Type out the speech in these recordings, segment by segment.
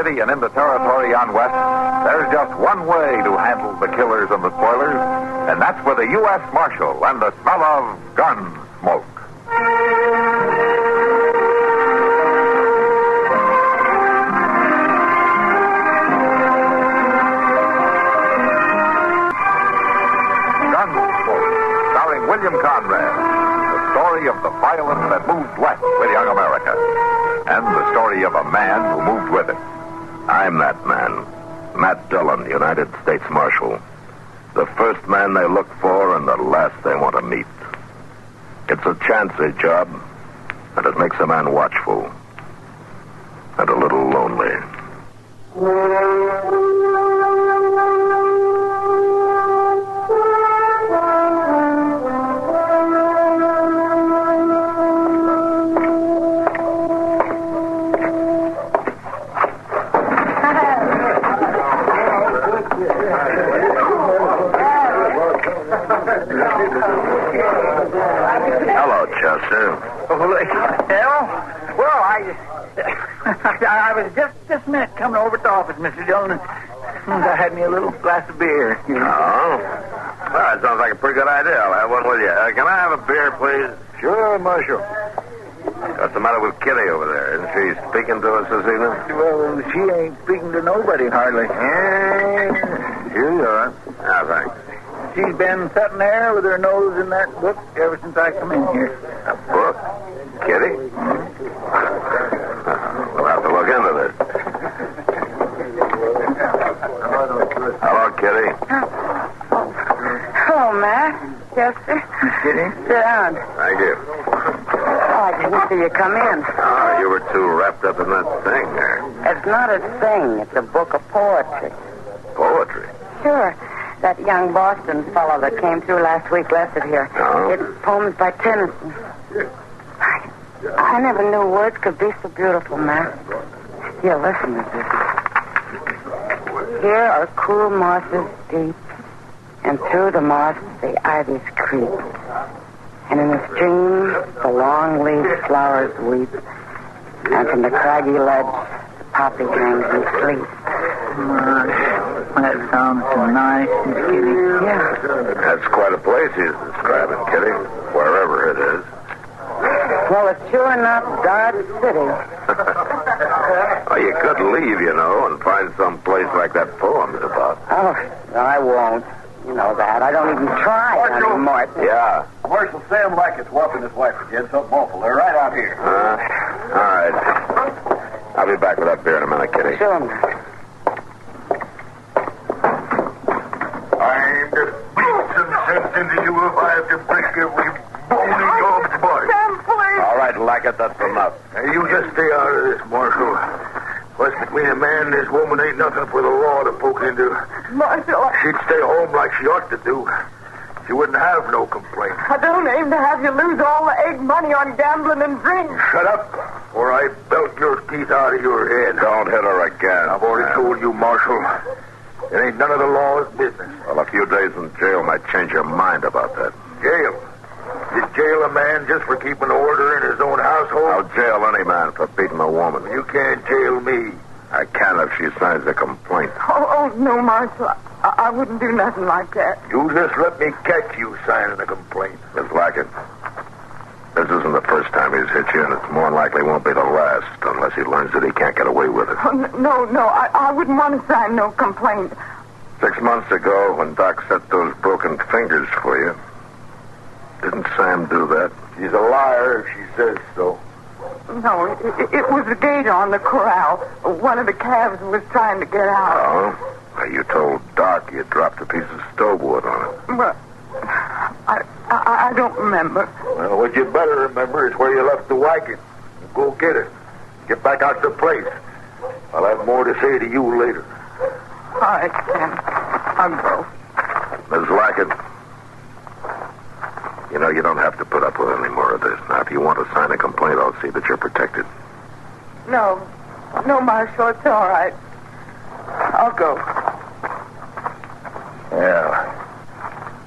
city and into territory on west, there's just one way to handle the killers and the spoilers, and that's with a U.S. Marshal and the smell of Gunsmoke. Gunsmoke, starring William Conrad. The story of the violence that moved west with young America. And the story of a man who moved with it. I'm that man. Matt Dillon, United States Marshal. The first man they look for and the last they want to meet. It's a chancy job, and it makes a man watchful. And a little lonely. Hello, Chester. Well, I was just a minute coming over to the office, Mr. Dillon. I had me a little glass of beer. Oh? Well, that sounds like a pretty good idea. I'll have one with you. Can I have a beer, please? Sure, Marshal. What's the matter with Kitty over there? Isn't she speaking to us this evening? Well, she ain't speaking to nobody, hardly. Here you are. Ah, thanks. She's been sitting there with her nose in that book ever since I come in here. A book? Kitty? We'll have to look into this. Hello, Kitty. Hello, Matt. Chester. Kitty? Sit down. Thank you. Oh, I didn't see you come in. Oh, you were too wrapped up in that thing there. It's not a thing. It's a book of poetry. Poetry? Sure. That young Boston fellow that came through last week left it here. Oh? It's poems by Tennyson. I never knew words could be so beautiful, Matt. Here, listen to this. Here are cool mosses deep, and through the moss the ivies creep. And in the stream the long-leaved flowers weep, and from the craggy ledge the poppy hangs in sleep. That sounds so nice, Miss Kitty. Yeah. That's quite a place he's describing, Kitty. Wherever it is. Well, it's sure not Dodge City. Well, you could leave, you know, and find some place like that poem's about. Oh, no, I won't. You know that. I don't even try anymore. Yeah. Marshal Sam Lackett's whopping his wife again. Something awful. They're right out here. All right. I'll be back with that beer in a minute, Kitty. Sure, Matt. I'm just beat some sense into you if I have to break every bone in your body. Sam, please. All right, Lackett, that's enough. Hey, you just stay out of this, Marshal. What's between a man and his woman ain't nothing for the law to poke into. Marshal, She'd stay home like she ought to do. She wouldn't have no complaint. I don't aim to have you lose all the egg money on gambling and drink. Shut up, or I belt your teeth out of your head. Don't hit her again. I've already told you, Marshal. It ain't none of the law's business. Well, a few days in jail might change your mind about that. Jail? You jail a man just for keeping order in his own household? I'll jail any man for beating a woman. You can't jail me. I can if she signs a complaint. Oh, no, Marshal. I wouldn't do nothing like that. You just let me catch you signing a complaint. Miss Lackett, this isn't the first time he's hit you, and it's more than likely won't be the last unless he learns that he can't get away with it. Oh, no. I wouldn't want to sign no complaint. 6 months ago, when Doc set those broken fingers for you, didn't Sam do that? She's a liar if she says so. No, it was the gate on the corral. One of the calves was trying to get out. Oh? Well, you told Doc you dropped a piece of stove wood on it. Well, I don't remember. Well, what you better remember is where you left the wagon. Go get it. Get back out to the place. I'll have more to say to you later. All right, Sam. I'll go. Miss Lackett, you know you don't have to put up with any more of this. Now, if you want to sign a complaint, I'll see that you're protected. No, Marshal, it's all right. I'll go. Yeah.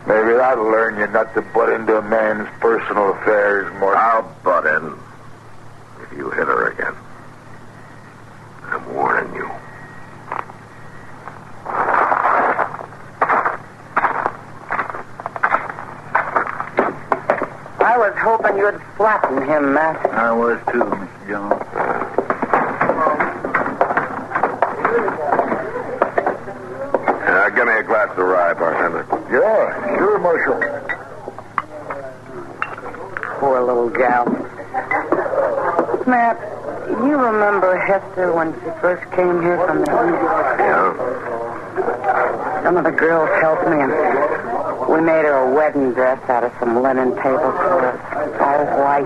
Maybe that'll learn you not to butt into a man's personal affairs more. I'll butt in if you hit her again. I'm warning you. was hoping you'd flatten him, Matt. I was too, Mr. Jones. Give me a glass of rye, bartender. Yeah, sure, Marshal. Poor little gal. Matt, you remember Hester when she first came here from the east? Yeah? Some of the girls helped me, and we made her a wedding dress out of some linen tablecloths, all white.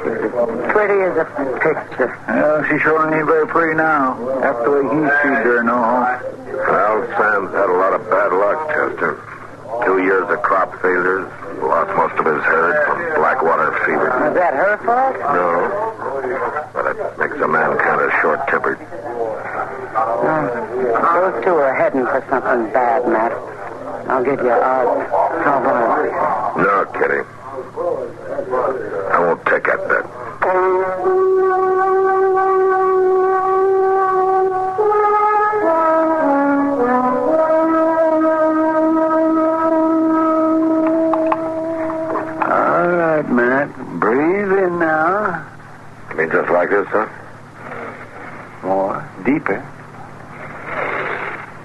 She was as pretty as a picture. Well, she sure ain't very pretty now. After the way he treated her, no. Well, Sam's had a lot of bad luck, Chester. 2 years of crop failures, lost most of his herd from blackwater fever. Was that her fault? No, but it makes a man kind of short-tempered. Those two are heading for something bad, Matt. I'll give you odds. How about it? No, Kitty. I won't take that bet. All right, Matt. Breathe in now. You mean just like this, huh? More. Deeper.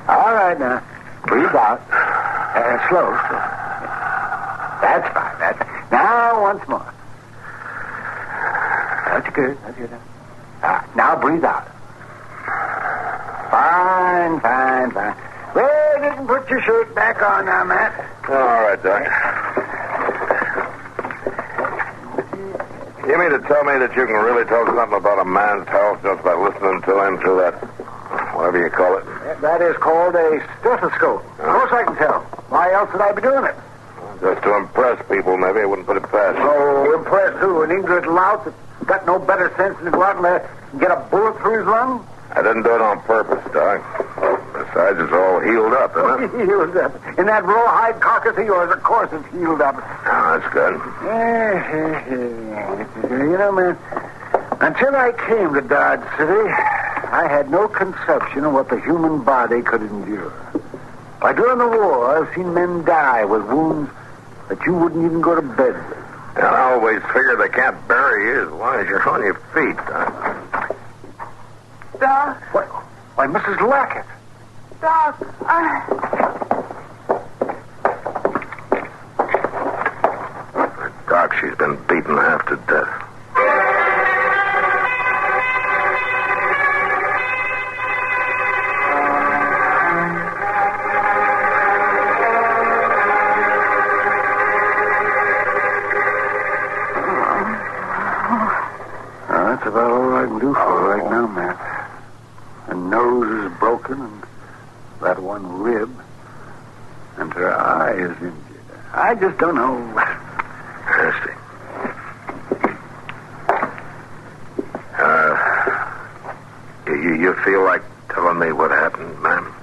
All right, now. Breathe out. Slow. That's fine. Now, once more. That's good. Now breathe out. Fine. Well, you can put your shirt back on now, Matt. All right, Doc. You mean to tell me that you can really tell something about a man's health just by listening to him through that, whatever you call it? That is called a stethoscope. Of course I can tell. Why else would I be doing it? Just to impress people, maybe. I wouldn't put it past you. Oh, impress who? An ignorant lout that's got no better sense than to go out and get a bullet through his lung? I didn't do it on purpose, Doc. Besides, it's all healed up, isn't it? Healed up. In that rawhide carcass of yours, of course it's healed up. Oh, that's good. You know, man, until I came to Dodge City, I had no conception of what the human body could endure. Why, during the war, I've seen men die with wounds that you wouldn't even go to bed with. And I always figure they can't bury you as long as you're on your feet, Doc. Doc? What? Why, Mrs. Lackett. Doc, Doc, she's been beaten half to death. That's about all I can do for her right now, Matt. Her nose is broken, and that one rib, and her eye is injured. I just don't know. I see. You feel like telling me what happened, ma'am?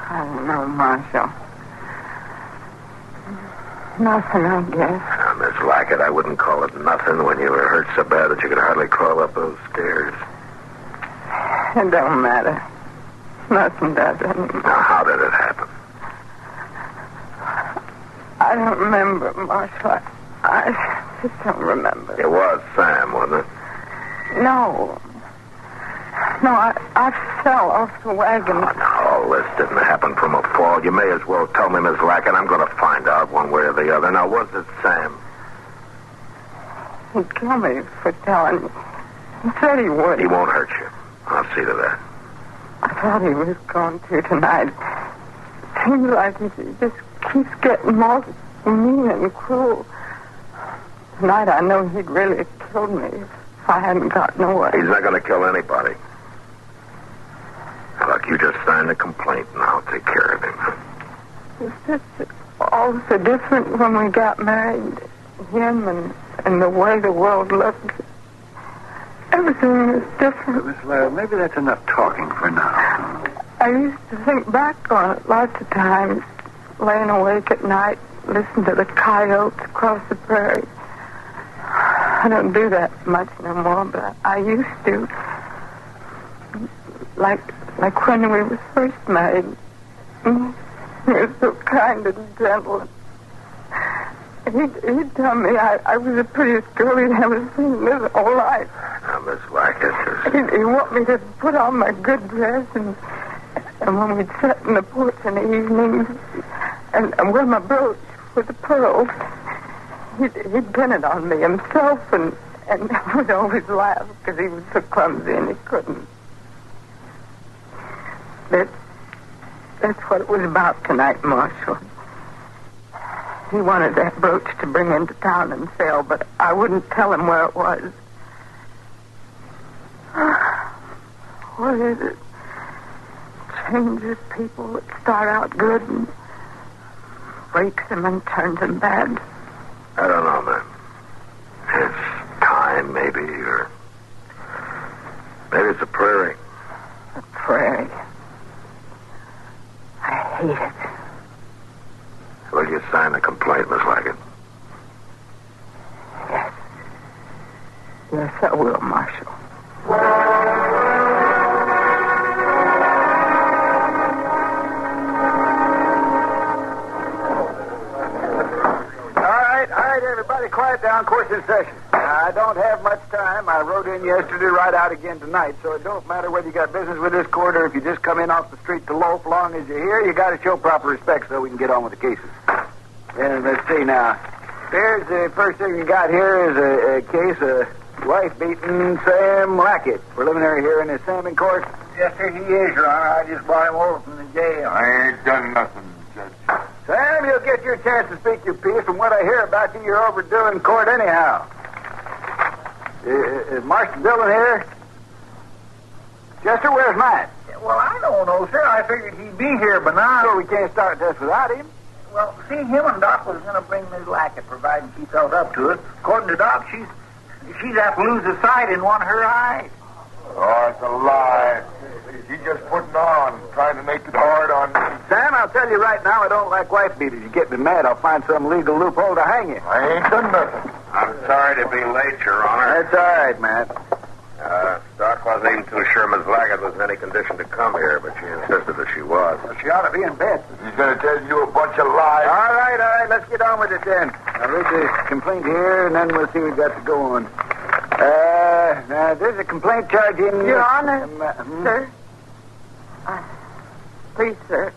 I don't know, Marshal. Nothing, I guess. Now, Miss Lackett, I wouldn't call it nothing when you were hurt so bad that you could hardly crawl up those stairs. It don't matter. Nothing does anymore. Now, how did it happen? I don't remember, Marshal. I just don't remember. It was Sam, wasn't it? No, I fell off the wagon. Oh, now, all this didn't happen from a fall. You may as well tell me, Miss Lackett. I'm going to find out one way or the other. Now, was it Sam? He'd kill me for telling me. He said he would. He won't hurt you. I'll see to that. I thought he was going to tonight. Seems like he just keeps getting more mean and cruel. Tonight I know he'd really killed me if I hadn't gotten away. He's not going to kill anybody. Now, look, you just signed the complaint, and I'll take care of him. It's just all so different when we got married. Him and the way the world looked. Everything was different. Miss Lara, maybe that's enough talking for now. I used to think back on it lots of times, laying awake at night, listening to the coyotes across the prairie. I don't do that much no more, but I used to. Like when we were first married. He was so kind and gentle. He'd tell me I was the prettiest girl he'd ever seen in his whole life. Now, Miss Wackett, He'd want me to put on my good dress and when we'd sit in the porch in the evenings and wear my brooch with the pearls, he'd pin it on me himself and I would always laugh because he was so clumsy and he couldn't. That's what it was about tonight, Marshal. He wanted that brooch to bring into town and sell, but I wouldn't tell him where it was. What is it? Changes people that start out good and breaks them and turns them bad. I don't know, man. It's time, maybe, or maybe it's a prairie. A prairie. I hate it. Will you sign the complaint, Miss Wackett? Yes. Yes, I will, Marshal. All right, everybody, quiet down. Course in session. I don't have much time. I rode in yesterday, ride out again tonight, so it don't matter whether you got business with this court or if you just come in off the street to loaf. Long as you're here, you got to show proper respect so we can get on with the cases. And let's see now. Here's the first thing you got here is a case of wife-beating Sam Lackett. Preliminary hearing is Sam in court. Yes, sir, he is, Your Honor. I just brought him over from the jail. I ain't done nothing, Judge. Sam, you'll get your chance to speak your piece. From what I hear about you, you're overdue in court anyhow. Is Marshal Dillon here? Chester, where's Matt? Well, I don't know, sir. I figured he'd be here by now. So we can't start this without him. Well, see, him and Doc was going to bring Miss Lackett, providing she felt up to it. According to Doc, she's have to lose a sight in one of her eyes. Oh, it's a lie. She's just putting on, trying to make it hard on me. Sam, I'll tell you right now, I don't like wife beaters. You get me mad, I'll find some legal loophole to hang you. I ain't done nothing. I'm sorry to be late, Your Honor. That's all right, Matt. Doc wasn't even too sure Miss Lackett was in any condition to come here, but she insisted that she was. She ought to be in bed. He's going to tell you a bunch of lies. All right, let's get on with it then. I'll read the complaint here, and then we'll see what we've got to go on. Now, there's a complaint charging... Your Honor, sir. Please, sir.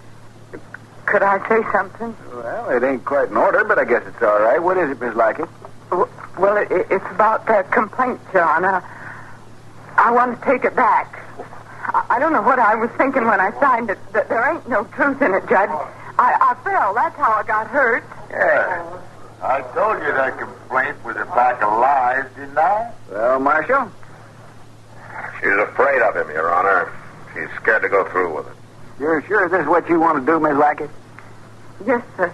Could I say something? Well, it ain't quite in order, but I guess it's all right. What is it, Miss Lackett? Well, it's about that complaint, Your Honor. I want to take it back. I don't know what I was thinking when I signed it. There ain't no truth in it, Judge. I fell. That's how I got hurt. Yeah. I told you that complaint was a pack of lies, didn't I? Well, Marshal? She's afraid of him, Your Honor. She's scared to go through with it. You're sure this is what you want to do, Miss Lackett? Yes, sir.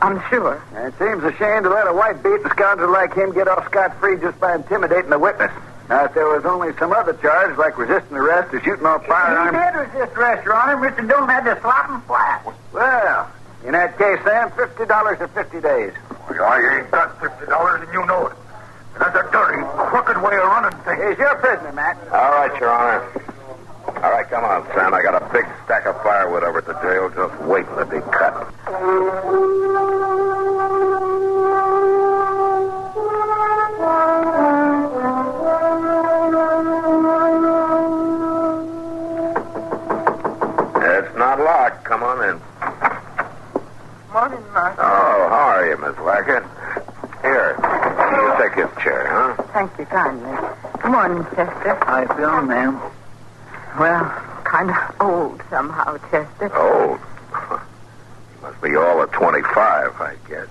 I'm sure. It seems a shame to let a wife-beating scoundrel like him get off scot-free just by intimidating the witness. Now, if there was only some other charge, like resisting arrest or shooting off firearms... He did resist arrest, Your Honor. Mr. Dillon had to slap him flat. Well, in that case, Sam, $50 for 50 days. Well, I ain't got $50, and you know it. And that's a dirty, crooked way of running things. He's your prisoner, Matt. All right, Your Honor. All right, come on, Sam. I got a big stack of firewood over at the jail just waiting to be cut. It's not locked. Come on in. Morning, Marshal. Oh, how are you, Miss Lackett? Here, you take this chair, huh? Thank you kindly. Good morning, Chester. How you feeling, ma'am? Well, kind of old somehow, Chester. Old? Must be all at 25, I guess.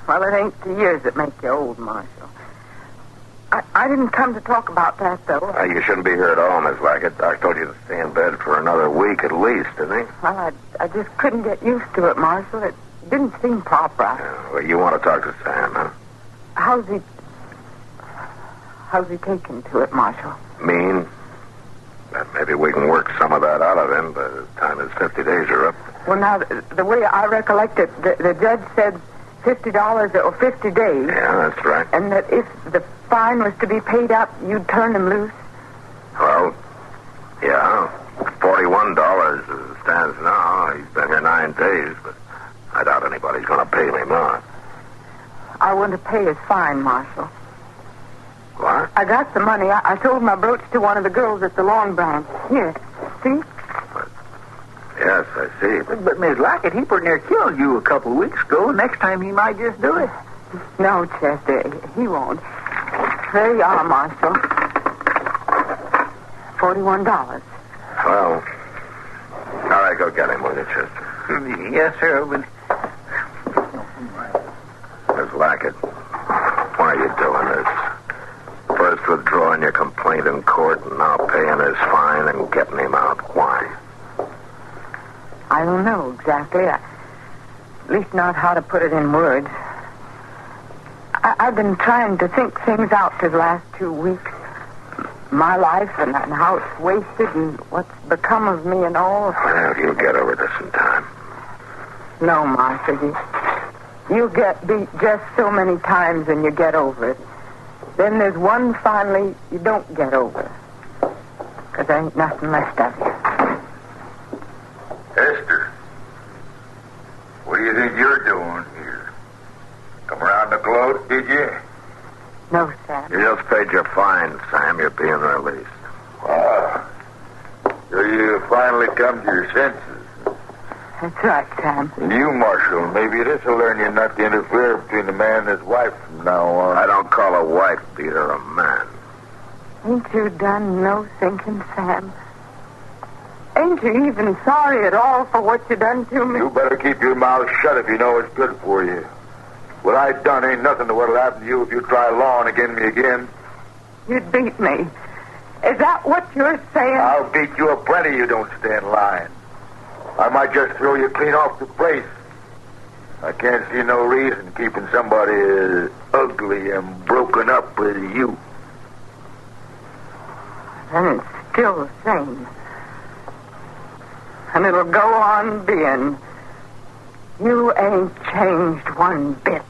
Well, it ain't the years that make you old, Marshal. I didn't come to talk about that, though. You shouldn't be here at all, Miss Lackett. Doc told you to stay in bed for another week at least, didn't he? Well, I just couldn't get used to it, Marshal. It didn't seem proper. Yeah, well, you want to talk to Sam, huh? How's he taken to it, Marshal? Mean? Maybe we can work some of that out of him by the time his 50 days are up. Well, now, the way I recollect it, the judge said $50 or 50 days. Yeah, that's right. And that if the fine was to be paid up, you'd turn him loose. Well, yeah, $41 as it stands now. He's been here 9 days, but I doubt anybody's going to pay me more. I want to pay his fine, Marshal. What? I got the money. I sold my brooch to one of the girls at the Long Branch. Here, see? Yes, I see. But Miss Lockett, he pretty near killed you a couple of weeks ago. Next time he might just do it. No, Chester, he won't. There you are, Marshal. $41. Well, all right, go get him, will you, Chester? Yes, sir. But... Miss Lockett, why are you doing this? First withdrawing your complaint in court and now paying his fine and getting him out. Why? I don't know exactly. At least not how to put it in words. I've been trying to think things out for the last 2 weeks. My life and how it's wasted and what's become of me and all. Well, you'll get over this in time. No, Martha. You get beat just so many times and you get over it. Then there's one finally you don't get over. Because there ain't nothing left of you. Esther, what do you think you're doing here? Come around the gloat, did you? No, Sam. You just paid your fine, Sam. You're being released. Wow. So you finally come to your senses. That's right, Sam. And you, Marshal, maybe this will learn you not to interfere between a man and his wife from now on. I don't call a wife beater a man. Ain't you done no thinking, Sam? Ain't you even sorry at all for what you done to me? You better keep your mouth shut if you know it's good for you. What I done ain't nothing to what'll happen to you if you try lawing against me again. You'd beat me. Is that what you're saying? I'll beat you a plenty you don't stand lying. I might just throw you clean off the place. I can't see no reason keeping somebody as ugly and broken up as you. And it's still the same. And it'll go on being. You ain't changed one bit.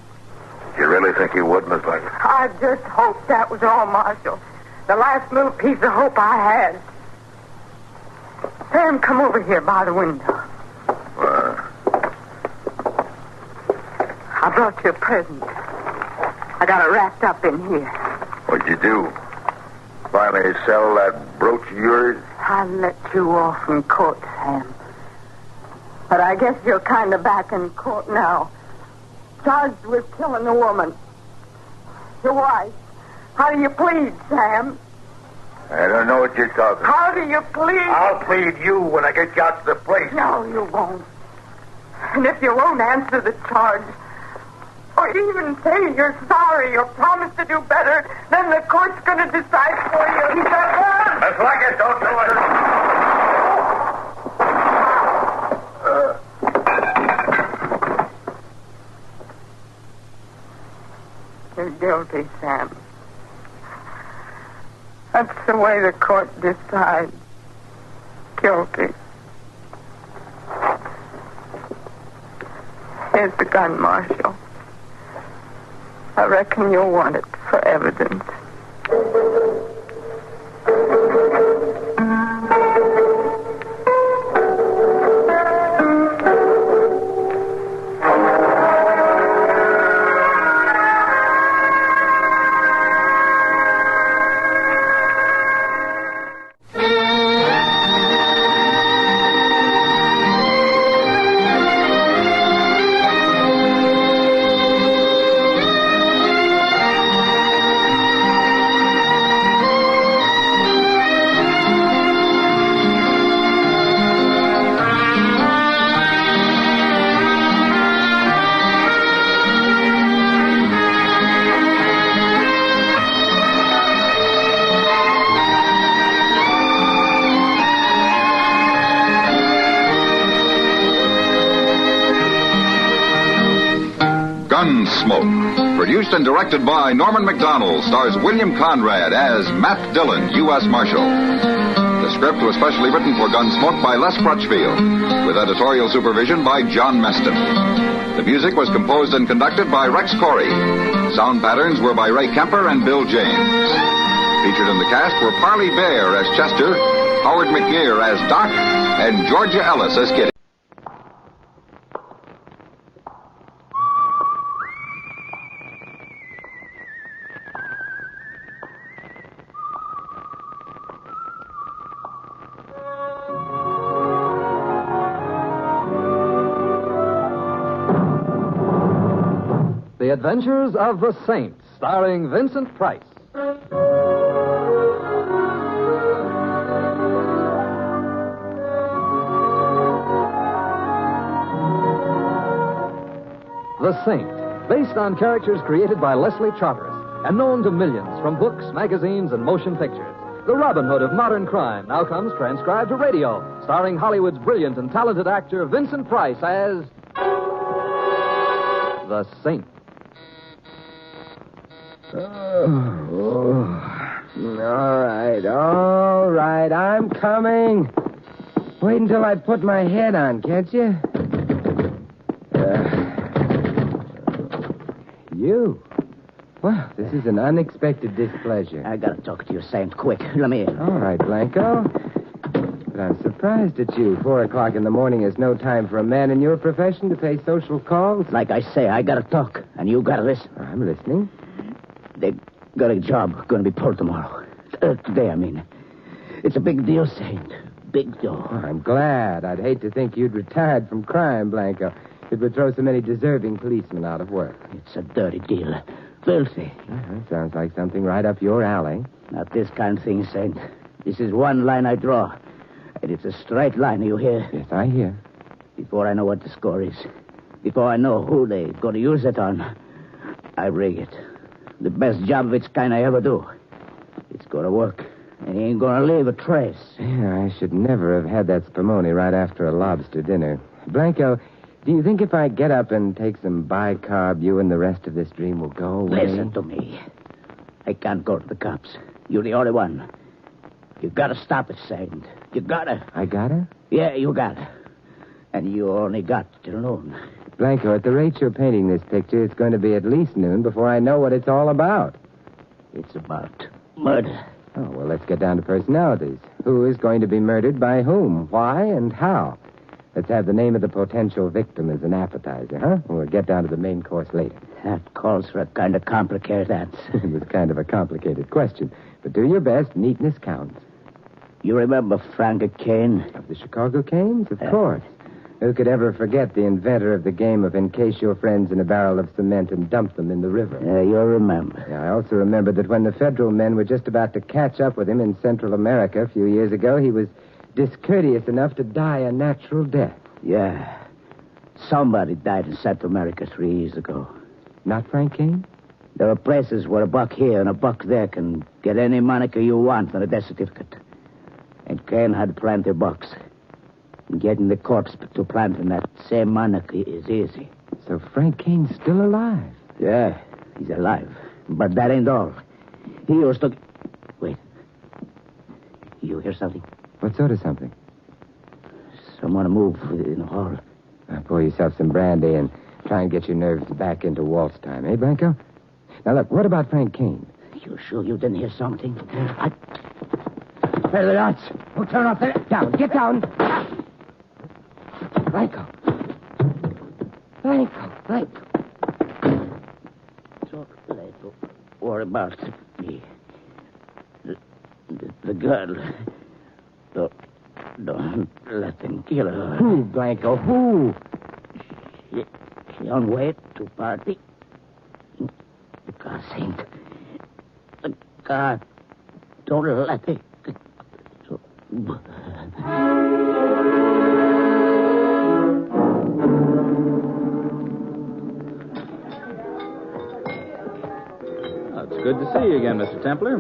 You really think he would, Miss Lockett? I just hoped that was all, Marshal. The last little piece of hope I had. Sam, come over here by the window. I brought you a present. I got it wrapped up in here. What'd you do? Finally sell that brooch of yours? I let you off in court, Sam. But I guess you're kind of back in court now. Charged with killing a woman. Your wife. How do you plead, Sam? I don't know what you're talking about. How do you plead? I'll plead you when I get you out to the place. No, you won't. And if you won't answer the charge, or even say you're sorry or promise to do better, then the court's going to decide for you. Keep that gun! That's like it. Don't do it. You're guilty, Sam. That's the way the court decides. Guilty. Here's the gun, Marshal. I reckon you'll want it for evidence. Gunsmoke, produced and directed by Norman Macdonald, stars William Conrad as Matt Dillon, U.S. Marshal. The script was specially written for Gunsmoke by Les Crutchfield, with editorial supervision by John Meston. The music was composed and conducted by Rex Corey. Sound patterns were by Ray Kemper and Bill James. Featured in the cast were Parley Bear as Chester, Howard McGear as Doc, and Georgia Ellis as Kitty. The Adventures of the Saint, starring Vincent Price. The Saint, based on characters created by Leslie Charteris and known to millions from books, magazines, and motion pictures. The Robin Hood of modern crime now comes transcribed to radio, starring Hollywood's brilliant and talented actor Vincent Price as the Saint. All right, I'm coming. Wait until I put my head on, can't you? You? Well, this is an unexpected displeasure. I gotta talk to you, Saint, quick. Let me in. All right, Blanco. But I'm surprised at you. 4 o'clock in the morning is no time for a man in your profession to pay social calls. Like I say, I gotta talk, and you gotta listen. I'm listening. They got a job gonna be pulled tomorrow. Today, I mean. It's a big deal, Saint. Big deal. Oh, I'm glad. I'd hate to think you'd retired from crime, Blanco. It would throw so many deserving policemen out of work. It's a dirty deal. Filthy. Sounds like something right up your alley. Not this kind of thing, Saint. This is one line I draw. And it's a straight line, you hear? Yes, I hear. Before I know what the score is, before I know who they're going to use it on, I rig it. The best job of its kind I ever do. It's going to work. And he ain't going to leave a trace. Yeah, I should never have had that spumoni right after a lobster dinner. Blanco, do you think if I get up and take some bicarb, you and the rest of this dream will go away? Listen to me. I can't go to the cops. You're the only one. You gotta stop it, Saint. You gotta. I gotta? Yeah, you gotta. And you only got till noon. Blanco, at the rate you're painting this picture, it's going to be at least noon before I know what it's all about. It's about murder. Oh, well, let's get down to personalities. Who is going to be murdered by whom? Why and how? Let's have the name of the potential victim as an appetizer, huh? We'll get down to the main course later. That calls for a kind of complicated answer. It was kind of a complicated question. But do your best. Neatness counts. You remember Frank Kane? Of the Chicago Canes? Of course. Who could ever forget the inventor of the game of encase your friends in a barrel of cement and dump them in the river? Yeah, you'll remember. Yeah, I also remember that when the federal men were just about to catch up with him in Central America a few years ago, he was discourteous enough to die a natural death. Yeah. Somebody died in Central America 3 years ago. Not Frank Kane? There are places where a buck here and a buck there can get any moniker you want on a death certificate. And Kane had plenty of bucks. And getting the corpse to planting that same moniker is easy. So Frank Kane's still alive? Yeah, he's alive. But that ain't all. He used to... Wait. You hear something? What sort of something? Someone move in the hall. Pour yourself some brandy and try and get your nerves back into waltz time, eh, Blanco? Now, look, what about Frank Kane? You sure you didn't hear something? Where are the lights? Oh, turn off the... Down, get down. Blanco. So, don't worry about me. The girl... Don't let them kill her. Who, Blanco? Who? She on way to party. The car, Saint. The car. Don't let it. So... It's good to see you again, Mr. Templar.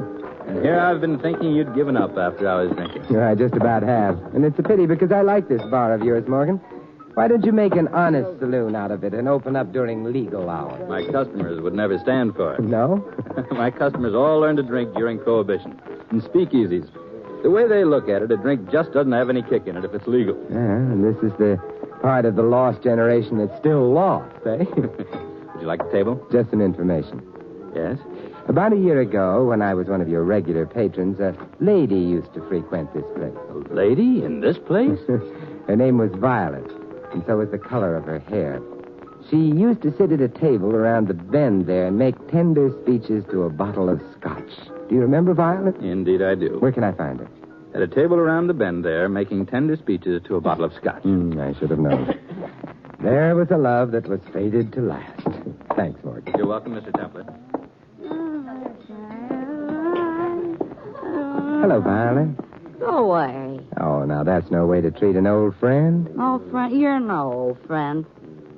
And here I've been thinking you'd given up after I was drinking. I just about have. And it's a pity because I like this bar of yours, Morgan. Why don't you make an honest saloon out of it and open up during legal hours? My customers would never stand for it. No? My customers all learned to drink during Prohibition. In speakeasies. The way they look at it, a drink just doesn't have any kick in it if it's legal. Yeah, and this is the part of the lost generation that's still lost, eh? Would you like a table? Just some information. Yes? About a year ago, when I was one of your regular patrons, a lady used to frequent this place. A lady in this place? Her name was Violet, and so was the color of her hair. She used to sit at a table around the bend there and make tender speeches to a bottle of scotch. Do you remember Violet? Indeed I do. Where can I find her? At a table around the bend there, making tender speeches to a bottle of scotch. I should have known. There was a love that was fated to last. Thanks, Morgan. You're welcome, Mr. Templer. Hello, Violet. Go away. Oh, now that's no way to treat an old friend. Old friend? You're no old friend.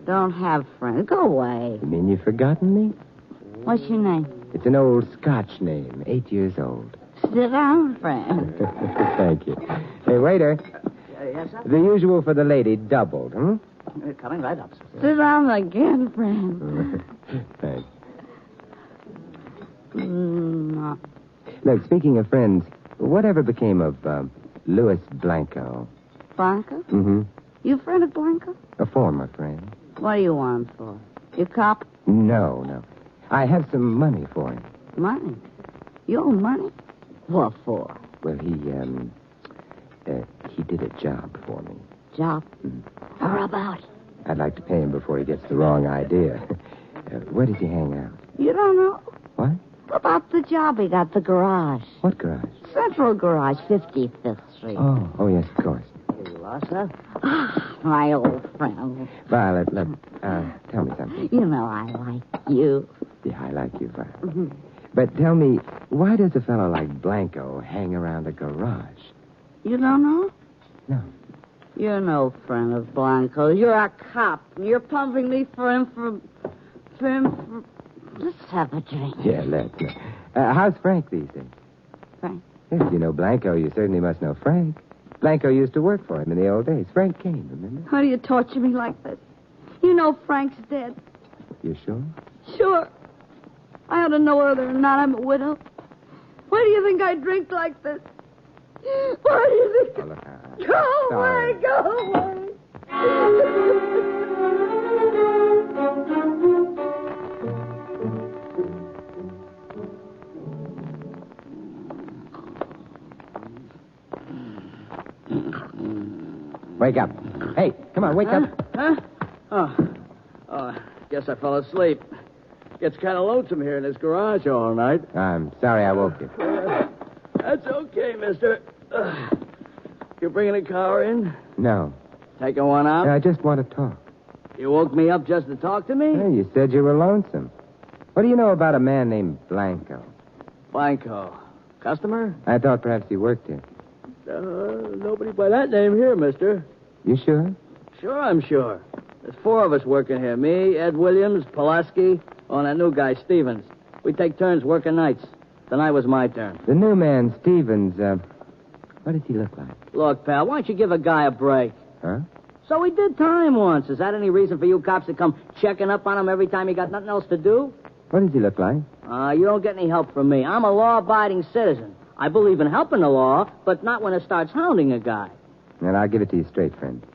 Don't have friends. Go away. You mean you've forgotten me? What's your name? It's an old Scotch name, 8 years old. Sit down, friend. Thank you. Hey, waiter. Yes, sir? The usual for the lady, doubled, Coming right up, sir. Sit down again, friend. Thanks. No. Look, speaking of friends, whatever became of Louis Blanco? Blanca? Mm-hmm. You friend of Blanca? A former friend. What do you want him for? You cop? No. I have some money for him. Money? You owe money? What for? Well, he did a job for me. Job? How about? I'd like to pay him before he gets the wrong idea. Where does he hang out? You don't know? What? About the job he got, the garage. What garage? Central Garage, 55th Street. Oh, yes, of course. Hello, sir. My old friend. Violet, look, tell me something. You know I like you. Yeah, I like you, Violet. But tell me, why does a fellow like Blanco hang around a garage? You don't know? No. You're no friend of Blanco. You're a cop. You're pumping me for him. Let's have a drink. Yeah, let's. How's Frank these days? Frank? If you know Blanco, you certainly must know Frank. Blanco used to work for him in the old days. Frank came, remember? How do you torture me like this? You know Frank's dead. You sure? Sure. I ought to know whether or not I'm a widow. Why do you think I drink like this? Why do you think... Oh, look, Go sorry. away! Go away! Wake up. Hey, come on, wake up. Huh? Oh, guess I fell asleep. Gets kind of lonesome here in this garage all night. I'm sorry I woke you. That's okay, mister. You bringing a car in? No. Taking one out? I just want to talk. You woke me up just to talk to me? Hey, you said you were lonesome. What do you know about a man named Blanco? Blanco. Customer? I thought perhaps he worked here. Nobody by that name here, mister. You sure? Sure, I'm sure. There's 4 of us working here. Me, Ed Williams, Pulaski, and that new guy, Stevens. We take turns working nights. Tonight was my turn. The new man, Stevens, what does he look like? Look, pal, why don't you give a guy a break? Huh? So he did time once. Is that any reason for you cops to come checking up on him every time you got nothing else to do? What does he look like? You don't get any help from me. I'm a law-abiding citizen. I believe in helping the law, but not when it starts hounding a guy. And I'll give it to you straight, friend.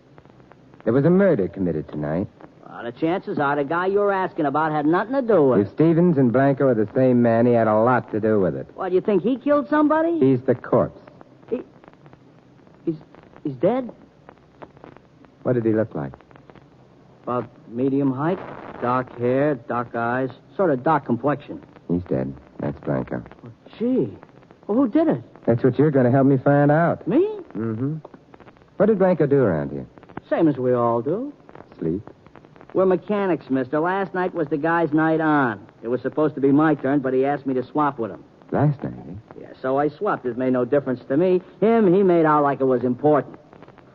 There was a murder committed tonight. The chances are the guy you're asking about had nothing to do with If it. Stevens and Blanco are the same man, he had a lot to do with it. What, do you think he killed somebody? He's the corpse. He's dead? What did he look like? About medium height, dark hair, dark eyes, sort of dark complexion. He's dead. That's Blanco. Gee. Well, who did it? That's what you're going to help me find out. Me? Mm-hmm. What did Blanco do around here? Same as we all do. Sleep? We're mechanics, mister. Last night was the guy's night on. It was supposed to be my turn, but he asked me to swap with him. Last night, eh? Yeah, so I swapped. It made no difference to me. Him, he made out like it was important.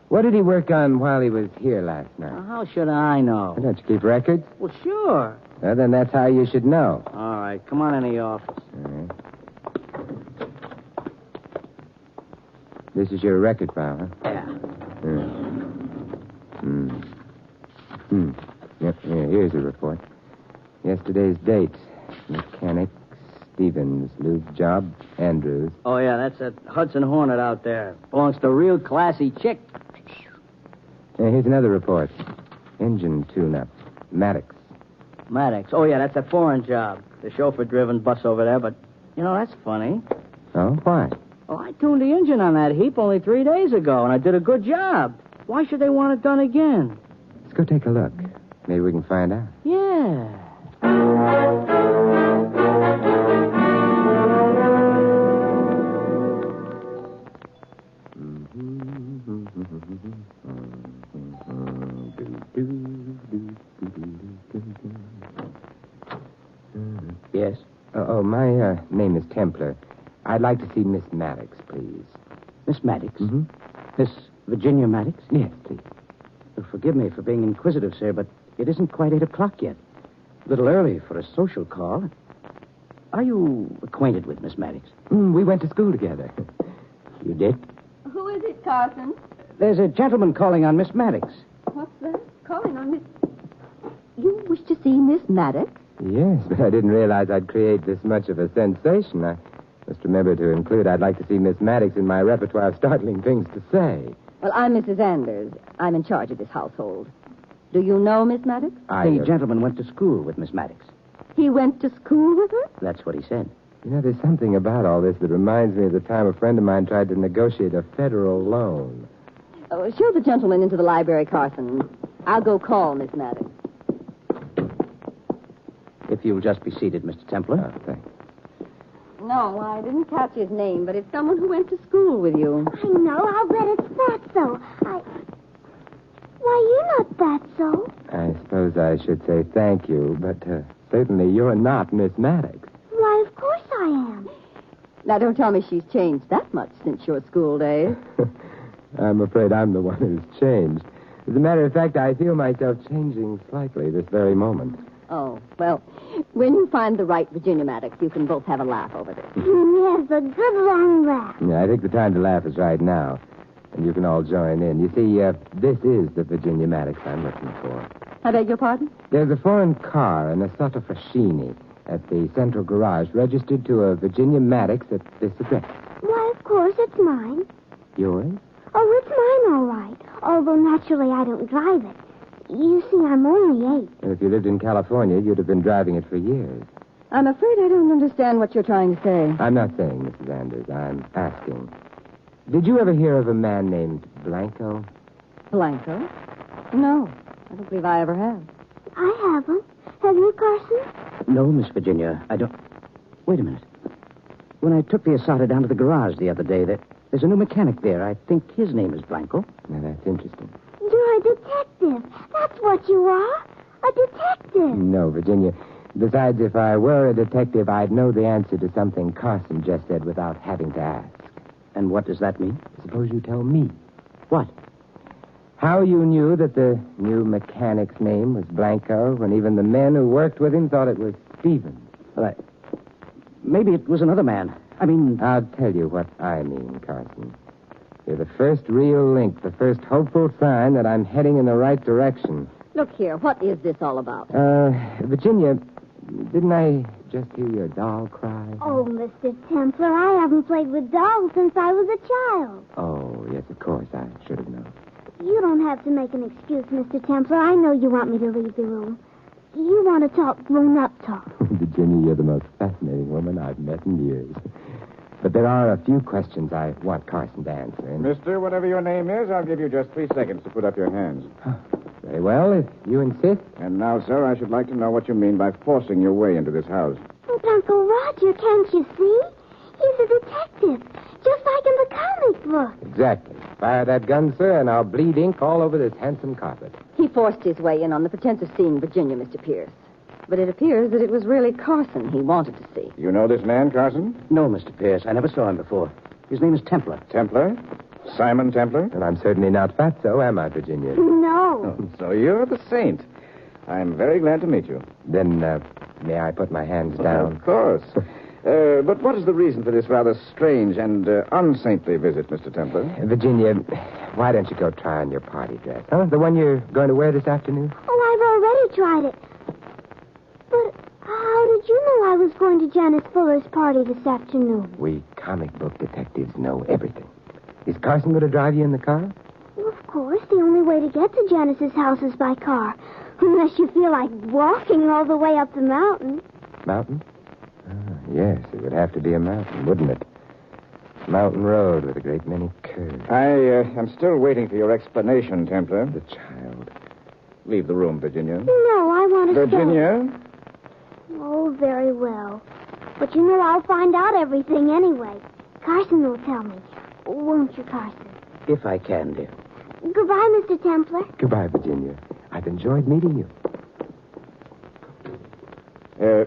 What did he work on while he was here last night? Well, how should I know? Don't you keep records? Well, sure. Well, then that's how you should know. All right, come on in the office. All right. This is your record file, huh? Yeah. Yep, here's the report. Yesterday's date. Mechanic, Stevens, lube job, Andrews. Oh, yeah, that's that Hudson Hornet out there. Belongs to a real classy chick. Here's another report. Engine tune-up. Maddox. Maddox. Oh, yeah, that's a foreign job. The chauffeur-driven bus over there, but, you know, that's funny. Oh, why? Well, I tuned the engine on that heap only 3 days ago, and I did a good job. Why should they want it done again? Let's go take a look. Maybe we can find out. Yeah. Hello, my name is Templar. I'd like to see Miss Maddox, please. Miss Maddox? Mm-hmm. Miss Virginia Maddox? Yes, please. Well, forgive me for being inquisitive, sir, but it isn't quite 8 o'clock yet. A little early for a social call. Are you acquainted with Miss Maddox? We went to school together. You did? Who is it, Carson? There's a gentleman calling on Miss Maddox. What's that? Calling on Miss... You wish to see Miss Maddox? Yes, but I didn't realize I'd create this much of a sensation. I must remember to include I'd like to see Miss Maddox in my repertoire of startling things to say. Well, I'm Mrs. Anders. I'm in charge of this household. Do you know Miss Maddox? The gentleman went to school with Miss Maddox. He went to school with her? That's what he said. You know, there's something about all this that reminds me of the time a friend of mine tried to negotiate a federal loan. Oh, show the gentleman into the library, Carson. I'll go call Miss Maddox. If you'll just be seated, Mr. Templar. Oh, thanks. No, I didn't catch his name, but it's someone who went to school with you. I know. I'll bet it's Fatso. Why, you're not Fatso. I suppose I should say thank you, but certainly you're not Miss Maddox. Why, of course I am. Now, don't tell me she's changed that much since your school days. I'm afraid I'm the one who's changed. As a matter of fact, I feel myself changing slightly this very moment. Oh, well, when you find the right Virginia Maddox, you can both have a laugh over this. Yes, a good long laugh. Yeah, I think the time to laugh is right now. And you can all join in. You see, this is the Virginia Maddox I'm looking for. I beg your pardon? There's a foreign car, an Assetto Fascini, at the central garage, registered to a Virginia Maddox at this address. Why, of course, it's mine. Yours? Oh, it's mine, all right. Although, naturally, I don't drive it. You see, I'm only 8. And if you lived in California, you'd have been driving it for years. I'm afraid I don't understand what you're trying to say. I'm not saying, Mrs. Anders. I'm asking. Did you ever hear of a man named Blanco? Blanco? No, I don't believe I ever have. I haven't. Have you, Carson? No, Miss Virginia, I don't... Wait a minute. When I took the Asada down to the garage the other day, there's a new mechanic there. I think his name is Blanco. Now, that's interesting. You're a detective. That's what you are. A detective. No, Virginia. Besides, if I were a detective, I'd know the answer to something Carson just said without having to ask. And what does that mean? Suppose you tell me. What? How you knew that the new mechanic's name was Blanco when even the men who worked with him thought it was Stevens. Well, maybe it was another man. I'll tell you what I mean, Carson. You're the first real link, the first hopeful sign that I'm heading in the right direction. Look here, what is this all about? Virginia, didn't I just hear your doll cry? Oh, Mr. Templar, I haven't played with dolls since I was a child. Oh, yes, of course. I should have known. You don't have to make an excuse, Mr. Templar. I know you want me to leave the room. You want to talk grown-up talk. Virginia, you're the most fascinating woman I've met in years. But there are a few questions I want Carson to answer. And... Mister, whatever your name is, I'll give you just 3 seconds to put up your hands. Very well, if you insist. And now, sir, I should like to know what you mean by forcing your way into this house. But Uncle Roger, can't you see? He's a detective, just like in the comic book. Exactly. Fire that gun, sir, and I'll bleed ink all over this handsome carpet. He forced his way in on the pretense of seeing Virginia, Mr. Pierce. But it appears that it was really Carson he wanted to see. You know this man, Carson? No, Mr. Pierce. I never saw him before. His name is Templar. Templar? Simon Templar? And I'm certainly not Fatso, am I, Virginia? No. Oh, so you're the saint. I'm very glad to meet you. Then, may I put my hands down? Of course. But what is the reason for this rather strange and unsaintly visit, Mr. Templar? Virginia, why don't you go try on your party dress, huh? The one you're going to wear this afternoon? Oh, I've already tried it. But how did you know I was going to Janice Fuller's party this afternoon? We comic book detectives know everything. Is Carson going to drive you in the car? Well, of course. The only way to get to Janice's house is by car. Unless you feel like walking all the way up the mountain. Mountain? Yes, it would have to be a mountain, wouldn't it? Mountain road with a great many curves. I'm still waiting for your explanation, Templar. The child. Leave the room, Virginia. No, I want to Virginia? Oh, very well. But you know I'll find out everything anyway. Carson will tell me. Won't you, Carson? If I can, dear. Goodbye, Mr. Templar. Goodbye, Virginia. I've enjoyed meeting you.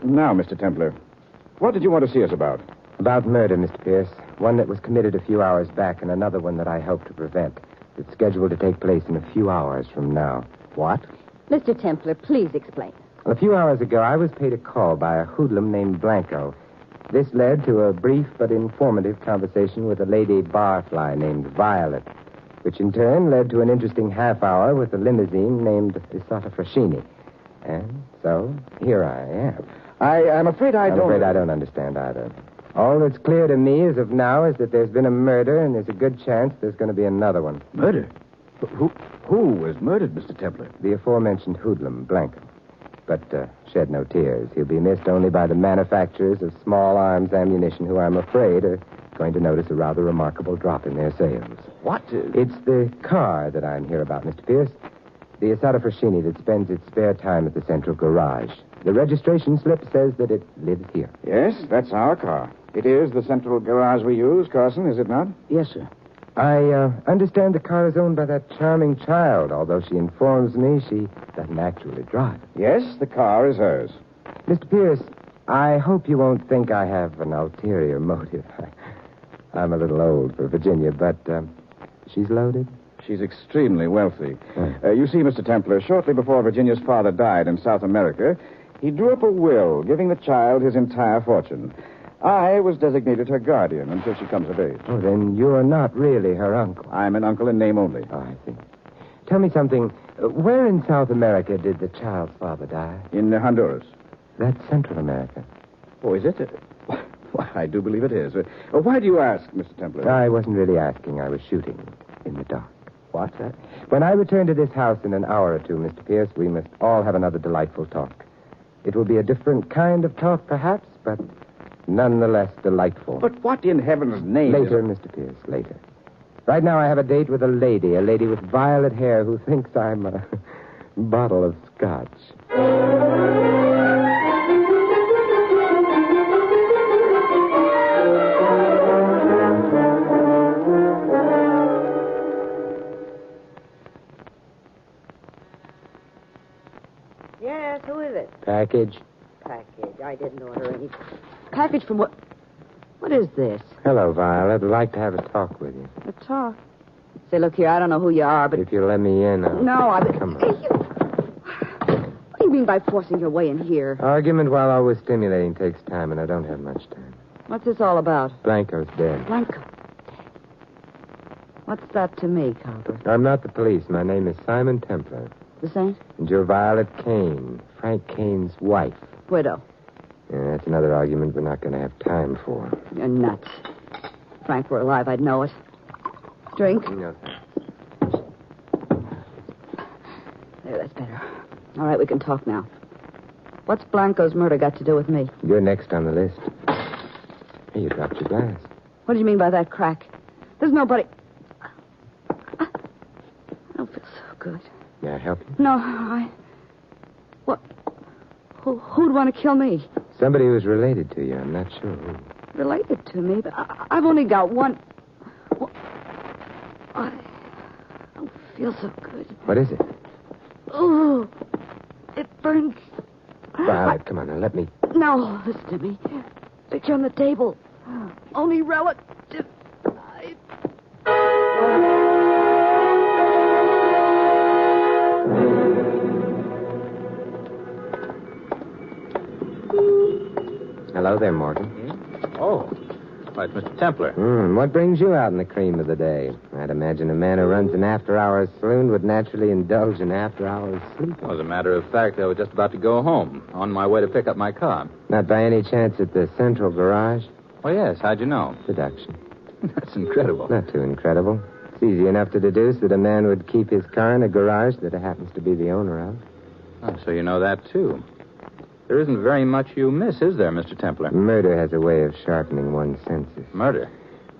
Now, Mr. Templar, What did you want to see us about? About murder, Mr. Pierce. One that was committed a few hours back and another one that I hope to prevent. It's scheduled to take place in a few hours from now. What? Mr. Templar, please explain. Well, a few hours ago, I was paid a call by a hoodlum named Blanco. This led to a brief but informative conversation with a lady barfly named Violet, which in turn led to an interesting half hour with a limousine named Isata. And so, here I am. I'm afraid I don't... I'm afraid I don't understand either. All that's clear to me as of now is that there's been a murder, and there's a good chance there's going to be another one. Murder? Who was murdered, Mr. Templar? The aforementioned hoodlum, Blanco. But shed no tears. He'll be missed only by the manufacturers of small arms ammunition, who I'm afraid are going to notice a rather remarkable drop in their sales. What? It's the car that I'm here about, Mr. Pierce. The Isata that spends its spare time at the central garage. The registration slip says that it lives here. Yes, that's our car. It is the central garage we use, Carson, is it not? Yes, sir. I understand the car is owned by that charming child, although she informs me she doesn't actually drive. Yes, the car is hers. Mr. Pierce, I hope you won't think I have an ulterior motive. I'm a little old for Virginia, but she's loaded. She's extremely wealthy. You see, Mr. Templar, shortly before Virginia's father died in South America, he drew up a will giving the child his entire fortune. I was designated her guardian until she comes of age. Oh, then you're not really her uncle. I'm an uncle in name only. Oh, I see. Tell me something. Where in South America did the child's father die? In Honduras. That's Central America. Oh, is it? Why, I do believe it is. Why do you ask, Mr. Templar? I wasn't really asking. I was shooting in the dark. What? When I return to this house in an hour or two, Mr. Pierce, we must all have another delightful talk. It will be a different kind of talk, perhaps, but nonetheless delightful. But what in heaven's name? Later, Mr. Pierce, later. Right now I have a date with a lady with violet hair who thinks I'm a bottle of scotch. Yes, who is it? Package. Package. I didn't order any. Package from what? What is this? Hello, Violet. I'd like to have a talk with you. A talk? Say, look here, I don't know who you are, but... If you'll let me in, I'll... No, Come on. What do you mean by forcing your way in here? Argument, while always stimulating, takes time, and I don't have much time. What's this all about? Blanco's dead. Blanco. What's that to me, Copper? I'm not the police. My name is Simon Templar. The same? And you're Violet Kane, Frank Kane's wife. Widow. Yeah, that's another argument we're not going to have time for. You're nuts. If Frank were alive, I'd know it. Drink? No, There, that's better. All right, we can talk now. What's Blanco's murder got to do with me? You're next on the list. Hey, you dropped your glass. What do you mean by that crack? There's nobody... I don't feel so good. May I help you? No, What? Who'd want to kill me? Somebody who's related to you. I'm not sure who. Related to me, but I've only got one... I don't feel so good. What is it? Oh, it burns. Violet, come on now, let me... No, listen to me. Picture on the table. Only relative. Hello there, Morgan. Oh. Why, it's Mr. Templar. What brings you out in the cream of the day? I'd imagine a man who runs an after-hours saloon would naturally indulge in after-hours sleep. Well, as a matter of fact, I was just about to go home, on my way to pick up my car. Not by any chance at the central garage? Oh, yes. How'd you know? Deduction. That's incredible. Not too incredible. It's easy enough to deduce that a man would keep his car in a garage that happens to be the owner of. Oh, so you know that, too. There isn't very much you miss, is there, Mr. Templar? Murder has a way of sharpening one's senses. Murder?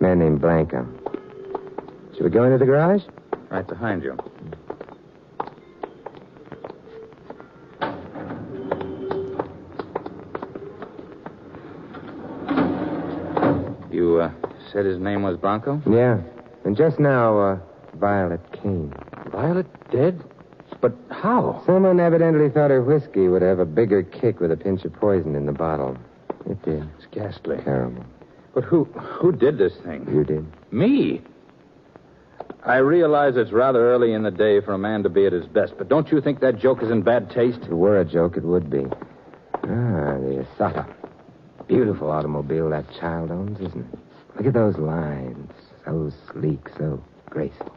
Man named Blanco. Shall we go into the garage? Right behind you. You said his name was Blanco? Yeah. And just now, Violet Kane. Violet dead? But how? Someone evidently thought her whiskey would have a bigger kick with a pinch of poison in the bottle. It did. It's ghastly. Terrible. But who did this thing? You did. Me? I realize it's rather early in the day for a man to be at his best, but don't you think that joke is in bad taste? If it were a joke, it would be. The Asata. Beautiful automobile that child owns, isn't it? Look at those lines. So sleek, so graceful.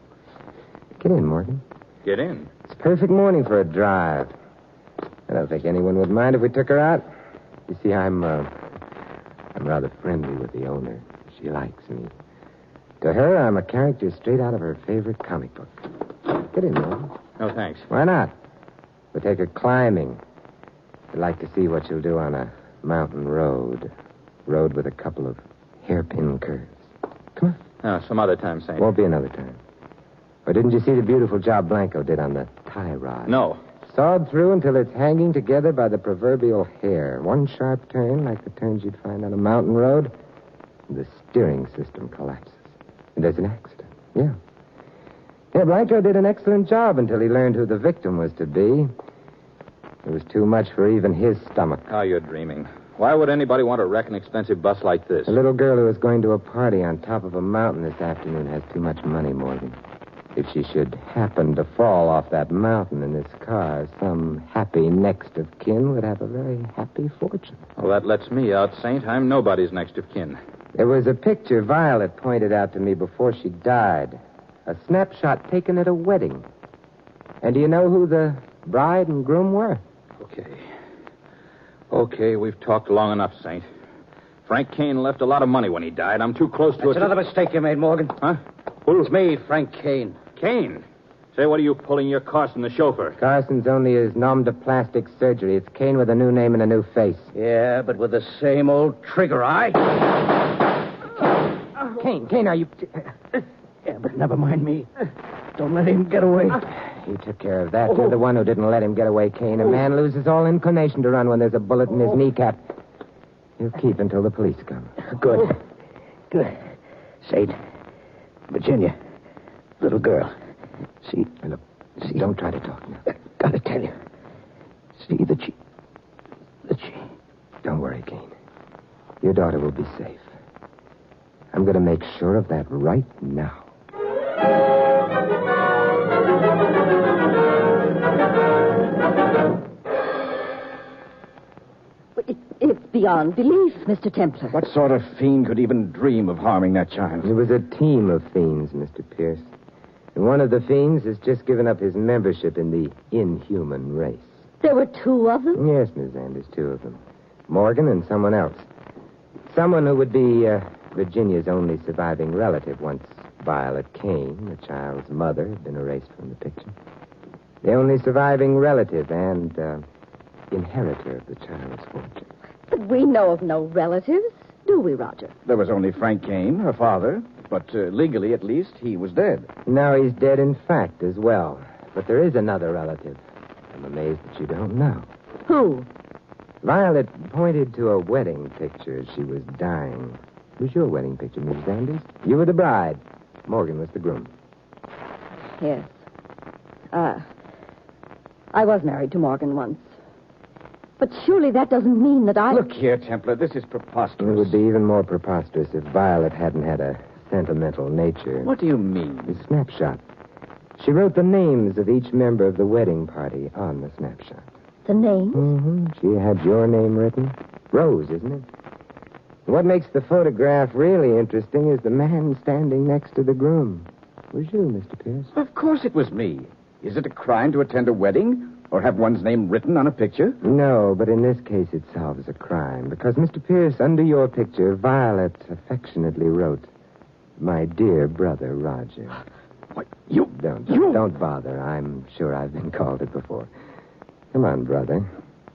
Get in, Morgan. Get in. It's a perfect morning for a drive. I don't think anyone would mind if we took her out. You see, I'm rather friendly with the owner. She likes me. To her, I'm a character straight out of her favorite comic book. Get in, Morgan. No, thanks. Why not? We'll take her climbing. I'd like to see what she'll do on a mountain road. Road with a couple of hairpin curves. Come on. Some other time, Saint. Won't be another time. Or didn't you see the beautiful job Blanco did on the tie rod? No. Sawed through until it's hanging together by the proverbial hair. One sharp turn, like the turns you'd find on a mountain road, and the steering system collapses. And there's an accident. Yeah. Yeah, Blanco did an excellent job until he learned who the victim was to be. It was too much for even his stomach. Oh, you're dreaming. Why would anybody want to wreck an expensive bus like this? A little girl who was going to a party on top of a mountain this afternoon has too much money, Morgan. If she should happen to fall off that mountain in this car, some happy next of kin would have a very happy fortune. Well, that lets me out, Saint. I'm nobody's next of kin. There was a picture Violet pointed out to me before she died. A snapshot taken at a wedding. And do you know who the bride and groom were? Okay, we've talked long enough, Saint. Frank Kane left a lot of money when he died. I'm too close to it. That's another mistake you made, Morgan. Huh? It's me, Frank Kane. Kane? Say, what are you pulling your Carson, the chauffeur? Carson's only his nom de plastic surgery. It's Kane with a new name and a new face. Yeah, but with the same old trigger eye. Kane, are you... Yeah, but never mind me. Don't let him get away. You took care of that. You're the one who didn't let him get away, Kane. A man loses all inclination to run when there's a bullet in his kneecap. He'll keep until the police come. Good. Saint, Virginia, little girl. See? Look, don't try to talk now. Gotta tell you. See that she... Don't worry, Kane. Your daughter will be safe. I'm going to make sure of that right now. It's beyond belief, Mr. Templar. What sort of fiend could even dream of harming that child? It was a team of fiends, Mr. Pierce. And one of the fiends has just given up his membership in the inhuman race. There were two of them? Yes, Miss Anders, two of them. Morgan and someone else. Someone who would be Virginia's only surviving relative once Violet Kane, the child's mother, had been erased from the picture. The only surviving relative and inheritor of the child's fortune. But we know of no relatives, do we, Roger? There was only Frank Kane, her father, but legally, at least, he was dead. Now he's dead in fact as well. But there is another relative. I'm amazed that you don't know. Who? Violet pointed to a wedding picture as she was dying. It was your wedding picture, Mrs. Anders. You were the bride. Morgan was the groom. Yes. I was married to Morgan once. But surely that doesn't mean that I... Look here, Templar, this is preposterous. It would be even more preposterous if Violet hadn't had a sentimental nature. What do you mean? The snapshot. She wrote the names of each member of the wedding party on the snapshot. The names? Mm-hmm. She had your name written. Rose, isn't it? What makes the photograph really interesting is the man standing next to the groom. It was you, Mr. Pierce. Of course it was me. Is it a crime to attend a wedding or have one's name written on a picture? No, but in this case it solves a crime. Because, Mr. Pierce, under your picture, Violet affectionately wrote, "My dear brother, Roger." What? You... Don't bother. I'm sure I've been called it before. Come on, brother.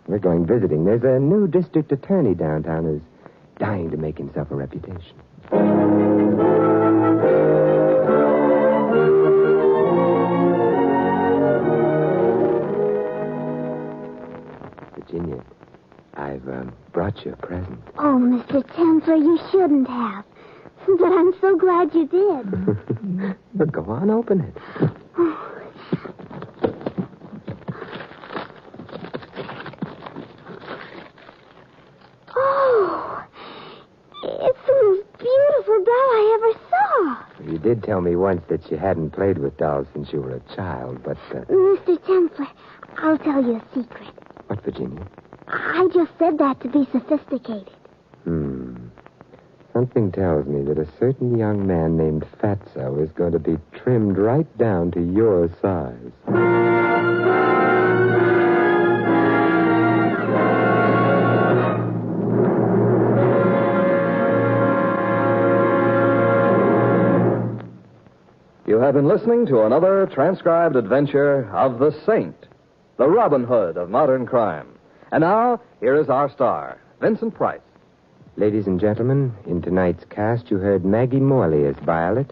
We're going visiting. There's a new district attorney downtown who's dying to make himself a reputation. Virginia, I've brought you a present. Oh, Mr. Templar, you shouldn't have. But I'm so glad you did. But go on, open it. Oh, did tell me once that you hadn't played with dolls since you were a child, but... Mr. Templar, I'll tell you a secret. What, Virginia? I just said that to be sophisticated. Something tells me that a certain young man named Fatso is going to be trimmed right down to your size. You have been listening to another transcribed adventure of the Saint, the Robin Hood of modern crime. And now, here is our star, Vincent Price. Ladies and gentlemen, in tonight's cast, you heard Maggie Morley as Violet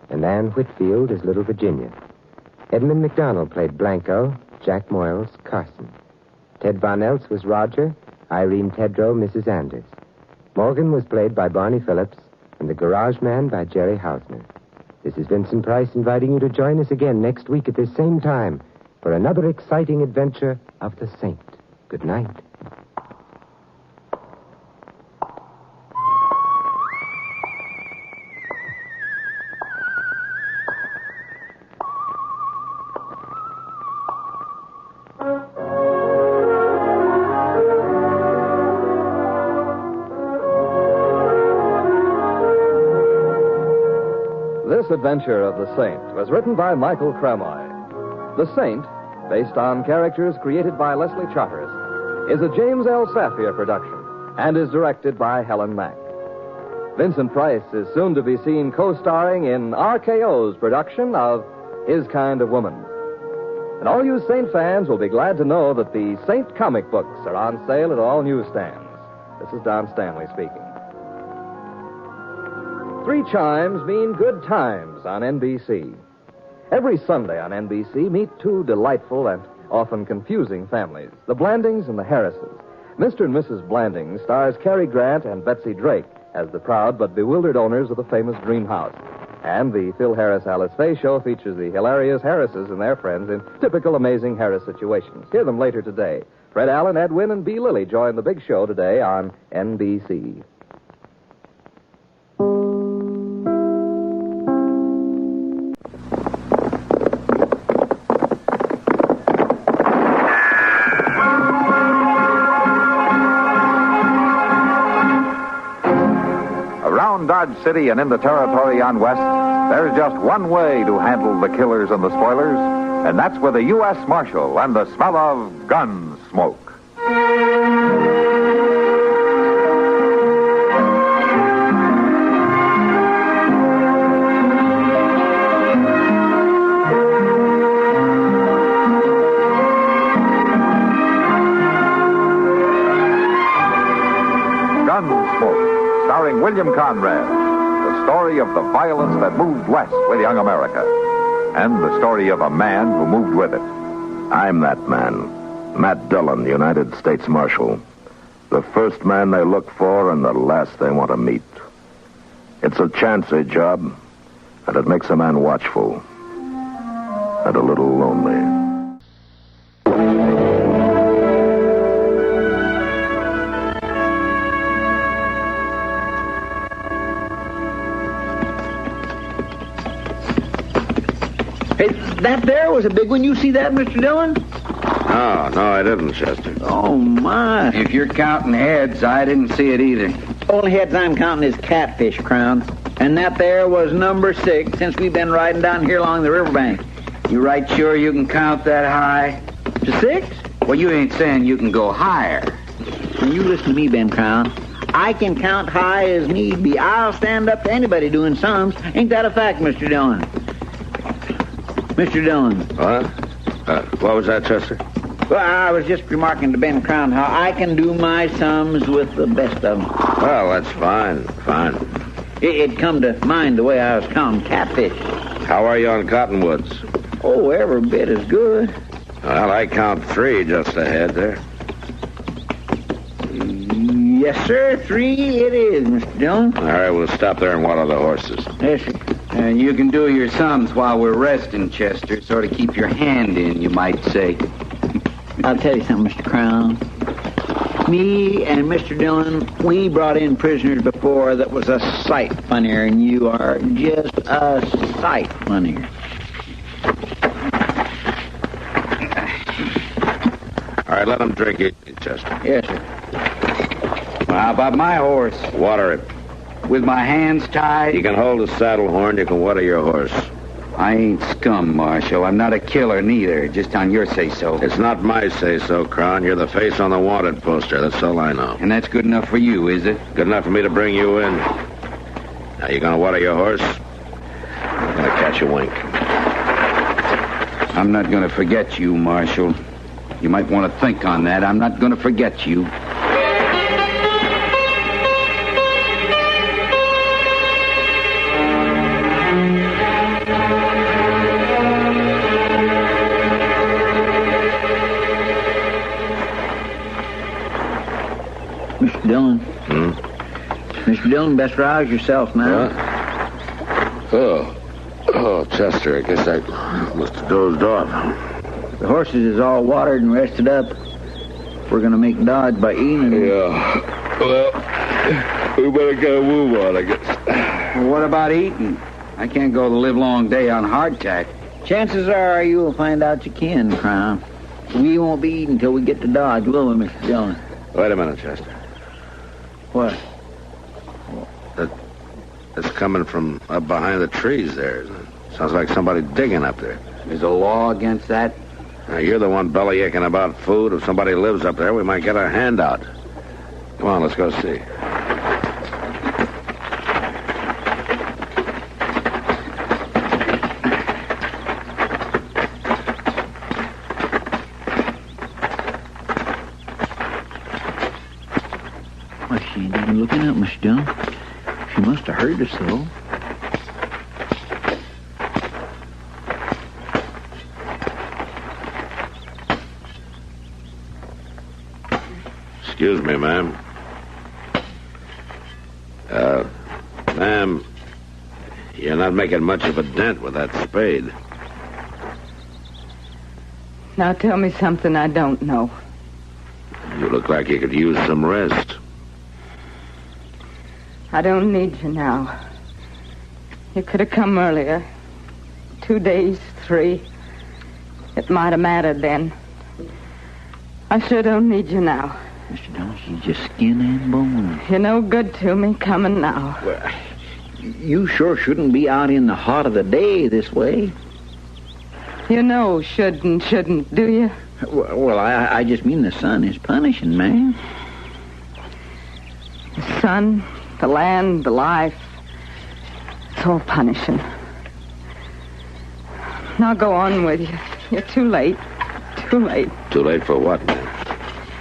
and Anne Whitfield as Little Virginia. Edmund McDonald played Blanco, Jack Moyles, Carson. Ted Von Eltz was Roger, Irene Tedrow, Mrs. Anders. Morgan was played by Barney Phillips, and the Garage Man by Jerry Hausner. This is Vincent Price inviting you to join us again next week at this same time for another exciting adventure of the Saint. Good night. This adventure of the Saint was written by Michael Cramoy. The Saint, based on characters created by Leslie Charteris, is a James L. Safier production and is directed by Helen Mack. Vincent Price is soon to be seen co-starring in RKO's production of His Kind of Woman. And all you Saint fans will be glad to know that the Saint comic books are on sale at all newsstands. This is Don Stanley speaking. 3 chimes mean good times on NBC. Every Sunday on NBC, meet 2 delightful and often confusing families, the Blandings and the Harrises. Mr. and Mrs. Blanding stars Cary Grant and Betsy Drake as the proud but bewildered owners of the famous Dream House. And the Phil Harris Alice Faye show features the hilarious Harrises and their friends in typical Amazing Harris situations. Hear them later today. Fred Allen, Edwin, and B. Lilly join the big show today on NBC. Around Dodge City and in the territory on West, there's just one way to handle the killers and the spoilers, and that's with a U.S. Marshal and the smell of Gunsmoke. Gunsmoke, starring William Conrad, the story of the violence that moved west with young America, and the story of a man who moved with it. I'm that man, Matt Dillon, United States Marshal. The first man they look for and the last they want to meet. It's a chancy job, and it makes a man watchful and a little lonely. That there was a big one. You see that, Mr. Dillon? No, I didn't, Chester. Oh, my. If you're counting heads, I didn't see it either. Only heads I'm counting is catfish, Crown. And that there was number 6 since we've been riding down here along the riverbank. You right sure you can count that high? To 6? Well, you ain't saying you can go higher. When you listen to me, Ben Crown, I can count high as need be. I'll stand up to anybody doing sums. Ain't that a fact, Mr. Dillon? Mr. Dillon. What? What was that, Chester? Well, I was just remarking to Ben Crown how I can do my sums with the best of them. Well, that's fine. It come to mind the way I was counting catfish. How are you on cottonwoods? Oh, every bit as good. Well, I count 3 just ahead there. Yes, sir. 3 it is, Mr. Dillon. All right, we'll stop there and water the horses. Yes, sir. And you can do your sums while we're resting, Chester. Sort of keep your hand in, you might say. I'll tell you something, Mr. Crown. Me and Mr. Dillon, we brought in prisoners before that was a sight funnier, and you are just a sight funnier. All right, let him drink it, Chester. Yes, sir. Well, how about my horse? Water it. With my hands tied? You can hold the saddle horn, you can water your horse. I ain't scum, Marshal. I'm not a killer, neither. Just on your say-so. It's not my say-so, Crown. You're the face on the wanted poster. That's all I know. And that's good enough for you, is it? Good enough for me to bring you in. Now, you gonna water your horse? I'm gonna catch a wink. I'm not gonna forget you, Marshal. You might want to think on that. I'm not gonna forget you. Mr. Dillon. Mr. Dillon, best rouse yourself now. Oh, Chester, I guess I must have dozed off. The horses is all watered and rested up. We're going to make Dodge by eating them. Yeah. Well, we better get a move on, I guess. Well, what about eating? I can't go the livelong day on hardtack. Chances are you'll find out you can, Crown. We won't be eating until we get to Dodge, will we, Mr. Dillon? Wait a minute, Chester. What? That's coming from up behind the trees there. Sounds like somebody digging up there. There's a law against that? Now, you're the one bellyaching about food. If somebody lives up there, we might get our hand out. Come on, let's go see. Well, she ain't even looking up, Mr. Dillon. She must have heard us, though. Excuse me, ma'am. Ma'am, you're not making much of a dent with that spade. Now tell me something I don't know. You look like you could use some rest. I don't need you now. You could have come earlier. 2 days, 3. It might have mattered then. I sure don't need you now. Mr. Dillon, she's just skin and bone. You're no good to me coming now. Well, you sure shouldn't be out in the heart of the day this way. You know should and shouldn't, do you? Well, I just mean the sun is punishing, man. The sun, the land, the life. It's all punishing. Now go on with you. You're too late. Too late. Too late for what, ma'am?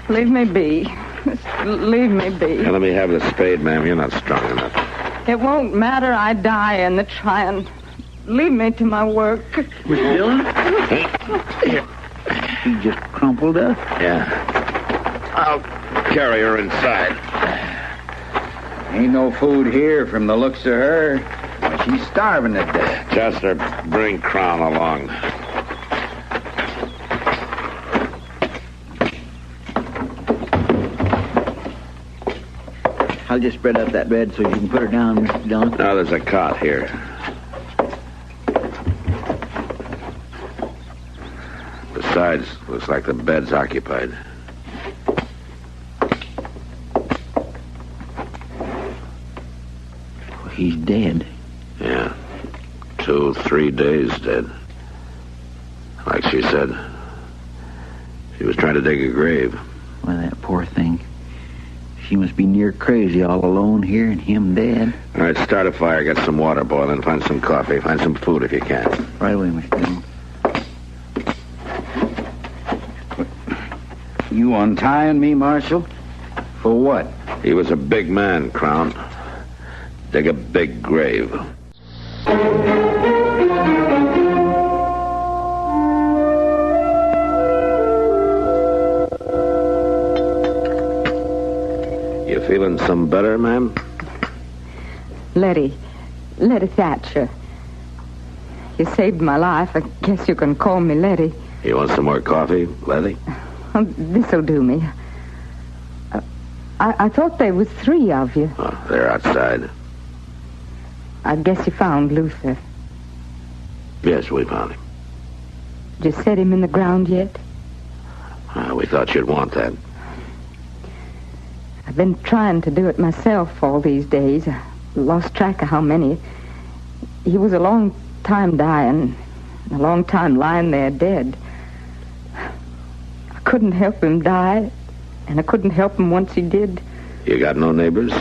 Leave me be. Just leave me be. Now, let me have the spade, ma'am. You're not strong enough. It won't matter. I die in the trying. Leave me to my work. Mr. Dillon? He just crumpled up. Yeah. I'll carry her inside. Ain't no food here from the looks of her. She's starving to death. Chester, bring Crown along. I'll just spread out that bed so you can put her down, Mr. Dillon. Now, there's a cot here. Besides, looks like the bed's occupied. Well, he's dead. Yeah. 2, 3 days dead. Like she said, she was trying to dig a grave. Well, that poor thing. She must be near crazy all alone here and him dead. All right, start a fire, get some water boiling, find some coffee, find some food if you can. Right away, Mr. Dillon. You untying me, Marshal? For what? He was a big man, Crown. Dig a big grave. You feeling some better, ma'am? Letty Thatcher. You saved my life. I guess you can call me Letty. You want some more coffee, Letty? Oh, this'll do me. I thought there was 3 of you. Oh, they're outside. I guess you found Luther. Yes, we found him. Did you set him in the ground yet? We thought you'd want that. I've been trying to do it myself all these days. I lost track of how many. He was a long time dying, a long time lying there dead. I couldn't help him die, and I couldn't help him once he did. You got no neighbors?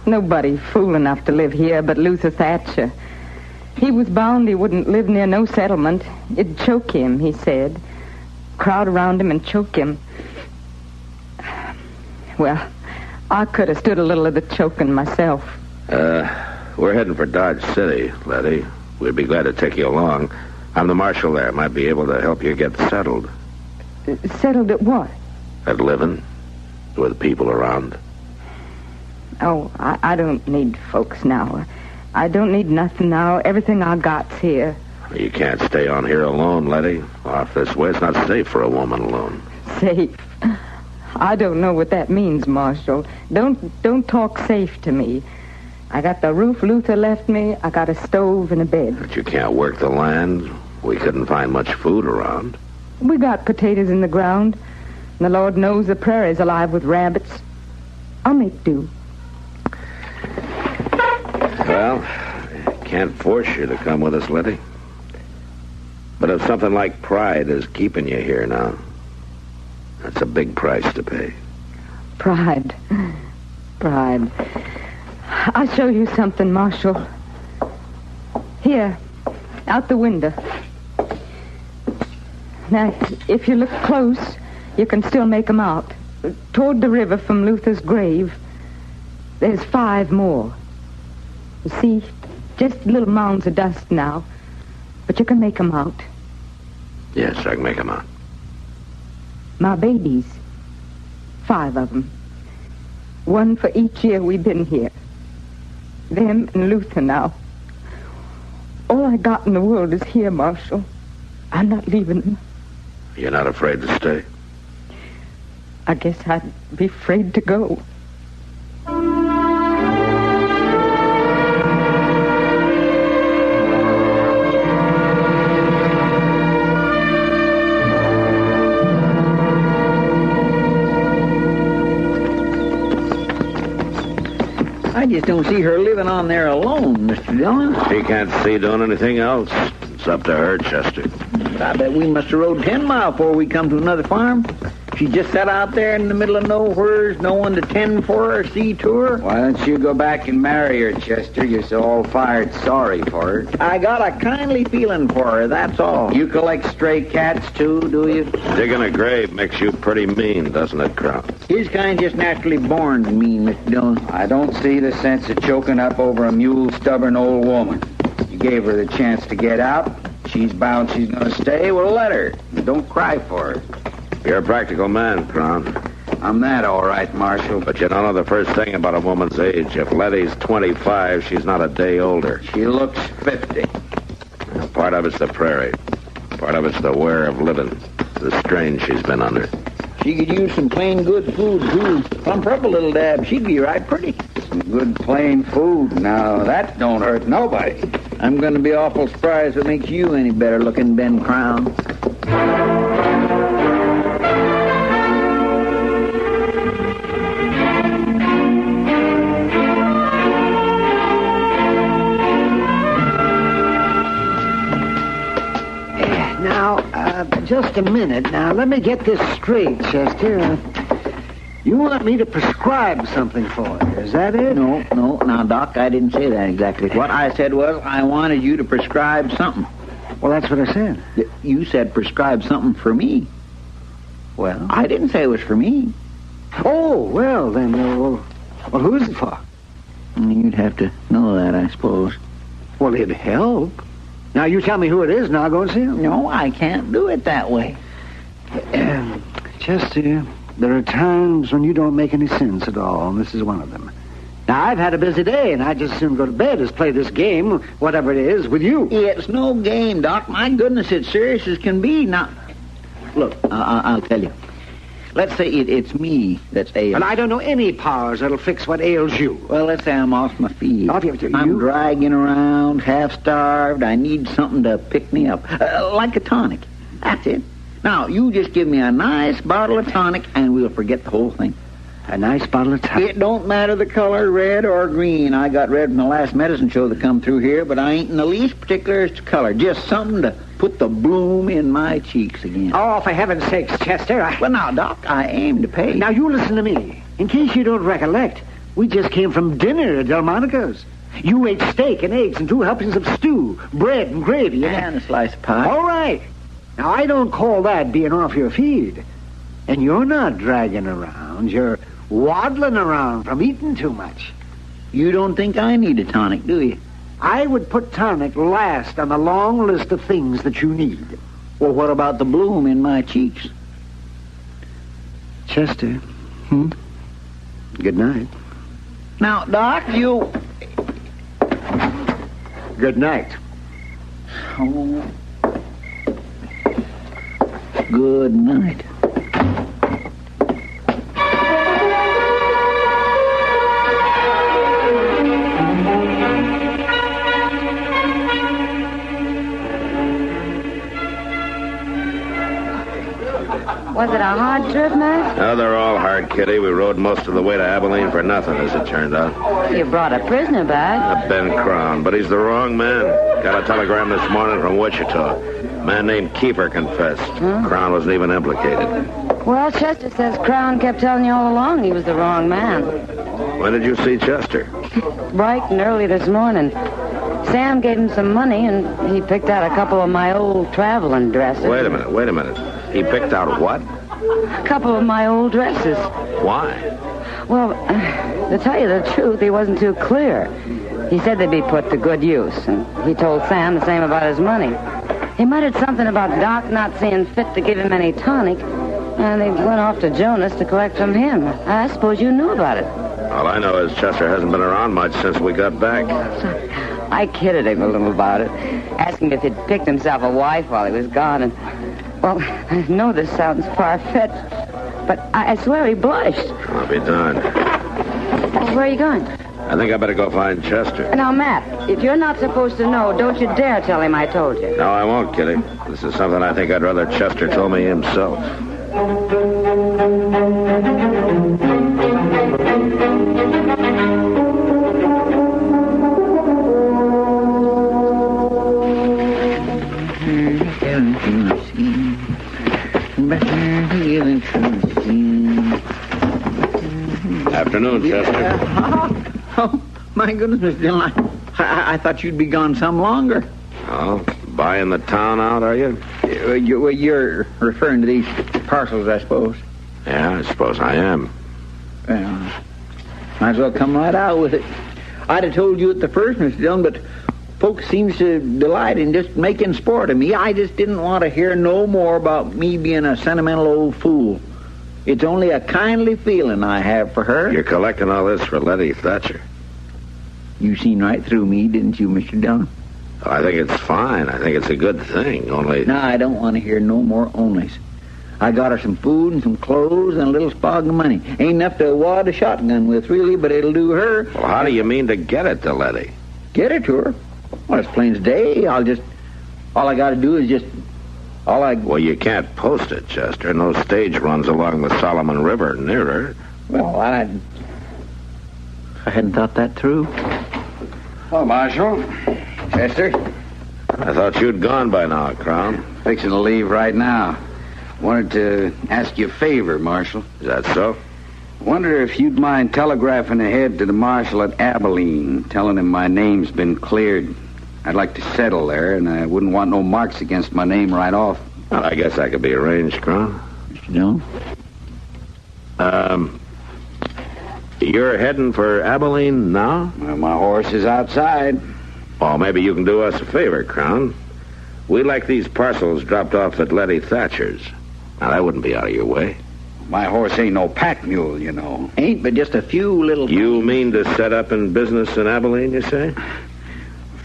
Nobody fool enough to live here but Luther Thatcher. He was bound he wouldn't live near no settlement. It'd choke him, he said. Crowd around him and choke him. Well, I could have stood a little of the choking myself. We're heading for Dodge City, Letty. We'd be glad to take you along. I'm the marshal there. Might be able to help you get settled. Settled at what? At living. With people around. Oh, I don't need folks now. I don't need nothing now. Everything I got's here. You can't stay on here alone, Letty. Off this way, it's not safe for a woman alone. Safe? I don't know what that means, Marshal. Don't talk safe to me. I got the roof Luther left me. I got a stove and a bed. But you can't work the land. We couldn't find much food around. We got potatoes in the ground. And the Lord knows the prairie's alive with rabbits. I'll make do. Well, can't force you to come with us, Letty. But if something like pride is keeping you here now, that's a big price to pay. Pride. I'll show you something, Marshal. Here, out the window. Now, if you look close, you can still make 'em out. Toward the river from Luther's grave, there's 5 more. You see, just little mounds of dust now. But you can make 'em out. Yes, I can make 'em out. My babies. 5 of 'em. 1 for each year we've been here. Them and Luther now. All I got in the world is here, Marshal. I'm not leaving them. You're not afraid to stay? I guess I'd be afraid to go. I just don't see her living on there alone, Mr. Dillon. She can't see doing anything else. It's up to her, Chester. I bet we must have rode 10 miles before we come to another farm. She just sat out there in the middle of nowheres, no one to tend for her, see to her. Why don't you go back and marry her, Chester? You're so all-fired sorry for her. I got a kindly feeling for her, that's all. You collect stray cats, too, do you? Digging a grave makes you pretty mean, doesn't it, Crown? His kind just naturally born mean, Mr. Dillon. I don't see the sense of choking up over a mule-stubborn old woman. You gave her the chance to get out. She's bound she's going to stay. Well, let her. Don't cry for her. You're a practical man, Crown. I'm that, all right, Marshal. But you don't know the first thing about a woman's age. If Letty's 25, she's not a day older. She looks 50. Part of it's the prairie. Part of it's the wear of living. The strain she's been under. She could use some plain good food, too. Plump her up a little dab. She'd be right pretty. Some good plain food. Now, that don't hurt nobody. I'm going to be awful surprised if it makes you any better looking, Ben Crown. Just a minute. Now, let me get this straight, Chester. You want me to prescribe something for you, is that it? No. Now, Doc, I didn't say that exactly. What I said was I wanted you to prescribe something. Well, that's what I said. You said prescribe something for me. Well? I didn't say it was for me. Oh, well, then, well, who's it for? You'd have to know that, I suppose. Well, it'd help. Now, you tell me who it is, and I'll go and see him. No, I can't do it that way. Chester, there are times when you don't make any sense at all, and this is one of them. Now, I've had a busy day, and I'd just soon go to bed as play this game, whatever it is, with you. It's no game, Doc. My goodness, it's serious as can be. Now, look, I'll tell you. let's say it's me that's ailed. And I don't know any powers that'll fix what ails you. Well, let's say I'm off my feet. Off your- I'm you- dragging around, half-starved. I need something to pick me up, like a tonic. That's it. Now, you just give me a nice bottle of tonic, and we'll forget the whole thing. A nice bottle of tonic. It don't matter the color, red or green. I got red from the last medicine show that come through here, but I ain't in the least particular as to color. Just something to put the bloom in my cheeks again. Oh, for heaven's sakes, Chester. Well, now, Doc, I aim to pay. Now, you listen to me. In case you don't recollect, we just came from dinner at Delmonico's. You ate steak and eggs and 2 helpings of stew, bread and gravy. And a slice of pie. All right. Now, I don't call that being off your feed. And you're not dragging around. You're waddling around from eating too much. You don't think I need a tonic, do you? I would put tonic last on the long list of things that you need. Well, what about the bloom in my cheeks? Chester. Good night. Now, Doc, you... Good night. Oh. Good night. Was it a hard trip, Matt? No, they're all hard, Kitty. We rode most of the way to Abilene for nothing, as it turned out. You brought a prisoner back. Ben Crown, but he's the wrong man. Got a telegram this morning from Wichita. A man named Keeper confessed. Crown wasn't even implicated. Well, Chester says Crown kept telling you all along he was the wrong man. When did you see Chester? Bright and early this morning. Sam gave him some money, and he picked out a couple of my old traveling dresses. Wait a minute. He picked out what? A couple of my old dresses. Why? Well, to tell you the truth, he wasn't too clear. He said they'd be put to good use, and he told Sam the same about his money. He muttered something about Doc not seeing fit to give him any tonic, and they went off to Jonas to collect from him. I suppose you knew about it. All I know is Chester hasn't been around much since we got back. I kidded him a little about it, asking if he'd picked himself a wife while he was gone, and... Well, I know this sounds far-fetched, but I swear he blushed. I'll be darned. Well, where are you going? I think I better go find Chester. Now, Matt, if you're not supposed to know, don't you dare tell him I told you. No, I won't, Kitty. This is something I think I'd rather Chester told me himself. Afternoon, Chester. Oh, my goodness, Mr. Dillon. I thought you'd be gone some longer. Oh, buying the town out, are you? You're referring to these parcels, I suppose. Yeah, I suppose I am. Well, might as well come right out with it. I'd have told you at the first, Mr. Dillon, but folks seems to delight in just making sport of me. I just didn't want to hear no more about me being a sentimental old fool. It's only a kindly feeling I have for her. You're collecting all this for Letty Thatcher. You seen right through me, didn't you, Mr. Dillon? I think it's fine. I think it's a good thing, only... No, I don't want to hear no more onlys. I got her some food and some clothes and a little spog of money. Ain't enough to wad a shotgun with, really, but it'll do her. Well, how do you mean to get it to Letty? Get her to her? Well, it's plain as day. All I got to do is just... Well, you can't post it, Chester. No stage runs along the Solomon River near her. Well, I hadn't thought that through. Oh, Marshal. Chester. I thought you'd gone by now, Crown. Fixing to leave right now. Wanted to ask you a favor, Marshal. Is that so? Wonder if you'd mind telegraphing ahead to the Marshal at Abilene, telling him my name's been cleared. I'd like to settle there, and I wouldn't want no marks against my name right off. Well, I guess that could be arranged, Crown. No? You're heading for Abilene now? Well, my horse is outside. Well, maybe you can do us a favor, Crown. We'd like these parcels dropped off at Letty Thatcher's. Now, that wouldn't be out of your way. My horse ain't no pack mule, you know. Ain't but just a few little... You mean to set up in business in Abilene, you say?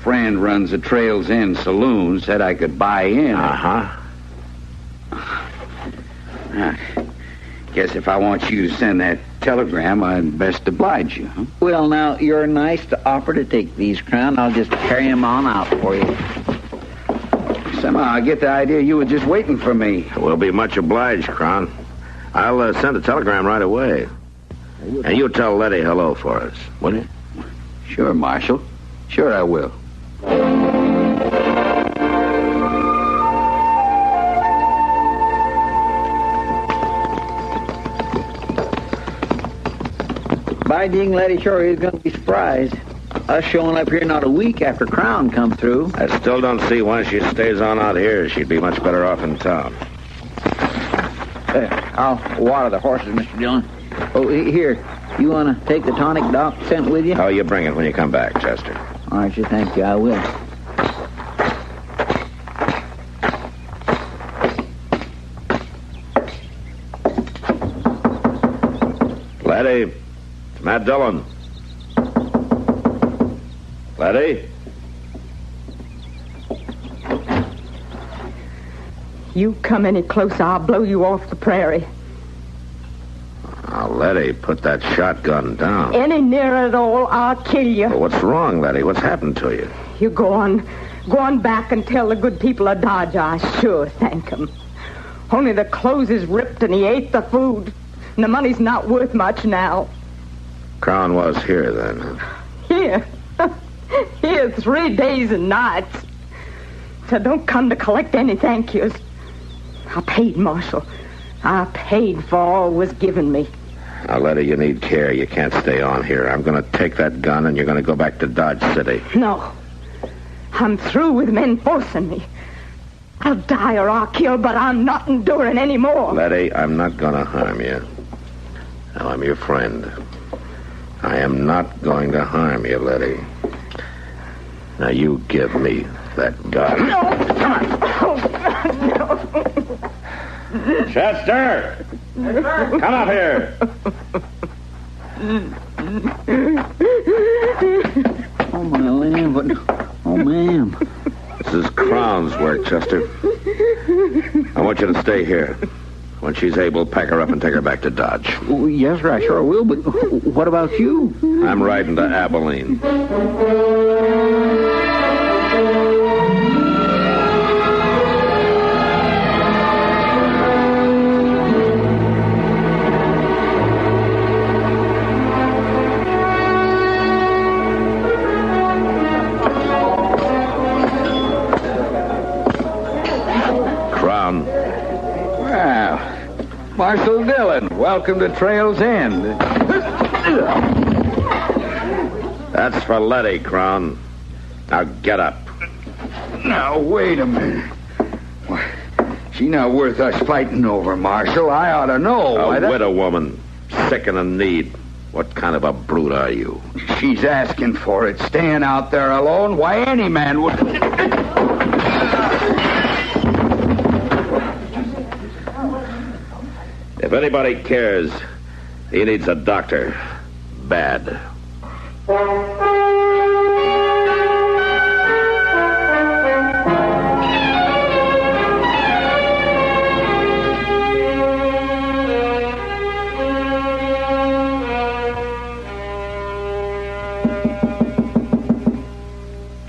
Friend runs a Trails Inn saloon, said I could buy in. Uh-huh. Guess if I want you to send that telegram, I'd best oblige you, huh? Well, now, you're nice to offer to take these, Crown. I'll just carry them on out for you. Somehow I get the idea you were just waiting for me. We'll be much obliged, Crown. I'll send a telegram right away. And you tell Letty hello for us, will you? Sure, Marshal. Sure I will. By ding, Letty sure is going to be surprised. Us showing up here not a week after Crown come through. I still don't see why she stays on out here. She'd be much better off in town. I'll water the horses, Mr. Dillon. Oh, here. You want to take the tonic Doc sent with you? Oh, you bring it when you come back, Chester. All right, thank you. I will. Letty, it's Matt Dillon. Letty? You come any closer, I'll blow you off the prairie. Now, Letty, put that shotgun down. Any nearer at all, I'll kill you. Well, what's wrong, Letty? What's happened to you? You go on back and tell the good people of Dodge I sure thank 'em. Only the clothes is ripped and he ate the food. And the money's not worth much now. Crown was here then, huh? Here. Here 3 days and nights. So don't come to collect any thank yous. I paid, Marshal. I paid for all was given me. Now, Letty, you need care. You can't stay on here. I'm going to take that gun and you're going to go back to Dodge City. No. I'm through with men forcing me. I'll die or I'll kill, but I'm not enduring anymore. Letty, I'm not going to harm you. Now, I'm your friend. I am not going to harm you, Letty. Now, you give me that gun. No. Come on. Oh, no. Chester! Come up here. Oh, my land. Oh, ma'am. This is Crown's work, Chester. I want you to stay here. When she's able, pack her up and take her back to Dodge. Oh, yes, sir, I sure will, but what about you? I'm riding to Abilene. Crown. Well, Marshal Dillon, welcome to Trail's End. That's for Letty, Crown. Now get up. Now, wait a minute. She's not worth us fighting over, Marshal. I ought to know. A widow woman, sick and in need. What kind of a brute are you? She's asking for it, staying out there alone. Why, any man would... If anybody cares, he needs a doctor. Bad.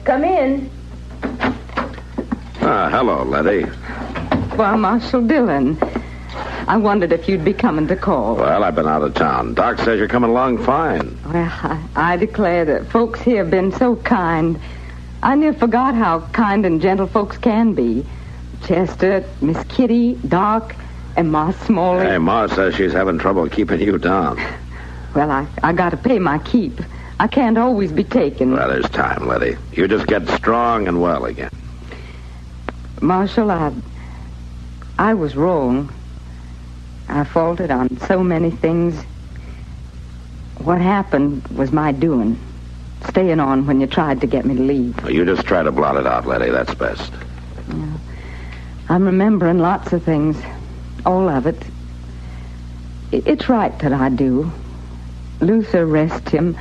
Come in. Hello, Letty. Well, Marshal Dillon, I wondered if you'd be coming to call. Well, I've been out of town. Doc says you're coming along fine. Well, I declare that folks here have been so kind. I near forgot how kind and gentle folks can be. Chester, Miss Kitty, Doc, and Ma Smalley. Hey, Ma says she's having trouble keeping you down. Well, I got to pay my keep. I can't always be taken. Well, there's time, Letty. You just get strong and well again. Marshal, I was wrong. I faulted on so many things. What happened was my doing. Staying on when you tried to get me to leave. Well, you just try to blot it out, Letty. That's best. Yeah. I'm remembering lots of things. All of it. It's right that I do. Luther, rest him,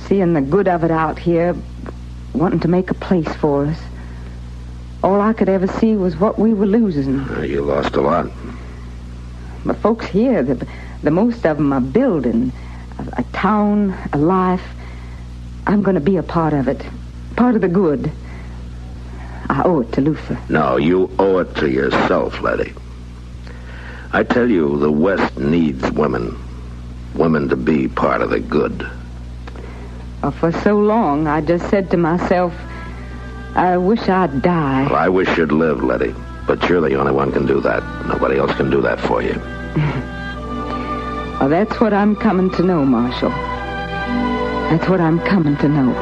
seeing the good of it out here, wanting to make a place for us. All I could ever see was what we were losing. You lost a lot. the folks here, the most of them are building a town, a life. I'm going to be a part of it, part of the good. I owe it to Luther. No, you owe it to yourself, Letty. I tell you, the West needs women. Women to be part of the good. For so long, I just said to myself, I wish I'd die. Well, I wish you'd live, Letty. But you're the only one can do that. Nobody else can do that for you. Well, that's what I'm coming to know, Marshal. That's what I'm coming to know.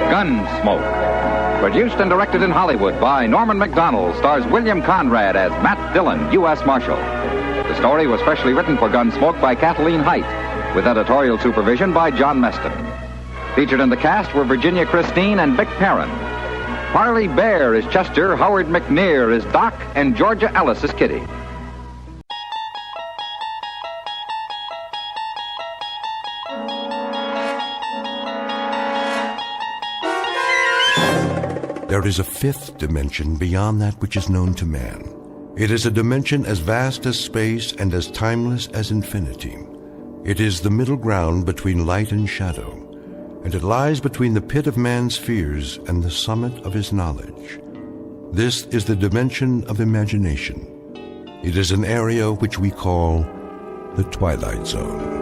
Gunsmoke. Produced and directed in Hollywood by Norman Macdonald, stars William Conrad as Matt Dillon, U.S. Marshal. The story was specially written for Gunsmoke by Kathleen Height, with editorial supervision by John Meston. Featured in the cast were Virginia Christine and Vic Perrin. Parley Bear is Chester, Howard McNear is Doc, and Georgia Ellis is Kitty. There is a fifth dimension beyond that which is known to man. It is a dimension as vast as space and as timeless as infinity. It is the middle ground between light and shadow, and it lies between the pit of man's fears and the summit of his knowledge. This is the dimension of imagination. It is an area which we call the Twilight Zone.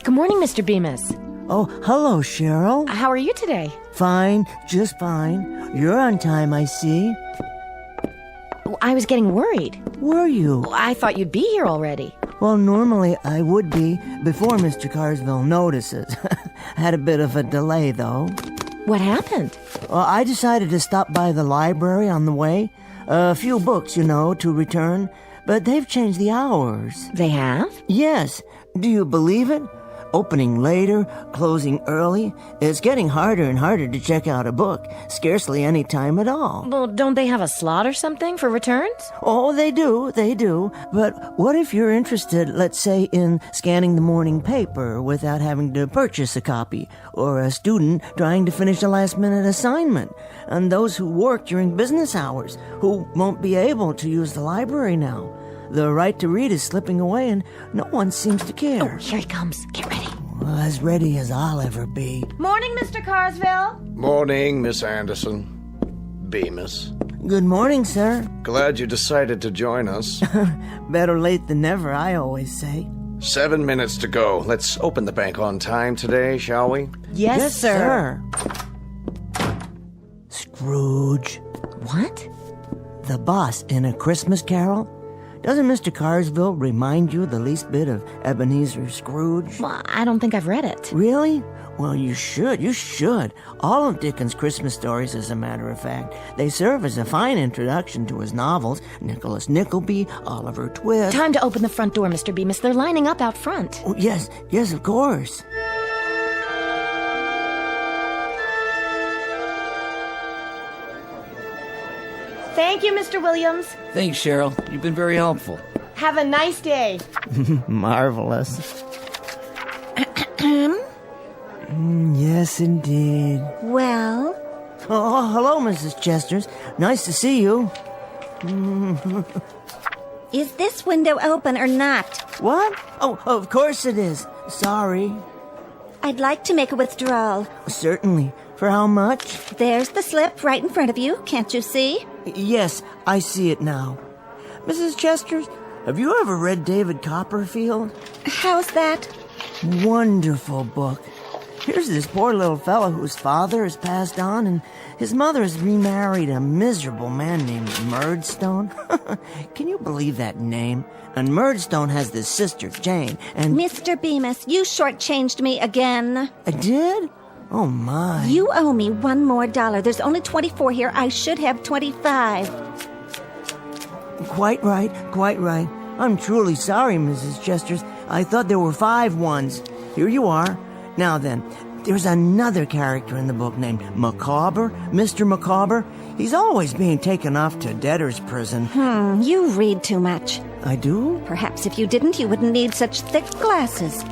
Good morning, Mr. Bemis. Oh, hello, Cheryl. How are you today? Fine, just fine. You're on time, I see. I was getting worried. Were you? I thought you'd be here already. Well, normally I would be before Mr. Carsville notices. Had a bit of a delay, though. What happened? Well, I decided to stop by the library on the way. A few books, to return. But they've changed the hours. They have? Yes. Do you believe it? Opening later, closing early. It's getting harder and harder to check out a book. Scarcely any time at all. Well, don't they have a slot or something for returns? Oh, they do. But what if you're interested, let's say, in scanning the morning paper without having to purchase a copy? Or a student trying to finish a last-minute assignment? And those who work during business hours, who won't be able to use the library now? The right to read is slipping away, and no one seems to care. Oh, here he comes. Get ready. Well, as ready as I'll ever be. Morning, Mr. Carsville. Morning, Miss Anderson. Bemis. Good morning, sir. Glad you decided to join us. Better late than never, I always say. 7 minutes to go. Let's open the bank on time today, shall we? Yes, sir. Scrooge. What? The boss in A Christmas Carol? Doesn't Mr. Carsville remind you the least bit of Ebenezer Scrooge? Well, I don't think I've read it. Really? Well, you should. All of Dickens' Christmas stories, as a matter of fact. They serve as a fine introduction to his novels. Nicholas Nickleby, Oliver Twist. Time to open the front door, Mr. Bemis. They're lining up out front. Oh, yes, of course. Thank you, Mr. Williams. Thanks, Cheryl. You've been very helpful. Have a nice day. Marvelous. Yes, indeed. Well? Oh, hello, Mrs. Chesters. Nice to see you. Is this window open or not? What? Oh, of course it is. Sorry. I'd like to make a withdrawal. Certainly. For how much? There's the slip right in front of you. Can't you see? Yes, I see it now. Mrs. Chesters, have you ever read David Copperfield? How's that? Wonderful book. Here's this poor little fellow whose father has passed on, and his mother has remarried a miserable man named Murdstone. Can you believe that name? And Murdstone has this sister, Jane, and... Mr. Bemis, you shortchanged me again. I did? Oh, my. You owe me $1 more. There's only 24 here. I should have 25. Quite right, quite right. I'm truly sorry, Mrs. Chesters. I thought there were 5 ones. Here you are. Now then, there's another character in the book named Macabre, Mr. Macabre. He's always being taken off to debtor's prison. You read too much. I do? Perhaps if you didn't, you wouldn't need such thick glasses.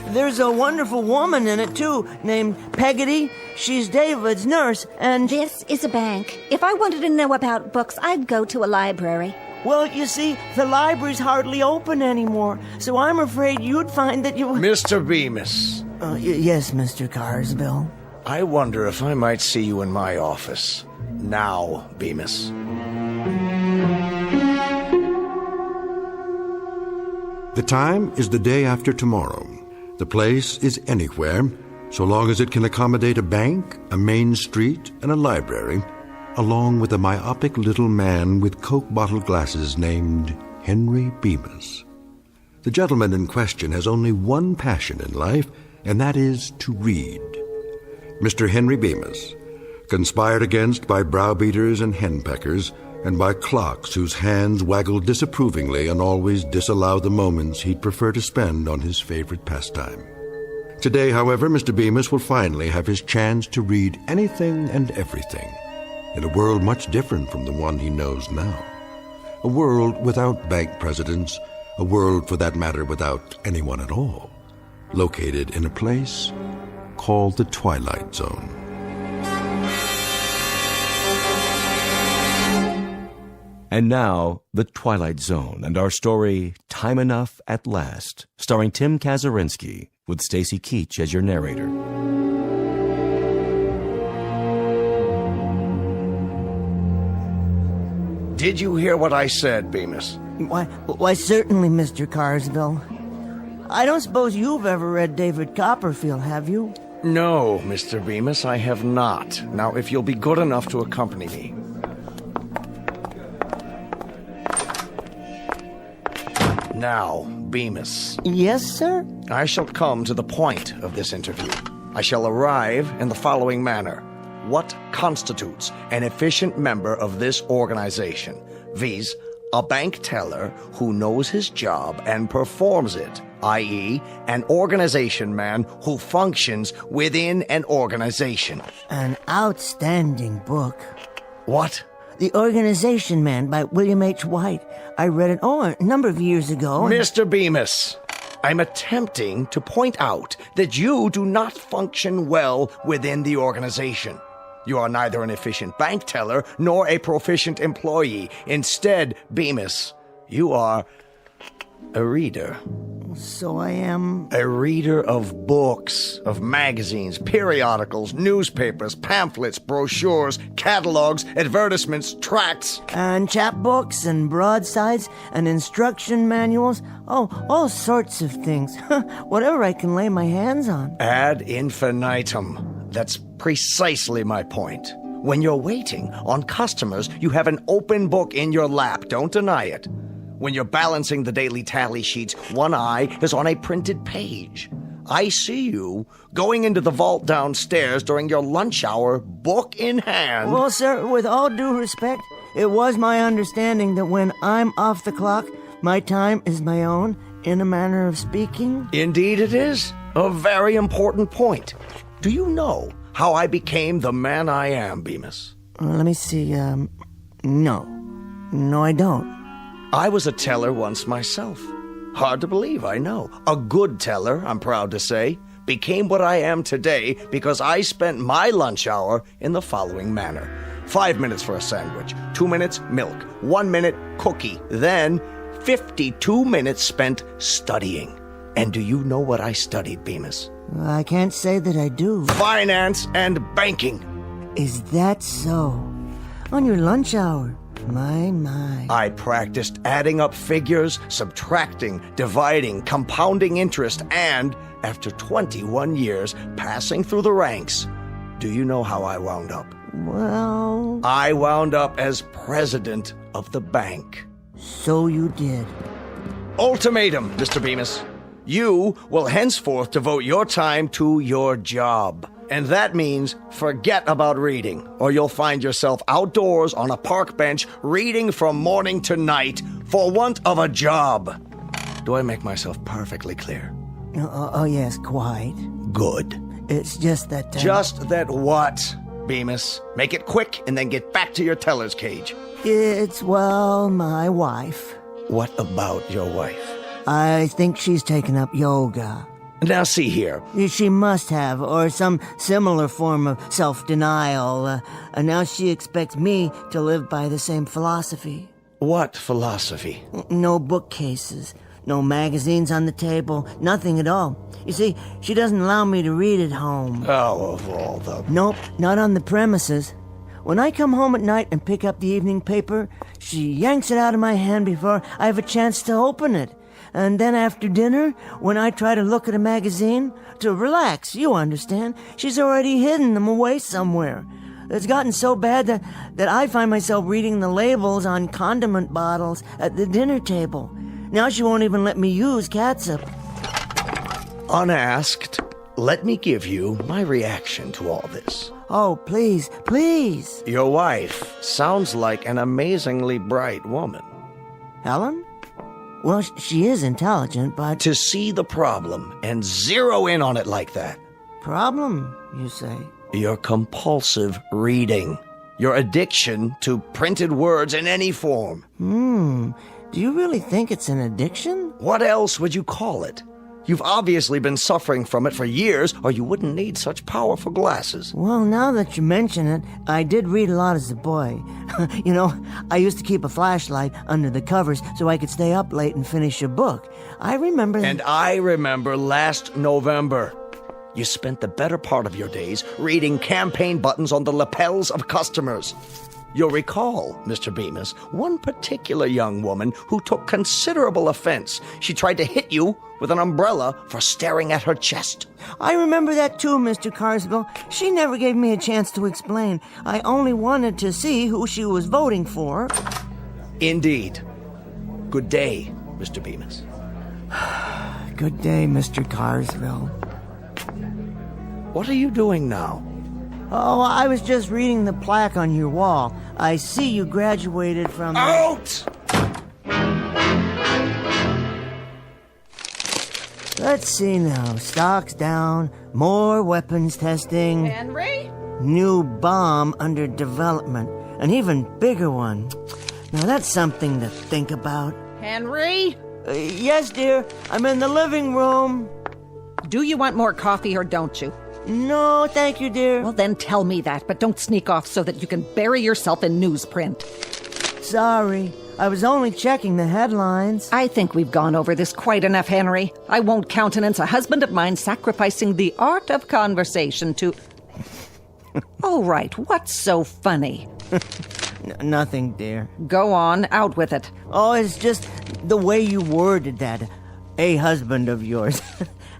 There's a wonderful woman in it, too, named Peggotty. She's David's nurse, and... This is a bank. If I wanted to know about books, I'd go to a library. Well, you see, the library's hardly open anymore, so I'm afraid you'd find that you... Mr. Bemis. Yes, Mr. Carsville. I wonder if I might see you in my office. Now, Bemis. The time is the day after tomorrow. The place is anywhere, so long as it can accommodate a bank, a main street, and a library, along with a myopic little man with Coke bottle glasses named Henry Bemis. The gentleman in question has only one passion in life, and that is to read. Mr. Henry Bemis, conspired against by browbeaters and henpeckers, and by clocks whose hands waggle disapprovingly and always disallow the moments he'd prefer to spend on his favorite pastime. Today, however, Mr. Bemis will finally have his chance to read anything and everything, in a world much different from the one he knows now. A world without bank presidents, a world, for that matter, without anyone at all, located in a place called the Twilight Zone. And now, The Twilight Zone and our story, Time Enough at Last, starring Tim Kazurinsky, with Stacy Keach as your narrator. Did you hear what I said, Bemis? Why, certainly, Mr. Carsville. I don't suppose you've ever read David Copperfield, have you? No, Mr. Bemis, I have not. Now, if you'll be good enough to accompany me. Now, Bemis. Yes, sir? I shall come to the point of this interview. I shall arrive in the following manner. What constitutes an efficient member of this organization? Viz., a bank teller who knows his job and performs it, i.e., an organization man who functions within an organization. An outstanding book. What? The Organization Man by William H. White. I read it, a number of years ago. Mr. Bemis, I'm attempting to point out that you do not function well within the organization. You are neither an efficient bank teller nor a proficient employee. Instead, Bemis, you are a reader. So I am... A reader of books, of magazines, periodicals, newspapers, pamphlets, brochures, catalogs, advertisements, tracts. And chapbooks and broadsides and instruction manuals. Oh, all sorts of things. Whatever I can lay my hands on. Ad infinitum. That's precisely my point. When you're waiting on customers, you have an open book in your lap. Don't deny it. When you're balancing the daily tally sheets, one eye is on a printed page. I see you going into the vault downstairs during your lunch hour, book in hand. Well, sir, with all due respect, it was my understanding that when I'm off the clock, my time is my own, in a manner of speaking. Indeed it is. A very important point. Do you know how I became the man I am, Bemis? Let me see, no. No, I don't. I was a teller once myself. Hard to believe, I know. A good teller, I'm proud to say, became what I am today because I spent my lunch hour in the following manner. 5 minutes for a sandwich, 2 minutes, milk, 1 minute, cookie, then 52 minutes spent studying. And do you know what I studied, Bemis? I can't say that I do. Finance and banking. Is that so? On your lunch hour? My. I practiced adding up figures, subtracting, dividing, compounding interest, and after 21 years passing through the ranks, do you know how I wound up? Well... I wound up as president of the bank. So you did. Ultimatum, Mr. Bemis. You will henceforth devote your time to your job. And that means forget about reading, or you'll find yourself outdoors on a park bench reading from morning to night for want of a job. Do I make myself perfectly clear? Oh, yes, quite. Good. It's just that... Just that what, Bemis? Make it quick and then get back to your teller's cage. It's, well, my wife. What about your wife? I think she's taken up yoga. Now see here. She must have, or some similar form of self-denial. And now she expects me to live by the same philosophy. What philosophy? No bookcases, no magazines on the table, nothing at all. You see, she doesn't allow me to read at home. Oh, of all the... Nope, not on the premises. When I come home at night and pick up the evening paper, she yanks it out of my hand before I have a chance to open it. And then after dinner, when I try to look at a magazine, to relax, you understand, she's already hidden them away somewhere. It's gotten so bad that I find myself reading the labels on condiment bottles at the dinner table. Now she won't even let me use catsup. Unasked, let me give you my reaction to all this. Oh, please, please. Your wife sounds like an amazingly bright woman. Helen? Well, she is intelligent, but... To see the problem and zero in on it like that. Problem, you say? Your compulsive reading. Your addiction to printed words in any form. Do you really think it's an addiction? What else would you call it? You've obviously been suffering from it for years, or you wouldn't need such powerful glasses. Well, now that you mention it, I did read a lot as a boy. You know, I used to keep a flashlight under the covers so I could stay up late and finish a book. I remember... And I remember last November. You spent the better part of your days reading campaign buttons on the lapels of customers. You'll recall, Mr. Bemis, one particular young woman who took considerable offense. She tried to hit you with an umbrella for staring at her chest. I remember that too, Mr. Carswell. She never gave me a chance to explain. I only wanted to see who she was voting for. Indeed. Good day, Mr. Bemis. Good day, Mr. Carswell. What are you doing now? Oh, I was just reading the plaque on your wall. I see you graduated from... Out! Let's see now. Stocks down, more weapons testing. Henry? New bomb under development. An even bigger one. Now that's something to think about. Henry? Yes, dear. I'm in the living room. Do you want more coffee or don't you? No, thank you, dear. Well, then tell me that, but don't sneak off so that you can bury yourself in newsprint. Sorry. I was only checking the headlines. I think we've gone over this quite enough, Henry. I won't countenance a husband of mine sacrificing the art of conversation to... Oh, right. What's so funny? Nothing, dear. Go on. Out with it. Oh, it's just the way you worded that. A husband of yours.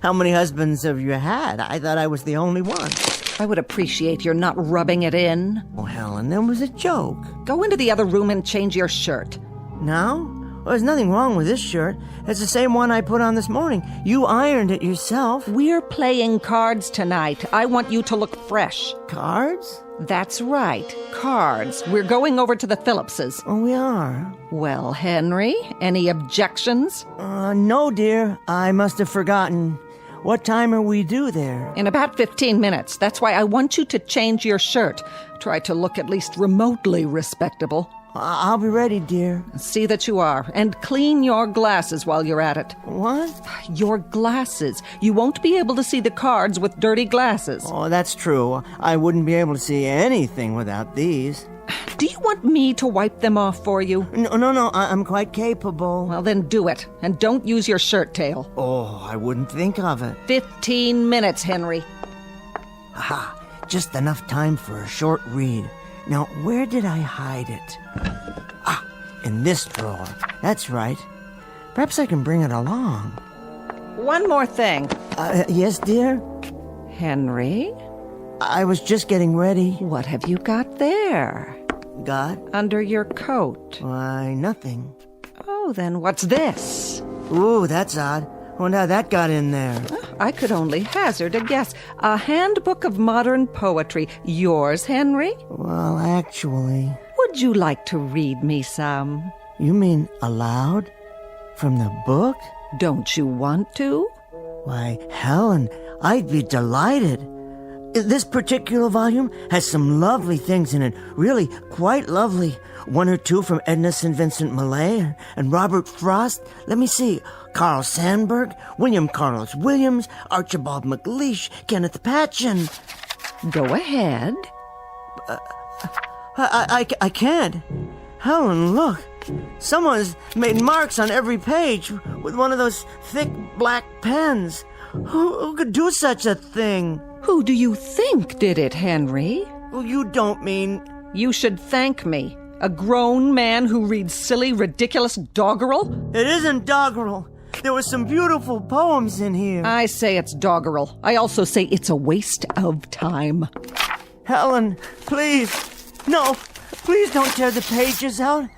How many husbands have you had? I thought I was the only one. I would appreciate your not rubbing it in. Oh, Helen, that was a joke. Go into the other room and change your shirt. Now? Well, there's nothing wrong with this shirt. It's the same one I put on this morning. You ironed it yourself. We're playing cards tonight. I want you to look fresh. Cards? That's right. Cards. We're going over to the Phillipses. Oh, we are? Well, Henry, any objections? No, dear. I must have forgotten. What time are we due there? In about 15 minutes. That's why I want you to change your shirt. Try to look at least remotely respectable. I'll be ready, dear. See that you are. And clean your glasses while you're at it. What? Your glasses. You won't be able to see the cards with dirty glasses. Oh, that's true. I wouldn't be able to see anything without these. Do you want me to wipe them off for you? No, I'm quite capable. Well, then do it. And don't use your shirt tail. Oh, I wouldn't think of it. 15 minutes, Henry. Aha, just enough time for a short read. Now, where did I hide it? Ah, in this drawer. That's right. Perhaps I can bring it along. One more thing. Yes, dear? Henry? I was just getting ready. What have you got there? Got? Under your coat. Why, nothing. Oh, then what's this? Ooh, that's odd. Wonder how that got in there. I could only hazard a guess. A handbook of modern poetry. Yours, Henry? Well, actually... Would you like to read me some? You mean aloud? From the book? Don't you want to? Why, Helen, I'd be delighted. This particular volume has some lovely things in it. Really, quite lovely. One or two from Edna St. Vincent Millay and Robert Frost. Let me see. Carl Sandburg, William Carlos Williams, Archibald MacLeish, Kenneth Patchen. Go ahead. I can't. Helen, look. Someone's made marks on every page with one of those thick black pens. Who could do such a thing? Who do you think did it, Henry? Well, you don't mean... You should thank me. A grown man who reads silly, ridiculous doggerel? It isn't doggerel. There were some beautiful poems in here. I say it's doggerel. I also say it's a waste of time. Helen, please. No, please don't tear the pages out.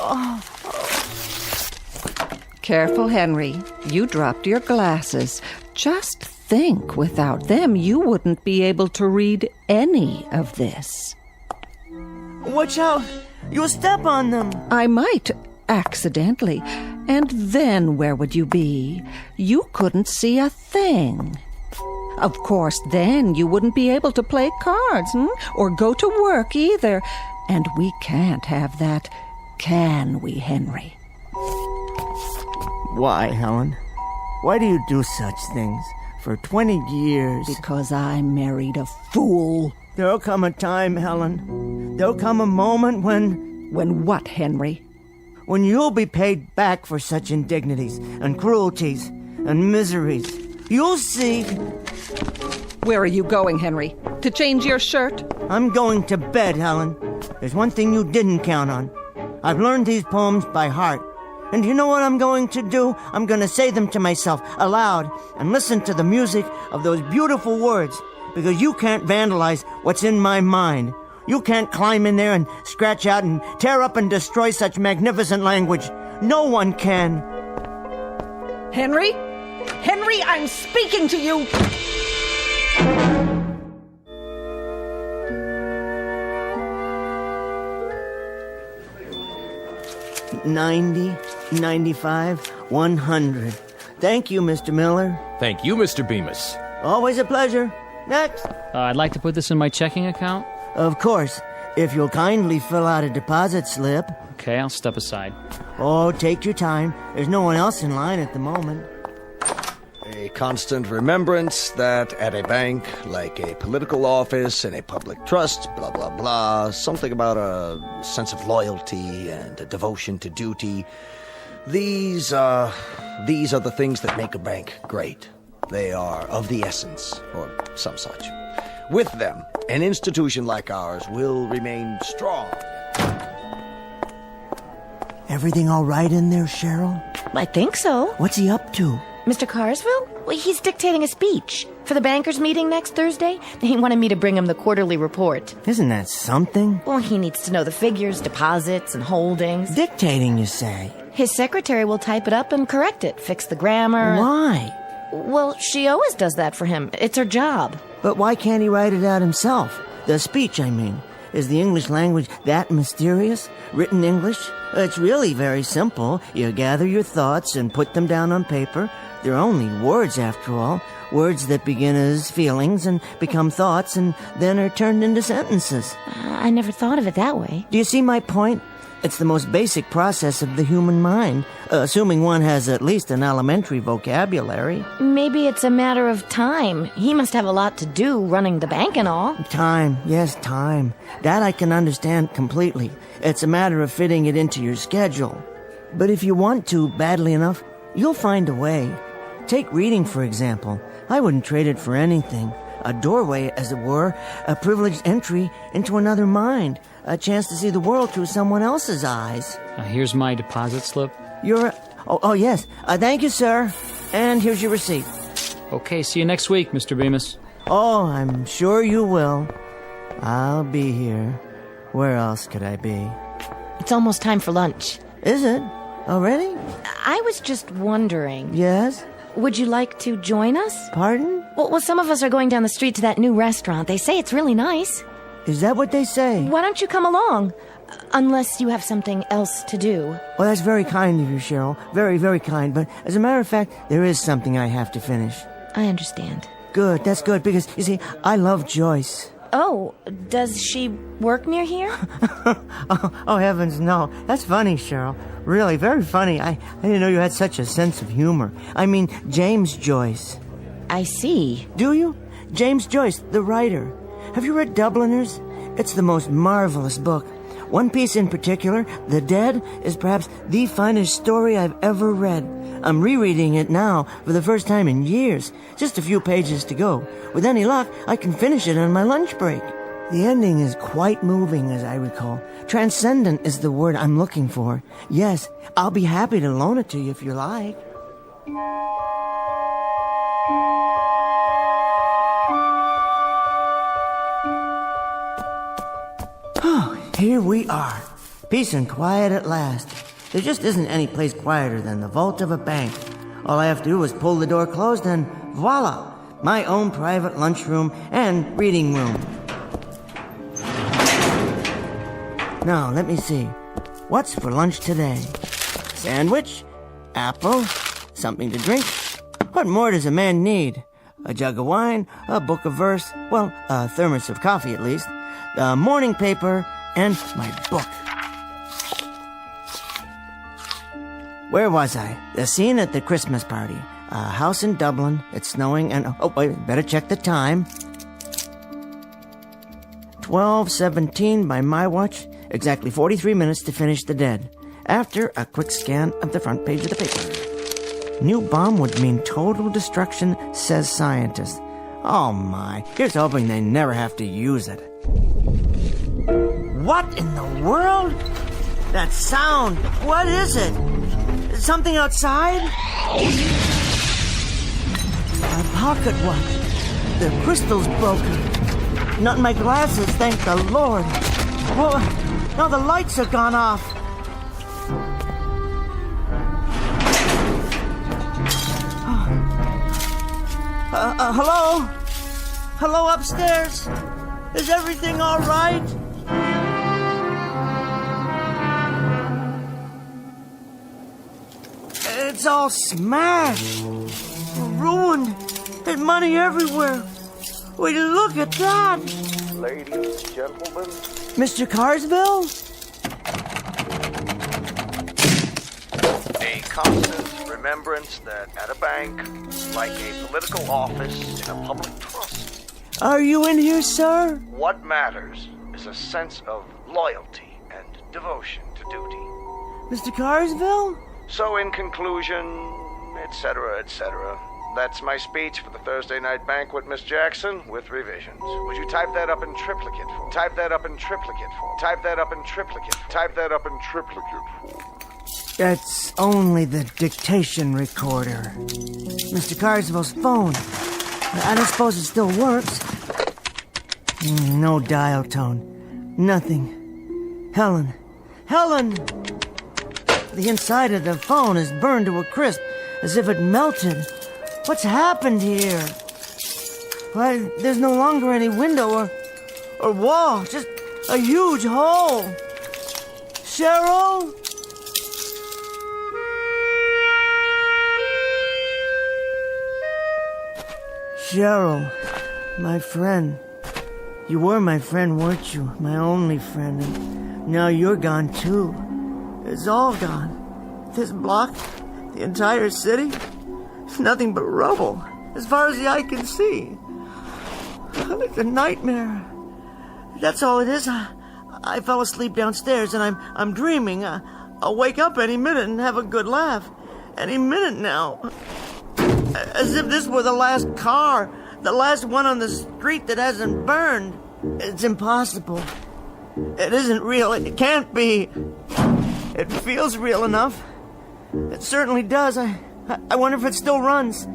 Oh. Careful, Henry. You dropped your glasses. Just think, without them, you wouldn't be able to read any of this. Watch out. You'll step on them. I might, accidentally. And then where would you be? You couldn't see a thing. Of course, then you wouldn't be able to play cards, or go to work either. And we can't have that, can we, Henry? Why, Helen? Why do you do such things? For 20 years. Because I married a fool. There'll come a time, Helen. There'll come a moment when... When what, Henry? When you'll be paid back for such indignities and cruelties and miseries. You'll see. Where are you going, Henry? To change your shirt? I'm going to bed, Helen. There's one thing you didn't count on. I've learned these poems by heart. And you know what I'm going to do? I'm going to say them to myself aloud and listen to the music of those beautiful words, because you can't vandalize what's in my mind. You can't climb in there and scratch out and tear up and destroy such magnificent language. No one can. Henry? Henry, I'm speaking to you! 90, 95, 100. Thank you, Mr. Miller. Thank you, Mr. Bemis. Always a pleasure. Next. I'd like to put this in my checking account. Of course, if you'll kindly fill out a deposit slip. Okay, I'll step aside. Oh, take your time. There's no one else in line at the moment. A constant remembrance that at a bank, like a political office and a public trust, blah, blah, blah, something about a sense of loyalty and a devotion to duty. These are the things that make a bank great. They are of the essence, or some such. With them, an institution like ours will remain strong. Everything all right in there, Cheryl? I think so. What's he up to? Mr. Carsville? Well, he's dictating a speech for the bankers' meeting next Thursday. He wanted me to bring him the quarterly report. Isn't that something? Well, he needs to know the figures, deposits, and holdings. Dictating, you say? His secretary will type it up and correct it, fix the grammar. Why? Well, she always does that for him. It's her job. But why can't he write it out himself? The speech, I mean. Is the English language that mysterious? Written English? It's really very simple. You gather your thoughts and put them down on paper. They're only words, after all. Words that begin as feelings and become thoughts and then are turned into sentences. I never thought of it that way. Do you see my point? It's the most basic process of the human mind, assuming one has at least an elementary vocabulary. Maybe it's a matter of time. He must have a lot to do running the bank and all. Time, yes, time. That I can understand completely. It's a matter of fitting it into your schedule. But if you want to badly enough, you'll find a way. Take reading, for example. I wouldn't trade it for anything. A doorway, as it were, a privileged entry into another mind, a chance to see the world through someone else's eyes. Here's my deposit slip. Oh, yes. Thank you, sir. And here's your receipt. Okay, see you next week, Mr. Bemis. Oh, I'm sure you will. I'll be here. Where else could I be? It's almost time for lunch. Is it? Already? I was just wondering. Yes? Would you like to join us? Pardon? Well, some of us are going down the street to that new restaurant. They say it's really nice. Is that what they say? Why don't you come along? Unless you have something else to do. Well, that's very kind of you, Cheryl. Very, very kind. But as a matter of fact, there is something I have to finish. I understand. Good, that's good, because, you see, I love Joyce. Oh, does she work near here? oh, heavens, no. That's funny, Cheryl. Really, very funny. I didn't know you had such a sense of humor. I mean, James Joyce. I see. Do you? James Joyce, the writer. Have you read Dubliners? It's the most marvelous book. One piece in particular, The Dead, is perhaps the finest story I've ever read. I'm rereading it now for the first time in years. Just a few pages to go. With any luck, I can finish it on my lunch break. The ending is quite moving, as I recall. Transcendent is the word I'm looking for. Yes, I'll be happy to loan it to you if you like. Oh, here we are. Peace and quiet at last. There just isn't any place quieter than the vault of a bank. All I have to do is pull the door closed and voila, my own private lunchroom and reading room. Now, let me see. What's for lunch today? Sandwich? Apple? Something to drink? What more does a man need? A jug of wine, a book of verse, well, a thermos of coffee at least, the morning paper, and my book. Where was I? The scene at the Christmas party. A house in Dublin. It's snowing and... Oh, wait, better check the time. 12:17 by my watch. Exactly 43 minutes to finish The Dead. After a quick scan of the front page of the paper. New bomb would mean total destruction, says scientist. Oh, my. Here's hoping they never have to use it. What in the world? That sound. What is it? Something outside? My pocket watch. The crystal's broken. Not in my glasses, thank the Lord. Whoa, now the lights have gone off. Hello? Hello upstairs? Is everything all right? It's all smashed, ruined, and money everywhere. Will you look at that? Ladies, gentlemen. Mr. Carsville? A constant remembrance that at a bank, like a political office in a public trust, Are you in here, sir? what matters is a sense of loyalty and devotion to duty. Mr. Carsville? So in conclusion, etc., etc., that's my speech for the Thursday night banquet, Miss Jackson, with revisions. Would you type that up in triplicate for me? Type that up in triplicate for me. Type that up in triplicate for me. Type that up in triplicate for me. That's only the dictation recorder. Mr. Carsville's phone. I don't suppose it still works. No dial tone. Nothing. Helen. Helen! The inside of the phone is burned to a crisp, as if it melted. What's happened here? Why, there's no longer any window or wall, just a huge hole. Cheryl? Cheryl, my friend. You were my friend, weren't you? My only friend. And now you're gone, too. It's all gone. This block, the entire city, it's nothing but rubble, as far as the eye can see. It's a nightmare. That's all it is. I fell asleep downstairs, and I'm dreaming. I'll wake up any minute and have a good laugh. Any minute now. As if this were the last car, the last one on the street that hasn't burned. It's impossible. It isn't real. It can't be. It feels real enough. It certainly does. I wonder if it still runs.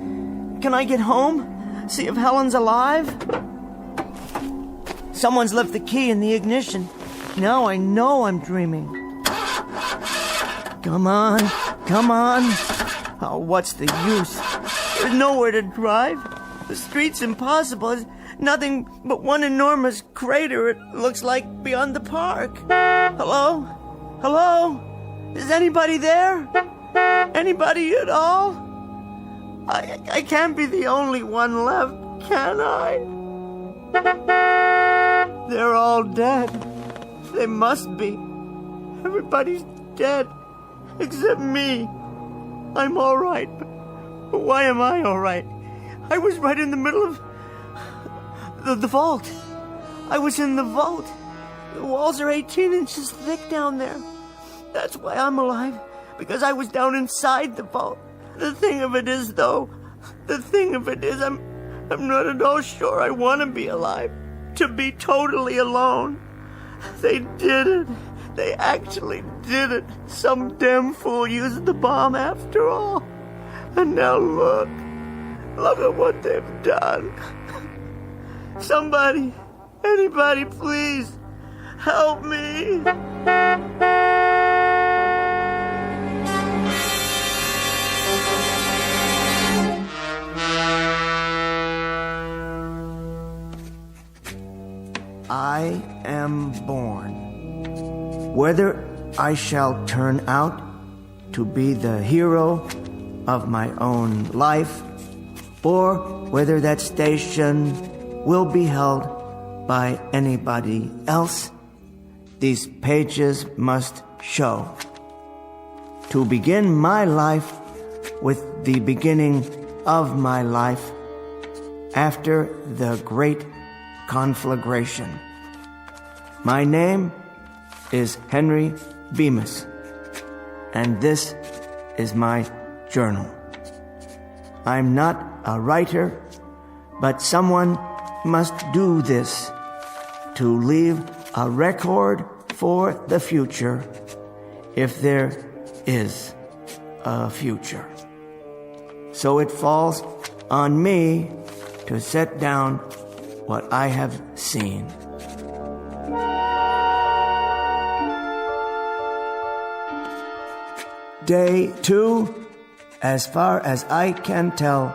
Can I get home? See if Helen's alive? Someone's left the key in the ignition. Now I know I'm dreaming. Come on. Oh, what's the use? There's nowhere to drive. The street's impossible. It's nothing but one enormous crater, it looks like, beyond the park. Hello? Is anybody there? Anybody at all? I can't be the only one left, can I? They're all dead. They must be. Everybody's dead, except me. I'm all right, but why am I all right? I was right in the middle of the vault. I was in the vault. The walls are 18 inches thick down there. That's why I'm alive, because I was down inside the vault. The thing of it is, I'm not at all sure I want to be alive. To be totally alone. They did it. They actually did it. Some damn fool used the bomb after all. And now look at what they've done. Somebody, anybody, please, help me. I am born. Whether I shall turn out to be the hero of my own life, or whether that station will be held by anybody else, these pages must show. To begin my life with the beginning of my life after the great conflagration. My name is Henry Bemis, and this is my journal. I'm not a writer, but someone must do this to leave a record for the future, if there is a future. So it falls on me to set down what I have seen. Day 2. As far as I can tell,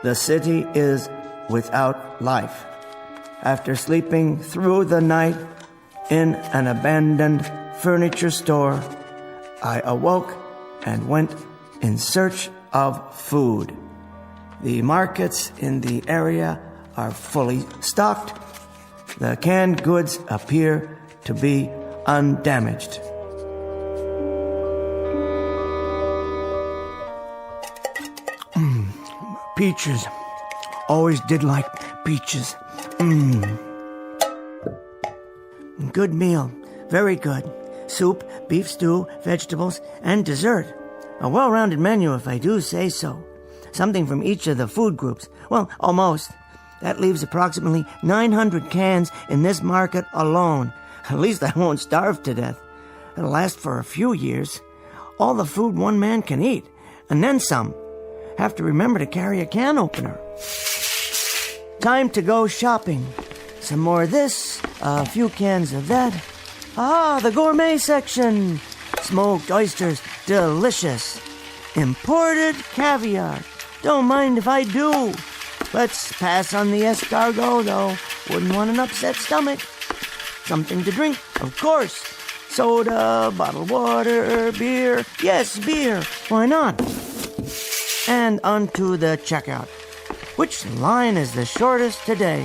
the city is without life. After sleeping through the night in an abandoned furniture store, I awoke and went in search of food. The markets in the area are fully stocked. The canned goods appear to be undamaged. Peaches. Always did like peaches. Good meal. Very good. Soup, beef stew, vegetables, and dessert. A well-rounded menu, if I do say so. Something from each of the food groups. Well, almost. That leaves approximately 900 cans in this market alone. At least I won't starve to death. It'll last for a few years. All the food one man can eat, and then some. Have to remember to carry a can opener. Time to go shopping. Some more of this, a few cans of that. Ah, the gourmet section. Smoked oysters, delicious. Imported caviar. Don't mind if I do. Let's pass on the escargot, though. Wouldn't want an upset stomach. Something to drink, of course. Soda, bottled water, beer. Yes, beer. Why not? And onto the checkout. Which line is the shortest today?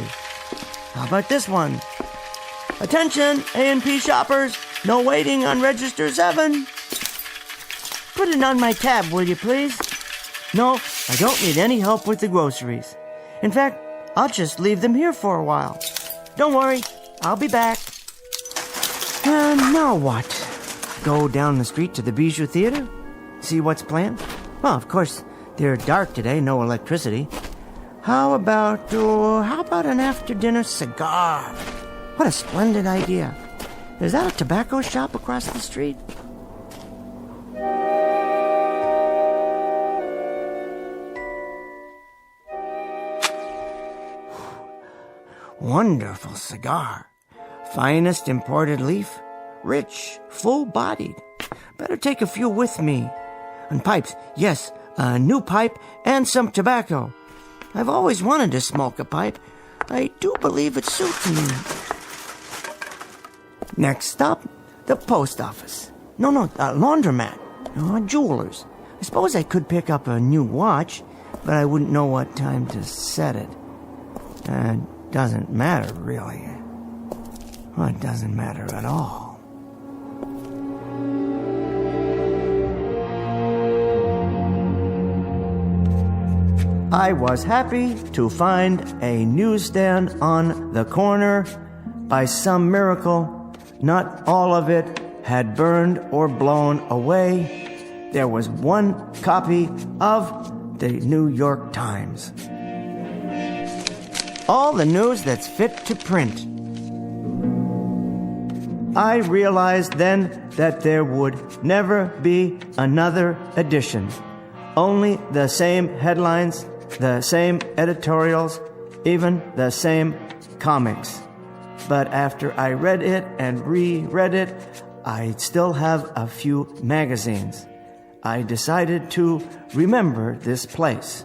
How about this one? Attention, A&P shoppers. No waiting on register 7. Put it on my tab, will you please? No, I don't need any help with the groceries. In fact, I'll just leave them here for a while. Don't worry, I'll be back. And now what? Go down the street to the Bijou Theater? See what's planned? Well, of course, they're dark today, no electricity. How about an after-dinner cigar? What a splendid idea. Is that a tobacco shop across the street? Wonderful cigar. Finest imported leaf. Rich, full-bodied. Better take a few with me. And pipes, yes, a new pipe and some tobacco. I've always wanted to smoke a pipe. I do believe it suits me. Next stop, the post office. No, laundromat. Jewelers. I suppose I could pick up a new watch, but I wouldn't know what time to set it. Doesn't matter, really. Well, it doesn't matter at all. I was happy to find a newsstand on the corner. By some miracle, not all of it had burned or blown away. There was one copy of the New York Times. All the news that's fit to print. I realized then that there would never be another edition. Only the same headlines, the same editorials, even the same comics. But after I read it and reread it, I'd still have a few magazines. I decided to remember this place.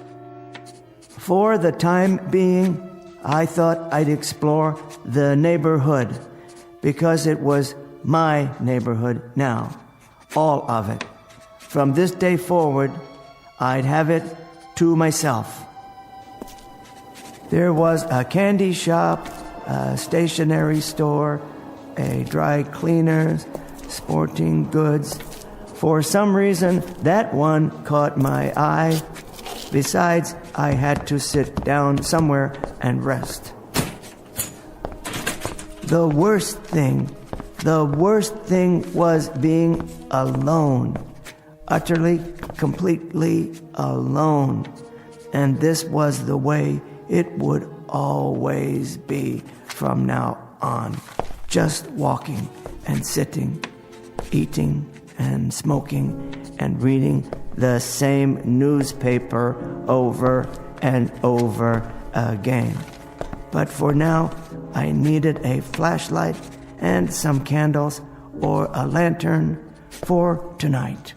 For the time being, I thought I'd explore the neighborhood, because it was my neighborhood now, all of it. From this day forward, I'd have it to myself. There was a candy shop, a stationery store, a dry cleaner's, sporting goods. For some reason, that one caught my eye. Besides, I had to sit down somewhere and rest. The worst thing was being alone. Utterly, completely alone. And this was the way it would always be from now on. Just walking and sitting, eating and smoking and reading the same newspaper over and over again. But for now, I needed a flashlight and some candles or a lantern for tonight.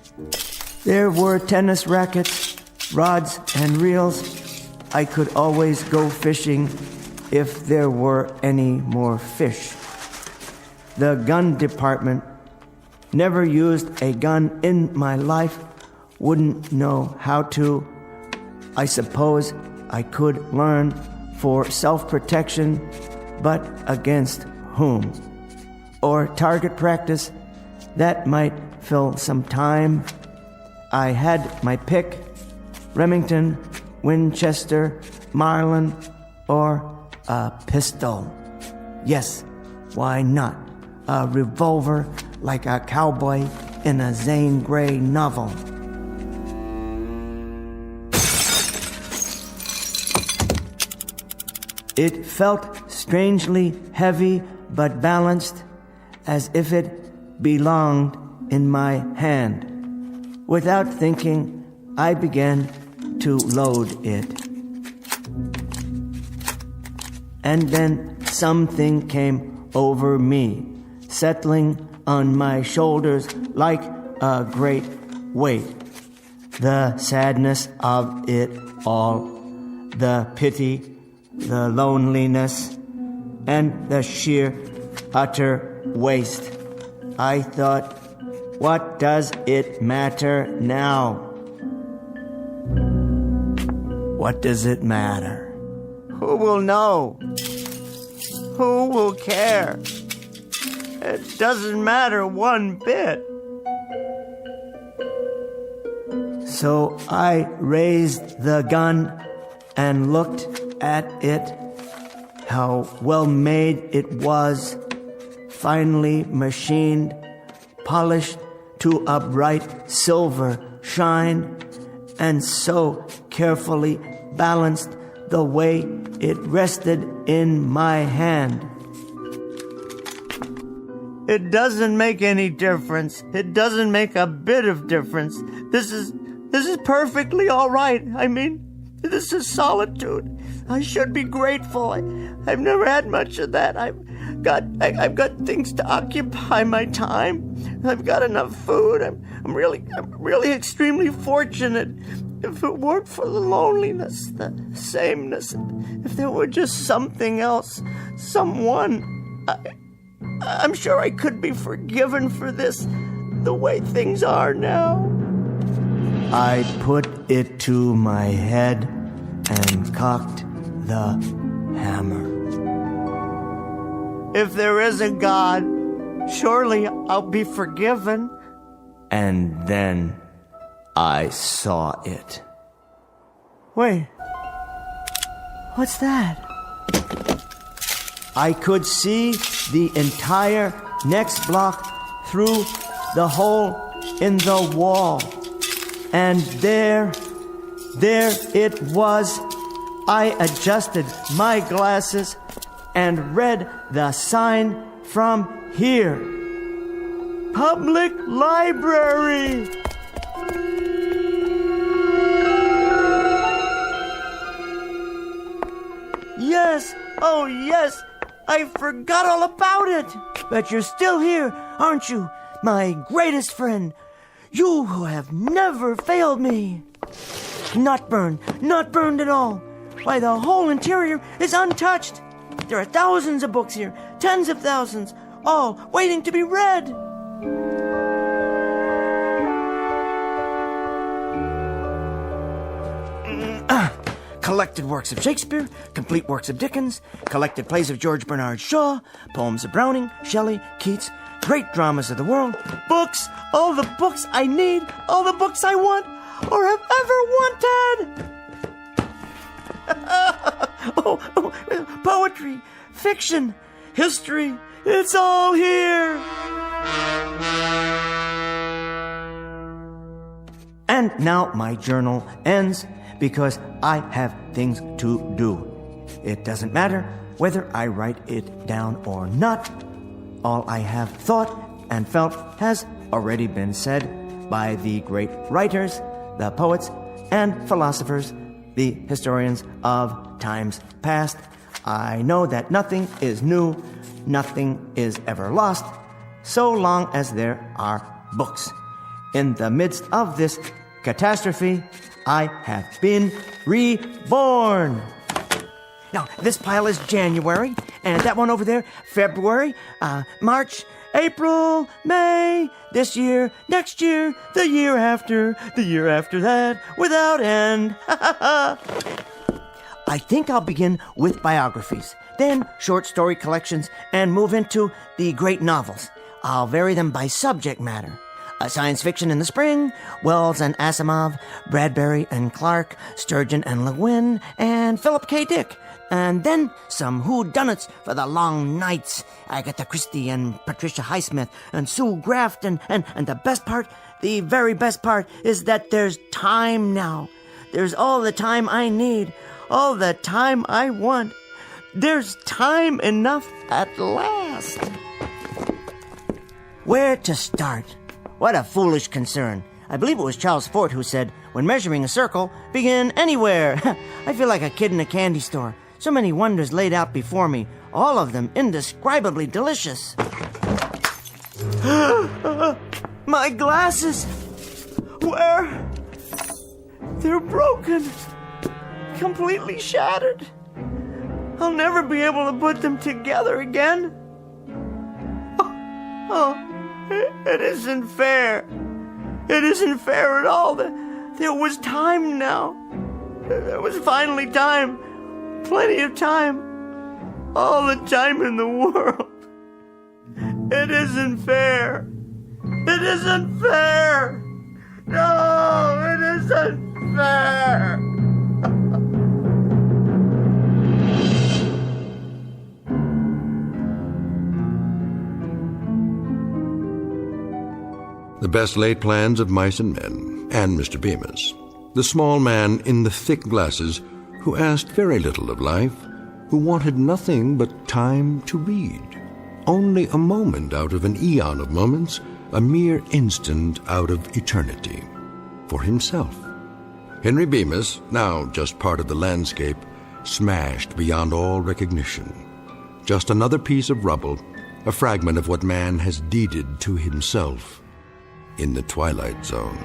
There were tennis rackets, rods and reels. I could always go fishing if there were any more fish. The gun department. Never used a gun in my life. Wouldn't know how to. I suppose I could learn for self-protection, but against whom? Or target practice. That might fill some time. I had my pick. Remington, Winchester, Marlene, or a pistol. Yes, why not? A revolver like a cowboy in a Zane Grey novel. It felt strangely heavy but balanced, as if it belonged in my hand. Without thinking, I began to load it. And then something came over me, settling on my shoulders like a great weight. The sadness of it all, the pity, the loneliness, and the sheer, utter waste. I thought, what does it matter now? What does it matter? Who will know? Who will care? It doesn't matter one bit. So I raised the gun and looked at it. How well made it was, finely machined, polished to a bright silver shine, and so carefully balanced the way it rested in my hand. It doesn't make any difference. It doesn't make a bit of difference. This is perfectly all right. I mean, this is solitude. I should be grateful. I've never had much of that. I've got things to occupy my time. I've got enough food. I'm really extremely fortunate. If it weren't for the loneliness, the sameness, if there were just something else, someone, I'm sure I could be forgiven for this, the way things are now. I put it to my head and cocked the hammer. If there is a God, surely I'll be forgiven. And then I saw it. Wait. What's that? I could see the entire next block through the hole in the wall. And there it was. I adjusted my glasses and read the sign from here. Public Library. Yes, oh yes, I forgot all about it. But you're still here, aren't you, my greatest friend? You who have never failed me. Not burned at all. Why, the whole interior is untouched. There are thousands of books here, tens of thousands, all waiting to be read. Collected works of Shakespeare, complete works of Dickens, collected plays of George Bernard Shaw, poems of Browning, Shelley, Keats, great dramas of the world, books, all the books I need, all the books I want or have ever wanted. Poetry, fiction, history, it's all here. And now my journal ends because I have things to do. It doesn't matter whether I write it down or not. All I have thought and felt has already been said by the great writers, the poets and philosophers, the historians of times past. I know that nothing is new, nothing is ever lost, so long as there are books. In the midst of this catastrophe, I have been reborn. Now, this pile is January, and that one over there, February, March, April, May, this year, next year, the year after that, without end. I think I'll begin with biographies, then short story collections, and move into the great novels. I'll vary them by subject matter. Science fiction in the spring, Wells and Asimov, Bradbury and Clark, Sturgeon and Le Guin, and Philip K. Dick. And then some whodunits for the long nights. Agatha Christie and Patricia Highsmith and Sue Graft. And the best part, the very best part, is that there's time now. There's all the time I need, all the time I want. There's time enough at last. Where to start? What a foolish concern. I believe it was Charles Fort who said, when measuring a circle, begin anywhere. I feel like a kid in a candy store. So many wonders laid out before me, all of them indescribably delicious. My glasses! Where? They're broken. Completely shattered. I'll never be able to put them together again. It isn't fair. It isn't fair at all. There was time now. There was finally time. Plenty of time. All the time in the world. It isn't fair. It isn't fair. No, it isn't fair. The best laid plans of mice and men, and Mr. Bemis. The small man in the thick glasses who asked very little of life, who wanted nothing but time to read. Only a moment out of an eon of moments, a mere instant out of eternity. For himself. Henry Bemis, now just part of the landscape, smashed beyond all recognition. Just another piece of rubble, a fragment of what man has deeded to himself in the Twilight Zone.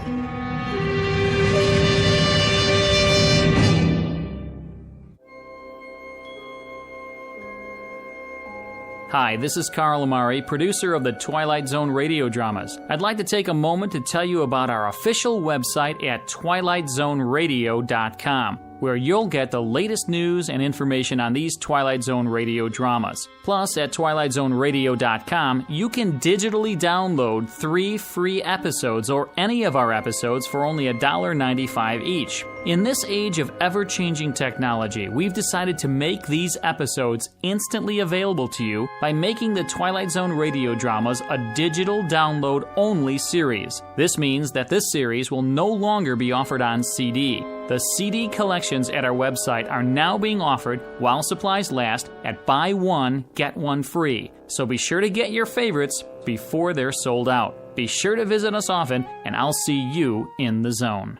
Hi, this is Carl Amari, producer of the Twilight Zone radio dramas. I'd like to take a moment to tell you about our official website at twilightzoneradio.com, where you'll get the latest news and information on these Twilight Zone radio dramas. Plus, at twilightzoneradio.com, you can digitally download 3 free episodes or any of our episodes for only $1.95 each. In this age of ever-changing technology, we've decided to make these episodes instantly available to you by making the Twilight Zone radio dramas a digital download-only series. This means that this series will no longer be offered on CD. The CD collections at our website are now being offered while supplies last at buy one, get one free. So be sure to get your favorites before they're sold out. Be sure to visit us often, and I'll see you in the zone.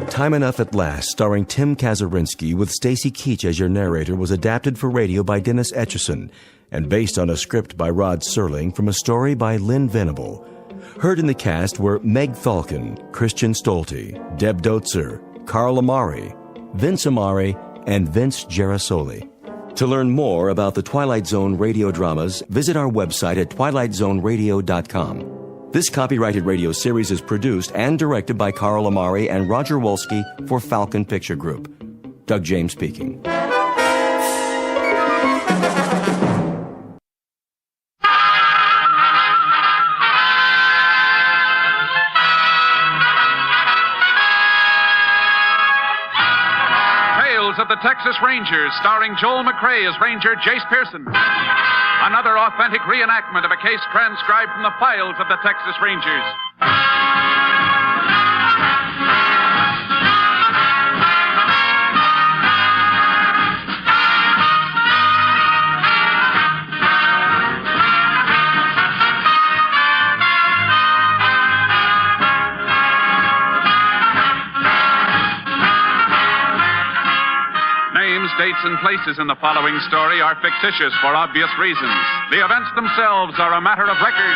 Time Enough at Last, starring Tim Kazurinsky with Stacy Keach as your narrator, was adapted for radio by Dennis Etchison and based on a script by Rod Serling from a story by Lynn Venable. Heard in the cast were Meg Thalken, Christian Stolte, Deb Dotzer, Carl Amari, Vince Amari, and Vince Gerasoli. To learn more about the Twilight Zone radio dramas, visit our website at twilightzoneradio.com. This copyrighted radio series is produced and directed by Carl Amari and Roger Wolski for Falcon Picture Group. Doug James speaking. Tales of the Texas Rangers, starring Joel McCrea as Ranger Jace Pearson. Another authentic reenactment of a case transcribed from the files of the Texas Rangers. Names, dates, and places in the following story are fictitious for obvious reasons. The events themselves are a matter of record.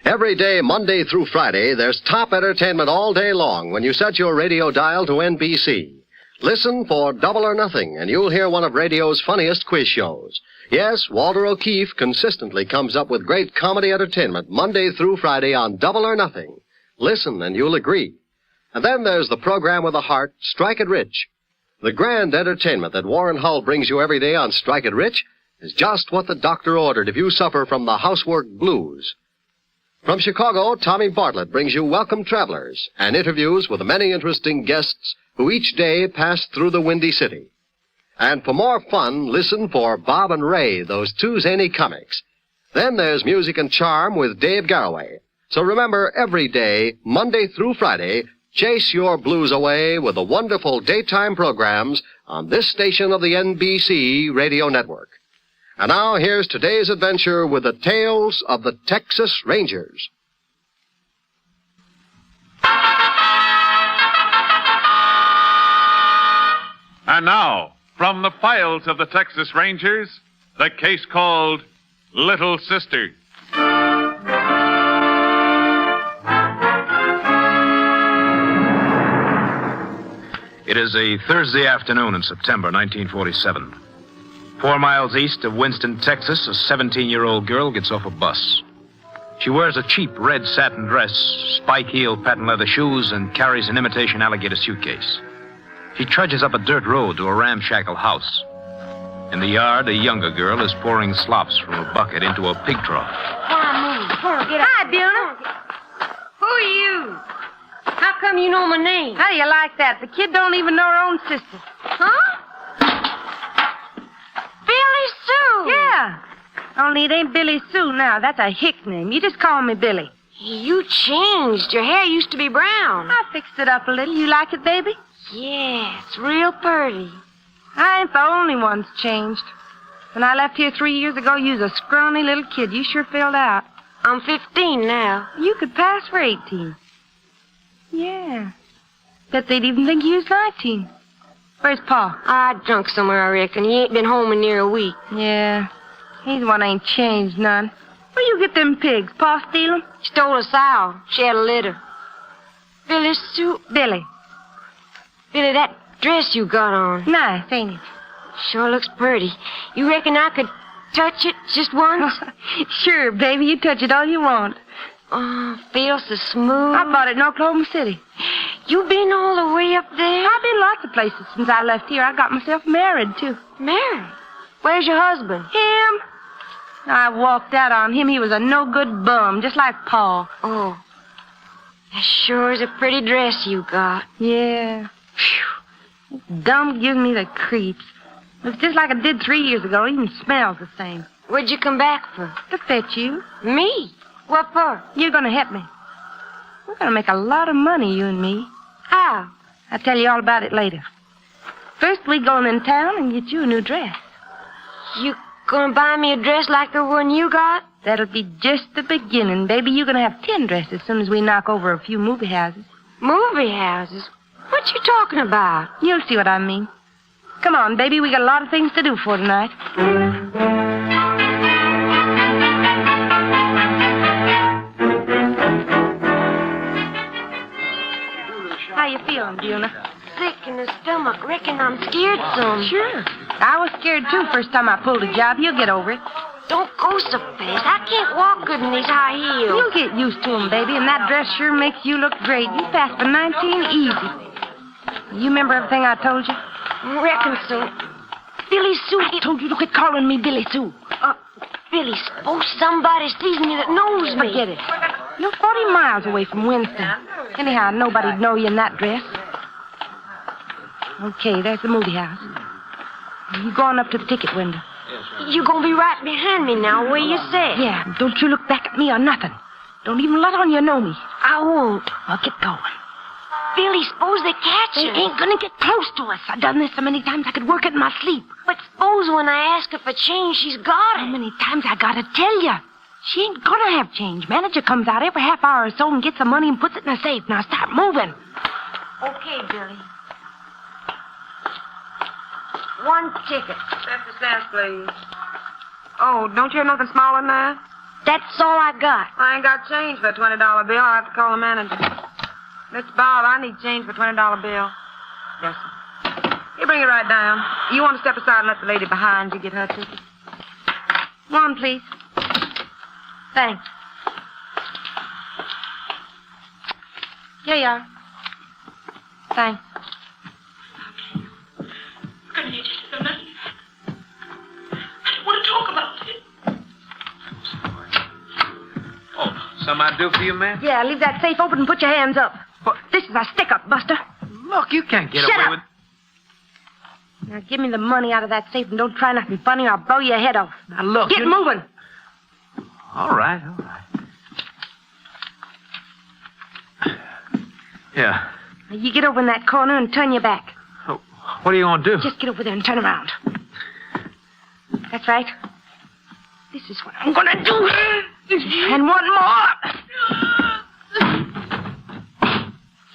Every day, Monday through Friday, there's top entertainment all day long when you set your radio dial to NBC. Listen for Double or Nothing, and you'll hear one of radio's funniest quiz shows. Yes, Walter O'Keefe consistently comes up with great comedy entertainment Monday through Friday on Double or Nothing. Listen, and you'll agree. And then there's the program with the heart, Strike It Rich. The grand entertainment that Warren Hull brings you every day on Strike It Rich is just what the doctor ordered if you suffer from the housework blues. From Chicago, Tommy Bartlett brings you Welcome Travelers and interviews with the many interesting guests who each day pass through the Windy City. And for more fun, listen for Bob and Ray, those two zany comics. Then there's Music and Charm with Dave Garroway. So remember, every day, Monday through Friday, chase your blues away with the wonderful daytime programs on this station of the NBC radio network. And now here's today's adventure with the tales of the Texas Rangers. And now, from the files of the Texas Rangers, the case called Little Sister. It is a Thursday afternoon in September 1947. 4 miles east of Winston, Texas, a 17-year-old girl gets off a bus. She wears a cheap red satin dress, spike-heeled patent leather shoes, and carries an imitation alligator suitcase. She trudges up a dirt road to a ramshackle house. In the yard, a younger girl is pouring slops from a bucket into a pig trough. Hi, Bill. Who are you? How come you know my name? How do you like that? The kid don't even know her own sister. Huh? Billy Sue. Yeah. Only it ain't Billy Sue now. That's a hick name. You just call me Billy. You changed. Your hair used to be brown. I fixed it up a little. You like it, baby? Yeah, it's real pretty. I ain't the only one's changed. When I left here 3 years ago, you was a scrawny little kid. You sure filled out. I'm 15 now. You could pass for 18. Yeah. Bet they'd even think you was 19. Where's Pa? Drunk somewhere, I reckon. He ain't been home in near a week. Yeah. He's one ain't changed none. Where you get them pigs? Pa steal 'em? Stole a sow. She had a litter. Billy Sue. Billy, that dress you got on. Nice, ain't it? Sure looks pretty. You reckon I could touch it just once? Sure, baby. You touch it all you want. Oh, feels so smooth. I bought it in Oklahoma City. You been all the way up there? I've been lots of places since I left here. I got myself married, too. Married? Where's your husband? Him. I walked out on him. He was a no-good bum, just like Pa. Oh. That sure is a pretty dress you got. Yeah. Phew. This gum gives me the creeps. Looks just like it did 3 years ago. Even smells the same. What'd you come back for? To fetch you. Me? What for? You're gonna help me. We're gonna make a lot of money, you and me. How? I'll tell you all about it later. First, we go in town and get you a new dress. You gonna buy me a dress like the one you got? That'll be just the beginning, baby. You're gonna have 10 dresses as soon as we knock over a few movie houses. Movie houses? What you talking about? You'll see what I mean. Come on, baby. We got a lot of things to do for tonight. How you feeling, Buna? Sick in the stomach. Reckon I'm scared some. Sure. I was scared, too, first time I pulled a job. You'll get over it. Don't go so fast. I can't walk good in these high heels. You'll get used to them, baby, and that dress sure makes you look great. You passed for 19 easy. You remember everything I told you? Reckon so. Billy Sue. I told you to quit calling me Billy Sue. Billy, suppose somebody sees me that knows me. Forget it. You're 40 miles away from Winston. Anyhow, nobody'd know you in that dress. Okay, there's the movie house. You go on up to the ticket window. You gonna be right behind me now, where you sit? Yeah, don't you look back at me or nothing. Don't even let on you know me. I won't. Well, get going. Billy, suppose they catch They us. ain't gonna get close to us. I've done this so many times I could work it in my sleep. But suppose when I ask her for change, she's got it. How many times I gotta tell you? She ain't gonna have change. Manager comes out every half hour or so and gets the money and puts it in a safe. Now start moving. Okay, Billy. 1 ticket. That's the cents, please. Oh, don't you have nothing smaller than that? That's all I got. I ain't got change for a $20 bill. I'll have to call the manager. Mr. Bob, I need change for a $20 bill. Yes, sir. You bring it right down. You want to step aside and let the lady behind you get her ticket? One, please. Thanks. Here you are. Thanks. Something I do for you, ma'am? Yeah, leave that safe open and put your hands up. This is a stick-up, Buster. Look, you can't get Shut away up. with... Now, give me the money out of that safe and don't try nothing funny or I'll blow your head off. Now, look, Get moving. All right. Yeah. Now, you get over in that corner and turn your back. Oh, what are you going to do? Just get over there and turn around. That's right. This is what I'm going to do. And one more.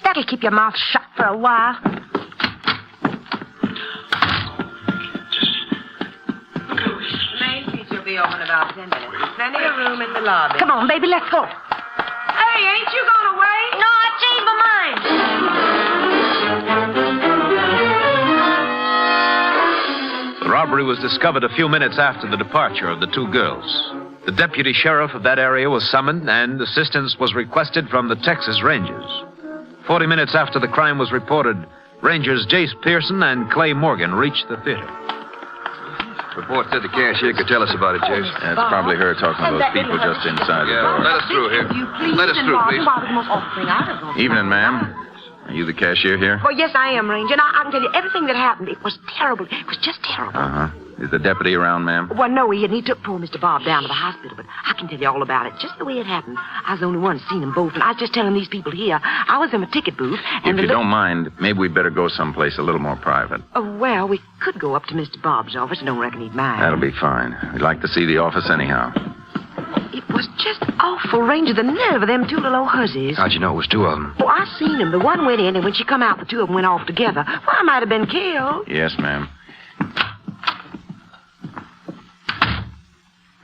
That'll keep your mouth shut for a while. The main seats will be open about 10 minutes. There's plenty of room in the lobby. Come on, baby, let's go. Hey, ain't you going away? No, I changed my mind. The robbery was discovered a few minutes after the departure of the 2 girls. The deputy sheriff of that area was summoned, and assistance was requested from the Texas Rangers. 40 minutes after the crime was reported, Rangers Jace Pearson and Clay Morgan reached the theater. Report said the cashier could tell us about it, Jace. That's probably her talking to those people just inside the door. Let us through here. Let us through, please. Evening, ma'am. Are you the cashier here? Well, yes, I am, Ranger. And I can tell you everything that happened. It was terrible. It was just terrible. Uh-huh. Is the deputy around, ma'am? Well, no, he took poor Mr. Bob down to the hospital, but I can tell you all about it, just the way it happened. I was the only one seen them both, and I was just telling these people here. I was in my ticket booth, and if you don't mind, maybe we'd better go someplace a little more private. Oh, well, we could go up to Mr. Bob's office. I don't reckon he'd mind. That'll be fine. We'd like to see the office anyhow. It was just awful, Ranger, the nerve of them two little old hussies. How'd you know it was two of them? Oh, I seen them. The one went in, and when she come out, the two of them went off together. Well, I might have been killed. Yes, ma'am.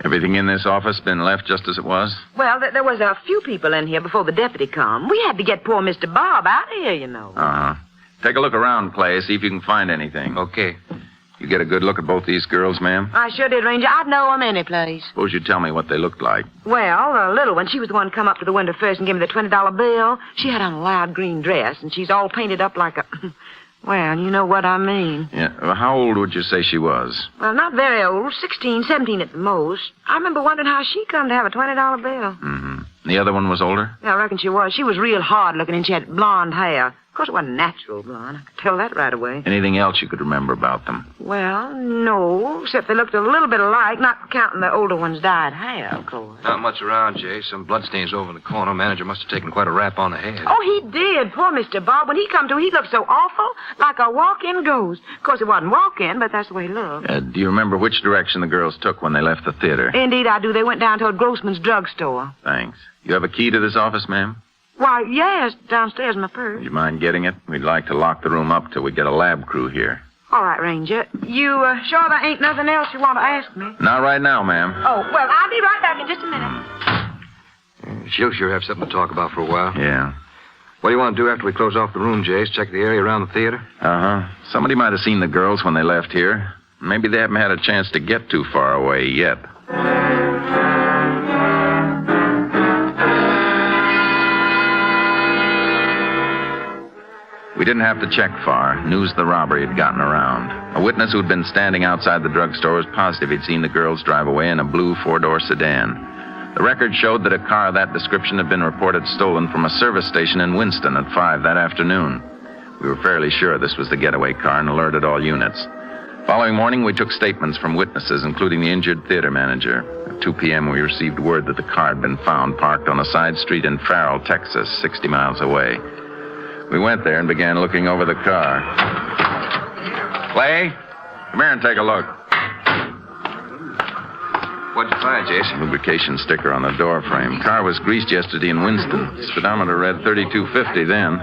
Everything in this office been left just as it was? Well, there was a few people in here before the deputy come. We had to get poor Mr. Bob out of here, you know. Uh-huh. Take a look around, Clay, see if you can find anything. Okay. You get a good look at both these girls, ma'am? I sure did, Ranger. I'd know them any place. Suppose you tell me what they looked like. Well, the little one, she was the one to come up to the window first and give me the $20 bill. She had on a loud green dress, and she's all painted up like a... Well, you know what I mean. Yeah. Well, how old would you say she was? Well, not very old. 16, 17 at the most. I remember wondering how she come to have a $20 bill. Mm-hmm. The other one was older? Yeah, I reckon she was. She was real hard looking, and she had blonde hair. Of course, it wasn't natural blonde. I could tell that right away. Anything else you could remember about them? Well, no, except they looked a little bit alike, not counting the older one's dyed hair, of course. Not much around, Jay. Some bloodstains over in the corner. Manager must have taken quite a rap on the head. Oh, he did. Poor Mr. Bob. When he come to, he looked so awful, like a walk-in ghost. Of course, it wasn't walk-in, but that's the way he looked. Do you remember which direction the girls took when they left the theater? Indeed, I do. They went down toward Grossman's drugstore. Thanks. You have a key to this office, ma'am? Why, yes, downstairs in my purse. Would you mind getting it? We'd like to lock the room up till we get a lab crew here. All right, Ranger. You sure there ain't nothing else you want to ask me? Not right now, ma'am. Oh, well, I'll be right back in just a minute. She'll sure have something to talk about for a while. Yeah. What do you want to do after we close off the room, Jace? Check the area around the theater? Uh-huh. Somebody might have seen the girls when they left here. Maybe they haven't had a chance to get too far away yet. We didn't have to check far. News of the robbery had gotten around. A witness who'd been standing outside the drugstore was positive he'd seen the girls drive away in a blue four-door sedan. The record showed that a car of that description had been reported stolen from a service station in Winston at 5 that afternoon. We were fairly sure this was the getaway car and alerted all units. Following morning, we took statements from witnesses, including the injured theater manager. At 2 p.m., we received word that the car had been found parked on a side street in Farrell, Texas, 60 miles away. We went there and began looking over the car. Clay, come here and take a look. What'd you find, Jason? Lubrication sticker on the door frame. Car was greased yesterday in Winston. Speedometer read 3250 then.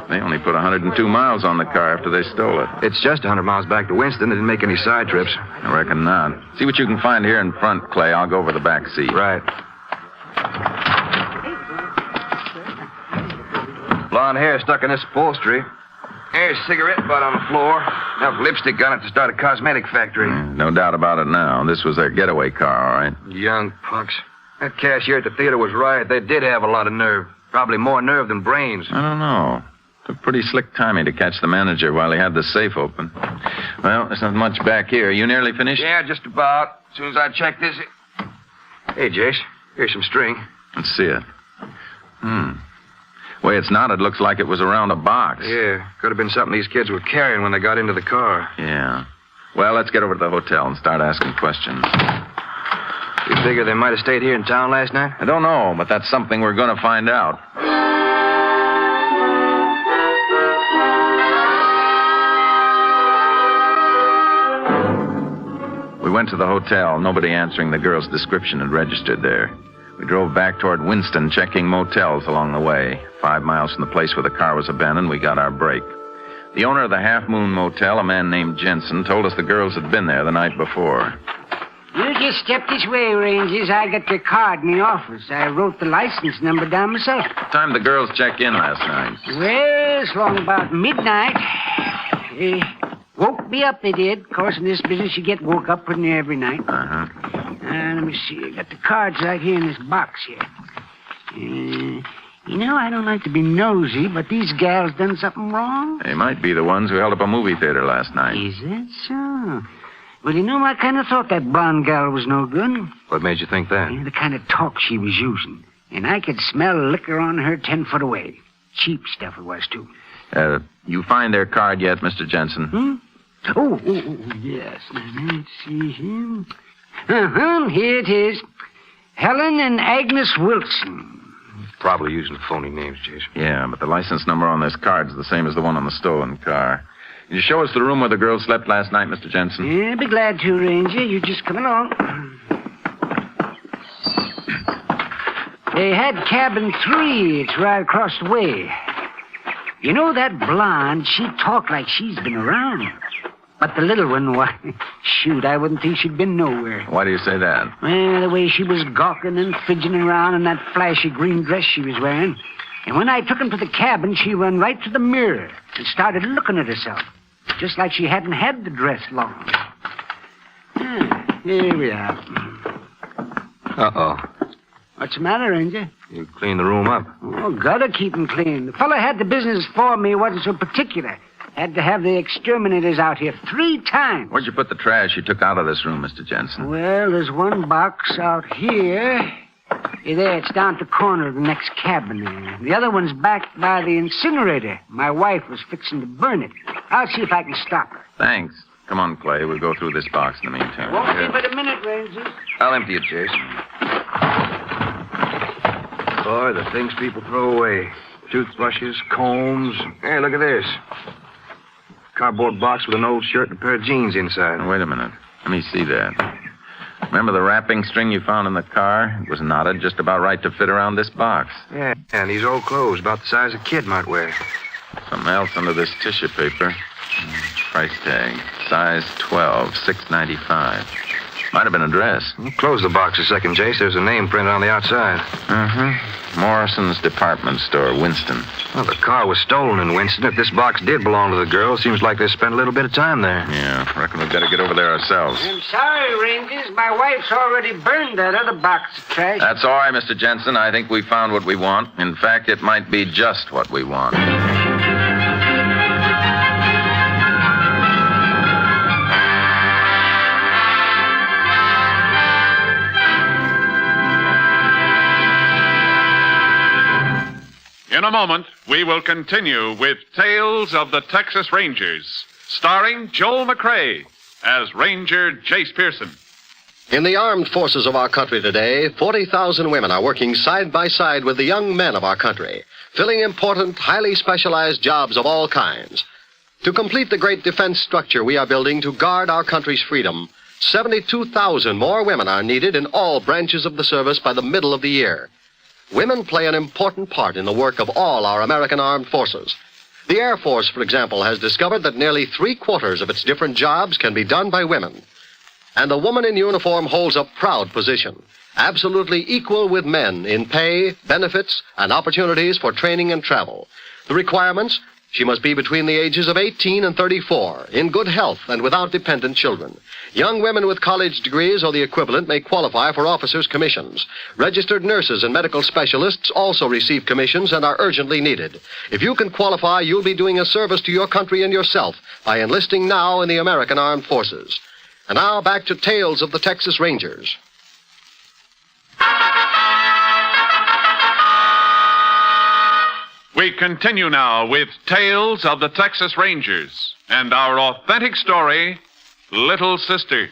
They only put 102 miles on the car after they stole it. It's just 100 miles back to Winston. They didn't make any side trips. I reckon not. See what you can find here in front, Clay. I'll go over the back seat. Right. Blonde hair stuck in this upholstery. Here's a cigarette butt on the floor. Enough lipstick on it to start a cosmetic factory. No doubt about it now. This was their getaway car, all right? Young punks. That cashier at the theater was right. They did have a lot of nerve. Probably more nerve than brains. I don't know. Took pretty slick timing to catch the manager while he had the safe open. Well, there's not much back here. You nearly finished? Yeah, just about. As soon as I check this... Hey, Jace, here's some string. Let's see it. Way it's knotted looks like it was around a box. Yeah, could have been something these kids were carrying when they got into the car. Yeah. Well, let's get over to the hotel and start asking questions. You figure they might have stayed here in town last night? I don't know, but that's something we're going to find out. We went to the hotel. Nobody answering the girl's description had registered there. We drove back toward Winston, checking motels along the way. 5 miles from the place where the car was abandoned, we got our break. The owner of the Half Moon Motel, a man named Jensen, told us the girls had been there the night before. You just step this way, Rangers. I got your card in the office. I wrote the license number down myself. What time did the girls check in last night? Well, it's long about midnight. Woke me up, they did. Of course, in this business, you get woke up pretty near every night. Uh-huh. Let me see. I got the cards right here in this box here. You know, I don't like to be nosy, but these gals done something wrong. They might be the ones who held up a movie theater last night. Is it so? Well, you know, I kind of thought that blonde gal was no good. What made you think that? The kind of talk she was using. And I could smell liquor on her 10 foot away. Cheap stuff it was, too. You find their card yet, Mr. Jensen? Oh, yes. Let's see here. Here it is. Helen and Agnes Wilson. Probably using phony names, Jason. Yeah, but the license number on this card is the same as the one on the stolen car. Can you show us the room where the girl slept last night, Mr. Jensen? Yeah, be glad to, Ranger. You just come along. They had cabin 3. It's right across the way. You know that blonde, she talked like she's been around. But the little one, why, shoot, I wouldn't think she'd been nowhere. Why do you say that? Well, the way she was gawking and fidgeting around in that flashy green dress she was wearing. And when I took him to the cabin, she run right to the mirror and started looking at herself. Just like she hadn't had the dress long. Here we are. Uh-oh. What's the matter, Ranger? You cleaned the room up. Oh, gotta keep him clean. The fellow had the business for me, wasn't so particular. Had to have the exterminators out here 3 times. Where'd you put the trash you took out of this room, Mr. Jensen? Well, there's one box out here. Hey, there, it's down at the corner of the next cabin there. The other one's back by the incinerator. My wife was fixing to burn it. I'll see if I can stop her. Thanks. Come on, Clay. We'll go through this box in the meantime. Won't be but a minute, Ranger. I'll empty it, Jason. Boy, the things people throw away. Toothbrushes, combs. Hey, look at this. Cardboard box with an old shirt and a pair of jeans inside. Now, wait a minute. Let me see that. Remember the wrapping string you found in the car? It was knotted just about right to fit around this box. Yeah, and these old clothes, about the size a kid might wear. Something else under this tissue paper. Price tag. Size 12, $6.95. Might have been a dress. Close the box a second, Jace. There's a name printed on the outside. Morrison's department store, Winston. Well, the car was stolen in Winston. If this box did belong to the girl, seems like they spent a little bit of time there. Yeah, I reckon we've got to get over there ourselves. I'm sorry, Rangers. My wife's already burned that other box of trash. That's all right, Mr. Jensen. I think we found what we want. In fact, it might be just what we want. In a moment, we will continue with Tales of the Texas Rangers, starring Joel McCrea as Ranger Jace Pearson. In the armed forces of our country today, 40,000 women are working side by side with the young men of our country, filling important, highly specialized jobs of all kinds. To complete the great defense structure we are building to guard our country's freedom, 72,000 more women are needed in all branches of the service by the middle of the year. Women play an important part in the work of all our American armed forces. The Air Force, for example, has discovered that nearly 3/4 of its different jobs can be done by women. And the woman in uniform holds a proud position, absolutely equal with men in pay, benefits, and opportunities for training and travel. The requirements: she must be between the ages of 18 and 34, in good health and without dependent children. Young women with college degrees or the equivalent may qualify for officers' commissions. Registered nurses and medical specialists also receive commissions and are urgently needed. If you can qualify, you'll be doing a service to your country and yourself by enlisting now in the American Armed Forces. And now back to Tales of the Texas Rangers. We continue now with Tales of the Texas Rangers and our authentic story, Little Sister.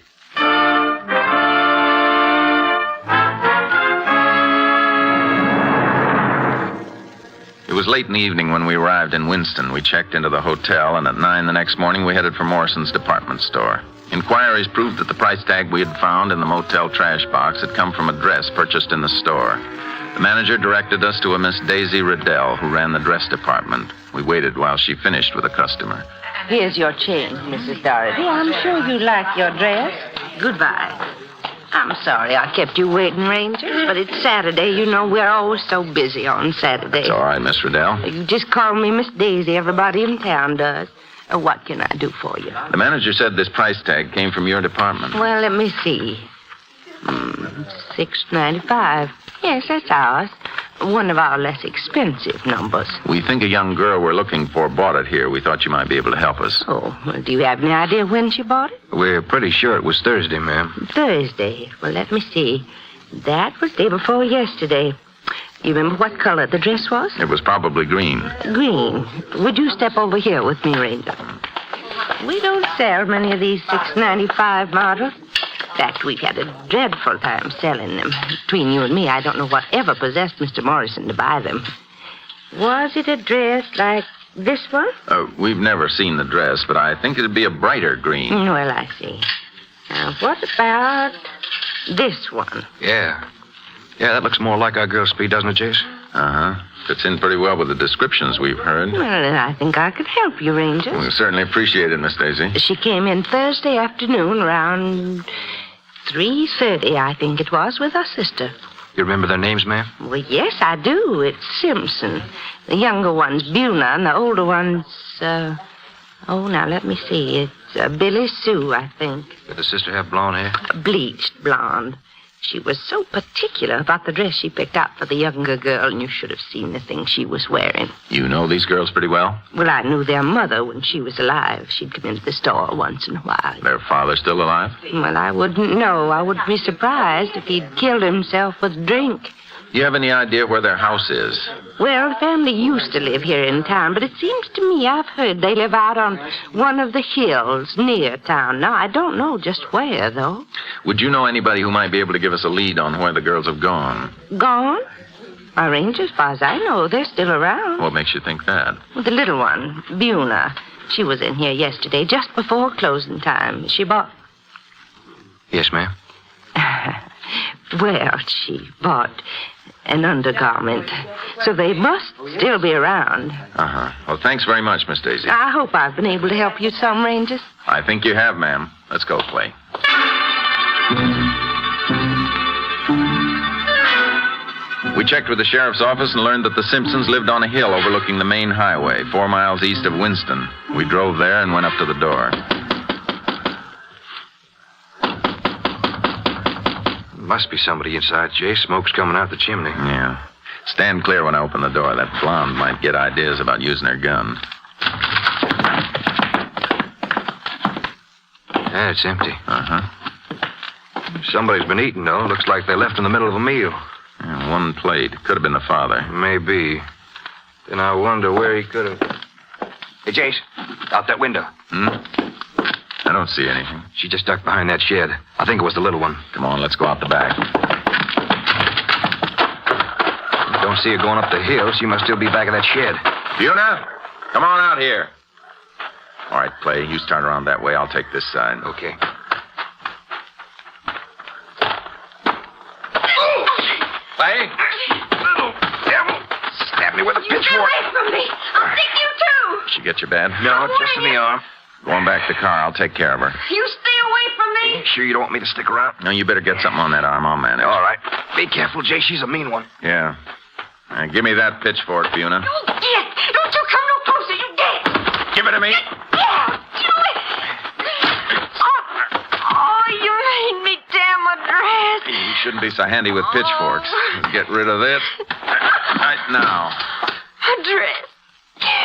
It was late in the evening when we arrived in Winston. We checked into the hotel, and at 9 the next morning we headed for Morrison's department store. Inquiries proved that the price tag we had found in the motel trash box had come from a dress purchased in the store. The manager directed us to a Miss Daisy Riddell, who ran the dress department. We waited while she finished with a customer. Here's your change, Mrs. Doherty. I'm sure you like your dress. Goodbye. I'm sorry I kept you waiting, Rangers, but it's Saturday. You know, we're always so busy on Saturday. It's all right, Miss Riddell. You just call me Miss Daisy. Everybody in town does. What can I do for you? The manager said this price tag came from your department. Well, let me see. $6.95. Yes, that's ours. One of our less expensive numbers. We think a young girl we're looking for bought it here. We thought you might be able to help us. Oh, well, do you have any idea when she bought it? We're pretty sure it was Thursday, ma'am. Thursday. Well, let me see. That was day before yesterday. You remember what color the dress was? It was probably green. Green. Would you step over here with me, Ranger? We don't sell many of these $6.95 models. In fact, we've had a dreadful time selling them. Between you and me, I don't know what ever possessed Mr. Morrison to buy them. Was it a dress like this one? We've never seen the dress, but I think it'd be a brighter green. Well, I see. Now, what about this one? Yeah. Yeah, that looks more like our girl Speed, doesn't it, Jace? Uh-huh. Fits in pretty well with the descriptions we've heard. Well, then I think I could help you, Ranger. We certainly appreciate it, Miss Daisy. She came in Thursday afternoon around 3:30, I think it was, with her sister. You remember their names, ma'am? Well, yes, I do. It's Simpson. The younger one's Buna, and the older one's, now let me see. It's Billy Sue, I think. Did the sister have blonde hair? Bleached blonde. She was so particular about the dress she picked out for the younger girl, and you should have seen the thing she was wearing. You know these girls pretty well? Well, I knew their mother when she was alive. She'd come into the store once in a while. Their father still alive? Well, I wouldn't know. I wouldn't be surprised if he'd killed himself with drink. You have any idea where their house is? Well, the family used to live here in town, but it seems to me I've heard they live out on one of the hills near town. Now, I don't know just where, though. Would you know anybody who might be able to give us a lead on where the girls have gone? Gone? My Ranger, as far as I know, they're still around. What makes you think that? Well, the little one, Buna. She was in here yesterday, just before closing time. She bought... Yes, ma'am. Well, she bought an undergarment. So they must still be around. Uh-huh. Well, thanks very much, Miss Daisy. I hope I've been able to help you some, Rangers. I think you have, ma'am. Let's go, Clay. We checked with the sheriff's office and learned that the Simpsons lived on a hill overlooking the main highway, 4 miles east of Winston. We drove there and went up to the door. Must be somebody inside, Jay. Smoke's coming out the chimney. Yeah. Stand clear when I open the door. That blonde might get ideas about using her gun. Yeah, it's empty. Uh-huh. Somebody's been eating, though. Looks like they left in the middle of a meal. Yeah, one plate. Could have been the father. Maybe. Then I wonder where he could have... Hey, Jace, out that window. I don't see anything. She just ducked behind that shed. I think it was the little one. Come on, let's go out the back. Don't see her going up the hill. She must still be back of that shed. Buna, come on out here. All right, Clay, you start around that way. I'll take this side. Okay. Clay? Little devil. Stabbed me with a pitchfork. Get away from me. I'll stick you, too. Did she get you bad? No, just in the arm. Going back to the car. I'll take care of her. You stay away from me. Sure you don't want me to stick around? No, you better get something on that arm. I'll manage. All right. Be careful, Jay. She's a mean one. Yeah. Give me that pitchfork, Buna. You get. Don't you come no closer. You get. Give it to me. Yeah, do it. Oh, you made me damn a dress. You shouldn't be so handy with pitchforks. Get rid of this. Right now. A dress.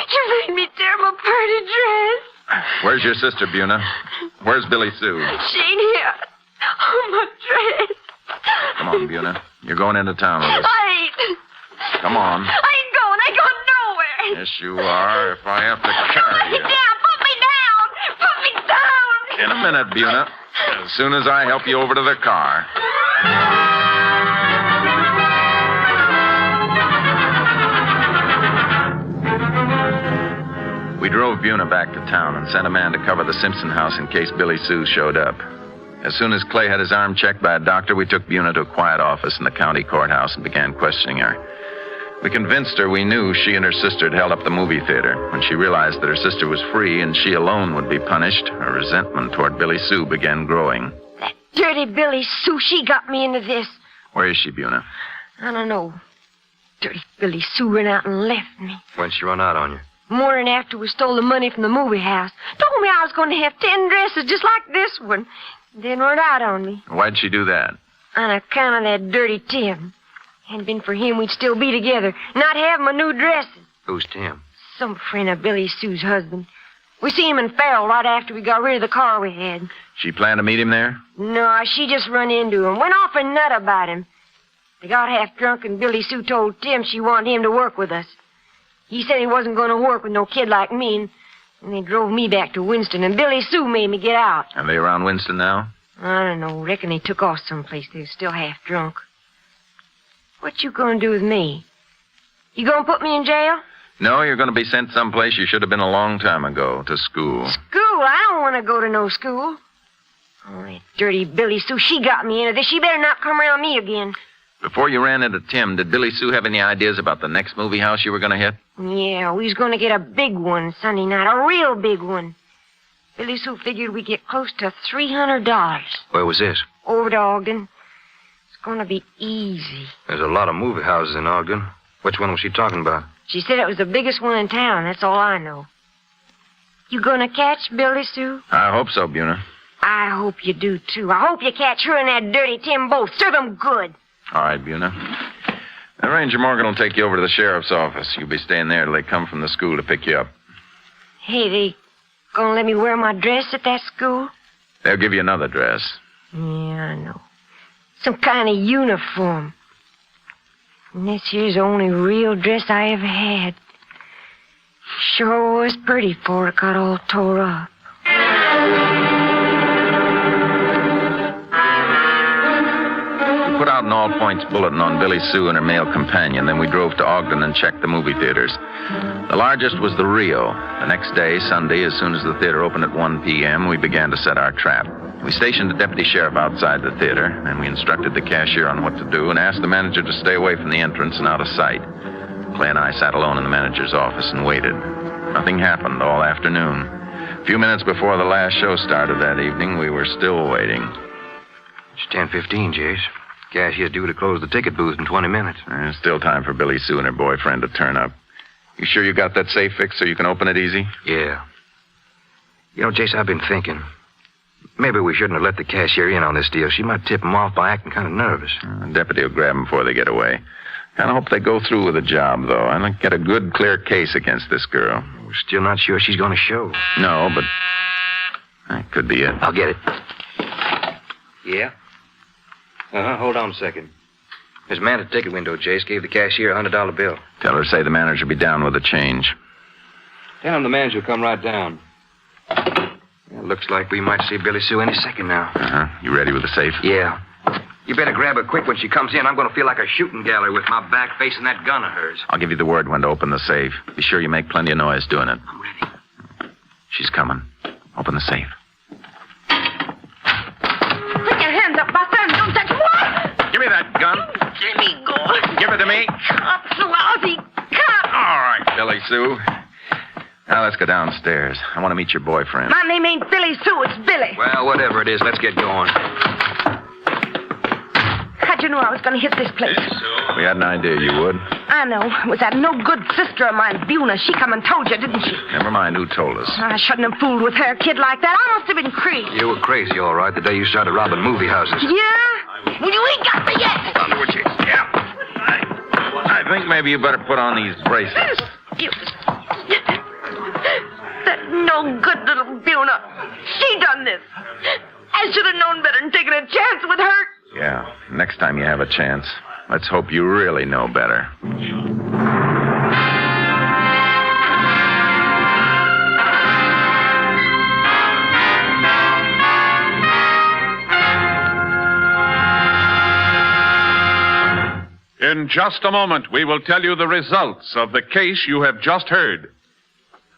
You made me damn a pretty dress. Where's your sister, Buna? Where's Billy Sue? She ain't here. Oh, my dress. Come on, Buna. You're going into town with us. I ain't. Come on. I ain't going. I ain't going nowhere. Yes, you are, if I have to carry you. Put me down. Put me down. In a minute, Buna. As soon as I help you over to the car. We drove Buna back to town and sent a man to cover the Simpson house in case Billy Sue showed up. As soon as Clay had his arm checked by a doctor, we took Buna to a quiet office in the county courthouse and began questioning her. We convinced her we knew she and her sister had held up the movie theater. When she realized that her sister was free and she alone would be punished, her resentment toward Billy Sue began growing. That dirty Billy Sue, she got me into this. Where is she, Buna? I don't know. Dirty Billy Sue ran out and left me. When'd she run out on you? Morning after we stole the money from the movie house. Told me I was going to have 10 dresses just like this one. Then run out on me. Why'd she do that? On account of that dirty Tim. Hadn't been for him, we'd still be together. Not have my new dresses. Who's Tim? Some friend of Billy Sue's husband. We see him in Farrell right after we got rid of the car we had. She planned to meet him there? No, she just run into him. Went off and nut about him. They got half drunk, and Billy Sue told Tim she wanted him to work with us. He said he wasn't going to work with no kid like me, and they drove me back to Winston, and Billy Sue made me get out. Are they around Winston now? I don't know. Reckon they took off someplace. They were still half drunk. What you going to do with me? You going to put me in jail? No, you're going to be sent someplace you should have been a long time ago, to school. School? I don't want to go to no school. Oh, that dirty Billy Sue, she got me into this. She better not come around me again. Before you ran into Tim, did Billy Sue have any ideas about the next movie house you were going to hit? Yeah, we was going to get a big one Sunday night, a real big one. Billy Sue figured we'd get close to $300. Where was this? Over to Ogden. It's going to be easy. There's a lot of movie houses in Ogden. Which one was she talking about? She said it was the biggest one in town. That's all I know. You going to catch Billy Sue? I hope so, Buna. I hope you do, too. I hope you catch her and that dirty Tim both. Serve them good. All right, Buna. Now, Ranger Morgan will take you over to the sheriff's office. You'll be staying there till they come from the school to pick you up. Hey, they gonna let me wear my dress at that school? They'll give you another dress. Yeah, I know. Some kind of uniform. And this here's the only real dress I ever had. Sure was pretty before it got all tore up. We put out an all-points bulletin on Billy Sue and her male companion. Then we drove to Ogden and checked the movie theaters. The largest was the Rio. The next day, Sunday, as soon as the theater opened at 1 p.m., we began to set our trap. We stationed a deputy sheriff outside the theater, and we instructed the cashier on what to do and asked the manager to stay away from the entrance and out of sight. Clay and I sat alone in the manager's office and waited. Nothing happened all afternoon. A few minutes before the last show started that evening, we were still waiting. It's 10:15, Jace. Cashier's due to close the ticket booth in 20 minutes. There's still time for Billy Sue and her boyfriend to turn up. You sure you got that safe fixed so you can open it easy? Yeah. You know, Jace, I've been thinking. Maybe we shouldn't have let the cashier in on this deal. She might tip him off by acting kind of nervous. The deputy will grab them before they get away. Kind of hope they go through with the job, though. I'd like to get a good, clear case against this girl. We're still not sure she's going to show. No, but that could be it. I'll get it. Yeah? Hold on a second. This man at the ticket window, Jace, gave the cashier a $100 bill. Tell her to say the manager will be down with the change. Tell him the manager will come right down. It looks like we might see Billy Sue any second now. You ready with the safe? Yeah. You better grab her quick when she comes in. I'm going to feel like a shooting gallery with my back facing that gun of hers. I'll give you the word when to open the safe. Be sure you make plenty of noise doing it. I'm ready. She's coming. Open the safe. Put your hands up, Buster, and don't touch what? Give me that gun. Let me go. Give it to me. Cops, lousy cops. All right, Billy Sue. Now let's go downstairs. I want to meet your boyfriend. My name ain't Billy Sue, it's Billy. Well, whatever it is, let's get going. How'd you know I was going to hit this place? We had an idea you would. I know. It was that no-good sister of mine, Buna. She come and told you, didn't she? Never mind who told us. I shouldn't have fooled with her, kid like that. I must have been crazy. You were crazy, all right, the day you started robbing movie houses. Yeah? Well, you ain't got me yet. Hold on to it, yeah. I think maybe you better put on these bracelets. You... That no-good little Buna. She done this. I should have known better than taking a chance with her. Yeah, next time you have a chance, let's hope you really know better. In just a moment, we will tell you the results of the case you have just heard.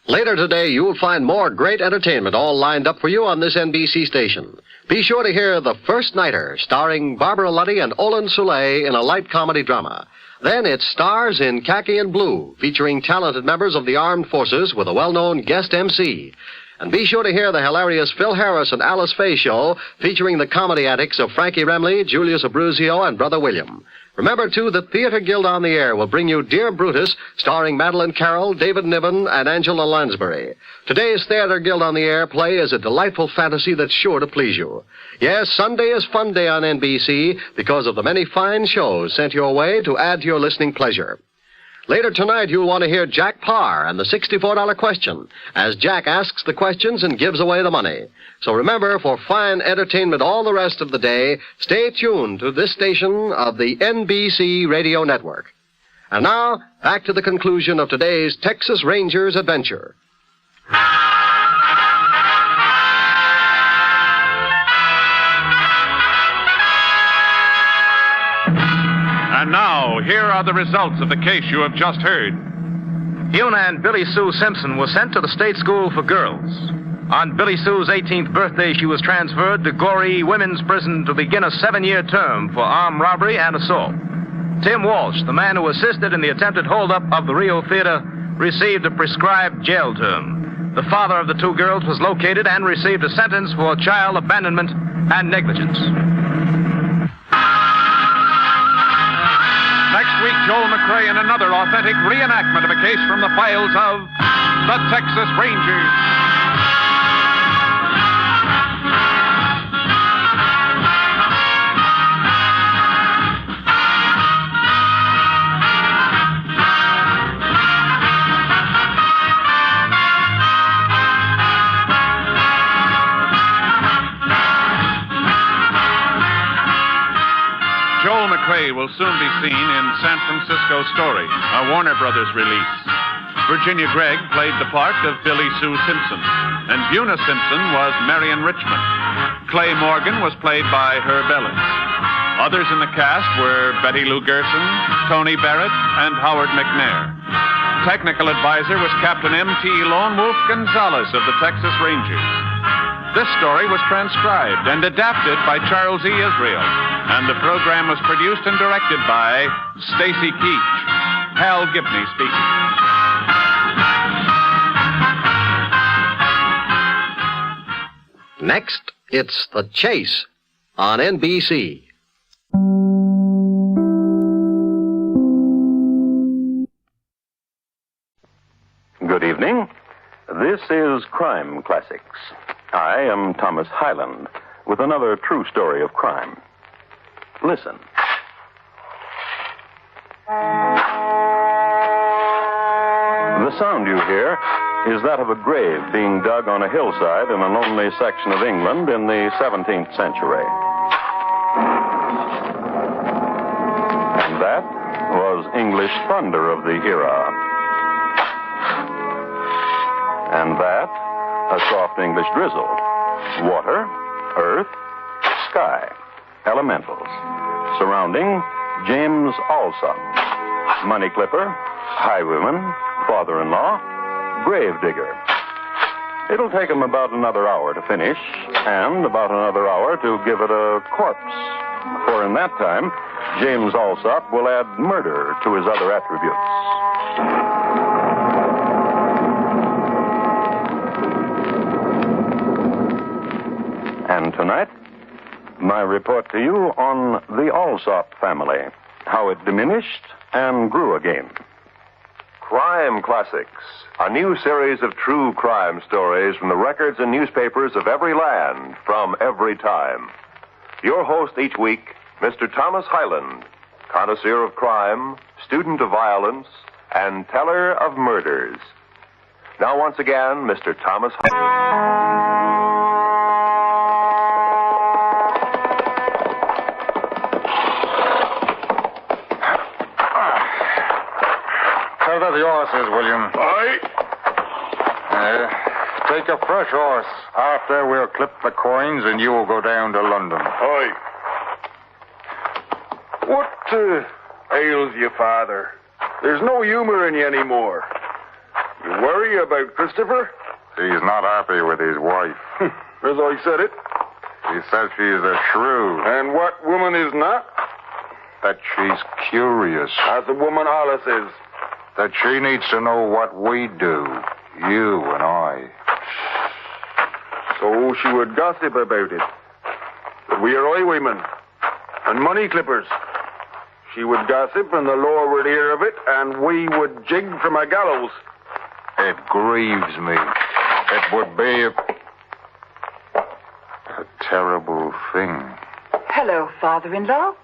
Later today, you'll find more great entertainment all lined up for you on this NBC station. Be sure to hear The First Nighter, starring Barbara Luddy and Olin Soule in a light comedy drama. Then it's Stars in Khaki and Blue, featuring talented members of the armed forces with a well-known guest MC. And be sure to hear the hilarious Phil Harris and Alice Faye show, featuring the comedy antics of Frankie Remley, Julius Abruzio, and Brother William. Remember, too, that Theater Guild on the Air will bring you Dear Brutus, starring Madeline Carroll, David Niven, and Angela Lansbury. Today's Theater Guild on the Air play is a delightful fantasy that's sure to please you. Yes, Sunday is Fun Day on NBC because of the many fine shows sent your way to add to your listening pleasure. Later tonight, you'll want to hear Jack Parr and the $64 question, as Jack asks the questions and gives away the money. So remember, for fine entertainment all the rest of the day, stay tuned to this station of the NBC Radio Network. And now, back to the conclusion of today's Texas Rangers adventure. And now, here are the results of the case you have just heard. Una and Billy Sue Simpson were sent to the state school for girls. On Billy Sue's 18th birthday, she was transferred to Goree Women's Prison to begin a 7-year term for armed robbery and assault. Tim Walsh, the man who assisted in the attempted holdup of the Rio Theater, received a prescribed jail term. The father of the two girls was located and received a sentence for child abandonment and negligence. Next week, Joel McCrea in another authentic reenactment of a case from the files of the Texas Rangers. Joel McCrea will soon be seen in San Francisco Story, a Warner Brothers release. Virginia Gregg played the part of Billy Sue Simpson, and Buna Simpson was Marion Richmond. Clay Morgan was played by Herb Ellis. Others in the cast were Betty Lou Gerson, Tony Barrett, and Howard McNair. Technical advisor was Captain M.T. Lone Wolf Gonzalez of the Texas Rangers. This story was transcribed and adapted by Charles E. Israel, and the program was produced and directed by Stacy Keach. Hal Gibney speaking. Next, it's The Chase on NBC. Good evening. This is Crime Classics. I am Thomas Hyland with another true story of crime. Listen. The sound you hear is that of a grave being dug on a hillside in a lonely section of England in the 17th century. And that was English thunder of the era. And that, a soft English drizzle. Water, earth, sky, elementals. Surrounding James Alsop, money clipper, highwayman, father-in-law, gravedigger. It'll take him about another hour to finish, and about another hour to give it a corpse. For in that time, James Alsop will add murder to his other attributes. And tonight, my report to you on the Alsop family, how it diminished and grew again. Crime Classics, a new series of true crime stories from the records and newspapers of every land, from every time. Your host each week, Mr. Thomas Hyland, connoisseur of crime, student of violence, and teller of murders. Now, once again, Mr. Thomas Hyland. The horses, William. Aye. Take a fresh horse. After we'll clip the coins and you will go down to London. Aye. What ails you, Father? There's no humor in you anymore. You worry about Christopher? He's not happy with his wife. As I said it. He says she's a shrew. And what woman is not? That she's curious. As a woman Alice is. That she needs to know what we do, you and I. So she would gossip about it. That we are highwaymen and money clippers. She would gossip and the law would hear of it and we would jig from a gallows. It grieves me. It would be a terrible thing. Hello, father-in-law,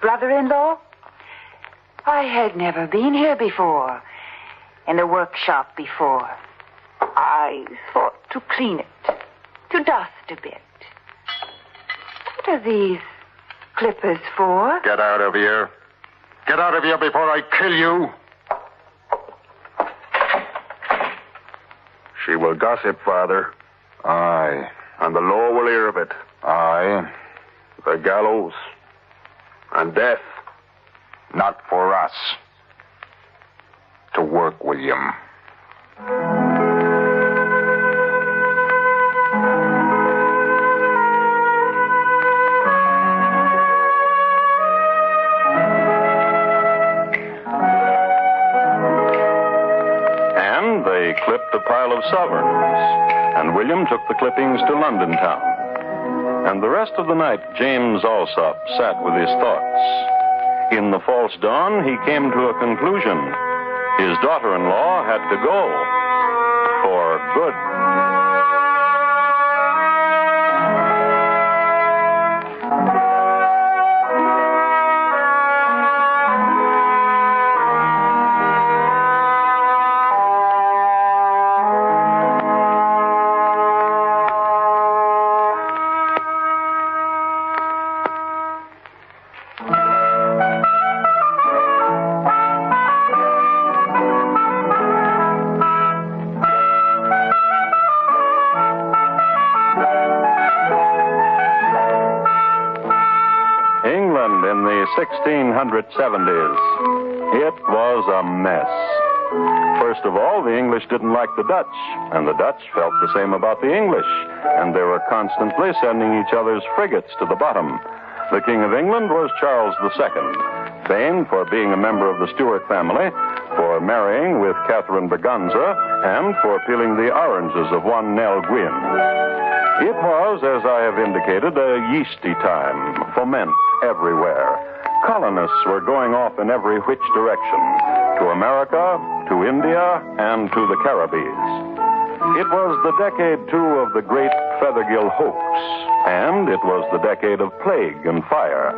brother-in-law. I had never been here before, in the workshop before. I thought to clean it, to dust a bit. What are these clippers for? Get out of here. Get out of here before I kill you. She will gossip, Father. Aye. And the law will hear of it. Aye. The gallows. And death. Not for us. To work, William. And they clipped a pile of sovereigns, and William took the clippings to London town. And the rest of the night, James Alsop sat with his thoughts. In the false dawn, he came to a conclusion. His daughter-in-law had to go. For good. England in the 1670s. It was a mess. First of all, the English didn't like the Dutch, and the Dutch felt the same about the English, and they were constantly sending each other's frigates to the bottom. The King of England was Charles II, famed for being a member of the Stuart family, for marrying with Catherine Berganza, and for peeling the oranges of one Nell Gwynn. It was, as I have indicated, a yeasty time, foment everywhere. Colonists were going off in every which direction, to America, to India, and to the Caribbees. It was the decade, too, of the great Fethergill hoax, and it was the decade of plague and fire.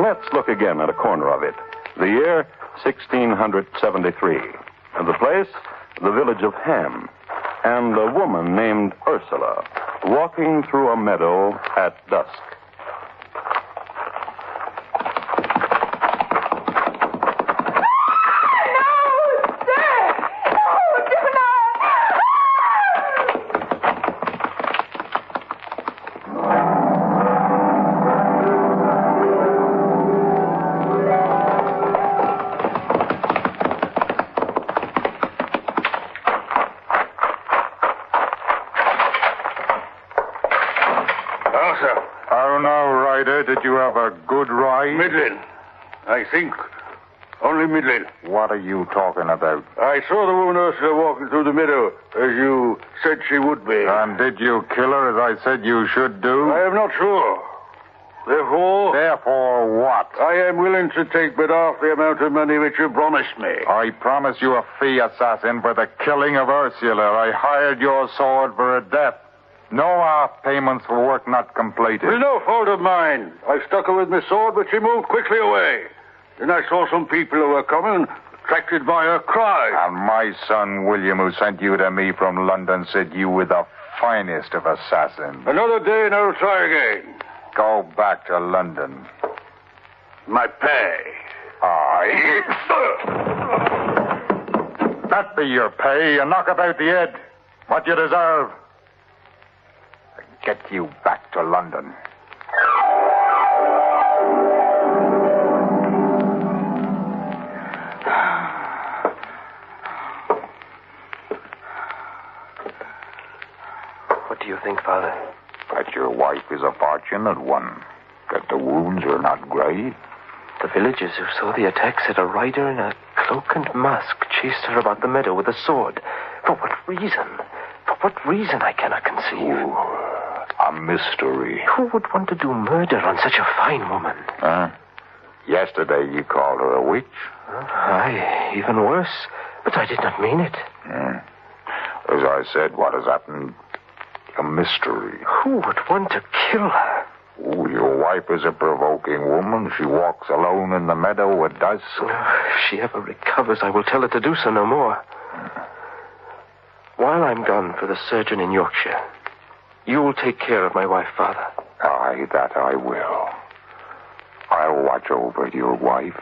Let's look again at a corner of it. The year 1673. And the place, the village of Ham. And a woman named Ursula, walking through a meadow at dusk. Did you have a good ride? Middling. I think. Only middling. What are you talking about? I saw the woman Ursula walking through the meadow, as you said she would be. And did you kill her as I said you should do? I am not sure. Therefore... Therefore what? I am willing to take but half the amount of money which you promised me. I promise you a fee, assassin, for the killing of Ursula. I hired your sword for a death. No half payments for work not completed. It was no fault of mine. I stuck her with my sword, but she moved quickly away. Then I saw some people who were coming, attracted by her cry. And my son, William, who sent you to me from London, said you were the finest of assassins. Another day and I'll try again. Go back to London. My pay. Aye. That be your pay. You knock about the head. What you deserve. Get you back to London. What do you think, Father? That your wife is a fortunate one. That the wounds are not grave. The villagers who saw the attack said a rider in a cloak and mask chased her about the meadow with a sword. For what reason? For what reason I cannot conceive. Ooh. A mystery. Who would want to do murder on such a fine woman? Huh? Yesterday you called her a witch. Aye, even worse. But I did not mean it. As I said, what has happened? A mystery. Who would want to kill her? Oh, your wife is a provoking woman. She walks alone in the meadow at dusk. If she ever recovers, I will tell her to do so no more. While I'm gone for the surgeon in Yorkshire, you will take care of my wife, Father. Aye, that I will. I'll watch over your wife.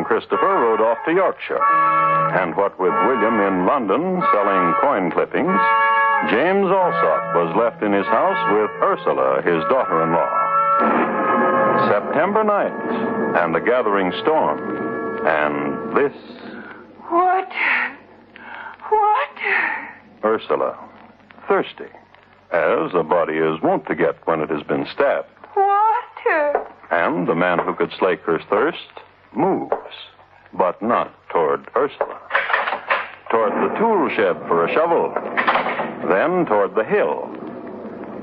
Christopher rode off to Yorkshire. And what with William in London selling coin clippings, James Alsop was left in his house with Ursula, his daughter-in-law. September night, and the gathering storm, and this... What? Ursula, thirsty, as a body is wont to get when it has been stabbed. Water. And the man who could slake her thirst moves, but not toward Ursula. Toward the tool shed for a shovel, then toward the hill.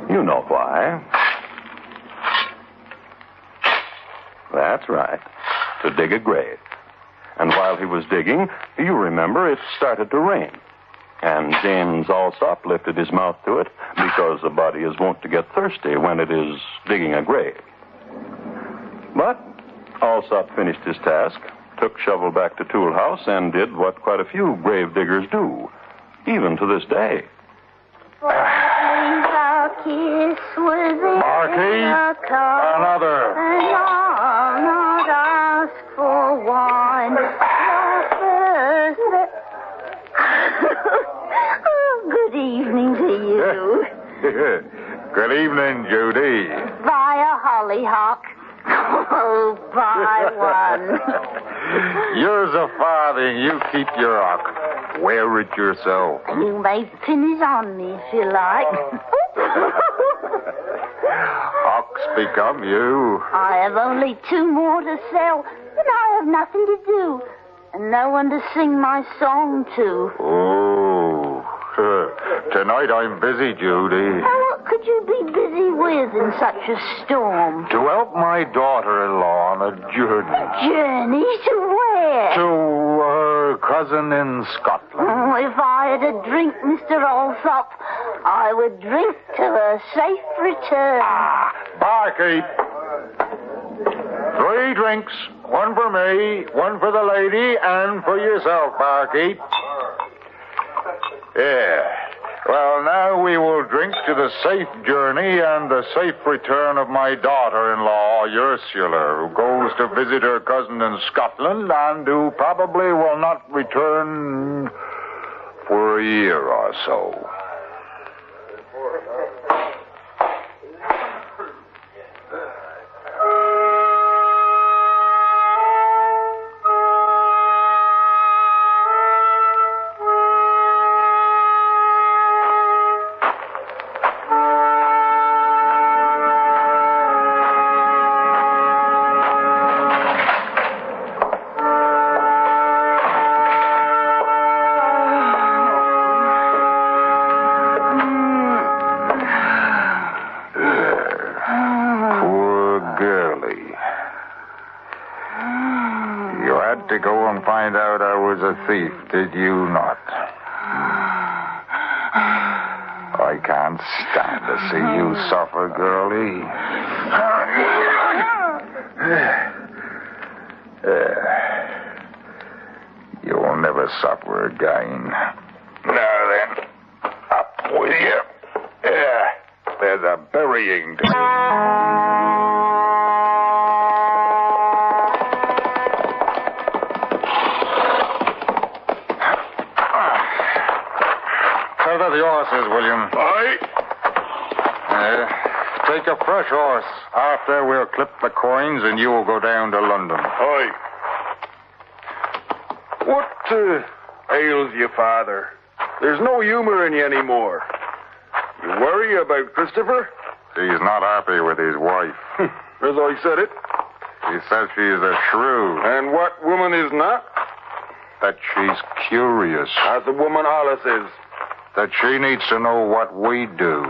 You know why. That's right, to dig a grave. And while he was digging, you remember it started to rain. And James Alsop lifted his mouth to it because the body is wont to get thirsty when it is digging a grave. But Alsop finished his task, took shovel back to tool house, and did what quite a few grave diggers do, even to this day. Marky, another. And I'll not ask for one. Good evening to you. Good evening, Judy. Buy a hollyhock. Oh, buy one. You're the farthing. You keep your ox. Wear it yourself. You may pin it on me if you like. Ox become you. I have only 2 more to sell, and I have nothing to do, and no one to sing my song to. Oh, tonight I'm busy, Judy. Now, what could you be busy with in such a storm? To help my daughter-in-law on a journey. A journey to where? To her cousin in Scotland. Oh, if I had a drink, Mr. Alsop, I would drink to a safe return. Barkeep. 3 drinks. 1 for me, 1 for the lady, and for yourself, barkeep. Yeah. Well, now we will drink to the safe journey and the safe return of my daughter-in-law, Ursula, who goes to visit her cousin in Scotland and who probably will not return for a year or so. Thief, did you not? I can't stand to see you suffer, girlie. You'll never suffer again. Now then, up with you. There's a burying to do. The horses, William. Aye. Take a fresh horse. After we'll clip the coins and you will go down to London. Aye. What ails you, Father? There's no humor in you anymore. You worry about Christopher? He's not happy with his wife. As I said it. He says she's a shrew. And what woman is not? That she's curious. As a woman Alice is. That she needs to know what we do,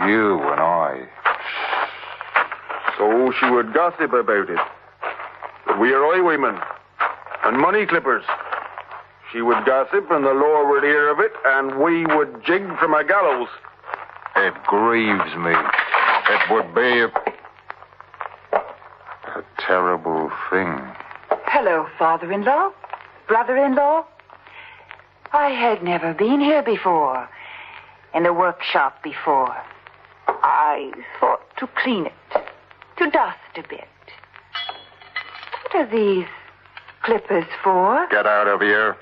you and I. So she would gossip about it. That we are highwaymen. and money clippers. She would gossip, and the law would hear of it, and we would jig from a gallows. It grieves me. It would be a terrible thing. Hello, father-in-law, brother-in-law. I had never been here before, in the workshop before. I thought to clean it, to dust a bit. What are these clippers for? Get out of here.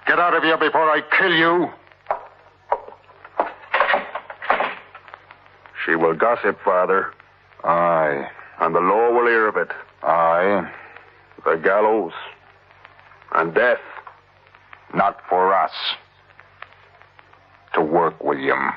Get out of here before I kill you. She will gossip, Father. Aye. And the law will hear of it. Aye. The gallows. And death. Not for us. To work, William.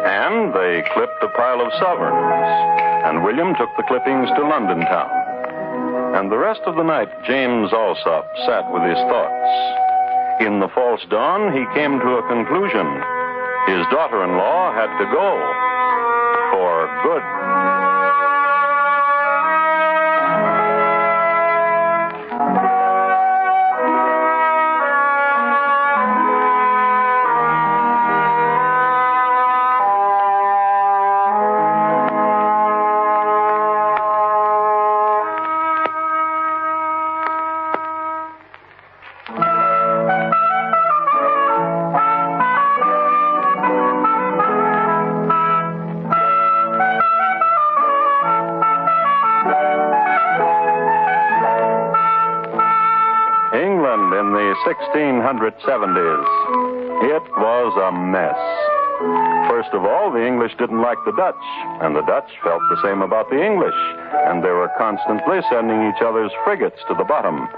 And they clipped a pile of sovereigns, and William took the clippings to London town. And the rest of the night, James Alsop sat with his thoughts. In the false dawn, he came to a conclusion. His daughter-in-law had to go. For good. England in the 1670s. It was a mess. First of all, the English didn't like the Dutch, and the Dutch felt the same about the English, and they were constantly sending each other's frigates to the bottom.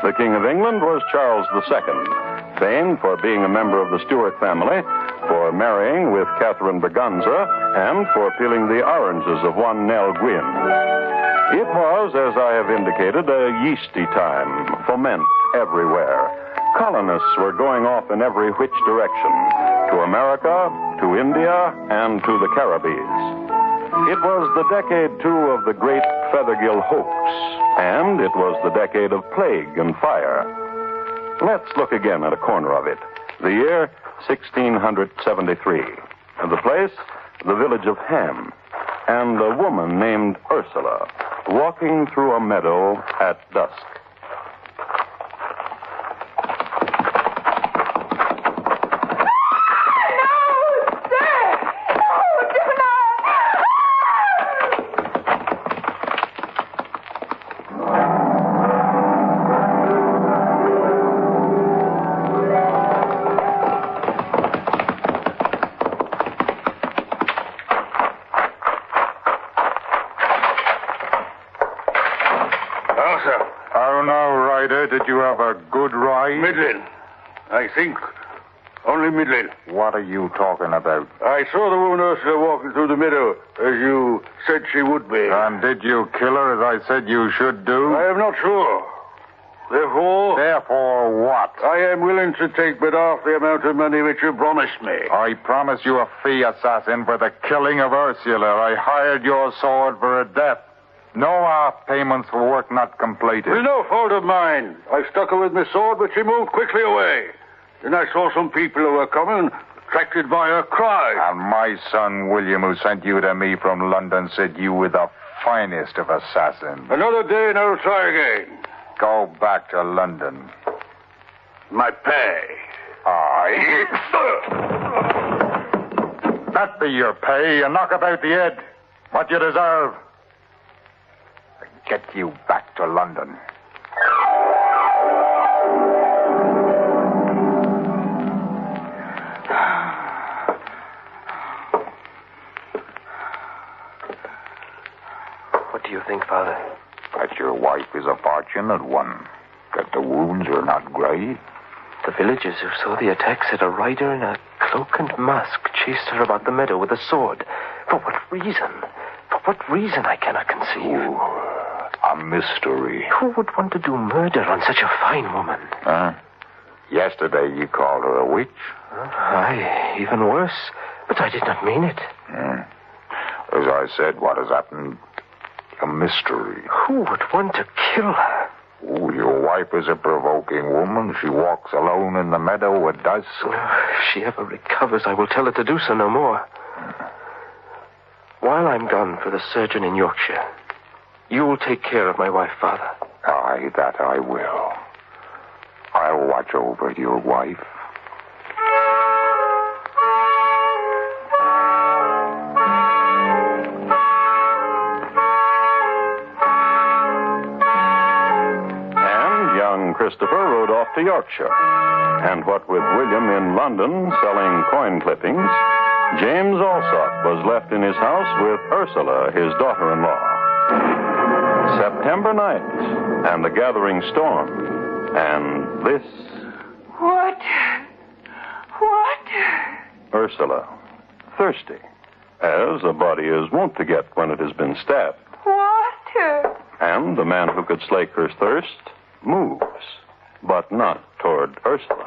The King of England was Charles II, famed for being a member of the Stuart family, for marrying with Catherine Berganza, and for peeling the oranges of one Nell Gwynn. It was, as I have indicated, a yeasty time, foment everywhere. Colonists were going off in every which direction, to America, to India, and to the Caribbees. It was the decade, too, of the great Fethergill hoax, and it was the decade of plague and fire. Let's look again at a corner of it. The year 1673. And the place, the village of Ham. And a woman named Ursula, walking through a meadow at dusk. Did you have a good ride? Middling. I think. Only middling. What are you talking about? I saw the woman Ursula walking through the meadow, as you said she would be. And did you kill her as I said you should do? I am not sure. Therefore... Therefore what? I am willing to take but half the amount of money which you promised me. I promise you a fee, assassin, for the killing of Ursula. I hired your sword for her death. No half payments for work not completed. It was no fault of mine. I stuck her with my sword, but she moved quickly away. Then I saw some people who were coming, attracted by her cry. And my son William, who sent you to me from London, said you were the finest of assassins. Another day and I'll try again. Go back to London. My pay. Aye. That be your pay. You knock about the head. What you deserve. Get you back to London. What do you think, Father? That your wife is a fortunate one. That the wounds are not grave. The villagers who saw the attack said a rider in a cloak and mask chased her about the meadow with a sword. For what reason? For what reason I cannot conceive. A mystery. Who would want to do murder on such a fine woman? Huh? Yesterday you called her a witch. Aye, even worse. But I did not mean it. As I said, what has happened? A mystery. Who would want to kill her? Oh, your wife is a provoking woman. She walks alone in the meadow at dusk. If she ever recovers, I will tell her to do so no more. While I'm gone for the surgeon in Yorkshire, you will take care of my wife, Father. Aye, that I will. I'll watch over your wife. Christopher rode off to Yorkshire. And what with William in London selling coin clippings, James Alsop was left in his house with Ursula, his daughter-in-law. September night, and the gathering storm, and this... What? Ursula, thirsty, as a body is wont to get when it has been stabbed. Water. And the man who could slake her thirst moves, but not toward Ursula.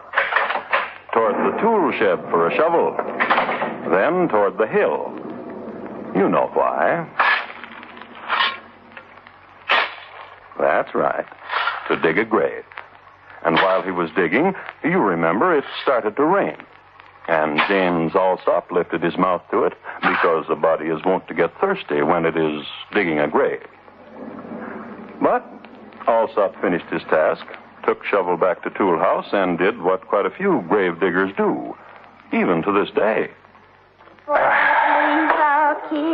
Toward the tool shed for a shovel, then toward the hill. You know why. That's right, to dig a grave. And while he was digging, you remember it started to rain. And James Alsop lifted his mouth to it because the body is wont to get thirsty when it is digging a grave. But Alsop finished his task, took shovel back to tool house, and did what quite a few grave diggers do, even to this day. Marky,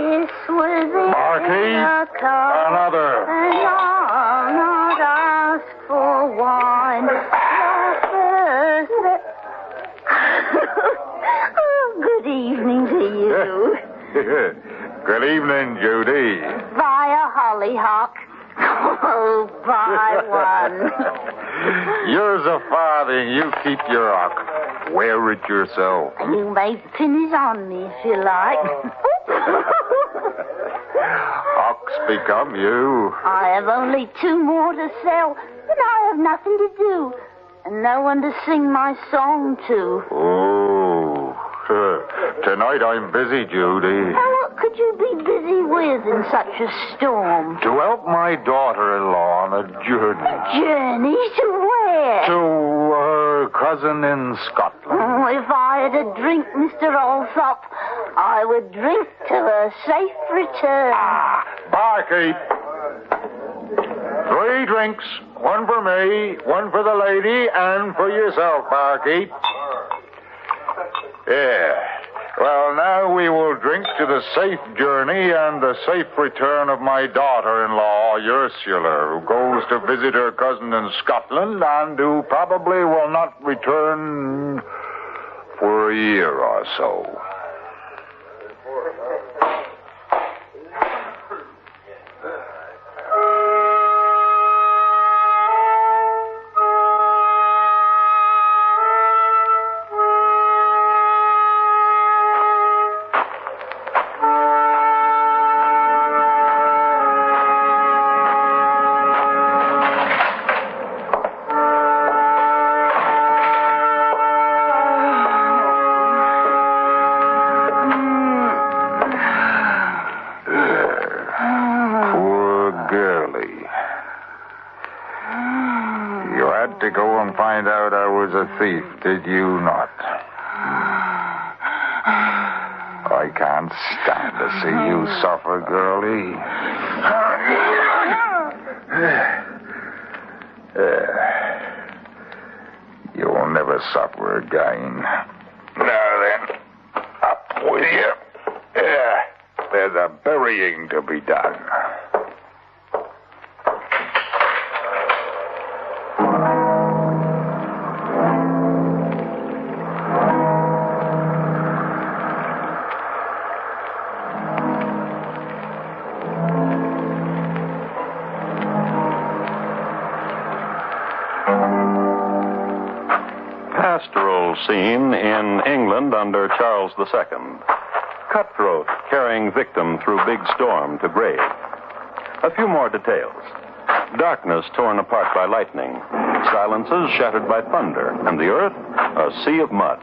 another. And I'll not ask for wine. Good evening to you. Good evening, Judy. Buy a hollyhock. Oh, buy one. Yours a farthing. You keep your ox. Wear it yourself. You may pin it on me if you like. Ox become you. I have only 2 more to sell, and I have nothing to do, and no one to sing my song to. Oh, tonight I'm busy, Judy. Now, what could you be busy with in such a storm? To help my daughter-in-law on a journey. A journey to where? To her cousin in Scotland. Oh, if I had a drink, Mr. Alsop, I would drink to her safe return. Barkeep. 3 drinks. 1 for me, 1 for the lady, and for yourself, barkeep. Yeah. Well, now we will drink to the safe journey and the safe return of my daughter-in-law, Ursula, who goes to visit her cousin in Scotland and who probably will not return for a year or so. To go and find out I was a thief, did you not? I can't stand to see you suffer, girlie. You'll never suffer again. Now then, up with you. There's a burying to be done. Pastoral scene in England under Charles II. Cutthroat carrying victim through big storm to grave. A few more details. Darkness torn apart by lightning, silences shattered by thunder, and the earth a sea of mud.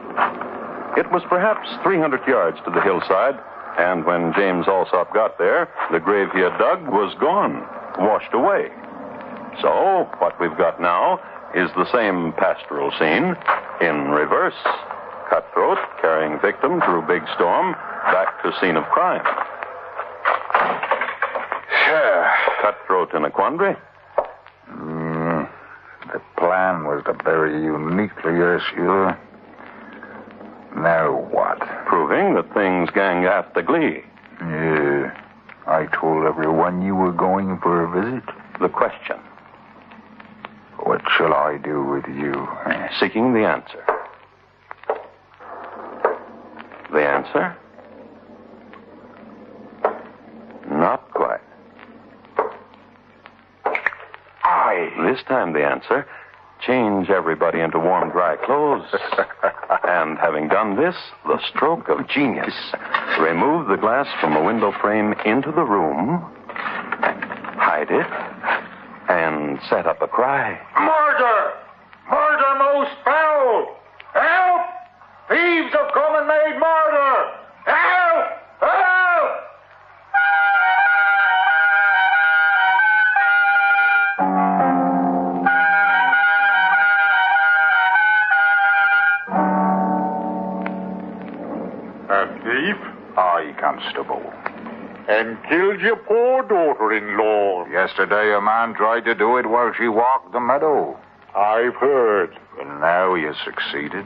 It was perhaps 300 yards to the hillside, and when James Alsop got there, the grave he had dug was gone, washed away. So, what we've got now is the same pastoral scene in reverse. Cutthroat carrying victim through big storm back to scene of crime. Sure. Cutthroat in a quandary. The plan was to bury you neatly, Ursula. Now what? Proving that things gang aft the glee. Yeah. I told everyone you were going for a visit. The question. What shall I do with you? Seeking the answer. The answer? Not quite. This time the answer, change everybody into warm, dry clothes. And having done this, the stroke of genius. Remove the glass from a window frame into the room, hide it, and set up a cry. Murder! Murder most foul! Help! Thieves have come and made murder! Help! Help! A thief? Aye, Constable. And killed your poor daughter-in-law. Yesterday a man tried to do it while she walked the meadow. I've heard. And now you succeeded.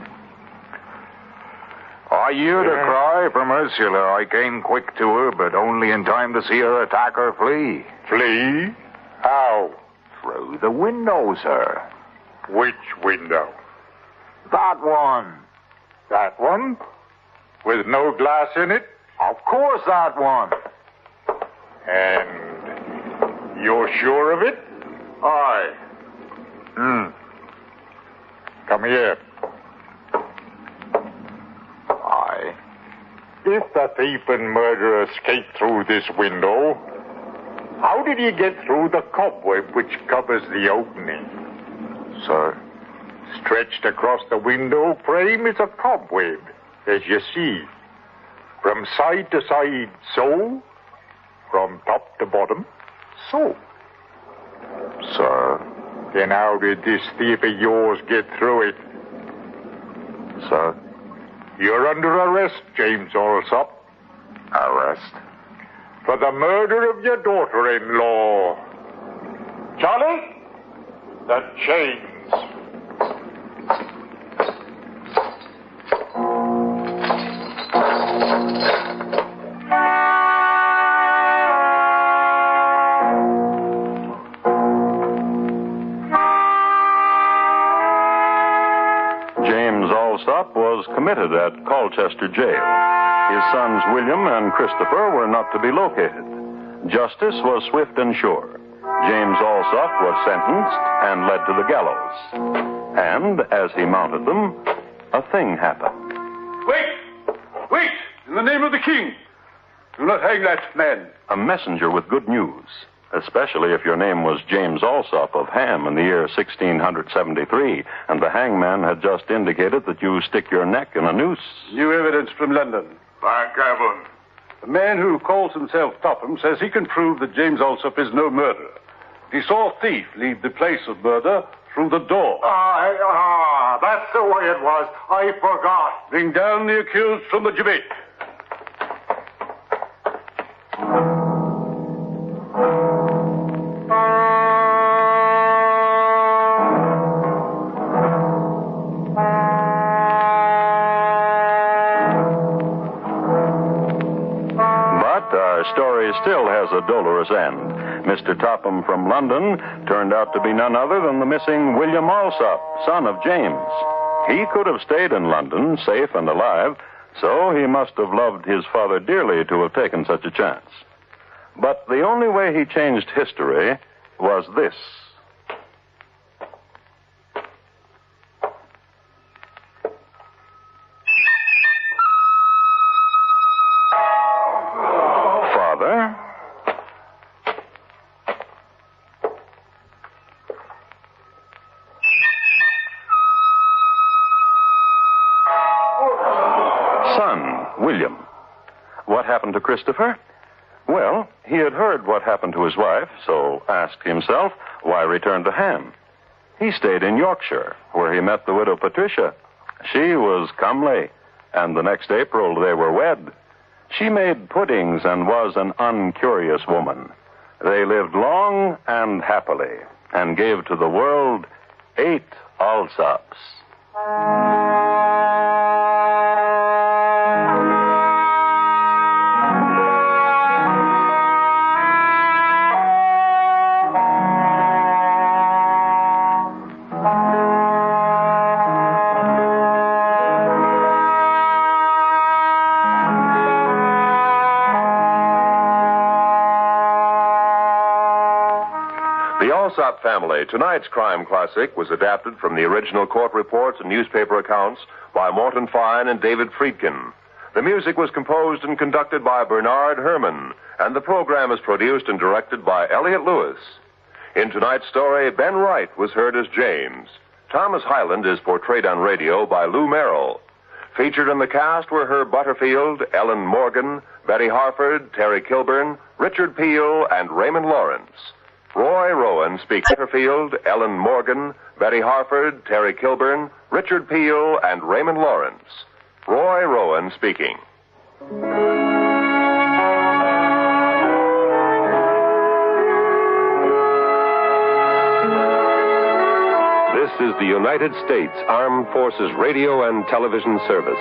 I heard a cry from Ursula. I came quick to her, but only in time to see her attacker flee. Flee? How? Through the window, sir. Which window? That one. That one? With no glass in it? Of course that one. And you're sure of it? Aye. Come here. Aye. If the thief and murderer escaped through this window, how did he get through the cobweb which covers the opening? Sir? Stretched across the window frame is a cobweb, as you see. From side to side, so. From top to bottom, so. Sir? Then how did this thief of yours get through it? Sir? You're under arrest, James Alsop. Arrest? For the murder of your daughter-in-law. Charlie? The chains. Alsop was committed at Colchester Jail. His sons William and Christopher were not to be located. Justice was swift and sure. James Alsop was sentenced and led to the gallows. And as he mounted them, a thing happened. Wait! Wait! In the name of the king! Do not hang that man. A messenger with good news, especially if your name was James Alsop of Ham in the year 1673, and the hangman had just indicated that you stick your neck in a noose. New evidence from London. Backgammon. The man who calls himself Topham says he can prove that James Alsop is no murderer. He saw a thief leave the place of murder through the door. That's the way it was. I forgot. Bring down the accused from the gibbet. Story still has a dolorous end. Mr. Topham from London turned out to be none other than the missing William Alsop, son of James. He could have stayed in London, safe and alive, so he must have loved his father dearly to have taken such a chance. But the only way he changed history was this. William. What happened to Christopher? Well, he had heard what happened to his wife, so asked himself, why return to Ham? He stayed in Yorkshire, where he met the widow Patricia. She was comely, and the next April they were wed. She made puddings and was an uncurious woman. They lived long and happily, and gave to the world 8 Alsops. The Alsop Family, tonight's crime classic, was adapted from the original court reports and newspaper accounts by Morton Fine and David Friedkin. The music was composed and conducted by Bernard Herrmann, and the program is produced and directed by Elliott Lewis. In tonight's story, Ben Wright was heard as James. Thomas Hyland is portrayed on radio by Lou Merrill. Featured in the cast were Herb Butterfield, Ellen Morgan, Betty Harford, Terry Kilburn, Richard Peel, and Raymond Lawrence. Roy Rowan speaks. Butterfield, Ellen Morgan, Betty Harford, Terry Kilburn, Richard Peel, and Raymond Lawrence. Roy Rowan speaking. This is the United States Armed Forces Radio and Television Service.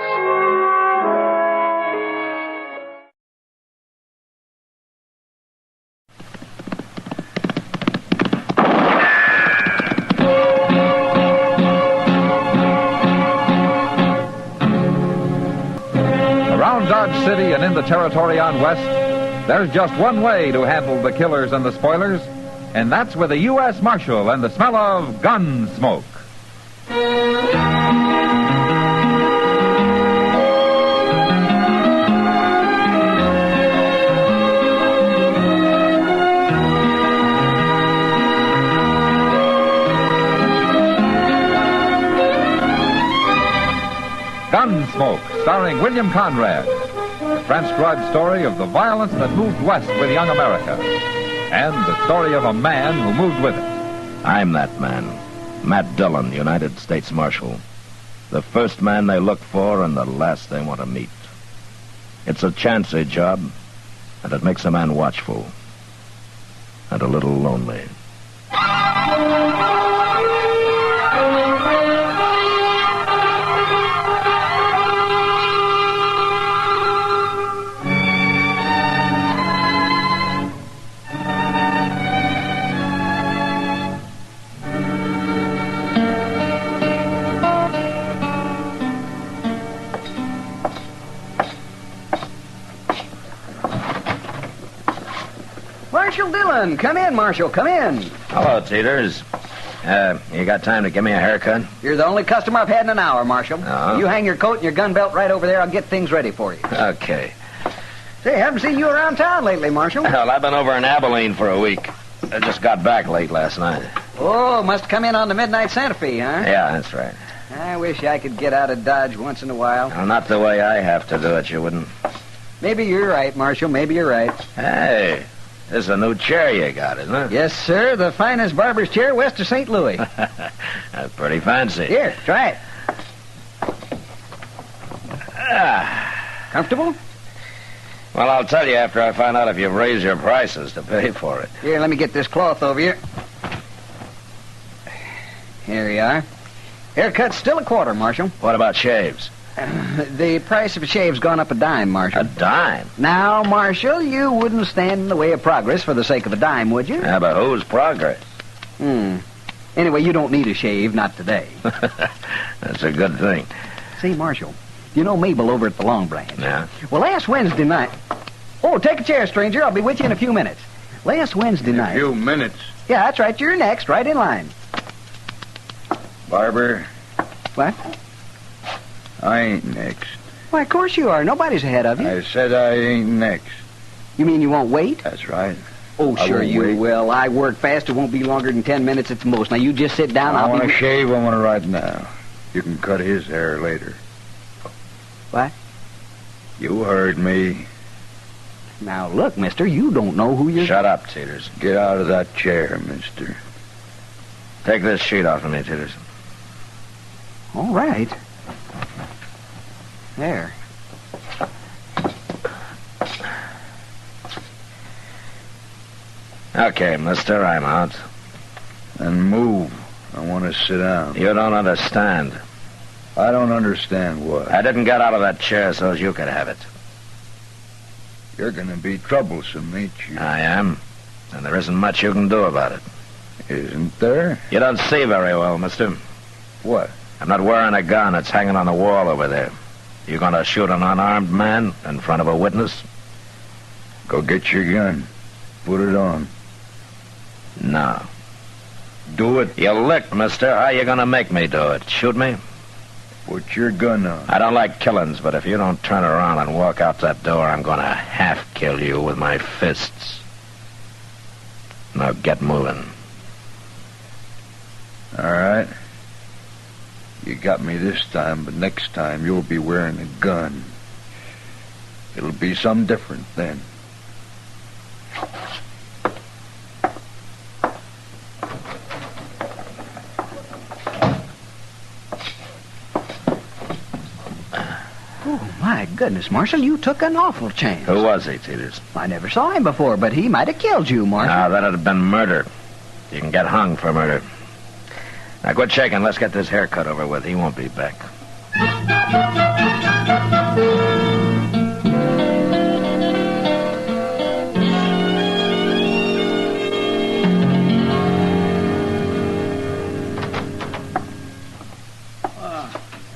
City and in the territory on West, there's just one way to handle the killers and the spoilers, and that's with a U.S. Marshal and the smell of Gunsmoke. Gunsmoke, starring William Conrad. The transcribed story of the violence that moved west with young America, and the story of a man who moved with it. I'm that man, Matt Dillon, United States Marshal. The first man they look for and the last they want to meet. It's a chancy job, and it makes a man watchful and a little lonely. Marshal Dillon, come in, Marshal, come in. Hello, Teeters. You got time to give me a haircut? You're the only customer I've had in an hour, Marshal. Oh. You hang your coat and your gun belt right over there. I'll get things ready for you. Okay. Say, haven't seen you around town lately, Marshal. Well, I've been over in Abilene for a week. I just got back late last night. Oh, must have come in on the midnight Santa Fe, huh? Yeah, that's right. I wish I could get out of Dodge once in a while. Well, not the way I have to do it, you wouldn't. Maybe you're right, Marshal. Maybe you're right. Hey, this is a new chair you got, isn't it? Yes, sir. The finest barber's chair west of St. Louis. That's pretty fancy. Here, try it. Ah. Comfortable? Well, I'll tell you after I find out if you've raised your prices to pay for it. Here, let me get this cloth over you. Here you are. Haircut's still $25, Marshal. What about shaves? The price of a shave's gone up a dime, Marshal. A dime? Now, Marshal, you wouldn't stand in the way of progress for the sake of a dime, would you? Yeah, but whose progress? Anyway, you don't need a shave, not today. That's a good thing. Say, Marshal, you know Mabel over at the Long Branch? Yeah? Well, last Wednesday night... Oh, take a chair, stranger. I'll be with you in a few minutes. Last Wednesday night... A few minutes? Yeah, that's right. You're next, right in line. Barber? What? I ain't next. Why, of course you are. Nobody's ahead of you. I said I ain't next. You mean you won't wait? That's right. Oh, I sure won't you wait. will. I work fast. It won't be longer than 10 minutes at the most. Now, you just sit down. I want to shave. I want to right now. You can cut his hair later. What? You heard me. Now, look, mister, you don't know who you're... Shut up, Teeters. Get out of that chair, mister. Take this sheet off of me, Teeters. All right. There. Okay, mister, I'm out. Then move. I want to sit down. You don't understand. I don't understand what. I didn't get out of that chair so as you could have it. You're going to be troublesome, ain't you? I am. And there isn't much you can do about it. Isn't there? You don't see very well, mister. What? I'm not wearing a gun. It's hanging on the wall over there. You going to shoot an unarmed man in front of a witness? Go get your gun. Put it on. No. Do it. You licked, mister. How you going to make me do it? Shoot me? Put your gun on. I don't like killings, but if you don't turn around and walk out that door, I'm going to half-kill you with my fists. Now get moving. All right. You got me this time, but next time you'll be wearing a gun. It'll be some different then. Oh, my goodness, Marshal, you took an awful chance. Who was he, Teeters? I never saw him before, but he might have killed you, Marshal. No, that'd have been murder. You can get hung for murder. Now, quit shaking. Let's get this haircut over with. He won't be back.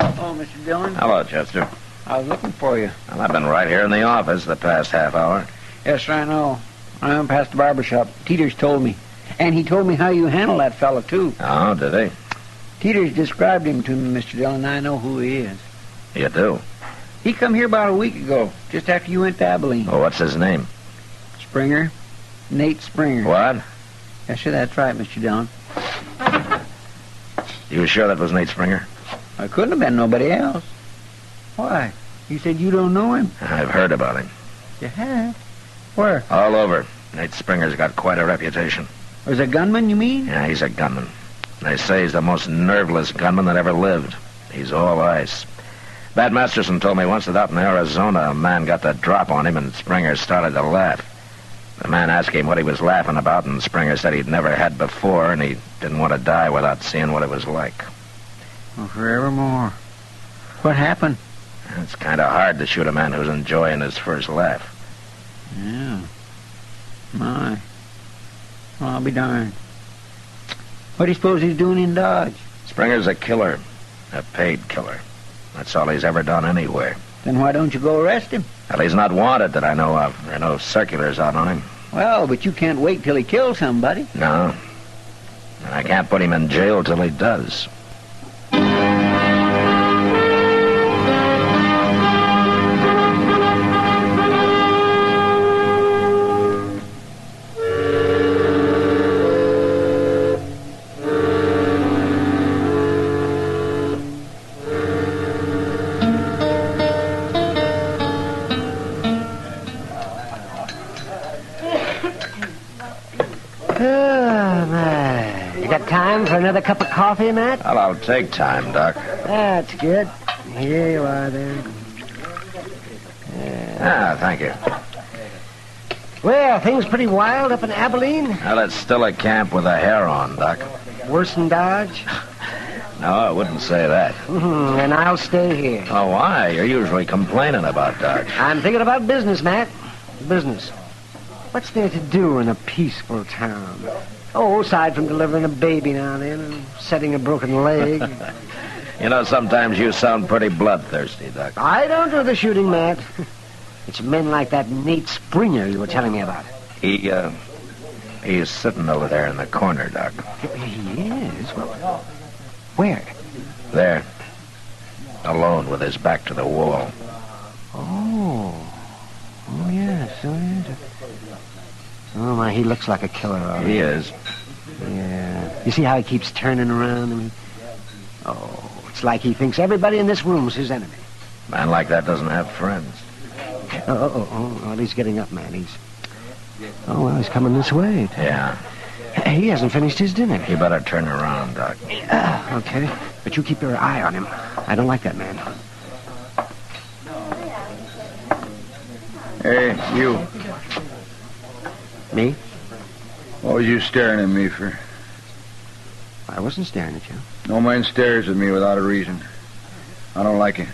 Oh, Mr. Dillon. Hello, Chester. I was looking for you. Well, I've been right here in the office the past half hour. Yes, sir, I know. I went past the barber shop. Teeters told me. And he told me how you handle that fella, too. Oh, did he? Teeters described him to me, Mr. Dillon, and I know who he is. You do? He come here about a week ago, just after you went to Abilene. Oh, what's his name? Springer. Nate Springer. What? Yes, sir, that's right, Mr. Dillon. You sure that was Nate Springer? I couldn't have been nobody else. Why? You said you don't know him? I've heard about him. You have? Where? All over. Nate Springer's got quite a reputation. Was a gunman, you mean? Yeah, he's a gunman. They say he's the most nerveless gunman that ever lived. He's all ice. Bat Masterson told me once that out in Arizona, a man got the drop on him and Springer started to laugh. The man asked him what he was laughing about, and Springer said he'd never had before, and he didn't want to die without seeing what it was like. Well, forevermore. What happened? It's kind of hard to shoot a man who's enjoying his first laugh. Yeah. My. Well, I'll be darned. What do you suppose he's doing in Dodge? Springer's a killer. A paid killer. That's all he's ever done anywhere. Then why don't you go arrest him? Well, he's not wanted that I know of. There are no circulars out on him. Well, but you can't wait till he kills somebody. No. And I can't put him in jail till he does. Time for another cup of coffee, Matt? Well, I'll take time, Doc. That's good. Here you are, there. Thank you. Well, things pretty wild up in Abilene? Well, it's still a camp with a hair on, Doc. Worse than Dodge? No, I wouldn't say that. And I'll stay here. Oh, why? You're usually complaining about Dodge. I'm thinking about business, Matt. Business. What's there to do in a peaceful town? Oh, aside from delivering a baby now and then and setting a broken leg. You know, sometimes you sound pretty bloodthirsty, Doc. I don't do the shooting, Matt. It's men like that Nate Springer you were telling me about. He's sitting over there in the corner, Doc. He is? Well, where? There. Alone with his back to the wall. Oh, yes. Oh, my, he looks like a killer, all right. He is. Yeah. You see how he keeps turning around? I mean, it's like he thinks everybody in this room is his enemy. Man like that doesn't have friends. Oh, he's getting up, man. He's coming this way. Yeah. He hasn't finished his dinner. You better turn around, Doc. Okay. But you keep your eye on him. I don't like that man. Hey, you. Me? What was you staring at me for? I wasn't staring at you. No man stares at me without a reason. I don't like it.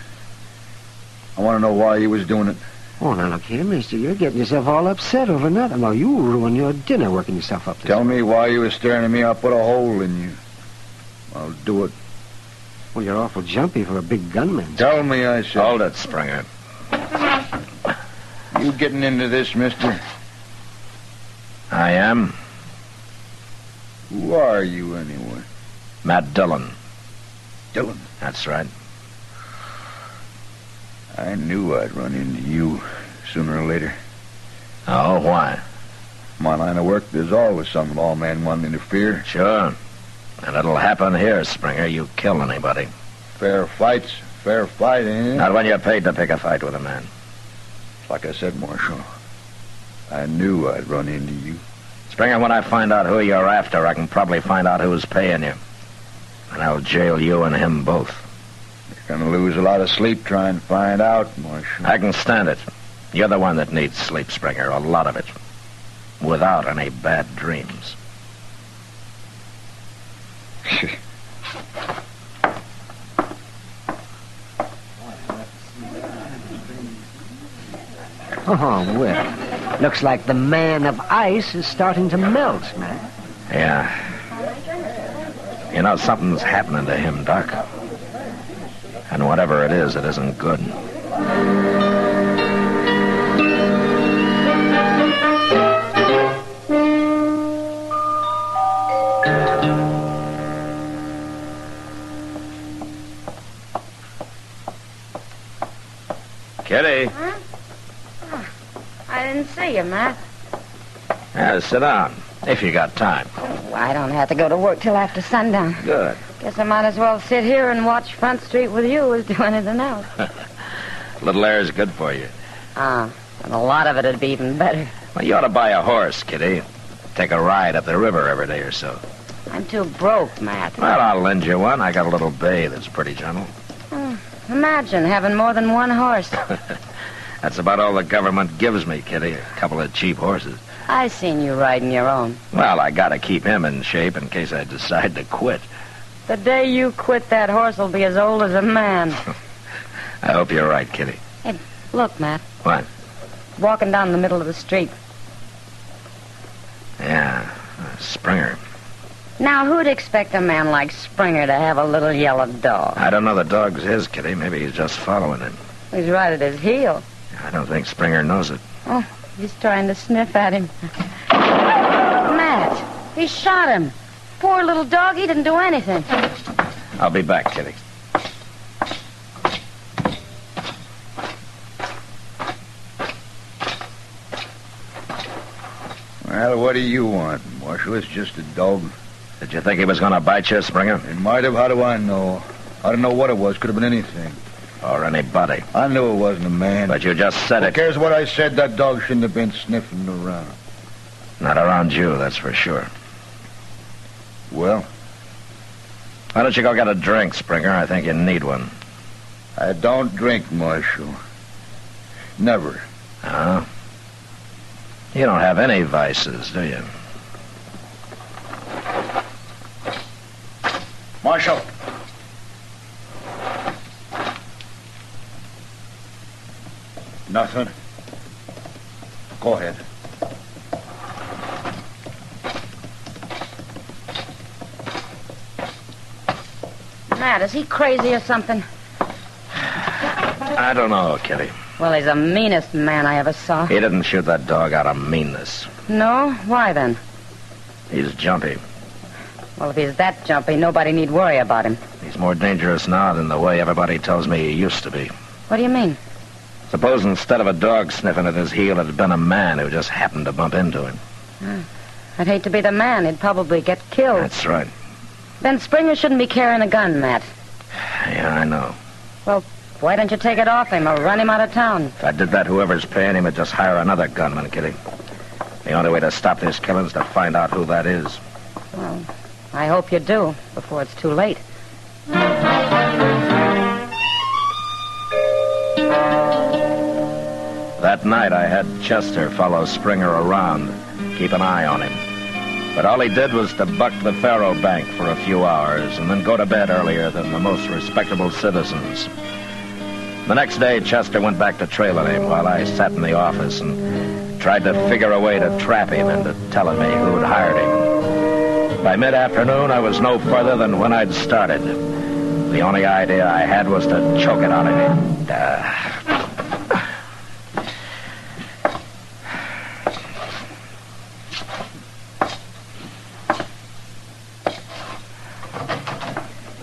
I want to know why you was doing it. Oh, now look here, mister. You're getting yourself all upset over nothing. Well, you ruin your dinner working yourself up. Tell me why you was staring at me. I'll put a hole in you. I'll do it. Well, you're awful jumpy for a big gunman. Tell me, I said. Hold it, Springer. You getting into this, mister? I am. Who are you, anyway? Matt Dillon. Dillon? That's right. I knew I'd run into you sooner or later. Oh, why? My line of work, there's always some lawman wanting to interfere. Sure. And it'll happen here, Springer. You kill anybody. Fair fight's fair fight, ain't it? Not when you're paid to pick a fight with a man. Like I said, Marshal, I knew I'd run into you. Springer, when I find out who you're after, I can probably find out who's paying you. And I'll jail you and him both. You're gonna lose a lot of sleep trying to find out, Marshal. I can stand it. You're the one that needs sleep, Springer, a lot of it. Without any bad dreams. Oh, well, looks like the man of ice is starting to melt, man. Yeah. You know, something's happening to him, Doc. And whatever it isn't good. Kitty. Huh? Oh, I didn't see you, Matt. Yeah, sit down, if you got time. Oh, I don't have to go to work till after sundown. Good. Guess I might as well sit here and watch Front Street with you as do anything else. Little air is good for you. And a lot of it'd be even better. Well, you ought to buy a horse, Kitty. Take a ride up the river every day or so. I'm too broke, Matt. Well, I'll lend you one. I got a little bay that's pretty gentle. Imagine having more than one horse. That's about all the government gives me, Kitty. A couple of cheap horses. I seen you riding your own. Well, I gotta keep him in shape in case I decide to quit. The day you quit, that horse will be as old as a man. I hope you're right, Kitty. Hey, look, Matt. What? Walking down the middle of the street. Yeah, Springer. Now, who'd expect a man like Springer to have a little yellow dog? I don't know the dog's his, Kitty. Maybe he's just following him. He's right at his heel. I don't think Springer knows it. Oh, he's trying to sniff at him. Matt, he shot him. Poor little dog, he didn't do anything. I'll be back, Kitty. Well, what do you want, Marshal? It's just a dog. Did you think he was going to bite you, Springer? It might have. How do I know? I don't know what it was. Could have been anything. Or anybody. I knew it wasn't a man. But you just said it. Who cares what I said? That dog shouldn't have been sniffing around. Not around you, that's for sure. Well? Why don't you go get a drink, Springer? I think you need one. I don't drink, Marshal. Never. Huh? You don't have any vices, do you? Marshal. Nothing. Go ahead. Matt, is he crazy or something? I don't know, Kitty. Well, he's the meanest man I ever saw. He didn't shoot that dog out of meanness. No? Why then? He's jumpy. Well, if he's that jumpy, nobody need worry about him. He's more dangerous now than the way everybody tells me he used to be. What do you mean? Suppose instead of a dog sniffing at his heel, it had been a man who just happened to bump into him. I'd hate to be the man. He'd probably get killed. That's right. Then Springer shouldn't be carrying a gun, Matt. Yeah, I know. Well, Why don't you take it off him or run him out of town? If I did that, whoever's paying him would just hire another gunman, Kitty. The only way to stop this killing is to find out who that is. Well, I hope you do, before it's too late. That night, I had Chester follow Springer around, keep an eye on him. But all he did was to buck the faro bank for a few hours and then go to bed earlier than the most respectable citizens. The next day, Chester went back to trailing him while I sat in the office and tried to figure a way to trap him into telling me who'd hired him. By mid-afternoon, I was no further than when I'd started. The only idea I had was to choke it out of him.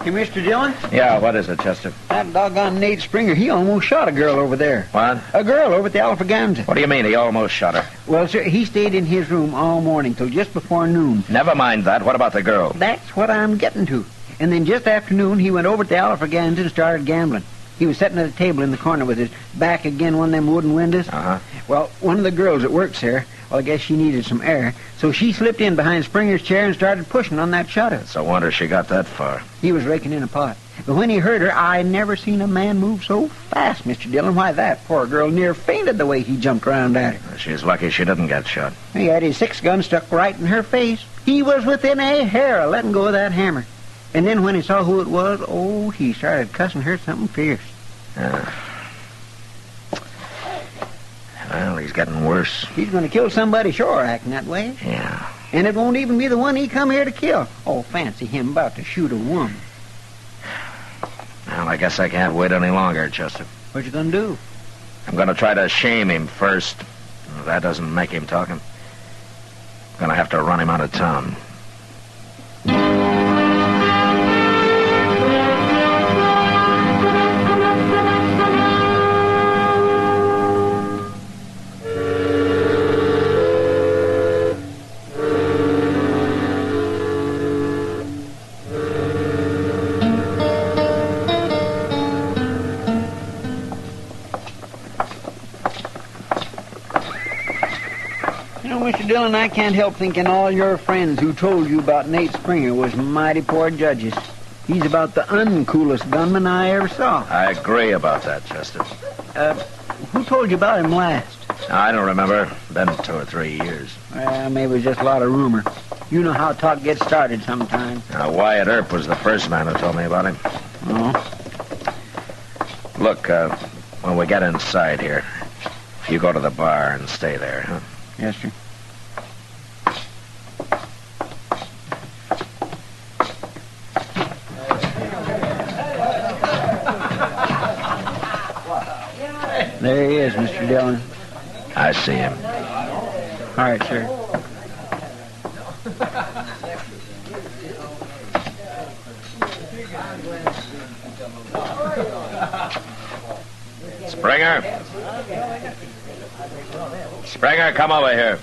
Hey, Mr. Dillon? Yeah, what is it, Chester? That doggone Nate Springer, he almost shot a girl over there. What? A girl over at the Alfraganza. What do you mean he almost shot her? Well, sir, he stayed in his room all morning till just before noon. Never mind that. What about the girl? That's what I'm getting to. And then just after noon, he went over to the Alfraganza and started gambling. He was sitting at a table in the corner with his back against one of them wooden windows. Uh-huh. Well, one of the girls that works there, well, I guess she needed some air, so she slipped in behind Springer's chair and started pushing on that shutter. It's a wonder she got that far. He was raking in a pot. But when he heard her, I never seen a man move so fast, Mr. Dillon. Why, that poor girl near fainted the way he jumped around at her. She's lucky she didn't get shot. He had his 6-gun stuck right in her face. He was within a hair of letting go of that hammer. And then when he saw who it was, oh, he started cussing her something fierce. Well, he's getting worse. He's going to kill somebody, sure, acting that way. Yeah. And it won't even be the one he come here to kill. Oh, fancy him about to shoot a woman. Well, I guess I can't wait any longer, Chester. What you going to do? I'm going to try to shame him first. If that doesn't make him talk, I'm going to have to run him out of town. Mr. Dillon, I can't help thinking all your friends who told you about Nate Springer was mighty poor judges. He's about the uncoolest gunman I ever saw. I agree about that, Chester. Who told you about him last? I don't remember. Been 2 or 3 years. Well, maybe it was just a lot of rumor. You know how talk gets started sometimes. Wyatt Earp was the first man who told me about him. Oh? Look, when we get inside here, you go to the bar and stay there, huh? Yes, sir. There he is, Mr. Dillon. I see him. All right, sir. Springer? Springer, come over here.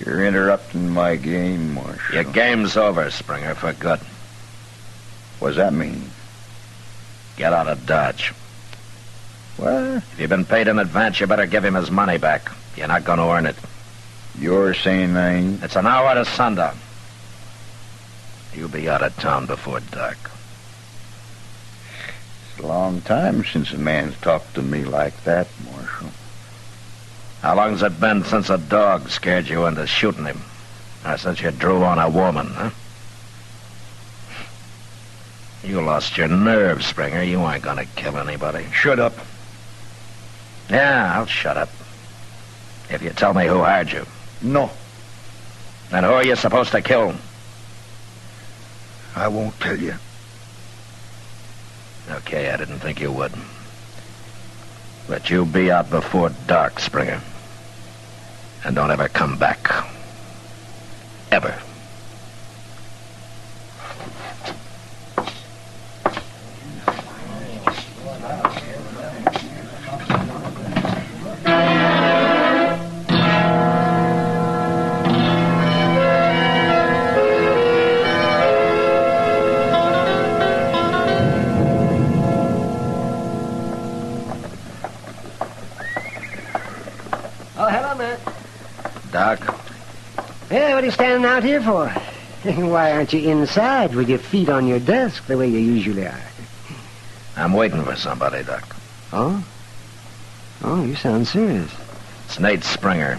You're interrupting my game, Marshal. Your game's over, Springer, for good. What does that mean? Get out of Dodge. What? If you've been paid in advance, you better give him his money back. You're not going to earn it. You're saying I ain't? It's an hour to sundown. You'll be out of town before dark. It's a long time since a man's talked to me like that, Marshal. How long's it been since a dog scared you into shooting him? Or since you drew on a woman, huh? You lost your nerve, Springer. You ain't gonna kill anybody. Shut up. Yeah, I'll shut up. If you tell me who hired you. No. Then who are you supposed to kill? I won't tell you. Okay, I didn't think you would. But you'll be out before dark, Springer. And don't ever come back. Ever. Doc. Yeah, what are you standing out here for? Why aren't you inside with your feet on your desk the way you usually are? I'm waiting for somebody, Doc. Oh? Oh, you sound serious. It's Nate Springer.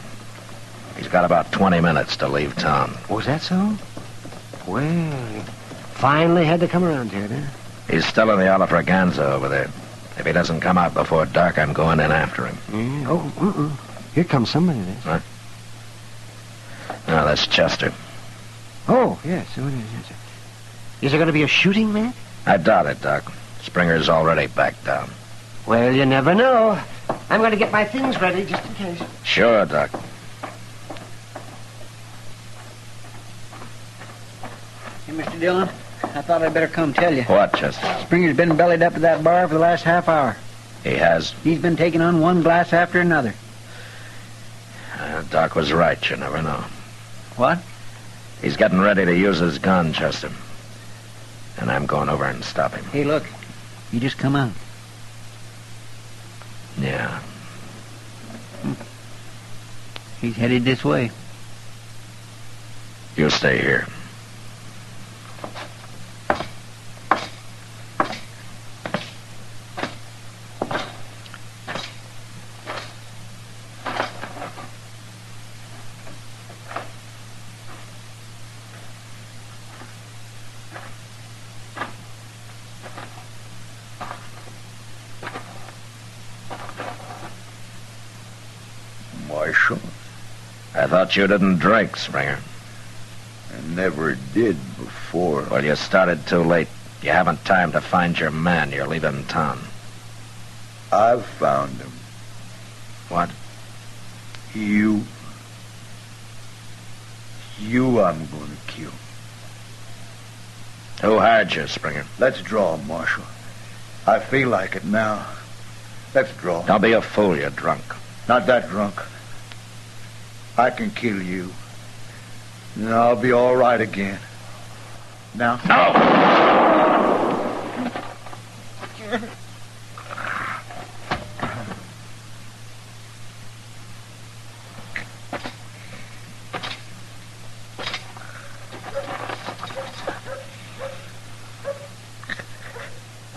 He's got about 20 minutes to leave town. Oh, is that so? Well, finally had to come around here, huh? He's still in the Alfrts over there. If he doesn't come out before dark, I'm going in after him. Yeah. Oh, here comes somebody. Huh? No, that's Chester. Oh, yes. Is there going to be a shooting, man? I doubt it, Doc. Springer's already backed down. Well, you never know. I'm going to get my things ready just in case. Sure, Doc. Hey, Mr. Dillon, I thought I'd better come tell you. What, Chester? Springer's been bellied up at that bar for the last half hour. He has? He's been taking on one glass after another. Doc was right. You never know. What? He's getting ready to use his gun, Chester. And I'm going over and stop him. Hey, look. You just come out. Yeah. He's headed this way. You stay here. Marshal? I thought you didn't drink, Springer. I never did before. Well, you started too late. You haven't time to find your man. You're leaving town. I've found him. What? You I'm going to kill. Who hired you, Springer? Let's draw, Marshal. I feel like it now. Let's draw. Don't be a fool, you're drunk. Not that drunk. I can kill you. And I'll be all right again. Now? No!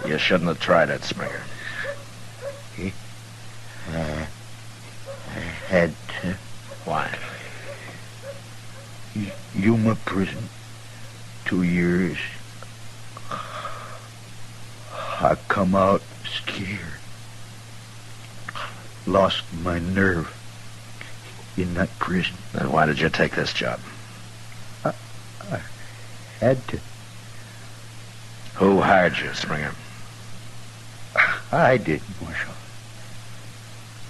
You shouldn't have tried it, Springer. I had to. Why? Yuma prison. 2 years. I come out scared. Lost my nerve in that prison. Then why did you take this job? I had to. Who hired you, Springer? I did, Marshal.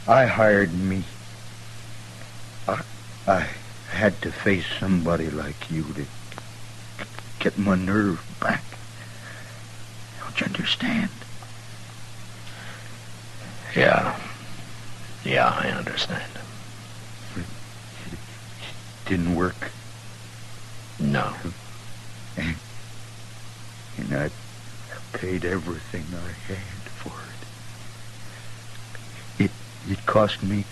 I hired me. I had to face somebody like you to get my nerve back. Don't you understand? Yeah. Yeah, I understand. It didn't work. No. And I paid everything I had for it. It cost me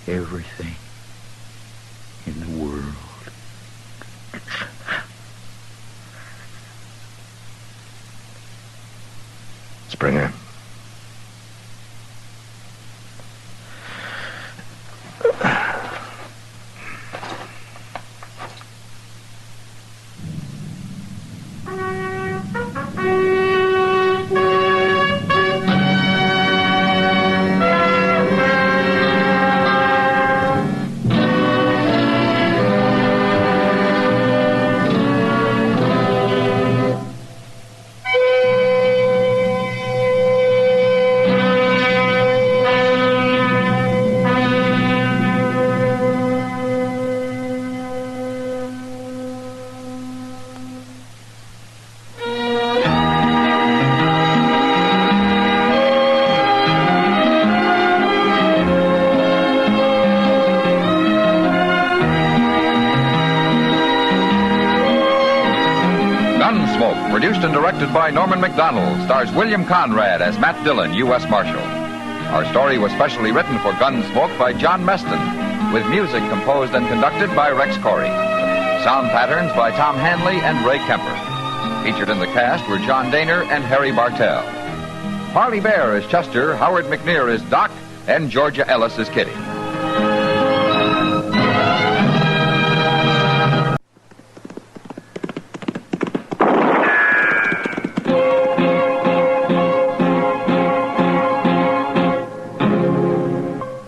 everything in the world. Springer. Gunsmoke, produced and directed by Norman McDonald, stars William Conrad as Matt Dillon, U.S. Marshal. Our story was specially written for Gunsmoke by John Meston. with music composed and conducted by Rex Corey. Sound patterns by Tom Hanley and Ray Kemper. Featured in the cast were John Daner and Harry Bartell. Harley Bear is Chester, Howard McNear is Doc, and Georgia Ellis is Kitty.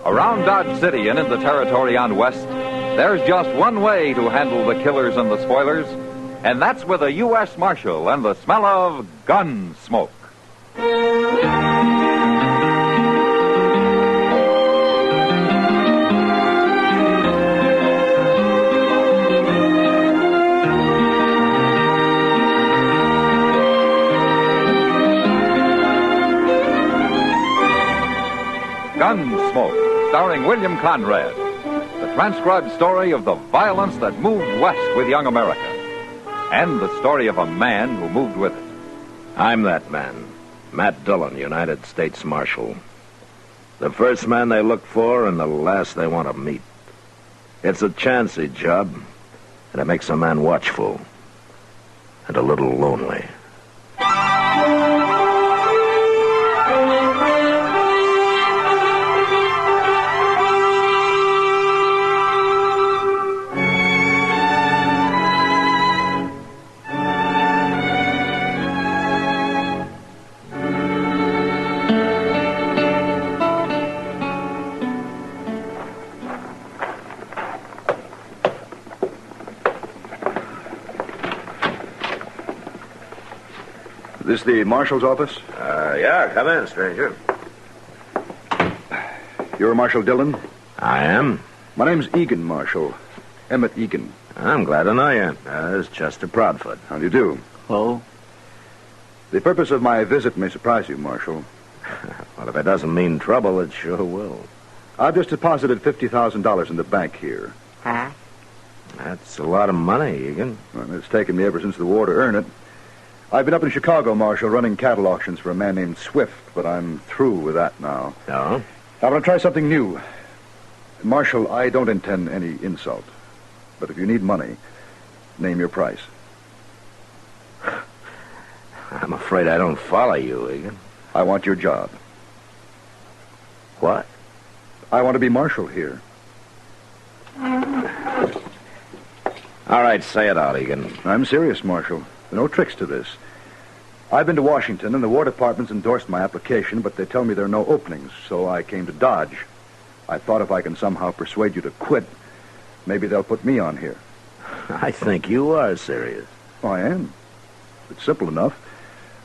Around Dodge City and in the territory on West, there's just one way to handle the killers and the spoilers, and that's with a U.S. Marshal and the smell of gun smoke. Gunsmoke, starring William Conrad. The transcribed story of the violence that moved west with young America. And the story of a man who moved with it. I'm that man, Matt Dillon, United States Marshal. The first man they look for and the last they want to meet. It's a chancy job, and it makes a man watchful and a little lonely. Is this the Marshal's office? Yeah, come in, stranger. You're Marshal Dillon? I am. My name's Egan Marshal. Emmett Egan. I'm glad to know you. It's Chester Proudfoot. How do you do? Hello. The purpose of my visit may surprise you, Marshal. Well, if it doesn't mean trouble, it sure will. I've just deposited $50,000 in the bank here. Huh? That's a lot of money, Egan. Well, it's taken me ever since the war to earn it. I've been up in Chicago, Marshal, running cattle auctions for a man named Swift, but I'm through with that now. Oh? I want to try something new. Marshal, I don't intend any insult. But if you need money, name your price. I'm afraid I don't follow you, Egan. I want your job. What? I want to be Marshal here. All right, say it out, Egan. I'm serious, Marshal. There are no tricks to this. I've been to Washington, and the War Department's endorsed my application, but they tell me there are no openings, so I came to Dodge. I thought if I can somehow persuade you to quit, maybe they'll put me on here. I think you are serious. Oh, I am. It's simple enough.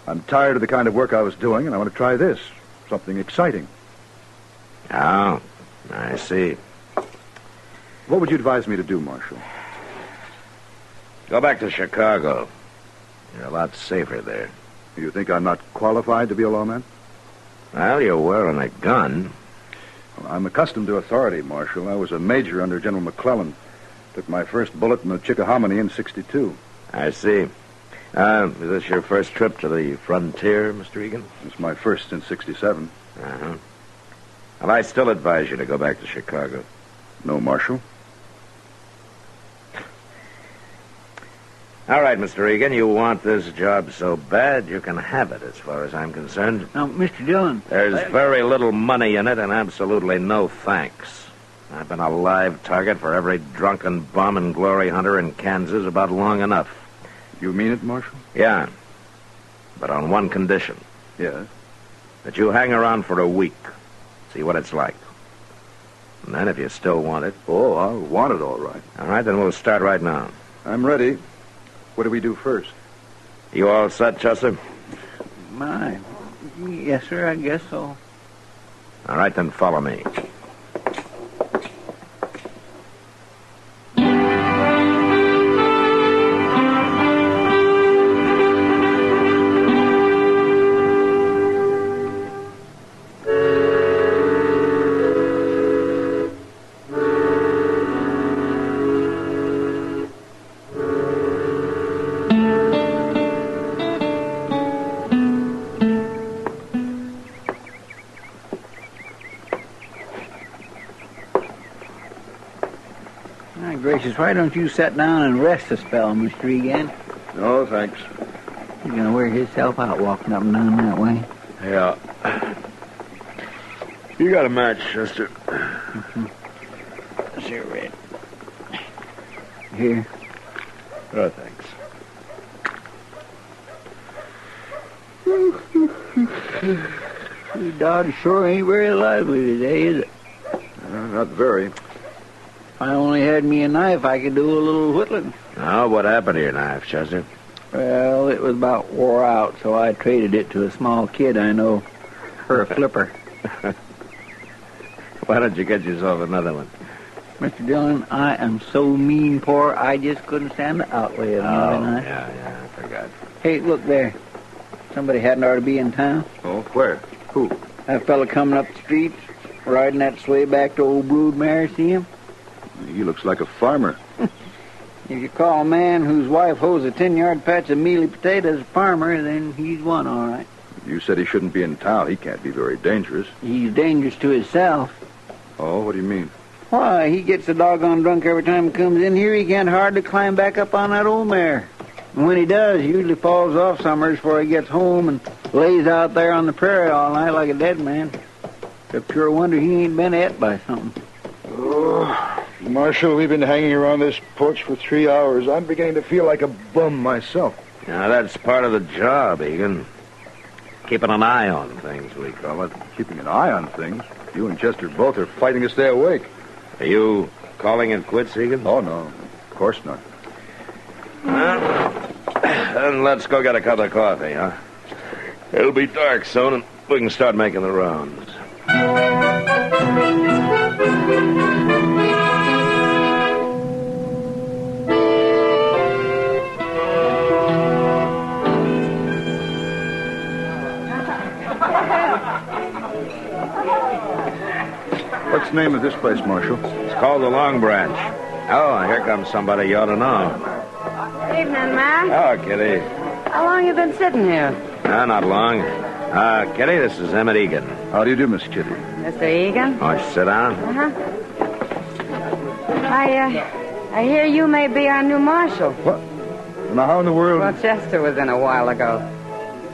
I'm tired of the kind of work I was doing, and I want to try this. Something exciting. Oh, I see. What would you advise me to do, Marshal? Go back to Chicago. You're a lot safer there. You think I'm not qualified to be a lawman? Well, you're wearing a gun. Well, I'm accustomed to authority, Marshal. I was a major under General McClellan. Took my first bullet in the Chickahominy in '62. I see. Is this your first trip to the frontier, Mr. Egan? It's my first since '67. Uh-huh. Well, I still advise you to go back to Chicago. No, Marshal. All right, Mr. Egan, you want this job so bad, you can have it, as far as I'm concerned. Now, Mr. Dillon... There's very little money in it, and absolutely no thanks. I've been a live target for every drunken bum and glory hunter in Kansas about long enough. You mean it, Marshal? Yeah, but on one condition. Yes? That you hang around for a week, see what it's like. And then if you still want it... Oh, I'll want it all right. All right, then we'll start right now. I'm ready. What do we do first? You all set, Chester? My, yes, sir, I guess so. All right, then follow me. gracious, why don't you sit down and rest a spell, Mr. Egan? No, thanks. He's going to wear himself out walking up and down that way. Yeah. You got a match, Chester. Sure, Red. Here. Oh, thanks. Dodge sure ain't very lively today, is it? Not very. If I only had me a knife, I could do a little whittling. Now, what happened to your knife, Chester? Well, it was about wore out, so I traded it to a small kid I know for a flipper. Why don't you get yourself another one? Mr. Dillon, I am so mean poor, I just couldn't stand the outlay of another knife. Yeah, I forgot. Hey, look there. Somebody hadn't ought to be in town. Oh, where? Who? That fella coming up the street, riding that sleigh back to old Broodmare, see him? He looks like a farmer. If you call a man whose wife hoes a 10-yard patch of mealy potatoes a farmer, then he's one, all right. You said he shouldn't be in town. He can't be very dangerous. He's dangerous to himself. Oh, what do you mean? Why, he gets a doggone drunk every time he comes in here. He can't hardly climb back up on that old mare. And when he does, he usually falls off summers before he gets home and lays out there on the prairie all night like a dead man. It's a pure wonder he ain't been ate by something. Oh, Marshal, we've been hanging around this porch for 3 hours. I'm beginning to feel like a bum myself. Now, that's part of the job, Egan. Keeping an eye on things, we call it. Keeping an eye on things? You and Chester both are fighting to stay awake. Are you calling it quits, Egan? Oh, no. Of course not. Well, then let's go get a cup of coffee, huh? It'll be dark soon, and we can start making the rounds. What's the name of this place, Marshal? It's called the Long Branch. Oh, here comes somebody you ought to know. Evening, ma'am. Oh, Kitty. How long you been sitting here? No, not long. Kitty, this is Emmett Egan. How do you do, Miss Kitty? Mr. Egan? Why don't you sit down? I hear you may be our new marshal. What? Now, how in the world... Well, Chester was in a while ago.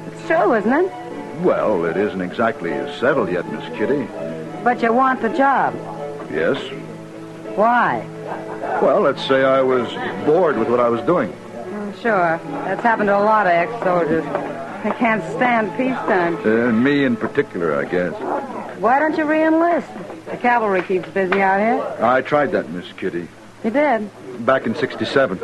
It's true, isn't it? Well, it isn't exactly settled yet, Miss Kitty. But you want the job. Yes. Why? Well, let's say I was bored with what I was doing. Sure. That's happened to a lot of ex-soldiers. They can't stand peacetime. Me in particular, I guess. Why don't you re-enlist? The cavalry keeps busy out here. I tried that, Miss Kitty. You did? Back in 67.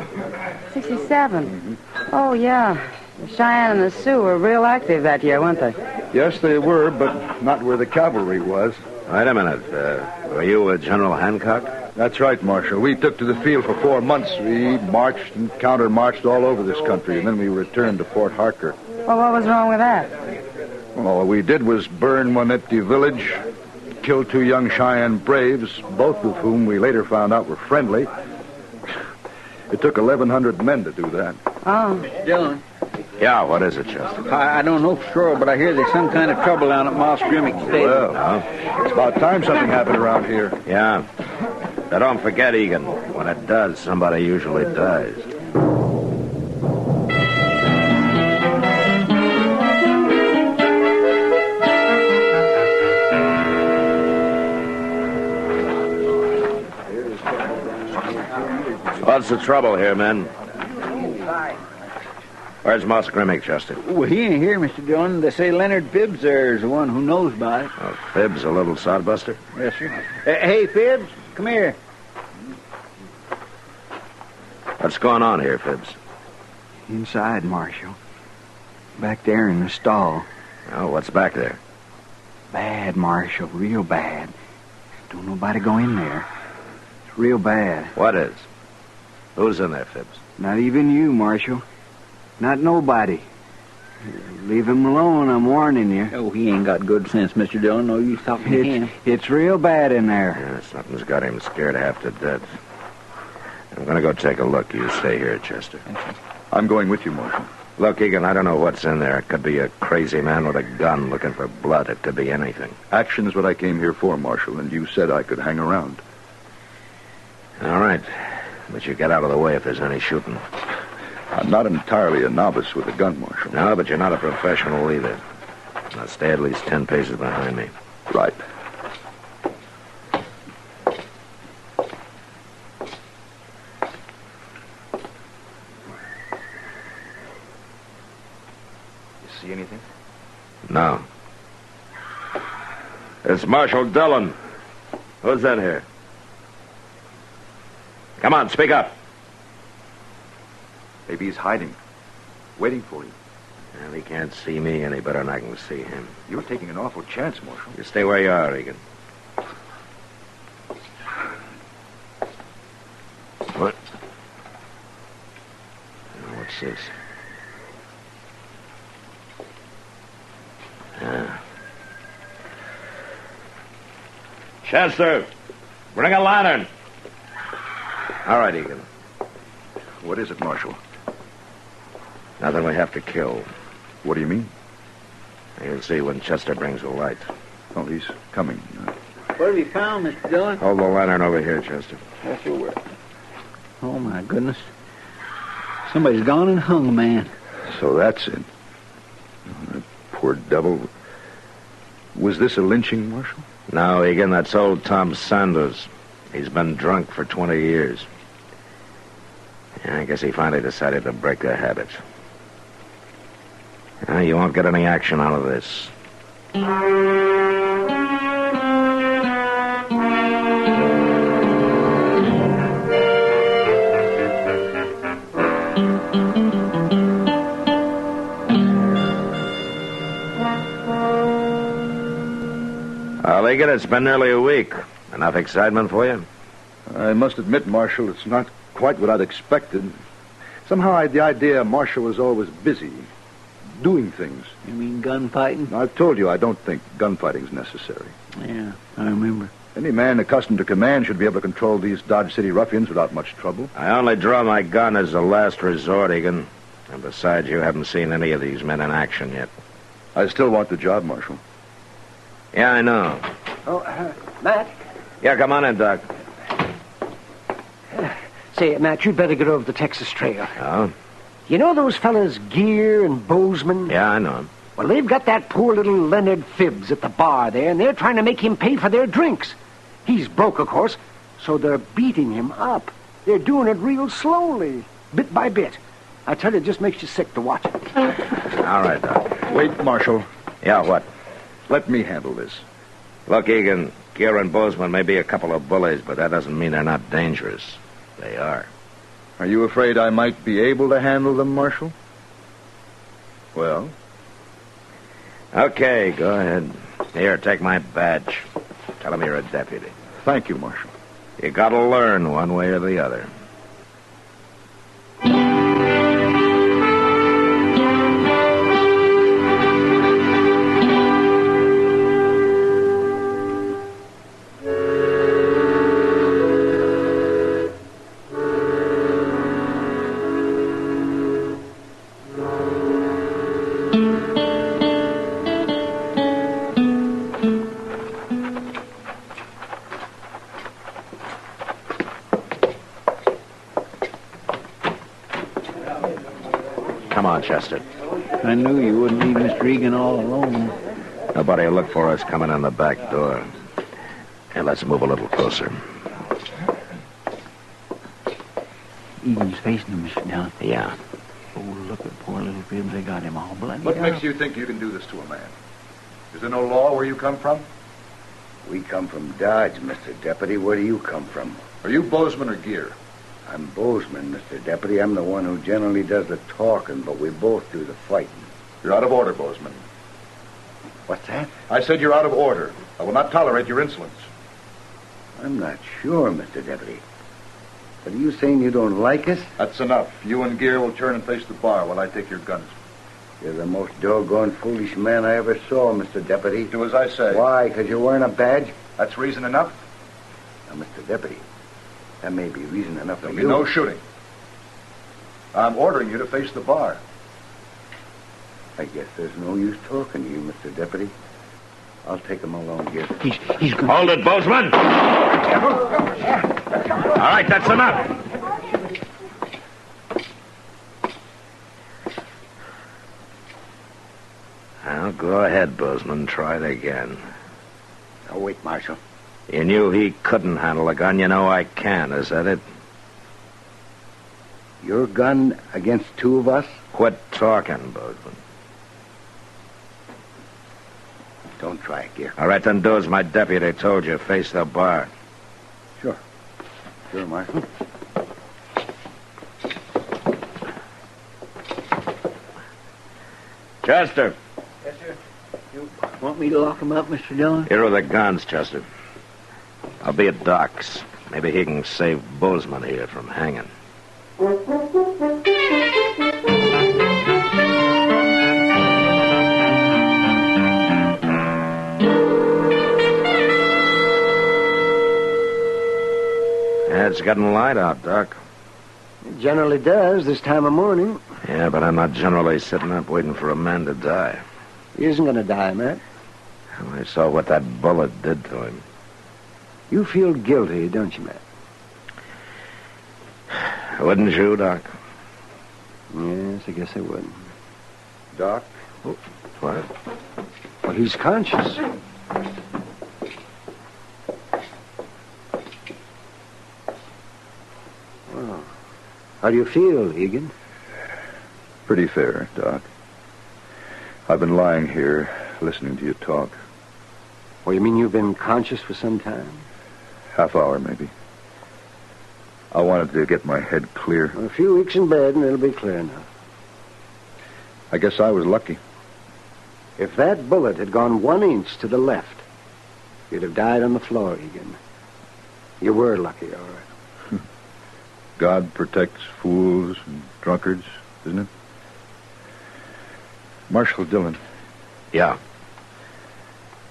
67? Mm-hmm. Oh, yeah. The Cheyenne and the Sioux were real active that year, weren't they? Yes, they were, but not where the cavalry was. Wait a minute. Were you with General Hancock? That's right, Marshal. We took to the field for 4 months. We marched and counter-marched all over this country, and then we returned to Fort Harker. Well, what was wrong with that? All we did was burn one empty village, kill 2 young Cheyenne braves, both of whom we later found out were friendly. It took 1,100 men to do that. Oh. Dillon. Yeah, what is it, Chester? I don't know for sure, but I hear there's some kind of trouble down at Moss Grimmick's stable. Well, it's about time something happened around here. Yeah. Now, don't forget, Egan, when it does, somebody usually dies. What's the trouble here, men? Where's Moss Grimmick, Chester? Well, he ain't here, Mr. Dillon. They say Leonard Phibbs there's the one who knows about it. Oh, Phibbs, a little sodbuster? Yes, sir. Hey, Phibbs, come here. What's going on here, Phibbs? Inside, Marshal. Back there in the stall. Oh, what's back there? Bad, Marshal, real bad. Don't nobody go in there. It's real bad. What is? Who's in there, Phibbs? Not even you, Marshal. Not nobody. Leave him alone, I'm warning you. Oh, he ain't got good sense, Mr. Dillon. No use talking to him. It's real bad in there. Yeah, something's got him scared half to death. I'm going to go take a look. You stay here, Chester. I'm going with you, Marshal. Look, Egan, I don't know what's in there. It could be a crazy man with a gun looking for blood. It could be anything. Action is what I came here for, Marshal, and you said I could hang around. All right. But you get out of the way if there's any shooting. I'm not entirely a novice with a gun, Marshal. No, but you're not a professional either. Now stay at least 10 paces behind me. Right. You see anything? No. It's Marshal Dillon. Who's in here? Come on, speak up. Maybe he's hiding, waiting for you. Well, he can't see me any better than I can see him. You're taking an awful chance, Marshal. You stay where you are, Egan. What? Now, what's this? Chester, bring a lantern. All right, Egan. What is it, Marshal? Nothing we have to kill. What do you mean? You'll see when Chester brings the light. Oh, he's coming. What have you found, Mr. Dillon? Hold the lantern over here, Chester. Yes, sir, will. Oh, my goodness. Somebody's gone and hung a man. So that's it. Oh, that poor devil. Was this a lynching, Marshal? No, Egan, that's old Tom Sanders. He's been drunk for 20 years. Yeah, I guess he finally decided to break the habit. You won't get any action out of this. Well, Egan, it's been nearly a week. Enough excitement for you? I must admit, Marshal, it's not quite what I'd expected. Somehow the idea Marshal was always busy, doing things. You mean gunfighting? I've told you I don't think gunfighting's necessary. Yeah, I remember. Any man accustomed to command should be able to control these Dodge City ruffians without much trouble. I only draw my gun as a last resort, Egan. And besides, you haven't seen any of these men in action yet. I still want the job, Marshal. Yeah, I know. Oh, Matt? Yeah, come on in, Doc. Say, Matt, you'd better get over the Texas Trail. Oh? You know those fellas Gear and Bozeman? Yeah, I know him. Well, they've got that poor little Leonard Phibbs at the bar there, and they're trying to make him pay for their drinks. He's broke, of course, so they're beating him up. They're doing it real slowly, bit by bit. I tell you, it just makes you sick to watch it. All right, Doc. Wait, Marshal. Yeah, what? Let me handle this. Look, Egan, Gear and Bozeman may be a couple of bullies, but that doesn't mean they're not dangerous. They are. Are you afraid I might be able to handle them, Marshal? Well? Okay, go ahead. Here, take my badge. Tell them you're a deputy. Thank you, Marshal. You gotta learn one way or the other. Come on, Chester. I knew you wouldn't leave Mr. Egan all alone. Nobody will look for us coming in the back door. And let's move a little closer. Egan's facing him, Mr. Dillon. Yeah. Oh, look at poor little Phibbs. They got him all bloody What up. makes you think you can do this to a man? Is there no law where you come from? We come from Dodge, Mr. Deputy. Where do you come from? Are you Bozeman or Gear? I'm Bozeman, Mr. Deputy. I'm the one who generally does the talking, but we both do the fighting. You're out of order, Bozeman. What's that? I said you're out of order. I will not tolerate your insolence. I'm not sure, Mr. Deputy. But are you saying you don't like us? That's enough. You and Gear will turn and face the bar while I take your guns. You're the most doggone foolish man I ever saw, Mr. Deputy. Do as I say. Why? Because you're wearing a badge? That's reason enough? Now, Mr. Deputy, that may be reason enough for There'll you. be no shooting. I'm ordering you to face the bar. I guess there's no use talking to you, Mr. Deputy. I'll take him along here. He's going. Hold it, Bozeman! All right, that's enough. Well, go ahead, Bozeman. Try it again. Now, wait, Marshal. You knew he couldn't handle a gun. You know I can. Is that it? Your gun against two of us? Quit talking, Bozeman. Don't try it, Gear. All right, then do as my deputy told you. Face the bar. Sure. Sure, Marshal. Chester. Yes, sir. You want me to lock him up, Mr. Dillon? Here are the guns, Chester. I'll be at Doc's. Maybe he can save Bozeman here from hanging. Yeah, it's getting light out, Doc. It generally does this time of morning. Yeah, but I'm not generally sitting up waiting for a man to die. He isn't going to die, Matt. Well, I saw what that bullet did to him. You feel guilty, don't you, Matt? Wouldn't you, Doc? Yes, I guess I would. Doc? Oh, what? Well, he's conscious. Well, how do you feel, Egan? Pretty fair, Doc. I've been lying here, listening to you talk. Well, you mean you've been conscious for some time? Half hour, maybe. I wanted to get my head clear. Well, a few weeks in bed and it'll be clear enough. I guess I was lucky. If that bullet had gone 1 inch to the left, you'd have died on the floor, Egan. You were lucky, all right. God protects fools and drunkards, isn't it? Marshal Dillon. Yeah.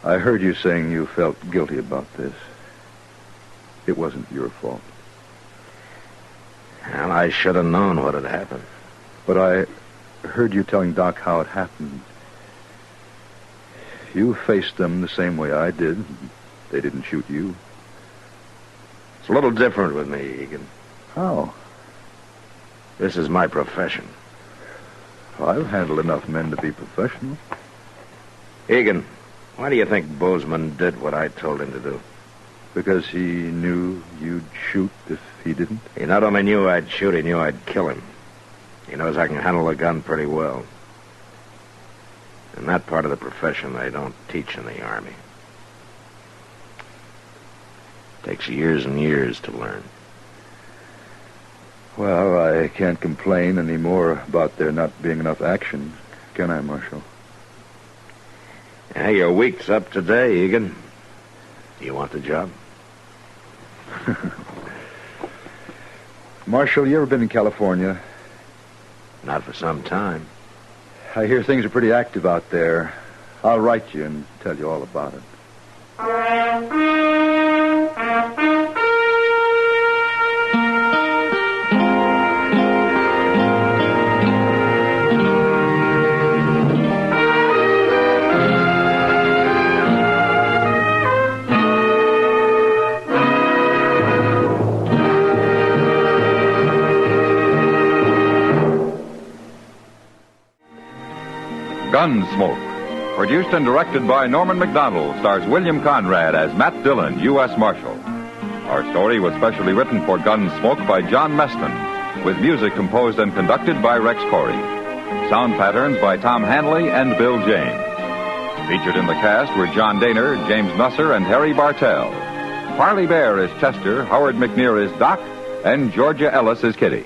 I heard you saying you felt guilty about this. It wasn't your fault. Well, I should have known what had happened. But I heard you telling Doc how it happened. You faced them the same way I did. They didn't shoot you. It's a little different with me, Egan. How? This is my profession. I've handled enough men to be professional. Egan, why do you think Bozeman did what I told him to do? Because he knew you'd shoot if he didn't? He not only knew I'd shoot, he knew I'd kill him. He knows I can handle a gun pretty well. And that part of the profession they don't teach in the Army. Takes years and years to learn. Well, I can't complain anymore about there not being enough action, can I, Marshal? Yeah, your week's up today, Egan. Do you want the job? Marshal, you ever been in California? Not for some time. I hear things are pretty active out there. I'll write you and tell you all about it. Gunsmoke, produced and directed by Norman McDonald, stars William Conrad as Matt Dillon, U.S. Marshal. Our story was specially written for Gunsmoke by John Meston, with music composed and conducted by Rex Corey. Sound patterns by Tom Hanley and Bill James. Featured in the cast were John Daner, James Nusser, and Harry Bartell. Parley Bear is Chester, Howard McNear is Doc, and Georgia Ellis is Kitty.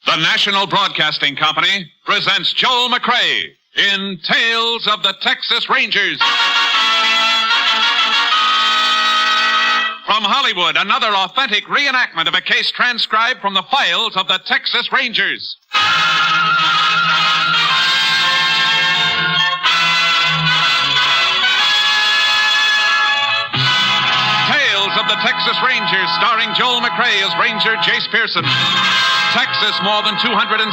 The National Broadcasting Company presents Joel McCrea in Tales of the Texas Rangers. From Hollywood, another authentic reenactment of a case transcribed from the files of the Texas Rangers. Tales of the Texas Rangers, starring Joel McCrea as Ranger Jace Pearson. Texas, more than 260,000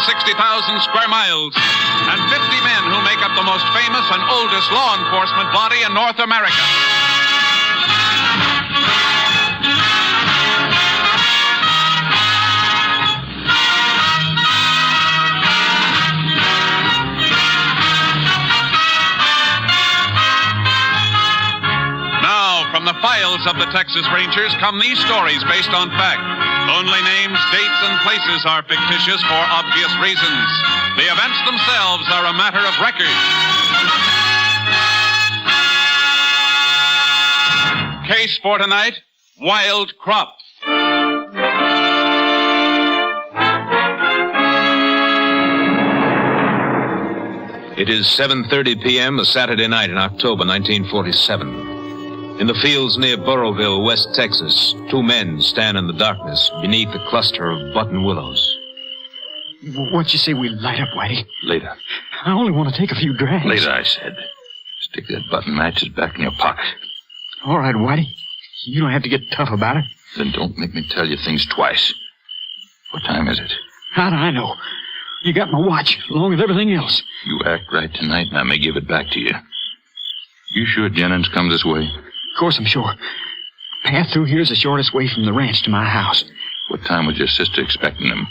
square miles, and 50 men who make up the most famous and oldest law enforcement body in North America. files of the Texas Rangers come these stories based on fact. Only names, dates, and places are fictitious for obvious reasons. The events themselves are a matter of record. Case for tonight, Wild Crop. It is 7:30 p.m. a Saturday night in October 1947. In the fields near Burrowville, West Texas, two men stand in the darkness beneath a cluster of button willows. What'd you say we light up, Whitey? Later. I only want to take a few drags. Later, I said. Stick that button matches back in your pocket. All right, Whitey. You don't have to get tough about it. Then don't make me tell you things twice. What time is it? How do I know? You got my watch, along with everything else. You act right tonight, and I may give it back to you. You sure Jennings comes this way? Of course I'm sure. Path through here's the shortest way from the ranch to my house. What time was your sister expecting him?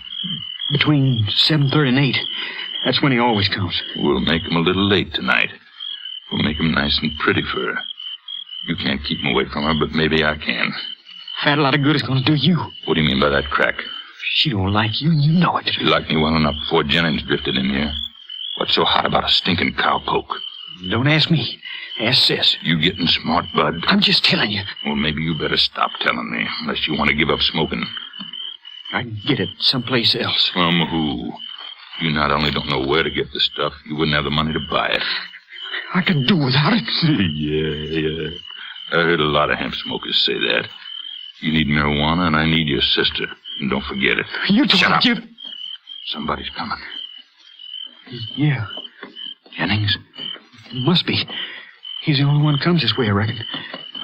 Between 7:30 and 8. That's when he always comes. We'll make him a little late tonight. We'll make him nice and pretty for her. You can't keep him away from her, but maybe I can. Fat a lot of good is going to do you. What do you mean by that crack? She don't like you, and you know it. She liked me well enough before Jennings drifted in here. What's so hot about a stinking cowpoke? Don't ask me. Ask Sis. You getting smart, Bud? I'm just telling you. Well, maybe you better stop telling me, unless you want to give up smoking. I can get it someplace else. From who? You not only don't know where to get the stuff, you wouldn't have the money to buy it. I can do without it. Yeah. I heard a lot of hemp smokers say that. You need marijuana, and I need your sister. And don't forget it. You don't Shut up. give... Somebody's coming. Yeah. Jennings? Must be. He's the only one who comes this way, I reckon.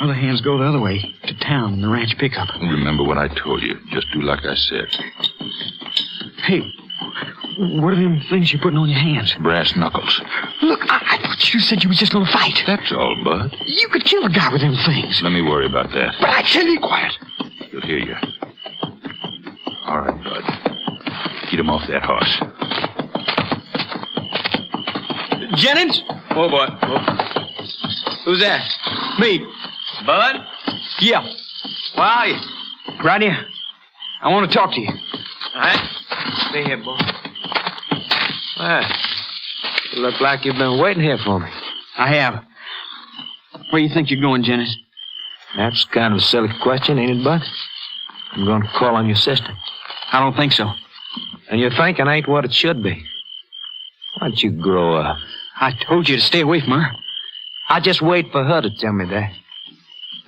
Other hands go the other way, to town in the ranch pickup. Remember what I told you. Just do like I said. Hey, what are them things you're putting on your hands? Brass knuckles. Look, I thought you said you were just going to fight. That's all, Bud. You could kill a guy with them things. Let me worry about that. But I tell you... Quiet. He'll hear you. All right, Bud. Get him off that horse. Jennings? Oh, boy. Oh. Who's that? Me. Bud? Yeah. Where are you? Right here. I want to talk to you. All right. Stay here, boy. Well, you look like you've been waiting here for me. I have. Where you think you're going, Jennings? That's kind of a silly question, ain't it, Bud? I'm going to call on your sister. I don't think so. And your thinking ain't what it should be. Why don't you grow up? I told you to stay away from her. I just wait for her to tell me that.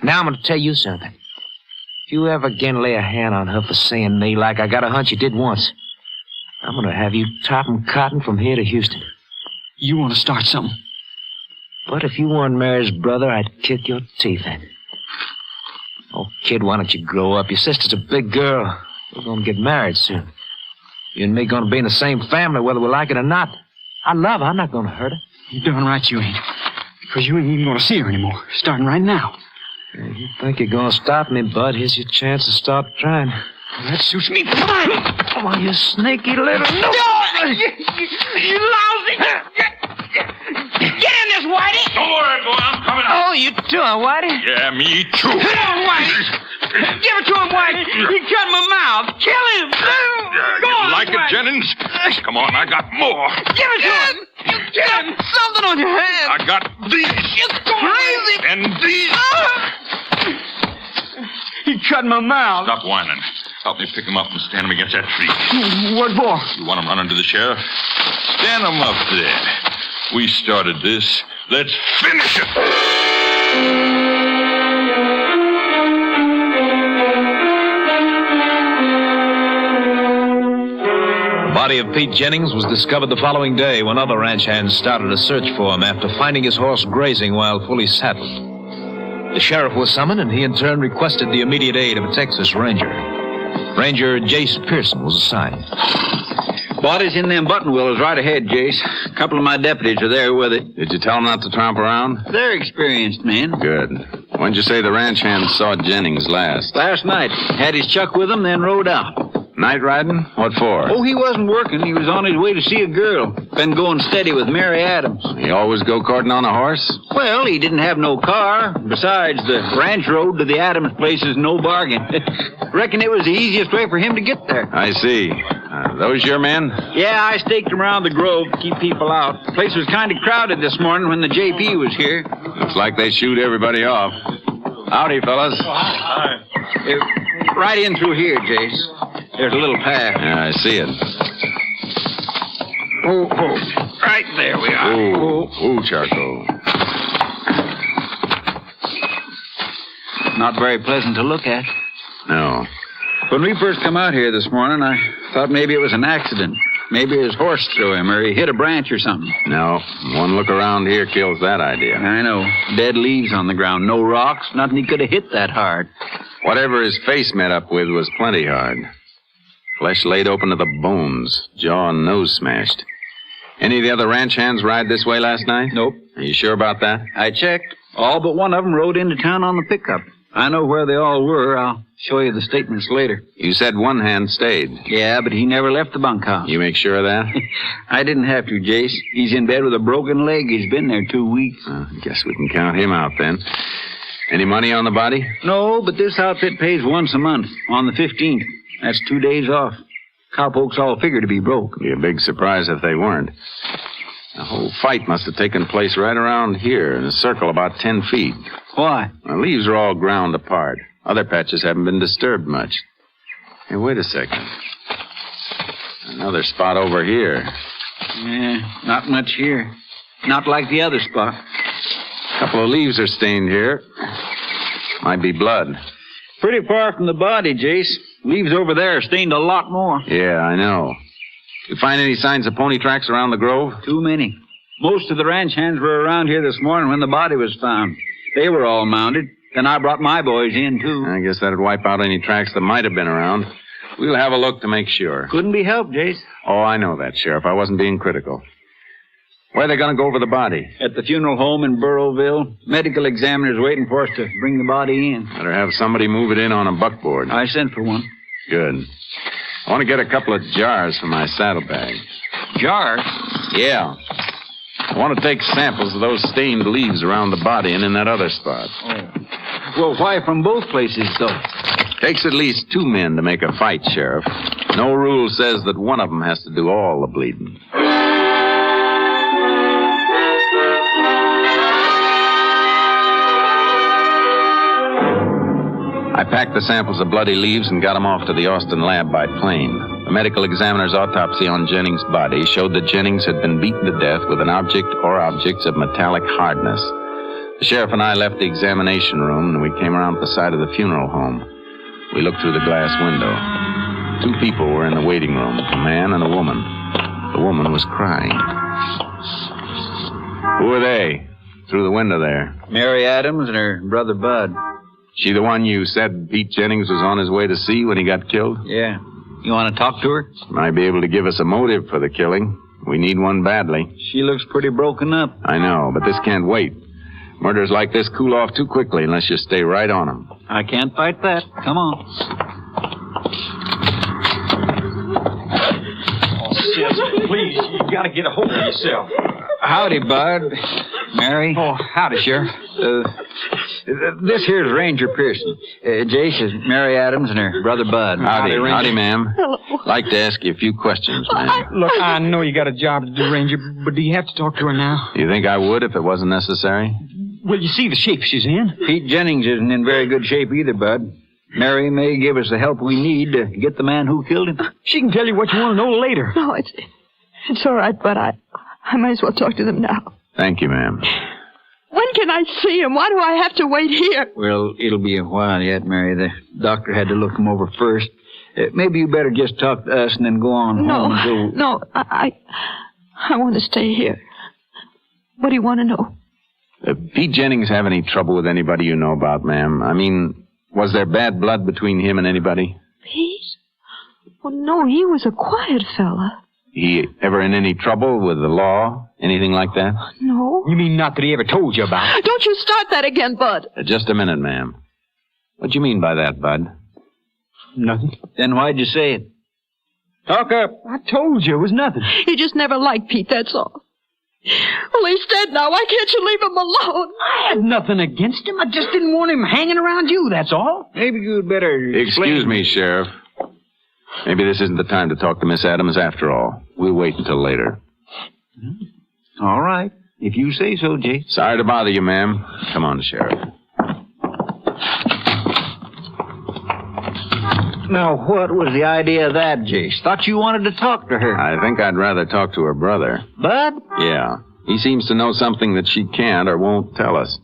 Now I'm going to tell you something. If you ever again lay a hand on her for saying me like I got a hunch you did once, I'm going to have you topping cotton from here to Houston. You want to start something? But if you weren't Mary's brother, I'd kick your teeth in. Oh, kid, why don't you grow up? Your sister's a big girl. We're going to get married soon. You and me going to be in the same family, whether we like it or not. I love her. I'm not going to hurt her. You're darn right you ain't. Because you ain't even going to see her anymore, starting right now. You think you're going to stop me, Bud? Here's your chance to start trying. Well, that suits me fine. Oh, you sneaky little... No! You lousy! Get in this, Whitey! Don't worry, boy. I'm coming out. Oh, you too, Whitey? Yeah, me too. Come on, Whitey! Give it to him, Whitey! He cut my mouth! Kill him! Go on, like Whitey. it, Jennings? Come on, I got more. Give it to him! You got something on your hand! I got these. You're crazy! And these. He cut my mouth. Stop whining. Help me pick him up and stand him against that tree. What for? You want him running to the sheriff? Stand him up there. We started this. Let's finish it. The body of Pete Jennings was discovered the following day when other ranch hands started a search for him after finding his horse grazing while fully saddled. The sheriff was summoned, and he in turn requested the immediate aid of a Texas ranger. Ranger Jace Pearson was assigned. Body's in them button willows right ahead, Jace. A couple of my deputies are there with it. Did you tell them not to tromp around? They're experienced men. Good. When'd you say the ranch hands saw Jennings last? Last night. Had his chuck with him, then rode out. Night riding? What for? Oh, he wasn't working. He was on his way to see a girl. Been going steady with Mary Adams. He always go courting on a horse? Well, he didn't have no car. Besides, the ranch road to the Adams place is no bargain. Reckon it was the easiest way for him to get there. I see. Those your men? Yeah, I staked them around the grove to keep people out. The place was kind of crowded this morning when the JP was here. Looks like they shoot everybody off. Howdy, fellas. Hi. Right in through here, Jace. There's a little path. Yeah, I see it. Oh, right there we are. Ooh, charcoal. Not very pleasant to look at. No. When we first come out here this morning, I thought maybe it was an accident. Maybe his horse threw him, or he hit a branch or something. No. One look around here kills that idea. I know. Dead leaves on the ground. No rocks. Nothing he could have hit that hard. Whatever his face met up with was plenty hard. Flesh laid open to the bones. Jaw and nose smashed. Any of the other ranch hands ride this way last night? Nope. Are you sure about that? I checked. All but one of them rode into town on the pickup. I know where they all were. I'll show you the statements later. You said one hand stayed. Yeah, but he never left the bunkhouse. You make sure of that? I didn't have to, Jace. He's in bed with a broken leg. He's been there 2 weeks. Guess we can count him out then. Any money on the body? No, but this outfit pays once a month, on the 15th. That's 2 days off. Cowpokes all figure to be broke. Be a big surprise if they weren't. The whole fight must have taken place right around here in a circle about 10 feet. Why? The leaves are all ground apart. Other patches haven't been disturbed much. Hey, wait a second. Another spot over here. Yeah, not much here. Not like the other spot. A couple of leaves are stained here. Might be blood. Pretty far from the body, Jace. Leaves over there are stained a lot more. Yeah, I know. You find any signs of pony tracks around the grove? Too many. Most of the ranch hands were around here this morning when the body was found. They were all mounted. Then I brought my boys in, too. I guess that'd wipe out any tracks that might have been around. We'll have a look to make sure. Couldn't be helped, Jace. Oh, I know that, Sheriff. I wasn't being critical. Where are they going to go over the body? At the funeral home in Burrowville. Medical examiner's waiting for us to bring the body in. Better have somebody move it in on a buckboard. I sent for one. Good. I want to get a couple of jars for my saddlebag. Jars? Yeah. I want to take samples of those stained leaves around the body and in that other spot. Oh. Well, why from both places, though? Takes at least 2 men to make a fight, Sheriff. No rule says that one of them has to do all the bleeding. I packed the samples of bloody leaves and got them off to the Austin lab by plane. The medical examiner's autopsy on Jennings' body showed that Jennings had been beaten to death with an object or objects of metallic hardness. The sheriff and I left the examination room, and we came around the side of the funeral home. We looked through the glass window. 2 people were in the waiting room, a man and a woman. The woman was crying. Who are they? Through the window there. Mary Adams and her brother Bud. She the one you said Pete Jennings was on his way to see when he got killed? Yeah. You want to talk to her? Might be able to give us a motive for the killing. We need one badly. She looks pretty broken up. I know, but this can't wait. Murders like this cool off too quickly unless you stay right on them. I can't fight that. Come on. Oh, sis, please, you got to get a hold of yourself. Howdy, Bud. Mary. Oh, howdy, Sheriff. This here's Ranger Pearson. Jace is Mary Adams and her brother Bud. Howdy, ma'am. Hello. Like to ask you a few questions, ma'am. Look, I know you got a job to do, Ranger, but do you have to talk to her now? You think I would if it wasn't necessary? Well, you see the shape she's in. Pete Jennings isn't in very good shape either, Bud. Mary may give us the help we need to get the man who killed him. She can tell you what you want to know later. No, it's all right, but I might as well talk to them now. Thank you, ma'am. When can I see him? Why do I have to wait here? Well, it'll be a while yet, Mary. The doctor had to look him over first. Maybe you better just talk to us and then go on home. No, I want to stay here. What do you want to know? Pete Jennings have any trouble with anybody you know about, ma'am? I mean, was there bad blood between him and anybody? Pete? Well, no, he was a quiet fella. He ever in any trouble with the law? Anything like that? No. You mean not that he ever told you about it? Don't you start that again, Bud. Just a minute, ma'am. What do you mean by that, Bud? Nothing. Then why'd you say it? Talk up. I told you it was nothing. You just never liked Pete, that's all. Well, he's dead now. Why can't you leave him alone? I had nothing against him. I just didn't want him hanging around you, that's all. Maybe you'd better Excuse me, Sheriff. Maybe this isn't the time to talk to Miss Adams after all. We'll wait until later. All right. If you say so, Jay. Sorry to bother you, ma'am. Come on, Sheriff. Now, what was the idea of that, Jace? Thought you wanted to talk to her. I think I'd rather talk to her brother. Bud? Yeah. He seems to know something that she can't or won't tell us.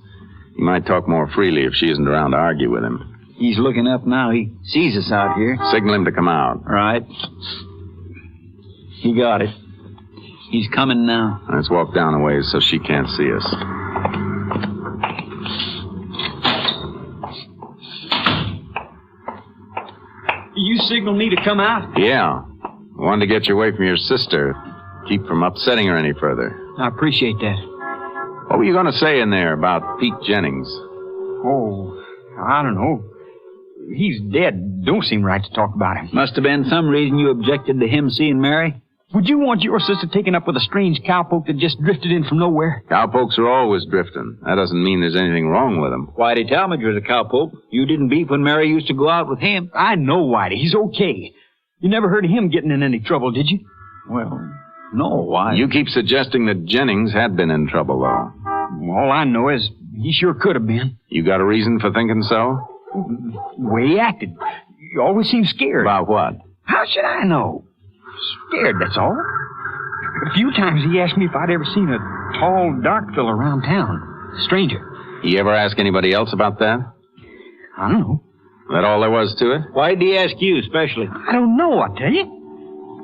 He might talk more freely if she isn't around to argue with him. He's looking up now. He sees us out here. Signal him to come out. Right. He got it. He's coming now. Let's walk down a ways so she can't see us. You signal me to come out? Yeah. I wanted to get you away from your sister. Keep from upsetting her any further. I appreciate that. What were you going to say in there about Pete Jennings? Oh, I don't know. He's dead. Don't seem right to talk about him. Must have been some reason you objected to him seeing Mary. Would you want your sister taken up with a strange cowpoke that just drifted in from nowhere? Cowpokes are always drifting. That doesn't mean there's anything wrong with them. Whitey Talmadge was a cowpoke. You didn't beef when Mary used to go out with him. I know Whitey. He's okay. You never heard of him getting in any trouble, did you? Well, no, why? You keep suggesting that Jennings had been in trouble, though. All I know is he sure could have been. You got a reason for thinking so? The way he acted. He always seemed scared. About what? How should I know? Scared, that's all. A few times he asked me if I'd ever seen a tall, dark fella around town. A stranger. He ever ask anybody else about that? I don't know. That all there was to it? Why'd he ask you, especially? I don't know, I tell you.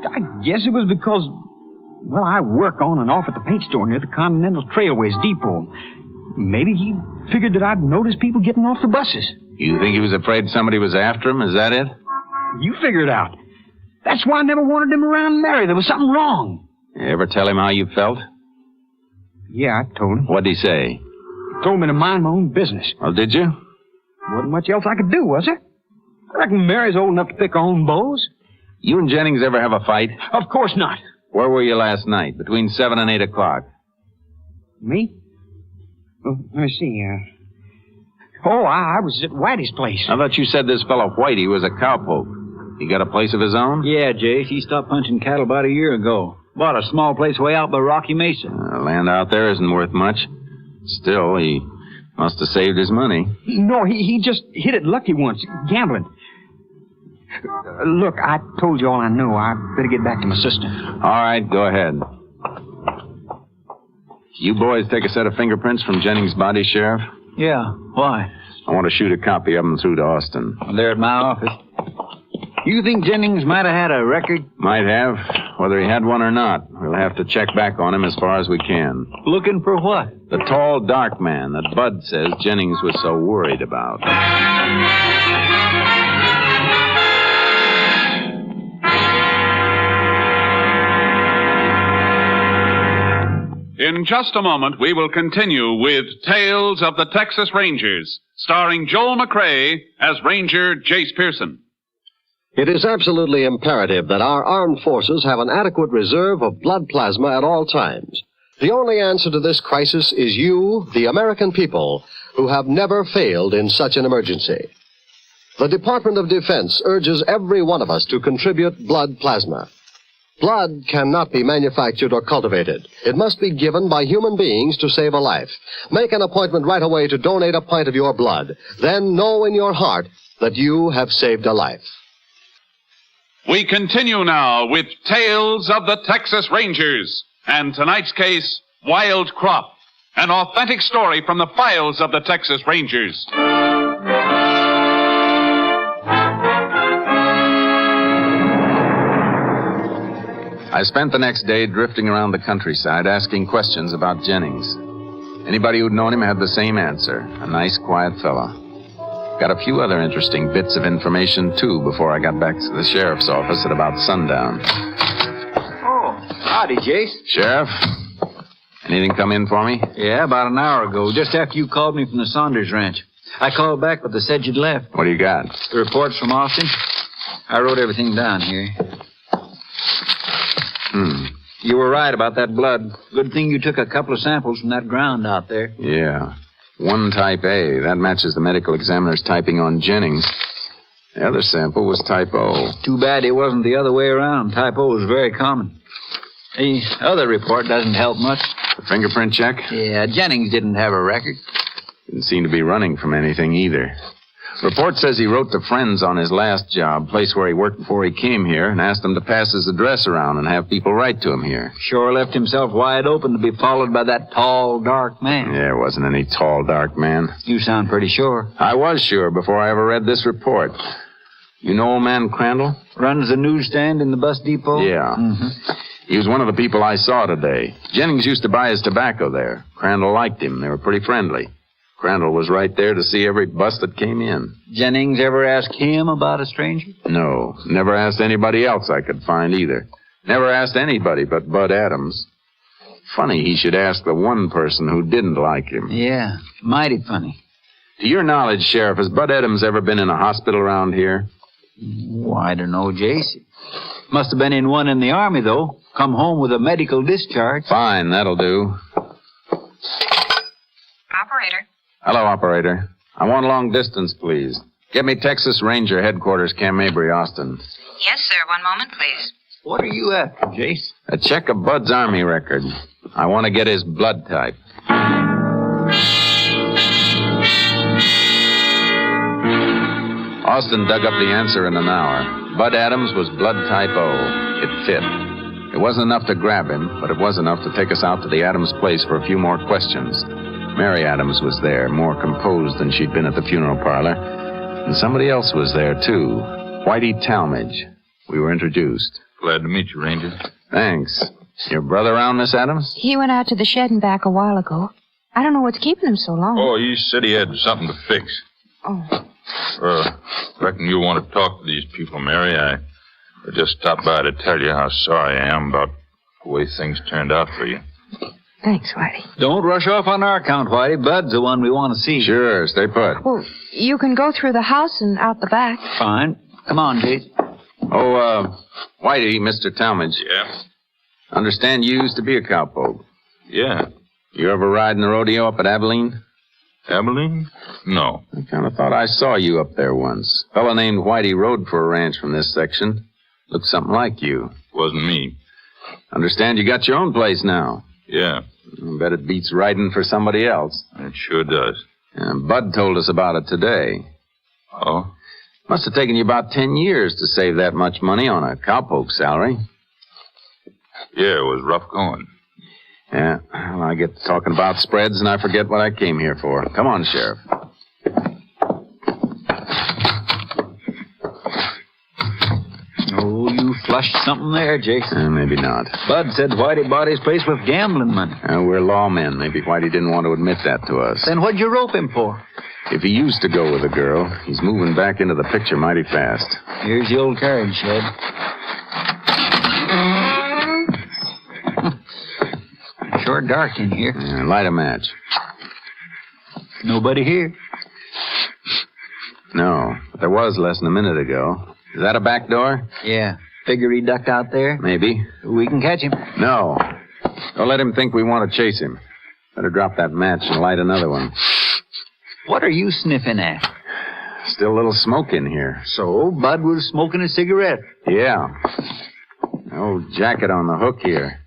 I guess it was because, well, I work on and off at the paint store near the Continental Trailways Depot. Maybe he figured that I'd notice people getting off the buses. You think he was afraid somebody was after him? Is that it? You figure it out. That's why I never wanted him around Mary. There was something wrong. You ever tell him how you felt? Yeah, I told him. What'd he say? He told me to mind my own business. Well, did you? Wasn't much else I could do, was there? I reckon Mary's old enough to pick her own bows. You and Jennings ever have a fight? Of course not. Where were you last night, between 7 and 8 o'clock? Me? Oh, let me see. I was at Whitey's place. I thought you said this fellow Whitey was a cowpoke. He got a place of his own? Yeah, Jace. He stopped punching cattle about a year ago. Bought a small place way out by Rocky Mesa. Land out there isn't worth much. Still, he must have saved his money. No, he just hit it lucky once, gambling. Look, I told you all I know. I better get back to my sister. All right, go ahead. You boys take a set of fingerprints from Jennings' body, Sheriff? Yeah, why? I want to shoot a copy of them through to Austin. They're at my office. You think Jennings might have had a record? Might have. Whether he had one or not, we'll have to check back on him as far as we can. Looking for what? The tall, dark man that Bud says Jennings was so worried about. In just a moment, we will continue with Tales of the Texas Rangers, starring Joel McCrea as Ranger Jace Pearson. It is absolutely imperative that our armed forces have an adequate reserve of blood plasma at all times. The only answer to this crisis is you, the American people, who have never failed in such an emergency. The Department of Defense urges every one of us to contribute blood plasma. Blood cannot be manufactured or cultivated. It must be given by human beings to save a life. Make an appointment right away to donate a pint of your blood. Then know in your heart that you have saved a life. We continue now with Tales of the Texas Rangers, and tonight's case, Wild Crop, an authentic story from the files of the Texas Rangers. I spent the next day drifting around the countryside asking questions about Jennings. Anybody who'd known him had the same answer, a nice, quiet fella. Got a few other interesting bits of information, too, before I got back to the sheriff's office at about sundown. Oh, howdy, Jace. Sheriff, anything come in for me? Yeah, about an hour ago, just after you called me from the Saunders Ranch. I called back, but they said you'd left. What do you got? The reports from Austin. I wrote everything down here. You were right about that blood. Good thing you took a couple of samples from that ground out there. Yeah. One type A. That matches the medical examiner's typing on Jennings. The other sample was type O. Too bad it wasn't the other way around. Type O is very common. The other report doesn't help much. The fingerprint check? Yeah, Jennings didn't have a record. Didn't seem to be running from anything either. Report says he wrote to friends on his last job, place where he worked before he came here, and asked them to pass his address around and have people write to him here. Sure left himself wide open to be followed by that tall, dark man. There wasn't any tall, dark man. You sound pretty sure. I was sure before I ever read this report. You know old man Crandall? Runs the newsstand in the bus depot? Yeah. He was one of the people I saw today. Jennings used to buy his tobacco there. Crandall liked him. They were pretty friendly. Crandall was right there to see every bus that came in. Jennings ever asked him about a stranger? No. Never asked anybody else I could find either. Never asked anybody but Bud Adams. Funny he should ask the one person who didn't like him. Yeah, mighty funny. To your knowledge, Sheriff, has Bud Adams ever been in a hospital around here? Oh, I don't know, Jace. Must have been in one in the Army, though. Come home with a medical discharge. Fine, that'll do. Operator. Hello, operator. I want long distance, please. Get me Texas Ranger Headquarters, Camp Mabry, Austin. Yes, sir. One moment, please. What are you after, Jace? A check of Bud's Army record. I want to get his blood type. Austin dug up the answer in an hour. Bud Adams was blood type O. It fit. It wasn't enough to grab him, but it was enough to take us out to the Adams place for a few more questions. Mary Adams was there, more composed than she'd been at the funeral parlor. And somebody else was there, too. Whitey Talmadge. We were introduced. Glad to meet you, Ranger. Thanks. Your brother around, Miss Adams? He went out to the shed and back a while ago. I don't know what's keeping him so long. Oh, he said he had something to fix. Oh. Reckon you'll want to talk to these people, Mary. I just stopped by to tell you how sorry I am about the way things turned out for you. Thanks, Whitey. Don't rush off on our account, Whitey. Bud's the one we want to see. Sure, stay put. Well, you can go through the house and out the back. Fine. Come on, Jace. Oh, Whitey, Mr. Talmadge. Yeah? Understand you used to be a cowpoke. Yeah. You ever ride in the rodeo up at Abilene? Abilene? No. I kind of thought I saw you up there once. A fellow named Whitey rode for a ranch from this section. Looked something like you. Wasn't me. Understand you got your own place now. Yeah. I bet it beats riding for somebody else. It sure does. Bud told us about it today. Oh? Must have taken you about 10 years to save that much money on a cowpoke salary. Yeah, it was rough going. Yeah, well, I get to talking about spreads and I forget what I came here for. Come on, Sheriff. Oh, you flushed something there, Jason. Maybe not. Bud said Whitey bought his place with gambling money. We're lawmen. Maybe Whitey didn't want to admit that to us. Then what'd you rope him for? If he used to go with a girl, he's moving back into the picture mighty fast. Here's the old carriage shed. Sure dark in here. Yeah, light a match. Nobody here. No, but there was less than a minute ago. Is that a back door? Yeah. Figure he ducked out there? Maybe. We can catch him. No. Don't let him think we want to chase him. Better drop that match and light another one. What are you sniffing at? Still a little smoke in here. So, Bud was smoking a cigarette. Yeah. Old jacket on the hook here.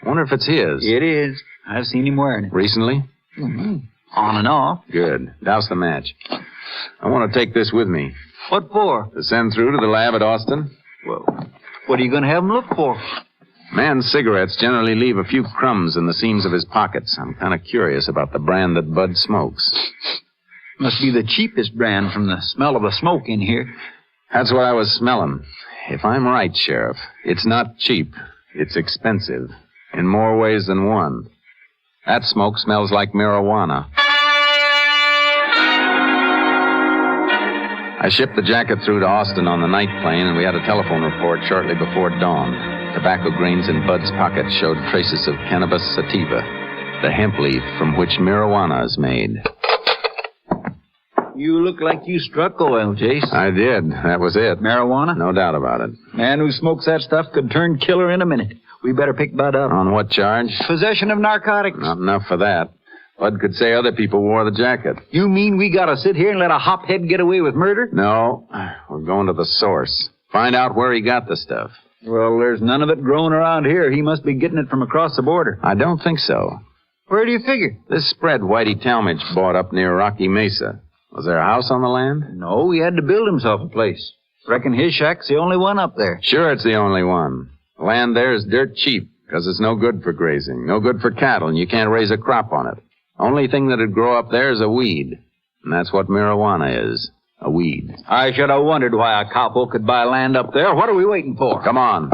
Wonder if it's his. It is. I've seen him wearing it. Recently? Mm-hmm. On and off. Good. Douse the match. I want to take this with me. What for? To send through to the lab at Austin. Well, what are you going to have him look for? Man's cigarettes generally leave a few crumbs in the seams of his pockets. I'm kind of curious about the brand that Bud smokes. Must be the cheapest brand from the smell of the smoke in here. That's what I was smelling. If I'm right, Sheriff, it's not cheap. It's expensive. In more ways than one. That smoke smells like marijuana. I shipped the jacket through to Austin on the night plane, and we had a telephone report shortly before dawn. Tobacco grains in Bud's pocket showed traces of cannabis sativa, the hemp leaf from which marijuana is made. You look like you struck oil, Jace. I did. That was it. Marijuana? No doubt about it. Man who smokes that stuff could turn killer in a minute. We better pick Bud up. On what charge? Possession of narcotics. Not enough for that. Bud could say other people wore the jacket. You mean we gotta sit here and let a hophead get away with murder? No. We're going to the source. Find out where he got the stuff. Well, there's none of it growing around here. He must be getting it from across the border. I don't think so. Where do you figure? This spread Whitey Talmadge bought up near Rocky Mesa. Was there a house on the land? No, he had to build himself a place. Reckon his shack's the only one up there. Sure, it's the only one. The land there is dirt cheap because it's no good for grazing, no good for cattle, and you can't raise a crop on it. Only thing that'd grow up there is a weed, and that's what marijuana is. A weed. I should have wondered why a cowpoke could buy land up there. What are we waiting for? Come on.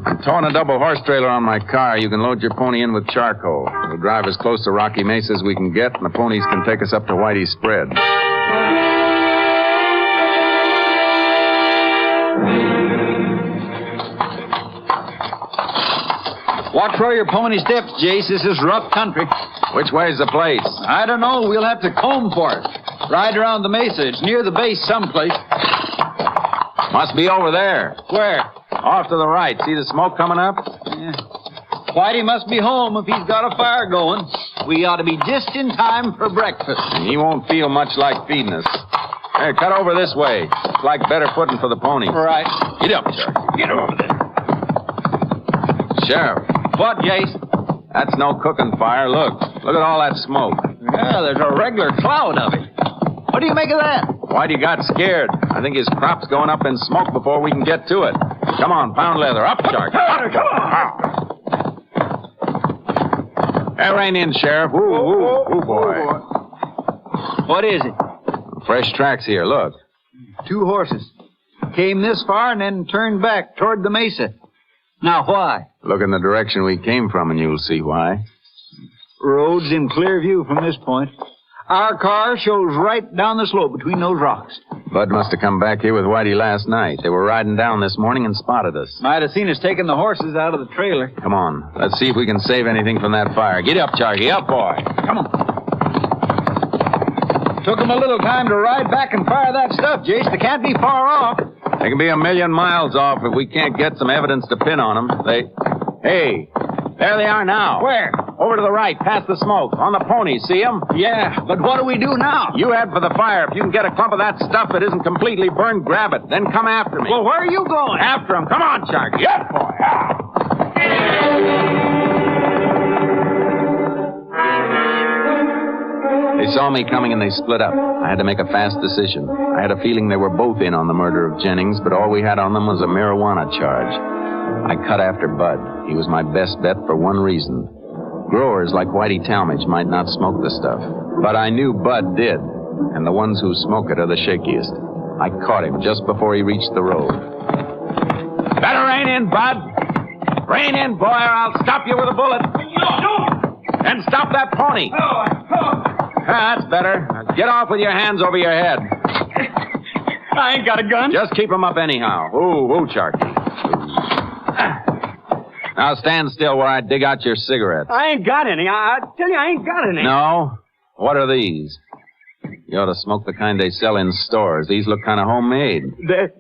I'm towing a double horse trailer on my car. You can load your pony in with charcoal. We'll drive as close to Rocky Mesa as we can get, and the ponies can take us up to Whitey's spread. Watch where your pony steps, Jace. This is rough country. Which way's the place? I don't know. We'll have to comb for it. Ride around the mesa. It's near the base someplace. Must be over there. Where? Off to the right. See the smoke coming up? Yeah. Whitey must be home if he's got a fire going. We ought to be just in time for breakfast. And he won't feel much like feeding us. Hey, cut over this way. It's like better footing for the ponies. Right. Get up, Sheriff. Get over there. Sheriff. What, Jace? That's no cooking fire. Look at all that smoke. Yeah, there's a regular cloud of it. What do you make of that? Whitey got scared. I think his crop's going up in smoke before we can get to it. Come on, pound leather. Up, Shark. Up, come on. Hey, rein in, Sheriff. Ooh, boy. What is it? Fresh tracks here. Look. 2 horses. Came this far and then turned back toward the mesa. Now, why? Look in the direction we came from and you'll see why. Road's in clear view from this point. Our car shows right down the slope between those rocks. Bud must have come back here with Whitey last night. They were riding down this morning and spotted us. Might have seen us taking the horses out of the trailer. Come on. Let's see if we can save anything from that fire. Get up, Charlie. Up, boy. Come on. Took them a little time to ride back and fire that stuff, Jace. They can't be far off. They can be 1,000,000 miles off if we can't get some evidence to pin on them. Hey, there they are now. Where? Over to the right, past the smoke. On the ponies, see them? Yeah, but what do we do now? You head for the fire. If you can get a clump of that stuff that isn't completely burned, grab it. Then come after me. Well, where are you going? After them. Come on, Sharky. Yes, boy. They saw me coming and they split up. I had to make a fast decision. I had a feeling they were both in on the murder of Jennings, but all we had on them was a marijuana charge. I cut after Bud. He was my best bet for one reason. Growers like Whitey Talmadge might not smoke the stuff, but I knew Bud did, and the ones who smoke it are the shakiest. I caught him just before he reached the road. Better rein in, Bud. Rein in, boy, or I'll stop you with a bullet. And stop that pony. That's better. Now get off with your hands over your head. I ain't got a gun. Just keep 'em up anyhow. Ooh, Sharky. Now stand still while I dig out your cigarettes. I ain't got any. I tell you, I ain't got any. No? What are these? You ought to smoke the kind they sell in stores. These look kind of homemade. They're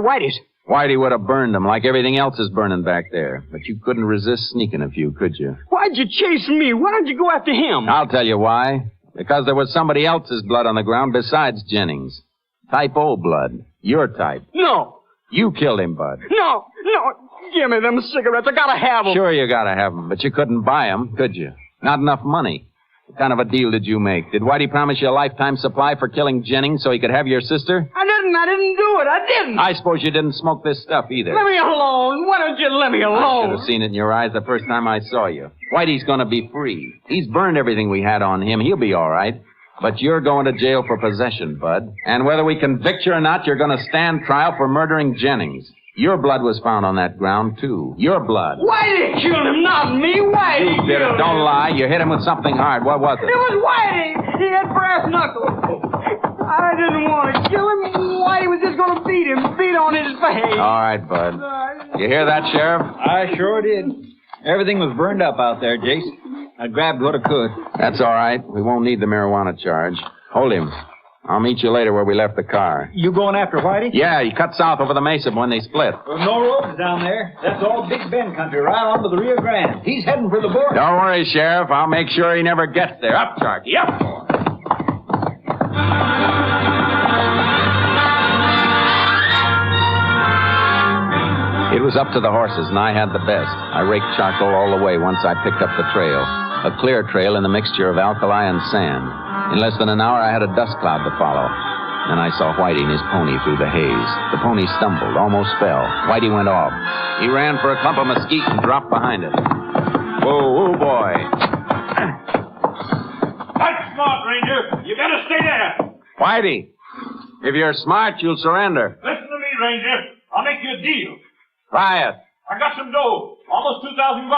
Whitey's. Whitey would have burned them like everything else is burning back there. But you couldn't resist sneaking a few, could you? Why'd you chase me? Why don't you go after him? I'll tell you why. Because there was somebody else's blood on the ground besides Jennings. Type O blood. Your type. No. You killed him, Bud. No. Give me them cigarettes. I gotta have them. Sure you gotta have them, but you couldn't buy them, could you? Not enough money. What kind of a deal did you make? Did Whitey promise you a lifetime supply for killing Jennings so he could have your sister? I didn't do it. I didn't. I suppose you didn't smoke this stuff either. Let me alone. Why don't you let me alone? I should have seen it in your eyes the first time I saw you. Whitey's gonna be free. He's burned everything we had on him. He'll be all right. But you're going to jail for possession, Bud. And whether we convict you or not, you're gonna stand trial for murdering Jennings. Your blood was found on that ground, too. Your blood. Whitey killed him, not me. Whitey You did it. Don't lie. You hit him with something hard. What was it? It was Whitey. He had brass knuckles. I didn't want to kill him. Whitey was just going to beat on his face. All right, Bud. You hear that, Sheriff? I sure did. Everything was burned up out there, Jace. I grabbed what I could. That's all right. We won't need the marijuana charge. Hold him. I'll meet you later where we left the car. You going after Whitey? Yeah, he cut south over the mesa when they split. Well, no roads down there. That's all Big Bend country, right onto the Rio Grande. He's heading for the border. Don't worry, Sheriff. I'll make sure he never gets there. Up, Sharky, up! It was up to the horses, and I had the best. I raked charcoal all the way once I picked up the trail. A clear trail in a mixture of alkali and sand. In less than an hour, I had a dust cloud to follow. Then I saw Whitey and his pony through the haze. The pony stumbled, almost fell. Whitey went off. He ran for a clump of mesquite and dropped behind it. Whoa, boy. That's smart, Ranger. You better stay there. Whitey, if you're smart, you'll surrender. Listen to me, Ranger. I'll make you a deal. Try it. I got some dough. Almost $2,000.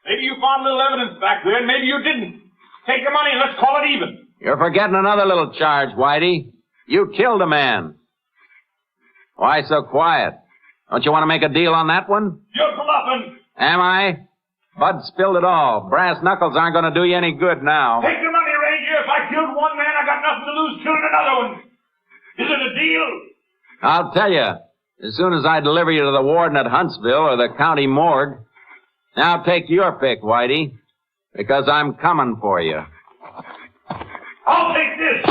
Maybe you found a little evidence back there, and maybe you didn't. Take the money and let's call it even. You're forgetting another little charge, Whitey. You killed a man. Why so quiet? Don't you want to make a deal on that one? You're bluffing. Am I? Bud spilled it all. Brass knuckles aren't going to do you any good now. Take the money, Ranger. If I killed one man, I got nothing to lose killing another one. Is it a deal? I'll tell you. As soon as I deliver you to the warden at Huntsville or the county morgue. Now take your pick, Whitey, because I'm coming for you. I'll take this.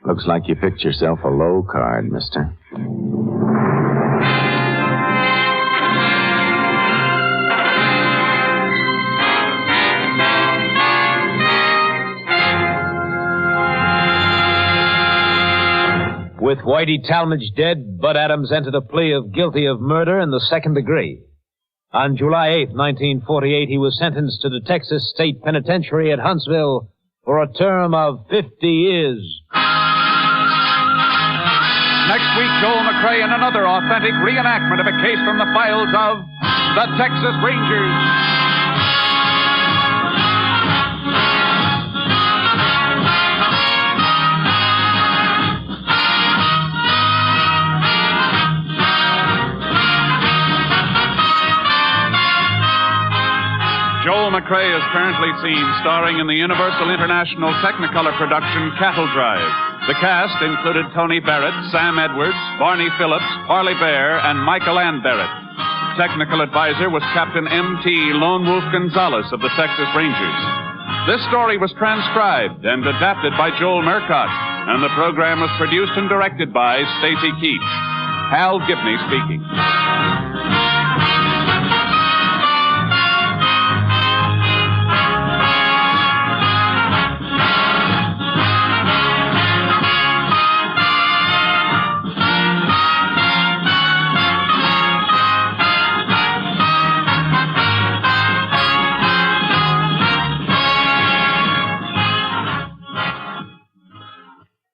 Looks like you picked yourself a low card, mister. With Whitey Talmadge dead, Bud Adams entered a plea of guilty of murder in the second degree. On July 8, 1948, he was sentenced to the Texas State Penitentiary at Huntsville for a term of 50 years. Next week, Joel McCrea in another authentic reenactment of a case from the files of the Texas Rangers. Joel McCrea is currently seen starring in the Universal International Technicolor production Cattle Drive. The cast included Tony Barrett, Sam Edwards, Barney Phillips, Parley Bear, and Michael Ann Barrett. Technical advisor was Captain M.T. Lone Wolf Gonzalez of the Texas Rangers. This story was transcribed and adapted by Joel Murcott, and the program was produced and directed by Stacy Keach. Hal Gibney speaking.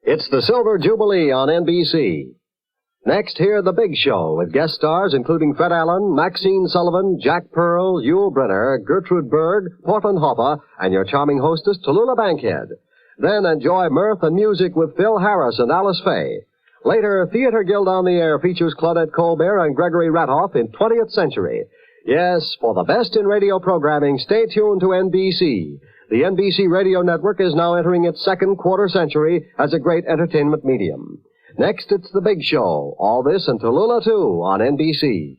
It's the Silver Jubilee on NBC. Next, hear The Big Show with guest stars including Fred Allen, Maxine Sullivan, Jack Pearl, Yul Brynner, Gertrude Berg, Portland Hopper, and your charming hostess, Tallulah Bankhead. Then enjoy mirth and music with Phil Harris and Alice Faye. Later, Theater Guild on the Air features Claudette Colbert and Gregory Ratoff in 20th Century. Yes, for the best in radio programming, stay tuned to NBC. The NBC radio network is now entering its second quarter century as a great entertainment medium. Next, it's The Big Show. All this and Tallulah, too, on NBC.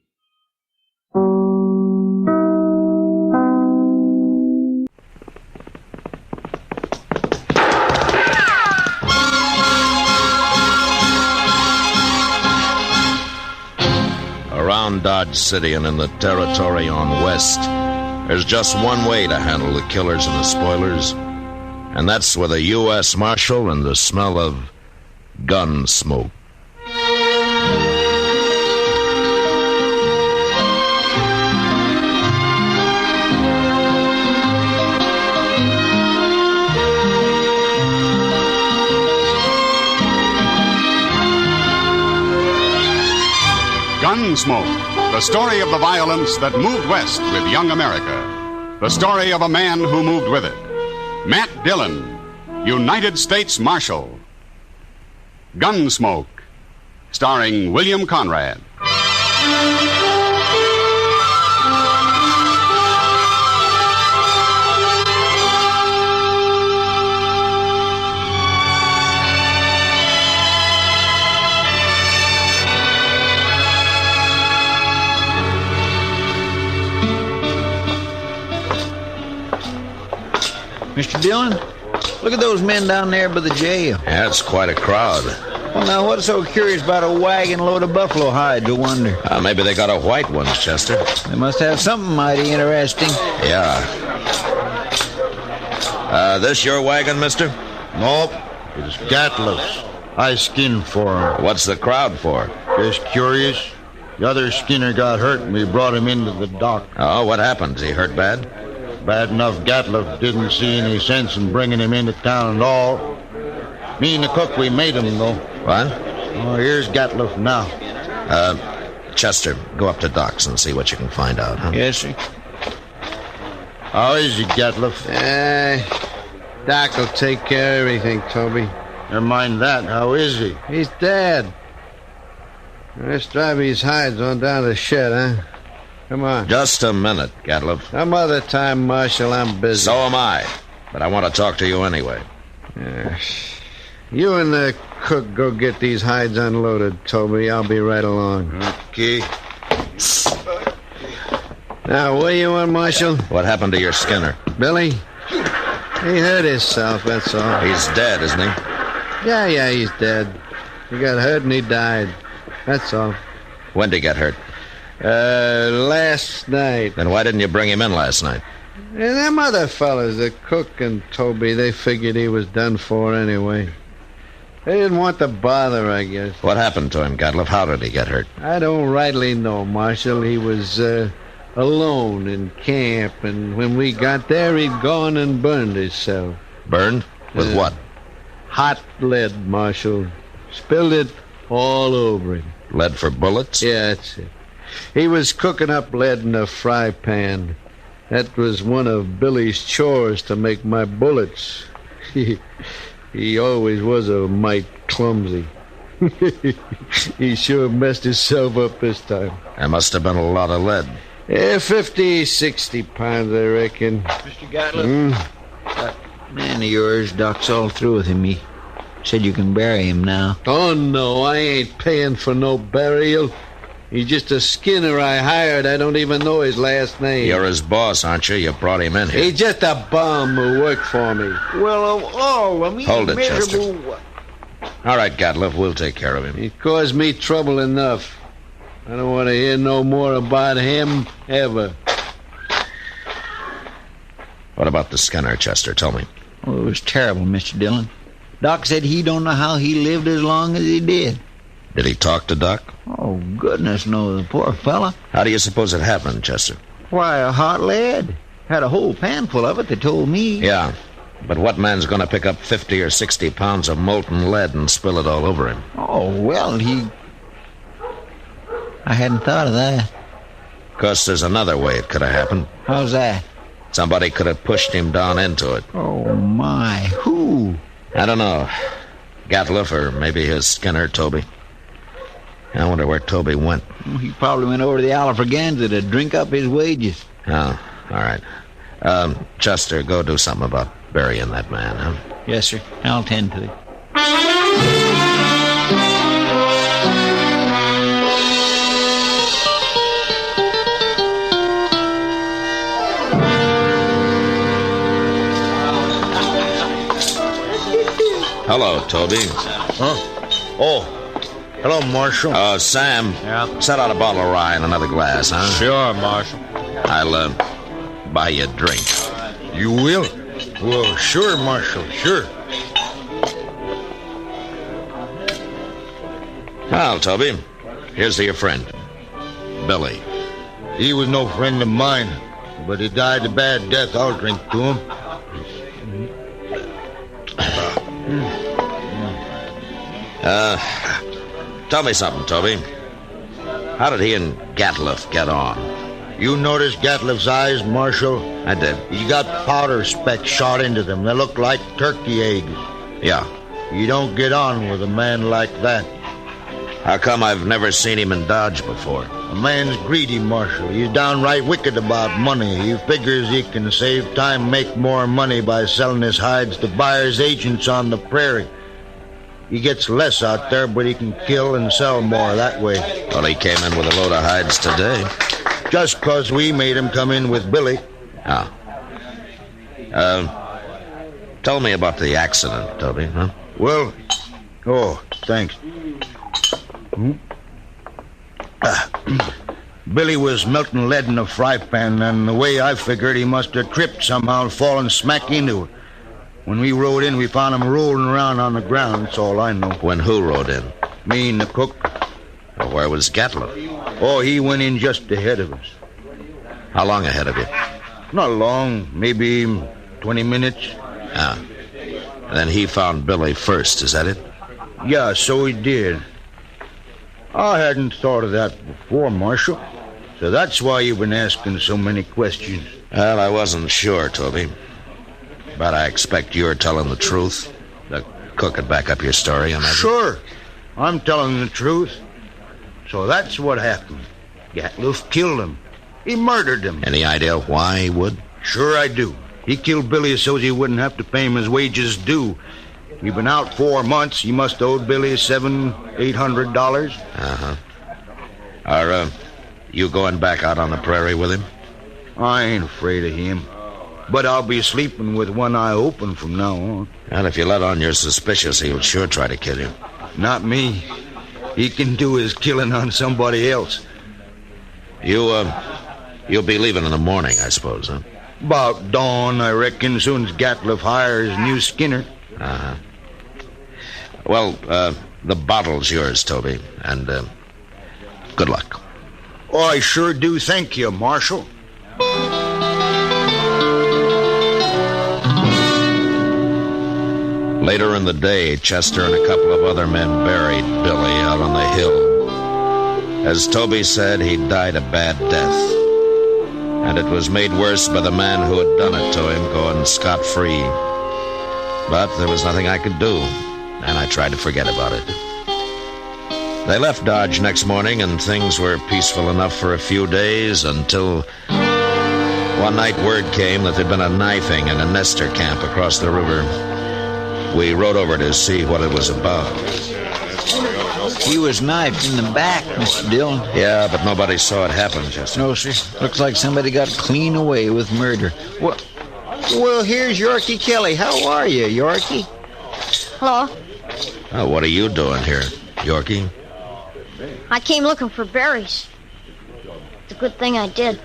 Around Dodge City and in the territory on West, there's just one way to handle the killers and the spoilers, and that's with a U.S. Marshal and the smell of gun smoke. Gunsmoke, the story of the violence that moved west with young America. The story of a man who moved with it. Matt Dillon, United States Marshal. Gunsmoke, starring William Conrad. Mr. Dillon, look at those men down there by the jail. Yeah, it's quite a crowd. Well, now, what's so curious about a wagon load of buffalo hides, I wonder? Maybe they got a white one, Chester. They must have something mighty interesting. Yeah. This your wagon, mister? Nope. It's Gatliff's. I skinned for him. What's the crowd for? Just curious. The other skinner got hurt and we brought him into the dock. Oh, what happened? Is he hurt bad? Bad enough Gatliff didn't see any sense in bringing him into town at all. Me and the cook, we made him, though. What? Oh, here's Gatliff now. Chester, go up to Doc's and see what you can find out, huh? Yes, sir. How is he, Gatliff? Doc will take care of everything, Toby. Never mind that. How is he? He's dead. Let's drive these hides on down to the shed, huh? Come on. Just a minute, Gatliff. Some other time, Marshal, I'm busy. So am I. But I want to talk to you anyway. You and the cook go get these hides unloaded, Toby. I'll be right along. Okay. Now, what do you want, Marshal? What happened to your skinner? Billy? He hurt himself, that's all. He's dead, isn't he? Yeah, he's dead. He got hurt and he died. That's all. When did he get hurt? Last night. Then why didn't you bring him in last night? And them other fellas, the cook and Toby, they figured he was done for anyway. They didn't want to bother, I guess. What happened to him, Gatliff? How did he get hurt? I don't rightly know, Marshal. He was alone in camp, and when we got there, he'd gone and burned himself. Burned? With what? Hot lead, Marshal. Spilled it all over him. Lead for bullets? Yeah, that's it. He was cooking up lead in a fry pan. That was one of Billy's chores to make my bullets. He always was a mite clumsy. He sure messed himself up this time. There must have been a lot of lead. 50, 60 pounds, I reckon. Mr. Gatliff, that man of yours, Doc's all through with him. He said you can bury him now. Oh, no, I ain't paying for no burial. He's just a skinner I hired. I don't even know his last name. You're his boss, aren't you? You brought him in here. He's just a bum who worked for me. Well, of all of me, hold it, Chester. miserable... All right, Gatliff, we'll take care of him. He caused me trouble enough. I don't want to hear no more about him ever. What about the skinner, Chester? Tell me. Oh, it was terrible, Mr. Dillon. Doc said he don't know how he lived as long as he did. Did he talk to Doc? Oh, goodness knows, the poor fella. How do you suppose it happened, Chester? Why, a hot lead. Had a whole pan full of it, they told me. Yeah, but what man's going to pick up 50 or 60 pounds of molten lead and spill it all over him? Oh, well, I hadn't thought of that. Of course, there's another way it could have happened. How's that? Somebody could have pushed him down into it. Oh, my. Who? I don't know. Gatliff or maybe his skinner, Toby. I wonder where Toby went. He probably went over to the Alfraganza to drink up his wages. Oh, all right. Chester, go do something about burying that man, huh? Yes, sir. I'll tend to it. Hello, Toby. Huh? Oh, hello, Marshal. Sam. Yeah? Set out a bottle of rye and another glass, huh? Sure, Marshal. I'll buy you a drink. You will? Well, sure, Marshal, sure. Well, Toby, here's to your friend, Billy. He was no friend of mine, but he died a bad death. I'll drink to him. Tell me something, Toby. How did he and Gatliff get on? You notice Gatliff's eyes, Marshal? I did. He got powder specks shot into them. They look like turkey eggs. Yeah. You don't get on with a man like that. How come I've never seen him in Dodge before? A man's greedy, Marshal. He's downright wicked about money. He figures he can save time, make more money by selling his hides to buyers' agents on the prairie. He gets less out there, but he can kill and sell more that way. Well, he came in with a load of hides today. Just 'cause we made him come in with Billy. Oh. Tell me about the accident, Toby, huh? Well, thanks. Billy was melting lead in a fry pan, and the way I figured, he must have tripped somehow and fallen smack into it. When we rode in, we found him rolling around on the ground. That's all I know. When who rode in? Me and the cook. Well, where was Gatlin? Oh, he went in just ahead of us. How long ahead of you? Not long, maybe 20 minutes. Ah. And then he found Billy first, is that it? Yeah, so he did. I hadn't thought of that before, Marshal. So that's why you've been asking so many questions. Well, I wasn't sure, Toby. But I expect you're telling the truth. The cook could back up your story, I imagine. Sure. I'm telling the truth. So that's what happened. Gatlin killed him. He murdered him. Any idea why he would? Sure I do. He killed Billy so he wouldn't have to pay him his wages due. We've been out 4 months. He must have owed Billy $700-800. Uh-huh. Are you going back out on the prairie with him? I ain't afraid of him. But I'll be sleeping with one eye open from now on. And if you let on you're suspicious, he'll sure try to kill you. Not me. He can do his killing on somebody else. You'll be leaving in the morning, I suppose, huh? About dawn, I reckon, soon as Gatlin hires new Skinner. Uh-huh. Well, the bottle's yours, Toby, and good luck. Oh, I sure do thank you, Marshal. Later in the day, Chester and a couple of other men buried Billy out on the hill. As Toby said, he died a bad death. And it was made worse by the man who had done it to him going scot-free. But there was nothing I could do, and I tried to forget about it. They left Dodge next morning, and things were peaceful enough for a few days until one night word came that there'd been a knifing in a Nestor camp across the river. We rode over to see what it was about. He was knifed in the back, Mr. Dillon. Yeah, but nobody saw it happen, Chester. No, sir. Looks like somebody got clean away with murder. Well, here's Yorkie Kelly. How are you, Yorkie? Hello. Oh, what are you doing here, Yorkie? I came looking for berries. It's a good thing I did.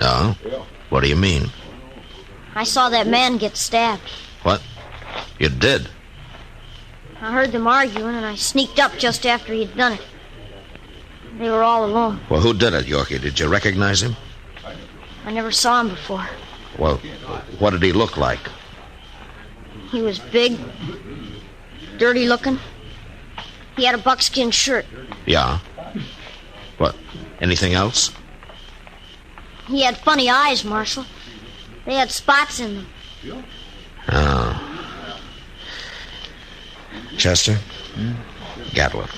Oh? What do you mean? I saw that man get stabbed. What? You did? I heard them arguing, and I sneaked up just after he'd done it. They were all alone. Well, who did it, Yorkie? Did you recognize him? I never saw him before. Well, what did he look like? He was big, dirty looking. He had a buckskin shirt. Yeah? What, anything else? He had funny eyes, Marshal. They had spots in them. Oh. Chester? Gatlin.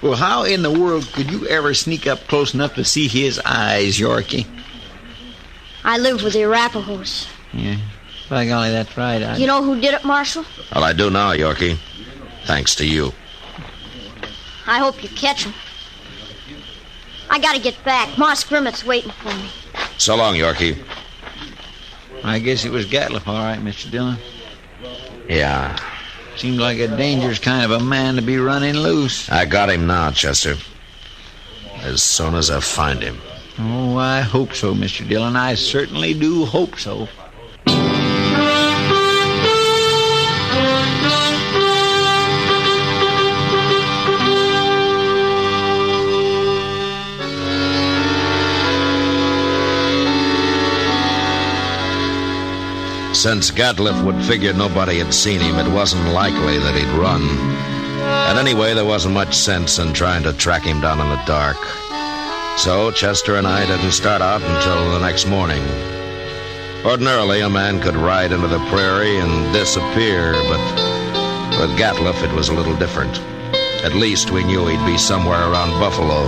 Well, how in the world could you ever sneak up close enough to see his eyes, Yorkie? I lived with the Arapahoes. Yeah, by golly, that's right. You know who did it, Marshal? Well, I do now, Yorkie. Thanks to you. I hope you catch him. I gotta get back. Moss Grimmett's waiting for me. So long, Yorkie. I guess it was Gatlin, all right, Mr. Dillon. Yeah. Seemed like a dangerous kind of a man to be running loose. I got him now, Chester. As soon as I find him. Oh, I hope so, Mr. Dillon. I certainly do hope so. Since Gatlin would figure nobody had seen him, it wasn't likely that he'd run. And anyway, there wasn't much sense in trying to track him down in the dark. So Chester and I didn't start out until the next morning. Ordinarily, a man could ride into the prairie and disappear, but with Gatlin, it was a little different. At least we knew he'd be somewhere around Buffalo.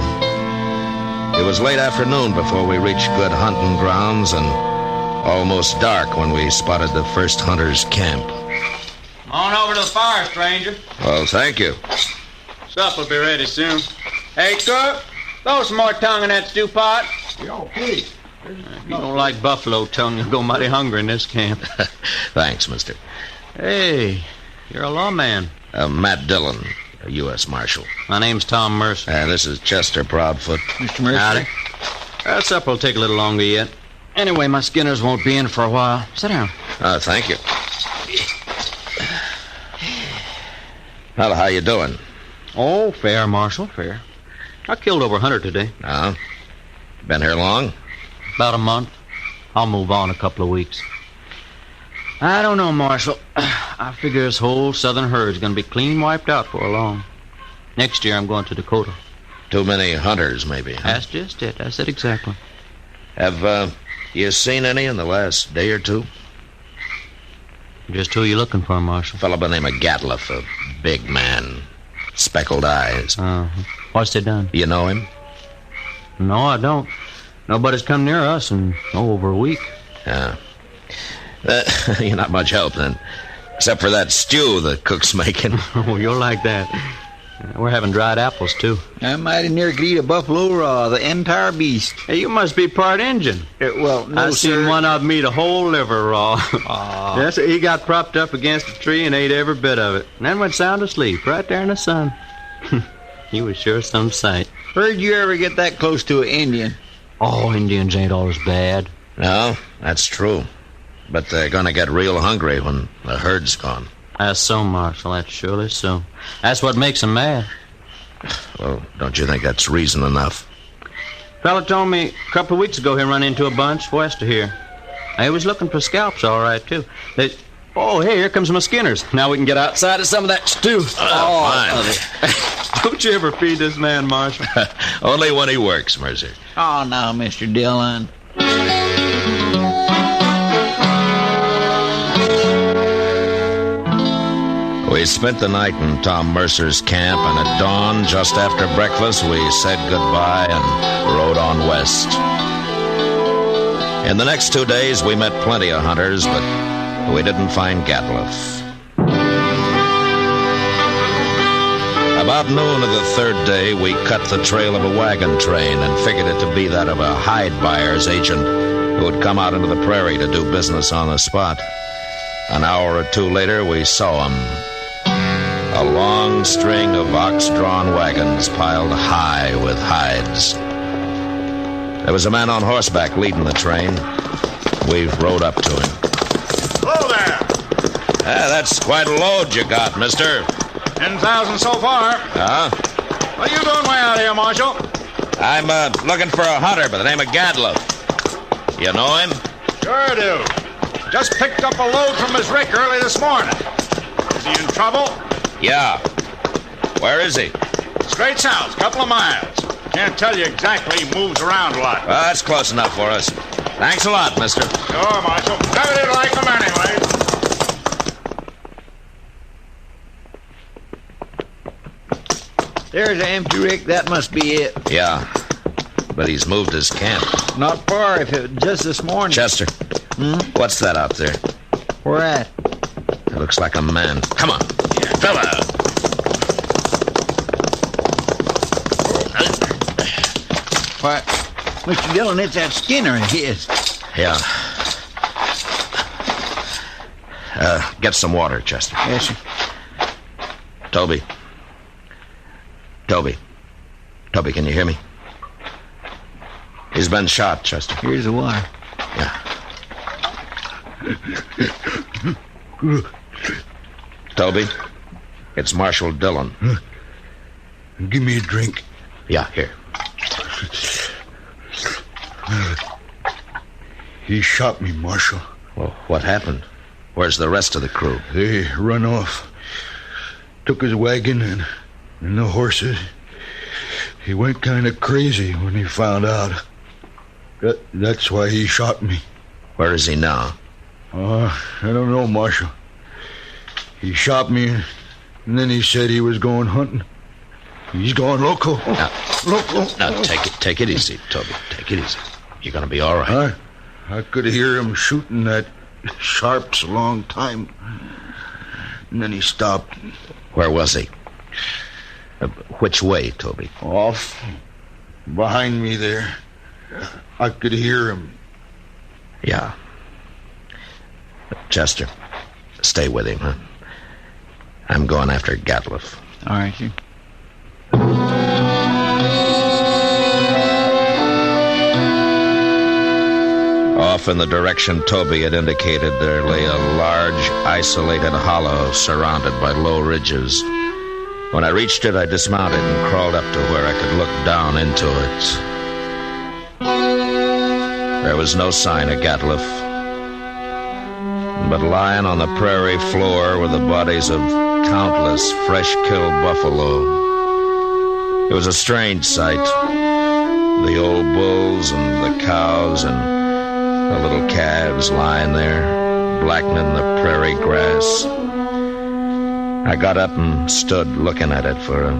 It was late afternoon before we reached good hunting grounds and almost dark when we spotted the first hunter's camp. On over to the fire, stranger. Well, thank you. Supper'll be ready soon. Hey, cook, throw some more tongue in that stew pot. Yo, please. If you don't like buffalo tongue, you'll go mighty hungry in this camp. Thanks, mister. Hey, you're a lawman. Matt Dillon, a U.S. Marshal. My name's Tom Mercer. And this is Chester Proudfoot. Mr. Mercer. Howdy. Supper will take a little longer yet. Anyway, my Skinners won't be in for a while. Sit down. Thank you. Well, how you doing? Oh, fair, Marshal, fair. I killed over 100 today. Been here long? About a month. I'll move on a couple of weeks. I don't know, Marshal. I figure this whole southern herd's going to be clean wiped out for long. Next year I'm going to Dakota. Too many hunters, maybe, huh? That's just it. That's it exactly. Have you seen any in the last day or two? Just who you looking for, Marshal? A fellow by the name of Gatliff, a big man. Speckled eyes. What's they done? You know him? No, I don't. Nobody's come near us in over a week. Yeah. You're not much help, then. Except for that stew the cook's making. Oh, you're like that. We're having dried apples, too. I mighty near could eat a buffalo raw, the entire beast. Hey, you must be part Injun. Well, no, I seen one of them eat a whole liver raw. Yes, he got propped up against a tree and ate every bit of it. And then went sound asleep right there in the sun. He was sure some sight. Where'd you ever get that close to an Indian? Oh, Indians ain't always bad. No, that's true. But they're going to get real hungry when the herd's gone. That's so, Marshal. That's surely so. That's what makes them mad. Well, don't you think that's reason enough? Fella told me a couple of weeks ago he run into a bunch west of here. He was looking for scalps, all right, too. Oh, hey, here comes my Skinners. Now we can get outside of some of that stew. Fine. Don't you ever feed this man, Marshal? Only when he works, Mercer. Oh, now, Mr. Dillon. We spent the night in Tom Mercer's camp, and at dawn, just after breakfast, we said goodbye and rode on west. In the next 2 days, we met plenty of hunters, but we didn't find Gatliff. About noon of the third day, we cut the trail of a wagon train and figured it to be that of a hide buyer's agent who had come out into the prairie to do business on the spot. An hour or two later, we saw him. A long string of ox-drawn wagons piled high with hides. There was a man on horseback leading the train. We rode up to him. Hello there. That's quite a load you got, mister. 10,000 so far. What are you doing way out here, Marshal? I'm looking for a hunter by the name of Gatliff. You know him? Sure do. Just picked up a load from his rick early this morning. Is he in trouble? Yeah. Where is he? Straight south, couple of miles. Can't tell you exactly. He moves around a lot. That's close enough for us. Thanks a lot, mister. Sure, Marshal. Never did like him anyway. There's an empty rick. That must be it. Yeah. But he's moved his camp. Not far, if it just this morning. Chester. What's that out there? Where at? It looks like a man. Come on. Fella. Why, Mr. Dillon, it's that Skinner of his. Yeah. Get some water, Chester. Yes, sir. Toby, can you hear me? He's been shot, Chester. Here's the water. Yeah. Toby, it's Marshal Dillon. Give me a drink. Yeah, here. He shot me, Marshal. Well, what happened? Where's the rest of the crew? They run off. Took his wagon and the horses. He went kind of crazy when he found out. That's why he shot me. Where is he now? I don't know, Marshal. He shot me, and then he said he was going hunting. He's going loco. Loco. Now, take it easy, Toby. Take it easy. You're going to be all right. I could hear him shooting at Sharps a long time. And then he stopped. Where was he? Which way, Toby? Off. Behind me there. I could hear him. Yeah. Chester, stay with him, huh? I'm going after Gatliff. All right, you. Off in the direction Toby had indicated, there lay a large, isolated hollow surrounded by low ridges. When I reached it, I dismounted and crawled up to where I could look down into it. There was no sign of Gatliff, but lying on the prairie floor were the bodies of countless fresh-killed buffalo. It was a strange sight. The old bulls and the cows and the little calves lying there, blackening the prairie grass. I got up and stood looking at it for a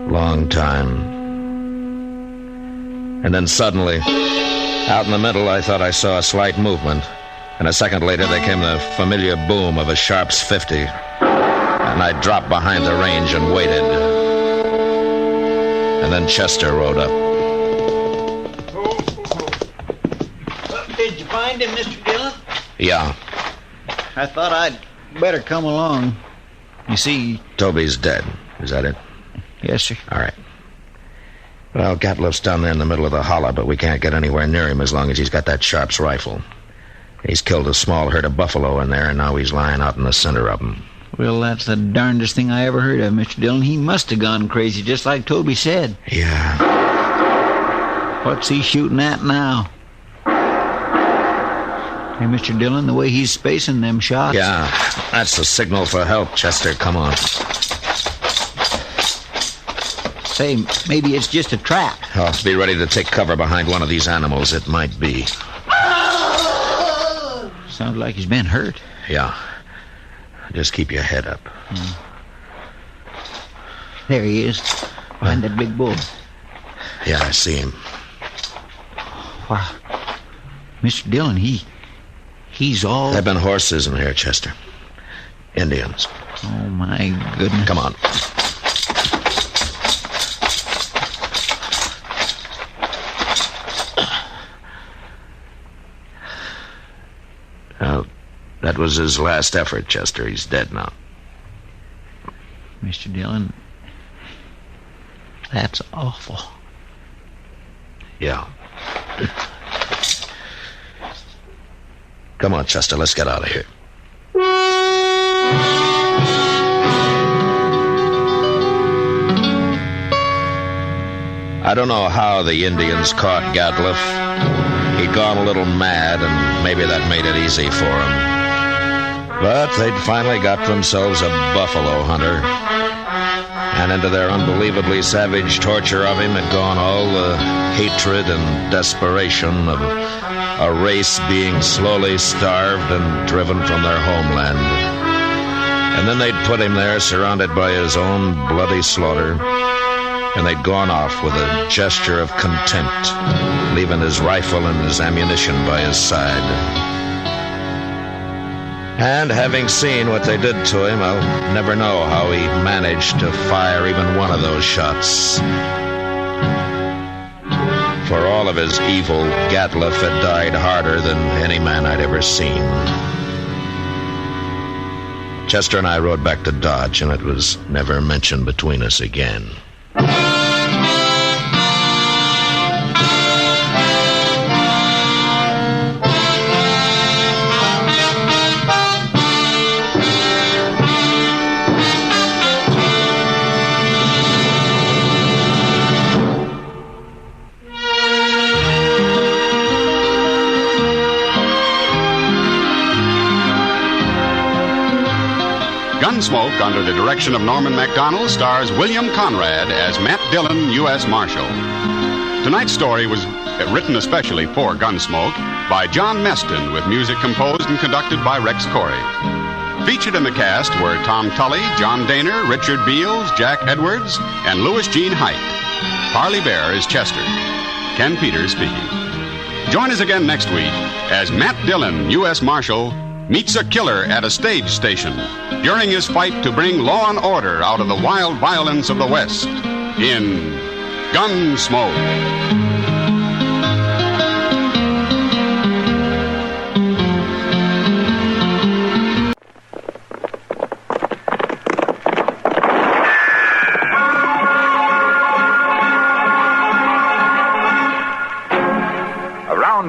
long time. And then suddenly, out in the middle, I thought I saw a slight movement. And a second later, there came the familiar boom of a Sharps 50. And I dropped behind the range and waited. And then Chester rode up. Did you find him, Mr. Dillon? Yeah. I thought I'd better come along. You see... Toby's dead. Is that it? Yes, sir. All right. Well, Gatliff's down there in the middle of the hollow, but we can't get anywhere near him as long as he's got that Sharps rifle. He's killed a small herd of buffalo in there, and now he's lying out in the center of them. Well, that's the darndest thing I ever heard of, Mr. Dillon. He must have gone crazy, just like Toby said. Yeah. What's he shooting at now? Hey, Mr. Dillon, the way he's spacing them shots... Yeah, that's the signal for help, Chester. Come on. Say, maybe it's just a trap. Oh, be ready to take cover behind one of these animals. It might be. Sounds like he's been hurt. Yeah. Just keep your head up. There he is, behind that big bull. Yeah, I see him. Wow. Mr. Dillon, he's all... There have been horses in here, Chester. Indians. Oh, my goodness. Come on. Well, that was his last effort, Chester. He's dead now. Mr. Dillon, that's awful. Yeah. Come on, Chester, let's get out of here. I don't know how the Indians caught Gatliff. He'd gone a little mad, and maybe that made it easy for him. But they'd finally got themselves a buffalo hunter. And into their unbelievably savage torture of him had gone all the hatred and desperation of a race being slowly starved and driven from their homeland. And then they'd put him there, surrounded by his own bloody slaughter, and they'd gone off with a gesture of contempt, leaving his rifle and his ammunition by his side. And having seen what they did to him, I'll never know how he managed to fire even one of those shots. For all of his evil, Gatliff had died harder than any man I'd ever seen. Chester and I rode back to Dodge, and it was never mentioned between us again. Gunsmoke, under the direction of Norman MacDonald, stars William Conrad as Matt Dillon, U.S. Marshal. Tonight's story was written especially for Gunsmoke by John Meston, with music composed and conducted by Rex Corey. Featured in the cast were Tom Tully, John Daner, Richard Beals, Jack Edwards, and Louis Jean Height. Parley Bear is Chester. Ken Peters speaking. Join us again next week as Matt Dillon, U.S. Marshal, meets a killer at a stage station during his fight to bring law and order out of the wild violence of the West in Gunsmoke.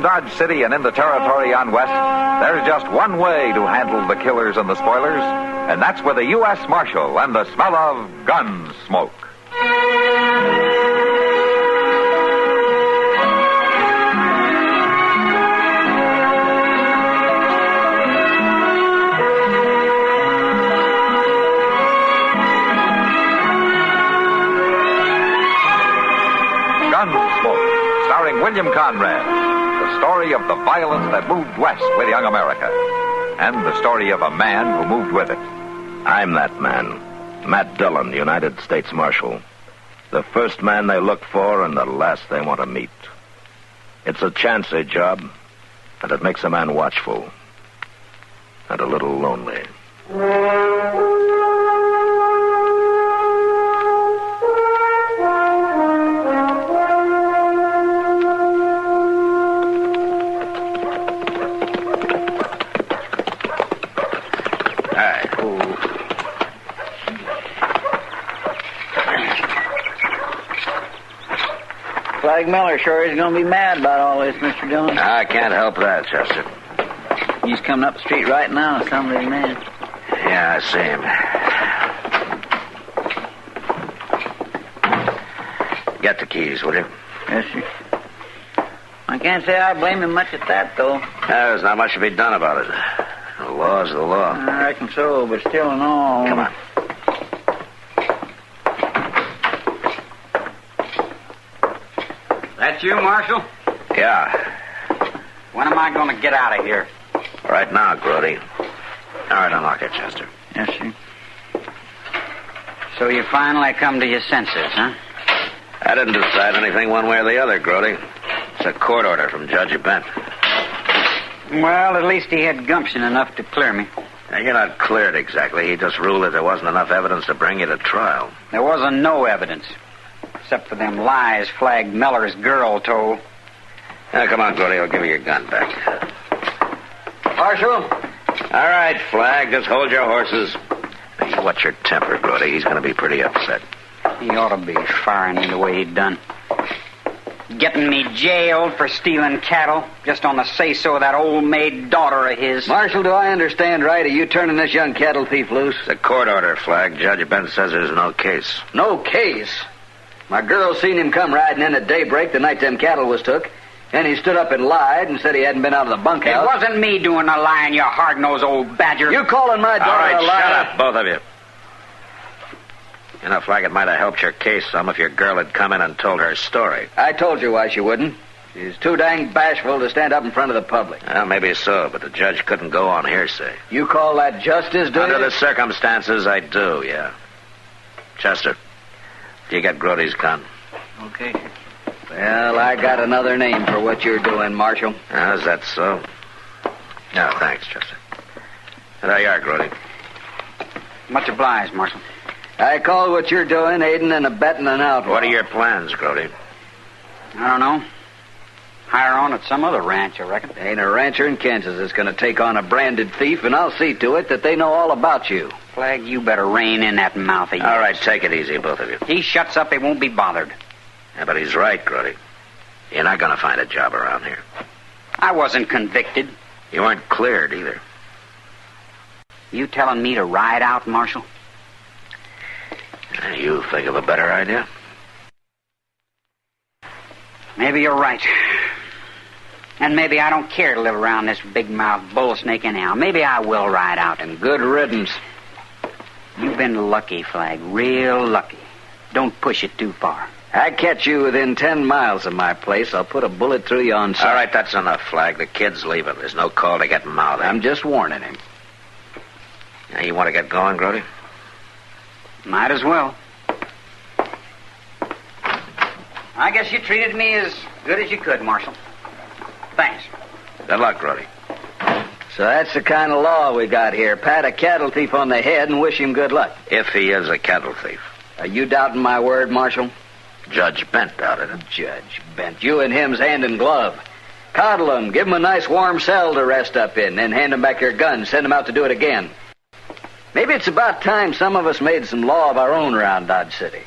Dodge City and in the territory on West, there's just one way to handle the killers and the spoilers, and that's with a U.S. Marshal and the smell of Gunsmoke. Gunsmoke, starring William Conrad. The story of the violence that moved west with young America. And the story of a man who moved with it. I'm that man. Matt Dillon, United States Marshal. The first man they look for and the last they want to meet. It's a chancy job, and it makes a man watchful. And a little lonely. Flag Miller sure is going to be mad about all this, Mr. Dillon. I can't help that, Chester. He's coming up the street right now, somebody's man. Yeah, I see him. Get the keys, will you? Yes, sir. I can't say I blame him much at that, though. There's not much to be done about it. The law's the law. I reckon so, but still and all... Come on. That you, Marshal? Yeah. When am I going to get out of here? Right now, Grody. All right, unlock it, Chester. Yes, sir. So you finally come to your senses, huh? I didn't decide anything one way or the other, Grody. It's a court order from Judge Bent. Well, at least he had gumption enough to clear me. Now, you're not cleared exactly. He just ruled that there wasn't enough evidence to bring you to trial. There wasn't no evidence. Except for them lies Flag Miller's girl told. Now, come on, Grody. I'll give you your gun back. Marshal? All right, Flag. Just hold your horses. Now, you watch your temper, Grody. He's going to be pretty upset. He ought to be firing me the way he done. Getting me jailed for stealing cattle just on the say-so of that old maid daughter of his. Marshal, do I understand right? Are you turning this young cattle thief loose? It's a court order, Flag. Judge Bent says there's no case. No case? My girl seen him come riding in at daybreak the night them cattle was took, and he stood up and lied and said he hadn't been out of the bunkhouse. It wasn't me doing the lying, you hard-nosed old badger. You calling my daughter a liar? All right, shut up, both of you. You know, Flag, it might have helped your case some if your girl had come in and told her story. I told you why she wouldn't. She's too dang bashful to stand up in front of the public. Well, maybe so, but the judge couldn't go on hearsay. You call that justice, do you? Under the circumstances, I do, yeah. Chester, do you get Grody's gun? Okay. Well, I got another name for what you're doing, Marshal. Is that so? No, thanks, Chester. There you are, Grody. Much obliged, Marshal. I call what you're doing aiding and abetting an outlaw. What are your plans, Grody? I don't know. Hire on at some other ranch, I reckon. There ain't a rancher in Kansas that's going to take on a branded thief, and I'll see to it that they know all about you. Flag, you better rein in that mouth of yours. All right, take it easy, both of you. He shuts up, he won't be bothered. Yeah, but he's right, Grody. You're not going to find a job around here. I wasn't convicted. You weren't cleared, either. You telling me to ride out, Marshal? You think of a better idea? Maybe you're right. And maybe I don't care to live around this big-mouthed bull snake anyhow. Maybe I will ride out. And good riddance. You've been lucky, Flag. Real lucky. Don't push it too far. I catch you within 10 miles of my place, I'll put a bullet through you on sight. All right, that's enough, Flag. The kid's leaving. There's no call to get mouthy. I'm just warning him. Now, you want to get going, Grody? Might as well. I guess you treated me as good as you could, Marshal. Thanks. Good luck, Grody. So that's the kind of law we got here. Pat a cattle thief on the head and wish him good luck. If he is a cattle thief. Are you doubting my word, Marshal? Judge Bent doubted it. Judge Bent. You and him's hand in glove. Coddle him, give him a nice warm cell to rest up in, then hand him back your gun, send him out to do it again. Maybe it's about time some of us made some law of our own around Dodge City.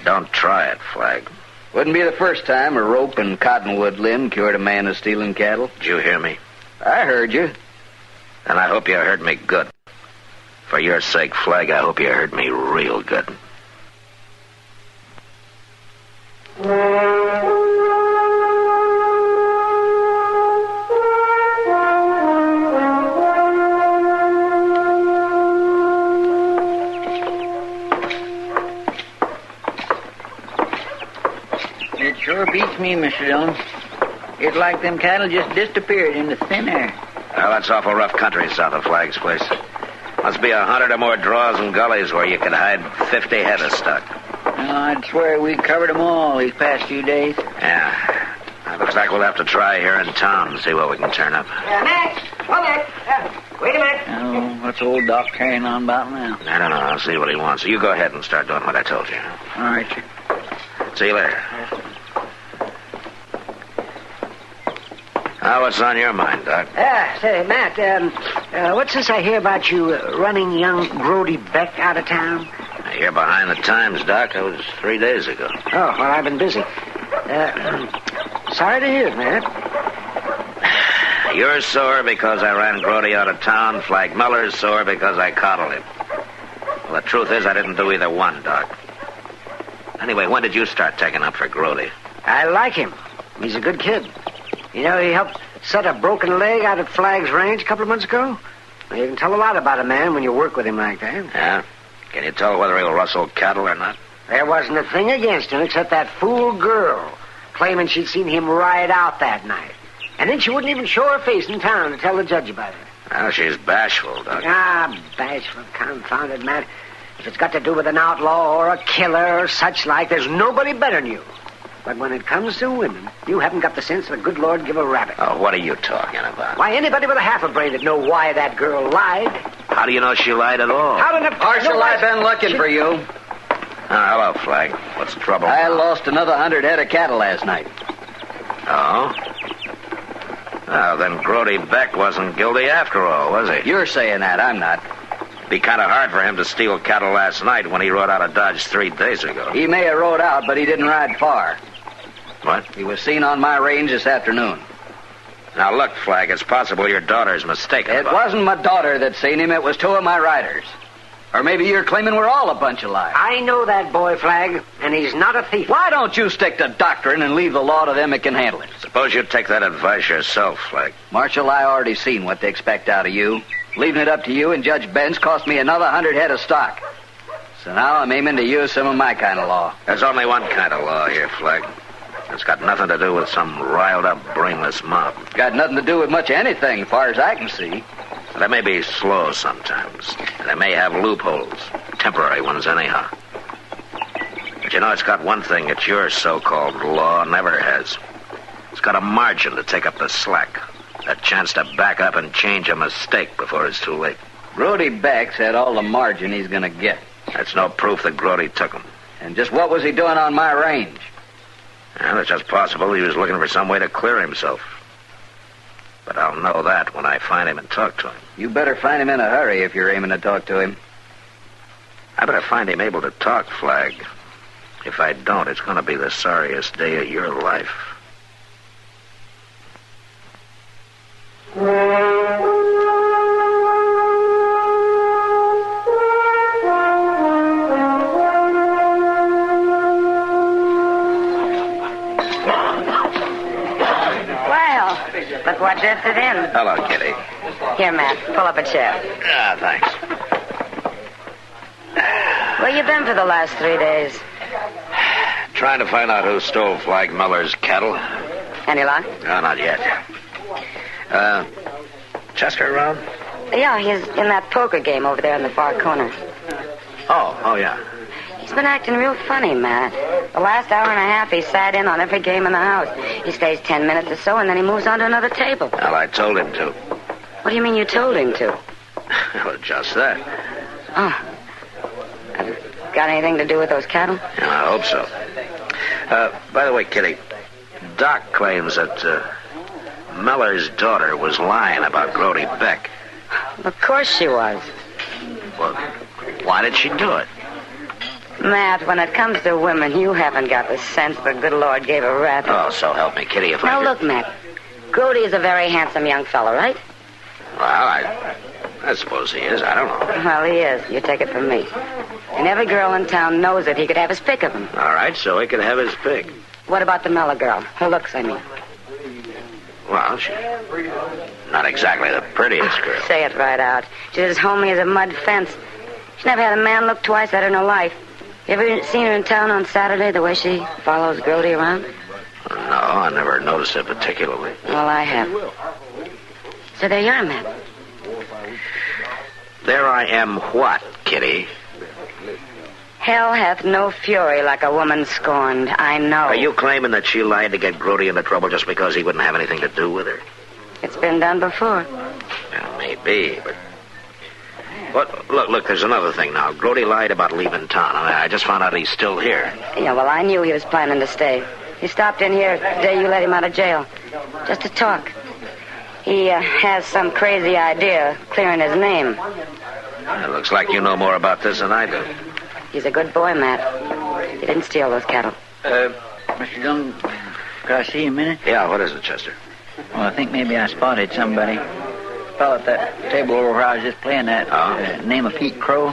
Don't try it, Flag. Wouldn't be the first time a rope and cottonwood limb cured a man of stealing cattle. Did you hear me? I heard you. And I hope you heard me good. For your sake, Flag, I hope you heard me real good. It sure beats me, Mr. Dillon. It's like them cattle just disappeared into thin air. Well, that's awful rough country south of Flag's place. Must be 100 or more draws and gullies where you could hide 50 head of stock. Well, I'd swear we covered them all these past few days. Yeah. It looks like we'll have to try here in town and see what we can turn up. Max! Oh, Max! Wait a minute. Oh, what's old Doc carrying on about now? I don't know. I'll see what he wants. You go ahead and start doing what I told you. All right, sir. See you later. Now, what's on your mind, Doc? Say, Matt, what's this I hear about you running young Grody Beck out of town? You're behind the times, Doc. That was 3 days ago. Oh, well, I've been busy. Sorry to hear it, Matt. You're sore because I ran Grody out of town. Flag Miller's sore because I coddled him. Well, the truth is I didn't do either one, Doc. Anyway, when did you start taking up for Grody? I like him. He's a good kid. You know, he helped set a broken leg out at Flag's ranch a couple of months ago. Well, you can tell a lot about a man when you work with him like that. Yeah? Can you tell whether he'll rustle cattle or not? There wasn't a thing against him except that fool girl claiming she'd seen him ride out that night. And then she wouldn't even show her face in town to tell the judge about it. Well, she's bashful, Doc. Bashful, confounded man. If it's got to do with an outlaw or a killer or such like, there's nobody better than you. But when it comes to women, you haven't got the sense of the good Lord give a rabbit. Oh, what are you talking about? Why, anybody with a half a brain would know why that girl lied. How do you know she lied at all? How did Marshal, I've been looking for you. Hello, Flag. What's the trouble? I lost another 100 head of cattle last night. Oh? Well, then Grody Beck wasn't guilty after all, was he? You're saying that. I'm not. Be kind of hard for him to steal cattle last night when he rode out of Dodge 3 days ago. He may have rode out, but he didn't ride far. What? He was seen on my range this afternoon. Now, look, Flag, it's possible your daughter's mistaken. It wasn't my daughter that seen him. It was 2 of my riders. Or maybe you're claiming we're all a bunch of liars. I know that boy, Flag, and he's not a thief. Why don't you stick to doctrine and leave the law to them that can handle it? Suppose you take that advice yourself, Flag. Marshal, I already seen what they expect out of you. Leaving it up to you and Judge Benz cost me another 100 head of stock. So now I'm aiming to use some of my kind of law. There's only one kind of law here, Flag. It's got nothing to do with some riled-up, brainless mob. Got nothing to do with much of anything, as far as I can see. They may be slow sometimes. They may have loopholes. Temporary ones, anyhow. But you know, it's got one thing that your so-called law never has. It's got a margin to take up the slack. A chance to back up and change a mistake before it's too late. Grody Beck's had all the margin he's going to get. That's no proof that Grody took him. And just what was he doing on my range? Well, it's just possible he was looking for some way to clear himself. But I'll know that when I find him and talk to him. You better find him in a hurry if you're aiming to talk to him. I better find him able to talk, Flag. If I don't, it's going to be the sorriest day of your life. Look what just it in. Hello, Kitty. Here, Matt, pull up a chair. Thanks. Where you been for the last 3 days? Trying to find out who stole Flag Miller's cattle. Any luck? No, not yet. Chester around? Yeah, he's in that poker game over there in the far corner. Oh, yeah. He's been acting real funny, Matt. The last hour and a half, he sat in on every game in the house. He stays 10 minutes or so, and then he moves on to another table. Well, I told him to. What do you mean you told him to? Well, just that. Oh. Got anything to do with those cattle? Yeah, I hope so. By the way, Kitty, Doc claims that Miller's daughter was lying about Grody Beck. Of course she was. Well, why did she do it? Matt, when it comes to women, you haven't got the sense the good Lord gave a rat. Oh, so help me, Kitty, if Now, look, Matt. Grody is a very handsome young fellow, right? Well, I suppose he is. I don't know. Well, he is. You take it from me. And every girl in town knows it. He could have his pick of them. All right, so he could have his pick. What about the Miller girl? Her looks, I mean. Well, she's not exactly the prettiest girl. Say it right out. She's as homely as a mud fence. She's never had a man look twice at her in her life. You ever seen her in town on Saturday, the way she follows Grody around? No, I never noticed it particularly. Well, I have. So there you are, Matt. There I am what, Kitty? Hell hath no fury like a woman scorned. I know. Are you claiming that she lied to get Grody into trouble just because he wouldn't have anything to do with her? It's been done before. Well, maybe, but... Look, there's another thing now. Grody lied about leaving town. I just found out he's still here. Yeah, well, I knew he was planning to stay. He stopped in here the day you let him out of jail. Just to talk. He has some crazy idea of clearing his name. It looks like you know more about this than I do. He's a good boy, Matt. He didn't steal those cattle. Mr. Dillon, could I see you a minute? Yeah, what is it, Chester? Well, I think maybe I spotted somebody. Fell at that table over where I was just playing that. Name of Pete Crow.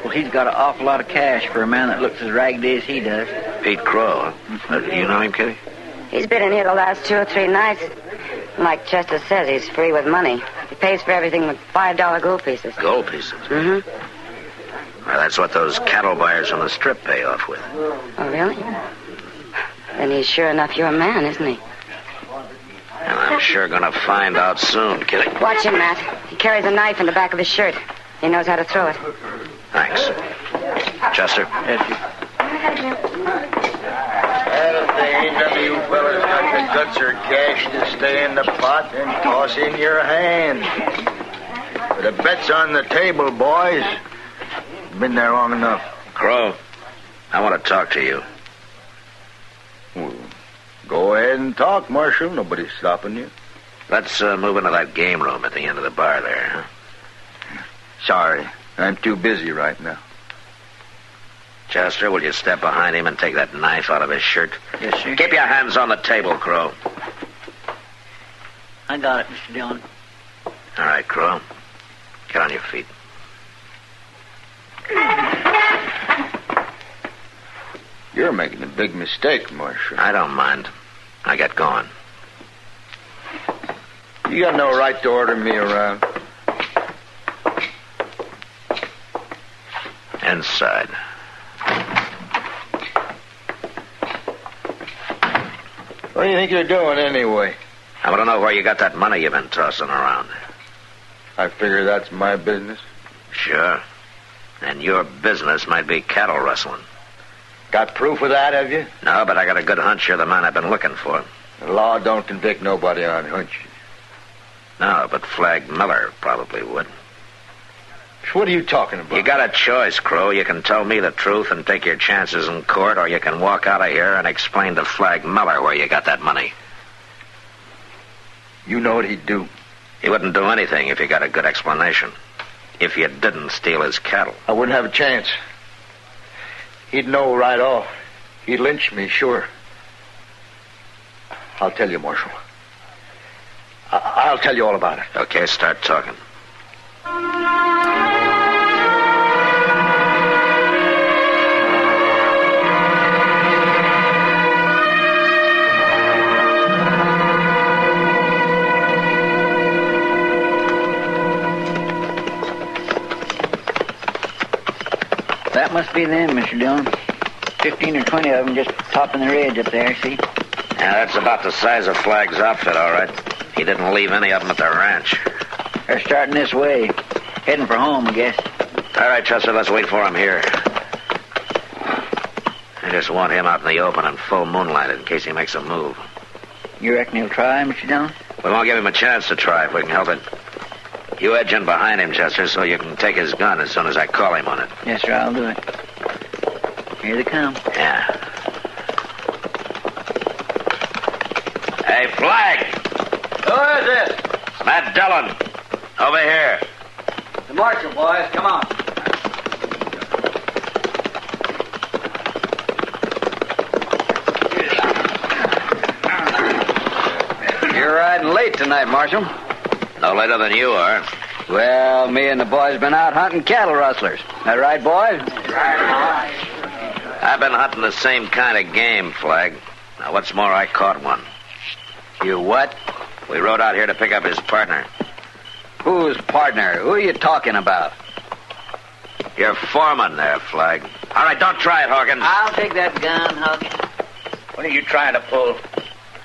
Well, he's got an awful lot of cash for a man that looks as raggedy as he does. Pete Crow, huh? You know him, Kitty? He's been in here the last 2 or 3 nights. Like Chester says, he's free with money. He pays for everything with $5 gold pieces. Gold pieces? Mm-hmm. Well, that's what those cattle buyers on the strip pay off with. Oh, really? Then he's sure enough your man, isn't he? And I'm sure gonna find out soon, Kitty. Watch him, Matt. He carries a knife in the back of his shirt. He knows how to throw it. Thanks. Chester? Yes, Well, if they ain't none of you fellas got the guts or cash to stay in the pot, then toss in your hand. But the bet's on the table, boys. Been there long enough. Crow, I want to talk to you. Well, go ahead and talk, Marshal. Nobody's stopping you. Let's move into that game room at the end of the bar there, huh? Sorry, I'm too busy right now. Chester, will you step behind him and take that knife out of his shirt? Yes, sir. Keep your hands on the table, Crow. I got it, Mr. Dillon. All right, Crow. Get on your feet. You're making a big mistake, Marshal. I don't mind. I get going. You got no right to order me around. Inside. What do you think you're doing anyway? I want to know where you got that money you've been tossing around. I figure that's my business. Sure. And your business might be cattle rustling. Got proof of that, have you? No, but I got a good hunch you're the man I've been looking for. The law don't convict nobody on hunches. No, but Flag Miller probably would. What are you talking about? You got a choice, Crow. You can tell me the truth and take your chances in court, or you can walk out of here and explain to Flag Miller where you got that money. You know what he'd do. He wouldn't do anything if you got a good explanation. If you didn't steal his cattle. I wouldn't have a chance. He'd know right off. He'd lynch me, sure. I'll tell you, Marshal. I'll tell you all about it. Okay, start talking. That must be them, Mr. Dillon. 15 or 20 of them just topping the ridge up there, see? Yeah, that's about the size of Flag's outfit, all right. He didn't leave any of them at the ranch. They're starting this way. Heading for home, I guess. All right, Chester, let's wait for him here. I just want him out in the open and full moonlight in case he makes a move. You reckon he'll try, Mr. Dillon? We won't give him a chance to try if we can help it. You edge in behind him, Chester, so you can take his gun as soon as I call him on it. Yes, sir, I'll do it. Here they come. Yeah. Hey, Flag! Who is this? It's Matt Dillon. Over here. The Marshal, boys. Come on. You're riding late tonight, Marshal. No later than you are. Well, me and the boys been out hunting cattle rustlers. That right, boys? I've been hunting the same kind of game, Flag. Now, what's more, I caught one. You what? We rode out here to pick up his partner. Whose partner? Who are you talking about? Your foreman there, Flag. All right, don't try it, Hawkins. I'll take that gun, Hawkins. What are you trying to pull?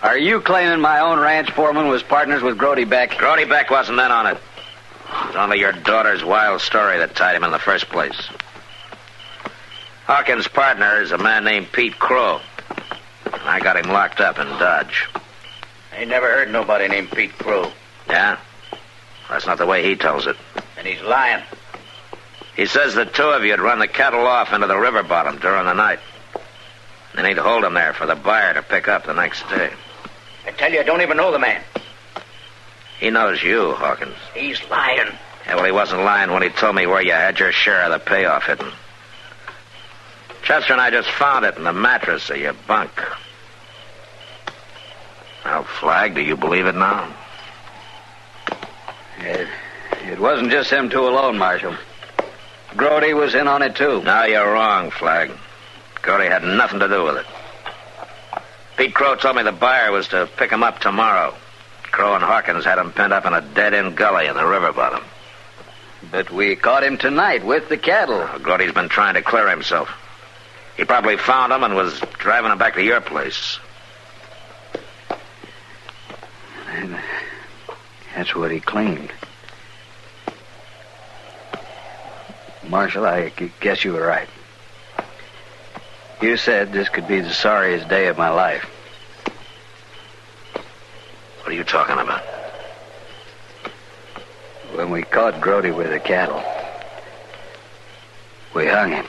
Are you claiming my own ranch foreman was partners with Grody Beck? Grody Beck wasn't in on it. It was only your daughter's wild story that tied him in the first place. Hawkins' partner is a man named Pete Crow. And I got him locked up in Dodge. I ain't never heard nobody named Pete Crow. Yeah? That's not the way he tells it. And he's lying. He says the two of you had run the cattle off into the river bottom during the night. And he'd hold them there for the buyer to pick up the next day. I tell you, I don't even know the man. He knows you, Hawkins. He's lying. Yeah, well, he wasn't lying when he told me where you had your share of the payoff hidden. Chester and I just found it in the mattress of your bunk. Now, Flag, do you believe it now? It wasn't just them two alone, Marshal. Grody was in on it, too. No, you're wrong, Flag. Grody had nothing to do with it. Pete Crow told me the buyer was to pick him up tomorrow. Crow and Hawkins had him pinned up in a dead-end gully in the river bottom. But we caught him tonight with the cattle. Well, Grody's been trying to clear himself. He probably found him and was driving him back to your place. And that's what he claimed. Marshal, I guess you were right. You said this could be the sorriest day of my life. What are you talking about? When we caught Grody with the cattle, we hung him.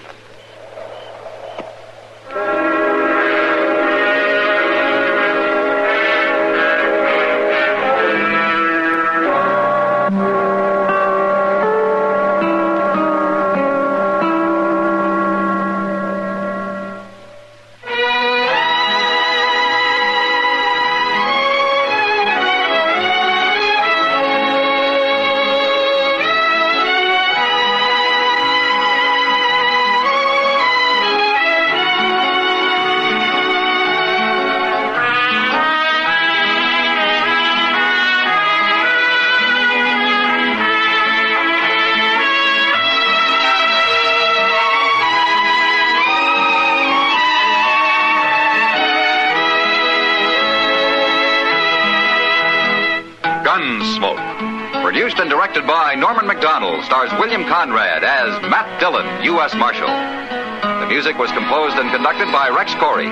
Gunsmoke. Produced and directed by Norman MacDonald, stars William Conrad as Matt Dillon, U.S. Marshal. The music was composed and conducted by Rex Corey.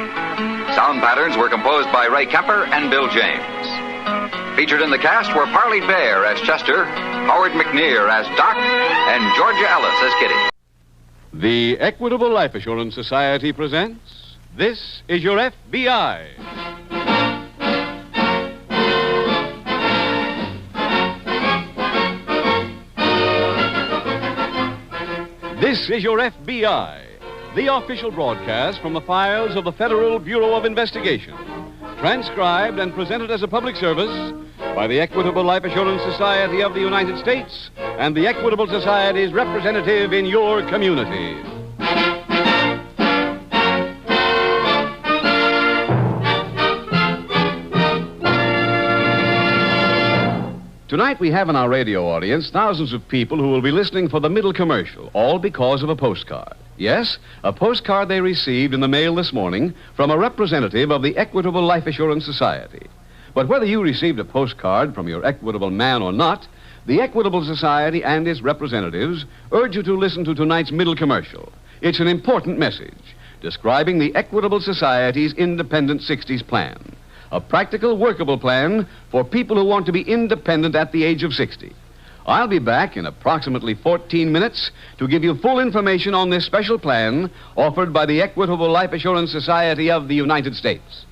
Sound patterns were composed by Ray Kemper and Bill James. Featured in the cast were Parley Bear as Chester, Howard McNear as Doc, and Georgia Ellis as Kitty. The Equitable Life Assurance Society presents This Is Your FBI. This is Your FBI, the official broadcast from the files of the Federal Bureau of Investigation, transcribed and presented as a public service by the Equitable Life Assurance Society of the United States and the Equitable Society's representative in your community. Tonight we have in our radio audience thousands of people who will be listening for the middle commercial, all because of a postcard. Yes, a postcard they received in the mail this morning from a representative of the Equitable Life Assurance Society. But whether you received a postcard from your Equitable man or not, the Equitable Society and its representatives urge you to listen to tonight's middle commercial. It's an important message describing the Equitable Society's Independent 60s plan. A practical, workable plan for people who want to be independent at the age of 60. I'll be back in approximately 14 minutes to give you full information on this special plan offered by the Equitable Life Assurance Society of the United States.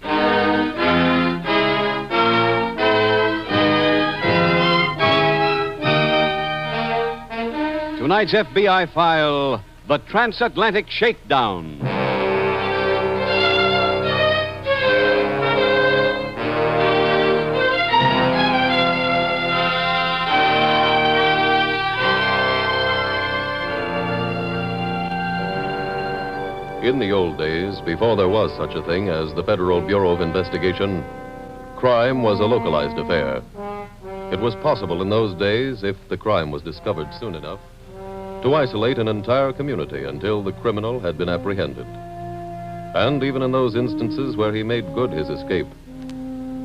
Tonight's FBI file, The Transatlantic Shakedown. In the old days, before there was such a thing as the Federal Bureau of Investigation, crime was a localized affair. It was possible in those days, if the crime was discovered soon enough, to isolate an entire community until the criminal had been apprehended. And even in those instances where he made good his escape,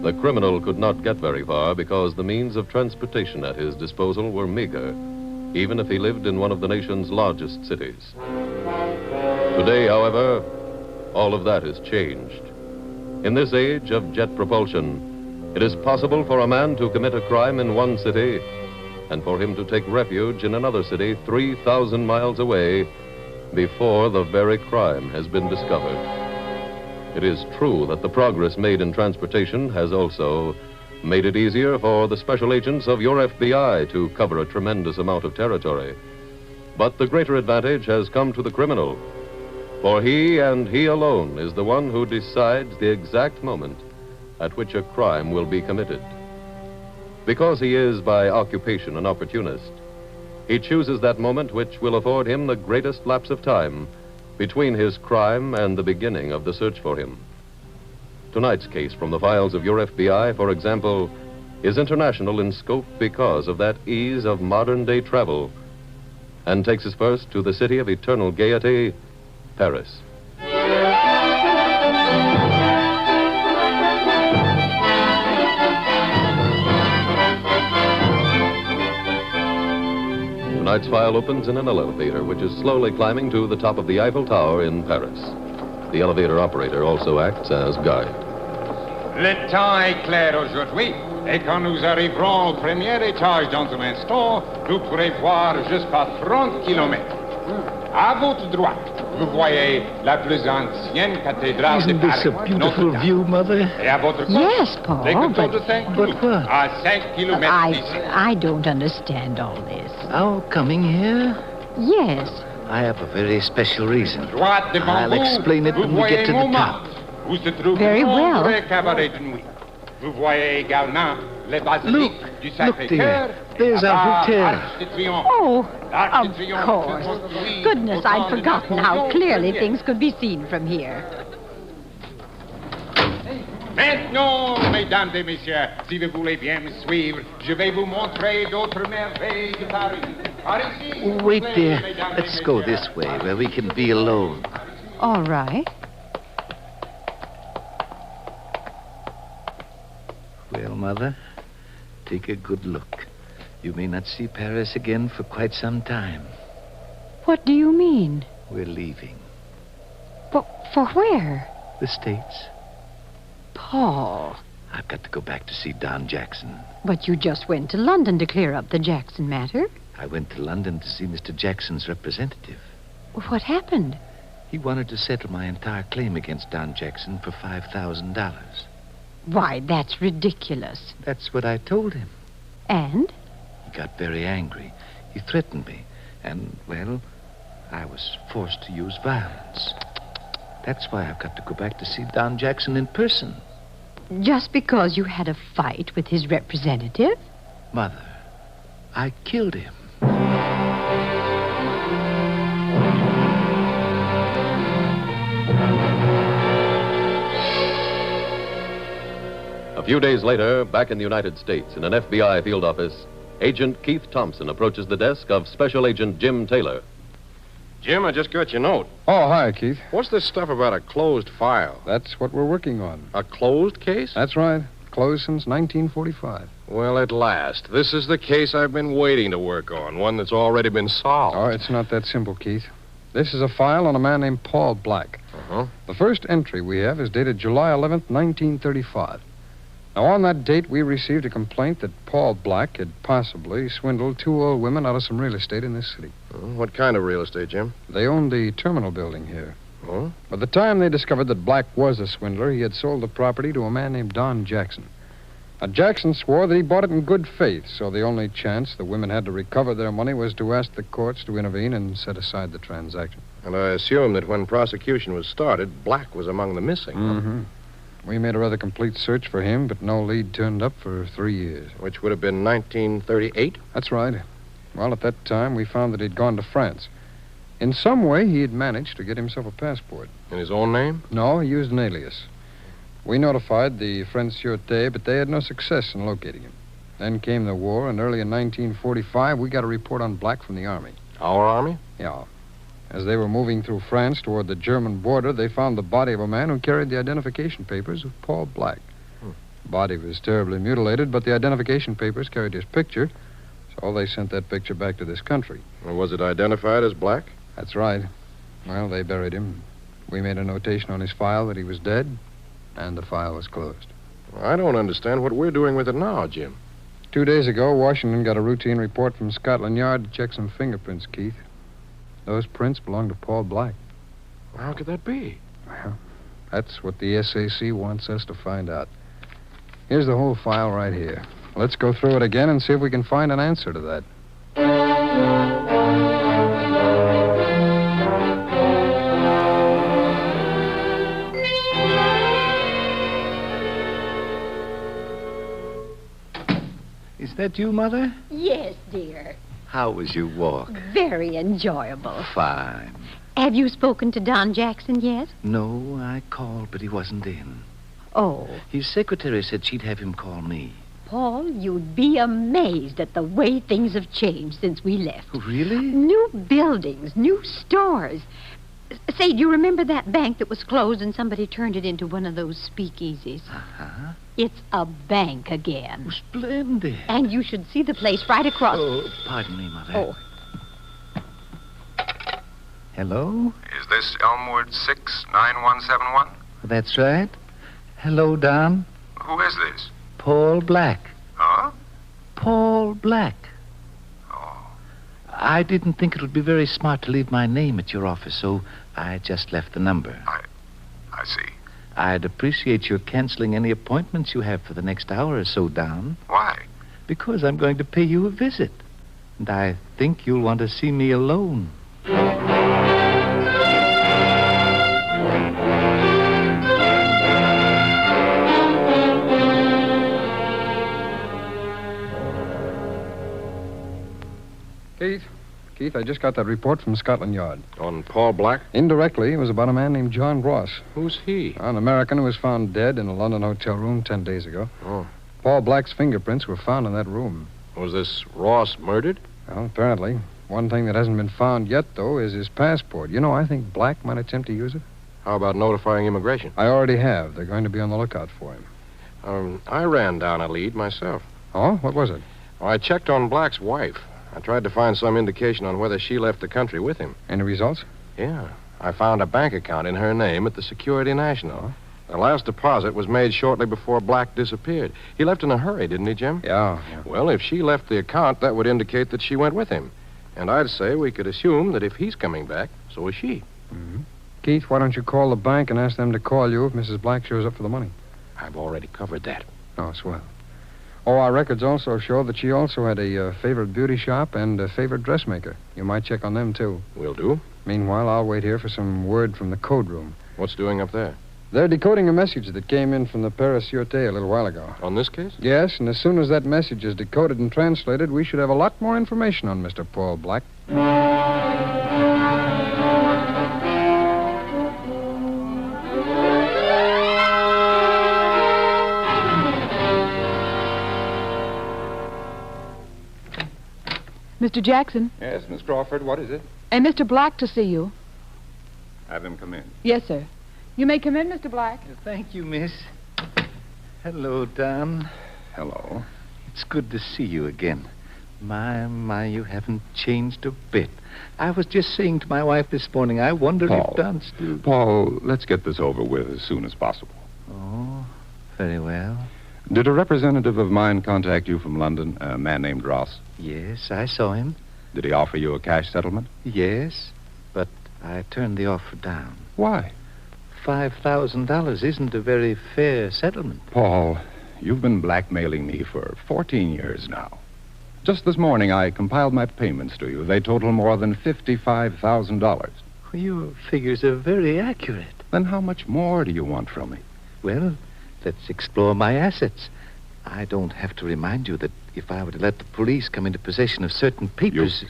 the criminal could not get very far because the means of transportation at his disposal were meager, even if he lived in one of the nation's largest cities. Today, however, all of that has changed. In this age of jet propulsion, it is possible for a man to commit a crime in one city and for him to take refuge in another city 3,000 miles away before the very crime has been discovered. It is true that the progress made in transportation has also made it easier for the special agents of your FBI to cover a tremendous amount of territory. But the greater advantage has come to the criminal, for he and he alone is the one who decides the exact moment at which a crime will be committed. Because he is by occupation an opportunist, he chooses that moment which will afford him the greatest lapse of time between his crime and the beginning of the search for him. Tonight's case from the files of your FBI, for example, is international in scope because of that ease of modern-day travel, and takes us first to the city of eternal gaiety, Paris. Tonight's file opens in an elevator which is slowly climbing to the top of the Eiffel Tower in Paris. The elevator operator also acts as guide. Le temps est clair aujourd'hui, et quand nous arriverons au premier étage dans un instant, vous pourrez voir jusqu'à 30 kilomètres. À votre droite, vous voyez la plus ancienne cathédrale de Paris. Isn't this a beautiful view, Mother? Et à votre gauche, Yes, Paul, les canaux de but Saint-Cloud, what? à 5 kilomètres d'ici. I don't understand all this. Our coming here? Yes. I have a very special reason. Droite devant I'll vous, explain it vous when we get voyez to the top. Montmartre, où se trouve Very le well. vrai cabaret de nuit. Vous voyez également les basiliques du Sacré-Cœur. dear, there's et our là-bas, hotel. Arc de Triomphe. Oh, L'Arc de of Triomphe course. se construit Goodness, au I'd temps de forgotten how Napoléon clearly Ier. things could be seen from here. Maintenant, mesdames et messieurs, si vous voulez bien me suivre, je vais vous montrer d'autres merveilles de Paris. Par ici, s'il vous Wait, plaît, dear. mesdames et Let's go messieurs. this way, where we can be alone. All right. Well, Mother, take a good look. You may not see Paris again for quite some time. What do you mean? We're leaving. For where? The States. Paul. I've got to go back to see Don Jackson. But you just went to London to clear up the Jackson matter. I went to London to see Mr. Jackson's representative. What happened? He wanted to settle my entire claim against Don Jackson for $5,000. Why, that's ridiculous. That's what I told him. And? He got very angry. He threatened me. And, well, I was forced to use violence. That's why I've got to go back to see Don Jackson in person. Just because you had a fight with his representative? Mother, I killed him. A few days later, back in the United States, in an FBI field office, Agent Keith Thompson approaches the desk of Special Agent Jim Taylor. Jim, I just got your note. Oh, hi, Keith. What's this stuff about a closed file? That's what we're working on. A closed case? That's right. closed since 1945. Well, at last. This is the case I've been waiting to work on, one that's already been solved. Oh, it's not that simple, Keith. This is a file on a man named Paul Black. Uh-huh. The first entry we have is dated July 11th, 1935. Now, on that date, we received a complaint that Paul Black had possibly swindled 2 old women out of some real estate in this city. What kind of real estate, Jim? They owned the terminal building here. Oh? By the time they discovered that Black was a swindler, he had sold the property to a man named Don Jackson. Now, Jackson swore that he bought it in good faith, so the only chance the women had to recover their money was to ask the courts to intervene and set aside the transaction. And I assume that when prosecution was started, Black was among the missing. Mm-hmm. We made a rather complete search for him, but no lead turned up for 3 years. Which would have been 1938? That's right. Well, at that time, we found that he'd gone to France. In some way, he had managed to get himself a passport. In his own name? No, he used an alias. We notified the French Sûreté, but they had no success in locating him. Then came the war, and early in 1945, we got a report on Black from the Army. Our Army? Yeah. As they were moving through France toward the German border, they found the body of a man who carried the identification papers of Paul Black. The body was terribly mutilated, but the identification papers carried his picture, so they sent that picture back to this country. Or was it identified as Black? That's right. Well, they buried him. We made a notation on his file that he was dead, and the file was closed. I don't understand what we're doing with it now, Jim. 2 days ago, Washington got a routine report from Scotland Yard to check some fingerprints, Keith. Those prints belong to Paul Black. How could that be? Well, that's what the SAC wants us to find out. Here's the whole file right here. Let's go through it again and see if we can find an answer to that. Is that you, Mother? Yes, dear. How was your walk? Very enjoyable. Fine. Have you spoken to Don Jackson yet? No, I called, but he wasn't in. Oh. His secretary said she'd have him call me. Paul, you'd be amazed at the way things have changed since we left. Really? New buildings, new stores. Say, do you remember that bank that was closed and somebody turned it into one of those speakeasies? Uh-huh. It's a bank again. Oh, splendid. And you should see the place right across... Oh, pardon me, Mother. Oh. Hello? Is this Elmwood 69171? That's right. Hello, Don. Who is this? Paul Black. Huh? Paul Black. Oh. I didn't think it would be very smart to leave my name at your office, so I just left the number. I see. I'd appreciate your canceling any appointments you have for the next hour or so, Don. Why? Because I'm going to pay you a visit. And I think you'll want to see me alone. Keith, I just got that report from Scotland Yard. On Paul Black? Indirectly, it was about a man named John Ross. Who's he? An American who was found dead in a London hotel room 10 days ago. Oh. Paul Black's fingerprints were found in that room. Was this Ross murdered? Well, apparently. One thing that hasn't been found yet, though, is his passport. You know, I think Black might attempt to use it. How about notifying immigration? I already have. They're going to be on the lookout for him. I ran down a lead myself. Oh? What was it? Well, I checked on Black's wife. I tried to find some indication on whether she left the country with him. Any results? Yeah. I found a bank account in her name at the Security National. The last deposit was made shortly before Black disappeared. He left in a hurry, didn't he, Jim? Yeah. Well, if she left the account, that would indicate that she went with him. And I'd say we could assume that if he's coming back, so is she. Mm-hmm. Keith, why don't you call the bank and ask them to call you if Mrs. Black shows up for the money? I've already covered that. Oh, swell. Oh, our records also show that she also had a favorite beauty shop and a favorite dressmaker. You might check on them, too. Will do. Meanwhile, I'll wait here for some word from the code room. What's doing up there? They're decoding a message that came in from the Paris Sûreté a little while ago. On this case? Yes, and as soon as that message is decoded and translated, we should have a lot more information on Mr. Paul Black. Mr. Jackson? Yes, Miss Crawford, what is it? And Mr. Black to see you. Have him come in. Yes, sir. You may come in, Mr. Black. Thank you, miss. Hello, Don. Hello. It's good to see you again. My, you haven't changed a bit. I was just saying to my wife this morning, I wonder Paul. if Don's still... Paul, let's get this over with as soon as possible. Oh, very well. Did a representative of mine contact you from London, a man named Ross? Yes, I saw him. Did he offer you a cash settlement? Yes, but I turned the offer down. Why? $5,000 isn't a very fair settlement. Paul, you've been blackmailing me for 14 years now. Just this morning, I compiled my payments to you. They total more than $55,000. Your figures are very accurate. Then how much more do you want from me? Well, let's explore my assets. I don't have to remind you that if I were to let the police come into possession of certain papers...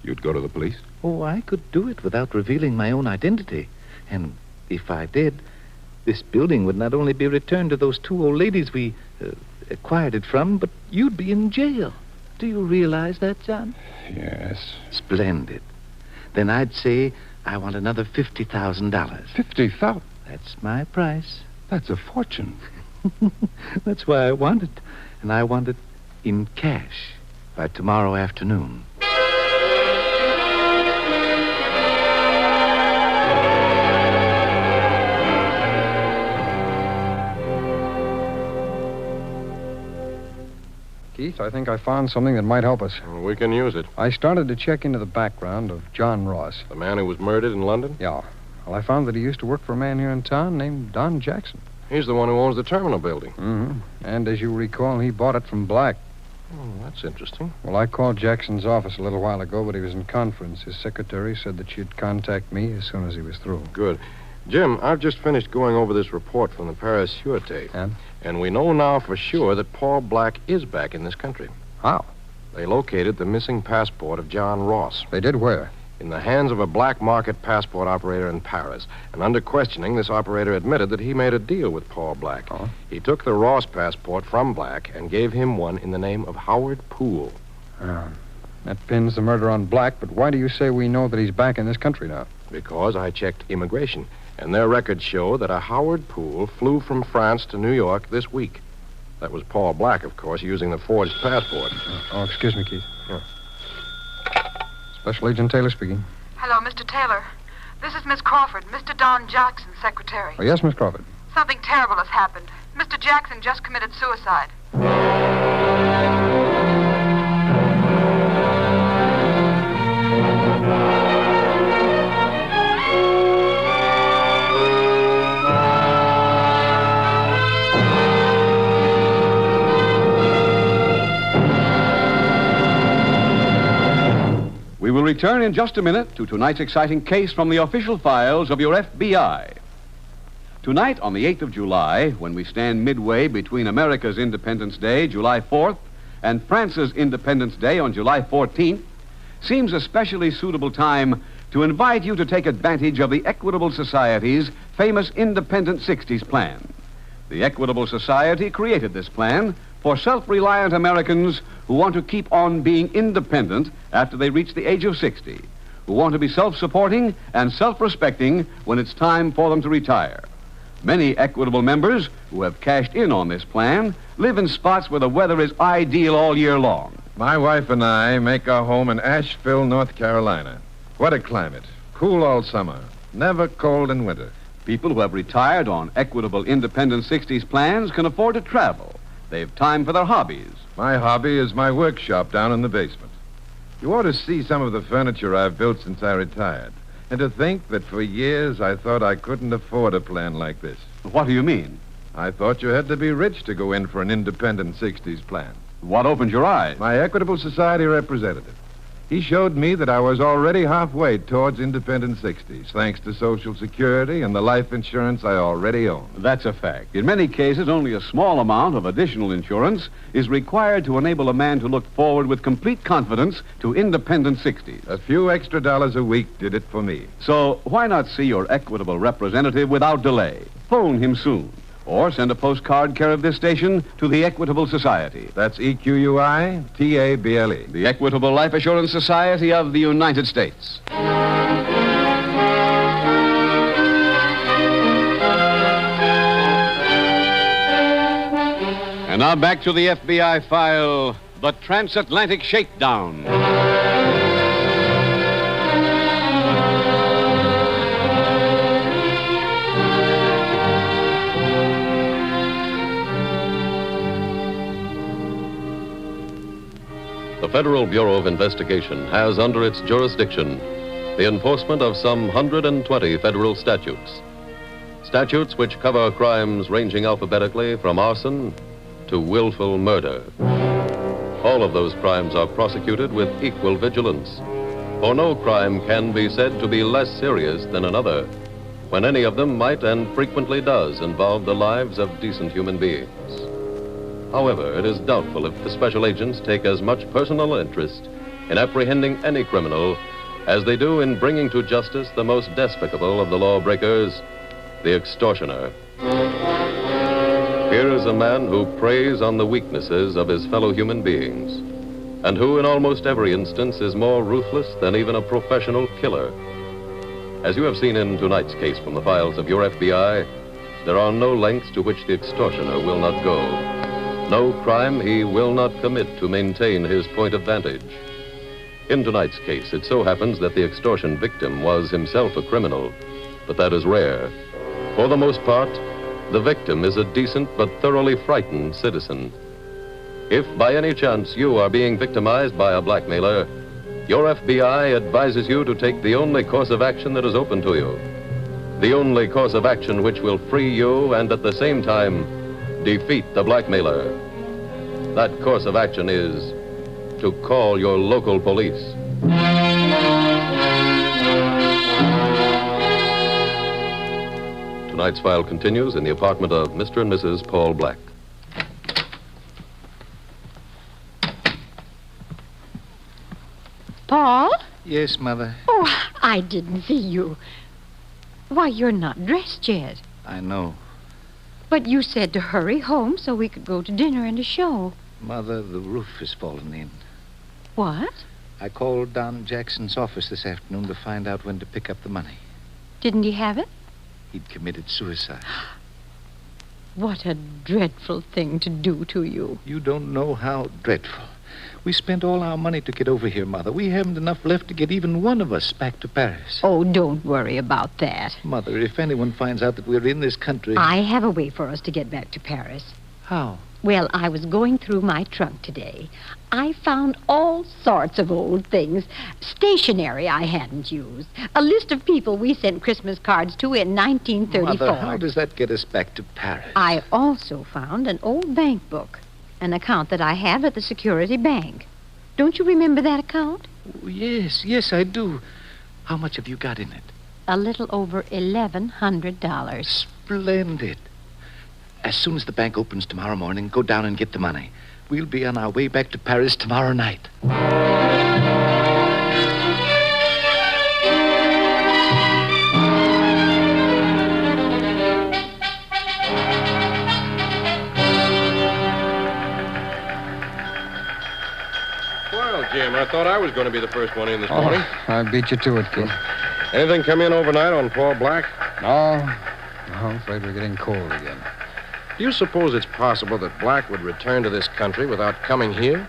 You'd go to the police? Oh, I could do it without revealing my own identity. And if I did, this building would not only be returned to those two old ladies we acquired it from, but you'd be in jail. Do you realize that, John? Yes. Splendid. Then I'd say I want another $50,000. $50,000? That's my price. That's a fortune. That's why I want it. And I want it in cash by tomorrow afternoon. Keith, I think I found something that might help us. We can use it. I started to check into the background of John Ross. The man who was murdered in London? Yeah. Well, I found that he used to work for a man here in town named Don Jackson. He's the one who owns the terminal building. Mm-hmm. And as you recall, he bought it from Black. Oh, that's interesting. Well, I called Jackson's office a little while ago, but he was in conference. His secretary said that she'd contact me as soon as he was through. Good. Jim, I've just finished going over this report from the Paris Sûreté. And? And we know now for sure that Paul Black is back in this country. How? They located the missing passport of John Ross. They did where? In the hands of a black market passport operator in Paris. And under questioning, this operator admitted that he made a deal with Paul Black. Oh? He took the Ross passport from Black and gave him one in the name of Howard Poole. That pins the murder on Black, but why do you say we know that he's back in this country now? Because I checked immigration, and their records show that a Howard Poole flew from France to New York this week. That was Paul Black, of course, using the forged passport. Oh, excuse me, Keith. Yeah. Special Agent Taylor speaking. Hello, Mr. Taylor. This is Miss Crawford, Mr. Don Jackson's secretary. Oh, yes, Miss Crawford. Something terrible has happened. Mr. Jackson just committed suicide. We will return in just a minute to tonight's exciting case from the official files of your FBI. Tonight, on the 8th of July, when we stand midway between America's Independence Day, July 4th, and France's Independence Day on July 14th, seems a specially suitable time to invite you to take advantage of the Equitable Society's famous Independent 60s plan. The Equitable Society created this plan for self-reliant Americans who want to keep on being independent after they reach the age of 60, who want to be self-supporting and self-respecting when it's time for them to retire. Many Equitable members who have cashed in on this plan live in spots where the weather is ideal all year long. My wife and I make our home in Asheville, North Carolina. What a climate. Cool all summer. Never cold in winter. People who have retired on Equitable Independent 60s plans can afford to travel. They've time for their hobbies. My hobby is my workshop down in the basement. You ought to see some of the furniture I've built since I retired. And to think that for years I thought I couldn't afford a plan like this. What do you mean? I thought you had to be rich to go in for an independent 60s plan. What opened your eyes? My Equitable Society representative. He showed me that I was already halfway towards independent 60s, thanks to Social Security and the life insurance I already own. That's a fact. In many cases, only a small amount of additional insurance is required to enable a man to look forward with complete confidence to independent 60s. A few extra dollars a week did it for me. So why not see your Equitable representative without delay? Phone him soon. Or send a postcard care of this station to the Equitable Society. That's EQUITABLE. The Equitable Life Assurance Society of the United States. And now back to the FBI file, The Transatlantic Shakedown. The Federal Bureau of Investigation has under its jurisdiction the enforcement of some 120 federal statutes. Statutes which cover crimes ranging alphabetically from arson to willful murder. All of those crimes are prosecuted with equal vigilance, for no crime can be said to be less serious than another, when any of them might and frequently does involve the lives of decent human beings. However, it is doubtful if the special agents take as much personal interest in apprehending any criminal as they do in bringing to justice the most despicable of the lawbreakers, the extortioner. Here is a man who preys on the weaknesses of his fellow human beings, and who in almost every instance is more ruthless than even a professional killer. As you have seen in tonight's case from the files of your FBI, there are no lengths to which the extortioner will not go. No crime he will not commit to maintain his point of vantage. In tonight's case, it so happens that the extortion victim was himself a criminal, but that is rare. For the most part, the victim is a decent but thoroughly frightened citizen. If by any chance you are being victimized by a blackmailer, your FBI advises you to take the only course of action that is open to you. The only course of action which will free you and at the same time defeat the blackmailer. That course of action is to call your local police. Tonight's file continues in the apartment of Mr. and Mrs. Paul Black. Paul? Yes, Mother. Oh, I didn't see you. Why, you're not dressed yet. I know. But you said to hurry home so we could go to dinner and a show. Mother, the roof has fallen in. What? I called Don Jackson's office this afternoon to find out when to pick up the money. Didn't he have it? He'd committed suicide. What a dreadful thing to do to you. You don't know how dreadful. We spent all our money to get over here, Mother. We haven't enough left to get even one of us back to Paris. Oh, don't worry about that. Mother, if anyone finds out that we're in this country... I have a way for us to get back to Paris. How? Well, I was going through my trunk today. I found all sorts of old things. Stationery I hadn't used. A list of people we sent Christmas cards to in 1934. Mother, how does that get us back to Paris? I also found an old bank book. An account that I have at the Security Bank. Don't you remember that account? Oh, yes, I do. How much have you got in it? A little over $1,100. Splendid. As soon as the bank opens tomorrow morning, go down and get the money. We'll be on our way back to Paris tomorrow night. Jim, I thought I was going to be the first one in this morning. I beat you to it, kid. Anything come in overnight on Paul Black? No, I'm afraid we're getting cold again. Do you suppose it's possible that Black would return to this country without coming here?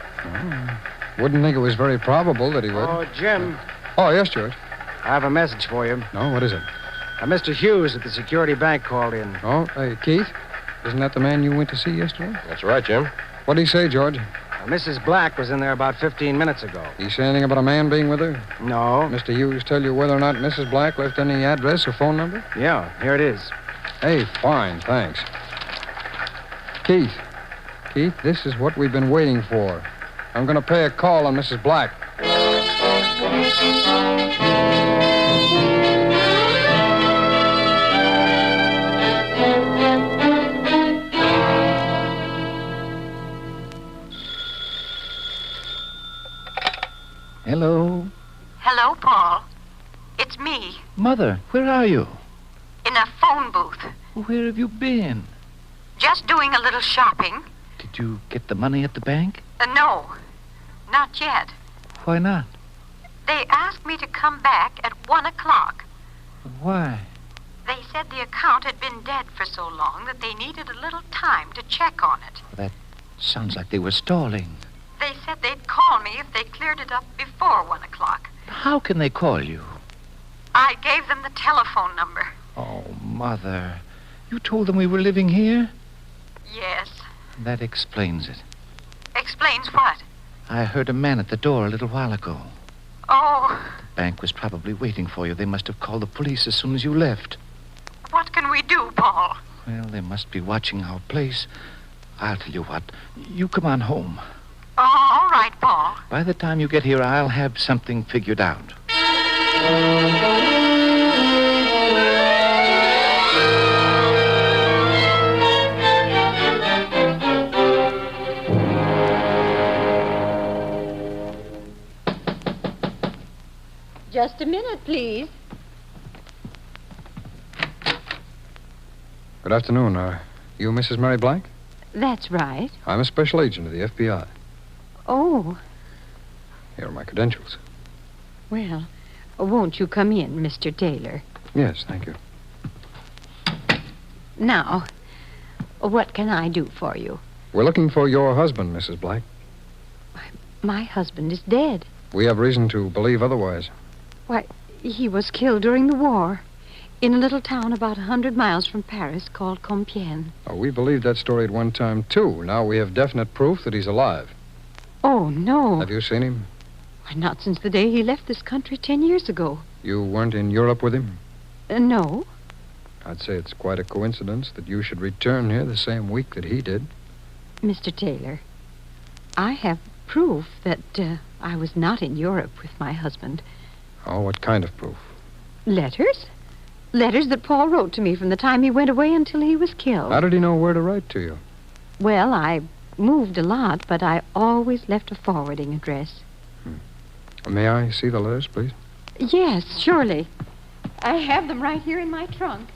Wouldn't think it was very probable that he would. Oh, Jim. Oh, yes, George. I have a message for you. No, what is it? Mr. Hughes at the Security Bank called in. Oh, hey, Keith? Isn't that the man you went to see yesterday? That's right, Jim. What did he say, George? Mrs. Black was in there about 15 minutes ago. He say anything about a man being with her? No. Mr. Hughes tell you whether or not Mrs. Black left any address or phone number? Yeah, here it is. Hey, fine, thanks. Keith, this is what we've been waiting for. I'm going to pay a call on Mrs. Black. Hello? Hello, Paul. It's me. Mother, where are you? In a phone booth. Where have you been? Just doing a little shopping. Did you get the money at the bank? No, not yet. Why not? They asked me to come back at 1 o'clock. Why? They said the account had been dead for so long that they needed a little time to check on it. Sounds like they were stalling. They said they'd call me if they cleared it up before 1 o'clock. How can they call you? I gave them the telephone number. Oh, Mother. You told them we were living here? Yes. That explains it. Explains what? I heard a man at the door a little while ago. Oh, The bank was probably waiting for you. They must have called the police as soon as you left. what can we do, Paul? Well, they must be watching our place. I'll tell you what. You come on home. Oh, all right, Paul. By the time you get here, I'll have something figured out. Just a minute, please. Good afternoon. You Mrs. Mary Black? That's right. I'm a special agent of the FBI. Oh, Here are my credentials. well, won't you come in, Mr. Taylor? Yes, thank you. Now, what can I do for you? We're looking for your husband, Mrs. Black. My husband is dead. We have reason to believe otherwise. Why, he was killed during the war in a little town about 100 miles from Paris called Compiègne. Oh, we believed that story at one time, too. Now we have definite proof that he's alive. Oh, no. Have you seen him? Why, not since the day he left this country 10 years ago. You weren't in Europe with him? No. I'd say it's quite a coincidence that you should return here the same week that he did. Mr. Taylor, I have proof that I was not in Europe with my husband. Oh, what kind of proof? Letters? Letters that Paul wrote to me from the time he went away until he was killed. How did he know where to write to you? Well, I moved a lot, but I always left a forwarding address. May I see the letters, please? Yes, surely. I have them right here in my trunk.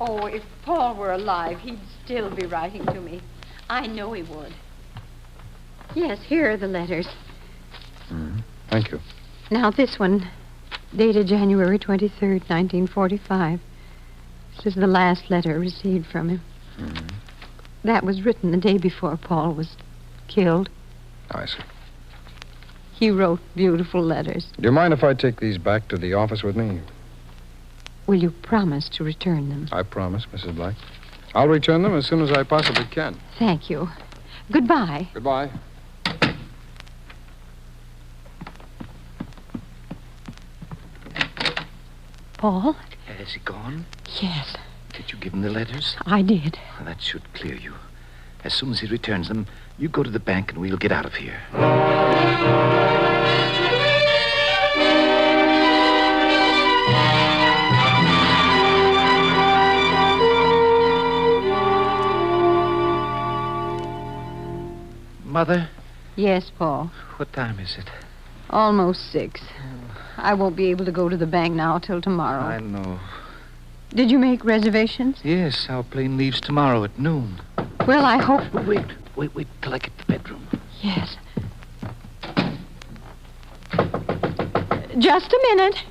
Oh, if Paul were alive, he'd still be writing to me. I know he would. Yes, here are the letters. Thank you. Now, this one, dated January 23rd, 1945. This is the last letter received from him. That was written the day before Paul was killed. I see. He wrote beautiful letters. Do you mind if I take these back to the office with me? Will you promise to return them? I promise, Mrs. Black. I'll return them as soon as I possibly can. Thank you. Goodbye. Goodbye. Paul? Has he gone? Yes, Did you give him the letters? I did. Well, that should clear you. As soon as he returns them, you go to the bank and we'll get out of here. Mother? Yes, Paul. What time is it? Almost 6. I won't be able to go to the bank now till tomorrow. I know. Did you make reservations? Yes, our plane leaves tomorrow at noon. Well, I hope... Wait till I get to the bedroom. Yes. Just a minute.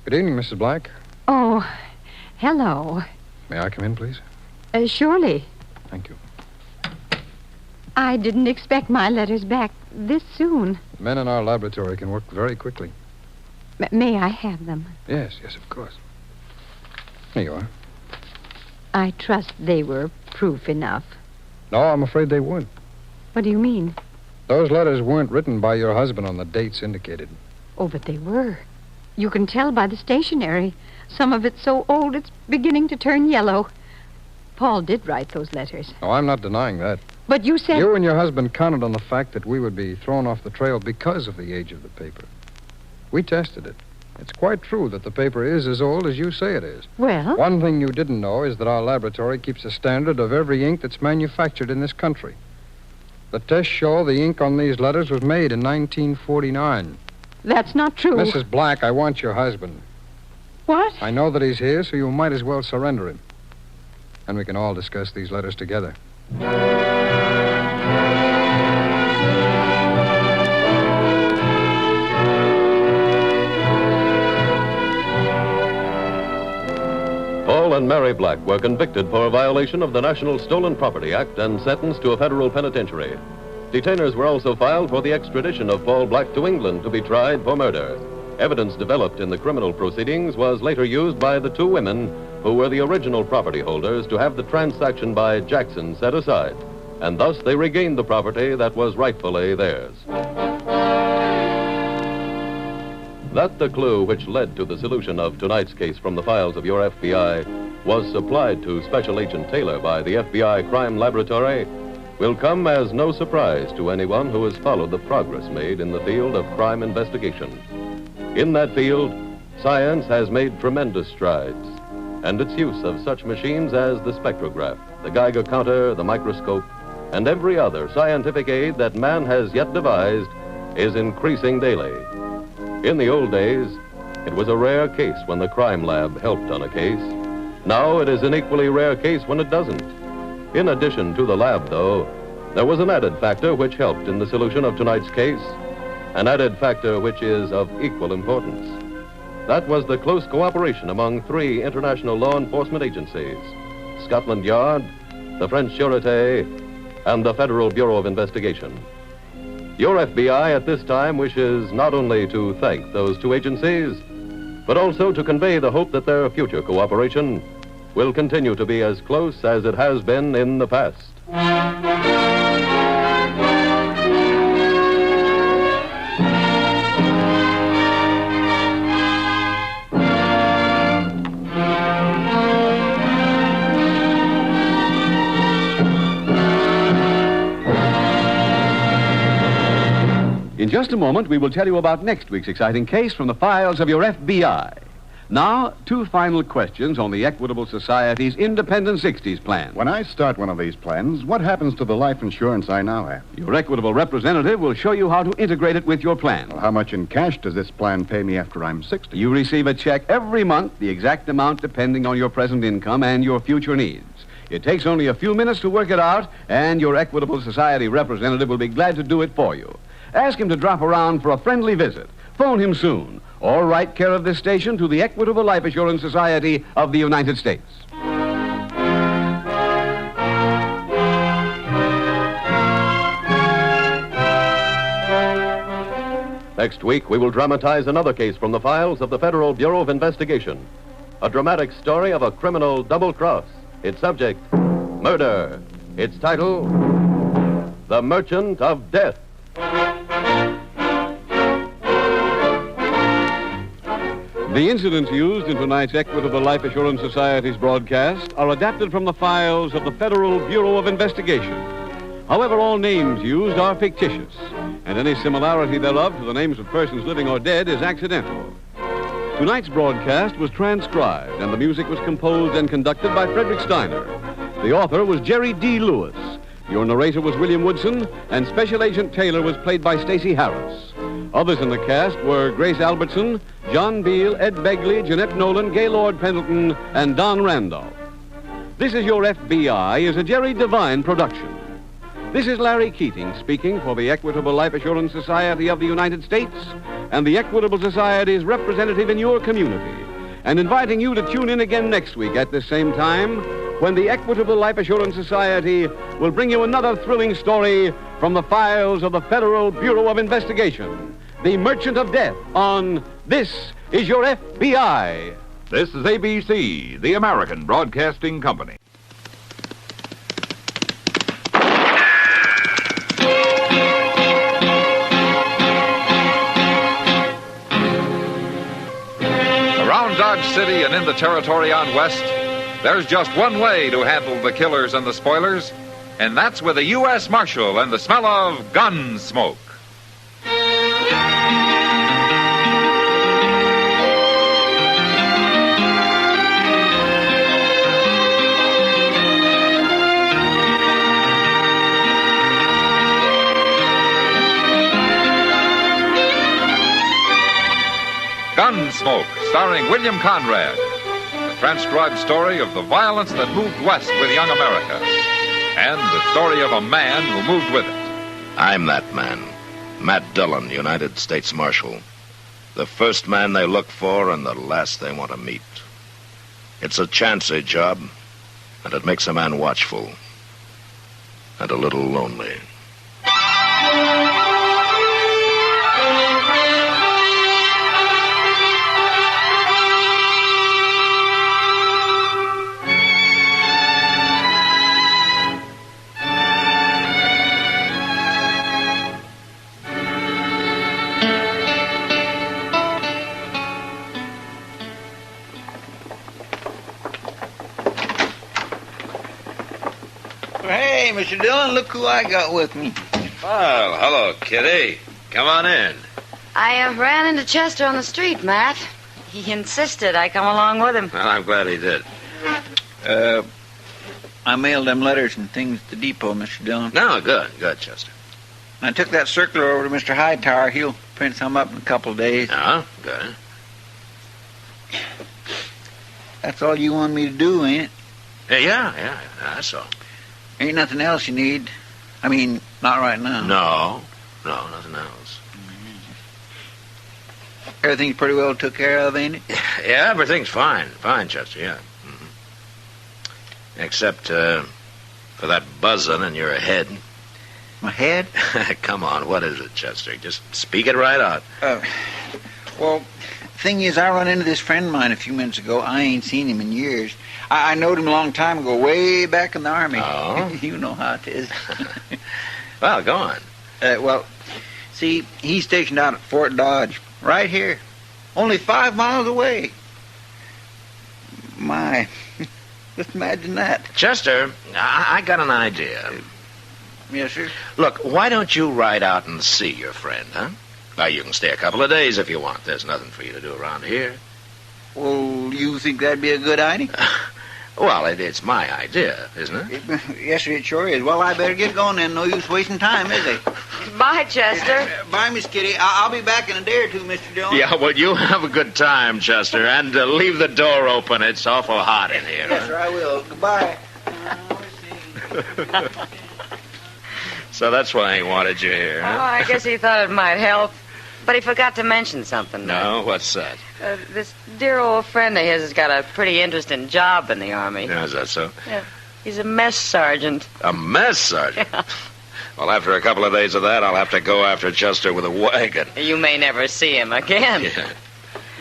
Good evening, Mrs. Black. Oh, hello. May I come in, please? Surely. Thank you. I didn't expect my letters back this soon. Men in our laboratory can work very quickly. May I have them? Yes, of course. Here you are. I trust they were proof enough. No, I'm afraid they weren't. What do you mean? Those letters weren't written by your husband on the dates indicated. Oh, but they were. You can tell by the stationery. Some of it's so old it's beginning to turn yellow. Paul did write those letters. No, I'm not denying that. But you said... You and your husband counted on the fact that we would be thrown off the trail because of the age of the paper. We tested it. It's quite true that the paper is as old as you say it is. Well? One thing you didn't know is that our laboratory keeps a standard of every ink that's manufactured in this country. The tests show the ink on these letters was made in 1949. That's not true. Mrs. Black, I want your husband. What? I know that he's here, so you might as well surrender him. And we can all discuss these letters together. Paul and and Mary Black were convicted for a violation of the National Stolen Property Act and sentenced to a federal penitentiary. Detainers were also filed for the extradition of Paul Black to England to be tried for murder. Evidence developed in the criminal proceedings was later used by the two women who were the original property holders to have the transaction by Jackson set aside, and thus they regained the property that was rightfully theirs. That the clue which led to the solution of tonight's case from the files of your FBI was supplied to Special Agent Taylor by the FBI Crime Laboratory will come as no surprise to anyone who has followed the progress made in the field of crime investigation. In that field, science has made tremendous strides, and its use of such machines as the spectrograph, the Geiger counter, the microscope, and every other scientific aid that man has yet devised is increasing daily. In the old days, it was a rare case when the crime lab helped on a case. Now it is an equally rare case when it doesn't. In addition to the lab, though, there was an added factor which helped in the solution of tonight's case, an added factor which is of equal importance. That was the close cooperation among three international law enforcement agencies: Scotland Yard, the French Sûreté, and the Federal Bureau of Investigation. Your FBI at this time wishes not only to thank those two agencies, but also to convey the hope that their future cooperation will continue to be as close as it has been in the past. In just a moment, we will tell you about next week's exciting case from the files of your FBI. Now, two final questions on the Equitable Society's Independent 60s plan. When I start one of these plans, what happens to the life insurance I now have? Your Equitable representative will show you how to integrate it with your plan. Well, how much in cash does this plan pay me after I'm 60? You receive a check every month, the exact amount depending on your present income and your future needs. It takes only a few minutes to work it out, and your Equitable Society representative will be glad to do it for you. Ask him to drop around for a friendly visit. Phone him soon, or write care of this station to the Equitable Life Assurance Society of the United States. Next week, we will dramatize another case from the files of the Federal Bureau of Investigation. A dramatic story of a criminal double cross. Its subject, murder. Its title, The Merchant of Death. The incidents used in tonight's Equitable Life Assurance Society's broadcast are adapted from the files of the Federal Bureau of Investigation. However, all names used are fictitious, and any similarity thereof to the names of persons living or dead is accidental. Tonight's broadcast was transcribed, and the music was composed and conducted by Frederick Steiner. The author was Jerry D. Lewis. Your narrator was William Woodson, and Special Agent Taylor was played by Stacey Harris. Others in the cast were Grace Albertson, John Beale, Ed Begley, Jeanette Nolan, Gaylord Pendleton, and Don Randolph. This Is Your FBI is a Jerry Devine production. This is Larry Keating speaking for the Equitable Life Assurance Society of the United States and the Equitable Society's representative in your community, and inviting you to tune in again next week at the same time when the Equitable Life Assurance Society will bring you another thrilling story from the files of the Federal Bureau of Investigation, The Merchant of Death, on This Is Your FBI. This is ABC, the American Broadcasting Company. Around Dodge City and in the territory on West, there's just one way to handle the killers and the spoilers, and that's with a U.S. Marshal and the smell of Gunsmoke. Gunsmoke, starring William Conrad. The transcribed story of the violence that moved west with young America. And the story of a man who moved with it. I'm that man, Matt Dillon, United States Marshal. The first man they look for and the last they want to meet. It's a chancy job, and it makes a man watchful and a little lonely. Hey, Mr. Dillon, look who I got with me. Well, hello, Kitty. Come on in. I ran into Chester on the street, Matt. He insisted I come along with him. Well, I'm glad he did. I mailed them letters and things to the depot, Mr. Dillon. No, good, Chester. I took that circular over to Mr. Hightower. He'll print some up in a couple of days. Oh, good. That's all you want me to do, ain't it? Yeah, that's all. Ain't nothing else you need. I mean, not right now. No, nothing else. Everything's pretty well took care of, ain't it? Yeah, everything's fine, Chester, yeah. Except for that buzzing in your head. My head? Come on, what is it, Chester? Just speak it right out. Well, thing is, I run into this friend of mine a few minutes ago. I ain't seen him in years. I knowed him a long time ago, way back in the Army. Oh? You know how it is. Well, go on. Well, see, he's stationed out at Fort Dodge, right here. Only 5 miles away. My, just imagine that. Chester, I got an idea. Yes, sir? Look, why don't you ride out and see your friend, huh? Now, you can stay a couple of days if you want. There's nothing for you to do around here. Well, you think that'd be a good idea? Well, it's my idea, isn't it? Yes, sir, it sure is. Well, I better get going then. No use wasting time, is it? Bye, Chester. Bye, Miss Kitty. I'll be back in a day or two, Mr. Dillon. Yeah, well, you have a good time, Chester, and leave the door open. It's awful hot in here. Yes, sir, I will. Goodbye. So that's why he wanted you here, huh? Oh, I guess he thought it might help. But he forgot to mention something. No, what's that? This dear old friend of his has got a pretty interesting job in the Army. Yeah, is that so? Yeah. He's a mess sergeant. A mess sergeant? Yeah. Well, after a couple of days of that, I'll have to go after Chester with a wagon. You may never see him again. Yeah.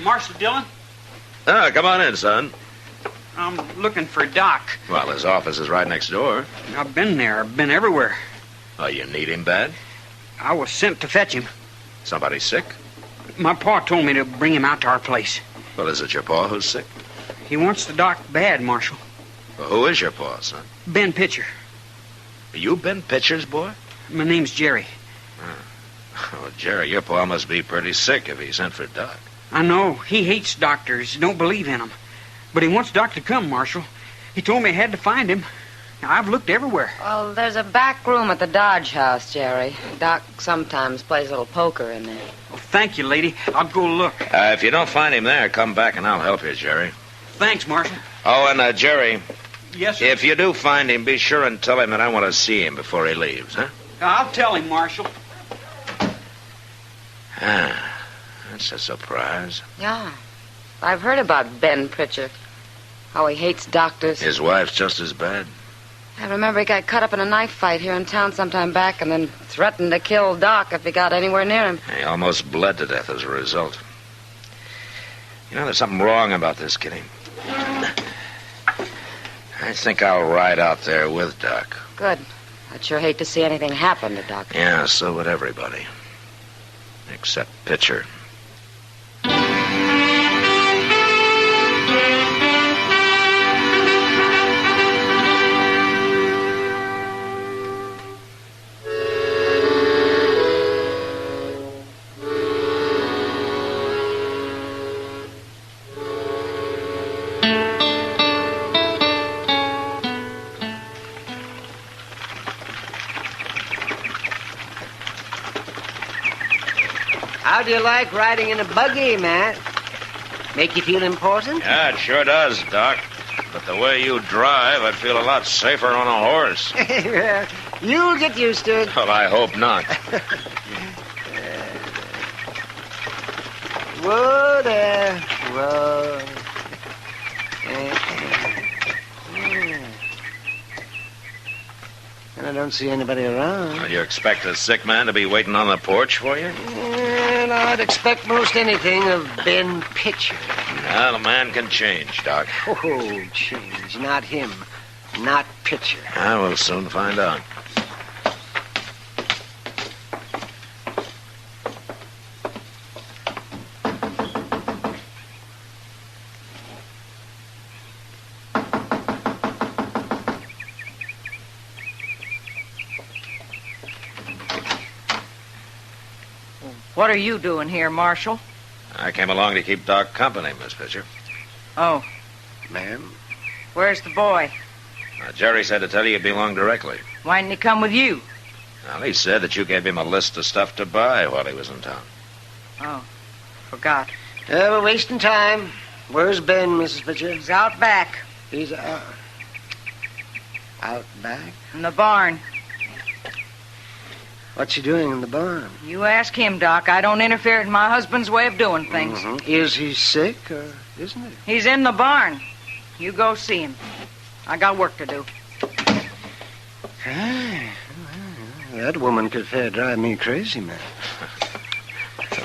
Marshal Dillon? Oh, come on in, son. I'm looking for Doc. Well, his office is right next door. I've been there. I've been everywhere. Oh, you need him bad? I was sent to fetch him. Somebody sick? My pa told me to bring him out to our place. Well, is it your pa who's sick? He wants the doc bad, Marshal. Well, who is your pa, son? Ben Pitcher. You Ben Pitcher's boy? My name's Jerry. Oh, Jerry, your pa must be pretty sick if he sent for Doc. I know. He hates doctors. Don't believe in them. But he wants Doc to come, Marshal. He told me I had to find him. Now, I've looked everywhere. Well, there's a back room at the Dodge house, Jerry. Doc sometimes plays a little poker in there. Oh, thank you, lady. I'll go look. If you don't find him there, come back and I'll help you, Jerry. Thanks, Marshal. Oh, and, Jerry. Yes, sir? If you do find him, be sure and tell him that I want to see him before he leaves, huh? I'll tell him, Marshal. That's a surprise. Yeah. I've heard about Ben Pitcher. How he hates doctors. His wife's just as bad. I remember he got cut up in a knife fight here in town sometime back and then threatened to kill Doc if he got anywhere near him. He almost bled to death as a result. You know, there's something wrong about this, Kitty. I think I'll ride out there with Doc. Good. I'd sure hate to see anything happen to Doc. Yeah, so would everybody. Except Pitcher. How do you like riding in a buggy, Matt? Make you feel important? Yeah, it sure does, Doc. But the way you drive, I'd feel a lot safer on a horse. You'll get used to it. Well, I hope not. Whoa there. Whoa. don't see anybody around. Well, you expect a sick man to be waiting on the porch for you? Well, I'd expect most anything of Ben Pitcher. Well, a man can change, Doc. Oh, change. Not him. Not Pitcher. I will soon find out. What are you doing here, Marshal? I came along to keep Doc company, Miss Pitcher. Oh. Ma'am? Where's the boy? Jerry said to tell you he'd be along directly. Why didn't he come with you? Well, he said that you gave him a list of stuff to buy while he was in town. Oh, forgot. We're wasting time. Where's Ben, Mrs. Pitcher? He's out back. He's out back? In the barn. What's he doing in the barn? You ask him, Doc. I don't interfere in my husband's way of doing things. Mm-hmm. Is he sick, or isn't he? He's in the barn. You go see him. I got work to do. That woman could fair drive me crazy, man.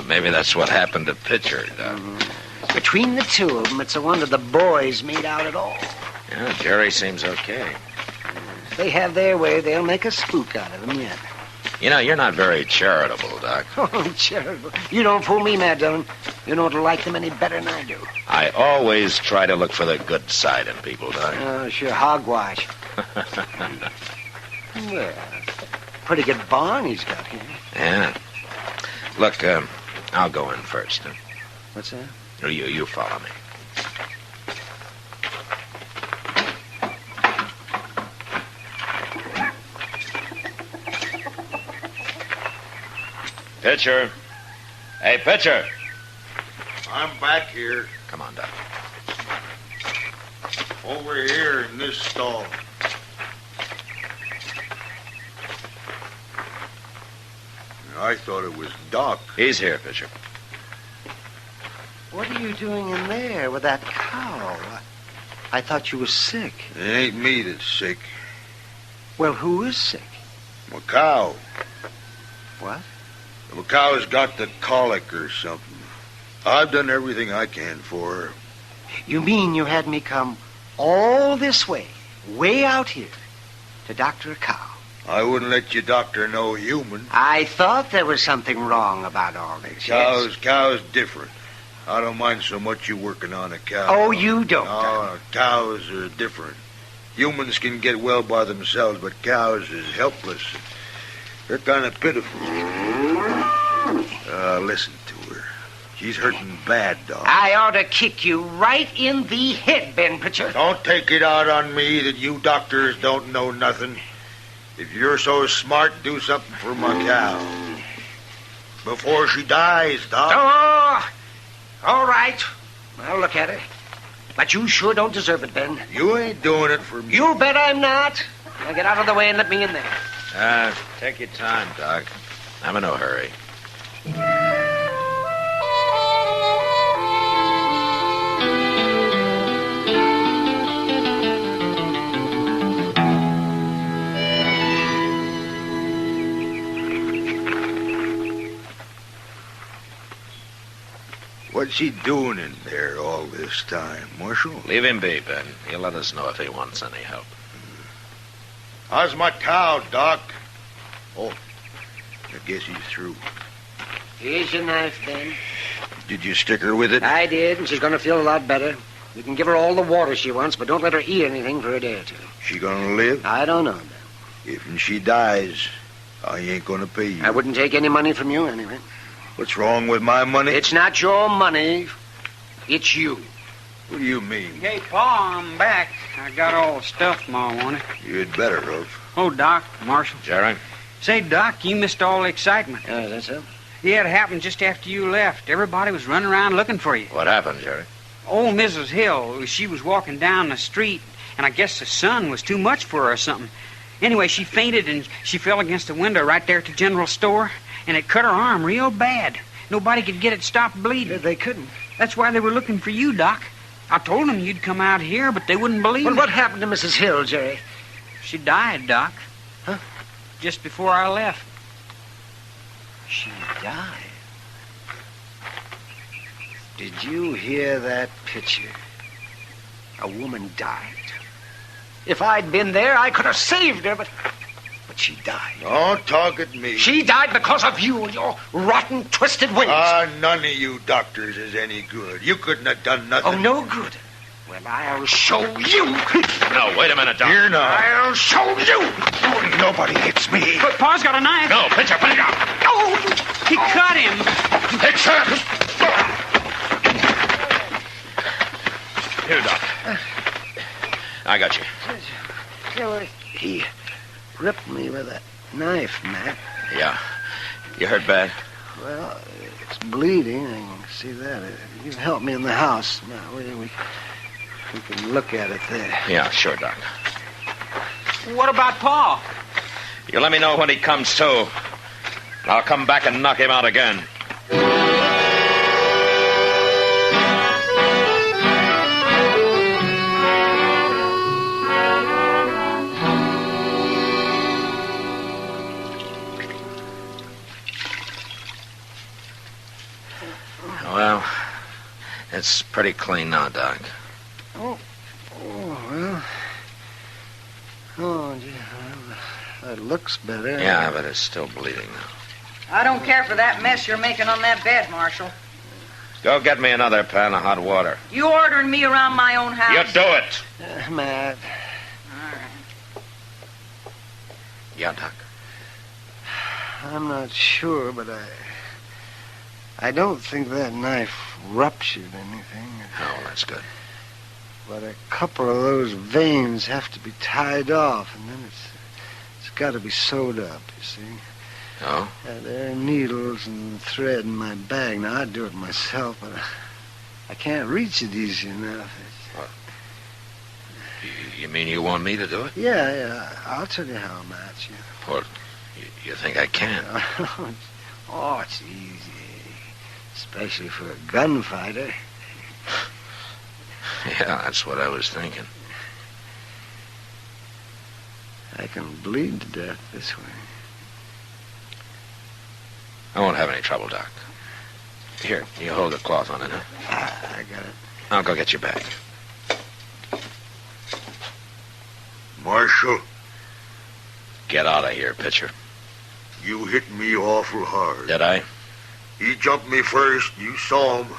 Maybe that's what happened to Pitcher, Doc. Between the two of them, it's a wonder the boys made out at all. Yeah, Jerry seems okay. If they have their way, they'll make a spook out of him yet. You know, you're not very charitable, Doc. Oh, charitable. You don't fool me, Mad Dillon. You don't like them any better than I do. I always try to look for the good side in people, Doc. Oh, sure, hogwash. Well, pretty good barn he's got here. Yeah. Look, I'll go in first. Huh? What's that? You follow me. Pitcher. Hey, Pitcher. I'm back here. Come on, Doc. Over here in this stall. I thought it was Doc. He's here, Pitcher. What are you doing in there with that cow? I thought you were sick. It ain't me that's sick. Well, who is sick? My cow. What? The cow's got the colic or something. I've done everything I can for her. You mean you had me come all this way, way out here, to doctor a cow? I wouldn't let you doctor no human. I thought there was something wrong about all this. Cow's different. I don't mind so much you working on a cow. Oh, you don't? No, cows are different. Humans can get well by themselves, but cows is helpless. They're kind of pitiful. Listen to her. She's hurting bad, Doc. I ought to kick you right in the head, Ben Pitcher. Don't take it out on me that you doctors don't know nothing. If you're so smart, do something for my cow. Before she dies, Doc. Oh, all right. I'll look at it. But you sure don't deserve it, Ben. You ain't doing it for me. You bet I'm not. Now get out of the way and let me in there. Take your time, Doc. I'm in no hurry. What's he doing in there all this time, Marshal? Leave him be, Ben. He'll let us know if he wants any help. How's my cow, Doc? Oh, I guess he's through. Here's your knife, Ben. Did you stick her with it? I did, and she's going to feel a lot better. You can give her all the water she wants, but don't let her eat anything for a day or two. She gonna live? I don't know, Ben. If she dies, I ain't gonna pay you. I wouldn't take any money from you anyway. What's wrong with my money? It's not your money. It's you. What do you mean? Hey, Pa, I'm back. I got all the stuff Ma wanted. You'd better have. Oh, Doc, Marshal. Jerry? Say, Doc, you missed all the excitement. Is that so? Yeah, it happened just after you left. Everybody was running around looking for you. What happened, Jerry? Old Mrs. Hill, she was walking down the street, and I guess the sun was too much for her or something. Anyway, she fainted, and she fell against the window right there at the general store, and it cut her arm real bad. Nobody could get it stopped bleeding. They couldn't. That's why they were looking for you, Doc. I told them you'd come out here, but they wouldn't believe Well, me. what happened to Mrs. Hill, Jerry? She died, Doc. Huh? just before I left. She died. Did you hear that picture? A woman died. If I'd been there, I could have saved her, but she died. Don't talk at me. She died because of you and your rotten, twisted ways. None of you doctors is any good. You couldn't have done nothing. Oh, no good. Well, I'll show you. No, wait a minute, Doc. Here now. I'll show you. Nobody hits me. But Pa's got a knife. No, Pitcher, put it down. Oh, he cut him. Pitcher! Here, Doc. I got you. He ripped me with a knife, Matt. Yeah. You hurt bad? Well, it's bleeding. I can see that. You can help me in the house. Now, we can look at it there. Yeah, sure, Doc. What about Pa? You let me know when he comes to. I'll come back and knock him out again. Well, it's pretty clean now, Doc. Well. Oh, gee, that looks better. Yeah, but it's still bleeding now. I don't care for that mess you're making on that bed, Marshal. Go get me another pan of hot water. You ordering me around my own house? You do it. Matt. All right. Yeah, Doc. I'm not sure, but I don't think that knife ruptured anything. Oh, that's good. But a couple of those veins have to be tied off, and then it's got to be sewed up, you see. Oh? There are needles and thread in my bag. Now, I'd do it myself, but I can't reach it easy enough. You mean you want me to do it? Yeah. I'll tell you how, Matt. Well, you think I can? Oh, it's easy. Especially for a gunfighter. Yeah, that's what I was thinking. I can bleed to death this way. I won't have any trouble, Doc. Here, you hold the cloth on it, huh? I got it. I'll go get your bag. Marshal. Get out of here, Pitcher. You hit me awful hard. Did I? He jumped me first. You saw him.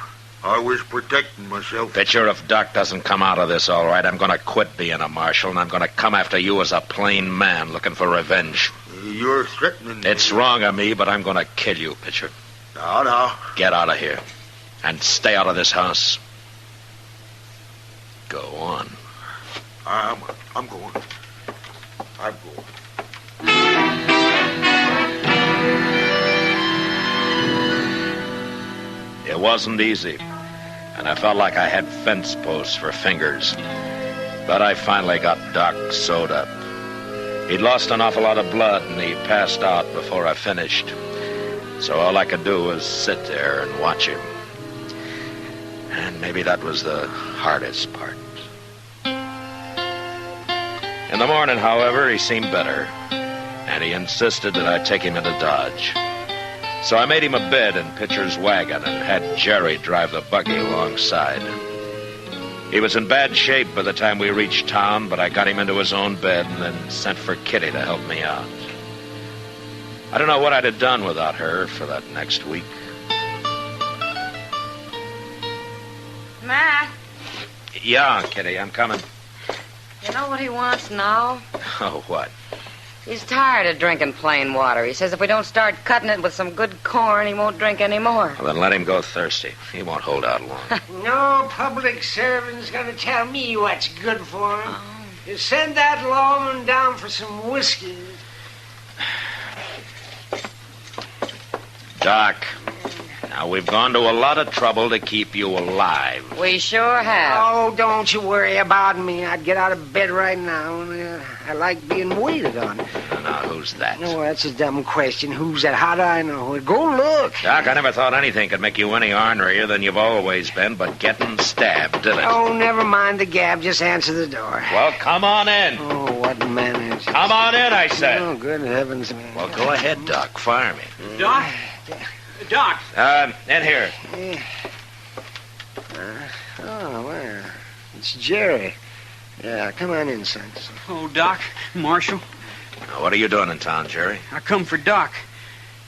I was protecting myself. Pitcher, if Doc doesn't come out of this all right, I'm going to quit being a marshal, and I'm going to come after you as a plain man looking for revenge. You're threatening me. It's wrong of me, but I'm going to kill you, Pitcher. Now. Get out of here. And stay out of this house. Go on. I'm going. I'm going. It wasn't easy, and I felt like I had fence posts for fingers. But I finally got Doc sewed up. He'd lost an awful lot of blood, and he passed out before I finished. So all I could do was sit there and watch him. And maybe that was the hardest part. In the morning, however, he seemed better, and he insisted that I take him into Dodge. So I made him a bed in Pitcher's wagon and had Jerry drive the buggy alongside. He was in bad shape by the time we reached town, but I got him into his own bed and then sent for Kitty to help me out. I don't know what I'd have done without her for that next week. Matt, Yeah, Kitty, I'm coming. You know what he wants now? Oh, what? He's tired of drinking plain water. He says if we don't start cutting it with some good corn, he won't drink any more. Well, then let him go thirsty. He won't hold out long. No public servant's going to tell me what's good for him. You send that lawman down for some whiskey. Doc, Now, we've gone to a lot of trouble to keep you alive. We sure have. Oh, don't you worry about me. I'd get out of bed right now. I like being waited on. Now, who's that? No, that's a dumb question. Who's that? How do I know? Go look. Doc, I never thought anything could make you any ornerier than you've always been, but getting stabbed, did it? Oh, never mind the gab. Just answer the door. Well, come on in. Oh, what manners. Come on in, I said. Oh, good heavens, man. Well, go ahead, Doc. Fire me. Doc? Doc. In here. Oh, well, it's Jerry. Yeah, come on in, son. Oh, Doc, Marshal. Now, what are you doing in town, Jerry? I come for Doc.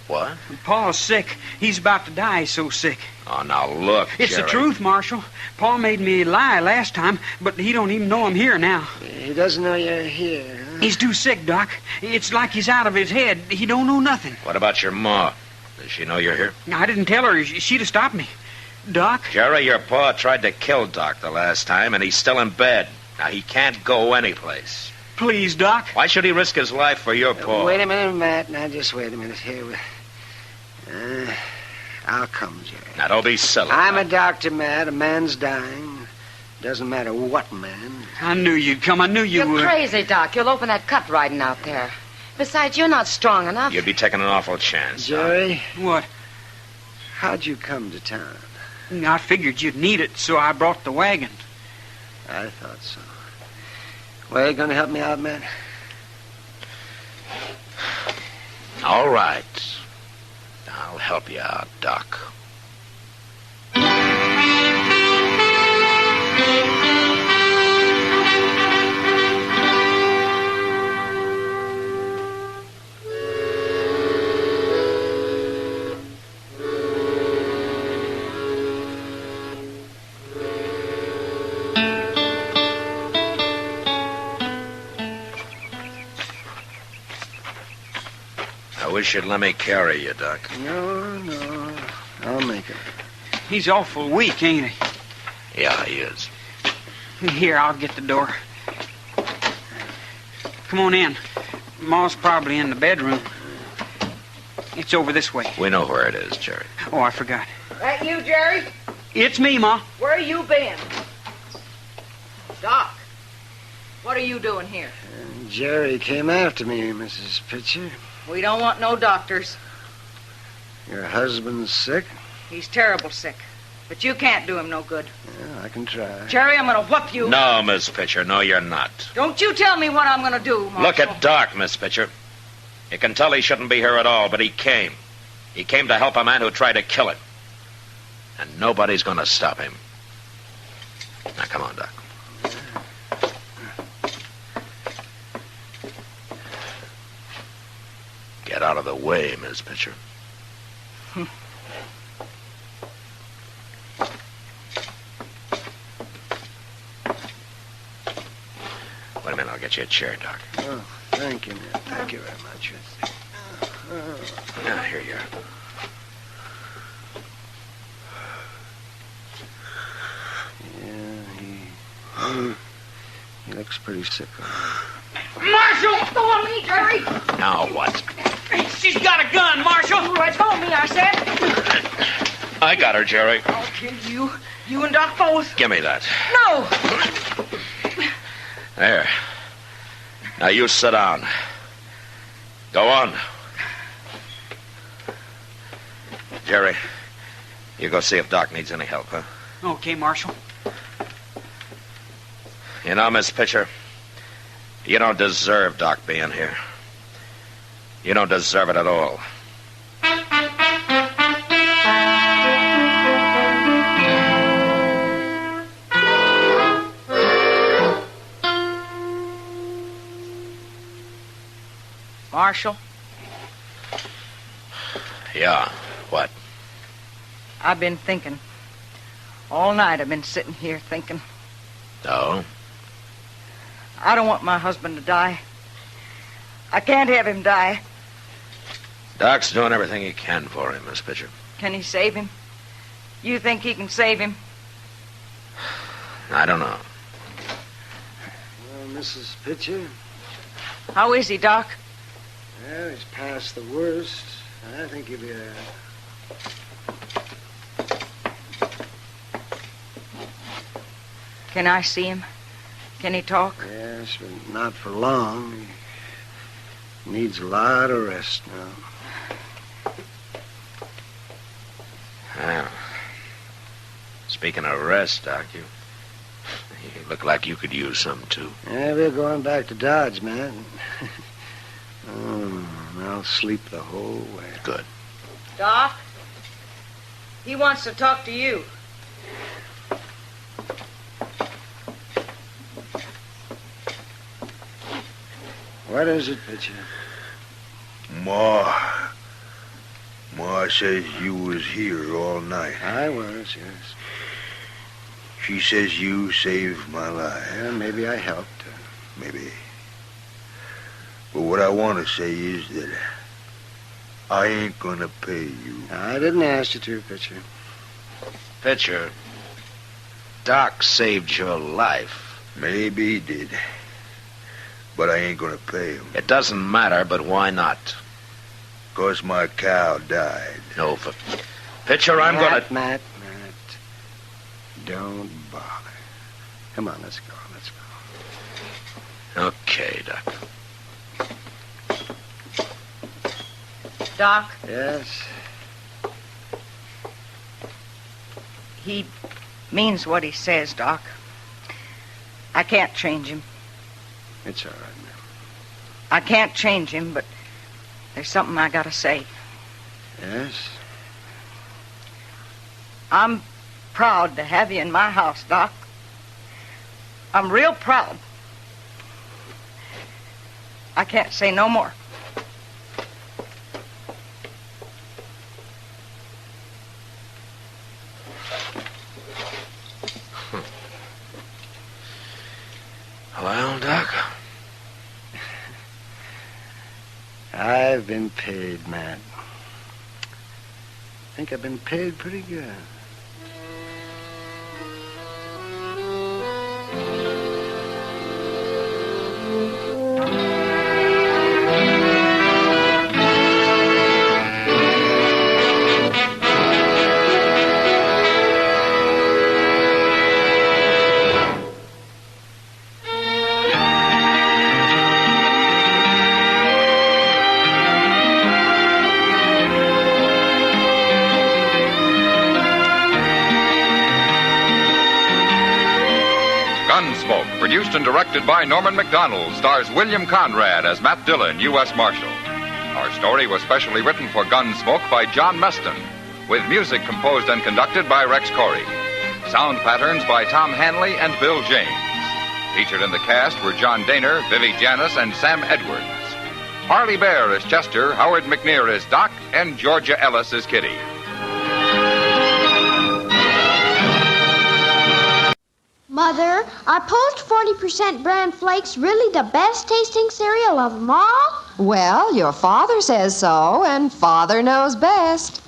What? Paul's sick. He's about to die. He's so sick. Oh, now look, It's Jerry. the truth, Marshal. Paul made me lie last time, but he don't even know I'm here now. He doesn't know you're here, huh? He's too sick, Doc. It's like he's out of his head. He don't know nothing. What about your ma? Does she know you're here? I didn't tell her. She'd have stopped me. Doc? Jerry, your pa tried to kill Doc the last time, and he's still in bed. Now, he can't go anyplace. Please, Doc. Why should he risk his life for your pa? Wait a minute, Matt. Now, just wait a minute here. I'll come, Jerry. Now, don't be silly. I'm a doctor, Matt. A man's dying. Doesn't matter what man. I knew you'd come. I knew you You're would. crazy, Doc. You'll open that cut riding out there. Besides, you're not strong enough. You'd be taking an awful chance. Jerry? What? How'd you come to town? I figured you'd need it, so I brought the wagon. I thought so. Well, you going to help me out, Matt? All right. I'll help you out, Doc. I wish you'd let me carry you, Doc. No. I'll make it. He's awful weak, ain't he? Yeah, he is. Here, I'll get the door. Come on in. Ma's probably in the bedroom. It's over this way. We know where it is, Jerry. Oh, I forgot. That you, Jerry? It's me, Ma. Where you been? Doc, what are you doing here? Jerry came after me, Mrs. Pitcher. We don't want no doctors. Your husband's sick? He's terrible sick. But you can't do him no good. Yeah, I can try. Jerry, I'm going to whoop you. No, Miss Pitcher. No, you're not. Don't you tell me what I'm going to do, Marshal. Look at Doc, Miss Pitcher. You can tell he shouldn't be here at all, but he came. He came to help a man who tried to kill him. And nobody's going to stop him. Now, come on, Doc. Get out of the way, Miss Pitcher. Wait a minute, I'll get you a chair, Doc. Oh, thank you, man. Thank you very much. Now, here you are. Yeah, he looks pretty sick. Marshal! Go on me, Jerry! Now what? She's got a gun, Marshal! I told me, I said. I got her, Jerry. I'll kill you. You and Doc both. Give me that. No! There. Now you sit down. Go on. Jerry, you go see if Doc needs any help, huh? Okay, Marshal. You know, Miss Pitcher, you don't deserve Doc being here. You don't deserve it at all. Marshal, Yeah, what? I've been thinking. All night I've been sitting here thinking. No? I don't want my husband to die. I can't have him die. Doc's doing everything he can for him, Miss Pitcher. Can he save him? You think he can save him? I don't know. Well, Mrs. Pitcher, How is he, Doc? well, he's past the worst. I think he'll be all right. Can I see him? Can he talk? Yes, but not for long. He needs a lot of rest now. Well, speaking of rest, Doc, you look like you could use some, too. Yeah, we're going back to Dodge, man. I'll sleep the whole way. Good. Doc, he wants to talk to you. What is it, Pitcher? Ma says you was here all night. I was, yes. She says you saved my life. Yeah, maybe I helped. Maybe. But what I want to say is that I ain't gonna pay you. I didn't ask you to, Pitcher. Pitcher, Doc saved your life. Maybe he did. But I ain't gonna pay him. It doesn't matter, but why not? 'Cause my cow died. No, Pitcher, I'm gonna... Matt. Don't bother. Come on, let's go. Okay, Doc. Doc? Yes? He means what he says, Doc. I can't change him. It's all right, man. I can't change him, but there's something I gotta say. Yes? I'm proud to have you in my house, Doc. I'm real proud. I can't say no more. Well, Doc? I've been paid, Matt. I think I've been paid pretty good. Gunsmoke, produced and directed by Norman Macdonald, stars William Conrad as Matt Dillon, U.S. Marshal. Our story was specially written for Gunsmoke by John Meston, with music composed and conducted by Rex Corey. Sound patterns by Tom Hanley and Bill James. Featured in the cast were John Daner, Vivi Janis, and Sam Edwards. Harley Bear as Chester, Howard McNear as Doc, and Georgia Ellis as Kitty. Mother, are Post 40% bran flakes really the best tasting cereal of them all? Well, your father says so, and father knows best.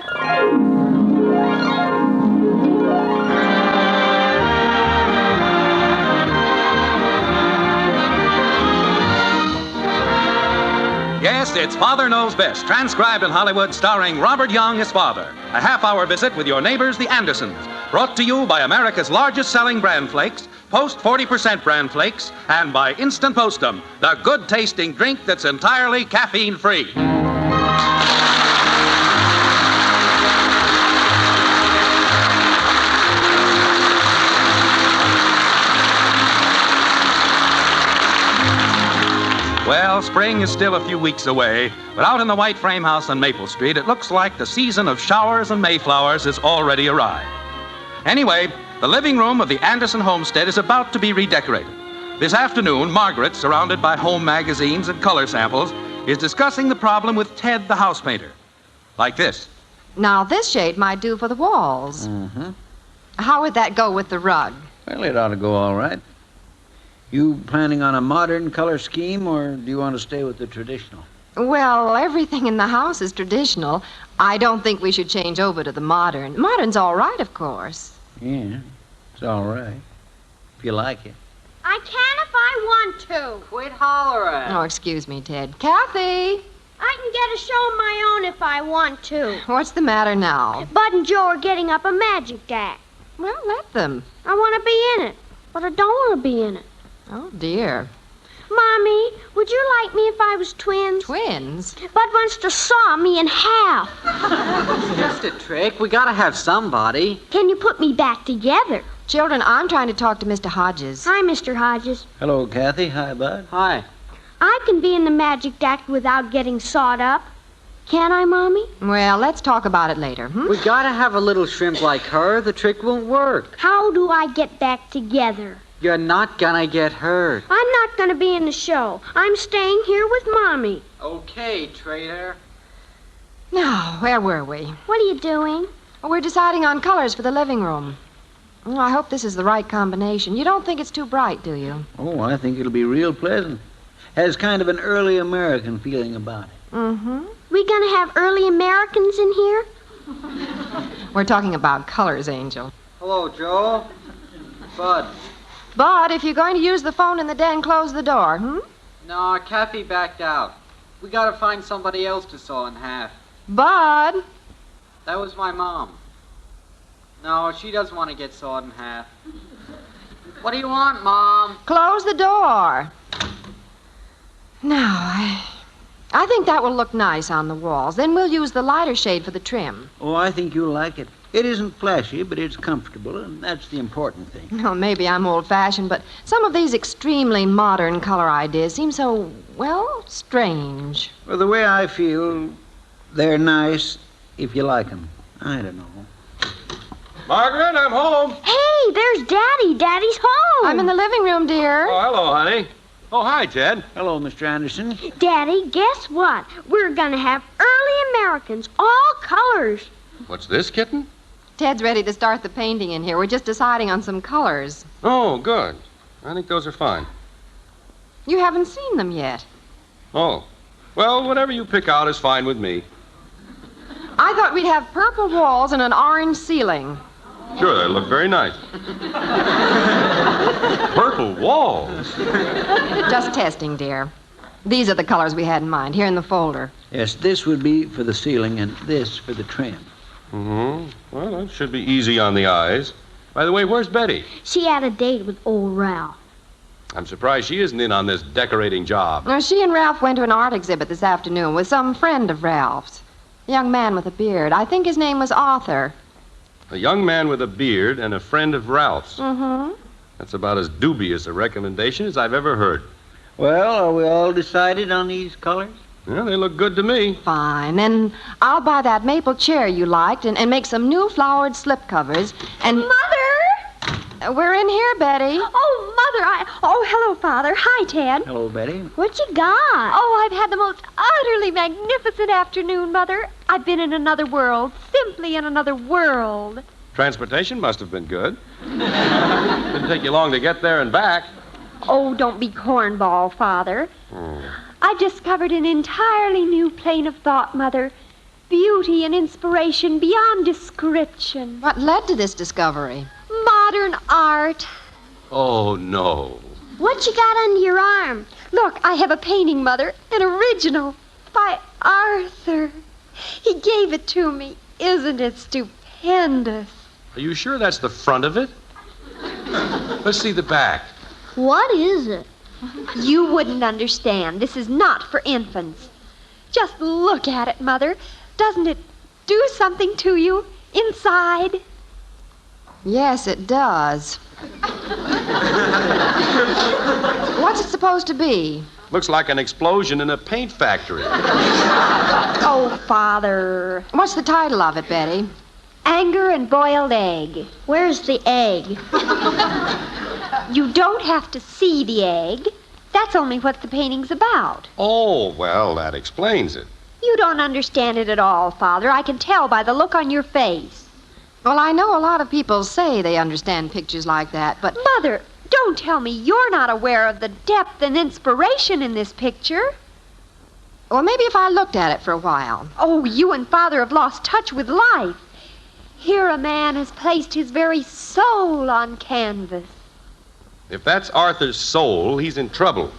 Yes, it's Father Knows Best, transcribed in Hollywood, starring Robert Young as father. A half-hour visit with your neighbors, the Andersons. Brought to you by America's largest-selling bran flakes, Post 40% bran flakes, and by Instant Postum, the good-tasting drink that's entirely caffeine-free. Well, spring is still a few weeks away, but out in the white frame house on Maple Street, it looks like the season of showers and mayflowers has already arrived. Anyway, the living room of the Anderson homestead is about to be redecorated. This afternoon, Margaret, surrounded by home magazines and color samples, is discussing the problem with Ted, the house painter. Like this. Now, this shade might do for the walls. Mm-hmm. How would that go with the rug? Well, it ought to go all right. You planning on a modern color scheme, or do you want to stay with the traditional? Well, everything in the house is traditional. I don't think we should change over to the modern. Modern's all right, of course. Yeah, it's all right. If you like it. I can if I want to. Quit hollering. Oh, excuse me, Ted. Kathy! I can get a show of my own if I want to. What's the matter now? Bud and Joe are getting up a magic act. Well, let them. I want to be in it. But I don't want to be in it. Oh, dear. Mommy, would you like me if I was twins? Twins? Bud wants to saw me in half. Just a trick. We gotta have somebody. Can you put me back together? Children, I'm trying to talk to Mr. Hodges. Hi, Mr. Hodges. Hello, Kathy. Hi, Bud. Hi. I can be in the magic act without getting sawed up. Can I, Mommy? Well, let's talk about it later. We gotta have a little shrimp like her. The trick won't work. How do I get back together? You're not gonna get hurt. I'm not going to be in the show. I'm staying here with Mommy. Okay, traitor. Now, where were we? What are you doing? We're deciding on colors for the living room. Oh, I hope this is the right combination. You don't think it's too bright, do you? Oh, I think it'll be real pleasant. Has kind of an early American feeling about it. Mm-hmm. We going to have early Americans in here? We're talking about colors, Angel. Hello, Joe. Bud. Bud, if you're going to use the phone in the den, close the door, No, Kathy backed out. We gotta find somebody else to saw in half. Bud! That was my mom. No, she doesn't want to get sawed in half. What do you want, Mom? Close the door. Now, I think that will look nice on the walls. Then we'll use the lighter shade for the trim. Oh, I think you'll like it. It isn't flashy, but it's comfortable, and that's the important thing. Well, maybe I'm old-fashioned, but some of these extremely modern color ideas seem so, well, strange. Well, the way I feel, they're nice if you like them. I don't know. Margaret, I'm home. Hey, there's Daddy. Daddy's home. I'm in the living room, dear. Oh, hello, honey. Oh, hi, Ted. Hello, Mr. Anderson. Daddy, guess what? We're going to have early Americans, all colors. What's this, kitten? Ted's ready to start the painting in here. We're just deciding on some colors. Oh, good. I think those are fine. You haven't seen them yet. Oh. Well, whatever you pick out is fine with me. I thought we'd have purple walls and an orange ceiling. Sure, they look very nice. Purple walls. Just testing, dear. These are the colors we had in mind, here in the folder. Yes, this would be for the ceiling and this for the trim. Mm-hmm. Well, that should be easy on the eyes. By the way, where's Betty? She had a date with old Ralph. I'm surprised she isn't in on this decorating job. Now, she and Ralph went to an art exhibit this afternoon with some friend of Ralph's. A young man with a beard. I think his name was Arthur. A young man with a beard and a friend of Ralph's. Mm-hmm. That's about as dubious a recommendation as I've ever heard. Well, are we all decided on these colors? Yeah, they look good to me. Fine. Then I'll buy that maple chair you liked and make some new flowered slipcovers and... Mother! We're in here, Betty. Oh, Mother, Oh, hello, Father. Hi, Ted. Hello, Betty. What you got? Oh, I've had the most utterly magnificent afternoon, Mother. I've been in another world, simply in another world. Transportation must have been good. Didn't take you long to get there and back. Oh, don't be cornball, Father. I've discovered an entirely new plane of thought, Mother. Beauty and inspiration beyond description. What led to this discovery? Modern art. Oh, no. What you got under your arm? Look, I have a painting, Mother, an original by Arthur. He gave it to me. Isn't it stupendous? Are you sure that's the front of it? Let's see the back. What is it? You wouldn't understand. This is not for infants. Just look at it, Mother. Doesn't it do something to you inside? Yes, it does. What's it supposed to be? Looks like an explosion in a paint factory. Oh, Father. What's the title of it, Betty? Anger and Boiled Egg. Where's the egg? You don't have to see the egg. That's only what the painting's about. Oh, well, that explains it. You don't understand it at all, Father. I can tell by the look on your face. Well, I know a lot of people say they understand pictures like that, but... Mother, don't tell me you're not aware of the depth and inspiration in this picture. Well, maybe if I looked at it for a while. Oh, you and Father have lost touch with life. Here a man has placed his very soul on canvas. If that's Arthur's soul, he's in trouble.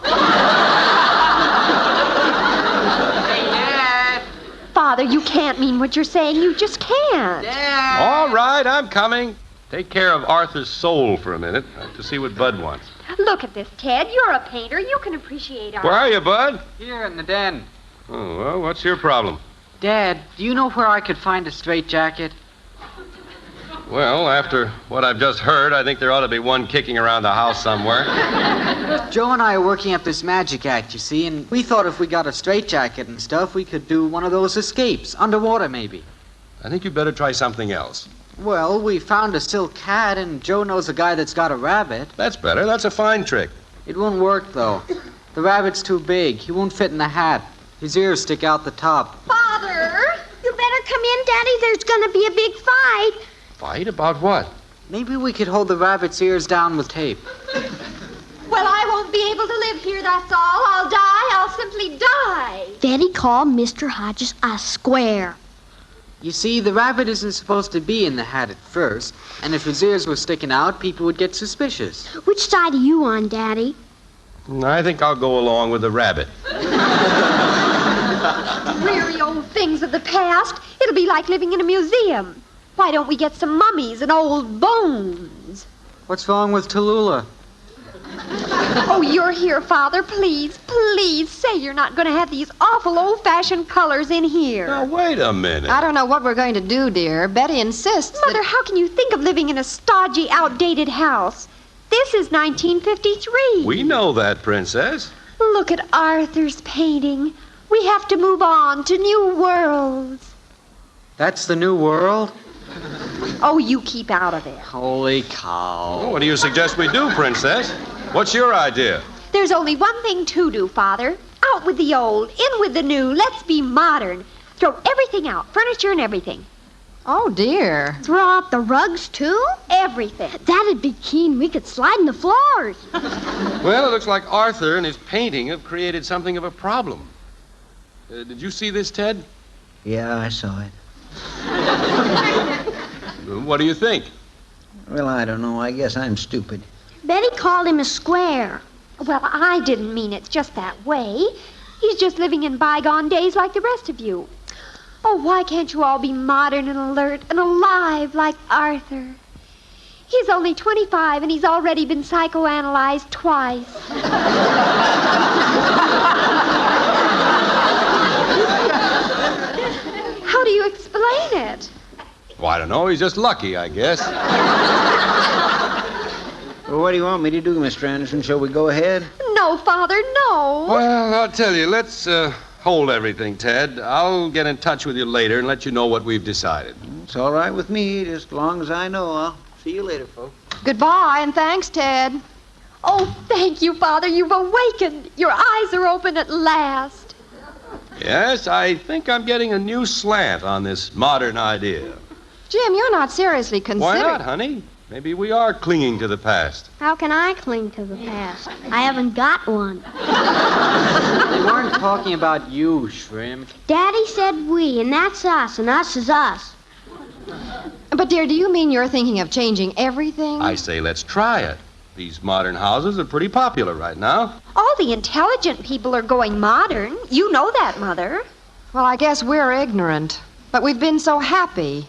Father, you can't mean what you're saying. You just can't. All right, I'm coming. Take care of Arthur's soul for a minute to see what Bud wants. Look at this, Ted. You're a painter. You can appreciate art. Where are you, Bud? Here in the den. Oh, well, what's your problem? Dad, do you know where I could find a straitjacket? Well, after what I've just heard, I think there ought to be one kicking around the house somewhere. Joe and I are working up this magic act, you see, and we thought if we got a straitjacket and stuff, we could do one of those escapes, underwater maybe. I think you'd better try something else. Well, we found a silk hat, and Joe knows a guy that's got a rabbit. That's better. That's a fine trick. It won't work, though. The rabbit's too big. He won't fit in the hat. His ears stick out the top. Father, you better come in, Daddy. There's going to be a big fight. Fight about what? Maybe we could hold the rabbit's ears down with tape. Well, I won't be able to live here, that's all. I'll die. I'll simply die. Daddy called Mr. Hodges a square. You see, the rabbit isn't supposed to be in the hat at first, and if his ears were sticking out, people would get suspicious. Which side are you on, Daddy? I think I'll go along with the rabbit. Dreary old things of the past. It'll be like living in a museum. Why don't we get some mummies and old bones? What's wrong with Tallulah? Oh, you're here, Father. Please, please say you're not going to have these awful old-fashioned colors in here. Now, wait a minute. I don't know what we're going to do, dear. Betty insists Mother, how can you think of living in a stodgy, outdated house? This is 1953. We know that, Princess. Look at Arthur's painting. We have to move on to new worlds. That's the new world? Oh, you keep out of it. Holy cow. Well, what do you suggest we do, Princess? What's your idea? There's only one thing to do, Father. Out with the old, in with the new. Let's be modern. Throw everything out, furniture and everything. Oh, dear. Throw out the rugs, too? Everything. That'd be keen. We could slide in the floors. Well, it looks like Arthur and his painting have created something of a problem. Did you see this, Ted? Yeah, I saw it. What do you think? Well, I don't know. I guess I'm stupid. Betty called him a square. Well, I didn't mean it just that way. He's just living in bygone days like the rest of you. Oh, why can't you all be modern and alert and alive like Arthur? He's only 25 and he's already been psychoanalyzed twice. How do you explain it? Well, I don't know. He's just lucky, I guess. Well, what do you want me to do, Mr. Anderson? Shall we go ahead? No, Father, no. Well, I'll tell you. Let's hold everything, Ted. I'll get in touch with you later and let you know what we've decided. It's all right with me, just as long as I know. I'll see you later, folks. Goodbye, and thanks, Ted. Oh, thank you, Father. You've awakened. Your eyes are open at last. Yes, I think I'm getting a new slant on this modern idea. Jim, you're not seriously considering... Why not, honey? Maybe we are clinging to the past. How can I cling to the past? I haven't got one. We weren't talking about you, Shrimp. Daddy said we, and that's us, and us is us. But, dear, do you mean you're thinking of changing everything? I say let's try it. These modern houses are pretty popular right now. All the intelligent people are going modern. You know that, Mother. Well, I guess we're ignorant. But we've been so happy.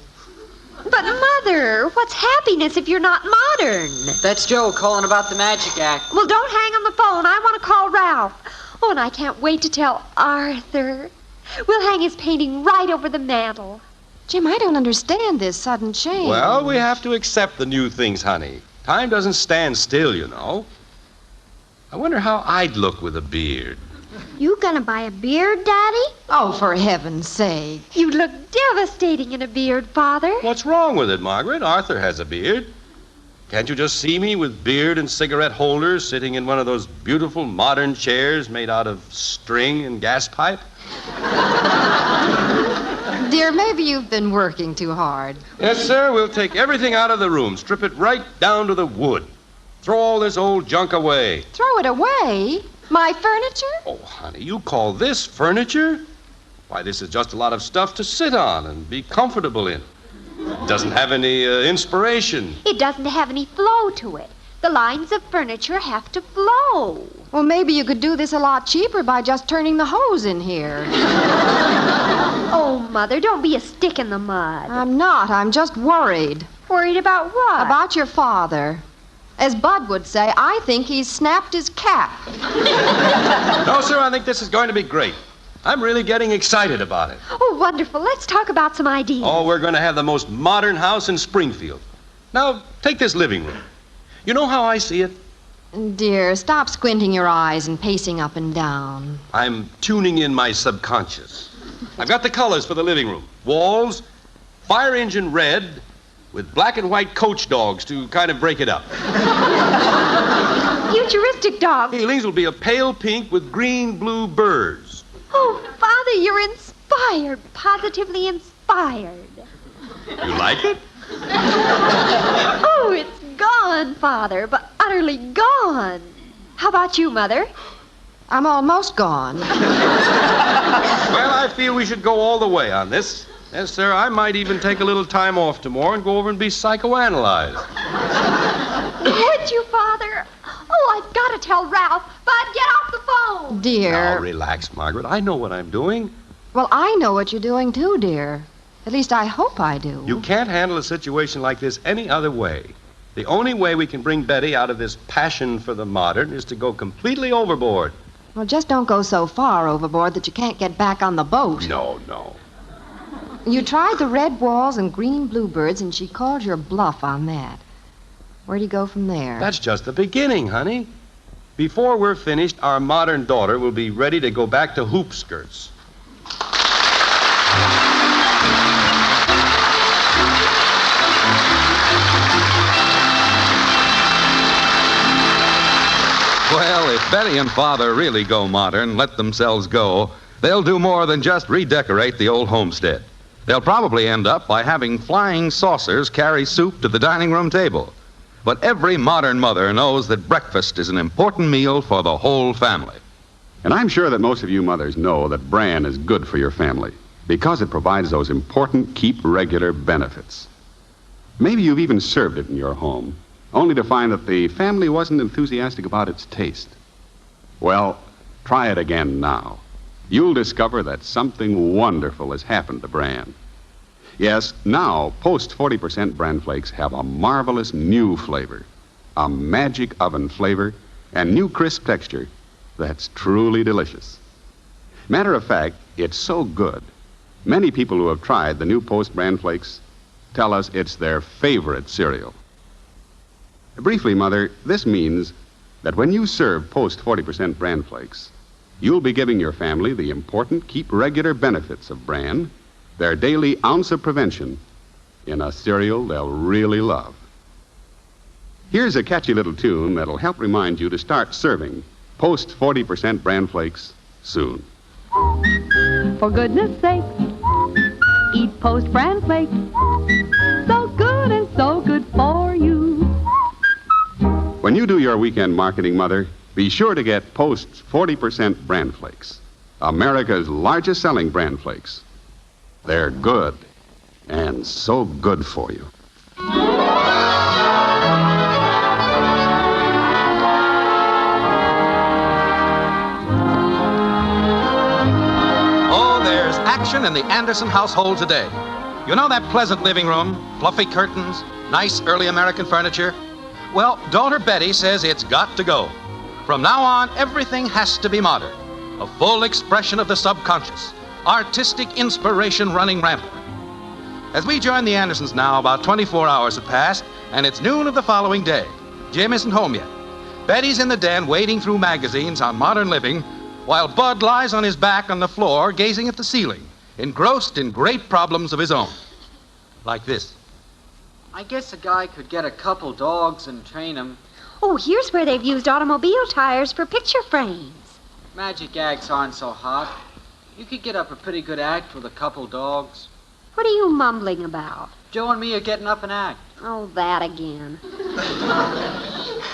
But, Mother, what's happiness if you're not modern? That's Joe calling about the magic act. Well, don't hang on the phone. I want to call Ralph. Oh, and I can't wait to tell Arthur. We'll hang his painting right over the mantel. Jim, I don't understand this sudden change. Well, we have to accept the new things, honey. Time doesn't stand still, you know. I wonder how I'd look with a beard. You gonna buy a beard, Daddy? Oh, for heaven's sake. You'd look devastating in a beard, Father. What's wrong with it, Margaret? Arthur has a beard. Can't you just see me with beard and cigarette holders sitting in one of those beautiful modern chairs made out of string and gas pipe? Dear, maybe you've been working too hard. Yes, sir. We'll take everything out of the room, strip it right down to the wood. Throw all this old junk away. Throw it away? My furniture? Oh, honey, you call this furniture? Why, this is just a lot of stuff to sit on and be comfortable in. It doesn't have any inspiration. It doesn't have any flow to it. The lines of furniture have to flow. Well, maybe you could do this a lot cheaper by just turning the hose in here. Oh, Mother, don't be a stick in the mud. I'm not. I'm just worried. Worried about what? About your father. As Bud would say, I think he's snapped his cap. No, sir, I think this is going to be great. I'm really getting excited about it. Oh, wonderful. Let's talk about some ideas. Oh, we're going to have the most modern house in Springfield. Now, take this living room. You know how I see it? Dear, stop squinting your eyes and pacing up and down. I'm tuning in my subconscious. I've got the colors for the living room. Walls, fire engine red, with black and white coach dogs to kind of break it up. Futuristic dog. Ceilings will be a pale pink with green-blue birds. Oh, Father, you're inspired. Positively inspired. You like it? Oh, it's gone, Father, but utterly gone. How about you, Mother? I'm almost gone. Well, I feel we should go all the way on this. Yes, sir, I might even take a little time off tomorrow and go over and be psychoanalyzed. Would you, Father? Oh, I've got to tell Ralph. Bud, get off the phone. Dear. Now, relax, Margaret. I know what I'm doing. Well, I know what you're doing, too, dear. At least I hope I do. You can't handle a situation like this any other way. The only way we can bring Betty out of this passion for the modern is to go completely overboard. Well, just don't go so far overboard that you can't get back on the boat. No. You tried the red walls and green bluebirds, and she called your bluff on that. Where do you go from there? That's just the beginning, honey. Before we're finished, our modern daughter will be ready to go back to hoop skirts. Well, if Betty and Father really go modern, let themselves go, they'll do more than just redecorate the old homestead. They'll probably end up by having flying saucers carry soup to the dining room table. But every modern mother knows that breakfast is an important meal for the whole family. And I'm sure that most of you mothers know that bran is good for your family because it provides those important keep regular benefits. Maybe you've even served it in your home, only to find that the family wasn't enthusiastic about its taste. Well, try it again now. You'll discover that something wonderful has happened to bran. Yes, now Post 40% bran flakes have a marvelous new flavor, a magic oven flavor, and new crisp texture that's truly delicious. Matter of fact, it's so good. Many people who have tried the new Post bran flakes tell us it's their favorite cereal. Briefly, Mother, this means that when you serve Post 40% bran flakes, you'll be giving your family the important keep regular benefits of bran, their daily ounce of prevention, in a cereal they'll really love. Here's a catchy little tune that'll help remind you to start serving Post 40% bran flakes soon. For goodness sake, eat Post bran flakes. So good and so good for you. When you do your weekend marketing, Mother, be sure to get Post's 40% bran flakes, America's largest selling bran flakes. They're good, and so good for you. Oh, there's action in the Anderson household today. You know that pleasant living room, fluffy curtains, nice early American furniture? Well, daughter Betty says it's got to go. From now on, everything has to be modern. A full expression of the subconscious. Artistic inspiration running rampant. As we join the Andersons now, about 24 hours have passed, and it's noon of the following day. Jim isn't home yet. Betty's in the den wading through magazines on modern living, while Bud lies on his back on the floor gazing at the ceiling, engrossed in great problems of his own. Like this. I guess a guy could get a couple dogs and train them. Oh, here's where they've used automobile tires for picture frames. Magic acts aren't so hot. You could get up a pretty good act with a couple dogs. What are you mumbling about? Joe and me are getting up an act. Oh, that again.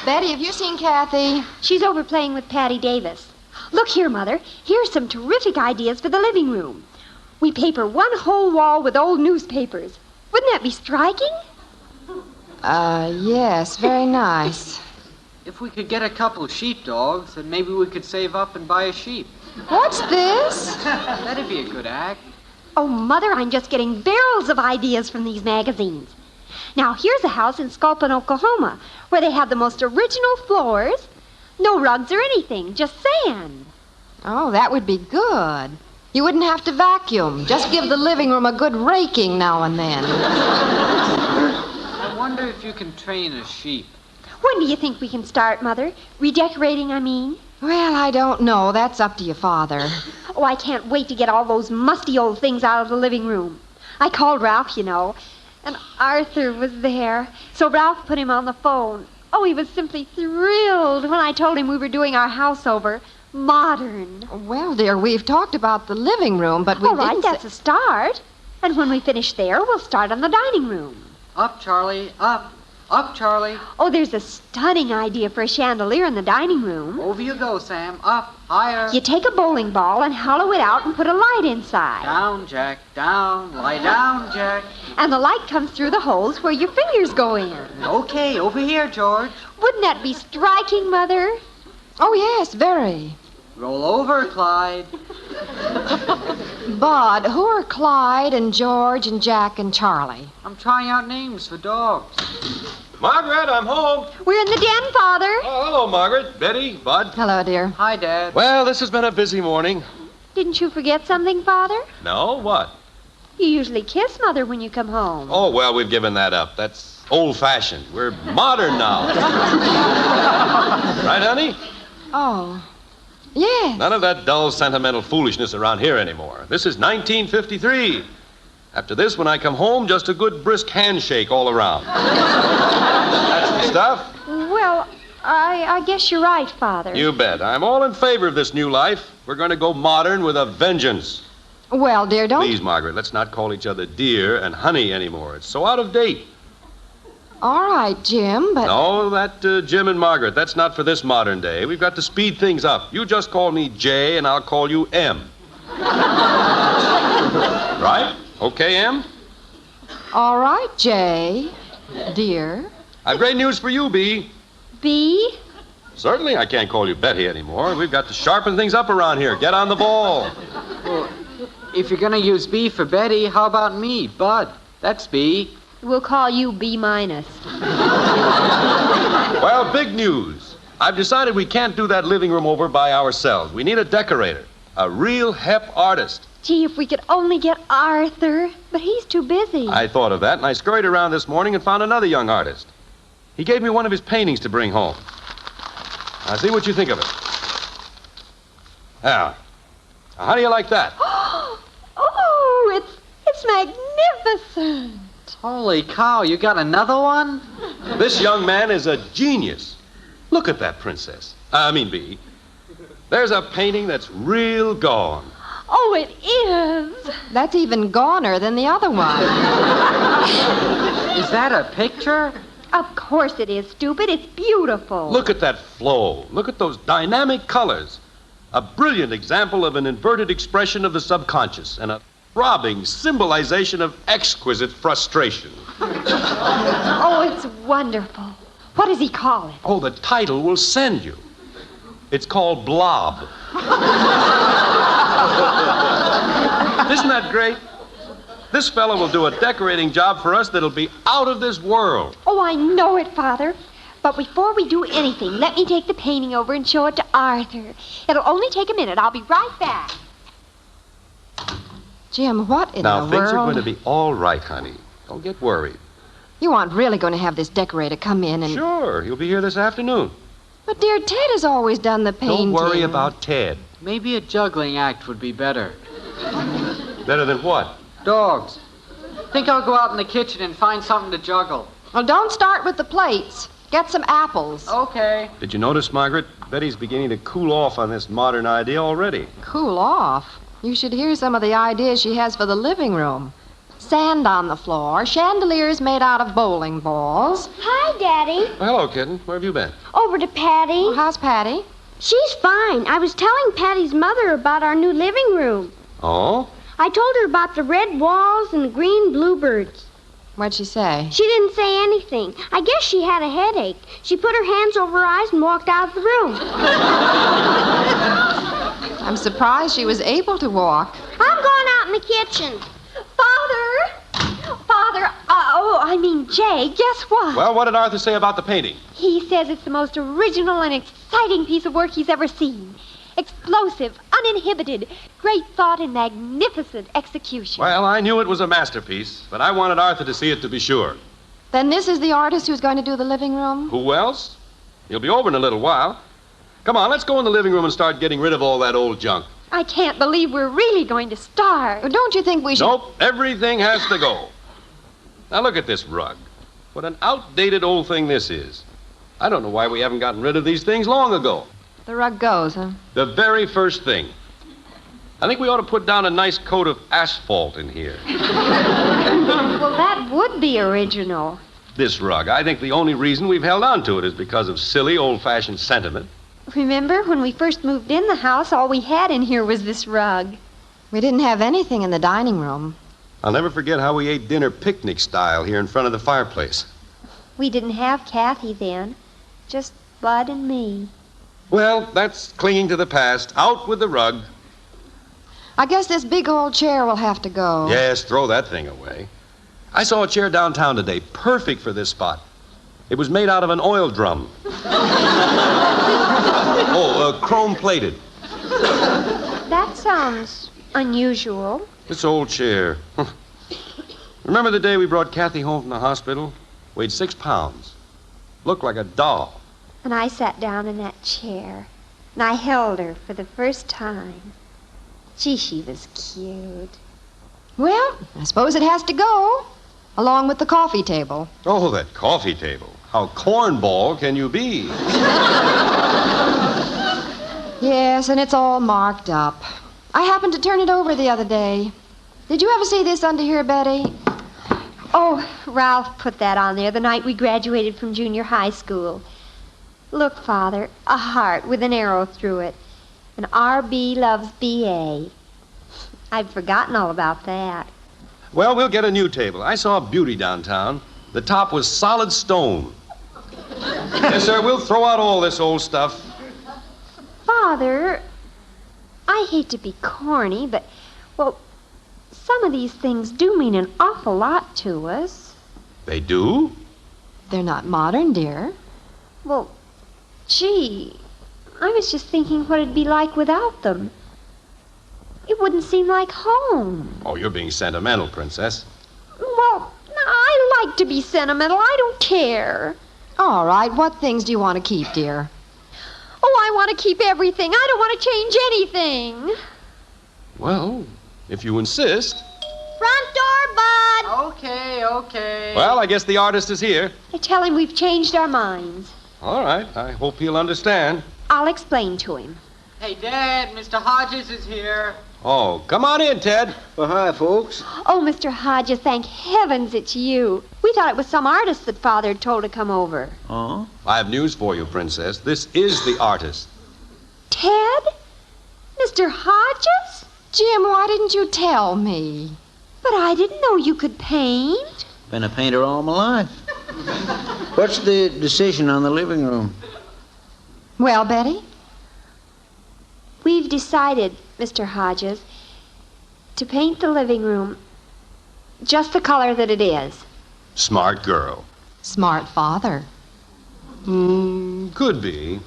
Betty, have you seen Kathy? She's over playing with Patty Davis. Look here, Mother. Here's some terrific ideas for the living room. We paper one whole wall with old newspapers. Wouldn't that be striking? Yes, very nice. If we could get a couple sheepdogs, then maybe we could save up and buy a sheep. What's this? That'd be a good act. Oh, Mother, I'm just getting barrels of ideas from these magazines. Now, here's a house in Sculpin, Oklahoma, where they have the most original floors. No rugs or anything, just sand. Oh, that would be good. You wouldn't have to vacuum. Just give the living room a good raking now and then. I wonder if you can train a sheep. When do you think we can start, Mother? Redecorating, I mean. Well, I don't know. That's up to your father. Oh, I can't wait to get all those musty old things out of the living room. I called Ralph, you know, and Arthur was there. So Ralph put him on the phone. Oh, he was simply thrilled when I told him we were doing our house over. Modern. Well, dear, we've talked about the living room, but we All right, didn't that's a start. And when we finish there, we'll start on the dining room. Up, Charlie, up. Up, Charlie. Oh, there's a stunning idea for a chandelier in the dining room. Over you go, Sam. Up, higher. You take a bowling ball and hollow it out and put a light inside. Down, Jack, down. Lie down, Jack. And the light comes through the holes where your fingers go in. Okay, over here, George. Wouldn't that be striking, Mother? Oh, yes, very. Roll over, Clyde. Bud, who are Clyde and George and Jack and Charlie? I'm trying out names for dogs. Margaret, I'm home. We're in the den, Father. Oh, hello, Margaret. Betty, Bud. Hello, dear. Hi, Dad. Well, this has been a busy morning. Didn't you forget something, Father? No, what? You usually kiss Mother when you come home. Oh, well, we've given that up. That's old-fashioned. We're modern now. Right, honey? Oh, yes. None of that dull, sentimental foolishness around here anymore. This is 1953. After this, when I come home, just a good brisk handshake all around. That's the stuff. Well, I guess you're right, Father. You bet. I'm all in favor of this new life. We're going to go modern with a vengeance. Well, dear, don't... Please, Margaret, let's not call each other dear and honey anymore. It's so out of date. All right, Jim, but... No, that Jim and Margaret, that's not for this modern day. We've got to speed things up. You just call me J, and I'll call you M. Right? Okay, M? All right, Jay, dear. I've great news for you, B. B? Certainly I can't call you Betty anymore. We've got to sharpen things up around here. Get on the ball. Well, if you're going to use B for Betty, how about me, Bud? That's B. We'll call you B-. Well, big news. I've decided we can't do that living room over by ourselves. We need a decorator, a real hep artist. Gee, if we could only get Arthur, but he's too busy. I thought of that, and I scurried around this morning and found another young artist. He gave me one of his paintings to bring home. Now, see what you think of it. Now, how do you like that? Oh, it's magnificent. Holy cow, you got another one? This young man is a genius. Look at that princess. B. There's a painting that's real gone. Oh, it is. That's even goner than the other one. Is that a picture? Of course it is, stupid. It's beautiful. Look at that flow. Look at those dynamic colors. A brilliant example of an inverted expression of the subconscious and a throbbing symbolization of exquisite frustration. Oh, it's wonderful. What does he call it? Oh, the title will send you. It's called Blob. Isn't that great? This fellow will do a decorating job for us that'll be out of this world. Oh, I know it, Father. But before we do anything, let me take the painting over and show it to Arthur. It'll only take a minute. I'll be right back. Jim, what in the world? Now, things are going to be all right, honey. Don't get worried. You aren't really going to have this decorator come in and... Sure, he'll be here this afternoon. But, dear, Ted has always done the painting. Don't worry about Ted. Maybe a juggling act would be better. Better than what? Dogs. Think I'll go out in the kitchen and find something to juggle. Well, don't start with the plates. Get some apples. Okay. Did you notice, Margaret? Betty's beginning to cool off on this modern idea already. Cool off? You should hear some of the ideas she has for the living room. Sand on the floor, chandeliers made out of bowling balls. Hi, Daddy. Well, hello, kitten. Where have you been? Over to Patty. Oh, how's Patty? She's fine. I was telling Patty's mother about our new living room. Oh? I told her about the red walls and the green bluebirds. What'd she say? She didn't say anything. I guess she had a headache. She put her hands over her eyes and walked out of the room. I'm surprised she was able to walk. I'm going out in the kitchen. Father! I mean, Jay, guess what? Well, what did Arthur say about the painting? He says it's the most original and exciting piece of work he's ever seen. Explosive, uninhibited, great thought and magnificent execution. Well, I knew it was a masterpiece, but I wanted Arthur to see it to be sure. Then this is the artist who's going to do the living room? Who else? He'll be over in a little while. Come on, let's go in the living room and start getting rid of all that old junk. I can't believe we're really going to start. Don't you think we should... Nope, everything has to go. Now look at this rug. What an outdated old thing this is. I don't know why we haven't gotten rid of these things long ago. The rug goes, huh? The very first thing. I think we ought to put down a nice coat of asphalt in here. Well, that would be original. This rug, I think the only reason we've held on to it is because of silly, old-fashioned sentiment. Remember, when we first moved in the house, all we had in here was this rug. We didn't have anything in the dining room. I'll never forget how we ate dinner picnic style here in front of the fireplace. We didn't have Kathy then, just Bud and me. Well, that's clinging to the past. Out with the rug. I guess this big old chair will have to go. Yes, throw that thing away. I saw a chair downtown today, perfect for this spot. It was made out of an oil drum. Chrome-plated. That sounds unusual. This old chair. Remember the day we brought Kathy home from the hospital? Weighed 6 pounds. Looked like a doll. And I sat down in that chair, and I held her for the first time. Gee, she was cute. Well, I suppose it has to go, along with the coffee table. Oh, that coffee table. How cornball can you be? Yes, and it's all marked up. I happened to turn it over the other day. Did you ever see this under here, Betty? Oh, Ralph put that on there the night we graduated from junior high school. Look, Father, a heart with an arrow through it. And R.B. loves B.A. I'd forgotten all about that. Well, we'll get a new table. I saw a beauty downtown. The top was solid stone. Yes, sir, we'll throw out all this old stuff. Father, I hate to be corny, but, well, some of these things do mean an awful lot to us. They do? They're not modern, dear. Well, gee, I was just thinking what it'd be like without them. It wouldn't seem like home. Oh, you're being sentimental, Princess. Well, I like to be sentimental. I don't care. All right, what things do you want to keep, dear? Oh, I want to keep everything. I don't want to change anything. Well, if you insist. Front door, Bud. Okay. Well, I guess the artist is here. I tell him we've changed our minds. All right, I hope he'll understand. I'll explain to him. Hey, Dad, Mr. Hodges is here. Oh, come on in, Ted. Well, hi, folks. Oh, Mr. Hodges, thank heavens it's you. We thought it was some artist that Father had told to come over. Oh? I have news for you, Princess. This is the artist. Ted? Mr. Hodges? Jim, why didn't you tell me? But I didn't know you could paint. Been a painter all my life. What's the decision on the living room? Well, Betty? We've decided, Mr. Hodges, to paint the living room just the color that it is. Smart girl. Smart father. Could be.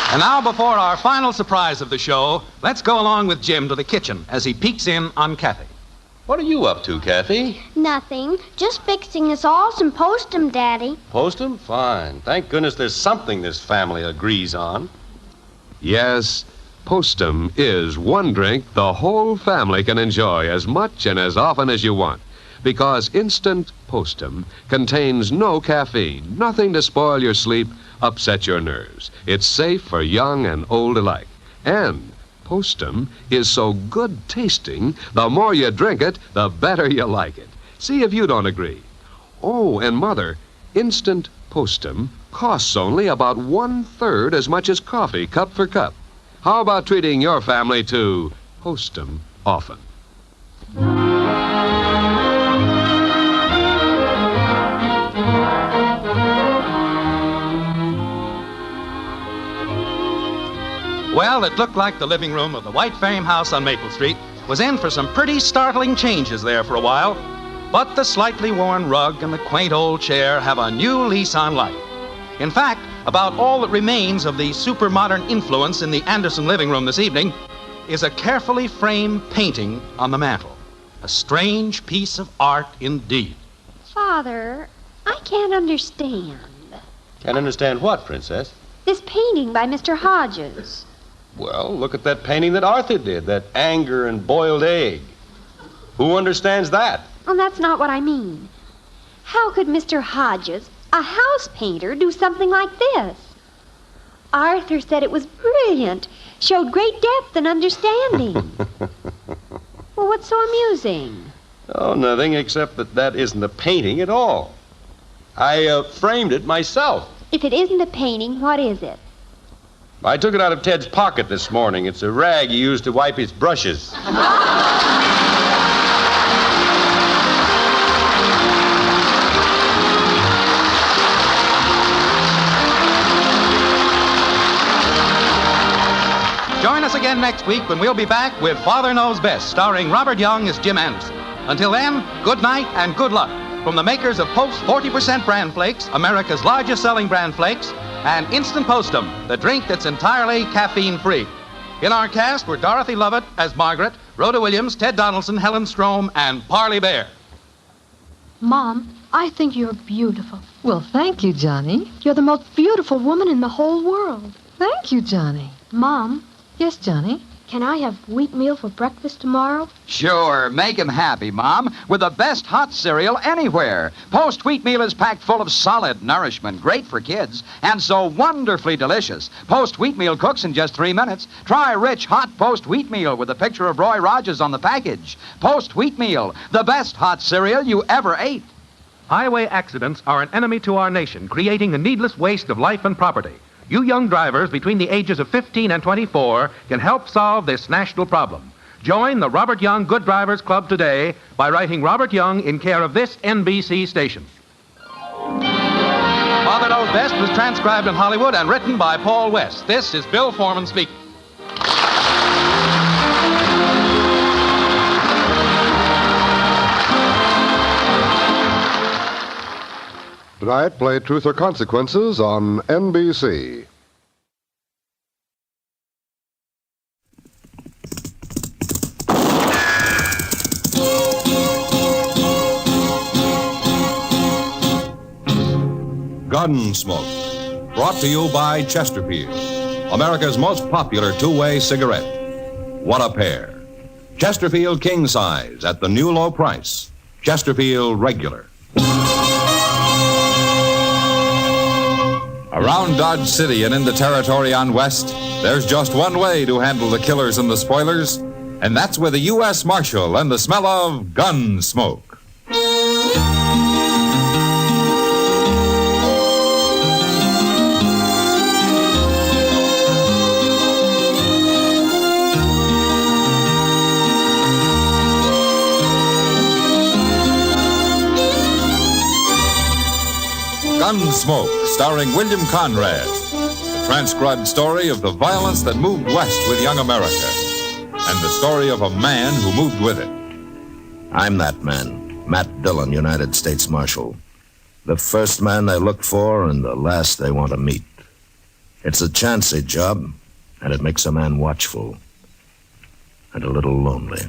And now, before our final surprise of the show, let's go along with Jim to the kitchen as he peeks in on Kathy. What are you up to, Kathy? Nothing. Just fixing us all some postum, Daddy. Postum? Fine. Thank goodness there's something this family agrees on. Yes, Postum is one drink the whole family can enjoy as much and as often as you want. Because instant Postum contains no caffeine, nothing to spoil your sleep, upset your nerves. It's safe for young and old alike. And Postum is so good tasting, the more you drink it, the better you like it. See if you don't agree. Oh, and Mother, instant Postum costs only about 1/3 as much as coffee, cup for cup. How about treating your family to Postum often? Well, it looked like the living room of the white frame house on Maple Street was in for some pretty startling changes there for a while. But the slightly worn rug and the quaint old chair have a new lease on life. In fact, about all that remains of the super modern influence in the Anderson living room this evening is a carefully framed painting on the mantel. A strange piece of art indeed. Father, I can't understand. Can't understand what, Princess? This painting by Mr. Hodges. Well, look at that painting that Arthur did, that anger and boiled egg. Who understands that? Well, that's not what I mean. How could Mr. Hodges, a house painter, do something like this? Arthur said it was brilliant, showed great depth and understanding. Well, what's so amusing? Oh, nothing except that isn't a painting at all. I framed it myself. If it isn't a painting, what is it? I took it out of Ted's pocket this morning. It's a rag he used to wipe his brushes. Join us again next week when we'll be back with Father Knows Best, starring Robert Young as Jim Anderson. Until then, good night and good luck from the makers of Post's 40% Bran Flakes, America's largest selling Bran Flakes, and Instant Postum, the drink that's entirely caffeine-free. In our cast were Dorothy Lovett as Margaret, Rhoda Williams, Ted Donaldson, Helen Strome, and Parley Bear. Mom, I think you're beautiful. Well, thank you, Johnny. You're the most beautiful woman in the whole world. Thank you, Johnny. Mom? Yes, Johnny? Can I have wheatmeal for breakfast tomorrow? Sure, make him happy, Mom, with the best hot cereal anywhere. Post Wheatmeal is packed full of solid nourishment, great for kids, and so wonderfully delicious. Post Wheatmeal cooks in just 3 minutes. Try rich, hot Post Wheatmeal with a picture of Roy Rogers on the package. Post Wheatmeal, the best hot cereal you ever ate. Highway accidents are an enemy to our nation, creating a needless waste of life and property. You young drivers between the ages of 15 and 24 can help solve this national problem. Join the Robert Young Good Drivers Club today by writing Robert Young in care of this NBC station. Father Knows Best was transcribed in Hollywood and written by Paul West. This is Bill Foreman speaking. Tonight, play Truth or Consequences on NBC. Gunsmoke, brought to you by Chesterfield, America's most popular two-way cigarette. What a pair. Chesterfield King Size at the new low price. Chesterfield Regular. Around Dodge City and into territory on West, there's just one way to handle the killers and the spoilers, and that's with a U.S. Marshal and the smell of Gunsmoke. Gunsmoke, starring William Conrad. The transcribed story of the violence that moved west with young America. And the story of a man who moved with it. I'm that man, Matt Dillon, United States Marshal. The first man they look for and the last they want to meet. It's a chancy job, and it makes a man watchful and a little lonely.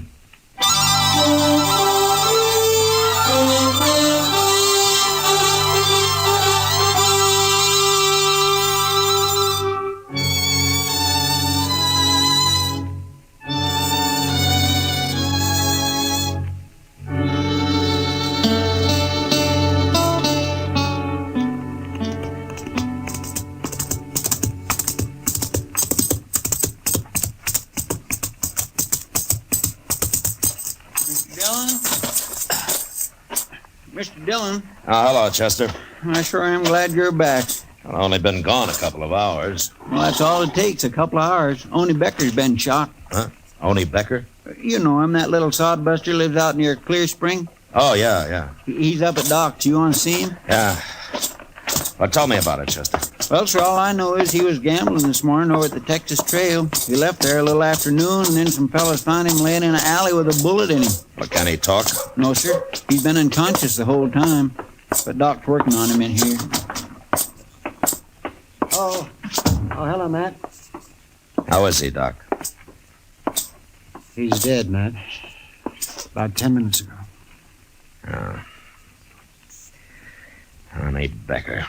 Mr. Dillon. Oh, hello, Chester. I sure am glad you're back. I've only been gone a couple of hours. Well, that's all it takes, a couple of hours. Only Becker's been shot. Huh? Only Becker? You know him, that little sodbuster lives out near Clear Spring. Oh, yeah. He's up at Doc's. You want to see him? Yeah. Well, tell me about it, Chester. Well, sir, all I know is he was gambling this morning over at the Texas Trail. He left there a little after noon, and then some fellas found him laying in an alley with a bullet in him. But can he talk? No, sir. He's been unconscious the whole time. But Doc's working on him in here. Oh, hello, Matt. How is he, Doc? He's dead, Matt. About 10 minutes ago. Oh. Honey Becker.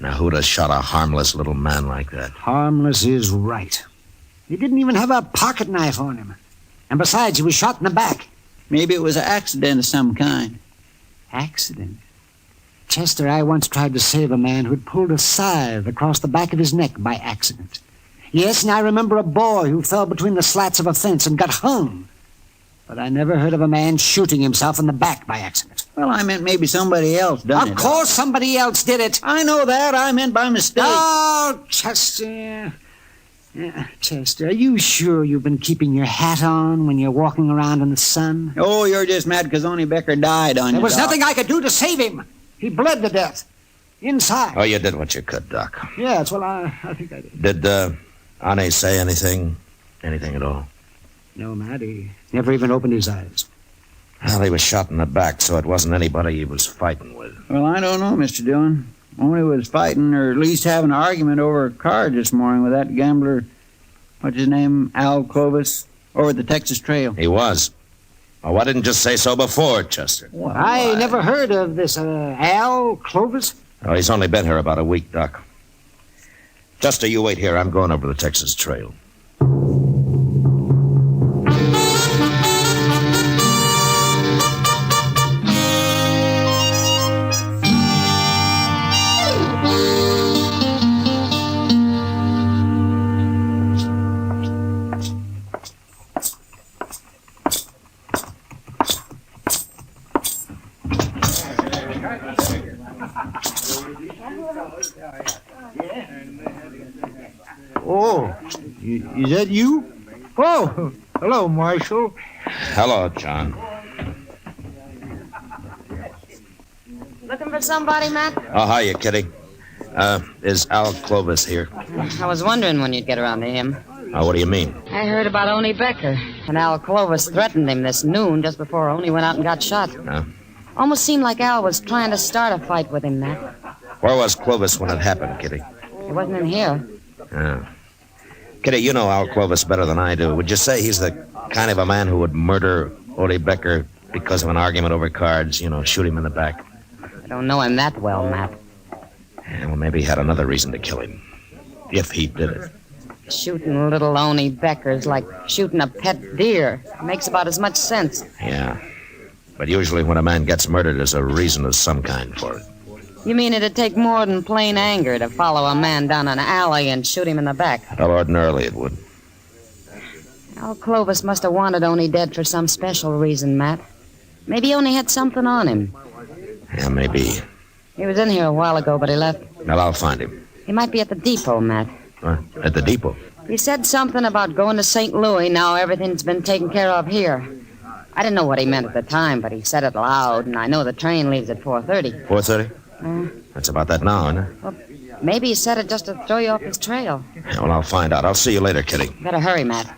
Now, who'd have shot a harmless little man like that? Harmless is right. He didn't even have a pocket knife on him. And besides, he was shot in the back. Maybe it was an accident of some kind. Accident? Chester, I once tried to save a man who'd pulled a scythe across the back of his neck by accident. Yes, and I remember a boy who fell between the slats of a fence and got hung. But I never heard of a man shooting himself in the back by accident. Well, I meant maybe somebody else done it. Of course somebody else did it. I know that. I meant by mistake. Oh, Chester. Yeah, Chester, are you sure you've been keeping your hat on when you're walking around in the sun? Oh, you're just mad because Only Becker died on you, There was Doc. nothing I could do to save him. He bled to death. Inside. Oh, you did what you could, Doc. Yes, well, I think I did. Did, Annie say anything? Anything at all? No, Matt, he never even opened his eyes. Well, he was shot in the back, so it wasn't anybody he was fighting with. Well, I don't know, Mr. Dillon. Only was fighting, or at least having an argument over a card this morning with that gambler, what's his name, Al Clovis, over at the Texas Trail. He was. Well, why didn't you just say so before, Chester? Well, I never heard of this Al Clovis. Oh, he's only been here about a week, Doc. Chester, you wait here. I'm going over the Texas Trail. Oh, is that you? Oh, hello, Marshal. Hello, John. Looking for somebody, Matt? Oh, hiya, Kitty. Is Al Clovis here? I was wondering when you'd get around to him. What do you mean? I heard about Oney Becker, and Al Clovis threatened him this noon just before Oney went out and got shot. Almost seemed like Al was trying to start a fight with him, Matt. Where was Clovis when it happened, Kitty? He wasn't in here. Kitty, you know Al Clovis better than I do. Would you say he's the kind of a man who would murder Oney Becker because of an argument over cards, shoot him in the back? I don't know him that well, Matt. Yeah, well, maybe he had another reason to kill him. If he did it. Shooting little Oney Becker's like shooting a pet deer. Makes about as much sense. Yeah. But usually when a man gets murdered, there's a reason of some kind for it. You mean it'd take more than plain anger to follow a man down an alley and shoot him in the back? Well, ordinarily it would. Al Clovis must have wanted Oney dead for some special reason, Matt. Maybe Oney had something on him. Yeah, maybe. He was in here a while ago, but he left. Well, I'll find him. He might be at the depot, Matt. At the depot? He said something about going to St. Louis. Now everything's been taken care of here. I didn't know what he meant at the time, but he said it loud, and I know the train leaves at 4:30. 4:30? That's about that now, isn't it? Well, maybe he said it just to throw you off his trail. Yeah, well, I'll find out. I'll see you later, Kitty. Better hurry, Matt.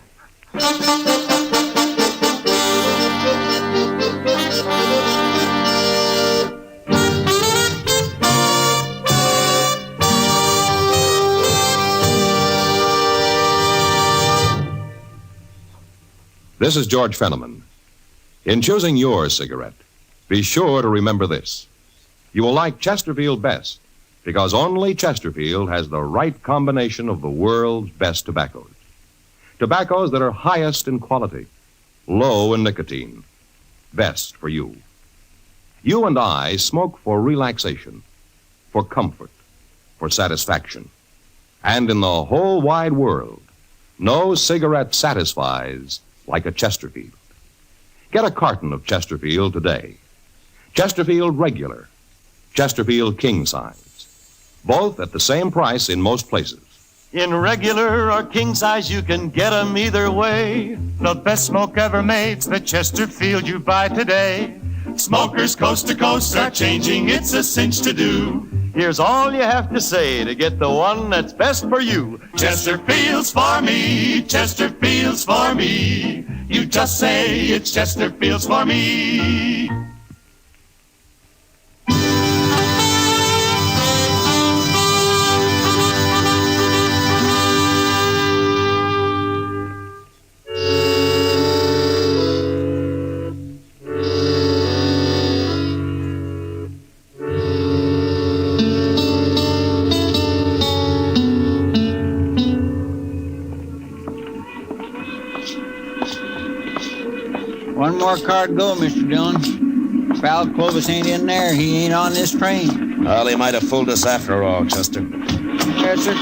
This is George Fenneman. In choosing your cigarette, be sure to remember this. You will like Chesterfield best because only Chesterfield has the right combination of the world's best tobaccos. Tobaccos that are highest in quality, low in nicotine, best for you. You and I smoke for relaxation, for comfort, for satisfaction. And in the whole wide world, no cigarette satisfies like a Chesterfield. Get a carton of Chesterfield today. Chesterfield Regular, Chesterfield King Size, both at the same price in most places. In regular or king size, you can get 'em either way. The best smoke ever made's the Chesterfield you buy today. Smokers coast to coast are changing, it's a cinch to do. Here's all you have to say to get the one that's best for you. Chesterfield's for me, Chesterfield's for me. You just say it's Chesterfield's for me. One more car to go, Mr. Dillon. Pal Clovis ain't in there. He ain't on this train. Well, he might have fooled us after all, Chester. Yes, sir.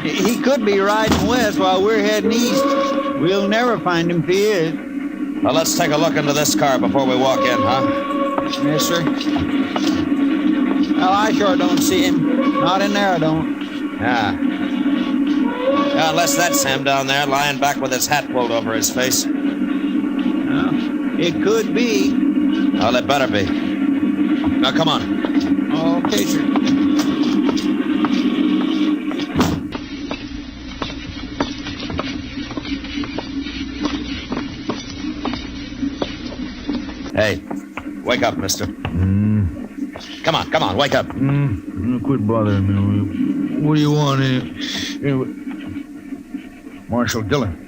He could be riding west while we're heading east. We'll never find him if he is. Well, let's take a look into this car before we walk in, huh? Yes, sir. Well, I sure don't see him. Not in there, I don't. Yeah. Yeah, unless that's him down there, lying back with his hat pulled over his face. It could be. Well, it better be. Now, come on. Okay, sir. Hey, wake up, mister. Come on, wake up. Quit bothering me. What do you want here? Marshal Dillon.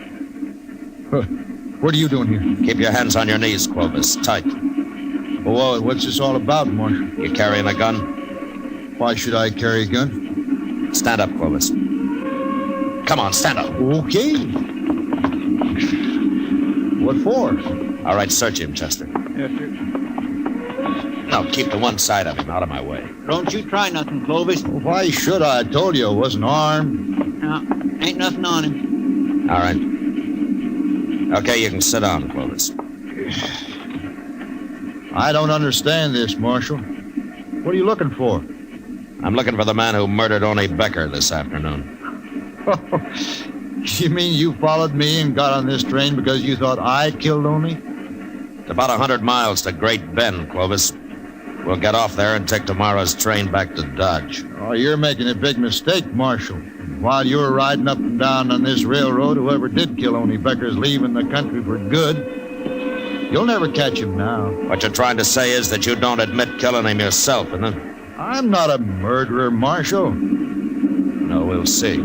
What are you doing here? Keep your hands on your knees, Clovis. Tight. Well, what's this all about, Marshal? You carrying a gun? Why should I carry a gun? Stand up, Clovis. Come on, stand up. Okay. What for? All right, search him, Chester. Yes, sir. No, keep to one side of him, out of my way. Don't you try nothing, Clovis. Well, why should I? I told you I wasn't armed. No, ain't nothing on him. All right. Okay, you can sit down, Clovis. I don't understand this, Marshal. What are you looking for? I'm looking for the man who murdered Oni Becker this afternoon. You mean you followed me and got on this train because you thought I killed Oni? It's about 100 miles to Great Bend, Clovis. We'll get off there and take tomorrow's train back to Dodge. Oh, you're making a big mistake, Marshal. While you were riding up and down on this railroad, whoever did kill Oni Becker's leaving the country for good. You'll never catch him now. What you're trying to say is that you don't admit killing him yourself, isn't it? I'm not a murderer, Marshal. No, we'll see.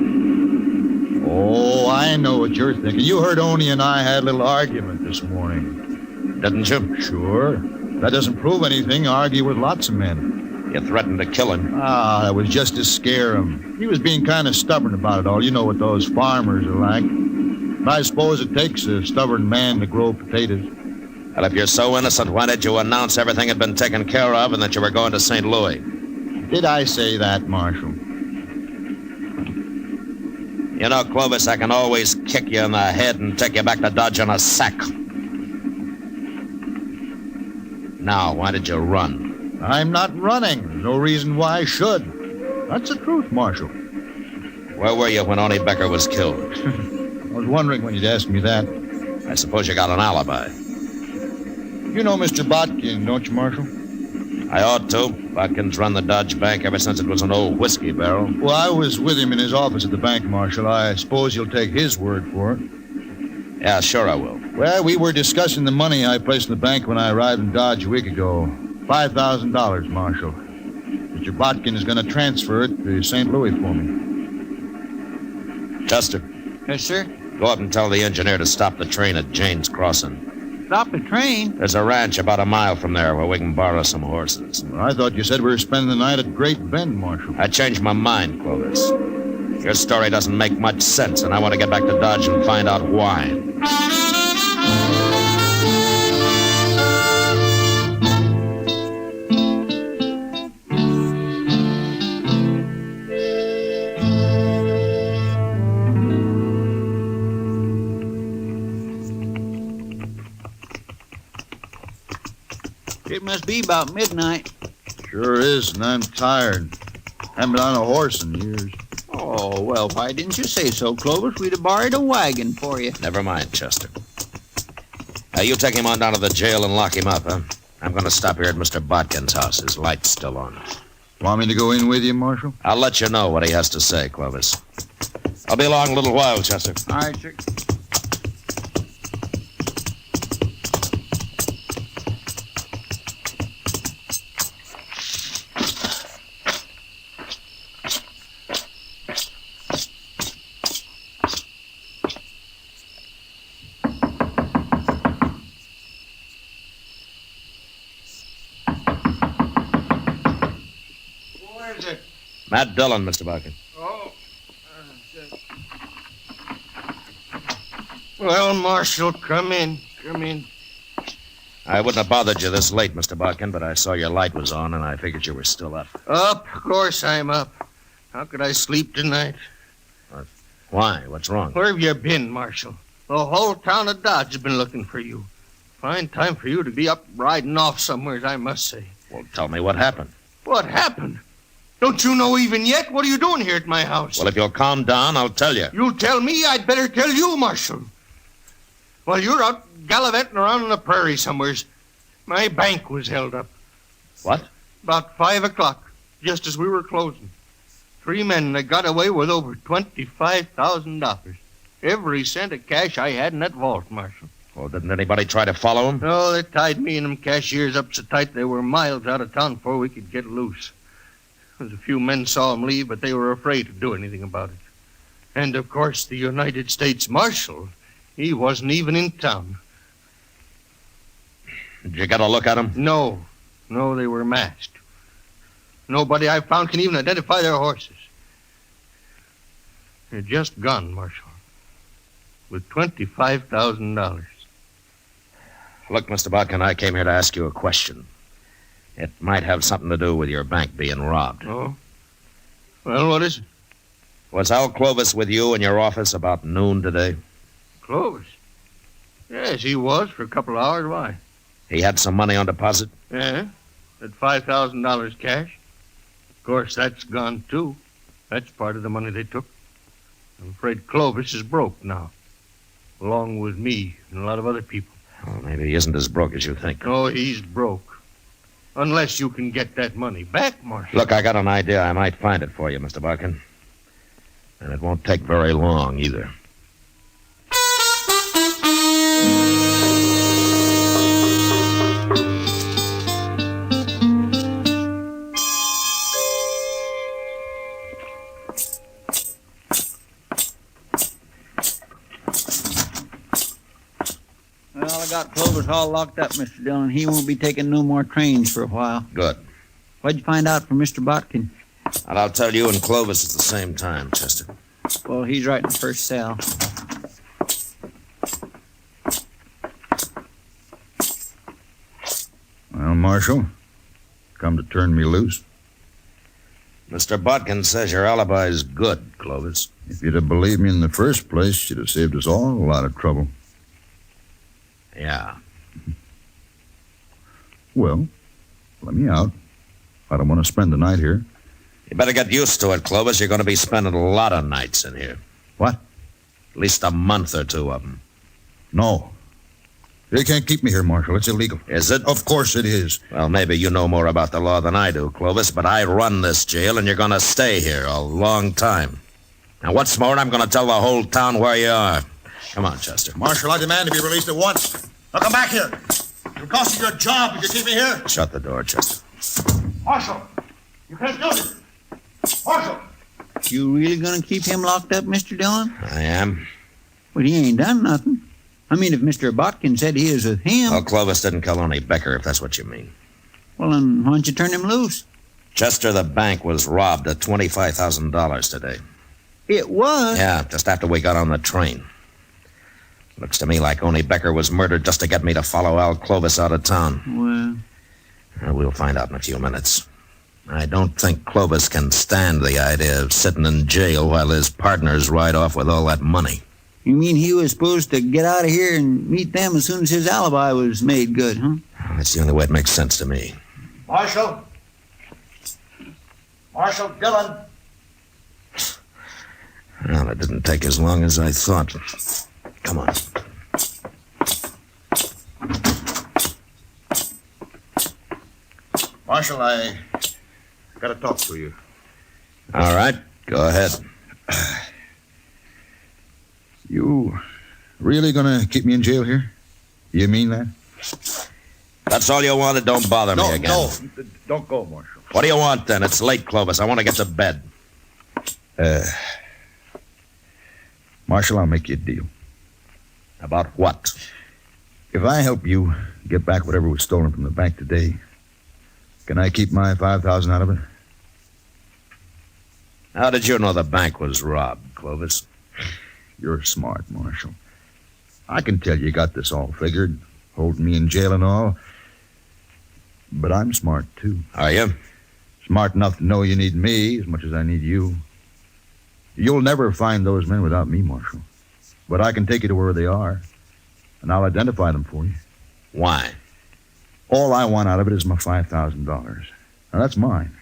Oh, I know what you're thinking. You heard Oni and I had a little argument this morning. Didn't you? Sure. That doesn't prove anything. I argue with lots of men. You threatened to kill him. Ah, that was just to scare him. He was being kind of stubborn about it all. You know what those farmers are like. But I suppose it takes a stubborn man to grow potatoes. Well, if you're so innocent, why did you announce everything had been taken care of and that you were going to St. Louis? Did I say that, Marshal? You know, Clovis, I can always kick you in the head and take you back to Dodge in a sack. Now, why did you run? I'm not running. No reason why I should. That's the truth, Marshal. Where were you when Oni Becker was killed? I was wondering when you'd ask me that. I suppose you got an alibi. You know Mr. Botkin, don't you, Marshal? I ought to. Botkin's run the Dodge Bank ever since it was an old whiskey barrel. Well, I was with him in his office at the bank, Marshal. I suppose you'll take his word for it. Yeah, sure I will. Well, we were discussing the money I placed in the bank when I arrived in Dodge a week ago. $5,000, Marshal. Mr. Botkin is going to transfer it to St. Louis for me. Chester. Yes, sir? Go up and tell the engineer to stop the train at Jane's Crossing. Stop the train? There's a ranch about a mile from there where we can borrow some horses. Well, I thought you said we were spending the night at Great Bend, Marshal. I changed my mind, Clovis. Your story doesn't make much sense, and I want to get back to Dodge and find out why. It must be about midnight. Sure is, and I'm tired. Haven't been on a horse in years. Oh, well, why didn't you say so, Clovis? We'd have borrowed a wagon for you. Never mind, Chester. Now, you take him on down to the jail and lock him up, huh? I'm going to stop here at Mr. Botkin's house. His light's still on. Want me to go in with you, Marshal? I'll let you know what he has to say, Clovis. I'll be along in a little while, Chester. All right, sir. Matt Dillon, Mr. Barkin. Oh. Well, Marshal, come in. Come in. I wouldn't have bothered you this late, Mr. Barkin, but I saw your light was on, and I figured you were still up. Up? Of course I'm up. How could I sleep tonight? Why? What's wrong? Where have you been, Marshal? The whole town of Dodge has been looking for you. Fine time for you to be up riding off somewhere, I must say. Well, tell me what happened. What happened? Don't you know even yet? What are you doing here at my house? Well, if you'll calm down, I'll tell you. You'll tell me? I'd better tell you, Marshal. Well, you're out gallivanting around on the prairie somewheres. My bank was held up. What? About 5 o'clock, just as we were closing. 3 men that got away with over $25,000. Every cent of cash I had in that vault, Marshal. Well, didn't anybody try to follow him? No, they tied me and them cashiers up so tight they were miles out of town before we could get loose. There's a few men saw him leave, but they were afraid to do anything about it. And, of course, the United States Marshal, he wasn't even in town. Did you get a look at him? No. No, they were masked. Nobody I found can even identify their horses. They're just gone, Marshal. With $25,000. Look, Mr. Barkin, I came here to ask you a question. It might have something to do with your bank being robbed. Oh? Well, what is it? Was Al Clovis with you in your office about noon today? Clovis? Yes, he was for a couple of hours. Why? He had some money on deposit? Yeah, at $5,000 cash. Of course, that's gone, too. That's part of the money they took. I'm afraid Clovis is broke now, along with me and a lot of other people. Well, maybe he isn't as broke as you think. Oh, he's broke. Unless you can get that money back, Marshal. Look, I got an idea. I might find it for you, Mr. Barkin. And it won't take very long, either. Well, I got Clovis all locked up, Mr. Dillon. He won't be taking no more trains for a while. Good. What'd you find out from Mr. Botkin? And I'll tell you and Clovis at the same time, Chester. Well, he's right in the first cell. Well, Marshal, come to turn me loose. Mr. Botkin says your alibi's good, Clovis. If you'd have believed me in the first place, you'd have saved us all a lot of trouble. Yeah. Well, let me out. I don't want to spend the night here. You better get used to it, Clovis. You're going to be spending a lot of nights in here. What? At least a month or two of them. No. They can't keep me here, Marshal. It's illegal. Is it? Of course it is. Well, maybe you know more about the law than I do, Clovis, but I run this jail, and you're going to stay here a long time. Now, what's more, I'm going to tell the whole town where you are. Come on, Chester. Marshal, I demand to be released at once. Now come back here. It'll cost you your job if you keep me here. Shut the door, Chester. Marshal, you can't do it. Marshal! You really gonna keep him locked up, Mr. Dillon? I am. But he ain't done nothing. I mean, if Mr. Botkin said he was with him... Well, Clovis didn't kill only Becker, if that's what you mean. Well, then why don't you turn him loose? Chester, the bank was robbed of $25,000 today. It was? Yeah, just after we got on the train. Looks to me like only Becker was murdered just to get me to follow Al Clovis out of town. Well... We'll find out in a few minutes. I don't think Clovis can stand the idea of sitting in jail while his partners ride off with all that money. You mean he was supposed to get out of here and meet them as soon as his alibi was made good, huh? That's the only way it makes sense to me. Marshal! Marshal Dillon! Well, it didn't take as long as I thought. Come on. Marshal, Got to talk to you. All right, go ahead. You really gonna keep me in jail here? You mean that? That's all you wanted. Don't bother me again. No, don't go, Marshal. What do you want, then? It's late, Clovis. I want to get to bed. Marshal, I'll make you a deal. About what? If I help you get back whatever was stolen from the bank today, can I keep my $5,000 out of it? How did you know the bank was robbed, Clovis? You're smart, Marshal. I can tell you got this all figured, holding me in jail and all. But I'm smart, too. Are you? Smart enough to know you need me as much as I need you. You'll never find those men without me, Marshal. But I can take you to where they are, and I'll identify them for you. Why? All I want out of it is my $5,000. Now, that's mine.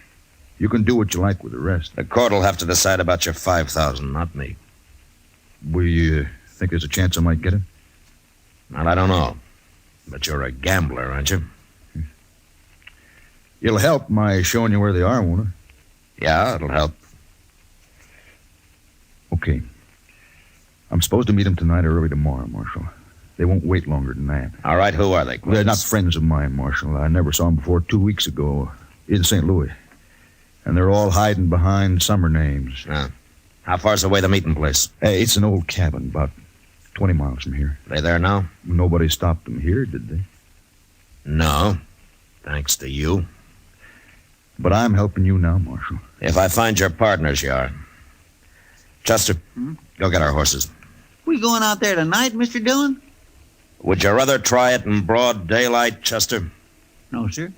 You can do what you like with the rest. The court will have to decide about your $5,000, not me. Will you think there's a chance I might get it? Well, I don't know. But you're a gambler, aren't you? It'll help my showing you where they are, won't it? Yeah, it'll help. Okay. I'm supposed to meet them tonight or early tomorrow, Marshal. They won't wait longer than that. All right, who are they, Clovis? They're not friends of mine, Marshal. I never saw them before 2 weeks ago in St. Louis. And they're all hiding behind summer names. How far's away the meeting place? It's an old cabin, about 20 miles from here. They there now? Nobody stopped them here, did they? No. Thanks to you. But I'm helping you now, Marshal. If I find your partners, you are. Chester, go get our horses. We going out there tonight, Mr. Dillon? Would you rather try it in broad daylight, Chester? No, sir.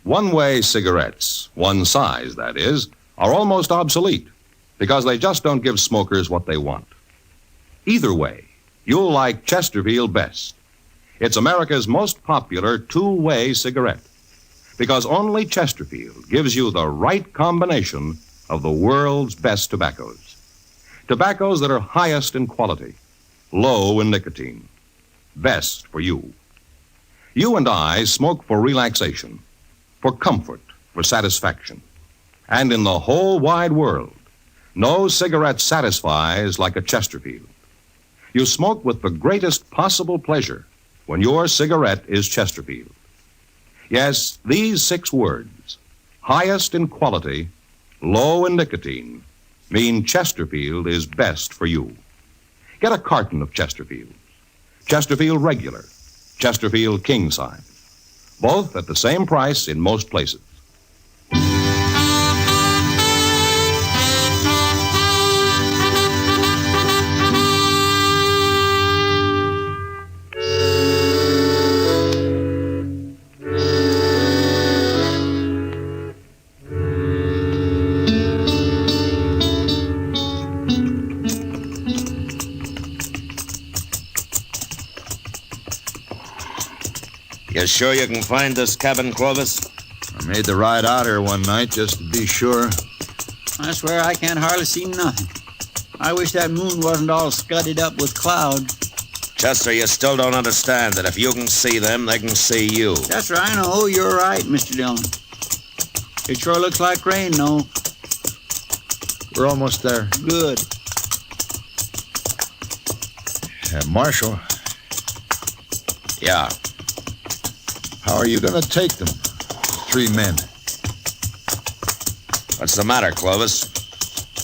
One-way cigarettes, one size, that is, are almost obsolete because they just don't give smokers what they want. Either way, you'll like Chesterfield best. It's America's most popular two-way cigarette because only Chesterfield gives you the right combination of the world's best tobaccos. Tobaccos that are highest in quality, low in nicotine, best for you. You and I smoke for relaxation, for comfort, for satisfaction. And in the whole wide world, no cigarette satisfies like a Chesterfield. You smoke with the greatest possible pleasure when your cigarette is Chesterfield. Yes, these 6 words, highest in quality, low in nicotine, mean Chesterfield is best for you. Get a carton of Chesterfield. Chesterfield Regular, Chesterfield King Size. Both at the same price in most places. You sure you can find this cabin, Clovis? I made the ride out here one night just to be sure. I swear I can't hardly see nothing. I wish that moon wasn't all scudded up with clouds. Chester, you still don't understand that if you can see them, they can see you. That's right. I know. You're right, Mr. Dillon. It sure looks like rain, though. We're almost there. Good. Marshal. Yeah. How are you going to take them? 3 men. What's the matter, Clovis?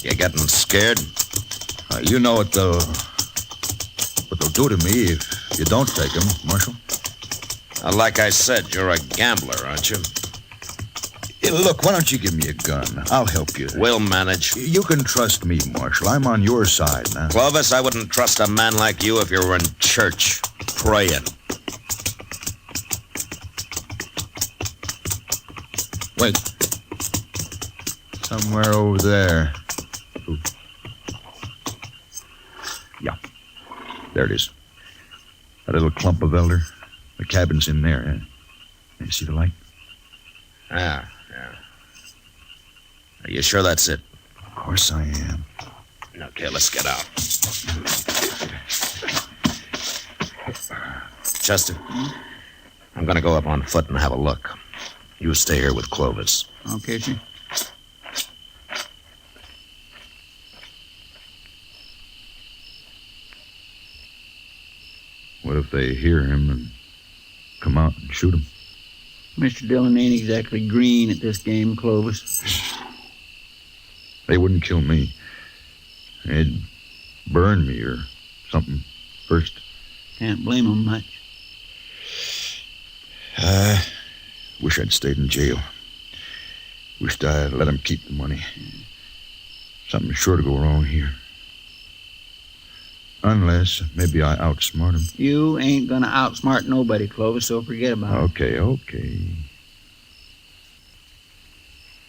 You getting scared? You know what they'll do to me if you don't take them, Marshal. Like I said, you're a gambler, aren't you? Look, why don't you give me a gun? I'll help you. We'll manage. You can trust me, Marshal. I'm on your side now. Clovis, I wouldn't trust a man like you if you were in church, praying. Wait. Somewhere over there. Ooh. Yeah. There it is. That little clump of elder. The cabin's in there. You see the light? Yeah. Are you sure that's it? Of course I am. Okay, let's get out. Chester, I'm going to go up on foot and have a look. You stay here with Clovis. Okay, sir. What if they hear him and come out and shoot him? Mr. Dillon ain't exactly green at this game, Clovis. They wouldn't kill me. They'd burn me or something first. Can't blame 'em much. Wish I'd stayed in jail. Wished I'd let him keep the money. Something's sure to go wrong here. Unless maybe I outsmart him. You ain't gonna outsmart nobody, Clovis, so forget about it. Okay.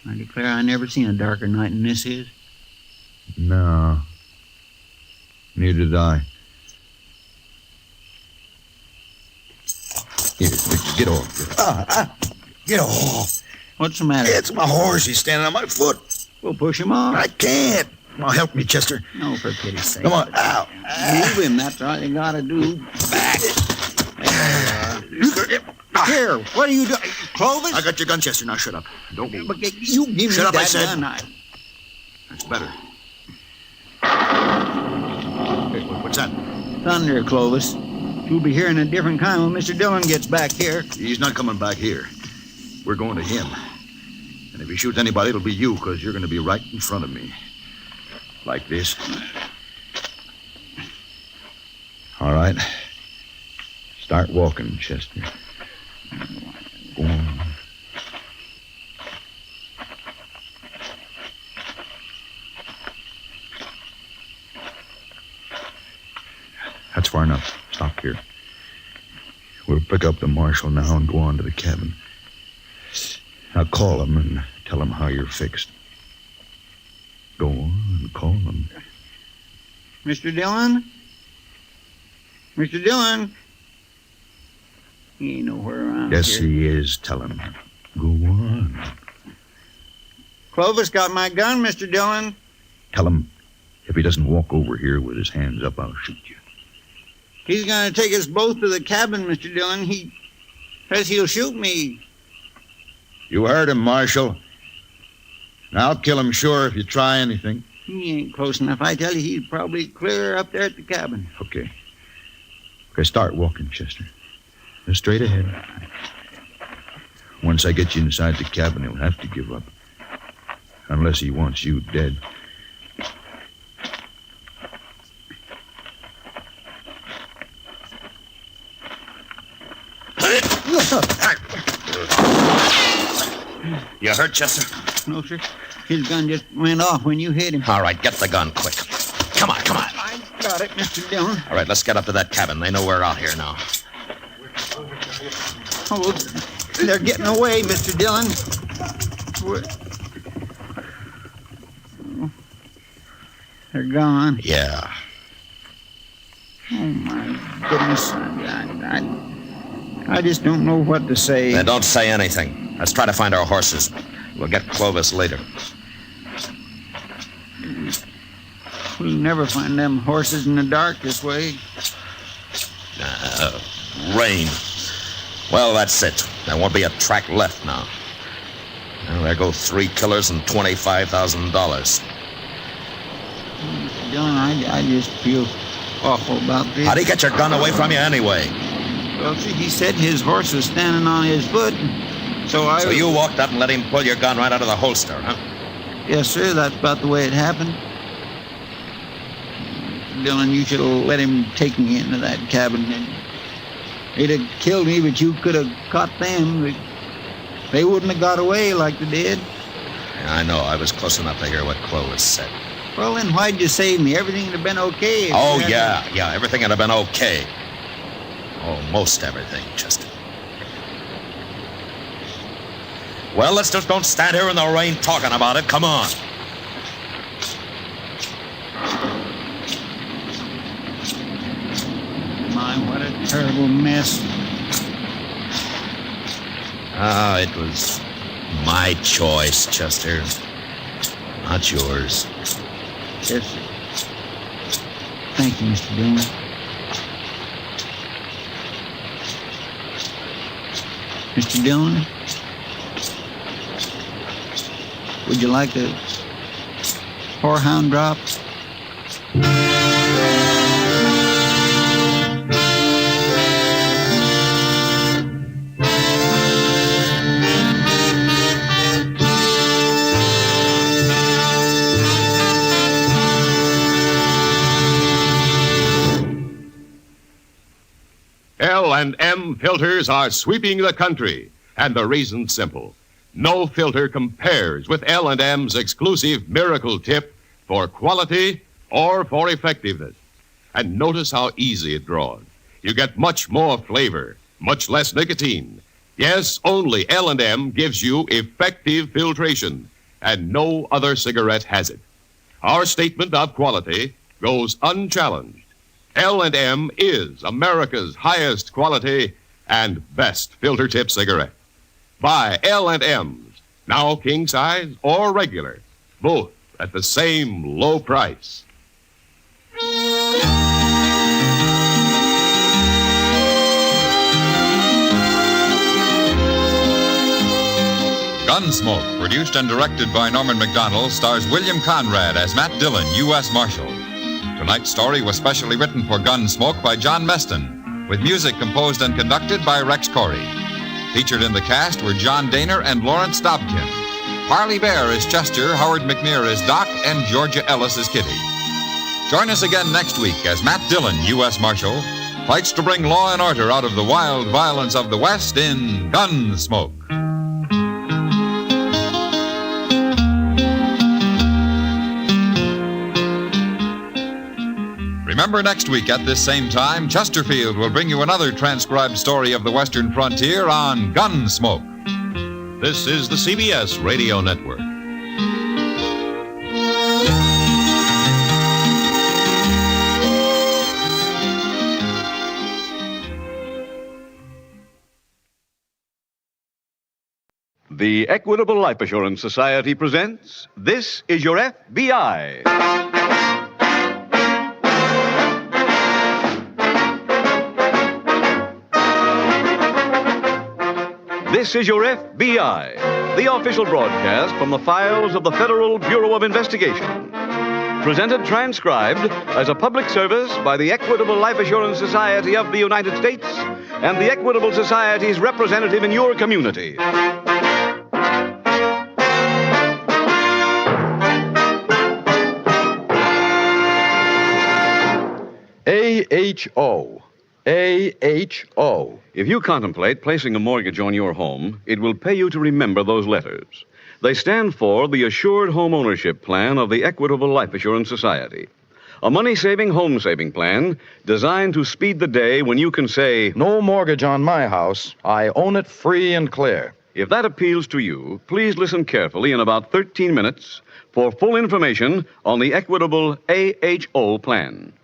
I declare I never seen a darker night than this is. No. Neither did I. Here, get off. Get off. What's the matter? It's my horse. He's standing on my foot. We'll push him off. I can't. Now help me, Chester. No, for pity's sake. Come on. Ow. Move him. That's all you gotta do. Back. Here, what are you doing? Clovis? I got your gun, Chester. Now shut up. Don't move. But you give Shut me up, that I said. gun. That's better. What's that? Thunder, Clovis. You'll be hearing a different kind when Mr. Dillon gets back here. He's not coming back here. We're going to him. And if he shoots anybody, it'll be you, because you're going to be right in front of me. Like this. All right. Start walking, Chester. Go on. That's far enough. Stop here. We'll pick up the Marshal now and go on to the cabin. I'll call him and tell him how you're fixed. Go on, call him. Mr. Dillon? Mr. Dillon? He ain't nowhere around Yes, here. he is. Tell him. Go on. Clovis got my gun, Mr. Dillon. Tell him if he doesn't walk over here with his hands up, I'll shoot you. He's gonna take us both to the cabin, Mr. Dillon. He says he'll shoot me. You heard him, Marshal. I'll kill him sure if you try anything. He ain't close enough. I tell you, he's probably clear up there at the cabin. Okay, start walking, Chester. Just straight ahead. Once I get you inside the cabin, he'll have to give up. Unless he wants you dead. You hurt, Chester? No, sir. His gun just went off when you hit him. All right, get the gun quick. Come on. I got it, Mr. Dillon. All right, let's get up to that cabin. They know we're out here now. Oh, they're getting away, Mr. Dillon. They're gone. Yeah. Oh, my goodness. I just don't know what to say. Then don't say anything. Let's try to find our horses. We'll get Clovis later. We'll never find them horses in the dark this way. Rain. Well, that's it. There won't be a track left now. Well, there go 3 killers and $25,000. Mr. Dillon, I just feel awful about this. How'd he get your gun away from you anyway? Well, see, he said his horse was standing on his foot, so So you walked up and let him pull your gun right out of the holster, huh? Yes, sir, that's about the way it happened. Dillon, you should have let him take me into that cabin. They'd have killed me, but you could have caught them. They wouldn't have got away like they did. Yeah, I know. I was close enough to hear what Clovis said. Well, then why'd you save me? Everything would have been okay. Oh, yeah. Everything would have been okay. Almost everything, Chester. Well, let's just don't stand here in the rain talking about it. Come on. My, what a terrible mess. It was my choice, Chester. Not yours. Yes, sir. Thank you, Mr. Dillon. Mr. Dillon, would you like a whorehound drop? L&M filters are sweeping the country, and the reason's simple. No filter compares with L&M's exclusive Miracle Tip for quality or for effectiveness. And notice how easy it draws. You get much more flavor, much less nicotine. Yes, only L&M gives you effective filtration, and no other cigarette has it. Our statement of quality goes unchallenged. L&M is America's highest quality and best filter tip cigarette. Buy L&M's, now king size or regular, both at the same low price. Gunsmoke, produced and directed by Norman Macdonald, stars William Conrad as Matt Dillon, U.S. Marshal. Tonight's story was specially written for Gunsmoke by John Meston, with music composed and conducted by Rex Corey. Featured in the cast were John Daner and Lawrence Dobkin. Parley Bear is Chester, Howard McNear is Doc, and Georgia Ellis is Kitty. Join us again next week as Matt Dillon, U.S. Marshal, fights to bring law and order out of the wild violence of the West in Gunsmoke. Remember, next week at this same time, Chesterfield will bring you another transcribed story of the Western frontier on Gunsmoke. This is the CBS Radio Network. The Equitable Life Assurance Society presents This Is Your FBI. This is Your FBI, the official broadcast from the files of the Federal Bureau of Investigation. Presented transcribed as a public service by the Equitable Life Assurance Society of the United States and the Equitable Society's representative in your community. AHO. AHO. If you contemplate placing a mortgage on your home, it will pay you to remember those letters. They stand for the Assured Home Ownership Plan of the Equitable Life Assurance Society. A money-saving, home-saving plan designed to speed the day when you can say, "No mortgage on my house. I own it free and clear." If that appeals to you, please listen carefully in about 13 minutes for full information on the Equitable AHO plan.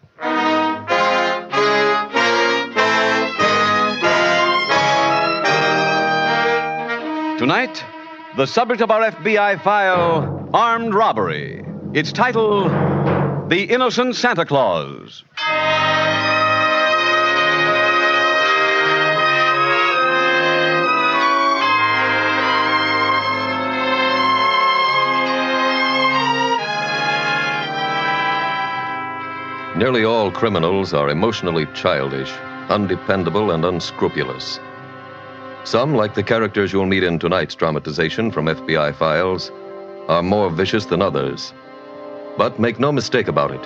Tonight, the subject of our FBI file, Armed Robbery. Its title, The Innocent Santa Claus. Nearly all criminals are emotionally childish, undependable, and unscrupulous. Some, like the characters you'll meet in tonight's dramatization from FBI Files, are more vicious than others. But make no mistake about it,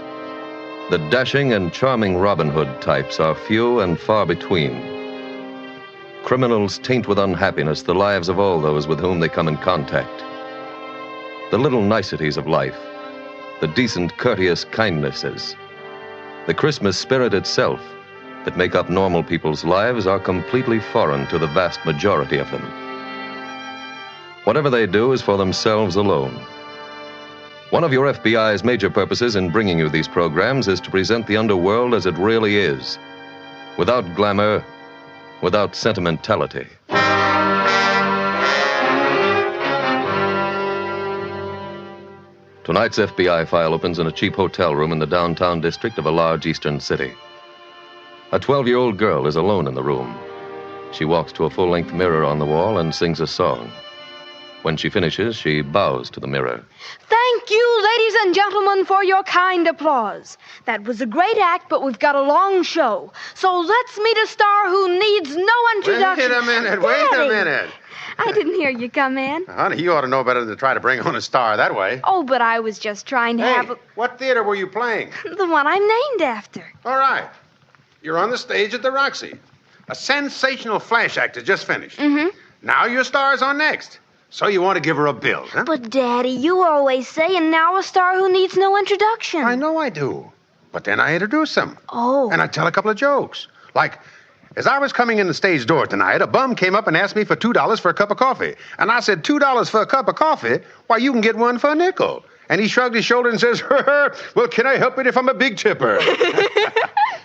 the dashing and charming Robin Hood types are few and far between. Criminals taint with unhappiness the lives of all those with whom they come in contact. The little niceties of life, the decent, courteous kindnesses, the Christmas spirit itself that make up normal people's lives are completely foreign to the vast majority of them. Whatever they do is for themselves alone. One of your FBI's major purposes in bringing you these programs is to present the underworld as it really is, without glamour, without sentimentality. Tonight's FBI file opens in a cheap hotel room in the downtown district of a large eastern city. A 12-year-old girl is alone in the room. She walks to a full-length mirror on the wall and sings a song. When she finishes, she bows to the mirror. Thank you, ladies and gentlemen, for your kind applause. That was a great act, but we've got a long show. So let's meet a star who needs no introduction. Wait a minute. I didn't hear you come in. Honey, you ought to know better than to try to bring on a star that way. Oh, but I was just trying to have what theater were you playing? the one I'm named after. All right. You're on the stage at the Roxy. A sensational flash act has just finished. Mm-hmm. Now your star's on next. So you want to give her a bill, huh? But, Daddy, you always say, and now a star who needs no introduction. I know I do. But then I introduce them. Oh. And I tell a couple of jokes. Like, as I was coming in the stage door tonight, a bum came up and asked me for $2 for a cup of coffee. And I said, $2 for a cup of coffee? Why, you can get one for a nickel. And he shrugged his shoulder and says, well, can I help it if I'm a big tipper?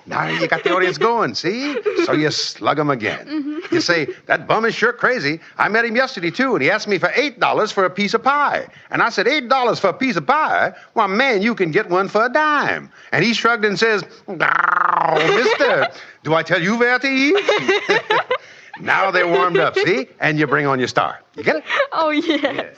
Now you got the audience going, see? So you slug them again. Mm-hmm. You say, that bum is sure crazy. I met him yesterday, too, and he asked me for $8 for a piece of pie. And I said, $8 for a piece of pie? Why, man, you can get one for a dime. And he shrugged and says, mister, do I tell you where to eat? Now they're warmed up, see? And you bring on your star. You get it? Oh, yes.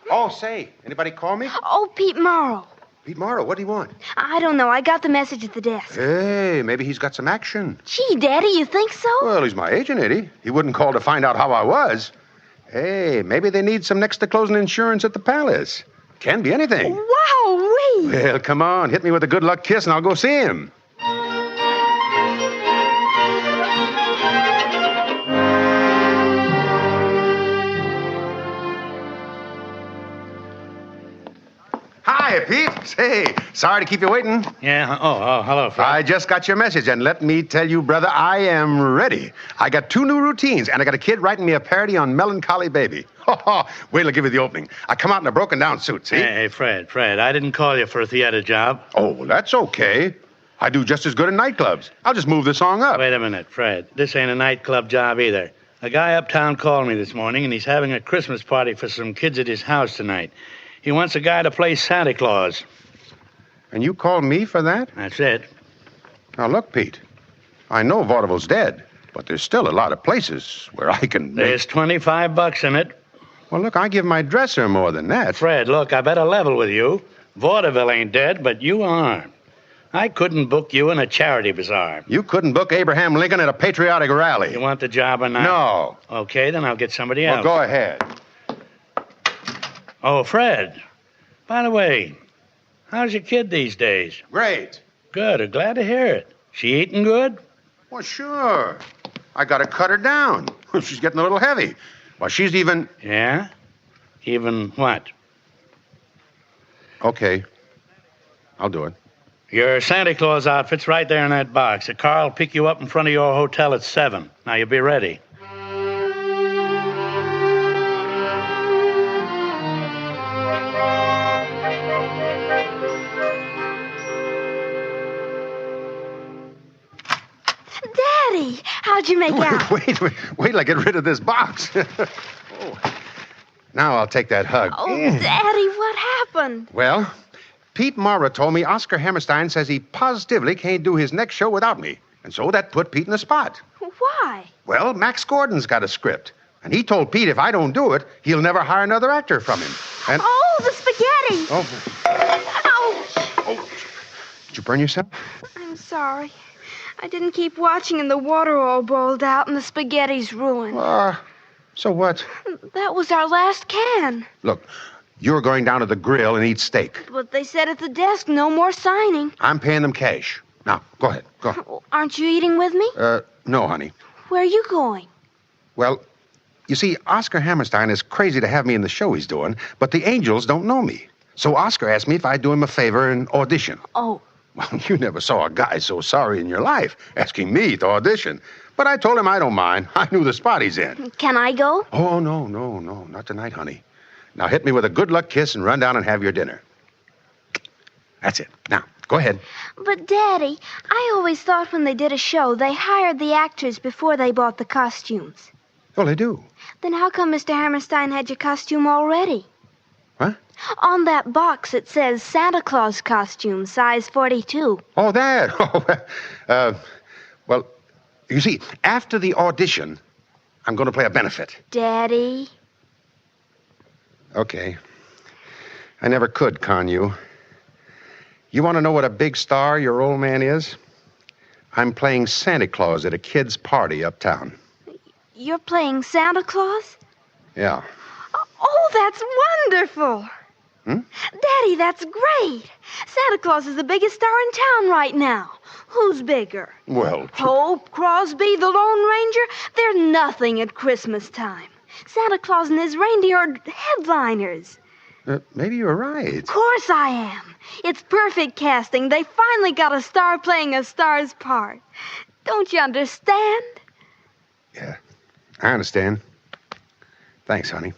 Oh, say, anybody call me? Oh, Pete Morrow. Pete Morrow, what do you want? I don't know. I got the message at the desk. Hey, maybe he's got some action. Gee, Daddy, you think so? Well, he's my agent, ain't he? He wouldn't call to find out how I was. Hey, maybe they need some next-to-closing insurance at the palace. Can be anything. Wow-wee! Well, come on, hit me with a good luck kiss and I'll go see him. Hi, Pete. Say, sorry to keep you waiting. Yeah, hello, Fred. I just got your message, and let me tell you, brother, I am ready. I got 2 new routines, and I got a kid writing me a parody on Melancholy Baby. Wait till I give you the opening. I come out in a broken-down suit, see? Hey, Fred, I didn't call you for a theater job. Oh, well, that's okay. I do just as good in nightclubs. I'll just move the song up. Wait a minute, Fred. This ain't a nightclub job either. A guy uptown called me this morning, and he's having a Christmas party for some kids at his house tonight. He wants a guy to play Santa Claus. And you called me for that? That's it. Now, look, Pete. I know vaudeville's dead, but there's still a lot of places where I can There's $25 in it. Well, look, I give my dresser more than that. Fred, look, I better level with you. Vaudeville ain't dead, but you are. I couldn't book you in a charity bazaar. You couldn't book Abraham Lincoln at a patriotic rally. You want the job or not? No. Okay, then I'll get somebody else. Well, go ahead. Oh, Fred, by the way, how's your kid these days? Great. Good, I'm glad to hear it. She eating good? Well, sure. I got to cut her down. She's getting a little heavy. Well, she's even... Yeah? Even what? Okay. I'll do it. Your Santa Claus outfit's right there in that box. A car will pick you up in front of your hotel at 7. Now, you be ready. Daddy, how'd you make out? Wait till I get rid of this box. Oh. Now I'll take that hug. Oh, Daddy, what happened? Well, Pete Morrow told me Oscar Hammerstein says he positively can't do his next show without me. And so that put Pete in the spot. Why? Well, Max Gordon's got a script. And he told Pete if I don't do it, he'll never hire another actor from him. And... Oh, the spaghetti! Oh. Ouch! Did you burn yourself? I'm sorry. I didn't keep watching and the water all boiled out and the spaghetti's ruined. So what? That was our last can. Look, you're going down to the grill and eat steak. But they said at the desk, no more signing. I'm paying them cash. Now, go ahead. Go. Aren't you eating with me? No, honey. Where are you going? Well, you see, Oscar Hammerstein is crazy to have me in the show he's doing, but the Angels don't know me. So Oscar asked me if I'd do him a favor and audition. Oh. Well, you never saw a guy so sorry in your life asking me to audition. But I told him I don't mind. I knew the spot he's in. Can I go? Oh, no, not tonight, honey. Now hit me with a good luck kiss and run down and have your dinner. That's it. Now, go ahead. But, Daddy, I always thought when they did a show, they hired the actors before they bought the costumes. Well, they do. Then how come Mr. Hammerstein had your costume already? What? On that box it says Santa Claus costume, size 42. Oh, that. Well, you see, after the audition, I'm going to play a benefit. Daddy? Okay. I never could con you. You want to know what a big star your old man is? I'm playing Santa Claus at a kid's party uptown. You're playing Santa Claus? Yeah. Oh, that's wonderful. Daddy, that's great. Santa Claus is the biggest star in town right now. Who's bigger? Well, Hope, Crosby, the Lone Ranger? They're nothing at Christmas time. Santa Claus and his reindeer are headliners. Maybe you're right. Of course I am. It's perfect casting. They finally got a star playing a star's part. Don't you understand? Yeah, I understand. Thanks, honey.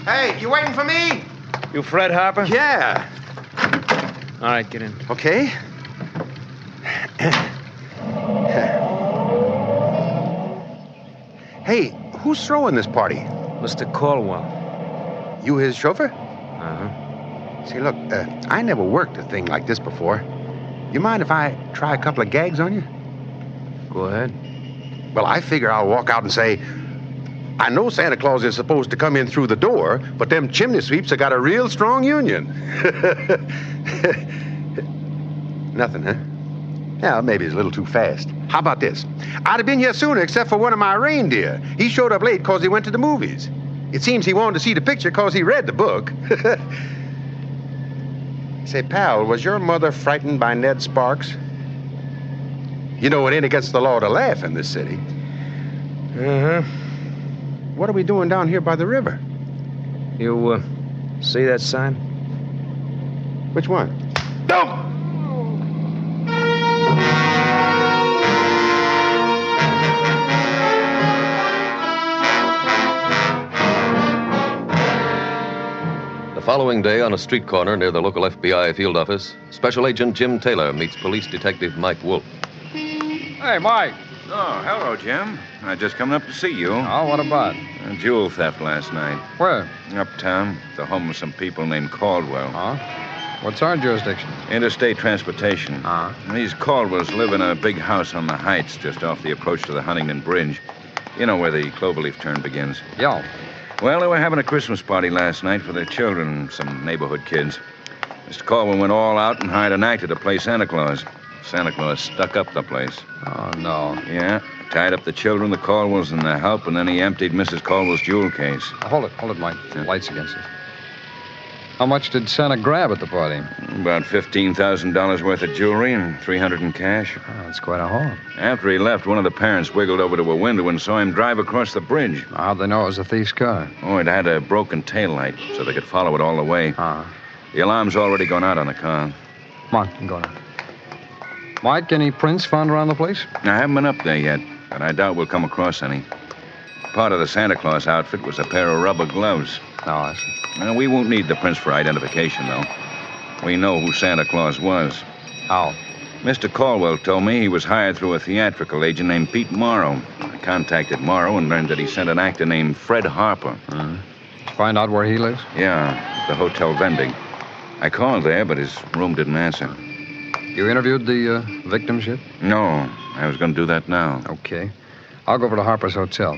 Hey, you waiting for me? You Fred Harper? Yeah. All right, get in. Okay. Hey, who's throwing this party? Mr. Caldwell. You his chauffeur? Uh-huh. See, look, I never worked a thing like this before. You mind if I try a couple of gags on you? Go ahead. Well, I figure I'll walk out and say, I know Santa Claus is supposed to come in through the door, but them chimney sweeps have got a real strong union. Nothing, huh? Yeah, maybe it's a little too fast. How about this? I'd have been here sooner except for one of my reindeer. He showed up late because he went to the movies. It seems he wanted to see the picture because he read the book. Say, pal, was your mother frightened by Ned Sparks? You know, it ain't against the law to laugh in this city. Uh-huh. What are we doing down here by the river? You, see that sign? Which one? Don't! The following day, on a street corner near the local FBI field office, Special Agent Jim Taylor meets Police Detective Mike Wolf. Hey, Mike. Oh, hello, Jim. I just coming up to see you. Oh, what about? A jewel theft last night. Where? Uptown, the home of some people named Caldwell. Huh? What's our jurisdiction? Interstate transportation. These Caldwells live in a big house on the Heights, just off the approach to the Huntington Bridge. You know where the Cloverleaf turn begins. Yeah. Well, they were having a Christmas party last night for their children and some neighborhood kids. Mr. Caldwell went all out and hired an actor to play Santa Claus. Santa Claus stuck up the place. Oh, no. Yeah, tied up the children, the Caldwells, and their help, and then he emptied Mrs. Caldwell's jewel case. Hold it, Mike. The light's against it. How much did Santa grab at the party? About $15,000 worth of jewelry and $300 in cash. Oh, that's quite a haul. After he left, one of the parents wiggled over to a window and saw him drive across the bridge. How'd they know it was a thief's car? Oh, it had a broken taillight, so they could follow it all the way. The alarm's already gone out on the car. Come on, go now. Mike, any prints found around the place? I haven't been up there yet, but I doubt we'll come across any. Part of the Santa Claus outfit was a pair of rubber gloves. Oh, I see. Well, we won't need the prints for identification, though. We know who Santa Claus was. How? Mr. Caldwell told me he was hired through a theatrical agent named Pete Morrow. I contacted Morrow and learned that he sent an actor named Fred Harper. Find out where he lives? Yeah, the hotel vending. I called there, but his room didn't answer. You interviewed the victims yet? No, I was going to do that now. Okay. I'll go over to Harper's hotel.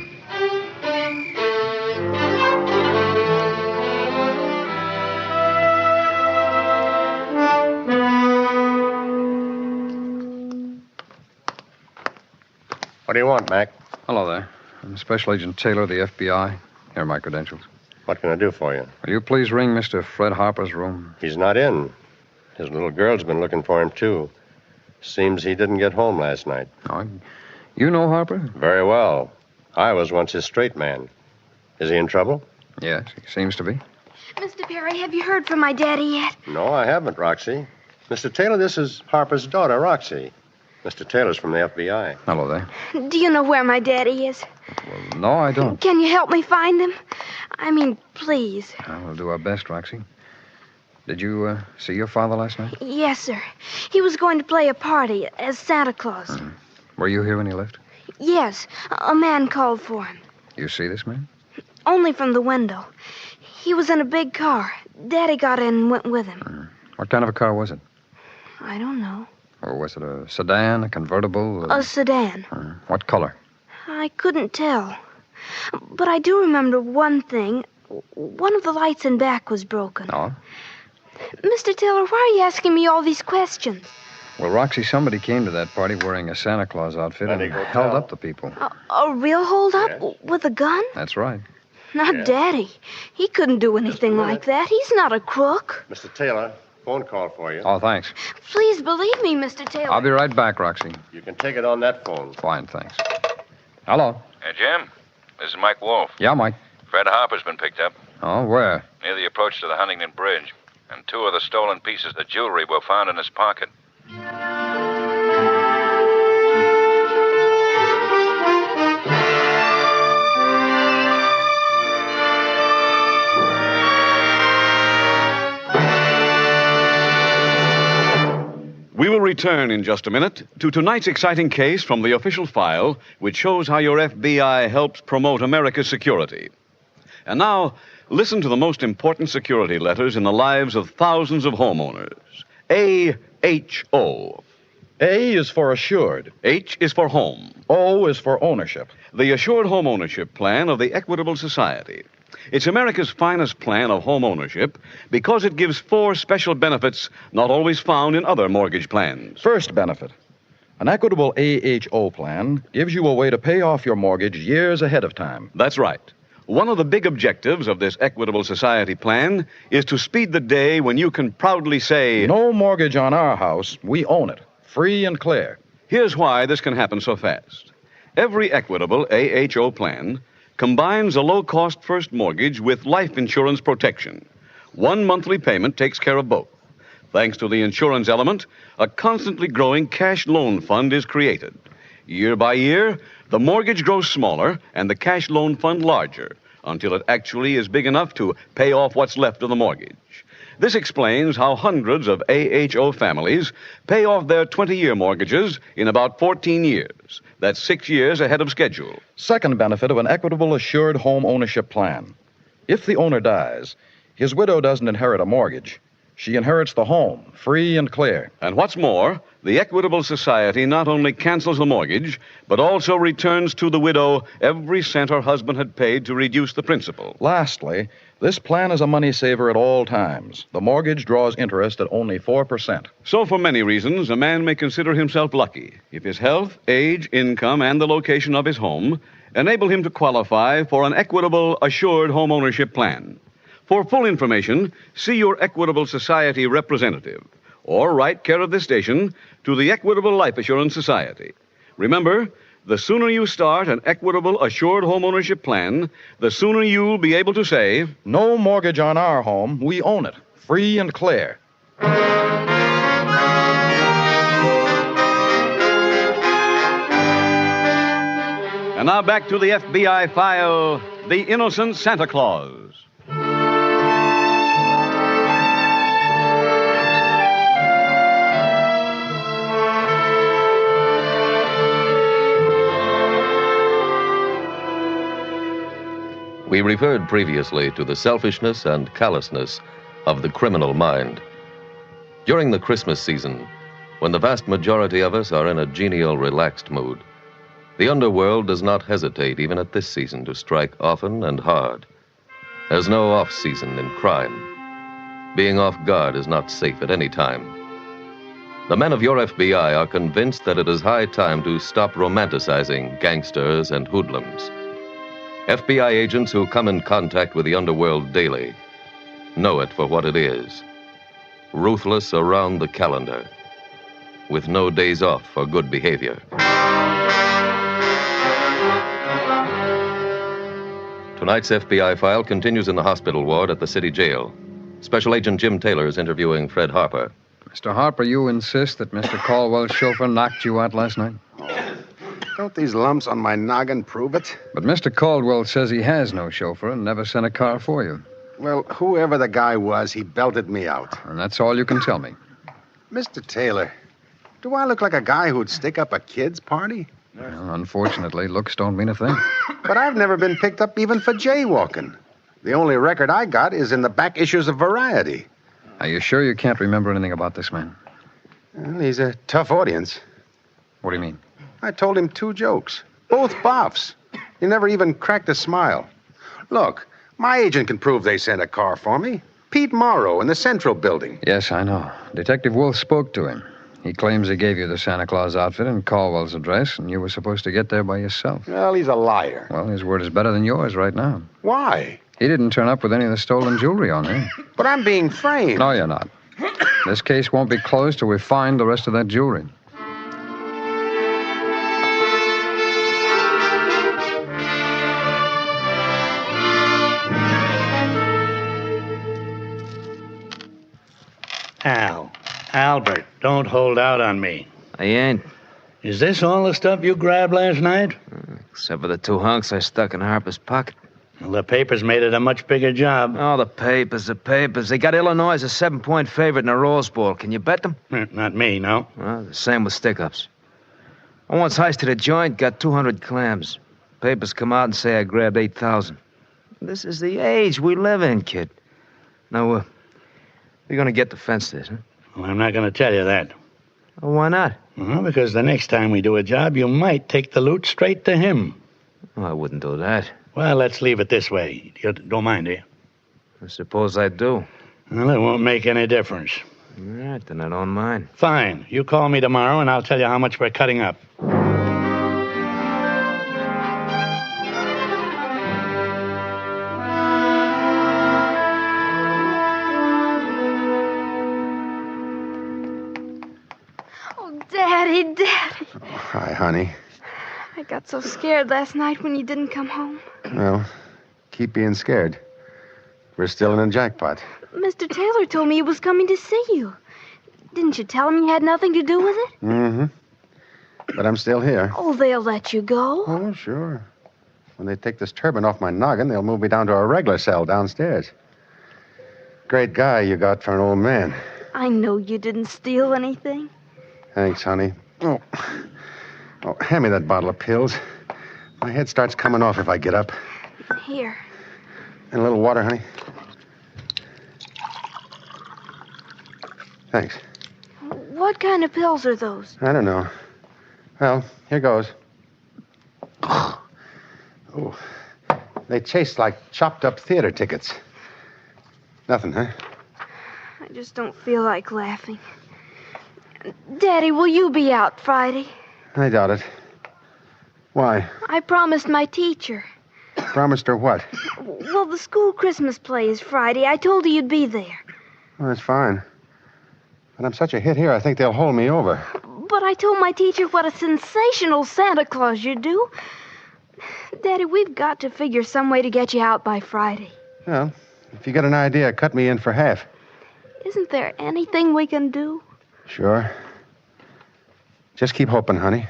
What do you want, Mac? Hello there. I'm Special Agent Taylor of the FBI. Here are my credentials. What can I do for you? Will you please ring Mr. Fred Harper's room? He's not in. His little girl's been looking for him, too. Seems he didn't get home last night. Oh, you know Harper? Very well. I was once his straight man. Is he in trouble? Yes, he seems to be. Mr. Perry, have you heard from my daddy yet? No, I haven't, Roxy. Mr. Taylor, this is Harper's daughter, Roxy. Mr. Taylor's from the FBI. Hello there. Do you know where my daddy is? Well, no, I don't. Can you help me find him? I mean, please. We'll do our best, Roxy. Did you see your father last night? Yes, sir. He was going to play a party as Santa Claus. Were you here when he left? Yes, a man called for him. You see this man? Only from the window. He was in a big car. Daddy got in and went with him. What kind of a car was it? I don't know. Or was it a sedan, a convertible? A sedan. What color? I couldn't tell. But I do remember one thing. One of the lights in back was broken. Oh? Mr. Taylor, why are you asking me all these questions? Well, Roxy, somebody came to that party wearing a Santa Claus outfit and held up the people. A real hold-up? Yes. With a gun? That's right. Not Daddy. He couldn't do anything like that. He's not a crook. Mr. Taylor, phone call for you. Oh, thanks. Please believe me, Mr. Taylor. I'll be right back, Roxy. You can take it on that phone. Fine, thanks. Hello. Hey, Jim. This is Mike Wolf. Yeah, Mike. Fred Harper's been picked up Oh, where? near the approach to the Huntington Bridge. And 2 of the stolen pieces of jewelry were found in his pocket. We will return in just a minute to tonight's exciting case from the official file, which shows how your FBI helps promote America's security. And now, listen to the most important security letters in the lives of thousands of homeowners. A-H-O. A is for assured. H is for home. O is for ownership. The Assured Home Ownership Plan of the Equitable Society. It's America's finest plan of home ownership because it gives 4 special benefits not always found in other mortgage plans. First benefit. An Equitable AHO plan gives you a way to pay off your mortgage years ahead of time. That's right. One of the big objectives of this Equitable Society plan is to speed the day when you can proudly say, No mortgage on our house. We own it. Free and clear. Here's why this can happen so fast. Every Equitable AHO plan combines a low-cost first mortgage with life insurance protection. One monthly payment takes care of both. Thanks to the insurance element, a constantly growing cash loan fund is created. Year by year, the mortgage grows smaller and the cash loan fund larger until it actually is big enough to pay off what's left of the mortgage. This explains how hundreds of AHO families pay off their 20-year mortgages in about 14 years. That's 6 years ahead of schedule. Second benefit of an Equitable Assured Home Ownership plan. If the owner dies, his widow doesn't inherit a mortgage. She inherits the home, free and clear. And what's more, the Equitable Society not only cancels the mortgage, but also returns to the widow every cent her husband had paid to reduce the principal. Lastly, this plan is a money saver at all times. The mortgage draws interest at only 4%. So for many reasons, a man may consider himself lucky if his health, age, income, and the location of his home enable him to qualify for an Equitable Assured Home Ownership plan. For full information, see your Equitable Society representative or write care of this station to the Equitable Life Assurance Society. Remember, the sooner you start an Equitable Assured Home Ownership plan, the sooner you'll be able to say, No mortgage on our home. We own it. Free and clear. And now back to the FBI file, The Innocent Santa Claus. We referred previously to the selfishness and callousness of the criminal mind. During the Christmas season, when the vast majority of us are in a genial, relaxed mood, the underworld does not hesitate even at this season to strike often and hard. There's no off-season in crime. Being off guard is not safe at any time. The men of your FBI are convinced that it is high time to stop romanticizing gangsters and hoodlums. FBI agents who come in contact with the underworld daily know it for what it is. Ruthless around the calendar, with no days off for good behavior. Tonight's FBI file continues in the hospital ward at the city jail. Special Agent Jim Taylor is interviewing Fred Harper. Mr. Harper, you insist that Mr. Caldwell's chauffeur knocked you out last night? Don't these lumps on my noggin prove it? But Mr. Caldwell says he has no chauffeur and never sent a car for you. Well, whoever the guy was, he belted me out. And that's all you can tell me. Mr. Taylor, do I look like a guy who'd stick up a kid's party? Well, unfortunately, looks don't mean a thing. But I've never been picked up even for jaywalking. The only record I got is in the back issues of Variety. Are you sure you can't remember anything about this man? Well, he's a tough audience. What do you mean? I told him 2 jokes, both boffs. He never even cracked a smile. Look, my agent can prove they sent a car for me. Pete Morrow in the Central Building. Yes, I know. Detective Wolf spoke to him. He claims he gave you the Santa Claus outfit and Caldwell's address, and you were supposed to get there by yourself. Well, he's a liar. Well, his word is better than yours right now. Why? He didn't turn up with any of the stolen jewelry on him. But I'm being framed. No, you're not. This case won't be closed till we find the rest of that jewelry. Albert, don't hold out on me. I ain't. Is this all the stuff you grabbed last night? Except for the 2 hunks I stuck in Harper's pocket. Well, the papers made it a much bigger job. Oh, the papers. They got Illinois as a 7-point favorite in the Rose Bowl. Can you bet them? Not me, no. Well, the same with stick-ups. I once heisted a joint, got 200 clams. Papers come out and say I grabbed 8,000. This is the age we live in, kid. Now, you're gonna get the fence this, huh? Well, I'm not going to tell you that. Well, why not? Well, because the next time we do a job, you might take the loot straight to him. Oh, I wouldn't do that. Well, let's leave it this way. You don't mind, do you? I suppose I do. Well, it won't make any difference. All right, then I don't mind. Fine. You call me tomorrow, and I'll tell you how much we're cutting up. Daddy. Hi, honey. I got so scared last night when you didn't come home. Well, keep being scared. We're still in a jackpot. Mr. Taylor told me he was coming to see you. Didn't you tell him you had nothing to do with it? Mm-hmm. But I'm still here. Oh, they'll let you go. Oh, sure. When they take this turban off my noggin, they'll move me down to a regular cell downstairs. Great guy you got for an old man. I know you didn't steal anything. Thanks, honey. Oh, hand me that bottle of pills. My head starts coming off if I get up. Here. And a little water, honey. Thanks. What kind of pills are those? I don't know. Well, here goes. Oh, they taste like chopped up theater tickets. Nothing, huh? I just don't feel like laughing. Daddy, will you be out Friday? I doubt it. Why? I promised my teacher. Promised her what? Well, the school Christmas play is Friday. I told her you'd be there. Well, that's fine. But I'm such a hit here, I think they'll hold me over. But I told my teacher what a sensational Santa Claus you do. Daddy, we've got to figure some way to get you out by Friday. Well, if you got an idea, cut me in for half. Isn't there anything we can do? Sure. Just keep hoping, honey.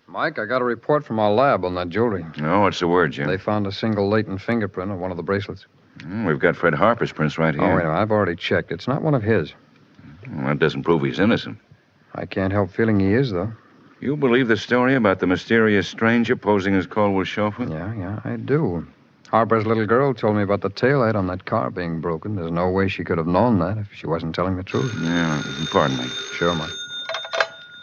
Mike, I got a report from our lab on that jewelry. Oh, what's the word, Jim? They found a single latent fingerprint on one of the bracelets. We've got Fred Harper's prints right here. Oh, wait, I've already checked. It's not one of his. Well, that doesn't prove he's innocent. I can't help feeling he is, though. You believe the story about the mysterious stranger posing as Caldwell's chauffeur? Yeah, I do. Harper's little girl told me about the taillight on that car being broken. There's no way she could have known that if she wasn't telling the truth. Yeah, pardon me. Sure, Mike.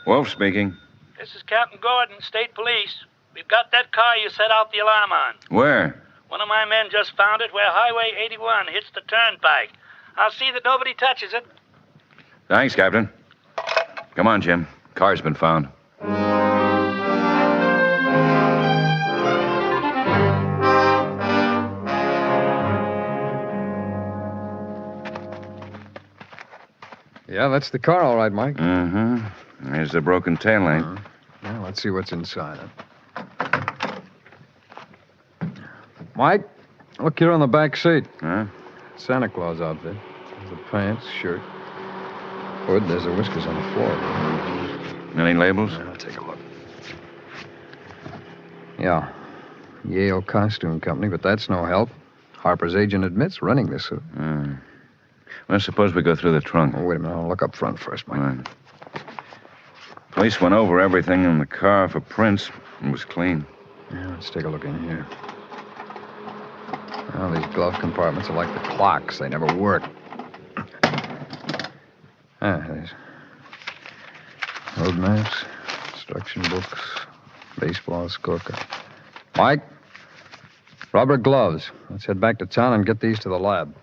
Wolf speaking. This is Captain Gordon, State Police. We've got that car you set out the alarm on. Where? One of my men just found it where Highway 81 hits the turnpike. I'll see that nobody touches it. Thanks, Captain. Come on, Jim. Car's been found. Yeah, that's the car, all right, Mike. Mm-hmm. There's the broken tail light. Well, let's see what's inside it. Mike, look here on the back seat. Huh? Santa Claus outfit. There's the pants, shirt, hood. There's the whiskers on the floor. Any labels? I'll take a look. Yeah. Yale Costume Company, but that's no help. Harper's agent admits running this suit. Well, suppose we go through the trunk. Oh, wait a minute. I'll look up front first, Mike. Right. Police went over everything in the car for prints. It was clean. Yeah, let's take a look in here. Well, these glove compartments are like the clocks. They never work. There's road maps, instruction books, baseball scorecard. Mike, rubber gloves. Let's head back to town and get these to the lab.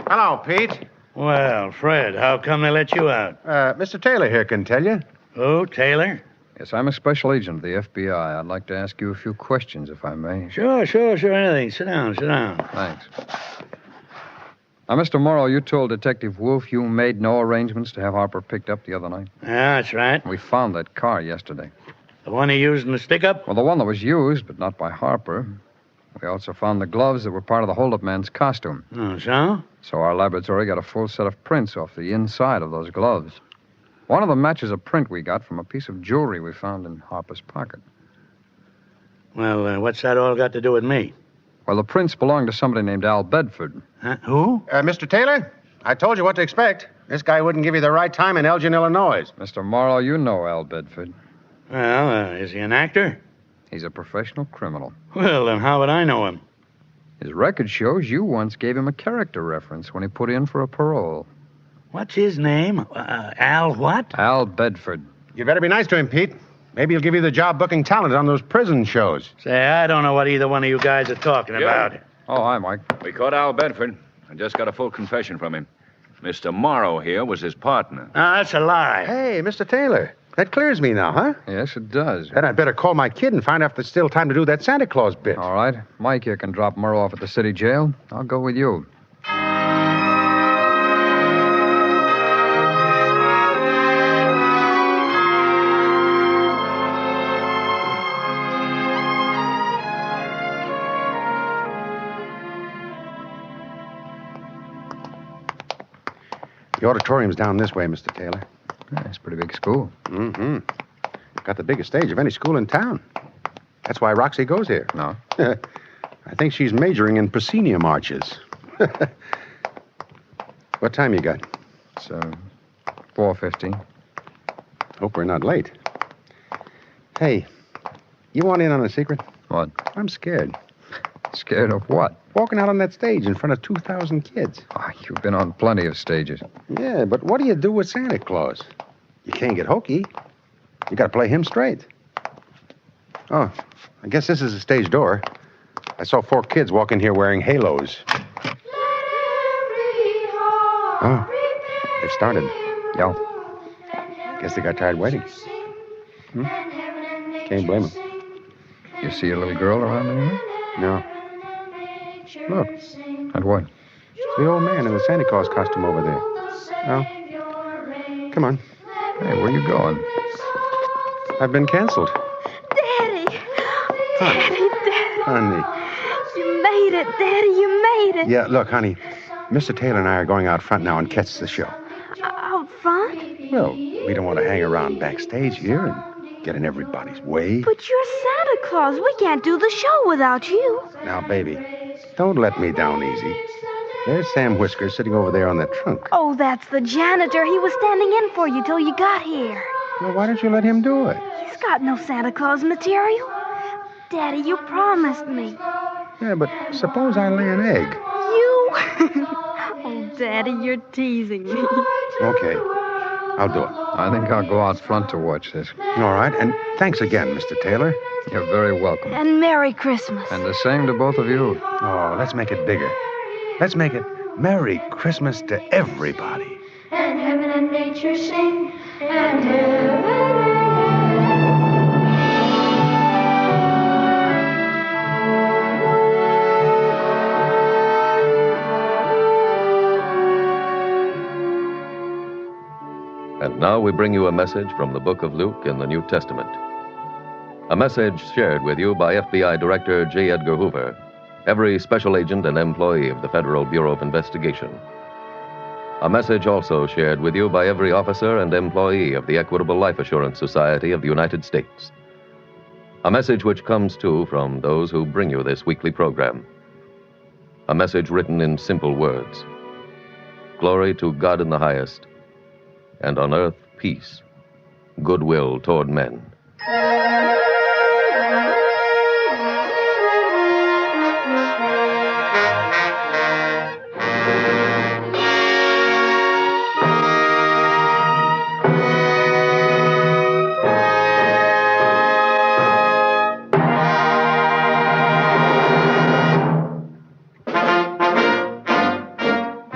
Hello, Pete. Well, Fred, how come they let you out? Mr. Taylor here can tell you. Oh, Taylor? Yes, I'm a special agent of the FBI. I'd like to ask you a few questions, if I may. Sure, anything. Sit down. Thanks. Now, Mr. Morrow, you told Detective Wolf you made no arrangements to have Harper picked up the other night. Yeah, that's right. We found that car yesterday. The one he used in the stick-up? Well, the one that was used, but not by Harper. We also found the gloves that were part of the hold-up man's costume. Oh, so? So our laboratory got a full set of prints off the inside of those gloves. One of them matches a print we got from a piece of jewelry we found in Harper's pocket. Well, what's that all got to do with me? Well, the prints belong to somebody named Al Bedford. Huh? Who? Mr. Taylor, I told you what to expect. This guy wouldn't give you the right time in Elgin, Illinois. Mr. Morrow, you know Al Bedford. Well, is he an actor? He's a professional criminal. Well, then how would I know him? His record shows you once gave him a character reference when he put in for a parole. What's his name? Al what? Al Bedford. You better be nice to him, Pete. Maybe he'll give you the job booking talent on those prison shows. Say, I don't know what either one of you guys are talking about. Oh, hi, Mike. We caught Al Bedford. I just got a full confession from him. Mr. Morrow here was his partner. No, that's a lie. Hey, Mr. Taylor. That clears me now, huh? Yes, it does. Then I'd better call my kid and find out if there's still time to do that Santa Claus bit. All right. Mike here can drop Murrow off at the city jail. I'll go with you. The auditorium's down this way, Mr. Taylor. Yeah, it's a pretty big school. Mm-hmm. Got the biggest stage of any school in town. That's why Roxy goes here. No? I think she's majoring in proscenium arches. What time you got? It's 4:15. Hope we're not late. Hey, you want in on a secret? What? I'm scared. Scared of what? Walking out on that stage in front of 2,000 kids. Oh, you've been on plenty of stages. Yeah, but what do you do with Santa Claus? You can't get hokey. You got to play him straight. Oh, I guess this is the stage door. I saw 4 kids walk in here wearing halos. Oh, they've started. Yeah. Guess they got tired waiting. Can't blame them. You see a little girl around there? No. Look. And what? It's the old man in the Santa Claus costume over there. Oh. Come on. Hey, where you going? I've been canceled. Daddy! Daddy! Honey. You made it, Daddy, you made it. Yeah, look, honey. Mr. Taylor and I are going out front now and catch the show. Out front? Well, we don't want to hang around backstage here and get in everybody's way. But you're Santa Claus. We can't do the show without you. Now, baby, don't let me down easy. There's Sam Whiskers sitting over there on that trunk. Oh, that's the janitor. He was standing in for you till you got here. Well, why don't you let him do it? He's got no Santa Claus material. Daddy, you promised me. Yeah, but suppose I lay an egg. You? Oh, Daddy, you're teasing me. Okay, I'll do it. I think I'll go out front to watch this. All right, and thanks again, Mr. Taylor. You're very welcome. And Merry Christmas. And the same to both of you. Oh, let's make it bigger. Let's make it Merry Christmas to everybody. And heaven and nature sing, and heaven Now we bring you a message from the book of Luke in the New Testament. A message shared with you by FBI Director J. Edgar Hoover, every special agent and employee of the Federal Bureau of Investigation. A message also shared with you by every officer and employee of the Equitable Life Assurance Society of the United States. A message which comes, too, from those who bring you this weekly program. A message written in simple words. Glory to God in the highest, and on earth peace, goodwill toward men.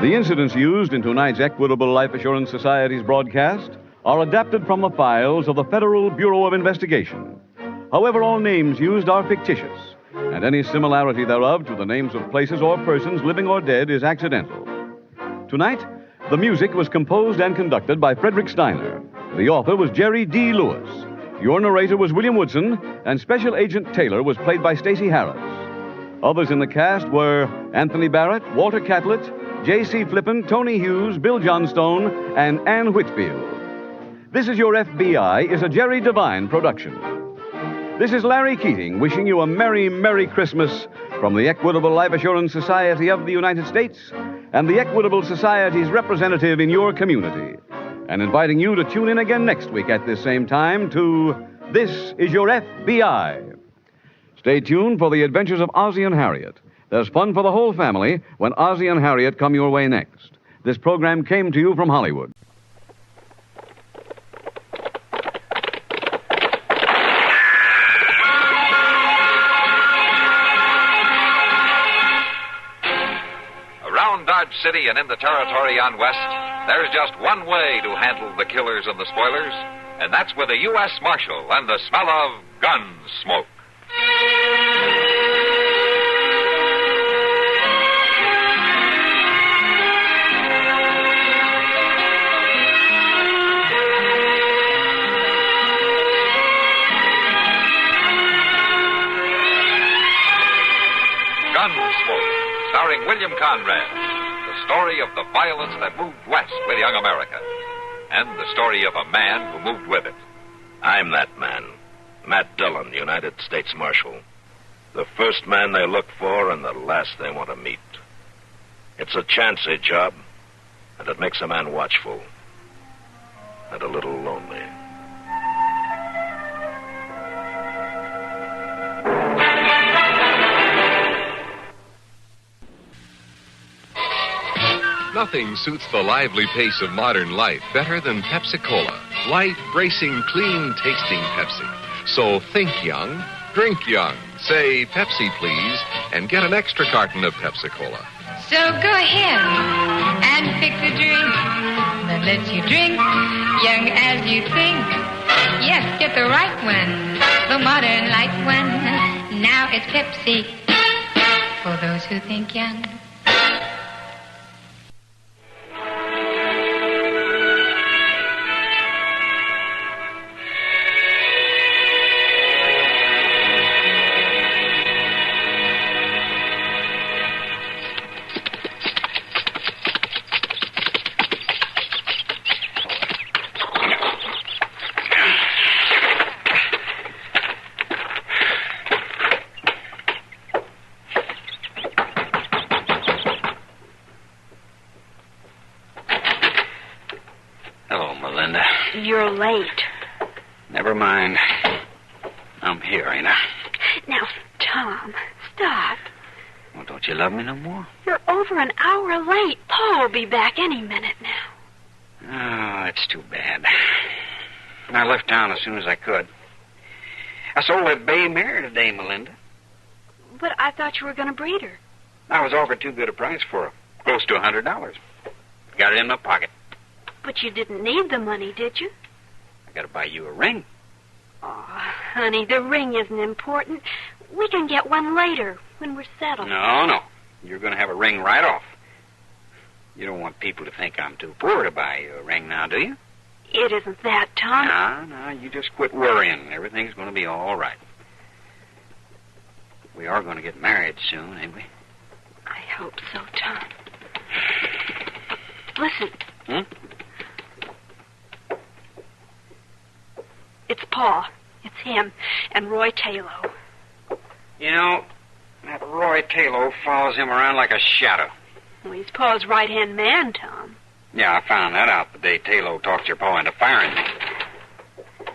The incidents used in tonight's Equitable Life Assurance Society's broadcast are adapted from the files of the Federal Bureau of Investigation. However, all names used are fictitious, and any similarity thereof to the names of places or persons living or dead is accidental. Tonight, the music was composed and conducted by Frederick Steiner. The author was Jerry D. Lewis. Your narrator was William Woodson, and Special Agent Taylor was played by Stacey Harris. Others in the cast were Anthony Barrett, Walter Catlett, J.C. Flippin, Tony Hughes, Bill Johnstone, and Ann Whitfield. This Is Your FBI is a Jerry Devine production. This is Larry Keating wishing you a Merry, Merry Christmas from the Equitable Life Assurance Society of the United States and the Equitable Society's representative in your community, and inviting you to tune in again next week at this same time to This Is Your FBI. Stay tuned for the adventures of Ozzie and Harriet. There's fun for the whole family when Ozzie and Harriet come your way next. This program came to you from Hollywood. Around Dodge City and in the territory on West, there's just one way to handle the killers and the spoilers, and that's with a U.S. Marshal and the smell of Gunsmoke. Gunsmoke, starring William Conrad, the story of the violence that moved west with young America, and the story of a man who moved with it. I'm that man, Matt Dillon, United States Marshal. The first man they look for and the last they want to meet. It's a chancy job, and it makes a man watchful and a little lonely. Nothing suits the lively pace of modern life better than Pepsi-Cola. Light, bracing, clean-tasting Pepsi. So think young, drink young. Say Pepsi, please, and get an extra carton of Pepsi-Cola. So go ahead and pick the drink that lets you drink young as you think. Yes, get the right one, the modern light one. Now it's Pepsi for those who think young. Melinda. You're late. Never mind. I'm here, ain't I? Now, Tom, stop. Well, don't you love me no more? You're over an hour late. Paul will be back any minute now. Oh, that's too bad. I left town as soon as I could. I sold that bay mare today, Melinda. But I thought you were going to breed her. I was offered too good a price for her. Close to $100. Got it in my pocket. But you didn't need the money, did you? I got to buy you a ring. Oh, honey, the ring isn't important. We can get one later, when we're settled. No. You're going to have a ring right off. You don't want people to think I'm too poor to buy you a ring now, do you? It isn't that, Tom. No, you just quit worrying. Everything's going to be all right. We are going to get married soon, ain't we? I hope so, Tom. Listen. It's Pa. It's him and Roy Talo. You know, that Roy Talo follows him around like a shadow. Well, he's Pa's right-hand man, Tom. Yeah, I found that out the day Talo talked your Pa into firing me.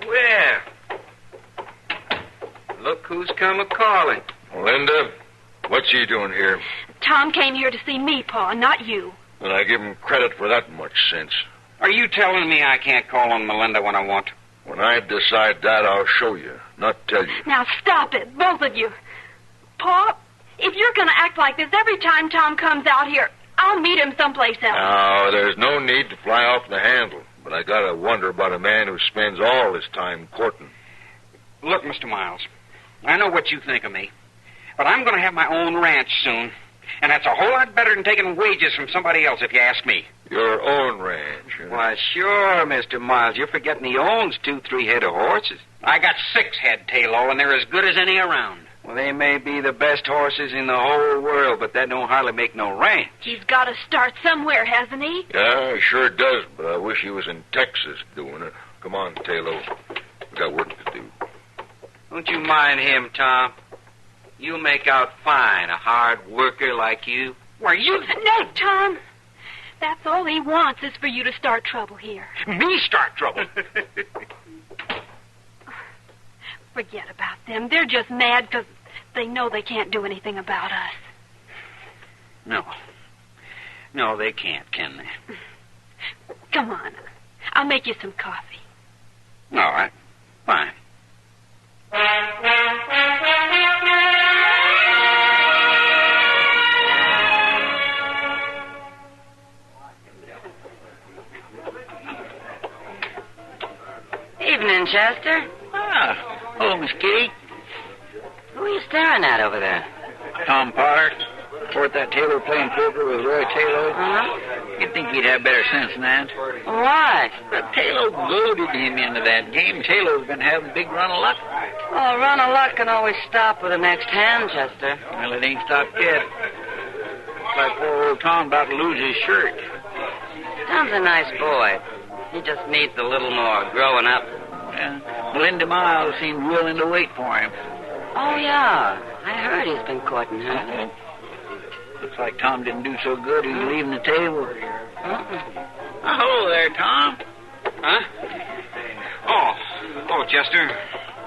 Well, look who's come a-calling. Melinda, what's she doing here? Tom came here to see me, Pa, not you. And I give him credit for that much sense. Are you telling me I can't call on Melinda when I want to? When I decide that, I'll show you, not tell you. Now stop it, both of you. Pa, if you're going to act like this every time Tom comes out here, I'll meet him someplace else. No, there's no need to fly off the handle. But I gotta wonder about a man who spends all his time courting. Look, Mr. Miles, I know what you think of me, but I'm going to have my own ranch soon. And that's a whole lot better than taking wages from somebody else, if you ask me. Your own ranch? Huh? Why, sure, Mr. Miles. You're forgetting he owns 2-3 head of horses. I got 6 head, Talo, and they're as good as any around. Well, they may be the best horses in the whole world, but that don't hardly make no ranch. He's got to start somewhere, hasn't he? Yeah, he sure does, but I wish he was in Texas doing it. Come on, Talo. We got work to do. Don't you mind him, Tom. You'll make out fine, a hard worker like you. Why, you... No, Tom. That's all he wants is for you to start trouble here. Me start trouble? Forget about them. They're just mad because they know they can't do anything about us. No, they can't, can they? Come on. I'll make you some coffee. All right. Fine. Evening, Chester. Hello, Miss Kitty. Who are you staring at over there? Tom Potter. Report that Taylor playing poker with Roy Talo. Uh-huh. You'd think he'd have better sense than that. Why? But Talo goaded him into that game. Talo's been having a big run of luck. Oh, a run of luck can always stop with the next hand, Chester. Well, it ain't stopped yet. Looks like poor old Tom about to lose his shirt. Tom's a nice boy. He just needs a little more growing up. Yeah. Melinda Miles seemed willing to wait for him. Oh, yeah. I heard he's been courting her. Uh-huh. Looks like Tom didn't do so good. He's leaving the table. Hello there, Tom. Huh? Oh, Chester.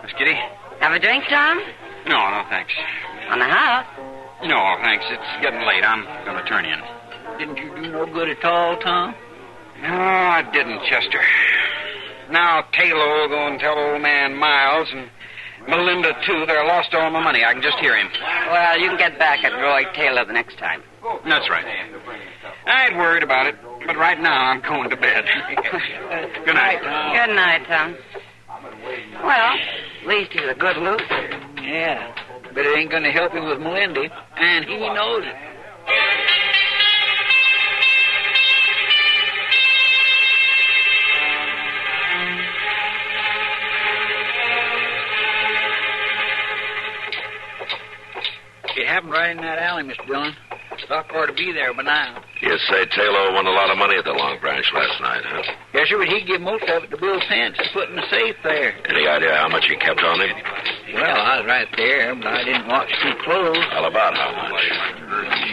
Miss Kitty. Have a drink, Tom? No, thanks. On the house? No, thanks. It's getting late. I'm going to turn in. Didn't you do no good at all, Tom? No, I didn't, Chester. Now Talo will go and tell old man Miles and Melinda, too, that I lost all my money. I can just hear him. Well, you can get back at Roy Taylor the next time. That's right. I ain't worried about it, but right now I'm going to bed. Good night, Tom. Good night, Tom. Well, at least he's a good loser. Yeah, but it ain't going to help him with Melinda, and he knows it. It happened right in that alley, Mr. Dillon. Stock ought to be there by now. You say Taylor won a lot of money at the Long Branch last night, huh? Yes, sir, but he give most of it to Bill Pence and put in the safe there. Any idea how much he kept on him? Well, I was right there, but I didn't watch too close. Well, about how much?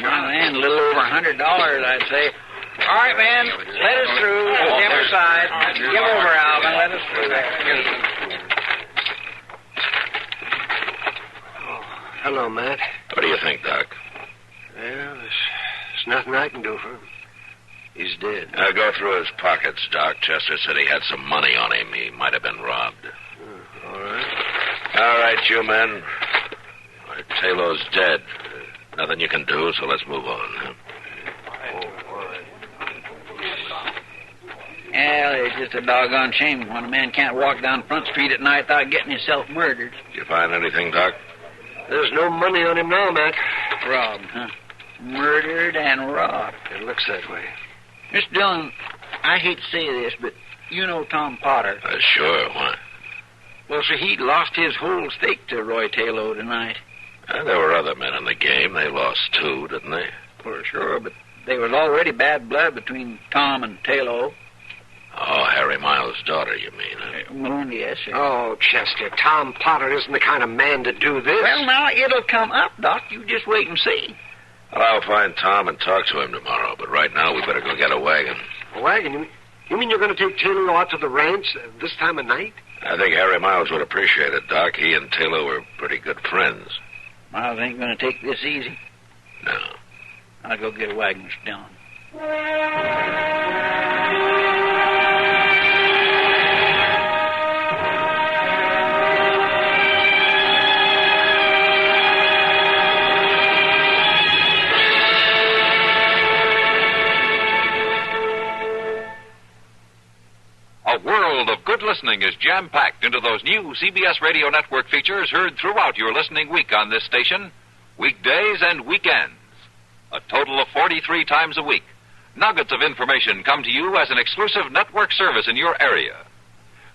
My man, a little over $100, I'd say. All right, man, let us through. Give her side. Give over, Alvin. Let us through. Hello, Matt. What do you think, Doc? Well, there's nothing I can do for him. He's dead. Go through his pockets, Doc. Chester said he had some money on him. He might have been robbed. All right. All right, you men. Taylor's dead. Nothing you can do, so let's move on. Huh? Well, it's just a doggone shame when a man can't walk down Front Street at night without getting himself murdered. Did you find anything, Doc? There's no money on him now, Matt. Robbed, huh? Murdered and robbed. It looks that way. Mr. Dillon, I hate to say this, but You know Tom Potter. Sure, why? Well, see, he lost his whole stake to Roy Taylor tonight. There were other men in the game. They lost too, didn't they? For sure, but there was already bad blood between Tom and Taylor. Oh, Harry Miles' daughter, you mean? Huh? Melinda, yes, sir. Oh, Chester, Tom Potter isn't the kind of man to do this. Well, now, it'll come up, Doc. You just wait and see. Well, I'll find Tom and talk to him tomorrow, but right now we better go get a wagon. A wagon? You mean you're going to take Taylor out to the ranch this time of night? I think Harry Miles would appreciate it, Doc. He and Taylor were pretty good friends. Miles ain't going to take this easy. No. I'll go get a wagon down. A world of good listening is jam-packed into those new CBS Radio Network features heard throughout your listening week on this station, weekdays and weekends. A total of 43 times a week. Nuggets of information come to you as an exclusive network service in your area.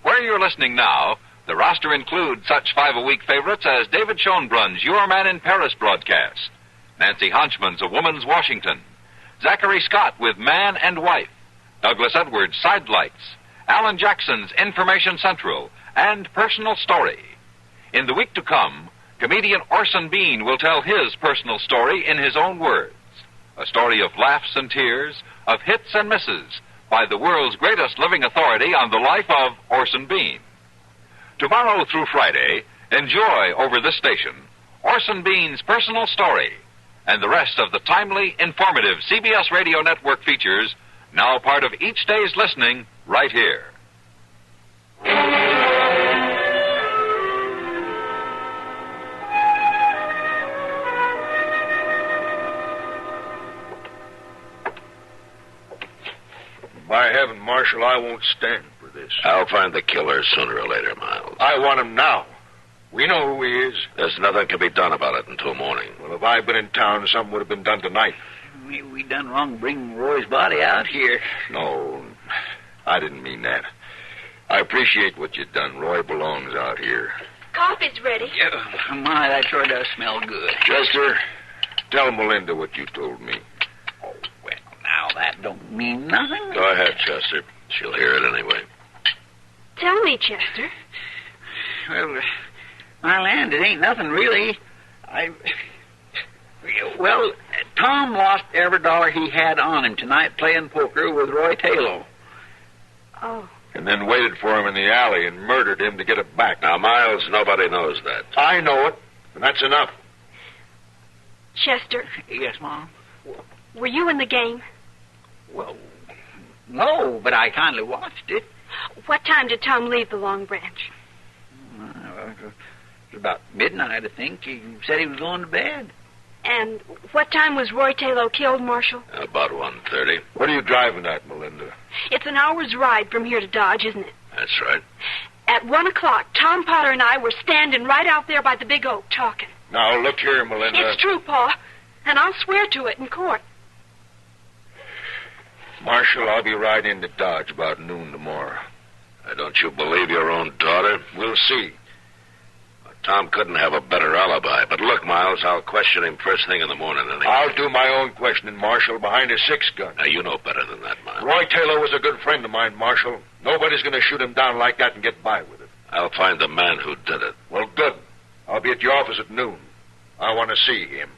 Where you're listening now, the roster includes such 5-a-week favorites as David Schoenbrun's Your Man in Paris broadcast, Nancy Honchman's A Woman's Washington, Zachary Scott with Man and Wife, Douglas Edwards' Sidelights, Alan Jackson's Information Central, and Personal Story. In the week to come, comedian Orson Bean will tell his personal story in his own words. A story of laughs and tears, of hits and misses, by the world's greatest living authority on the life of Orson Bean. Tomorrow through Friday, enjoy over this station Orson Bean's Personal Story and the rest of the timely, informative CBS Radio Network features, now part of each day's listening, right here. By heaven, Marshal, I won't stand for this. I'll find the killer sooner or later, Miles. I want him now. We know who he is. There's nothing can be done about it until morning. Well, if I'd been in town, something would have been done tonight. Maybe we done wrong bringing Roy's body out here. No, I didn't mean that. I appreciate what you've done. Roy belongs out here. Coffee's ready. Yeah, my, that sure does smell good. Chester, tell Melinda what you told me. Oh, well, now that don't mean nothing. Go ahead, Chester. She'll hear it anyway. Tell me, Chester. Well, my land, it ain't nothing really. Well, Tom lost every dollar he had on him tonight playing poker with Roy Taylor. Oh. And then waited for him in the alley and murdered him to get it back. Now, Miles, nobody knows that. I know it, and that's enough. Chester. Yes, Mom? Were you in the game? Well, no, but I kindly watched it. What time did Tom leave the Long Branch? It was about midnight, I think. He said he was going to bed. And what time was Roy Taylor killed, Marshal? About 1:30. What are you driving at, Melinda? It's an hour's ride from here to Dodge, isn't it? That's right. At 1 o'clock, Tom Potter and I were standing right out there by the big oak talking. Now, look here, Melinda. It's true, Pa, and I'll swear to it in court. Marshal, I'll be riding into Dodge about noon tomorrow. Don't you believe your own daughter? We'll see. Tom couldn't have a better alibi. But look, Miles, I'll question him first thing in the morning. Anyway. I'll do my own questioning, Marshal, behind a 6-gun. Now, you know better than that, Miles. Roy Taylor was a good friend of mine, Marshal. Nobody's going to shoot him down like that and get by with it. I'll find the man who did it. Well, good. I'll be at your office at noon. I want to see him.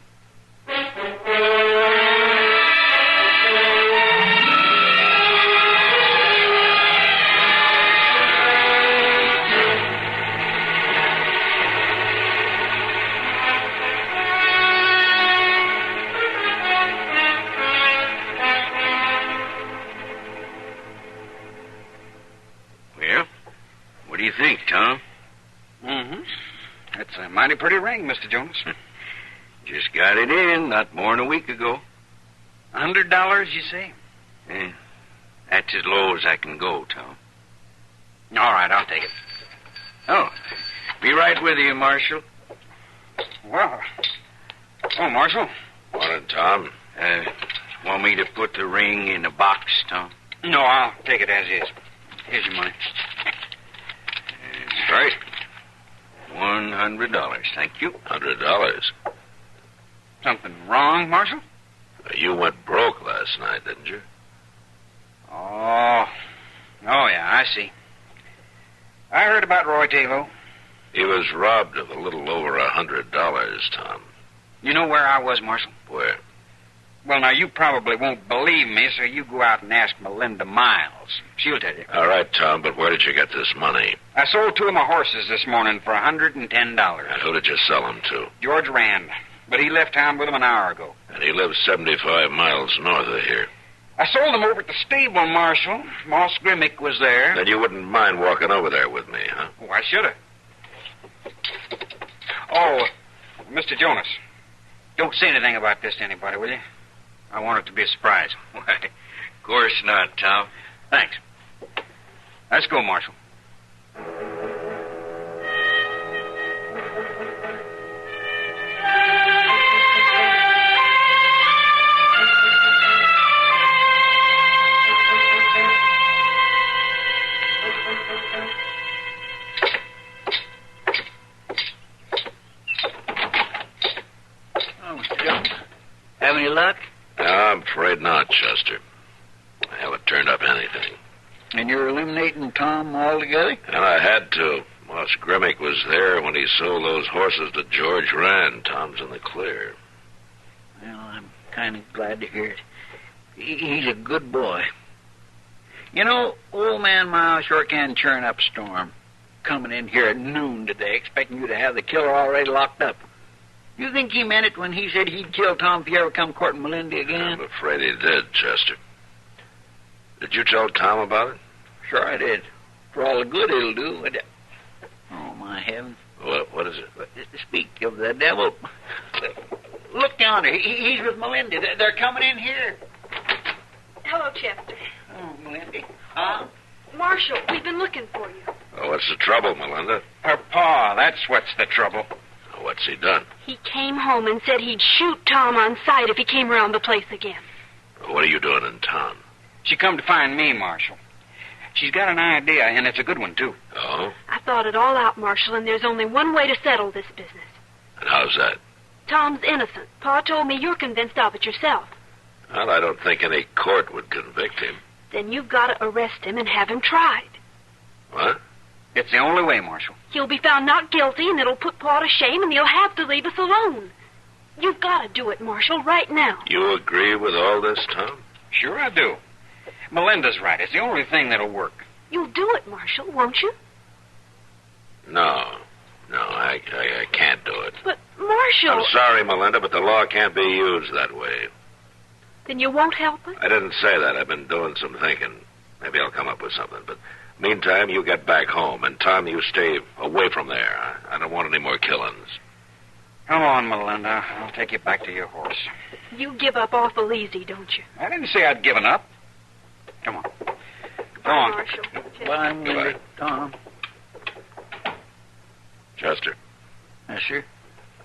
What do you think, Tom? Mm-hmm. That's a mighty pretty ring, Mr. Jonas. Just got it in not more than a week ago. $100, you say? Yeah. That's as low as I can go, Tom. All right, I'll take it. Oh, be right with you, Marshal. Well, Marshal. Morning, Tom. Want me to put the ring in a box, Tom? No, I'll take it as is. Here's your money. That's right. $100. Thank you. $100. Something wrong, Marshal? You went broke last night, didn't you? Oh, yeah, I see. I heard about Roy Taylor. He was robbed of a little over $100, Tom. You know where I was, Marshal? Where? Well, now, you probably won't believe me, so you go out and ask Melinda Miles. She'll tell you. All right, Tom, but where did you get this money? I sold 2 of my horses this morning for $110. And who did you sell them to? George Rand. But he left town with them an hour ago. And he lives 75 miles north of here. I sold them over at the stable, Marshal. Moss Grimmick was there. Then you wouldn't mind walking over there with me, huh? Oh, I should have. Oh, Mr. Jonas, don't say anything about this to anybody, will you? I want it to be a surprise. Why, of course not, Tom. Thanks. Let's go, Marshal. Have any luck? I'm afraid not, Chester. I haven't turned up anything. And you're eliminating Tom altogether? And I had to. Moss Grimmick was there when he sold those horses to George Rand. Tom's in the clear. Well, I'm kind of glad to hear it. He's a good boy. You know, old man Miles sure can churn up a storm. Coming in here at noon today, expecting you to have the killer already locked up. You think he meant it when he said he'd kill Tom if you ever come courting Melinda again? I'm afraid he did, Chester. Did you tell Tom about it? Sure I did. For all the good it'll do. Oh, my heavens. What is it? Speak of the devil. Look yonder. He's with Melinda. They're coming in here. Hello, Chester. Oh, Melinda. Huh? Marshal, we've been looking for you. Oh, what's the trouble, Melinda? Her pa, that's what's the trouble. What's he done? He came home and said he'd shoot Tom on sight if he came around the place again. What are you doing in town? She come to find me, Marshal. She's got an idea, and it's a good one, too. Oh? I thought it all out, Marshal, and there's only one way to settle this business. And how's that? Tom's innocent. Pa told me you're convinced of it yourself. Well, I don't think any court would convict him. Then you've got to arrest him and have him tried. What? It's the only way, Marshal. He'll be found not guilty, and it'll put Pa to shame, and he'll have to leave us alone. You've got to do it, Marshal, right now. You agree with all this, Tom? Sure I do. Melinda's right. It's the only thing that'll work. You'll do it, Marshal, won't you? No, I can't do it. But, Marshal... I'm sorry, Melinda, but the law can't be used that way. Then you won't help us? I didn't say that. I've been doing some thinking. Maybe I'll come up with something, but... Meantime, you get back home, and Tom, you stay away from there. I don't want any more killings. Come on, Melinda. I'll take you back to your horse. You give up awful easy, don't you? I didn't say I'd given up. Come on. Go on. Marshal. Bye, Melinda. Tom. Chester. Yes, sir?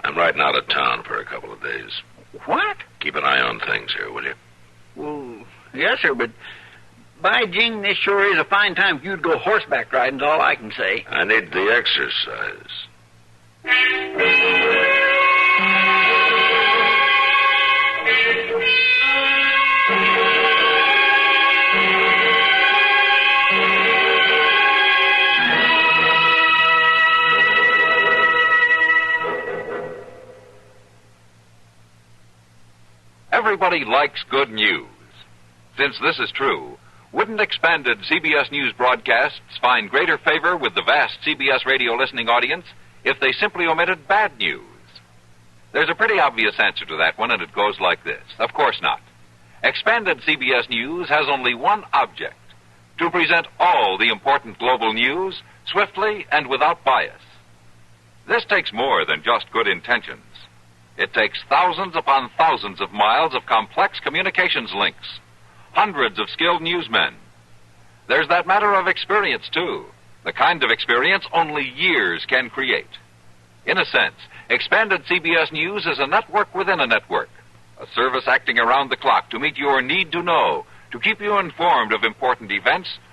I'm riding out of town for a couple of days. What? Keep an eye on things here, will you? Well, yes, sir, but... By jing, this sure is a fine time for you to go horseback riding's all I can say. I need the exercise. Everybody likes good news. Since this is true, wouldn't expanded CBS News broadcasts find greater favor with the vast CBS radio listening audience if they simply omitted bad news? There's a pretty obvious answer to that one, and it goes like this. Of course not. Expanded CBS News has only one object: to present all the important global news swiftly and without bias. This takes more than just good intentions. It takes thousands upon thousands of miles of complex communications links, hundreds of skilled newsmen. There's that matter of experience, too, the kind of experience only years can create. In a sense, Expanded CBS News is a network within a network, a service acting around the clock to meet your need to know, to keep you informed of important events,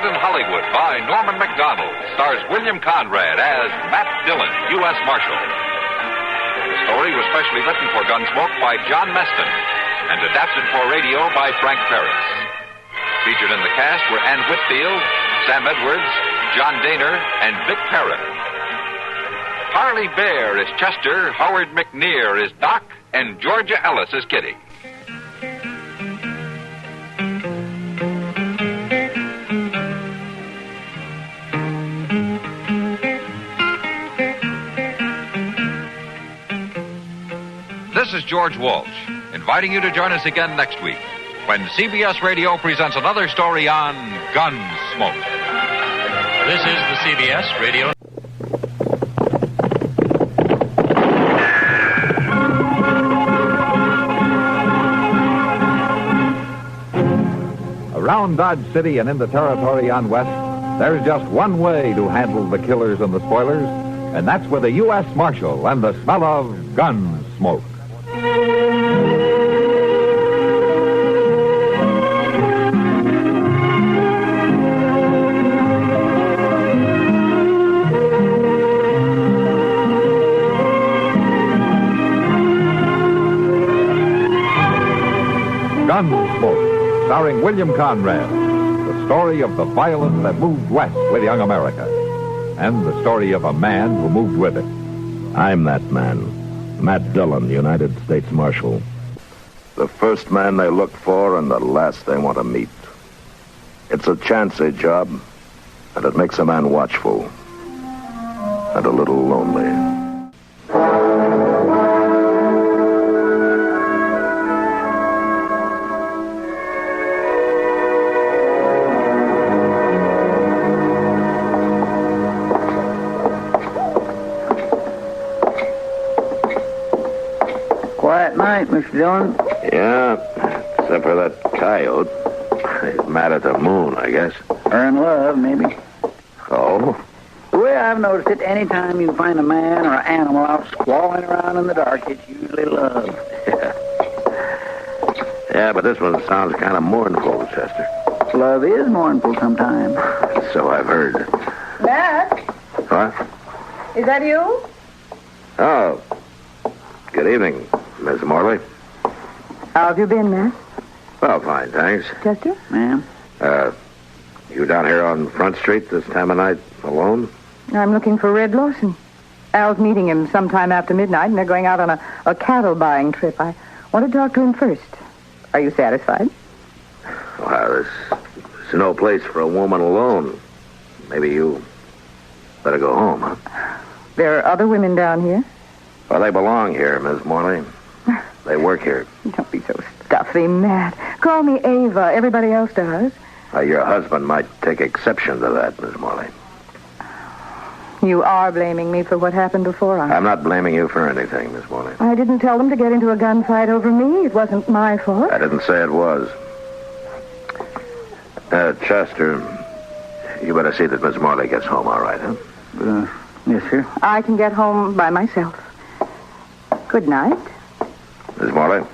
Directed in Hollywood by Norman Macdonald, stars William Conrad as Matt Dillon, U.S. Marshal. The story was specially written for Gunsmoke by John Meston and adapted for radio by Frank Paris. Featured in the cast were Ann Whitfield, Sam Edwards, John Daner, and Vic Perrin. Harley Bear is Chester, Howard McNear is Doc, and Georgia Ellis is Kitty. This is George Walsh, inviting you to join us again next week when CBS Radio presents another story on Gunsmoke. This is the CBS Radio. Around Dodge City and in the territory on West, there's just one way to handle the killers and the spoilers, and that's with a U.S. Marshal and the smell of Gunsmoke. Gunsmoke, starring William Conrad, the story of the violence that moved west with young America, and the story of a man who moved with it. I'm that man, Matt Dillon, United States Marshal. The first man they look for and the last they want to meet. It's a chancy job, and it makes a man watchful and a little lonely. Quiet night, Mr. Dillon. Yeah, except for that coyote. He's mad at the moon, I guess. Or in love, maybe. Oh? The way I've noticed it, any time you find a man or an animal out squalling around in the dark, it's usually love. Yeah, but this one sounds kind of mournful, Chester. Love is mournful sometimes. So I've heard. Matt, What? is that you? Oh. Good evening, Miss Morley. How have you been, Matt? Well, fine, thanks. Chester? Ma'am? You down here on Front Street this time of night alone? I'm looking for Red Lawson. Al's meeting him sometime after midnight, and they're going out on a cattle buying trip. I want to talk to him first. Are you satisfied? Well, there's no place for a woman alone. Maybe you better go home, huh? There are other women down here. Well, they belong here, Miss Morley. They work here. Don't be so stuffy, Matt. Call me Ava. Everybody else does. Your husband might take exception to that, Miss Morley. You are blaming me for what happened before. I'm not blaming you for anything, Miss Morley. I didn't tell them to get into a gunfight over me. It wasn't my fault. I didn't say it was. Chester, you better see that Miss Morley gets home all right, huh? Yes, sir. I can get home by myself. Good night. Miss Morley?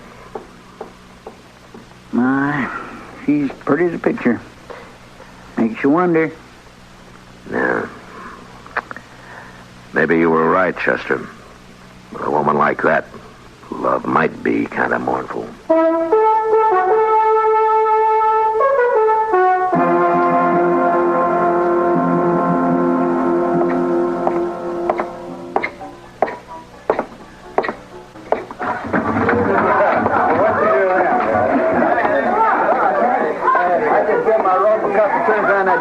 My, she's pretty as a picture. Makes you wonder. Yeah. Maybe you were right, Chester. With a woman like that, love might be kind of mournful.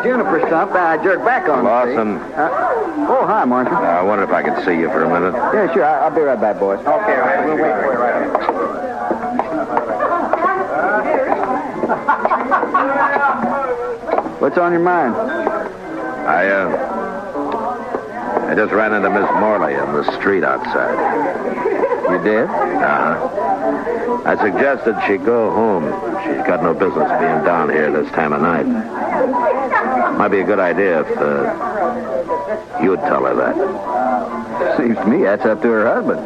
Juniper stump, I jerk back on Lawson. Oh, hi, Marshal. I wonder if I could see you for a minute. Yeah, sure. I'll be right back, boys. Okay, all right. We'll wait for you right here. What's on your mind? I just ran into Miss Morley in the street outside. You did? Uh-huh. I suggested she go home. She's got no business being down here this time of night. Might be a good idea if you'd tell her that. Seems to me that's up to her husband.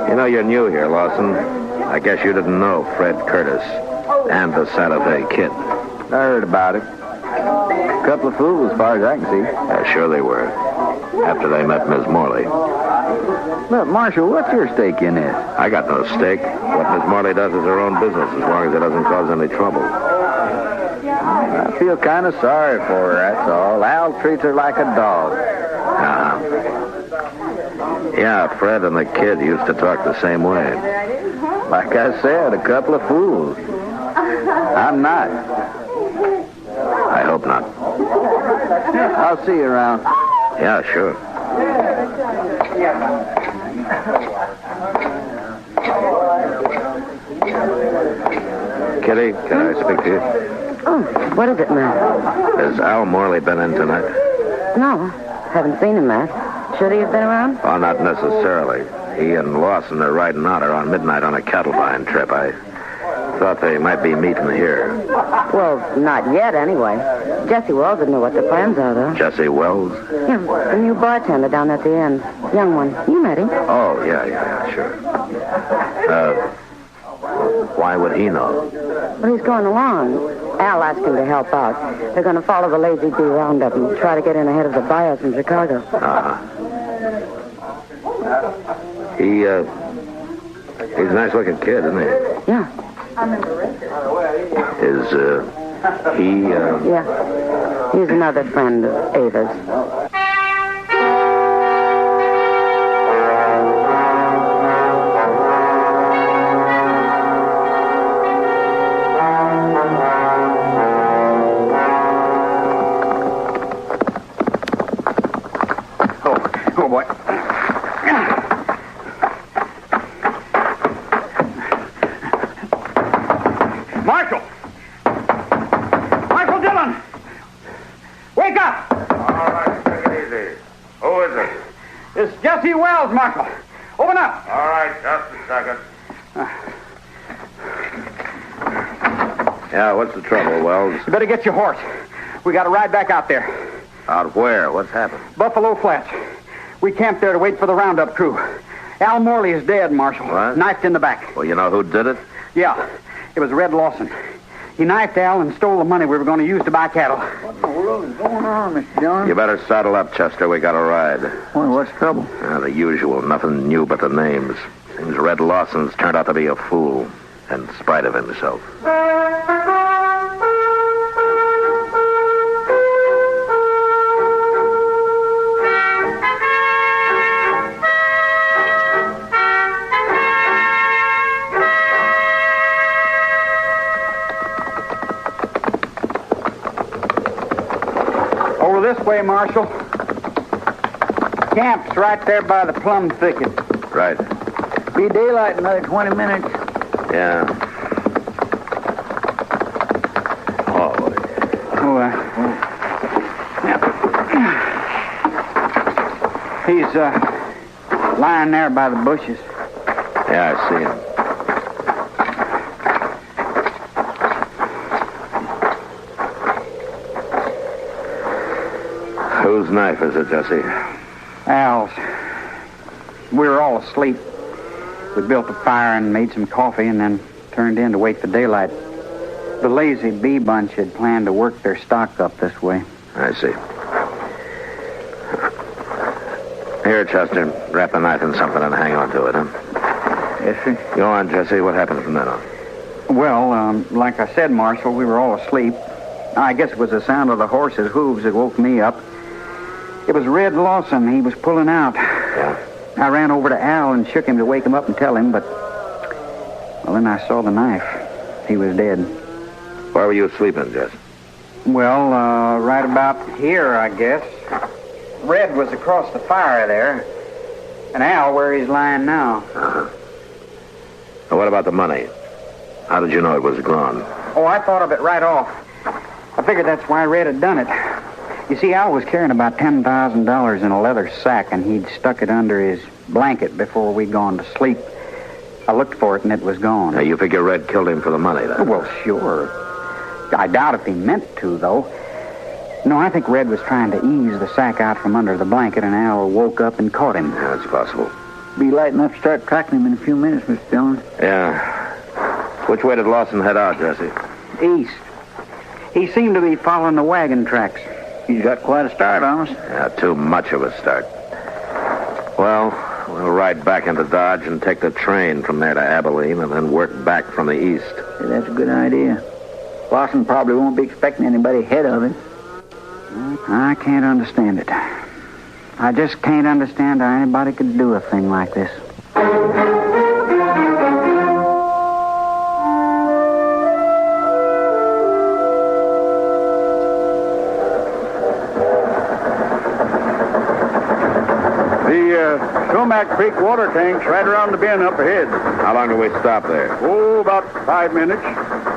You know, you're new here, Lawson. I guess you didn't know Fred Curtis and the Santa Fe Kid. I heard about it. A couple of fools, as far as I can see. Sure they were. After they met Miss Morley. Look, Marshal, what's your stake in this? I got no stake. What Miss Morley does is her own business, as long as it doesn't cause any trouble. I feel kind of sorry for her, that's all. Al treats her like a dog. Yeah, Fred and the kid used to talk the same way. Like I said, a couple of fools. I'm not. I hope not. I'll see you around. Yeah, sure. Kitty, can I speak to you? Oh, what is it, Matt? Has Al Morley been in tonight? No, haven't seen him, Matt. Should he have been around? Oh, not necessarily. He and Lawson are riding out around midnight on a cattle buying trip. I thought they might be meeting here. Well, not yet, anyway. Jesse Wells would know what the plans are, though. Jesse Wells? Yeah, the new bartender down at the inn. Young one. You met him. Oh, yeah, sure. Why would he know? Well, he's going along. Al asked him to help out. They're going to follow the Lazy Bee roundup and try to get in ahead of the buyers from Chicago. He's a nice-looking kid, isn't he? Yeah. Is, he, Yeah. He's another friend of Ava's. Oh, boy. Marshal! Marshal Dillon! Wake up! All right, take it easy. Who is it? It's Jesse Wells, Marshal. Open up. All right, just a second. Yeah, what's the trouble, Wells? You better get your horse. We got to ride back out there. Out where? What's happened? Buffalo Flats. We camped there to wait for the roundup crew. Al Morley is dead, Marshal. What? Knifed in the back. Well, you know who did it? Yeah, it was Red Lawson. He knifed Al and stole the money we were going to use to buy cattle. What in the world is going on, Mr. Dillon? You better saddle up, Chester. We got a ride. Well, what's the trouble? The usual. Nothing new but the names. Seems Red Lawson's turned out to be a fool, in spite of himself. Over this way, Marshal. Camp's right there by the plum thicket. Right. Be daylight in another 20 minutes. Yeah. He's lying there by the bushes. Yeah, I see him. Whose knife is it, Jesse? Al's. We were all asleep. We built a fire and made some coffee and then turned in to wait for daylight. The Lazy Bee bunch had planned to work their stock up this way. I see. Here, Chester, wrap the knife in something and hang on to it, huh? Yes, sir. Go on, Jesse. What happened from then on? Well, like I said, Marshal, we were all asleep. I guess it was the sound of the horse's hooves that woke me up. It was Red Lawson. He was pulling out. Yeah. I ran over to Al and shook him to wake him up and tell him, but... Well, then I saw the knife. He was dead. Where were you sleeping, Jess? Well, right about here, I guess. Red was across the fire there. And Al where he's lying now. Uh-huh. Now, what about the money? How did you know it was gone? Oh, I thought of it right off. I figured that's why Red had done it. You see, Al was carrying about $10,000 in a leather sack, and he'd stuck it under his blanket before we'd gone to sleep. I looked for it, and it was gone. Now, you figure Red killed him for the money, then? Well, sure. I doubt if he meant to, though. No, I think Red was trying to ease the sack out from under the blanket, and Al woke up and caught him. Yeah, that's possible. Be light enough to start tracking him in a few minutes, Mr. Dillon. Yeah. Which way did Lawson head out, Jesse? East. He seemed to be following the wagon tracks. He's got quite a start on us. Yeah, too much of a start. Well, we'll ride back into Dodge and take the train from there to Abilene and then work back from the east. Yeah, that's a good idea. Lawson probably won't be expecting anybody ahead of him. I can't understand it. I just can't understand how anybody could do a thing like this. Sumac Creek water tank's right around the bend up ahead. How long do we stop there? Oh, about 5 minutes.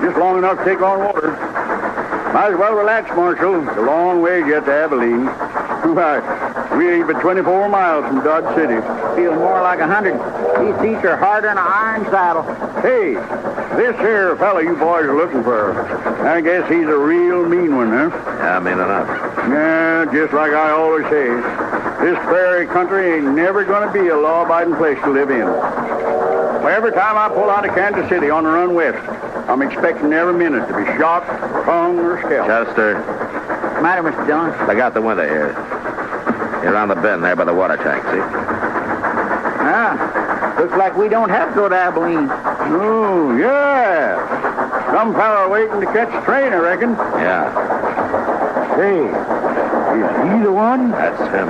Just long enough to take on water. Might as well relax, Marshal. It's a long way yet to Abilene. Why, we ain't but 24 miles from Dodge City. Feels more like 100. These seats are harder than an iron saddle. Hey, this here fella you boys are looking for, I guess he's a real mean one, huh? Yeah, mean enough. Yeah, just like I always say. This prairie country ain't never going to be a law-abiding place to live in. Well, every time I pull out of Kansas City on the run west, I'm expecting every minute to be shot, hung, or scalped. Chester. What's the matter, Mr. Dillon? I got the window here. You're on the bend there by the water tank, see? Ah, looks like we don't have to go to Abilene. Oh, yeah. Some fella waiting to catch the train, I reckon. Yeah. Hey, is he the one? That's him.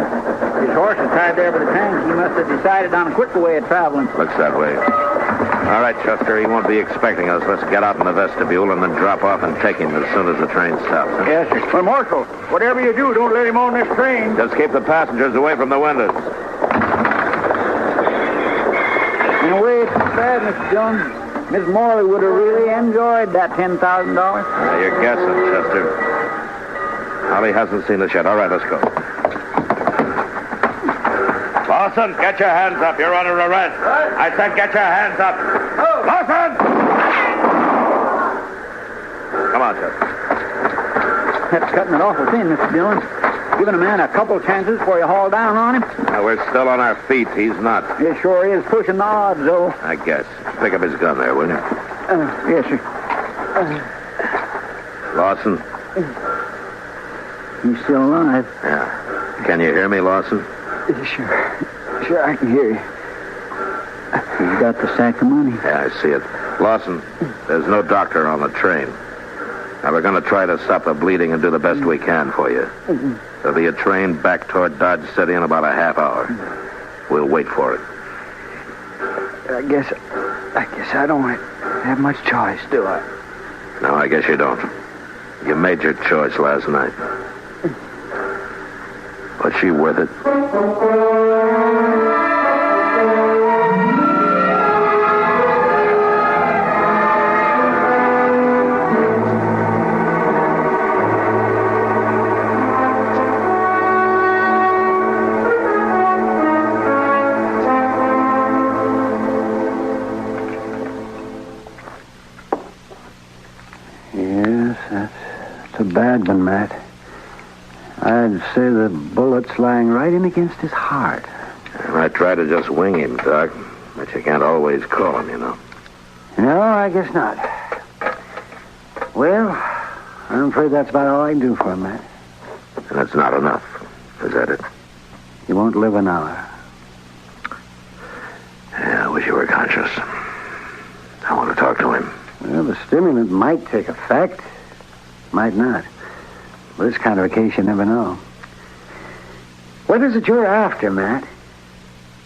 His horse is tied there by the tank. He must have decided on a quicker way of traveling. Looks that way. All right, Chester, he won't be expecting us. Let's get out in the vestibule and then drop off and take him as soon as the train stops. Huh? Yes, sir. Well, Marshal, whatever you do, don't let him on this train. Just keep the passengers away from the windows. In a way, it's bad, Mr. Dillon. Miss Morley would have really enjoyed that $10,000. You're guessing, Chester. Holly hasn't seen us yet. All right, let's go. Lawson, get your hands up. You're under arrest. I said get your hands up. Oh. Lawson! Come on, Chester. That's cutting it awful thin, Mr. Dillon. Giving a man a couple chances before you haul down on him. We're still on our feet. He's not. It sure is pushing the odds, though. I guess. Pick up his gun there, will you? Yes, sir. Lawson? He's still alive. Yeah. Can you hear me, Lawson? Sure, I can hear you. He's got the sack of money. Yeah, I see it. Lawson, there's no doctor on the train. Now, we're going to try to stop the bleeding and do the best we can for you. There'll be a train back toward Dodge City in about a half hour. We'll wait for it. I guess I don't have much choice, do I? No, I guess you don't. You made your choice last night. Was she worth it? Yes, that's a bad one, Matt. I'd say the bullet's lying right in against his heart. I might try to just wing him, Doc. But you can't always call him, you know. No, I guess not. Well, I'm afraid that's about all I can do for him, Matt. And that's not enough. Is that it? He won't live an hour. Yeah, I wish you were conscious. I want to talk to him. Well, the stimulant might take effect. Might not. But this kind of a case, you never know. What is it you're after, Matt?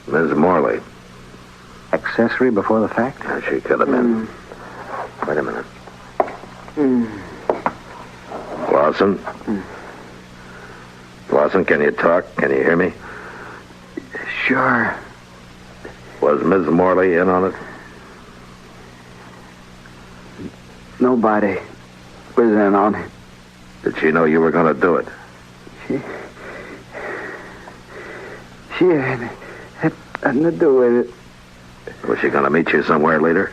Ms. Morley. Accessory before the fact? Yeah, she could have been. Wait a minute. Lawson? Lawson, can you talk? Can you hear me? Sure. Was Ms. Morley in on it? Nobody was in on it. Did she know you were going to do it? She had nothing to do with it. Was she going to meet you somewhere later?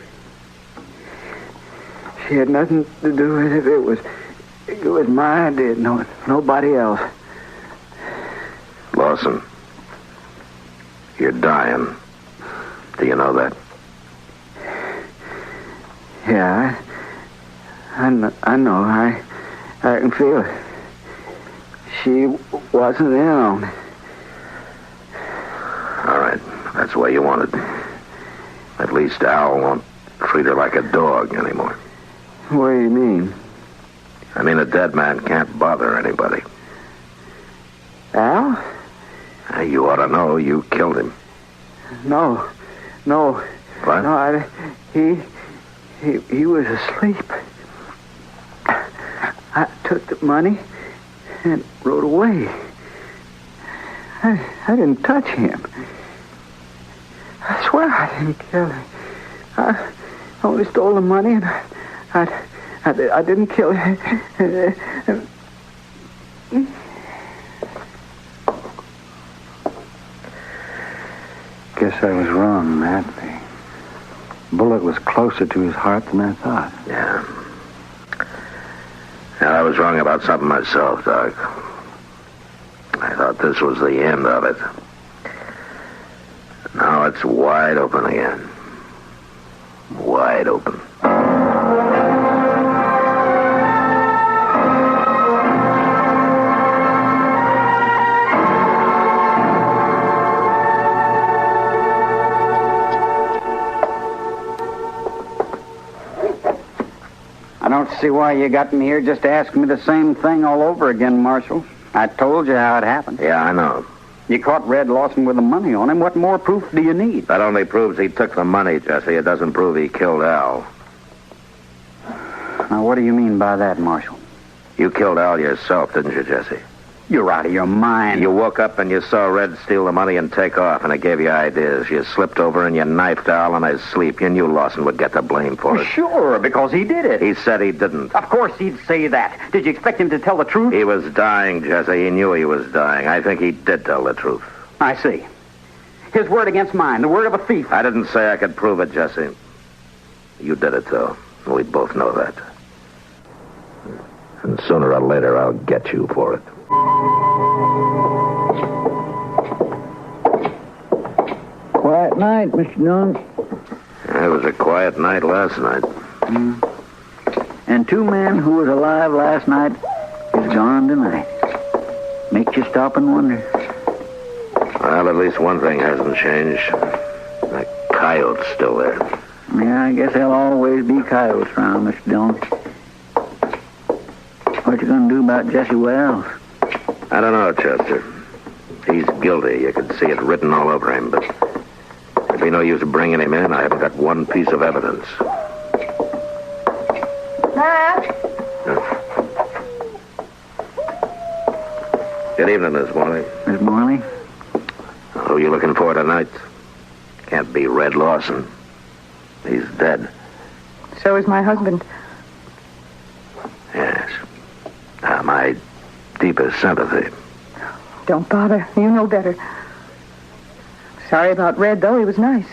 She had nothing to do with it. It was my idea. Nobody else. Lawson, you're dying. Do you know that? Yeah, I know. I can feel it. She wasn't ill. All right. That's the way you want it. At least Al won't treat her like a dog anymore. What do you mean? I mean, a dead man can't bother anybody. Al? You ought to know you killed him. No. What? No, he was asleep. I took the money and rode away. I didn't touch him. I swear I didn't kill him. I only stole the money and I didn't kill him. Guess I was wrong, Matt. The bullet was closer to his heart than I thought. Yeah. I was wrong about something myself, Doc. I thought this was the end of it. Now it's wide open again. Wide open. I don't see why you got me here just to ask me the same thing all over again, Marshal. I told you how it happened. Yeah, I know. You caught Red Lawson with the money on him. What more proof do you need? That only proves he took the money, Jesse. It doesn't prove he killed Al. Now, what do you mean by that, Marshal? You killed Al yourself, didn't you, Jesse? You're out of your mind. You woke up and you saw Red steal the money and take off, and it gave you ideas. You slipped over and you knifed Al in his sleep. You knew Lawson would get the blame for it. Sure, because he did it. He said he didn't. Of course he'd say that. Did you expect him to tell the truth? He was dying, Jesse. He knew he was dying. I think he did tell the truth. I see. His word against mine, the word of a thief. I didn't say I could prove it, Jesse. You did it, though. We both know that. And sooner or later, I'll get you for it. Quiet night, Mr. Dunn. It was a quiet night last night. And two men who was alive last night is gone tonight. Makes you stop and wonder. Well, at least one thing hasn't changed. The coyote's still there. Yeah, I guess there'll always be coyotes around, Mr. Dillon. What you gonna do about Jesse Wells? I don't know, Chester. He's guilty. You can see it written all over him, but it'd be no use bringing him in. I haven't got one piece of evidence. Matt? Good evening, Miss Morley. Miss Morley? Who are you looking for tonight? Can't be Red Lawson. He's dead. So is my husband. Yes. My deepest sympathy. Don't bother. You know better. Sorry about Red, though. He was nice.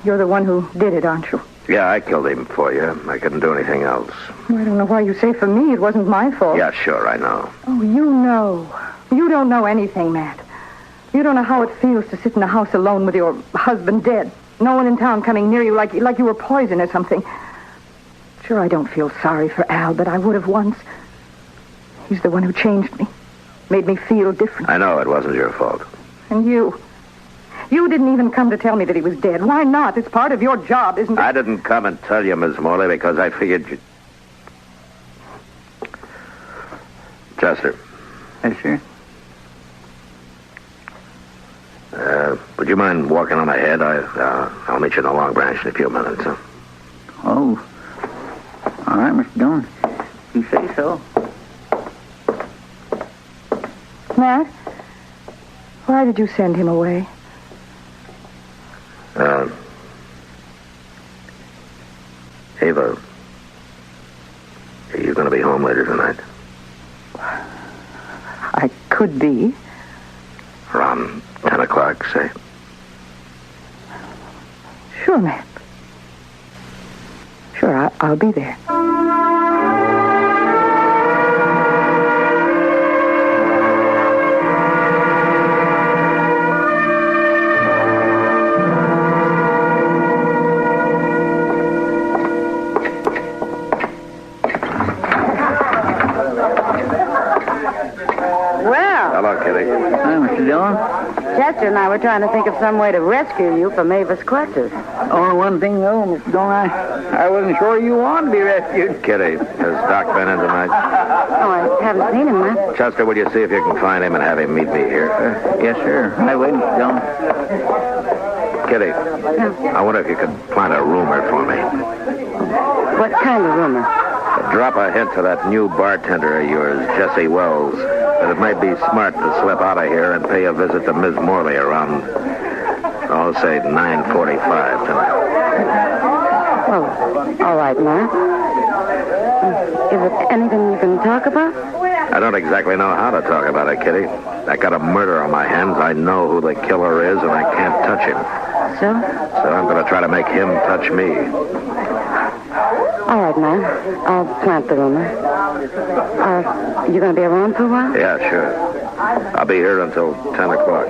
You're the one who did it, aren't you? Yeah, I killed him for you. I couldn't do anything else. I don't know why you say for me. It wasn't my fault. Yeah, sure, I know. Oh, you know. You don't know anything, Matt. You don't know how it feels to sit in a house alone with your husband dead. No one in town coming near you like you were poison or something. Sure, I don't feel sorry for Al, but I would have once. He's the one who changed me. Made me feel different. I know it wasn't your fault. And you. You didn't even come to tell me that he was dead. Why not? It's part of your job, isn't it? I didn't come and tell you, Miss Morley, because I figured you... Chester. Yes, sir? Would you mind walking on ahead? I'll meet you in the Long Branch in a few minutes. Huh? Oh. All right, Mr. Dillon. You say so. Matt? Why did you send him away? Ava, are you going to be home later tonight? I could be. Around 10 o'clock, say. Sure, Matt. Sure, I'll be there. we're trying to think of some way to rescue you from Mavis' clutches. Only one thing, though, Miss Dillon, I wasn't sure you wanted to be rescued. Kitty, has Doc been in tonight? Oh, I haven't seen him, Matt. Chester, will you see if you can find him and have him meet me here? Yes, sir. I will, Miss Dillon. Kitty, I wonder if you could plant a rumor for me. What kind of rumor? Drop a hint to that new bartender of yours, Jesse Wells, that it might be smart to slip out of here and pay a visit to Miss Morley around, I'll say 9:45 tonight. Well, all right, Matt. Is it anything you can talk about? I don't exactly know how to talk about it, Kitty. I got a murder on my hands. I know who the killer is, and I can't touch him. So? So I'm going to try to make him touch me. All right, man. I'll plant the rumor. You going to be around for a while? Yeah, sure. I'll be here until 10 o'clock.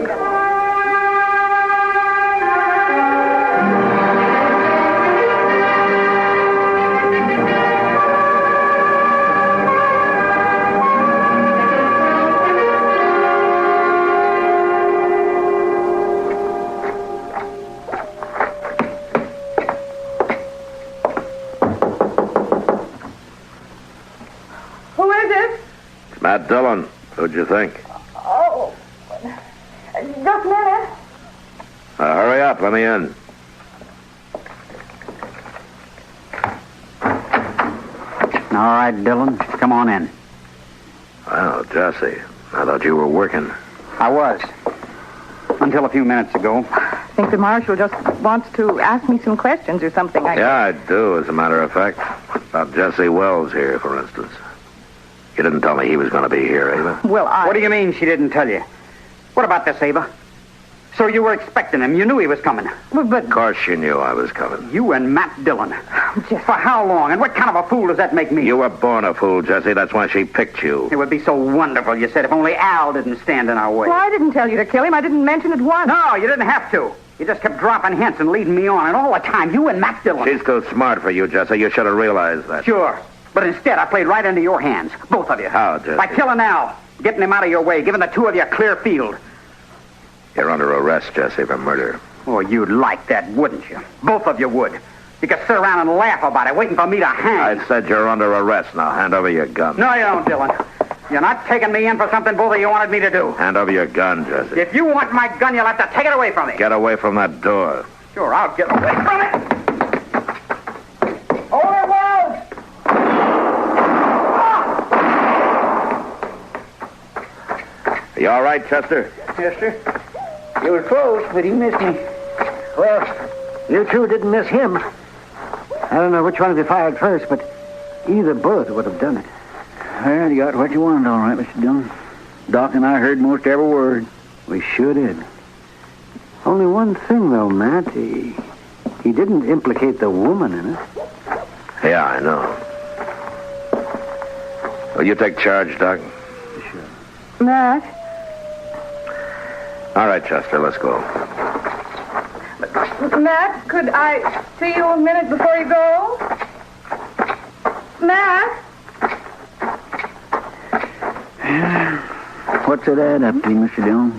Matt Dillon, who'd you think? Oh, just a minute. Hurry up, let me in. All right, Dillon, come on in. Well, Jesse, I thought you were working. I was. Until a few minutes ago. I think the marshal just wants to ask me some questions or something. Yeah, I do, as a matter of fact. About Jesse Wells here, for instance. You didn't tell me he was going to be here, Ava. Well, What do you mean she didn't tell you? What about this, Ava? So you were expecting him. You knew he was coming. But... Of course you knew I was coming. You and Matt Dillon. Just for how long? And what kind of a fool does that make me? You were born a fool, Jesse. That's why she picked you. It would be so wonderful, you said, if only Al didn't stand in our way. Well, I didn't tell you to kill him. I didn't mention it once. No, you didn't have to. You just kept dropping hints and leading me on. And all the time, you and Matt Dillon. She's too smart for you, Jesse. You should have realized that. Sure. But instead, I played right into your hands. Both of you. How, Jesse? By killing Al. Getting him out of your way. Giving the two of you a clear field. You're under arrest, Jesse, for murder. Oh, you'd like that, wouldn't you? Both of you would. You could sit around and laugh about it, waiting for me to hang. I said you're under arrest. Now, hand over your gun. No, you don't, Dillon. You're not taking me in for something both of you wanted me to do. Hand over your gun, Jesse. If you want my gun, you'll have to take it away from me. Get away from that door. Sure, I'll get away from it. Over, Wells! You all right, Chester? Yes, sir. You were close, but he missed me. Well, you two didn't miss him. I don't know which one of you fired first, but either bullet would have done it. Well, you got what you wanted, all right, Mr. Dillon. Doc and I heard most every word. We sure did. Only one thing, though, Matt. He didn't implicate the woman in it. Yeah, I know. Will you take charge, Doc? Sure. Matt? All right, Chester, let's go. Matt, could I see you a minute before you go? Matt? What's it add up to, Mr. Dillon?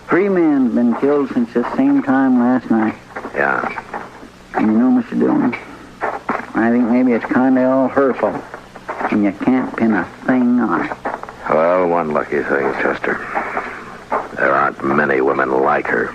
3 men been killed since the same time last night. Yeah. And you know, Mr. Dillon, I think maybe it's kind of all her fault. And you can't pin a thing on it. Well, one lucky thing, Chester. There aren't many women like her.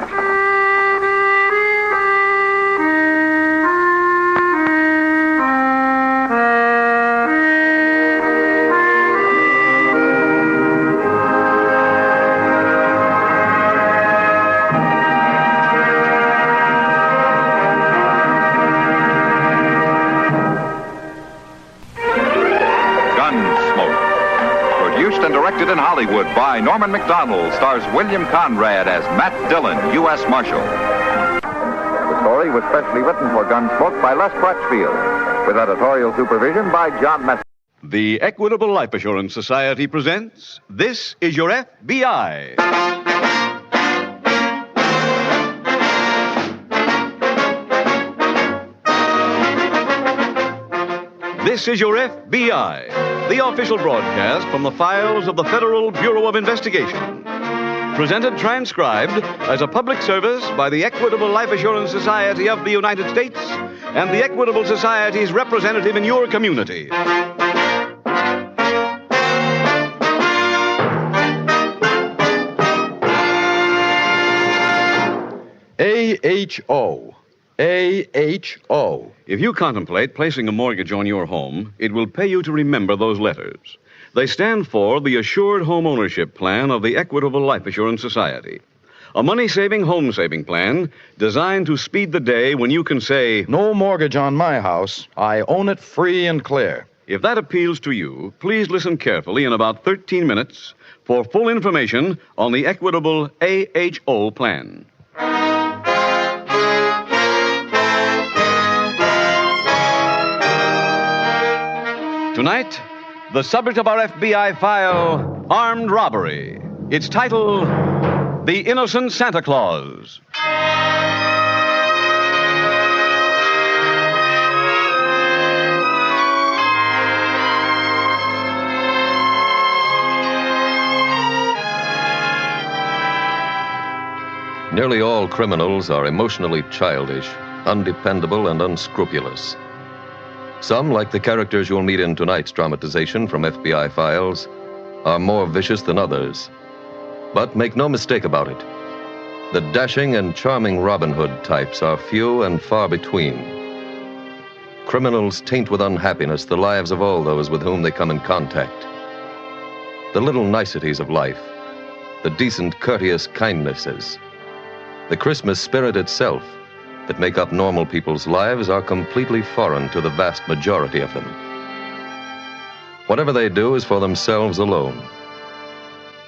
Directed in Hollywood by Norman Macdonald, stars William Conrad as Matt Dillon, U.S. Marshal. The story was specially written for Gunsmoke by Les Crutchfield, with editorial supervision by John Messer. The Equitable Life Assurance Society presents This Is Your FBI. This is Your FBI, the official broadcast from the files of the Federal Bureau of Investigation. Presented transcribed as a public service by the Equitable Life Assurance Society of the United States and the Equitable Society's representative in your community. AHO. AHO. If you contemplate placing a mortgage on your home, it will pay you to remember those letters. They stand for the Assured Home Ownership Plan of the Equitable Life Assurance Society. A money-saving, home-saving plan designed to speed the day when you can say, "No mortgage on my house. I own it free and clear." If that appeals to you, please listen carefully in about 13 minutes for full information on the Equitable AHO plan. Tonight, the subject of our FBI file, Armed Robbery. Its title, The Innocent Santa Claus. Nearly all criminals are emotionally childish, undependable, and unscrupulous. Some, like the characters you'll meet in tonight's dramatization from FBI Files, are more vicious than others. But make no mistake about it, the dashing and charming Robin Hood types are few and far between. Criminals taint with unhappiness the lives of all those with whom they come in contact. The little niceties of life, the decent, courteous kindnesses, the Christmas spirit itself that make up normal people's lives are completely foreign to the vast majority of them. Whatever they do is for themselves alone.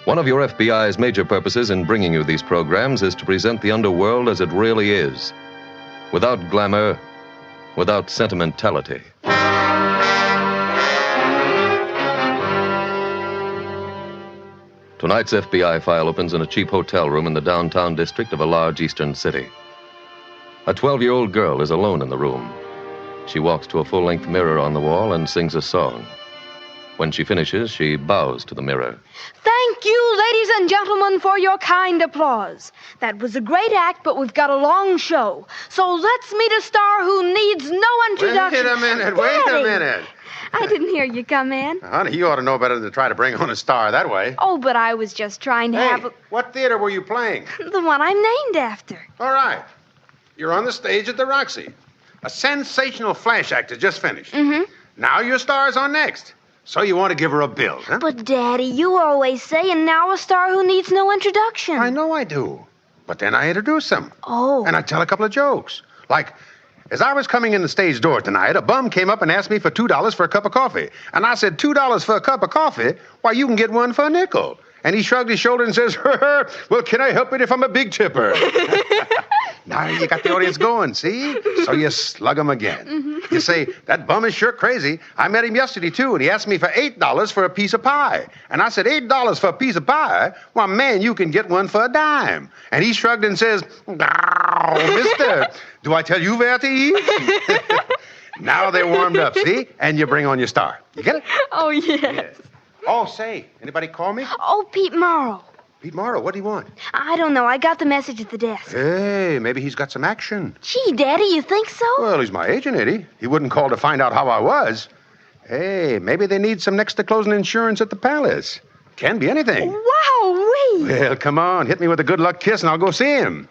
One of your FBI's major purposes in bringing you these programs is to present the underworld as it really is, without glamour, without sentimentality. Tonight's FBI file opens in a cheap hotel room in the downtown district of a large eastern city. A 12-year-old girl is alone in the room. She walks to a full-length mirror on the wall and sings a song. When she finishes, she bows to the mirror. Thank you, ladies and gentlemen, for your kind applause. That was a great act, but we've got a long show. So let's meet a star who needs no introduction. Wait a minute. I didn't hear you come in. Honey, you ought to know better than to try to bring on a star that way. Oh, but I was just trying to have a... What theater were you playing? The one I'm named after. All right. You're on the stage at the Roxy. A sensational flash act has just finished. Mm-hmm. Now your star's on next. So you want to give her a bill, huh? But, Daddy, you always say, and now a star who needs no introduction. I know I do. But then I introduce them. Oh. And I tell a couple of jokes. Like, as I was coming in the stage door tonight, a bum came up and asked me for $2 for a cup of coffee. And I said, $2 for a cup of coffee? Why, you can get one for a nickel. And he shrugged his shoulder and says, well, can I help it if I'm a big tipper? Now you got the audience going, see? So you slug him again. Mm-hmm. You say, that bum is sure crazy. I met him yesterday, too, and he asked me for $8 for a piece of pie. And I said, $8 for a piece of pie? Why, man, you can get one for a dime. And he shrugged and says, mister, do I tell you where to eat? Now they're warmed up, see? And you bring on your star. You get it? Oh, yes. Oh, say, anybody call me? Oh, Pete Morrow. Pete Morrow, what do you want? I don't know. I got the message at the desk. Hey, maybe he's got some action. Gee, Daddy, you think so? Well, he's my agent, ain't he? He wouldn't call to find out how I was. Hey, maybe they need some next-to-closing insurance at the palace. Can be anything. Wow-wee! Well, come on. Hit me with a good luck kiss and I'll go see him.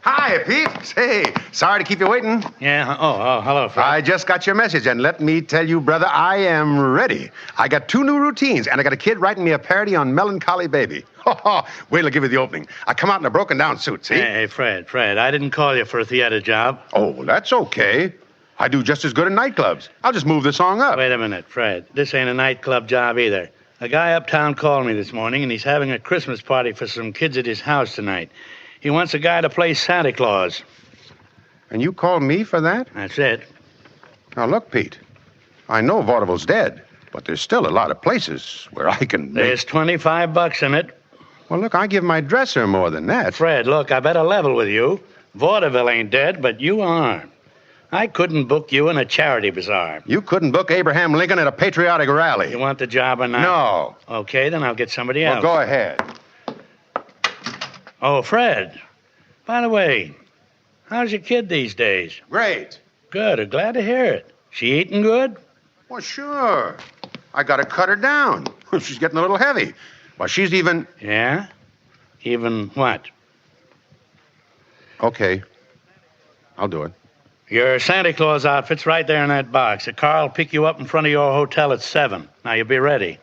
Hi, Pete. Say, sorry to keep you waiting. Yeah? Oh, hello, Fred. I just got your message, and let me tell you, brother, I am ready. I got 2 new routines, and I got a kid writing me a parody on Melancholy Baby. Wait till I give you the opening. I come out in a broken-down suit, see? Hey, Fred, I didn't call you for a theater job. Oh, well, that's okay. I do just as good in nightclubs. I'll just move the song up. Wait a minute, Fred. This ain't a nightclub job either. A guy uptown called me this morning, and he's having a Christmas party for some kids at his house tonight. He wants a guy to play Santa Claus. And you called me for that? That's it. Now, look, Pete. I know vaudeville's dead, but there's still a lot of places where I can There's $25 in it. Well, look, I give my dresser more than that. Fred, look, I better level with you. Vaudeville ain't dead, but you are. I couldn't book you in a charity bazaar. You couldn't book Abraham Lincoln at a patriotic rally. You want the job or not? No. Okay, then I'll get somebody else. Well, go ahead. Oh, Fred. By the way, how's your kid these days? Great. Good. I'm glad to hear it. She eating good? Well, sure. I got to cut her down. She's getting a little heavy. Well, she's even... Yeah? Even what? Okay. I'll do it. Your Santa Claus outfit's right there in that box. A car will pick you up in front of your hotel at 7. Now, you be ready.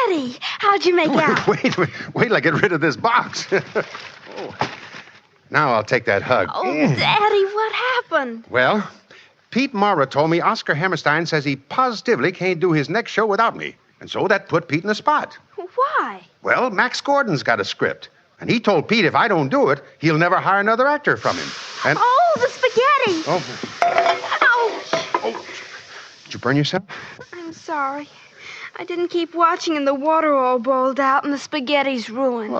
Daddy, how'd you make out? Wait till I get rid of this box. Oh. Now I'll take that hug. Oh, Daddy, what happened? Well, Pete Mara told me Oscar Hammerstein says he positively can't do his next show without me. And so that put Pete in the spot. Why? Well, Max Gordon's got a script. And he told Pete if I don't do it, he'll never hire another actor from him. And... Oh, the spaghetti! Oh. Ouch! Did you burn yourself? I'm sorry. I didn't keep watching and the water all boiled out and the spaghetti's ruined.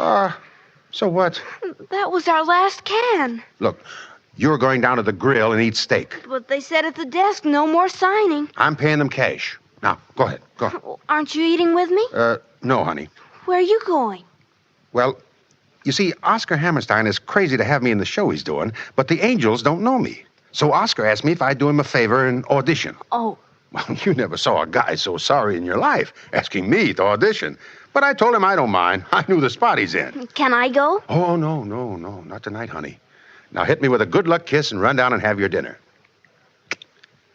So what? That was our last can. Look, you're going down to the grill and eat steak. But they said at the desk, no more signing. I'm paying them cash. Now, go ahead. Go. Aren't you eating with me? No, honey. Where are you going? Well, you see, Oscar Hammerstein is crazy to have me in the show he's doing, but the Angels don't know me. So Oscar asked me if I'd do him a favor and audition. Oh. Well, you never saw a guy so sorry in your life asking me to audition. But I told him I don't mind. I knew the spot he's in. Can I go? Oh, no. Not tonight, honey. Now hit me with a good luck kiss and run down and have your dinner.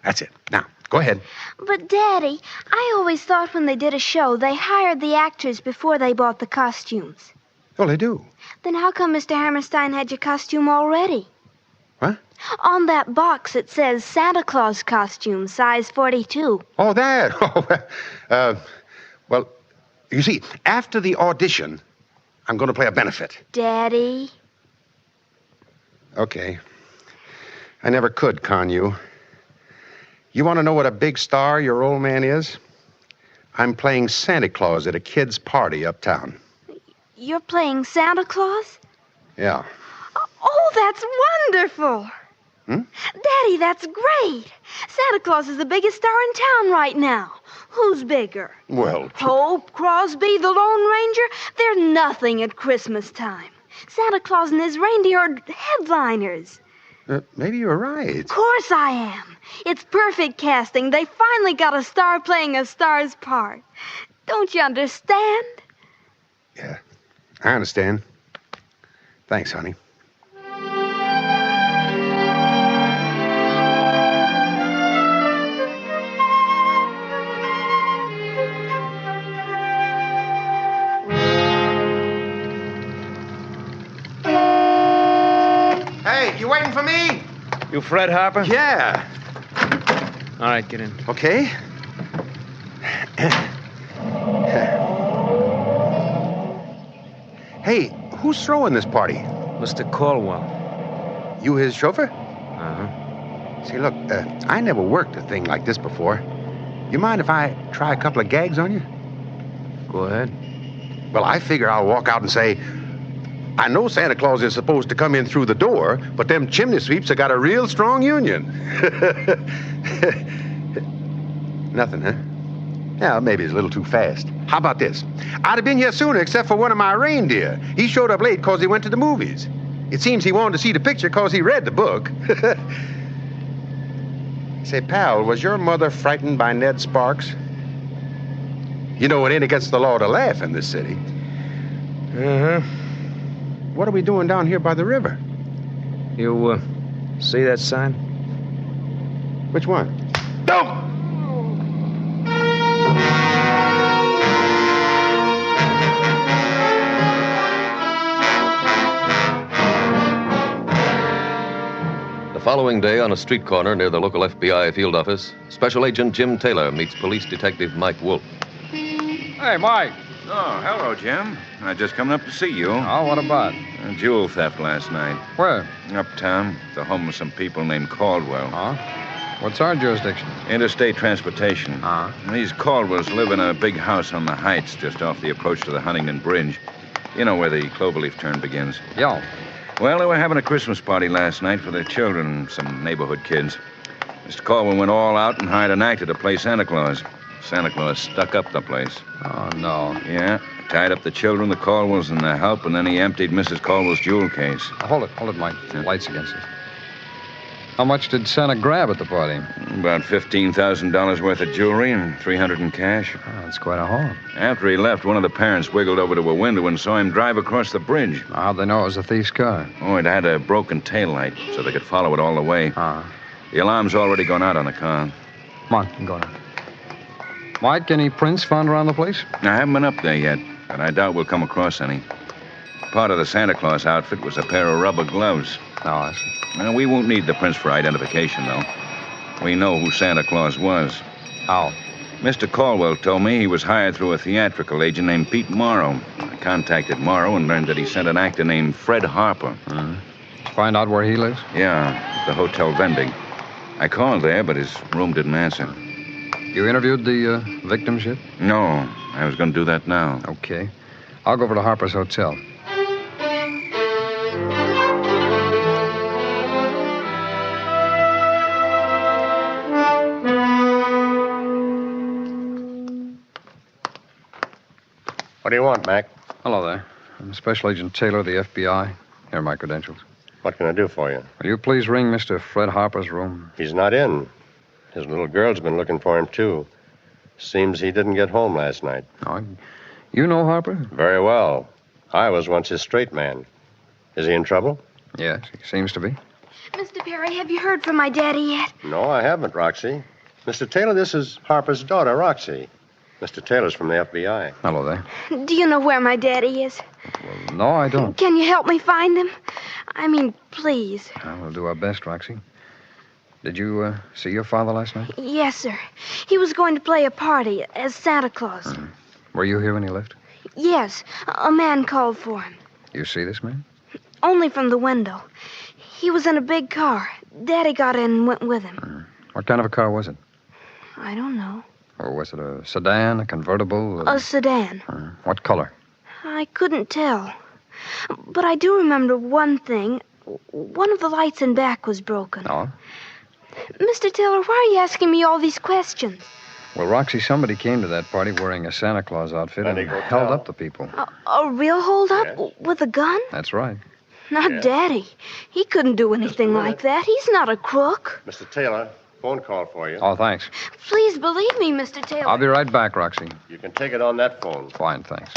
That's it. Now, go ahead. But, Daddy, I always thought when they did a show, they hired the actors before they bought the costumes. Oh, they do? Then how come Mr. Hammerstein had your costume already? What? On that box, it says Santa Claus costume, size 42. Oh, that? Well, you see, after the audition, I'm going to play a benefit. Daddy? Okay. I never could con you. You want to know what a big star your old man is? I'm playing Santa Claus at a kid's party uptown. You're playing Santa Claus? Yeah. Oh, that's wonderful. Daddy, that's great. Santa Claus is the biggest star in town right now. Who's bigger? Well... Hope, Crosby, the Lone Ranger? They're nothing at Christmas time. Santa Claus and his reindeer are headliners. Maybe you're right. Of course I am. It's perfect casting. They finally got a star playing a star's part. Don't you understand? Yeah, I understand. Thanks, honey. Hey, you waiting for me? You Fred Harper? Yeah. All right, get in. Okay. Hey, who's throwing this party? Mr. Caldwell. You his chauffeur? Uh-huh. See, look, I never worked a thing like this before. You mind if I try a couple of gags on you? Go ahead. Well, I figure I'll walk out and say, I know Santa Claus is supposed to come in through the door, but them chimney sweeps have got a real strong union. Nothing, huh? Yeah, maybe it's a little too fast. How about this? I'd have been here sooner except for one of my reindeer. He showed up late because he went to the movies. It seems he wanted to see the picture because he read the book. Say, pal, was your mother frightened by Ned Sparks? You know, it ain't against the law to laugh in this city. Uh-huh. What are we doing down here by the river? You, see that sign? Which one? Don't! The following day, on a street corner near the local FBI field office, Special Agent Jim Taylor meets Police Detective Mike Wolf. Hey, Mike. Oh, hello, Jim. I just coming up to see you. Oh, what about? A jewel theft last night. Where? Uptown, the home of some people named Caldwell. Huh? What's our jurisdiction? Interstate transportation. These Caldwells live in a big house on the heights just off the approach to the Huntington Bridge. You know where the Cloverleaf turn begins. Yeah. Well, they were having a Christmas party last night for their children and some neighborhood kids. Mr. Caldwell went all out and hired an actor to play Santa Claus. Santa Claus stuck up the place. Oh, no. Yeah. Tied up the children, the Caldwells, and their help, and then he emptied Mrs. Caldwell's jewel case. Hold it, Mike. The light's against us. How much did Santa grab at the party? About $15,000 worth of jewelry and $300 in cash. Oh, that's quite a haul. After he left, one of the parents wiggled over to a window and saw him drive across the bridge. How'd they know it was a thief's car? Oh, it had a broken taillight, so they could follow it all the way. The alarm's already gone out on the car. Come on, I'm going. Mike, any prints found around the place? I haven't been up there yet, but I doubt we'll come across any. Part of the Santa Claus outfit was a pair of rubber gloves. Oh, I see. Well, we won't need the prints for identification, though. We know who Santa Claus was. How? Mr. Caldwell told me he was hired through a theatrical agent named Pete Morrow. I contacted Morrow and learned that he sent an actor named Fred Harper. Find out where he lives? Yeah, the hotel vending. I called there, but his room didn't answer. You interviewed the victims yet? No, I was going to do that now. Okay. I'll go over to Harper's hotel. What do you want, Mac? Hello there. I'm Special Agent Taylor of the FBI. Here are my credentials. What can I do for you? Will you please ring Mr. Fred Harper's room? He's not in. His little girl's been looking for him, too. Seems he didn't get home last night. Oh, you know Harper? Very well. I was once his straight man. Is he in trouble? Yes, he seems to be. Mr. Perry, have you heard from my daddy yet? No, I haven't, Roxy. Mr. Taylor, this is Harper's daughter, Roxy. Mr. Taylor's from the FBI. Hello there. Do you know where my daddy is? Well, no, I don't. Can you help me find him? I mean, please. We'll do our best, Roxy. Did you see your father last night? Yes, sir. He was going to play a party as Santa Claus. Were you here when he left? Yes, a man called for him. You see this man? Only from the window. He was in a big car. Daddy got in and went with him. What kind of a car was it? I don't know. Or was it a sedan, a convertible? A sedan. What color? I couldn't tell. But I do remember one thing. One of the lights in back was broken. Oh? Mr. Taylor, why are you asking me all these questions? Well, Roxy, somebody came to that party wearing a Santa Claus outfit and held up the people. A real hold-up? With a gun? That's right. Not Daddy. He couldn't do anything like that. He's not a crook. Mr. Taylor, phone call for you. Oh, thanks. Please believe me, Mr. Taylor. I'll be right back, Roxy. You can take it on that phone. Fine, thanks.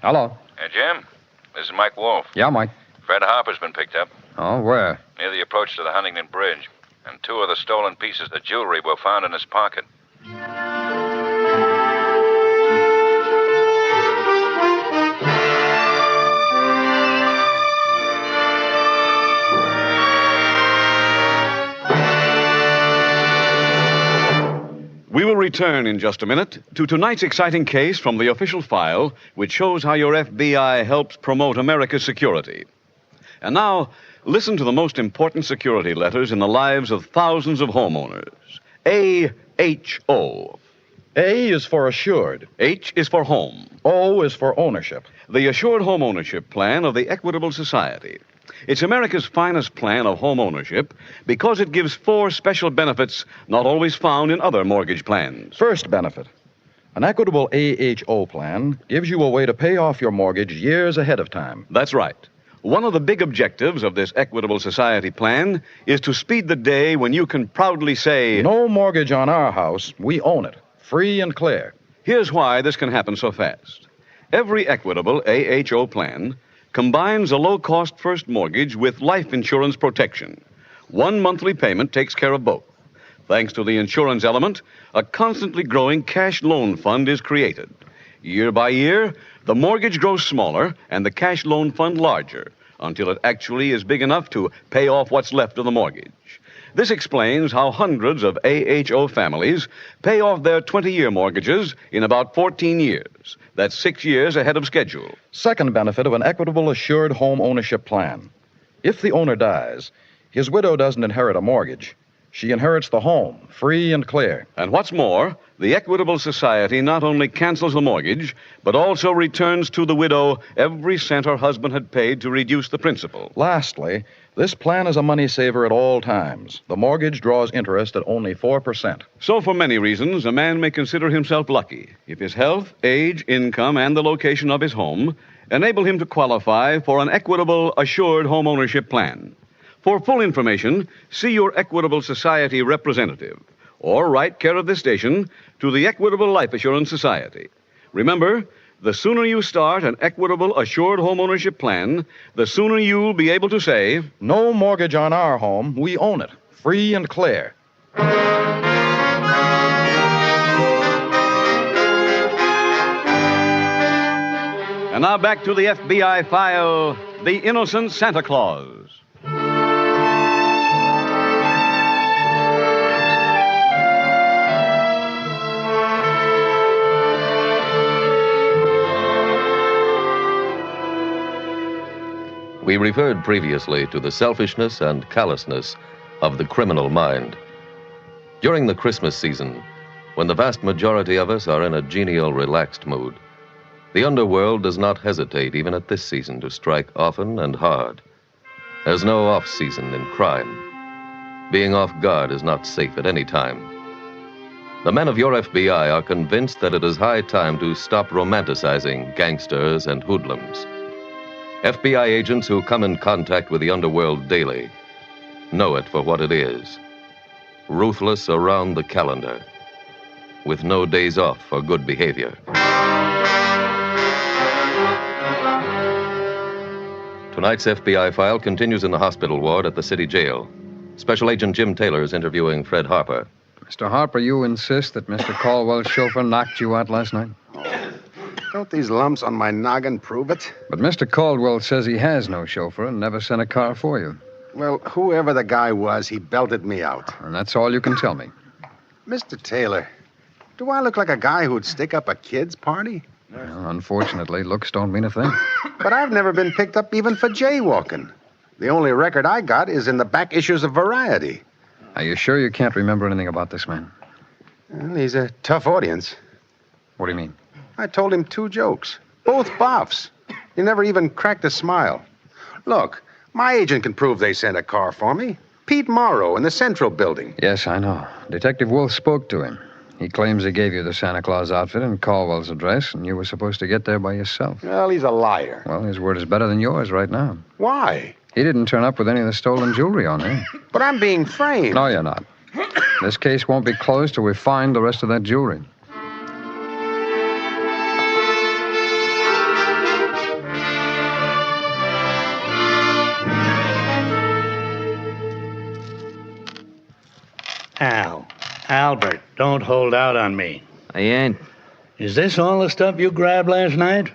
Hello. Hey, Jim. This is Mike Wolf. Yeah, Mike. Fred Harper's been picked up. Oh, where? Near the approach to the Huntington Bridge. And 2 of the stolen pieces of jewelry were found in his pocket. We will return in just a minute to tonight's exciting case from the official file, which shows how your FBI helps promote America's security. And now, listen to the most important security letters in the lives of thousands of homeowners. A-H-O. A is for assured. H is for home. O is for ownership. The Assured Home Ownership Plan of the Equitable Society. It's America's finest plan of home ownership because it gives 4 special benefits not always found in other mortgage plans. First benefit. An Equitable AHO plan gives you a way to pay off your mortgage years ahead of time. That's right. One of the big objectives of this Equitable Society plan is to speed the day when you can proudly say, "No mortgage on our house. We own it. Free and clear." Here's why this can happen so fast. Every Equitable AHO plan combines a low-cost first mortgage with life insurance protection. One monthly payment takes care of both. Thanks to the insurance element, a constantly growing cash loan fund is created. Year by year, the mortgage grows smaller and the cash loan fund larger until it actually is big enough to pay off what's left of the mortgage. This explains how hundreds of AHO families pay off their 20-year mortgages in about 14 years. That's 6 years ahead of schedule. Second benefit of an Equitable Assured Home Ownership Plan. If the owner dies, his widow doesn't inherit a mortgage. She inherits the home, free and clear. And what's more, the Equitable Society not only cancels the mortgage, but also returns to the widow every cent her husband had paid to reduce the principal. Lastly, this plan is a money saver at all times. The mortgage draws interest at only 4%. So, for many reasons, a man may consider himself lucky if his health, age, income, and the location of his home enable him to qualify for an Equitable Assured Home Ownership Plan. For full information, see your Equitable Society representative or write care of this station to the Equitable Life Assurance Society. Remember, the sooner you start an Equitable Assured Home Ownership Plan, the sooner you'll be able to say, no mortgage on our home. We own it, free and clear. And now back to the FBI file, The Innocent Santa Claus. We referred previously to the selfishness and callousness of the criminal mind. During the Christmas season, when the vast majority of us are in a genial, relaxed mood, the underworld does not hesitate even at this season to strike often and hard. There's no off-season in crime. Being off guard is not safe at any time. The men of your FBI are convinced that it is high time to stop romanticizing gangsters and hoodlums. FBI agents who come in contact with the underworld daily know it for what it is. Ruthless around the calendar, with no days off for good behavior. Tonight's FBI file continues in the hospital ward at the city jail. Special Agent Jim Taylor is interviewing Fred Harper. Mr. Harper, you insist that Mr. Caldwell's chauffeur knocked you out last night? Don't these lumps on my noggin prove it? But Mr. Caldwell says he has no chauffeur and never sent a car for you. Well, whoever the guy was, he belted me out. And that's all you can tell me. Mr. Taylor, do I look like a guy who'd stick up a kid's party? Well, unfortunately, looks don't mean a thing. But I've never been picked up even for jaywalking. The only record I got is in the back issues of Variety. Are you sure you can't remember anything about this man? Well, he's a tough audience. What do you mean? I told him 2 jokes, both boffs. He never even cracked a smile. Look, my agent can prove they sent a car for me. Pete Morrow in the Central Building. Yes, I know. Detective Wolf spoke to him. He claims he gave you the Santa Claus outfit and Caldwell's address, and you were supposed to get there by yourself. Well, he's a liar. Well, his word is better than yours right now. Why? He didn't turn up with any of the stolen jewelry on him. But I'm being framed. No, you're not. This case won't be closed till we find the rest of that jewelry. Albert, don't hold out on me. I ain't. Is this all the stuff you grabbed last night?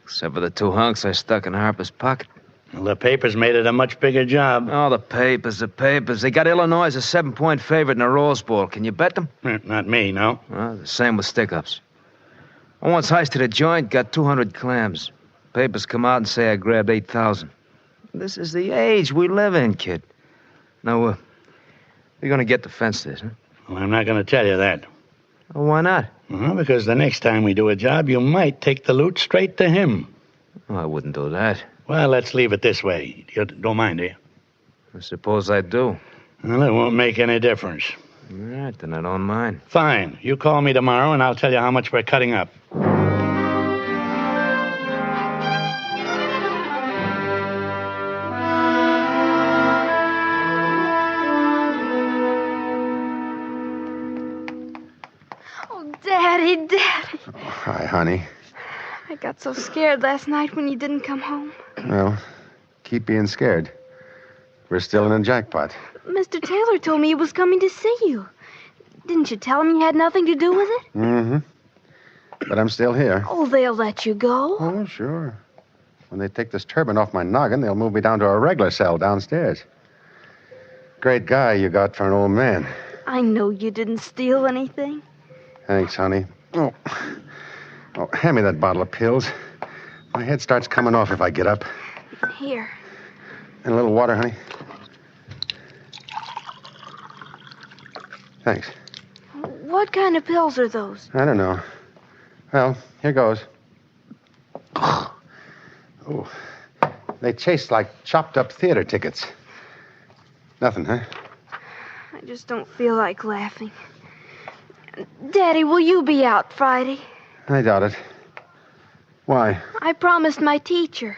Except for the 2 hunks I stuck in Harper's pocket. Well, the papers made it a much bigger job. Oh, the papers. They got Illinois as a 7-point favorite in the Rose Bowl. Can you bet them? Not me, no. Well, the same with stick-ups. I once heisted a joint, got 200 clams. Papers come out and say I grabbed 8,000. This is the age we live in, kid. Now, you're going to get the fence this, huh? Well, I'm not going to tell you that. Well, why not? Well, because the next time we do a job, you might take the loot straight to him. Well, I wouldn't do that. Well, let's leave it this way. You don't mind, do you? I suppose I do. Well, it won't make any difference. All right, then I don't mind. Fine. You call me tomorrow, and I'll tell you how much we're cutting up. Daddy. Oh, hi, honey. I got so scared last night when you didn't come home. Well, keep being scared. We're still in a jackpot. Mr. Taylor told me he was coming to see you. Didn't you tell him you had nothing to do with it? Mm-hmm. But I'm still here. Oh, they'll let you go. Oh, sure. When they take this turban off my noggin, they'll move me down to a regular cell downstairs. Great guy you got for an old man. I know you didn't steal anything. Thanks, honey. Oh, hand me that bottle of pills. My head starts coming off if I get up. Here. And a little water, honey. Thanks. What kind of pills are those? I don't know. Well, here goes. Oh, they taste like chopped up theater tickets. Nothing, huh? I just don't feel like laughing. Daddy, will you be out Friday? I doubt it. Why? I promised my teacher.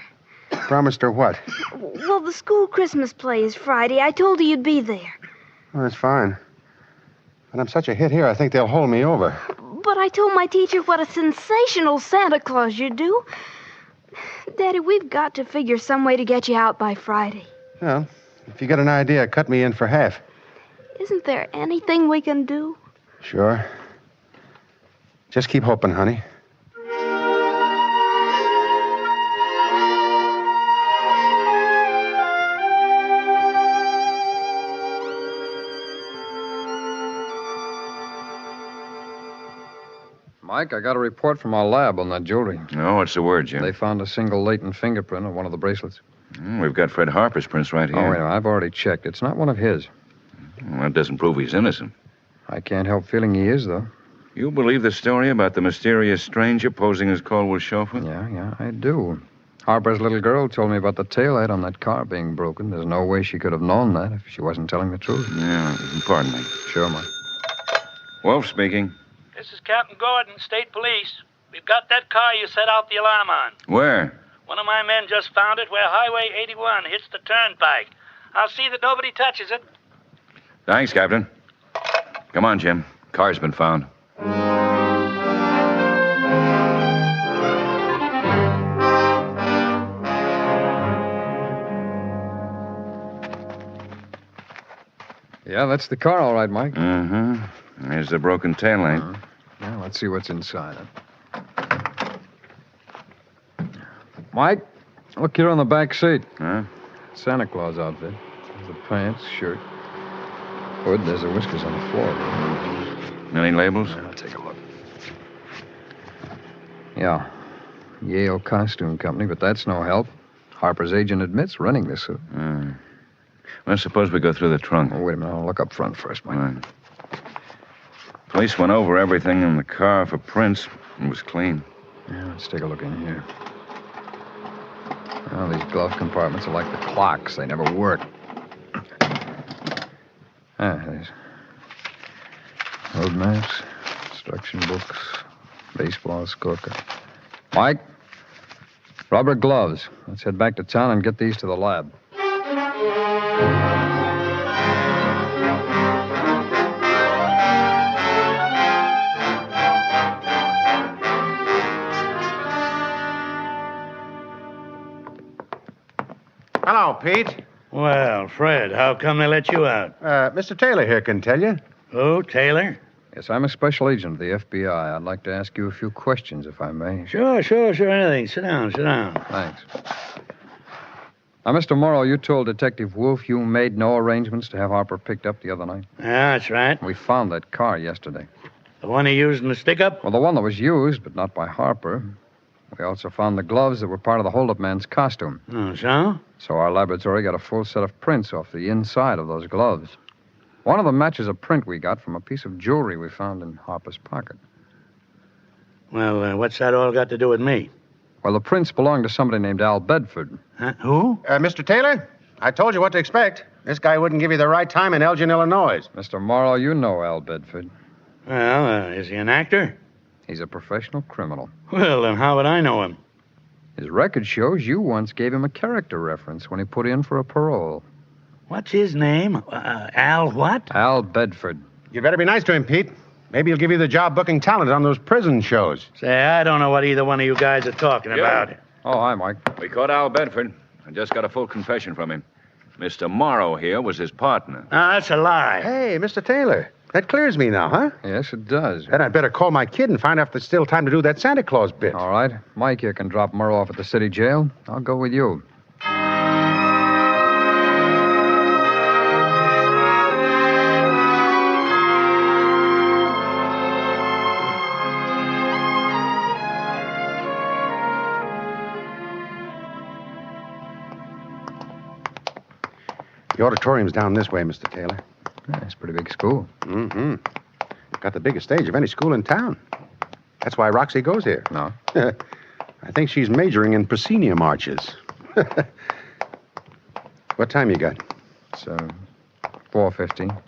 Promised her what? Well, the school Christmas play is Friday. I told her you'd be there. Well, that's fine. But I'm such a hit here, I think they'll hold me over. But I told my teacher what a sensational Santa Claus you do. Daddy, we've got to figure some way to get you out by Friday. Well, if you get an idea, cut me in for half. Isn't there anything we can do? Sure. Just keep hoping, honey. Mike, I got a report from our lab on that jewelry. Oh, what's the word, Jim? They found a single latent fingerprint on one of the bracelets. We've got Fred Harper's prints right here. Oh, wait, I've already checked. It's not one of his. Well, that doesn't prove he's innocent. I can't help feeling he is, though. You believe the story about the mysterious stranger posing as Caldwell's chauffeur? Yeah, I do. Harper's little girl told me about the taillight on that car being broken. There's no way she could have known that if she wasn't telling the truth. Yeah, pardon me. Sure, Mike. Wolf speaking. This is Captain Gordon, State Police. We've got that car you set out the alarm on. Where? One of my men just found it where Highway 81 hits the turnpike. I'll see that nobody touches it. Thanks, Captain. Come on, Jim. Car's been found. Yeah, that's the car, all right, Mike. Mm-hmm. There's the broken taillight. Yeah, let's see what's inside it. Mike, look here on the back seat. Huh? Santa Claus outfit. There's the pants, shirt, hood. There's the whiskers on the floor. Any labels? Yeah, I'll take a look. Yeah. Yale Costume Company, but that's no help. Harper's agent admits running this suit. Well, suppose we go through the trunk. Oh, wait a minute. I'll look up front first, Mike. Right. Police went over everything in the car for prints. It was clean. Yeah, let's take a look in here. Well, these glove compartments are like the clocks. They never work. There's road maps, instruction books, baseball scorecard. Mike, rubber gloves. Let's head back to town and get these to the lab. Hello, Pete. Well, Fred, how come they let you out? Mr. Taylor here can tell you. Oh, Taylor? Yes, I'm a special agent of the FBI. I'd like to ask you a few questions, if I may. Sure, anything. Sit down. Thanks. Now, Mr. Morrow, you told Detective Wolf you made no arrangements to have Harper picked up the other night? Yeah, that's right. We found that car yesterday. The one he used in the stick-up? Well, the one that was used, but not by Harper. We also found the gloves that were part of the hold-up man's costume. Oh, so? So our laboratory got a full set of prints off the inside of those gloves. One of them matches a print we got from a piece of jewelry we found in Harper's pocket. Well, what's that all got to do with me? Well, the prints belong to somebody named Al Bedford. Huh? Who? Mr. Taylor, I told you what to expect. This guy wouldn't give you the right time in Elgin, Illinois. Mr. Morrow, you know Al Bedford. Well, is he an actor? He's a professional criminal. Well, then how would I know him? His record shows you once gave him a character reference when he put in for a parole. What's his name? Al what? Al Bedford. You'd better be nice to him, Pete. Maybe he'll give you the job booking talent on those prison shows. Say, I don't know what either one of you guys are talking about. Oh, hi, Mike. We caught Al Bedford. I just got a full confession from him. Mr. Morrow here was his partner. No, that's a lie. Hey, Mr. Taylor. That clears me now, huh? Yes, it does. Then I'd better call my kid and find out if there's still time to do that Santa Claus bit. All right. Mike here can drop Murrow off at the city jail. I'll go with you. The auditorium's down this way, Mr. Taylor. Yeah, it's a pretty big school. Mm-hmm. Got the biggest stage of any school in town. That's why Roxy goes here. No? I think she's majoring in proscenium arches. What time you got? It's 4:50.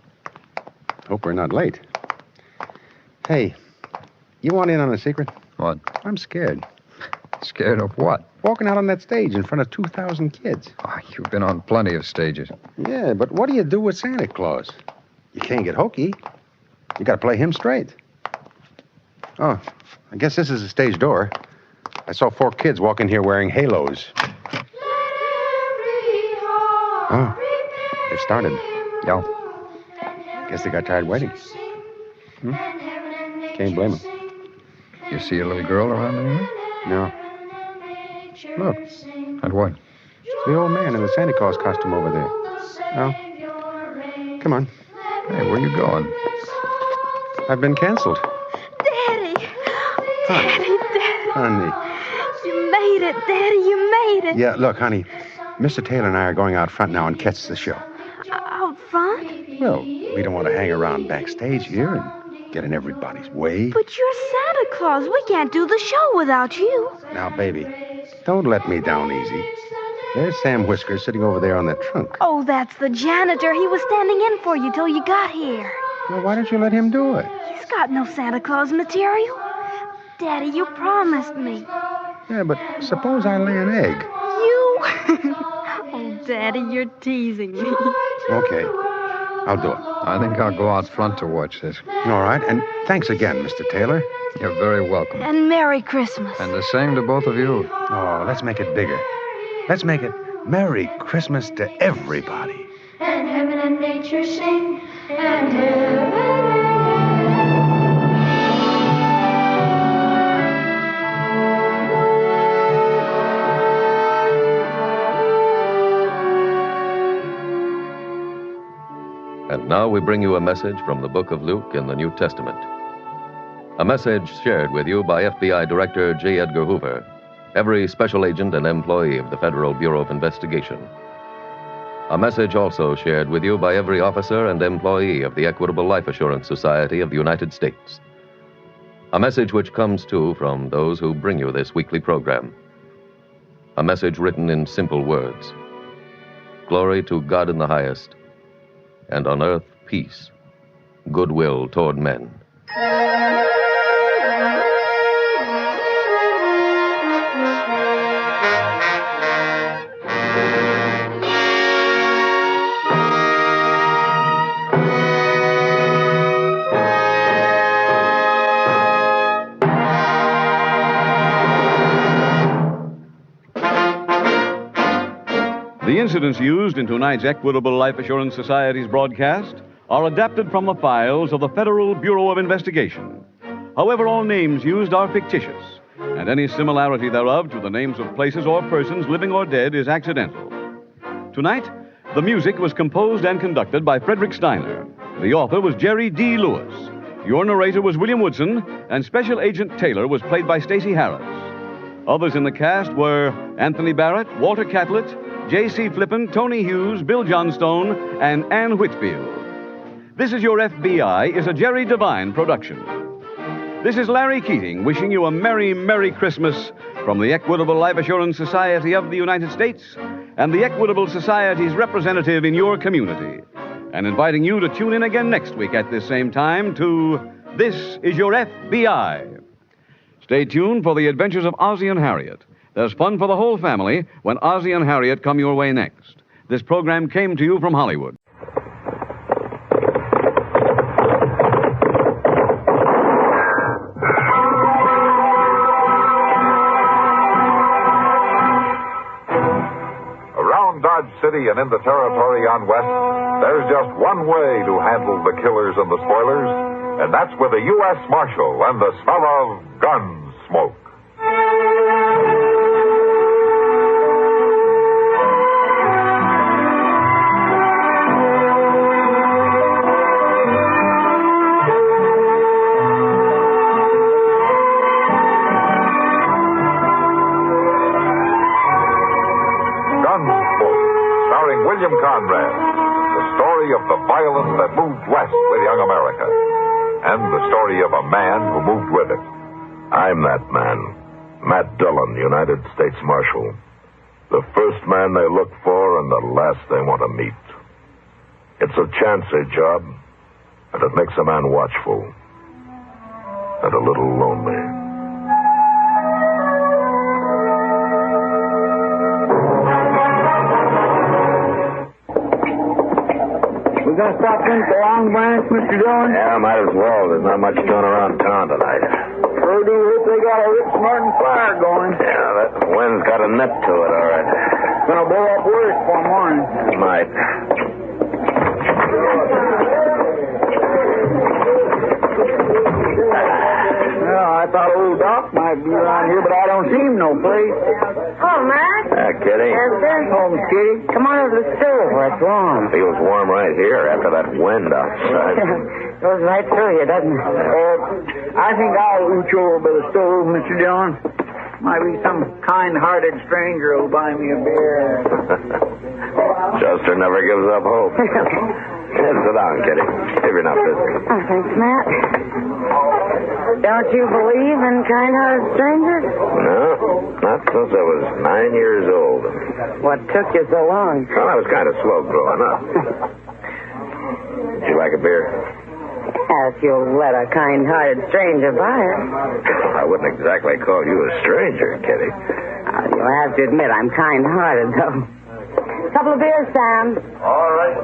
Hope we're not late. Hey, you want in on a secret? What? I'm scared. Scared of what? Walking out on that stage in front of 2,000 kids. Oh, you've been on plenty of stages. Yeah, but what do you do with Santa Claus? You can't get hokey. You got to play him straight. Oh, I guess this is the stage door. I saw 4 kids walk in here wearing halos. Oh, they've started. Yeah. Guess they got tired waiting. Can't blame them. You see a little girl around anywhere? No. Look. And what? It's the old man in the Santa Claus costume over there. Oh. Come on. Hey, where you going? I've been canceled. Daddy! Daddy! Honey. You made it, Daddy, you made it. Yeah, look, honey. Mr. Taylor and I are going out front now and catch the show. Out front? Well, we don't want to hang around backstage here and get in everybody's way. But you're Santa Claus. We can't do the show without you. Now, baby, don't let me down easy. There's Sam Whiskers sitting over there on that trunk. Oh, that's the janitor. He was standing in for you till you got here. Well, why don't you let him do it? He's got no Santa Claus material. Daddy, you promised me. Yeah, but suppose I lay an egg. You? Oh, Daddy, you're teasing me. Okay, I'll do it. I think I'll go out front to watch this. All right, and thanks again, Mr. Taylor. You're very welcome. And Merry Christmas. And the same to both of you. Oh, let's make it bigger. Let's make it Merry Christmas to everybody. And heaven and nature sing, and heaven. And now we bring you a message from the book of Luke in the New Testament. A message shared with you by FBI Director J. Edgar Hoover, every special agent and employee of the Federal Bureau of Investigation. A message also shared with you by every officer and employee of the Equitable Life Assurance Society of the United States. A message which comes, too, from those who bring you this weekly program. A message written in simple words. Glory to God in the highest, and on earth peace, goodwill toward men. The incidents used in tonight's Equitable Life Assurance Society's broadcast are adapted from the files of the Federal Bureau of Investigation. However, all names used are fictitious, and any similarity thereof to the names of places or persons living or dead is accidental. Tonight, the music was composed and conducted by Frederick Steiner. The author was Jerry D. Lewis. Your narrator was William Woodson, and Special Agent Taylor was played by Stacey Harris. Others in the cast were Anthony Barrett, Walter Catlett, J.C. Flippen, Tony Hughes, Bill Johnstone, and Ann Whitfield. This Is Your FBI is a Jerry Devine production. This is Larry Keating wishing you a Merry, Merry Christmas from the Equitable Life Assurance Society of the United States and the Equitable Society's representative in your community, and inviting you to tune in again next week at this same time to This Is Your FBI. Stay tuned for the adventures of Ozzie and Harriet. There's fun for the whole family when Ozzie and Harriet come your way next. This program came to you from Hollywood. Around Dodge City and in the territory on West, there's just one way to handle the killers and the spoilers, and that's with a U.S. Marshal and the smell of Gunsmoke. Gunsmoke, starring William Conrad. The story story of the violence that moved west with young America, and the story of a man who moved with it. I'm that man, Matt Dillon, United States Marshal. The first man they look for and the last they want to meet. It's a chancy job, and it makes a man watchful and a little lonely. We gonna stop in at the Long Branch, Mr. Dillon? Yeah, might as well. There's not much doing around town tonight. Sure do hope they got a rip smarting fire going. Yeah, that wind's got a nip to it, all right. Gonna blow up worse for morning. It might. Well, I thought old Doc might be around here, but I don't see him no place. Oh, Matt. Kitty. Home, Kitty. Come on over to the stove where it's warm. Feels warm right here after that wind outside. Goes right through you, doesn't it? I think I'll ooch over by the stove, Mr. Dillon. Might be some kind-hearted stranger who'll buy me a beer. Chester never gives up hope. Yeah, sit down, Kitty, if you're not busy. Oh, thanks, Matt. Don't you believe in kind-hearted strangers? No, not since I was 9 years old. What took you so long? Well, I was kind of slow growing up. Would you like a beer? If you'll let a kind-hearted stranger buy it. I wouldn't exactly call you a stranger, Kitty. You'll have to admit I'm kind-hearted, though. Couple of beers, Sam. All right.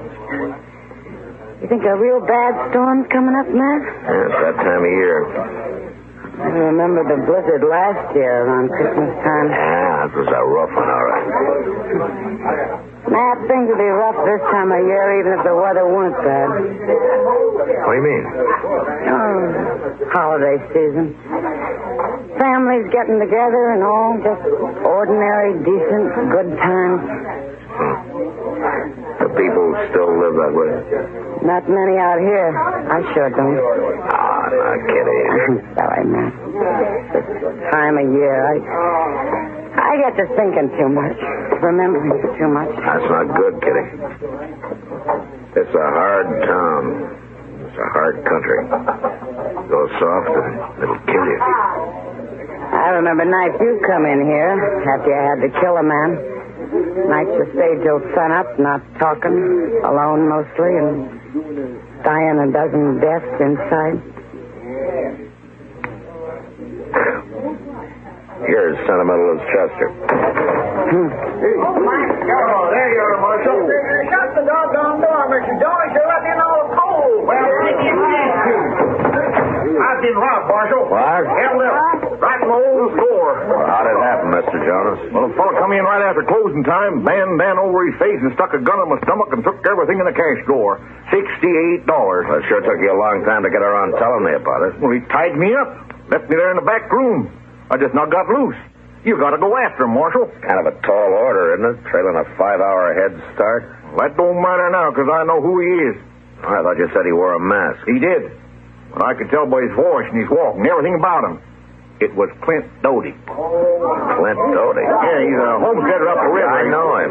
You think a real bad storm's coming up, Matt? Yeah, it's that time of year. I remember the blizzard last year around Christmas time. Yeah, that was a rough one, all right. Matt, things will be rough this time of year, even if the weather weren't bad. What do you mean? Oh, holiday season. Families getting together and all, just ordinary, decent, good times. The people still live that way? Not many out here. I sure don't. Ah, not kidding. Sorry, Matt. This time of year, I get to thinking too much, remembering too much. That's not good, Kitty. It's a hard town. It's a hard country. Go soft and it'll kill you. I remember nights you come in here after you had to kill a man. Nights you stayed till sunup, not talking, alone mostly, and dying a dozen deaths inside. You're as sentimental as Chester. Oh, there you are, Marshal. Shut the doggone door, Mr. Jones. You let in all the cold. Well, I've been robbed, Marshal. What? Held up. Right in the old store. Well, how'd it happen, Mr. Jonas? Well, a fellow come in right after closing time, banged down over his face and stuck a gun in my stomach and took everything in the cash drawer. $68. Well, it sure took you a long time to get around telling me about it. Well, he tied me up, left me there in the back room. I just not got loose. You got to go after him, Marshal. Kind of a tall order, isn't it? Trailing a 5-hour head start. Well, that don't matter now, because I know who he is. I thought you said he wore a mask. He did. But I could tell by his voice and his walk and everything about him. It was Clint Doty. Clint Doty? Yeah, he's a homesteader up the river. I know him.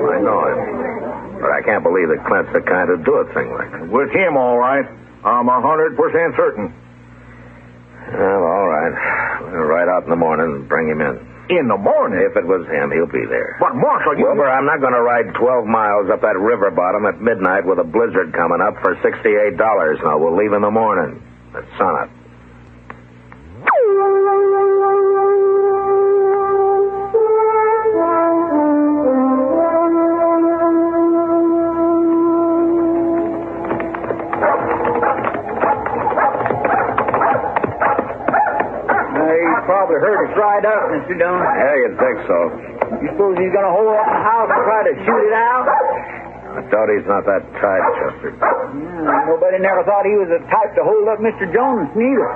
But I can't believe that Clint's the kind to do a thing like that. With him, all right. I'm 100% certain. Well, all right. We'll ride out in the morning and bring him in. In the morning? If it was him, he'll be there. But, Marshal, you... Wilbur, I'm not going to ride 12 miles up that river bottom at midnight with a blizzard coming up for $68. Now, we'll leave in the morning at sunup. Probably heard us ride up, Mr. Dillon. Yeah, you'd think so. You suppose he's going to hold up the house and try to shoot it out? I thought he's not that tight, Chester. Yeah, nobody never thought he was the type to hold up Mr. Jones, neither.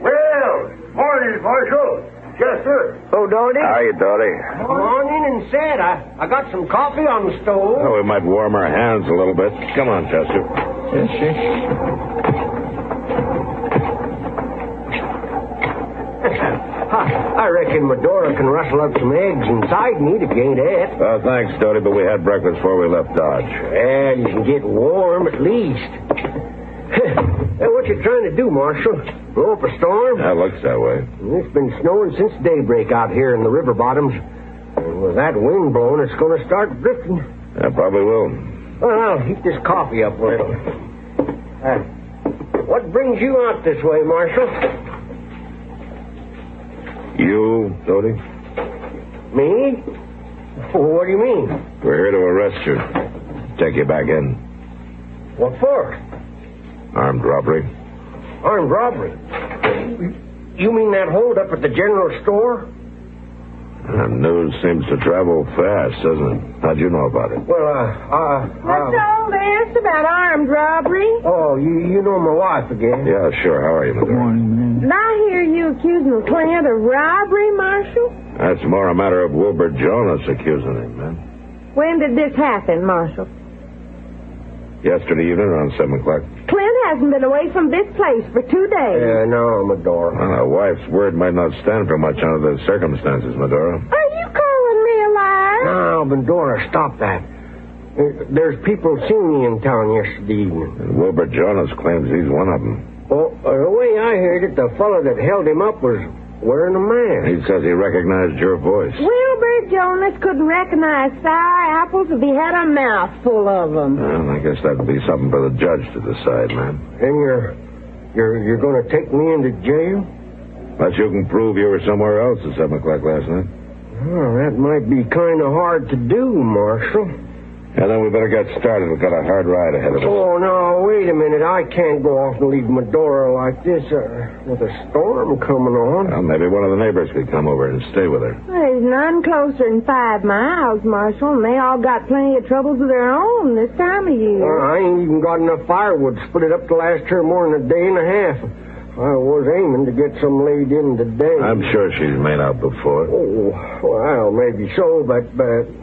Well, morning, Marshal. Chester. Oh, Doty? How are you, Doty? Come on in and sit. I got some coffee on the stove. Well, we might warm our hands a little bit. Come on, Chester. Yes, sir. I reckon Medora can rustle up some eggs inside and eat if you ain't et. Thanks, Doty, but we had breakfast before we left Dodge. And you can get warm at least. Hey, what you trying to do, Marshal? Blow up a storm? That looks that way. It's been snowing since daybreak out here in the river bottoms. And with that wind blowing, it's going to start drifting. Yeah, probably will. Well, I'll heat this coffee up a little. What brings you out this way, Marshal? You, Doty? Me? What do you mean? We're here to arrest you. Take you back in. What for? Armed robbery. Armed robbery? You mean that hold up at the general store? That news seems to travel fast, doesn't it? How'd you know about it? Well, What's all this about armed robbery? Oh, you know my wife again. Yeah, sure. How are you, Medora? Did I hear you accusing Clint of robbery, Marshal? That's more a matter of Wilbur Jonas accusing him, man. When did this happen, Marshal? Yesterday evening around 7 o'clock. Clint hasn't been away from this place for 2 days. Yeah, no, Medora. Well, a wife's word might not stand for much under the circumstances, Medora. Are you calling me a liar? No, Medora, stop that. There's people seen me in town yesterday evening. And Wilbur Jonas claims he's one of them. Well, the way I heard it, the fellow that held him up was wearing a mask. He says he recognized your voice. Wilbur Jonas couldn't recognize sour apples if he had a mouth full of them. Well, I guess that would be something for the judge to decide, man. And you're going to take me into jail? Unless you can prove you were somewhere else at 7 o'clock last night. Well, that might be kind of hard to do, Marshal. Yeah, then we better get started. We've got a hard ride ahead of us. Oh, no, wait a minute. I can't go off and leave Medora like this with a storm coming on. Well, maybe one of the neighbors could come over and stay with her. There's none closer than 5 miles, Marshal, and they all got plenty of troubles of their own this time of year. Well, I ain't even got enough firewood to split it up to last her more than a day and a half. I was aiming to get some laid in today. I'm sure she's made out before. Oh, well, maybe so, but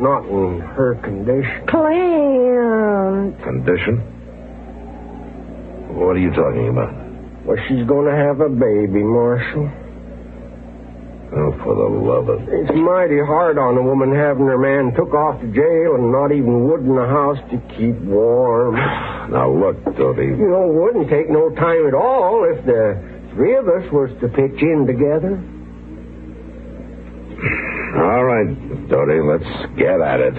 not in her condition. Clint. Condition? What are you talking about? Well, she's going to have a baby, Marshal. Oh, for the love of... It's mighty hard on a woman having her man took off to jail and not even wood in the house to keep warm. Now, look, Doty. You know, it wouldn't take no time at all if the 3 of us was to pitch in together. All right, Doty, let's get at it.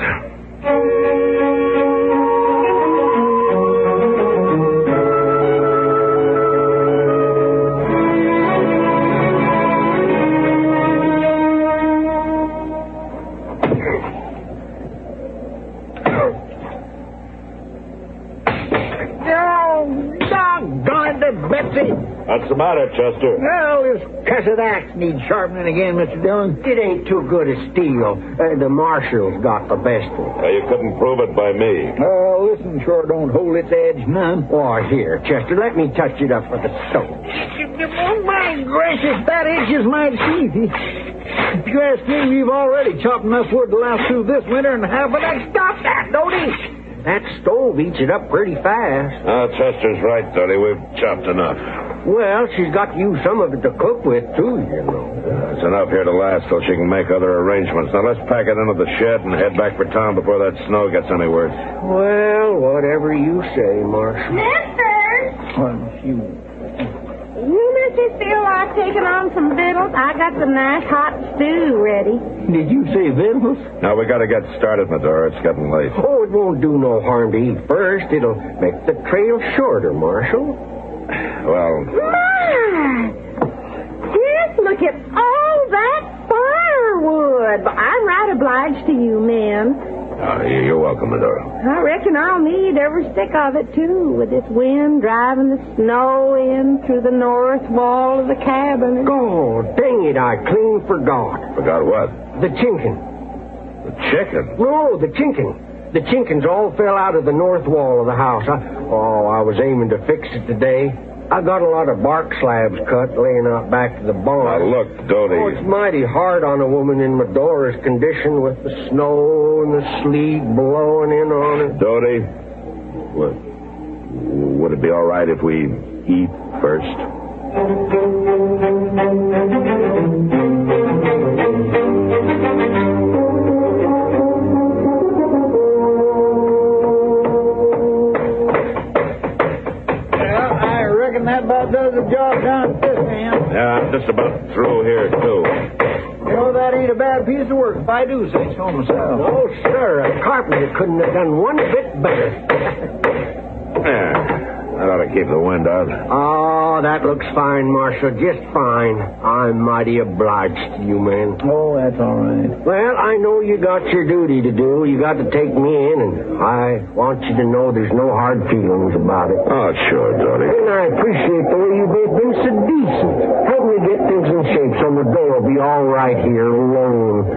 What's the matter, Chester? Well, this cussed axe needs sharpening again, Mr. Dillon. It ain't too good as steel. The Marshal's got the best one. You couldn't prove it by me. Oh, listen, sure don't hold its edge none. Oh, here, Chester, let me touch it up with the stone. Oh, my gracious, that edge is mighty easy. If you ask me, we've already chopped enough wood to last through this winter and half of that. Stop that, don't he? That stove eats it up pretty fast. Chester's right, Doty. We've chopped enough. Well, she's got to use some of it to cook with, too, you know. It's enough here to last till she can make other arrangements. Now, let's pack it into the shed and head back for town before that snow gets any worse. Well, whatever you say, Marshal. Mister! You Mr. feel like taking on some victuals? I got some nice hot stew ready. Did you say victuals? Now, we got to get started, Medora. It's getting late. Oh, it won't do no harm to eat first. It'll make the trail shorter, Marshal. Well... My! Just look at all that firewood. I'm right obliged to you, men. You're welcome, Medora. I reckon I'll need every stick of it, too, with this wind driving the snow in through the north wall of the cabin. God, dang it, I clean forgot. Forgot what? The chinking. The chicken? No, the chinking. The chinkins all fell out of the north wall of the house. I was aiming to fix it today. I got a lot of bark slabs cut laying out back to the barn. Now, look, Doty. Oh, it's mighty hard on a woman in Medora's condition with the snow and the sleet blowing in on it. Doty, would it be all right if we eat first? just about through here, too. You know, that ain't a bad piece of work, if I do say so myself. Oh, sir, a carpenter couldn't have done one bit better. Yeah. That ought to keep the wind out. Oh, that looks fine, Marshal. Just fine. I'm mighty obliged to you, man. Oh, that's all right. Well, I know you got your duty to do. You got to take me in, and I want you to know there's no hard feelings about it. Oh, sure, Dodie. And I appreciate the way you've been so decent. Help me get things in shape so the day will be all right here alone.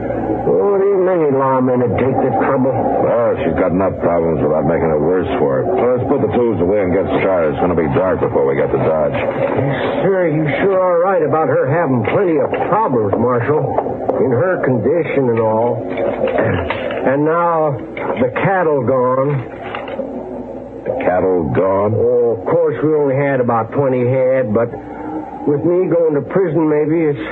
Oh, there ain't many lawmen that take the trouble. Well, she's got enough problems without making it worse for her. So let's put the tools away and get started. It's going to be dark before we get to Dodge. Yes, sir, you sure are right about her having plenty of problems, Marshal. In her condition and all. And now, the cattle gone. The cattle gone? Oh, of course, we only had about 20 head, but with me going to prison, maybe it's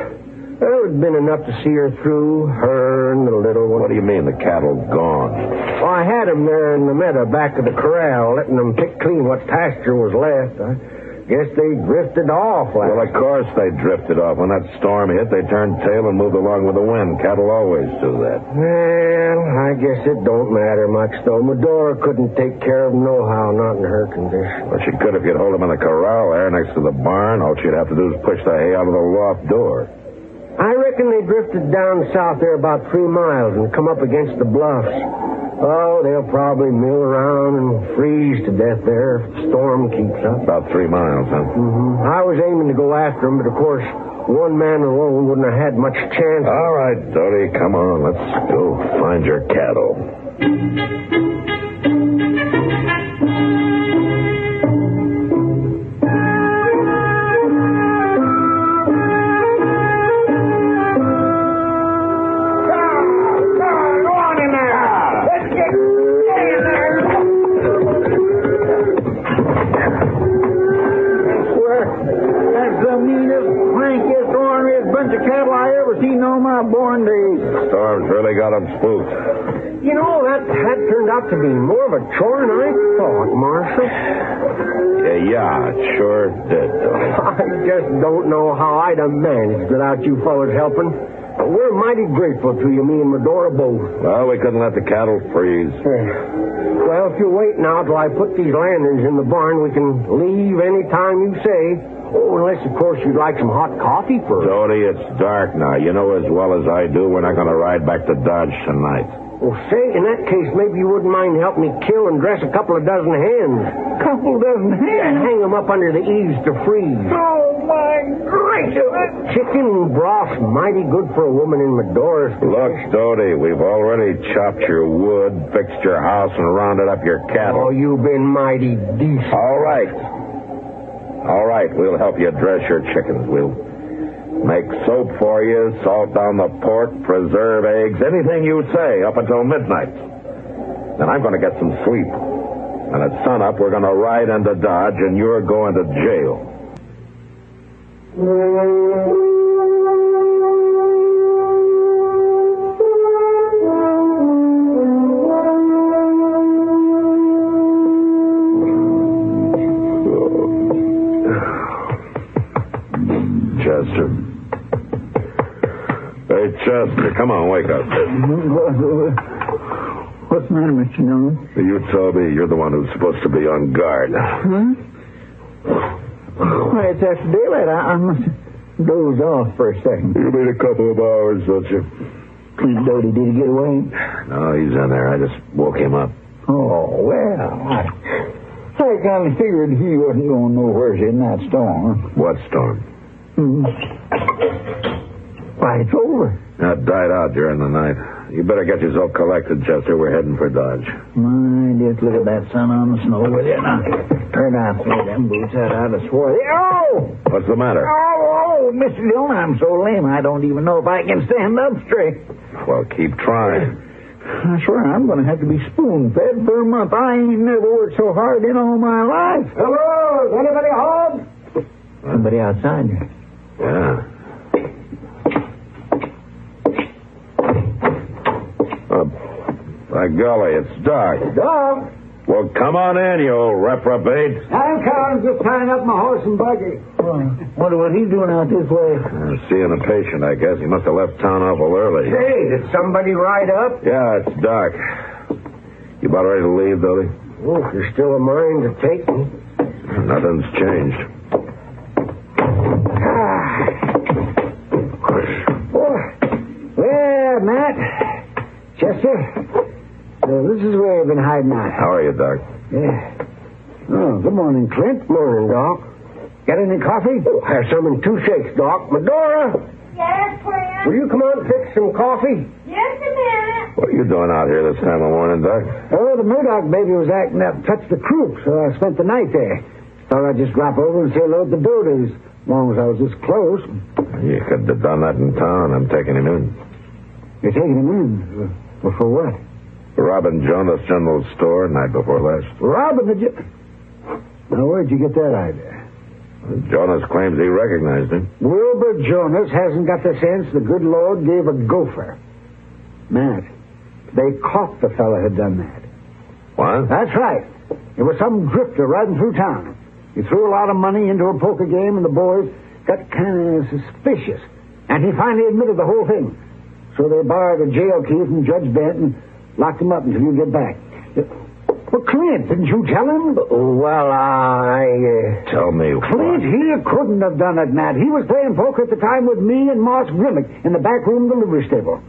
been enough to see her through, her and the little one. What do you mean, the cattle gone? Well, I had them there in the meadow back of the corral, letting them pick clean what pasture was left. I guess they drifted off. Well, of course they drifted off. When that storm hit, they turned tail and moved along with the wind. Cattle always do that. Well, I guess it don't matter much, though. Medora couldn't take care of them nohow, not in her condition. Well, she could if you'd hold them in the corral there next to the barn. All she'd have to do is push the hay out of the loft door. I reckon they drifted down south there about 3 miles and come up against the bluffs. Oh, they'll probably mill around and freeze to death there if the storm keeps up. About 3 miles, huh? Mm-hmm. I was aiming to go after them, but of course, one man alone wouldn't have had much chance. All right, Dodie, come on. Let's go find your cattle. Storm's really got them spooked. You know, that turned out to be more of a chore than I thought, Marshal. Yeah, it sure did. I just don't know how I'd have managed without you fellas helping. We're mighty grateful to you, me and Medora both. Well, we couldn't let the cattle freeze. Well, if you're waiting now till I put these lanterns in the barn, we can leave any time you say. Oh, unless, of course, you'd like some hot coffee first. Dodie, it's dark now. You know as well as I do we're not going to ride back to Dodge tonight. Well, say, in that case, maybe you wouldn't mind helping me kill and dress a couple of dozen hens. Couple dozen hens? Yeah, hang them up under the eaves to freeze. Oh, my gracious. Chicken broth's mighty good for a woman in Medora's condition. Look, Dodie, we've already chopped your wood, fixed your house, and rounded up your cattle. Oh, you've been mighty decent. All right, we'll help you dress your chickens. We'll make soap for you, salt down the pork, preserve eggs, anything you say up until midnight. Then I'm going to get some sleep. And at sunup, we're going to ride into Dodge, and you're going to jail. Chester. Hey, Chester, come on, wake up. What's the matter, Mr. Dillon? You told me you're the one who's supposed to be on guard. Huh? Well, it's after daylight. I must have dozed off for a second. You need a couple of hours, don't you? Dodie, did he get away? No, he's in there. I just woke him up. Oh, well, I kind of figured he wasn't going nowhere in that storm. What storm? Why, it's over. That died out during the night. You better get yourself collected, Chester. We're heading for Dodge. My, just look at that sun on the snow with you. Now, turn out some of them boots out of the swore. Oh! What's the matter? Oh, Mr. Dillon, I'm so lame I don't even know if I can stand up straight. Well, keep trying. I swear I'm going to have to be spoon-fed for a month. I ain't never worked so hard in all my life. Hello? Is anybody home? Somebody outside you. Yeah. By golly, it's dark. Dog? Well, come on in, you old reprobate. I'm coming, just tying up my horse and buggy. Wonder what he's doing out this way. Seeing a patient, I guess. He must have left town awful early. Hey, did somebody ride up? Yeah, it's dark. You about ready to leave, Dodie? Oh, if you're still a mind to take me. Nothing's changed. Well, Matt, Chester, this is where you've been hiding out. How are you, Doc? Yeah. Oh, good morning, Clint. Morning, Doc. Got any coffee? Have some in 2 shakes, Doc. Medora, Yes, Clint? will you come out and fix some coffee? Just a minute. What are you doing out here this time of morning, Doc? Oh, the Murdoch baby was acting up, touched the croup, so I spent the night there. Thought I'd just drop over and say hello to the Doties, as long as I was this close. You could have done that in town. I'm taking him in. You're taking him in? Well, for what? Robbing Jonas General Store night before last. Robbing the... Now, where'd you get that idea? Jonas claims he recognized him. Wilbur Jonas hasn't got the sense the good Lord gave a gopher. Matt, they caught the fella who'd done that. What? That's right. It was some drifter riding through town. He threw a lot of money into a poker game, and the boys got kind of suspicious. And he finally admitted the whole thing. So they borrowed a jail key from Judge Bent and locked him up until you get back. Well, Clint, didn't you tell him? Well, Tell me Clint, he couldn't have done it, Matt. He was playing poker at the time with me and Moss Grimmick in the back room of the livery stable.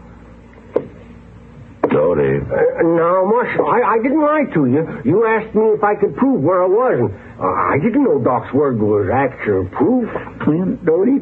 Dodie. No, Marshal, I didn't lie to you. You asked me if I could prove where I was, and I didn't know Doc's word was actual proof. Clint, Dodie,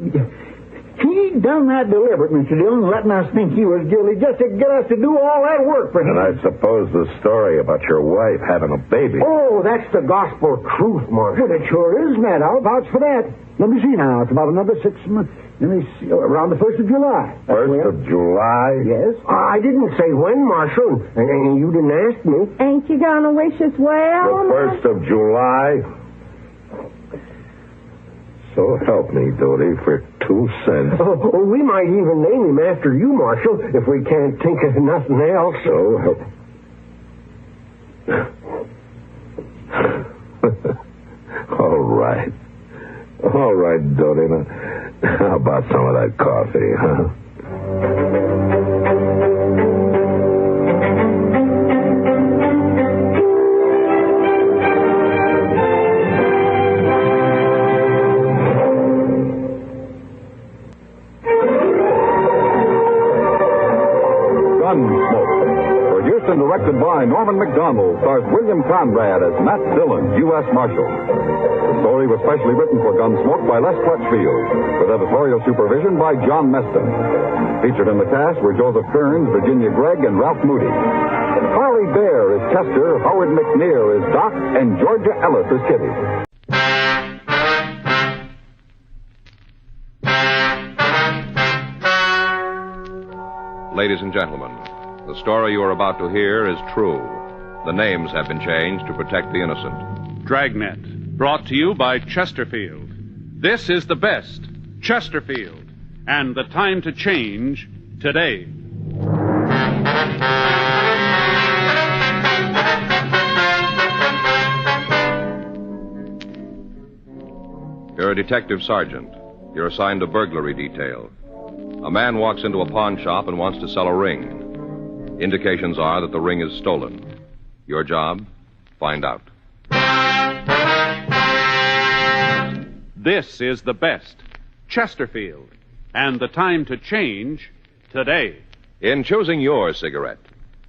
he done that deliberate, Mr. Dillon, letting us think he was guilty just to get us to do all that work for him. And I suppose the story about your wife having a baby. Oh, that's the gospel truth, Marshal. Well, it sure is, Matt. I'll vouch for that. Let me see now. It's about another 6 months. Let me see. Around the 1st of July. 1st of July? Yes. I didn't say when, Marshal, and you didn't ask me. Ain't you gonna wish us well? The 1st of July? So help me, Dodie, for 2 cents. Oh, we might even name him after you, Marshal, if we can't think of nothing else. So help... All right. All right, Dodie. Now, how about some of that coffee, huh? Gunsmoke. Produced and directed by Norman McDonald, stars William Conrad as Matt Dillon, U.S. Marshal. The story was specially written for Gunsmoke by Les Crutchfield, with editorial supervision by John Meston. Featured in the cast were Joseph Kearns, Virginia Gregg, and Ralph Moody. Harley Bear is Chester, Howard McNear is Doc, and Georgia Ellis is Kitty. Ladies and gentlemen, the story you are about to hear is true. The names have been changed to protect the innocent. Dragnet, brought to you by Chesterfield. This is the best, Chesterfield, and the time to change today. You're a detective sergeant. You're assigned to burglary detail. A man walks into a pawn shop and wants to sell a ring. Indications are that the ring is stolen. Your job? Find out. This is the best, Chesterfield, and the time to change today. In choosing your cigarette,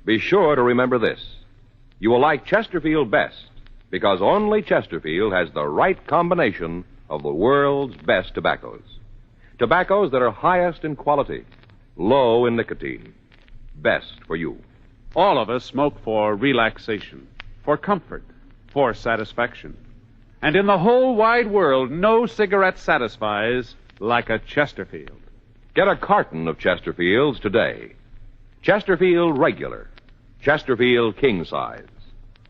be sure to remember this. You will like Chesterfield best because only Chesterfield has the right combination of the world's best tobaccos. Tobaccos that are highest in quality, low in nicotine. Best for you. All of us smoke for relaxation, for comfort, for satisfaction. And in the whole wide world, no cigarette satisfies like a Chesterfield. Get a carton of Chesterfields today. Chesterfield Regular, Chesterfield King Size.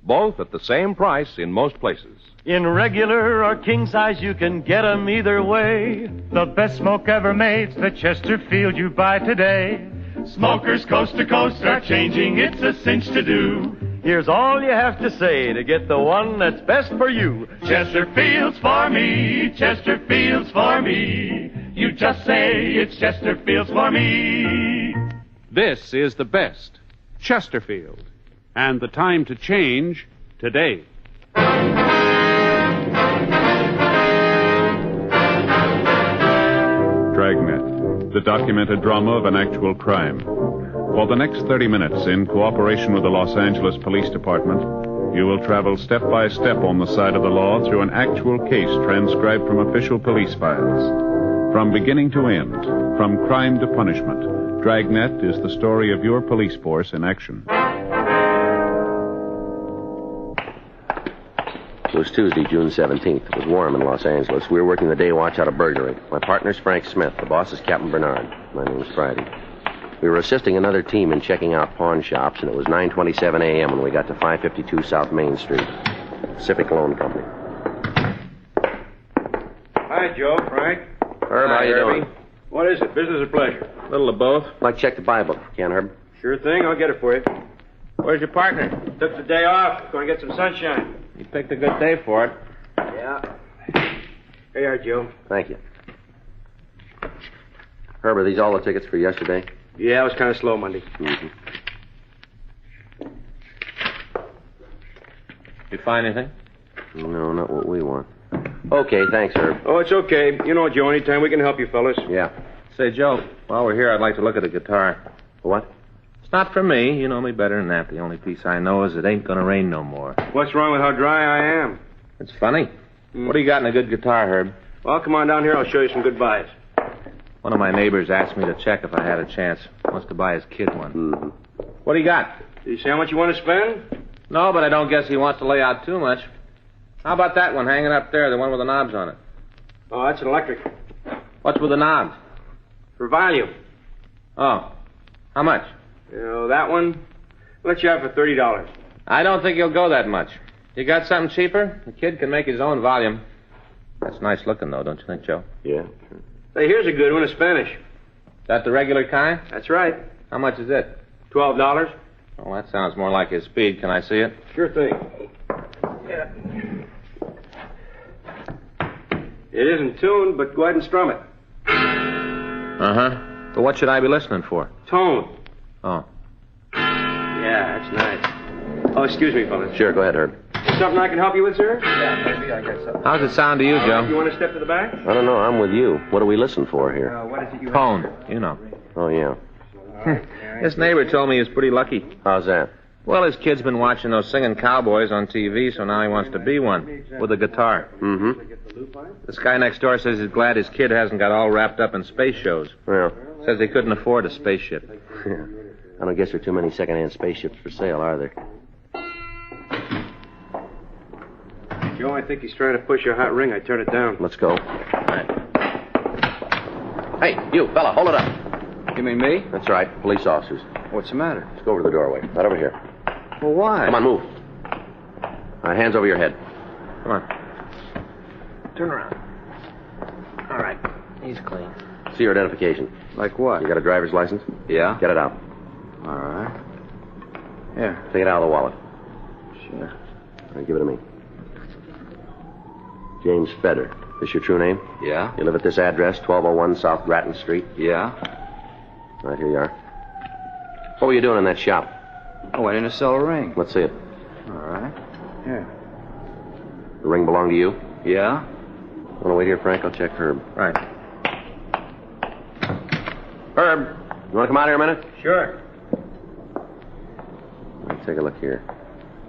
Both at the same price in most places. In regular or king size, you can get 'em either way. The best smoke ever made's the Chesterfield you buy today. Smokers coast to coast are changing, it's a cinch to do. Here's all you have to say to get the one that's best for you. Chesterfield's for me, Chesterfield's for me. You just say it's Chesterfield's for me. This is the best, Chesterfield. And the time to change, today. Dragnet, the documented drama of an actual crime. For the next 30 minutes, in cooperation with the Los Angeles Police Department, you will travel step by step on the side of the law through an actual case transcribed from official police files. From beginning to end, from crime to punishment, Dragnet is the story of your police force in action. It was Tuesday, June 17th. It was warm in Los Angeles. We were working the day watch out of burglary. My partner's Frank Smith. The boss is Captain Bernard. My name's Friday. We were assisting another team in checking out pawn shops, and it was 9:27 a.m. when we got to 552 South Main Street. Pacific Loan Company. Hi, Joe, Frank. Herb, how you doing? What is it, business or pleasure? A little of both. I'd like to check the Bible. Can, Herb? Sure thing, I'll get it for you. Where's your partner? Took the day off. Going to get some sunshine. You picked a good day for it. Yeah. Here you are, Joe. Thank you. Herb, are these all the tickets for yesterday? Yeah, it was kind of slow Monday. Mm-hmm. You find anything? No, not what we want. Okay, thanks, Herb. Oh, it's okay. You know, Joe, anytime we can help you fellas. Yeah. Say, Joe, while we're here, I'd like to look at the guitar. What? It's not for me. You know me better than that. The only piece I know is it ain't gonna rain no more. What's wrong with how dry I am? It's funny. What do you got in a good guitar, Herb? Well, come on down here. I'll show you some good buys. One of my neighbors asked me to check if I had a chance. Wants to buy his kid one. Mm-hmm. What do you got? Did you say how much you want to spend? No, but I don't guess he wants to lay out too much. How about that one hanging up there, the one with the knobs on it? Oh, that's an electric. What's with the knobs? For volume. Oh. How much? You know, that one, I'll let you have for $30. I don't think he'll go that much. You got something cheaper? The kid can make his own volume. That's nice looking, though, don't you think, Joe? Yeah, sure. Hey, here's a good one, a Spanish. That the regular kind? That's right. How much is it? $12. Oh, that sounds more like his speed. Can I see it? Sure thing. Yeah. It isn't tuned, but go ahead and strum it. Uh-huh. But what should I be listening for? Tone. Oh. Yeah, that's nice. Oh, excuse me, fellas. Sure, go ahead, Herb. Something I can help you with, sir? Yeah, maybe I got something. How's it sound to you, Joe? You want to step to the back? I don't know. I'm with you. What do we listen for here? What is it you Tone, you know. Oh, yeah. This neighbor told me he was pretty lucky. How's that? Well, his kid's been watching those singing cowboys on TV, so now he wants to be one with a guitar. Mm-hmm. This guy next door says he's glad his kid hasn't got all wrapped up in space shows. Well. Says he couldn't afford a spaceship. Yeah. I don't guess there are too many second-hand spaceships for sale, are there? Joe, I think he's trying to push your hot ring. I turn it down. Let's go. All right. Hey, you, fella, hold it up. You mean me? That's right. Police officers. What's the matter? Let's go over to the doorway. Right over here. Well, why? Come on, move. All right, hands over your head. Come on. Turn around. All right. He's clean. See your identification. Like what? You got a driver's license? Yeah. Get it out. All right. Here. Take it out of the wallet. Sure. All right, give it to me. James Feder. This your true name? Yeah. You live at this address, 1201 South Grattan Street? Yeah. Right, here you are. What were you doing in that shop? I went in to sell a ring. Let's see it. All right. Here. The ring belong to you? Yeah. Want to wait here, Frank? I'll check Herb. Right. Herb, you want to come out here a minute? Sure. Let's take a look here.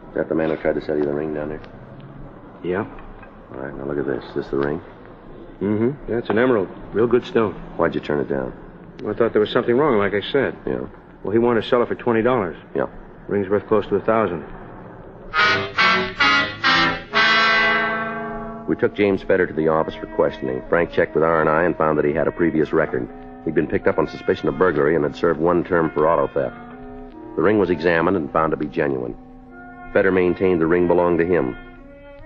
Is that the man who tried to sell you the ring down there? Yeah. All right, now look at this. Is this the ring? Mm-hmm. Yeah, it's an emerald. Real good stone. Why'd you turn it down? Well, I thought there was something wrong, like I said. Yeah. Well, he wanted to sell it for $20. Yeah. Ring's worth close to $1,000. We took James Feder to the office for questioning. Frank checked with R&I and found that he had a previous record. He'd been picked up on suspicion of burglary and had served one term for auto theft. The ring was examined and found to be genuine. Feder maintained the ring belonged to him.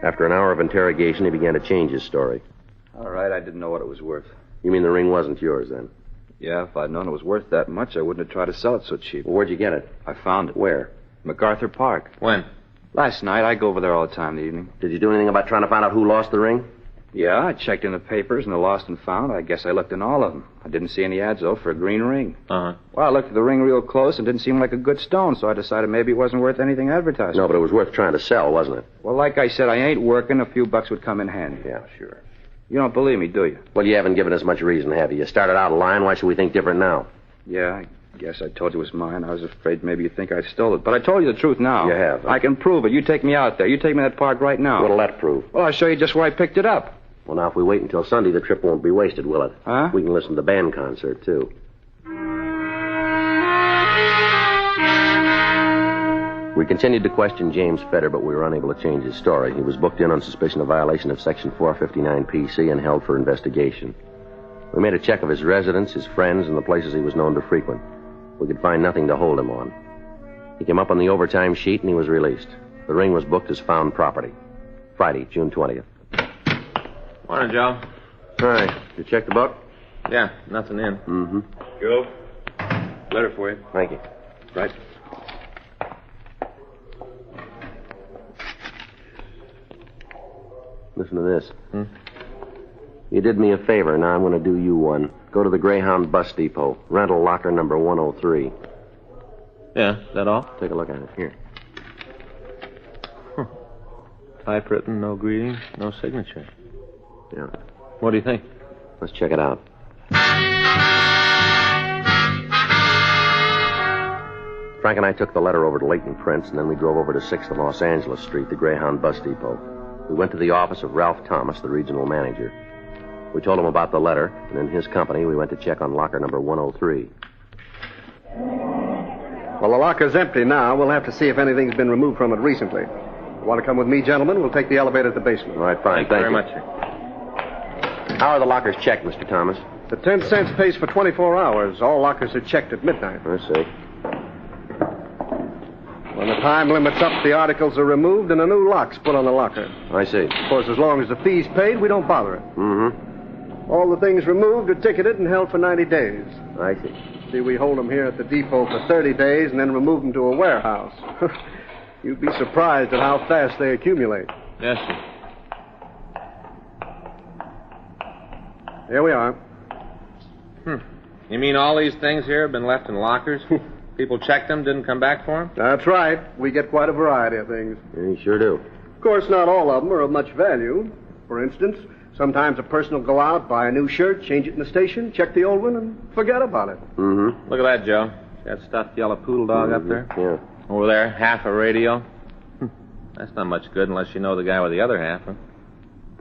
After an hour of interrogation, he began to change his story. All right, I didn't know what it was worth. You mean the ring wasn't yours, then? Yeah, if I'd known it was worth that much, I wouldn't have tried to sell it so cheap. Well, where'd you get it? I found it. Where? MacArthur Park. When? Last night. I go over there all the time in the evening. Did you do anything about trying to find out who lost the ring? Yeah, I checked in the papers and the lost and found. I guess I looked in all of them. I didn't see any ads, though, for a green ring. Uh-huh. Well, I looked at the ring real close and didn't seem like a good stone, so I decided maybe it wasn't worth anything advertising. No, but it was worth trying to sell, wasn't it? Well, like I said, I ain't working. A few bucks would come in handy. Yeah, sure. You don't believe me, do you? Well, you haven't given us much reason, have you? You started out lying. Why should we think different now? Yeah, I guess I told you it was mine. I was afraid maybe you'd think I stole it. But I told you the truth now. You have. I can prove it. You take me out there. You take me to that park right now. What'll that prove? Well, I'll show you just where I picked it up. Well, now, if we wait until Sunday, the trip won't be wasted, will it? Huh? We can listen to the band concert, too. We continued to question James Fetter, but we were unable to change his story. He was booked in on suspicion of violation of Section 459 PC and held for investigation. We made a check of his residence, his friends, and the places he was known to frequent. We could find nothing to hold him on. He came up on the overtime sheet, and he was released. The ring was booked as found property. Friday, June 20th. Morning, Joe. Hi. You checked the book? Yeah, nothing in. Mm-hmm. Joe, letter for you. Thank you. Right. Listen to this. You did me a favor, now I'm going to do you one. Go to the Greyhound bus depot. Rental locker number 103. Yeah, that all? Take a look at it. Here. Typewritten, no greeting, no signature. Yeah. What do you think? Let's check it out. Frank and I took the letter over to Leighton Prince, and then we drove over to 6th and Los Angeles Street, the Greyhound bus depot. We went to the office of Ralph Thomas, the regional manager. We told him about the letter, and in his company, we went to check on locker number 103. Well, the locker's empty now. We'll have to see if anything's been removed from it recently. Want to come with me, gentlemen? We'll take the elevator to the basement. All right, fine. Thank you very much, sir. How are the lockers checked, Mr. Thomas? The 10 cents pays for 24 hours. All lockers are checked at midnight. I see. When the time limit's up, the articles are removed and a new lock's put on the locker. I see. Of course, as long as the fee's paid, we don't bother it. Mm-hmm. All the things removed are ticketed and held for 90 days. I see. See, we hold them here at the depot for 30 days and then remove them to a warehouse. You'd be surprised at how fast they accumulate. Yes, sir. Here we are. You mean all these things here have been left in lockers? People checked them, didn't come back for them? That's right. We get quite a variety of things. Yeah, you sure do. Of course, not all of them are of much value. For instance, sometimes a person will go out, buy a new shirt, change it in the station, check the old one, and forget about it. Mm-hmm. Look at that, Joe. See that stuffed yellow poodle dog up there? Yeah. Over there, half a radio. That's not much good unless you know the guy with the other half, huh?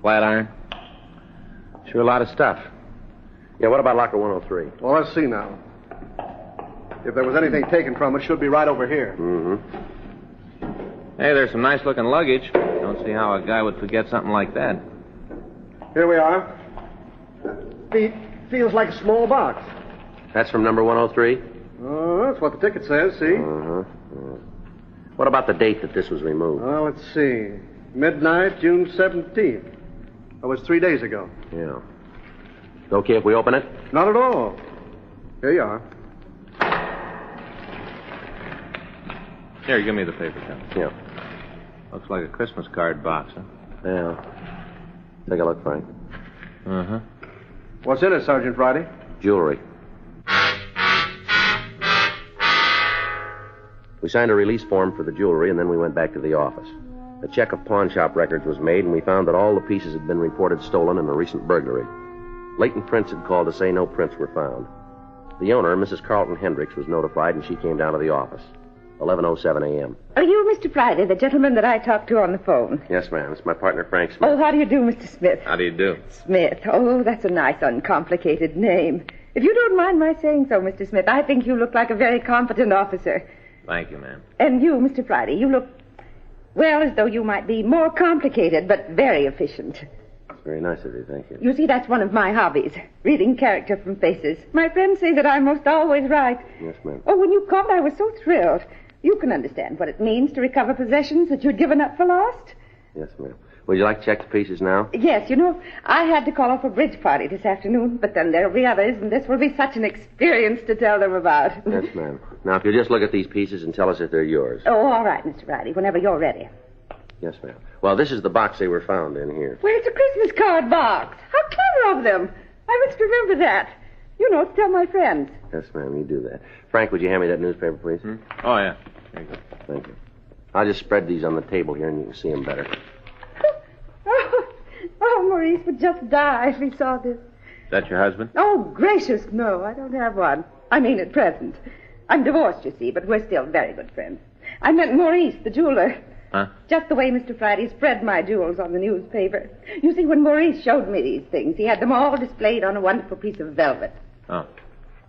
Flat iron. Sure a lot of stuff. Yeah, what about locker 103? Well, let's see now. If there was anything taken from it, should be right over here. Mm-hmm. Hey, there's some nice-looking luggage. Don't see how a guy would forget something like that. Here we are. Feels like a small box. That's from number 103? That's what the ticket says, see? Uh-huh. What about the date that this was removed? Well, let's see. Midnight, June 17th. That was 3 days ago. Yeah. It's okay if we open it? Not at all. Here you are. Here, give me the paper, John. Yeah. Looks like a Christmas card box, huh? Yeah. Take a look, Frank. Uh-huh. What's in it, Sergeant Friday? Jewelry. We signed a release form for the jewelry, and then we went back to the office. A check of pawn shop records was made, and we found that all the pieces had been reported stolen in a recent burglary. Leighton Prince had called to say no prints were found. The owner, Mrs. Carlton Hendricks, was notified, and she came down to the office. 11:07 a.m. Are you Mr. Friday, the gentleman that I talked to on the phone? Yes, ma'am. It's my partner, Frank Smith. Oh, how do you do, Mr. Smith? How do you do? Smith. Oh, that's a nice, uncomplicated name. If you don't mind my saying so, Mr. Smith, I think you look like a very competent officer. Thank you, ma'am. And you, Mr. Friday, you look, well, as though you might be more complicated, but very efficient. That's very nice of you, thank you. You see, that's one of my hobbies, reading character from faces. My friends say that I'm most always right. Yes, ma'am. Oh, when you called, I was so thrilled. You can understand what it means to recover possessions that you'd given up for lost. Yes, ma'am. Would you like to check the pieces now? Yes, you know, I had to call off a bridge party this afternoon, but then there'll be others, and this will be such an experience to tell them about. Yes, ma'am. Now, if you'll just look at these pieces and tell us if they're yours. Oh, all right, Mr. Riley, whenever you're ready. Yes, ma'am. Well, this is the box they were found in here. Well, it's a Christmas card box. How clever of them. I must remember that. You know, to tell my friends. Yes, ma'am, you do that. Frank, would you hand me that newspaper, please? Oh, yeah. There you go. Thank you. I'll just spread these on the table here and you can see them better. Oh, Maurice would just die if he saw this. That your husband? Oh, gracious, no, I don't have one. I mean, at present. I'm divorced, you see, but we're still very good friends. I meant Maurice, the jeweler. Huh? Just the way Mr. Friday spread my jewels on the newspaper. You see, when Maurice showed me these things, he had them all displayed on a wonderful piece of velvet. Oh.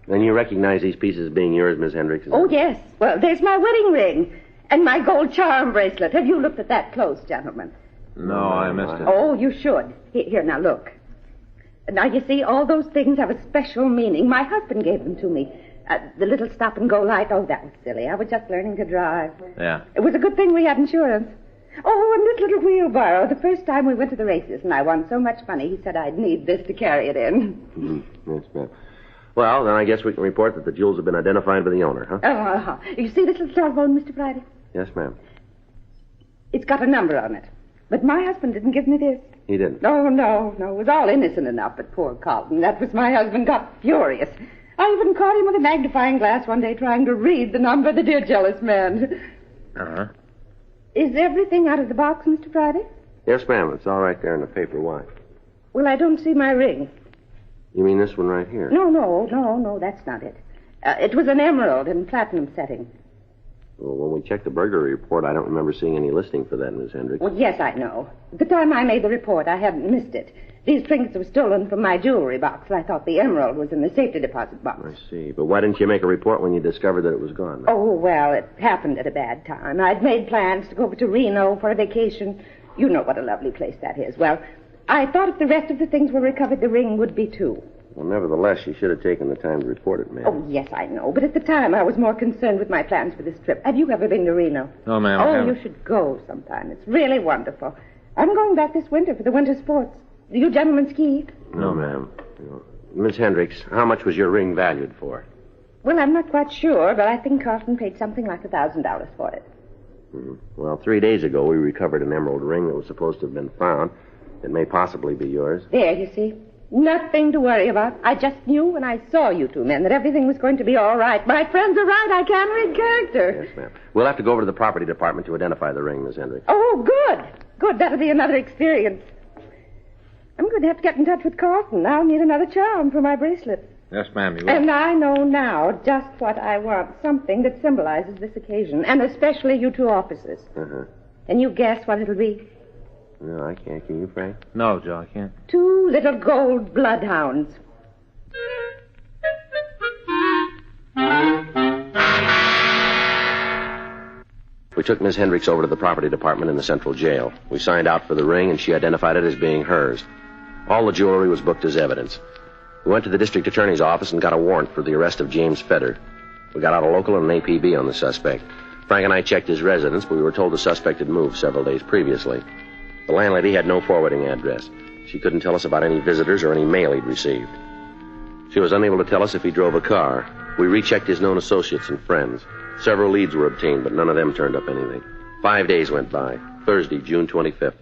Then you recognize these pieces as being yours, Miss Hendricks? Oh, yes. Well, there's my wedding ring and my gold charm bracelet. Have you looked at that close, gentlemen? No, I missed it. Oh, you should. Here, now look. Now, you see, all those things have a special meaning. My husband gave them to me. The little stop-and-go light, oh, that was silly. I was just learning to drive. Yeah. It was a good thing we had insurance. Oh, and this little wheelbarrow. The first time we went to the races and I won so much money, he said I'd need this to carry it in. Yes, ma'am. Well, then I guess we can report that the jewels have been identified by the owner, huh? Oh, you see this little telephone, Mr. Friday? Yes, ma'am. It's got a number on it. But my husband didn't give me this. He didn't? No. It was all innocent enough, but poor Carlton. That was my husband got furious. I even caught him with a magnifying glass one day trying to read the number, the dear jealous man. Uh-huh. Is everything out of the box, Mr. Friday? Yes, ma'am. It's all right there in the paper. Why? Well, I don't see my ring. You mean this one right here? No, that's not it. It was an emerald in platinum setting. Well, when we checked the burglary report, I don't remember seeing any listing for that, Miss Hendricks. Well, yes, I know. The time I made the report, I hadn't missed it. These trinkets were stolen from my jewelry box, and I thought the emerald was in the safety deposit box. I see. But why didn't you make a report when you discovered that it was gone? Oh, well, it happened at a bad time. I'd made plans to go over to Reno for a vacation. You know what a lovely place that is. Well, I thought if the rest of the things were recovered, the ring would be too. Well, nevertheless, you should have taken the time to report it, ma'am. Oh, yes, I know. But at the time, I was more concerned with my plans for this trip. Have you ever been to Reno? No, ma'am. Oh, you should go sometime. It's really wonderful. I'm going back this winter for the winter sports. Do you gentlemen ski? No, ma'am. No. Miss Hendricks, how much was your ring valued for? Well, I'm not quite sure, but I think Carlton paid something like $1,000 for it. Well, 3 days ago, we recovered an emerald ring that was supposed to have been found. It may possibly be yours. There, you see. Nothing to worry about. I just knew when I saw you two men that everything was going to be all right. My friends are right. I can read character. Yes, ma'am. We'll have to go over to the property department to identify the ring, Miss Hendricks. Oh, good. Good. That'll be another experience. I'm going to have to get in touch with Carlton. I'll need another charm for my bracelet. Yes, ma'am, you will. And I know now just what I want. Something that symbolizes this occasion, and especially you two officers. Uh-huh. Can you guess what it'll be? No, I can't. Can you, Frank? No, Joe, I can't. 2 little gold bloodhounds. We took Miss Hendricks over to the property department in the central jail. We signed out for the ring, and she identified it as being hers. All the jewelry was booked as evidence. We went to the district attorney's office and got a warrant for the arrest of James Fedder. We got out a local and an APB on the suspect. Frank and I checked his residence, but we were told the suspect had moved several days previously. The landlady had no forwarding address. She couldn't tell us about any visitors or any mail he'd received. She was unable to tell us if he drove a car. We rechecked his known associates and friends. Several leads were obtained, but none of them turned up anything. 5 days went by. Thursday, June 25th.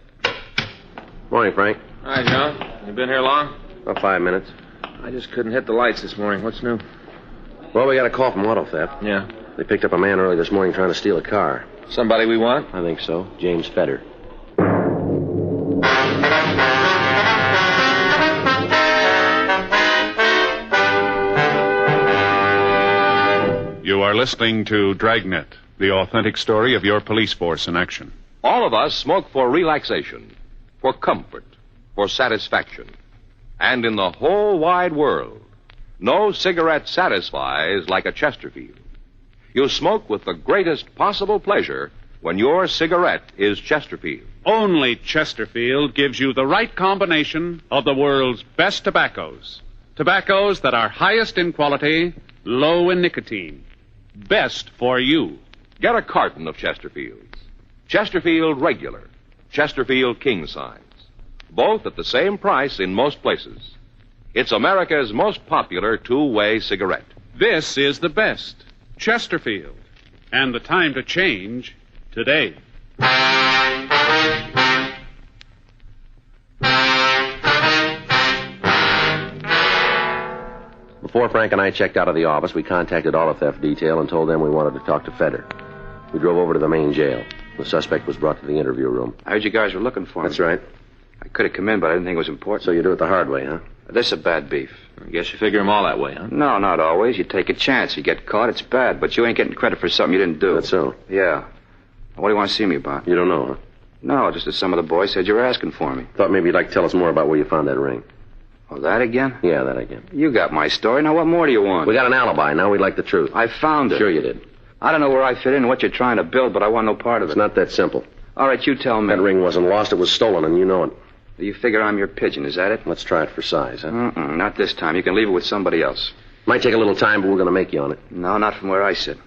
Morning, Frank. Hi, Joe. You been here long? About 5 minutes. I just couldn't hit the lights this morning. What's new? Well, we got a call from auto theft. Yeah. They picked up a man early this morning trying to steal a car. Somebody we want? I think so. James Fedder. You are listening to Dragnet, the authentic story of your police force in action. All of us smoke for relaxation, for comfort, for satisfaction. And in the whole wide world, no cigarette satisfies like a Chesterfield. You smoke with the greatest possible pleasure when your cigarette is Chesterfield. Only Chesterfield gives you the right combination of the world's best tobaccos. Tobaccos that are highest in quality, low in nicotine. Best for you. Get a carton of Chesterfields. Chesterfield Regular, Chesterfield king size. Both at the same price in most places. It's America's most popular two-way cigarette. This is the best, Chesterfield. And the time to change, today. Before Frank and I checked out of the office, we contacted auto theft detail and told them we wanted to talk to Feder. We drove over to the main jail. The suspect was brought to the interview room. I heard you guys were looking for him. That's right. I could have come in, but I didn't think it was important. So you do it the hard way, huh? This is a bad beef. I guess you figure them all that way, huh? No, not always. You take a chance. You get caught, it's bad. But you ain't getting credit for something you didn't do. That's so? Yeah. What do you want to see me about? You don't know, huh? No, just that some of the boys said you were asking for me. Thought maybe you'd like to tell us more about where you found that ring. Oh, that again? Yeah, that again. You got my story. Now, what more do you want? We got an alibi. Now we'd like the truth. I found it. Sure you did. I don't know where I fit in and what you're trying to build, but I want no part of it. It's not that simple. All right, you tell me. That ring wasn't lost. It was stolen, and you know it. You figure I'm your pigeon, is that it? Let's try it for size, huh? Not this time. You can leave it with somebody else. Might take a little time, but we're going to make you on it. No, not from where I sit.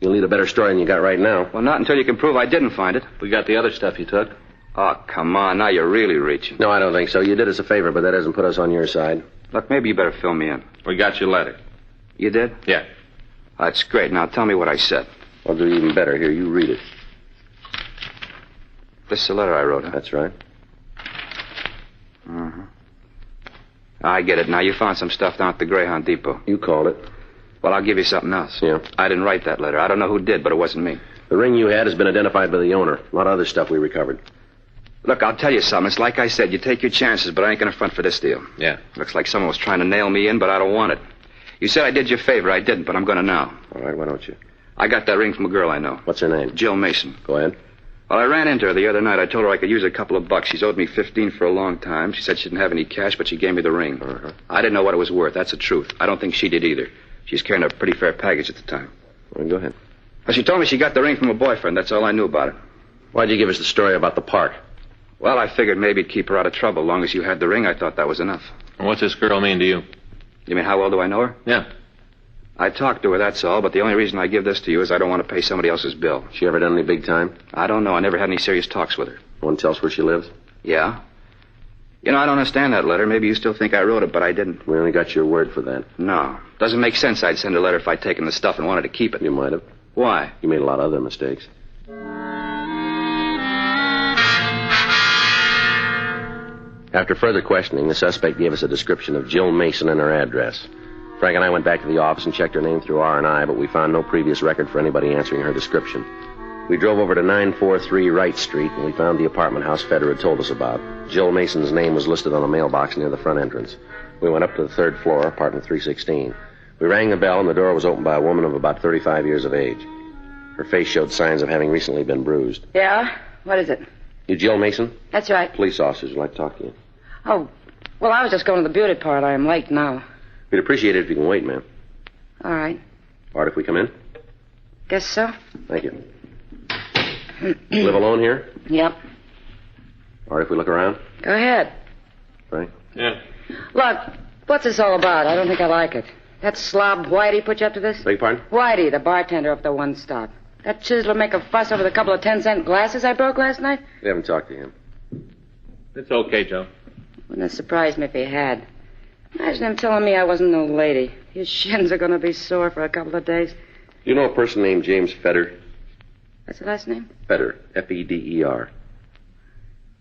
You'll need a better story than you got right now. Well, not until you can prove I didn't find it. We got the other stuff you took. Oh, come on. Now you're really reaching. No, I don't think so. You did us a favor, but that doesn't put us on your side. Look, maybe you better fill me in. We got your letter. You did? Yeah. That's great. Now tell me what I said. I'll do even better. Here, you read it. This is the letter I wrote, huh? That's right. Mm-hmm. I get it. Now, you found some stuff down at the Greyhound Depot. You called it. Well, I'll give you something else. Yeah? I didn't write that letter. I don't know who did, but it wasn't me. The ring you had has been identified by the owner. A lot of other stuff we recovered. Look, I'll tell you something. It's like I said, you take your chances, but I ain't going to front for this deal. Yeah. Looks like someone was trying to nail me in, but I don't want it. You said I did you a favor. I didn't, but I'm going to now. All right, why don't you? I got that ring from a girl I know. What's her name? Jill Mason. Go ahead. Well, I ran into her the other night. I told her I could use a couple of bucks. She's owed me $15 for a long time. She said she didn't have any cash, but she gave me the ring. Uh-huh. I didn't know what it was worth. That's the truth. I don't think she did either. She was carrying a pretty fair package at the time. Well, go ahead. Well, she told me she got the ring from a boyfriend. That's all I knew about it. Why'd you give us the story about the park? Well, I figured maybe it'd keep her out of trouble. As long as you had the ring, I thought that was enough. And what's this girl mean to you? You mean how well do I know her? Yeah. I talked to her, that's all, but the only reason I give this to you is I don't want to pay somebody else's bill. She ever done any big time? I don't know. I never had any serious talks with her. Want to tell us where she lives? Yeah. You know, I don't understand that letter. Maybe you still think I wrote it, but I didn't. We only got your word for that. No. Doesn't make sense I'd send a letter if I'd taken the stuff and wanted to keep it. You might have. Why? You made a lot of other mistakes. After further questioning, the suspect gave us a description of Jill Mason and her address. Frank and I went back to the office and checked her name through R&I, but we found no previous record for anybody answering her description. We drove over to 943 Wright Street, and we found the apartment house Feder had told us about. Jill Mason's name was listed on a mailbox near the front entrance. We went up to the third floor, apartment 316. We rang the bell, and the door was opened by a woman of about 35 years of age. Her face showed signs of having recently been bruised. Yeah? What is it? You Jill Mason? That's right. Police officers would like to talk to you. Oh, well, I was just going to the beauty parlor. I'm late now. We'd appreciate it if you can wait, ma'am. All right. All right, if we come in? Guess so. Thank you. You live alone here? Yep. All right, if we look around? Go ahead. Frank? Yeah. Look, what's this all about? I don't think I like it. That slob Whitey put you up to this? Beg your pardon? Whitey, the bartender up the One Stop. That chiseler make a fuss over the couple of 10-cent glasses I broke last night? We haven't talked to him. It's okay, Joe. Wouldn't have surprised me if he had. Imagine him telling me I wasn't no lady. His shins are going to be sore for a couple of days. Do you know a person named James Feder? What's the last name? Feder. F-E-D-E-R.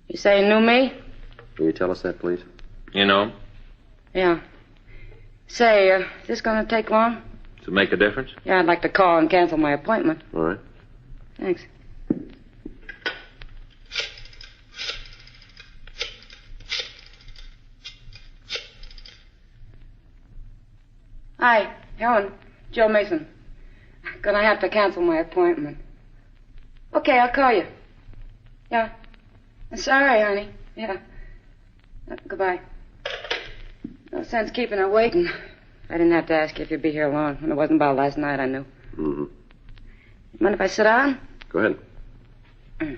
You say he knew me? Can you tell us that, please? You know? Yeah. Say, is this going to take long? Does it make a difference? Yeah, I'd like to call and cancel my appointment. All right. Thanks. Hi, Helen. Joe Mason. Gonna have to cancel my appointment. Okay, I'll call you. Yeah. Sorry, honey. Yeah. Goodbye. No sense keeping her waiting. I didn't have to ask you if you'd be here long. When it wasn't about last night, I knew. Mm-hmm. Mind if I sit down? Go ahead.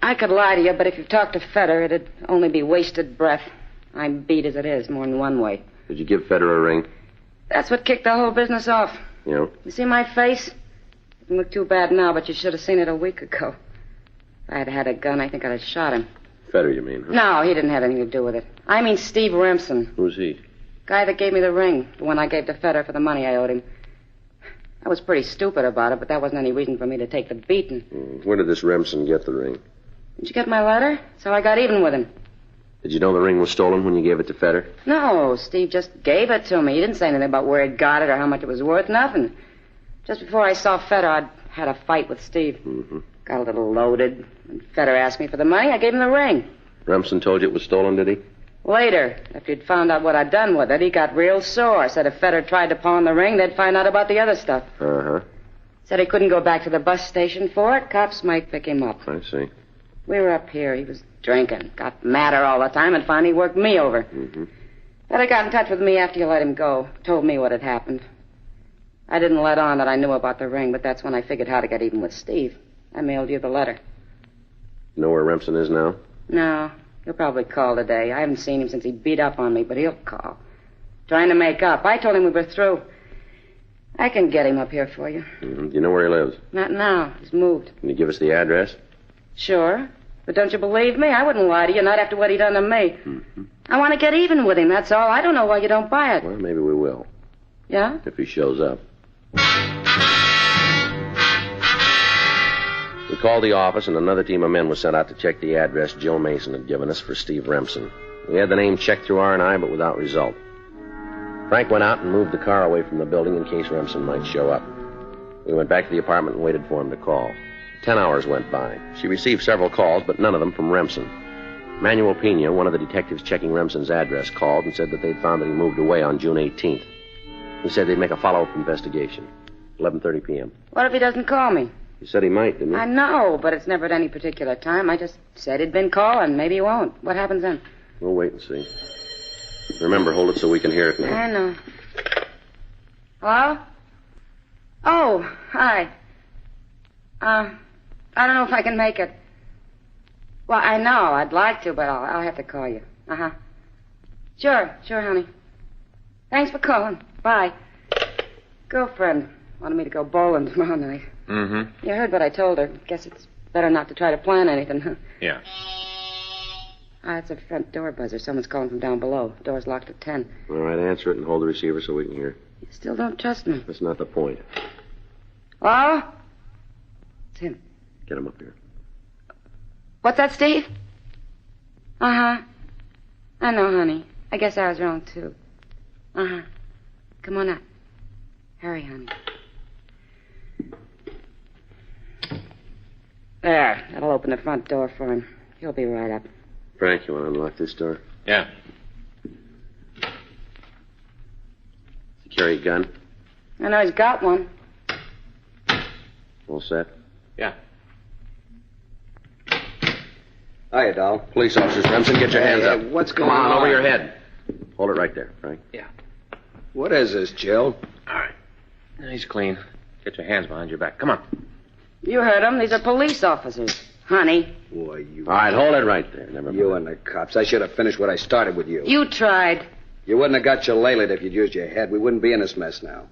I could lie to you, but if you talked to Feder, it'd only be wasted breath. I'm beat as it is, more than one way. Did you give Feder a ring? That's what kicked the whole business off. Yeah. You see my face? It doesn't look too bad now, but you should have seen it a week ago. If I had had a gun, I think I'd have shot him. Fetter, you mean? Huh? No, he didn't have anything to do with it. I mean Steve Remsen. Who's he? Guy that gave me the ring, the one I gave to Fetter for the money I owed him. I was pretty stupid about it, but that wasn't any reason for me to take the beating. Where did this Remsen get the ring? Did you get my letter? So I got even with him. Did you know the ring was stolen when you gave it to Fetter? No, Steve just gave it to me. He didn't say anything about where he'd got it or how much it was worth. Nothing. Just before I saw Fetter, I'd had a fight with Steve. Mm-hmm. Got a little loaded. When Fetter asked me for the money, I gave him the ring. Remsen told you it was stolen, did he? Later, after he'd found out what I'd done with it, he got real sore. Said if Fetter tried to pawn the ring, they'd find out about the other stuff. Uh-huh. Said he couldn't go back to the bus station for it. Cops might pick him up. I see. We were up here. He was drinking. Got madder all the time and finally worked me over. Mm-hmm. Fetter got in touch with me after you let him go. Told me what had happened. I didn't let on that I knew about the ring, but that's when I figured how to get even with Steve. I mailed you the letter. You know where Remsen is now? No. He'll probably call today. I haven't seen him since he beat up on me, but he'll call. Trying to make up. I told him we were through. I can get him up here for you. Mm-hmm. Do you know where he lives? Not now. He's moved. Can you give us the address? Sure. But don't you believe me? I wouldn't lie to you, not after what he done to me. Mm-hmm. I want to get even with him, that's all. I don't know why you don't buy it. Well, maybe we will. Yeah? If he shows up. We called the office, and another team of men was sent out to check the address Joe Mason had given us for Steve Remsen. We had the name checked through R&I, but without result. Frank went out and moved the car away from the building in case Remsen might show up. We went back to the apartment and waited for him to call. 10 hours went by. She received several calls, but none of them from Remsen. Manuel Pena, one of the detectives checking Remsen's address, called and said that they'd found that he moved away on June 18th. He said they'd make a follow-up investigation. 11:30 p.m. What if he doesn't call me? He said he might, didn't he? I know, but it's never at any particular time. I just said he'd been calling. Maybe he won't. What happens then? We'll wait and see. Remember, hold it so we can hear it now. I know. Hello? Oh, hi. I don't know if I can make it. Well, I know. I'd like to, but I'll have to call you. Uh-huh. Sure, honey. Thanks for calling. Bye. Girlfriend wanted me to go bowling tomorrow night. Mm-hmm. You heard what I told her. Guess it's better not to try to plan anything, huh? Yeah. It's a front door buzzer. Someone's calling from down below. Door's locked at 10. All right, answer it and hold the receiver so we can hear. You still don't trust me. That's not the point. Hello? It's him. Get him up here. What's that, Steve? Uh-huh. I know, honey. I guess I was wrong, too. Uh-huh. Come on up. Hurry, honey. There. That'll open the front door for him. He'll be right up. Frank, you want to unlock this door? Yeah. Does he carry a gun? I know he's got one. All set? Yeah. Hiya, doll. Police officers, Remsen, get your hands up. What's going Come on, on? over your head. Hold it right there, Frank. Yeah. What is this, Jill? All right. He's clean. Get your hands behind your back. Come on. You heard him. These are police officers. Honey. Boy, you... All right, hold it right there. Never mind. You and the cops. I should have finished what I started with you. You tried. You wouldn't have got your laylet if you'd used your head. We wouldn't be in this mess now.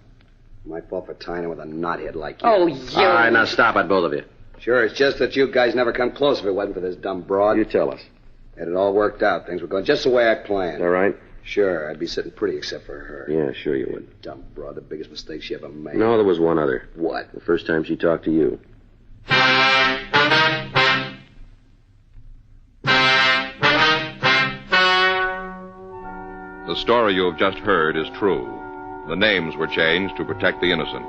My fault for tying her with a knothead like you. Oh, you... All right, now stop it, both of you. Sure, it's just that you guys never come close if it wasn't for this dumb broad. You tell us. It had all worked out. Things were going just the way I planned. All right? Sure, I'd be sitting pretty except for her. Yeah, sure you would. Dumb broad, the biggest mistake she ever made. No, there was one other. What? The first time she talked to you. The story you have just heard is true. The names were changed to protect the innocent.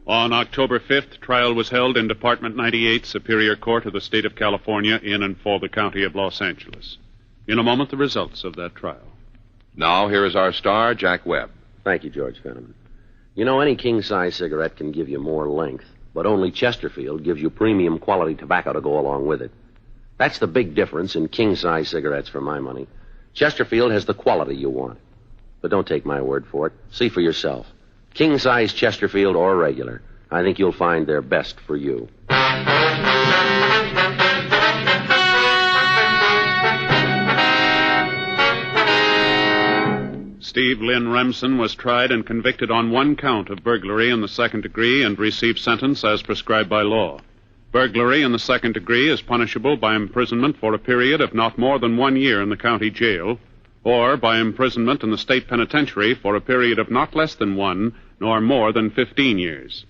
On October 5th, trial was held in Department 98, Superior Court of the State of California, in and for the County of Los Angeles. In a moment, the results of that trial. Now, here is our star, Jack Webb. Thank you, George Fenneman. You know, any king-size cigarette can give you more length, but only Chesterfield gives you premium quality tobacco to go along with it. That's the big difference in king-size cigarettes for my money. Chesterfield has the quality you want. But don't take my word for it. See for yourself. King-size Chesterfield or regular. I think you'll find they're best for you. Steve Lynn Remsen was tried and convicted on one count of burglary in the second degree and received sentence as prescribed by law. Burglary in the second degree is punishable by imprisonment for a period of not more than 1 year in the county jail, or by imprisonment in the state penitentiary for a period of not less than 1 nor more than 15 years.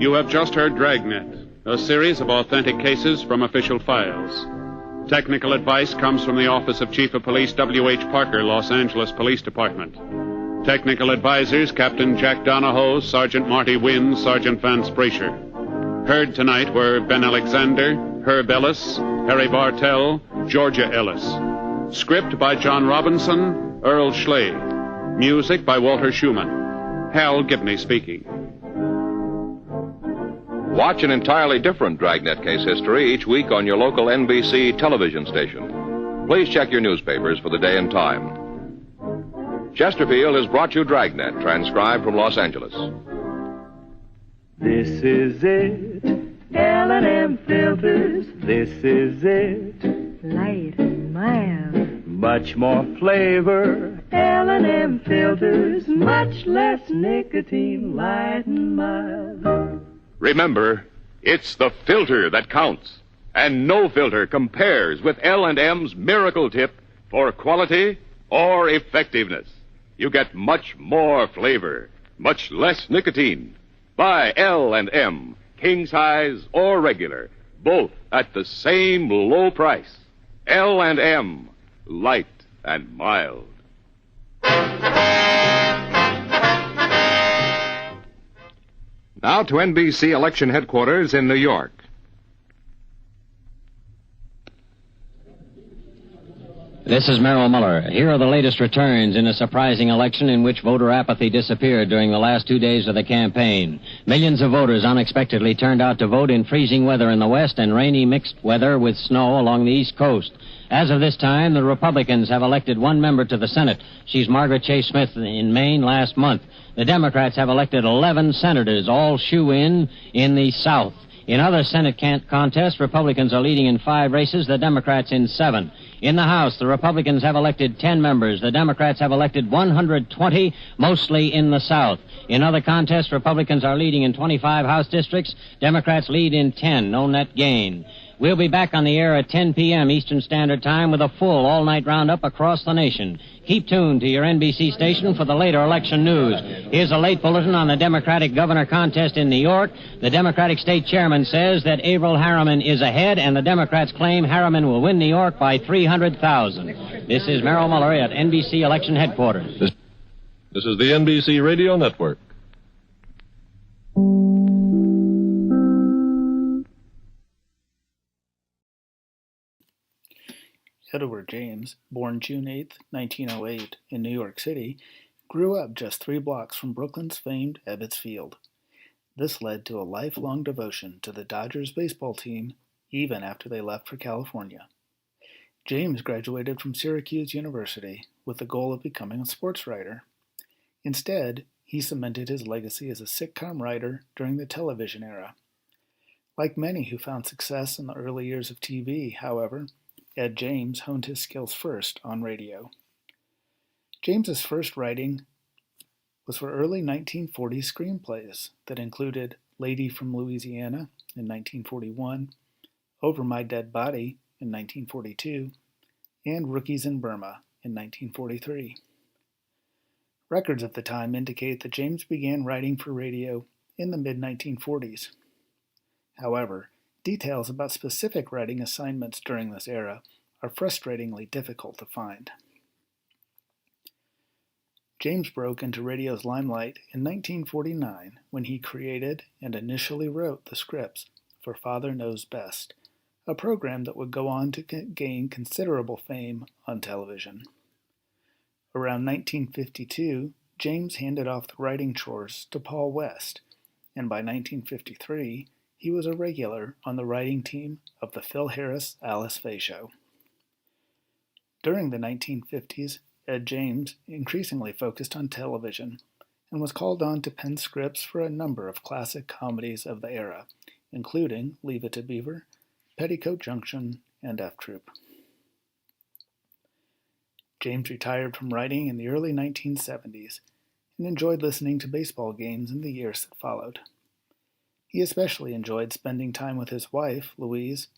You have just heard Dragnet, a series of authentic cases from official files. Technical advice comes from the Office of Chief of Police W.H. Parker, Los Angeles Police Department. Technical advisors, Captain Jack Donahoe, Sergeant Marty Wynn, Sergeant Vance Brasher. Heard tonight were Ben Alexander, Herb Ellis, Harry Bartell, Georgia Ellis. Script by John Robinson, Earl Schley. Music by Walter Schumann. Hal Gibney speaking. Watch an entirely different Dragnet case history each week on your local NBC television station. Please check your newspapers for the day and time. Chesterfield has brought you Dragnet, transcribed from Los Angeles. This is it, L&M filters, this is it. Light and mild. Much more flavor, L&M filters, much less nicotine, light and mild. Remember, it's the filter that counts, and no filter compares with L&M's Miracle Tip for quality or effectiveness. You get much more flavor, much less nicotine. Buy L&M, king size or regular, both at the same low price. L&M, light and mild. Now to NBC election headquarters in New York. This is Merrill Muller. Here are the latest returns in a surprising election in which voter apathy disappeared during the last 2 days of the campaign. Millions of voters unexpectedly turned out to vote in freezing weather in the west and rainy mixed weather with snow along the east coast. As of this time, the Republicans have elected one member to the Senate. She's Margaret Chase Smith in Maine last month. The Democrats have elected 11 senators, all shoe-in the South. In other Senate contests, Republicans are leading in 5 races, the Democrats in 7. In the House, the Republicans have elected 10 members. The Democrats have elected 120, mostly in the South. In other contests, Republicans are leading in 25 House districts. Democrats lead in 10, no net gain. We'll be back on the air at 10 p.m. Eastern Standard Time with a full all-night roundup across the nation. Keep tuned to your NBC station for the later election news. Here's a late bulletin on the Democratic governor contest in New York. The Democratic state chairman says that Averell Harriman is ahead, and the Democrats claim Harriman will win New York by 300,000. This is Merrill Muller at NBC Election Headquarters. This is the NBC Radio Network. Edward James, born June 8, 1908, in New York City, grew up just 3 blocks from Brooklyn's famed Ebbets Field. This led to a lifelong devotion to the Dodgers baseball team, even after they left for California. James graduated from Syracuse University with the goal of becoming a sports writer. Instead, he cemented his legacy as a sitcom writer during the television era. Like many who found success in the early years of TV, however, Ed James honed his skills first on radio. James's first writing was for early 1940s screenplays that included Lady from Louisiana in 1941, Over My Dead Body in 1942, and Rookies in Burma in 1943. Records at the time indicate that James began writing for radio in the mid-1940s. However, details about specific writing assignments during this era are frustratingly difficult to find. James broke into radio's limelight in 1949 when he created and initially wrote the scripts for Father Knows Best, a program that would go on to gain considerable fame on television. Around 1952, James handed off the writing chores to Paul West, and by 1953, he was a regular on the writing team of the Phil Harris Alice Faye Show. During the 1950s, Ed James increasingly focused on television and was called on to pen scripts for a number of classic comedies of the era, including Leave It to Beaver, Petticoat Junction, and F Troop. James retired from writing in the early 1970s and enjoyed listening to baseball games in the years that followed. He especially enjoyed spending time with his wife, Louise,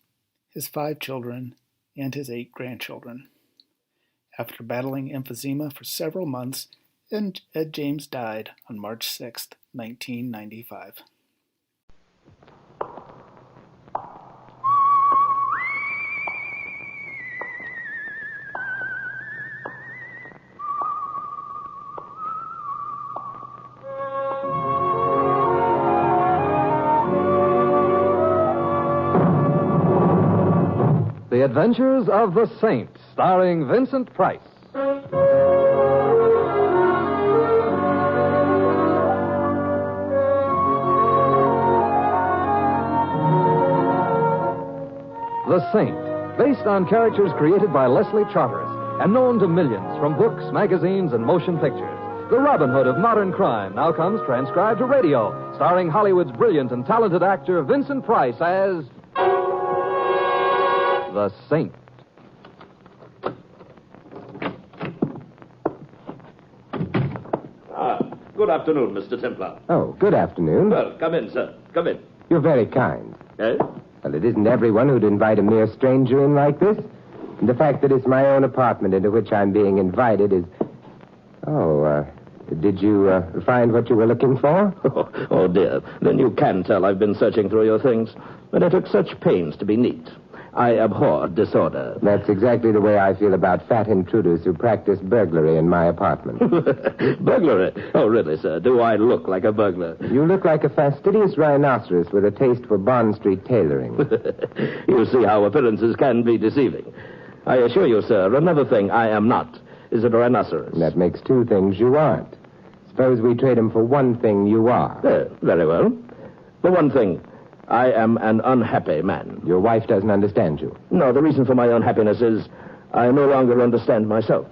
his 5 children, and his 8 grandchildren. After battling emphysema for several months, Ed James died on March 6, 1995. The Adventures of the Saint, starring Vincent Price. The Saint, based on characters created by Leslie Charteris and known to millions from books, magazines, and motion pictures. The Robin Hood of modern crime now comes transcribed to radio, starring Hollywood's brilliant and talented actor Vincent Price as The Saint. Good afternoon, Mr. Templar. Oh, good afternoon. Well, come in, sir. Come in. You're very kind. Eh? Well, it isn't everyone who'd invite a mere stranger in like this. And the fact that it's my own apartment into which I'm being invited is... did you find what you were looking for? Oh, dear. Then you can tell I've been searching through your things. But I took such pains to be neat. I abhor disorder. That's exactly the way I feel about fat intruders who practice burglary in my apartment. Burglary? Oh, really, sir? Do I look like a burglar? You look like a fastidious rhinoceros with a taste for Bond Street tailoring. You see how appearances can be deceiving. I assure you, sir, another thing I am not is a rhinoceros. That makes 2 things you aren't. Suppose we trade them for one thing you are. Very well. For one thing, I am an unhappy man. Your wife doesn't understand you. No, the reason for my unhappiness is I no longer understand myself.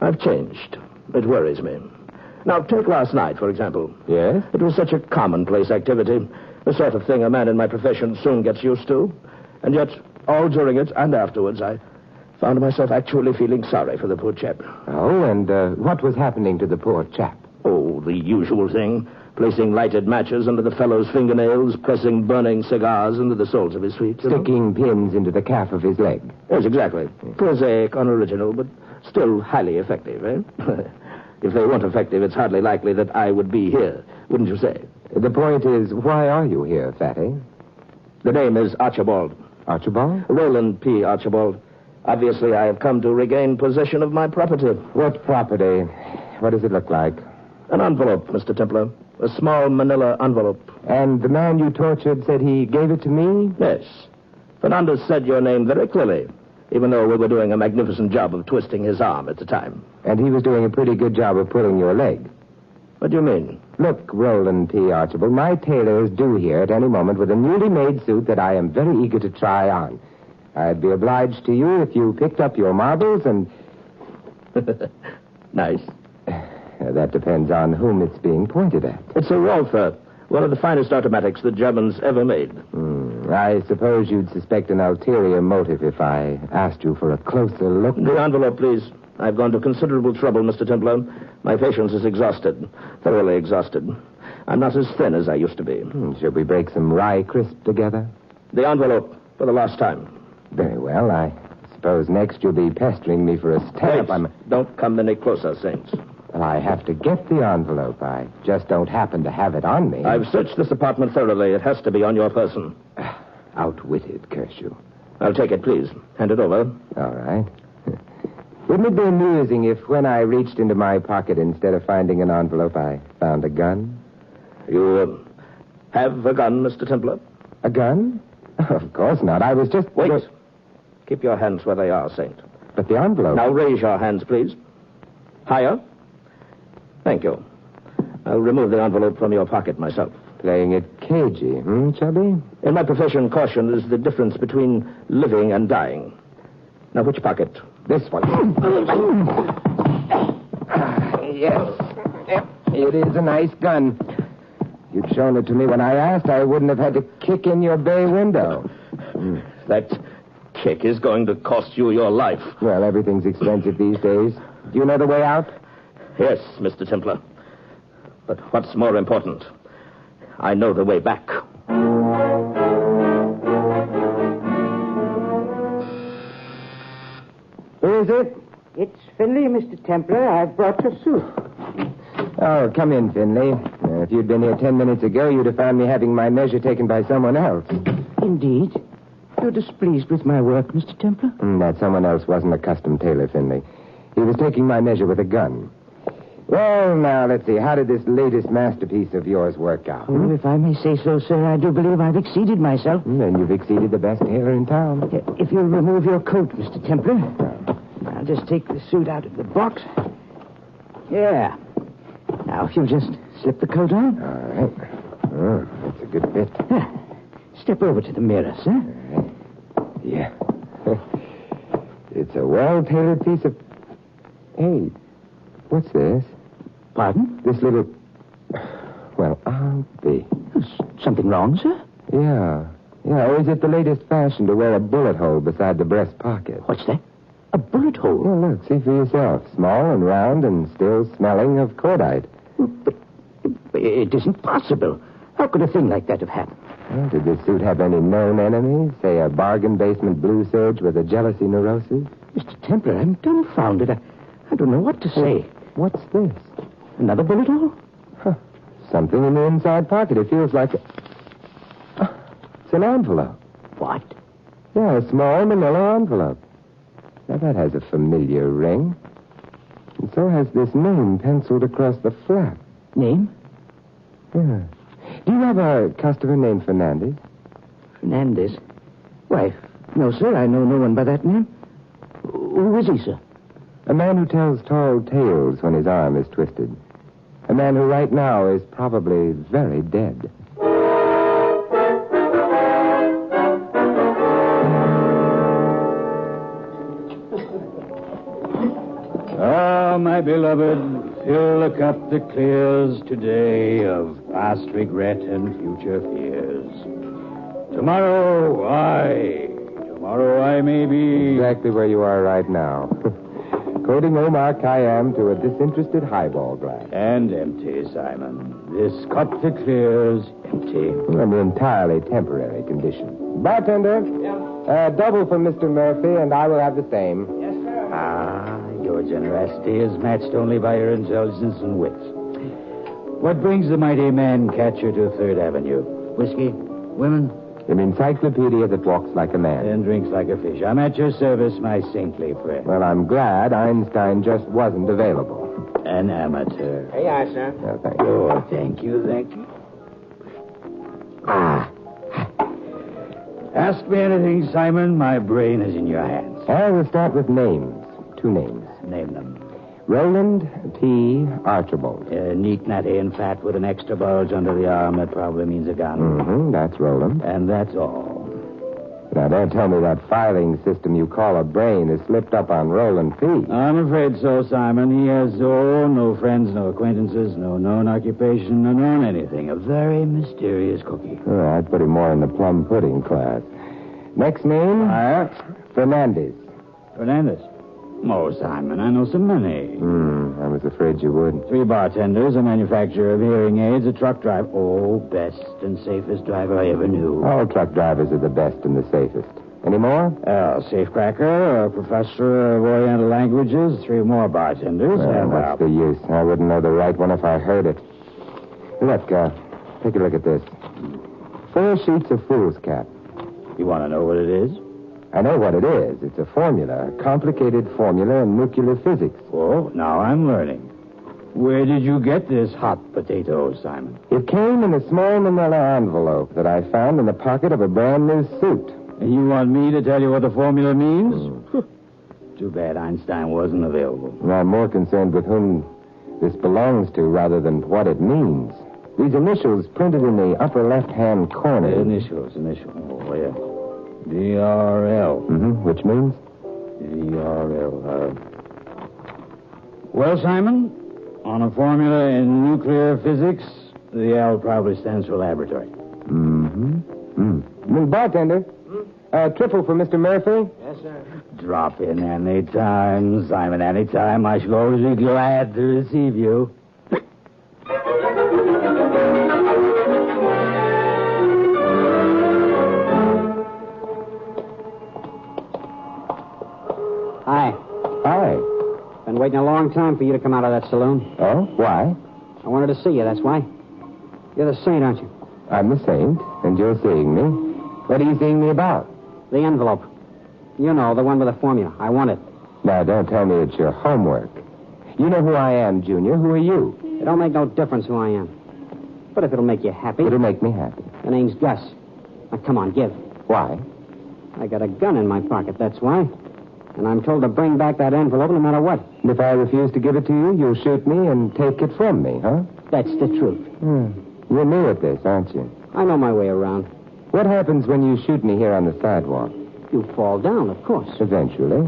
I've changed. It worries me. Now, take last night, for example. Yes? It was such a commonplace activity, the sort of thing a man in my profession soon gets used to. And yet, all during it and afterwards, I found myself actually feeling sorry for the poor chap. Oh, and what was happening to the poor chap? Oh, the usual thing. Placing lighted matches under the fellow's fingernails, pressing burning cigars into the soles of his feet. Sticking pins into the calf of his leg. Yes, exactly. Prosaic, unoriginal, but still highly effective, eh? If they weren't effective, it's hardly likely that I would be here, wouldn't you say? The point is, why are you here, Fatty? The name is Archibald. Archibald? Roland P. Archibald. Obviously, I have come to regain possession of my property. What property? What does it look like? An envelope, Mr. Templar. A small manila envelope. And the man you tortured said he gave it to me? Yes. Fernandez said your name very clearly, even though we were doing a magnificent job of twisting his arm at the time. And he was doing a pretty good job of pulling your leg. What do you mean? Look, Roland P. Archibald, my tailor is due here at any moment with a newly made suit that I am very eager to try on. I'd be obliged to you if you picked up your marbles and... Nice. That depends on whom it's being pointed at. It's a Walther, one of the finest automatics the Germans ever made. I suppose you'd suspect an ulterior motive if I asked you for a closer look. The envelope, please. I've gone to considerable trouble, Mr. Templar. My patience is exhausted, thoroughly exhausted. I'm not as thin as I used to be. Shall we break some rye crisp together? The envelope, for the last time. Very well. I suppose next you'll be pestering me for a stamp. Don't come any closer, Saints. Well, I have to get the envelope. I just don't happen to have it on me. I've searched this apartment thoroughly. It has to be on your person. Outwitted, curse you. I'll take it, please. Hand it over. All right. Wouldn't it be amusing if when I reached into my pocket, instead of finding an envelope, I found a gun? You have a gun, Mr. Templar? A gun? Of course not. I was just... Wait. Keep your hands where they are, Saint. But the envelope... Now raise your hands, please. Higher. Thank you. I'll remove the envelope from your pocket myself. Playing it cagey, Chubby? In my profession, caution is the difference between living and dying. Now, which pocket? This one. Yes. It is a nice gun. If you'd shown it to me when I asked, I wouldn't have had to kick in your bay window. That kick is going to cost you your life. Well, everything's expensive these days. Do you know the way out? Yes, Mr. Templar. But what's more important, I know the way back. Who is it? It's Finley, Mr. Templar. I've brought your suit. Oh, come in, Finley. If you'd been here 10 minutes ago, you'd have found me having my measure taken by someone else. Indeed. You're displeased with my work, Mr. Templar? That someone else wasn't a custom tailor, Finley. He was taking my measure with a gun. Well, now, let's see. How did this latest masterpiece of yours work out? Oh, if I may say so, sir, I do believe I've exceeded myself. Then you've exceeded the best tailor in town. If you'll remove your coat, Mr. Templar. I'll just take the suit out of the box. Yeah. Now, if you'll just slip the coat on. All right. Oh, that's a good fit. Step over to the mirror, sir. All right. Yeah. It's a well-tailored piece of... Hey, what's this? Pardon? This little... Well, I'll be... Something wrong, sir? Yeah. Or is it the latest fashion to wear a bullet hole beside the breast pocket? What's that? A bullet hole? Well, look, see for yourself. Small and round and still smelling of cordite. But it isn't possible. How could a thing like that have happened? Well, did this suit have any known enemies? Say a bargain basement blue serge with a jealousy neurosis? Mr. Templar, I'm dumbfounded. I don't know what to say. What's this? Another bullet hole? Something in the inside pocket. It feels like... It's an envelope. What? Yeah, a small manila envelope. Now, that has a familiar ring. And so has this name penciled across the flap. Name? Yeah. Do you have a customer named Fernandez? Fernandez? Why, no, sir. I know no one by that name. Who is he, sir? A man who tells tall tales when his arm is twisted. A man who right now is probably very dead. My beloved, fill a cup that clears today of past regret and future fears. Tomorrow I may be... Exactly where you are right now. Quoting Omar Khayyam to a disinterested highball glass. And empty, Simon. This cup that clears, empty. An entirely temporary condition. Bartender? Yeah. Double for Mr. Murphy, and I will have the same. Yes, sir. Your generosity is matched only by your intelligence and wit. What brings the mighty man catcher to 3rd Avenue? Whiskey? Women? An encyclopedia that walks like a man. And drinks like a fish. I'm at your service, my saintly friend. Well, I'm glad Einstein just wasn't available. An amateur. Hey, aye, sir. No, thank you. Oh, thank you. Ask me anything, Simon. My brain is in your hands. I will start with names. 2 names. Name them. Roland P. Archibald. Neat, natty, and fat with an extra bulge under the arm. That probably means a gun. Mm-hmm, that's Roland. And that's all. Now, don't tell me that filing system you call a brain has slipped up on Roland P. I'm afraid so, Simon. He has, no friends, no acquaintances, no known occupation, no known anything. A very mysterious cookie. Oh, I'd put him more in the plum pudding class. Next name? Fernandez. Fernandez? Oh, Simon, I know so many. I was afraid you would. 3 bartenders, a manufacturer of hearing aids, a truck driver. Oh, best and safest driver I ever knew. All truck drivers are the best and the safest. Any more? Safecracker, a professor of Oriental languages, 3 more bartenders. What's the use? I wouldn't know the right one if I heard it. Look, take a look at this. 4 sheets of foolscap. You want to know what it is? I know what it is. It's a formula, a complicated formula in nuclear physics. Oh, now I'm learning. Where did you get this hot potato, Simon? It came in a small manila envelope that I found in the pocket of a brand new suit. And you want me to tell you what the formula means? Too bad Einstein wasn't available. I'm more concerned with whom this belongs to rather than what it means. These initials printed in the upper left-hand corner. Initials. Oh, yeah. VRL. Which means? VRL. Well, Simon, on a formula in nuclear physics, the L probably stands for laboratory. Bartender, Triple for Mr. Murphy. Yes, sir. Drop in any time, Simon, any time. I shall always be glad to receive you. Hi. Hi. Been waiting a long time for you to come out of that saloon. Oh, why? I wanted to see you, that's why. You're the saint, aren't you? I'm the saint, and you're seeing me. What are you seeing me about? The envelope. You know, the one with the formula. I want it. Now, don't tell me it's your homework. You know who I am, Junior. Who are you? It don't make no difference who I am. But if it'll make you happy... It'll make me happy. The name's Gus. Now, come on, give. Why? I got a gun in my pocket, that's why. And I'm told to bring back that envelope no matter what. And if I refuse to give it to you, you'll shoot me and take it from me, huh? That's the truth. You're new at this, aren't you? I know my way around. What happens when you shoot me here on the sidewalk? You fall down, of course. Eventually.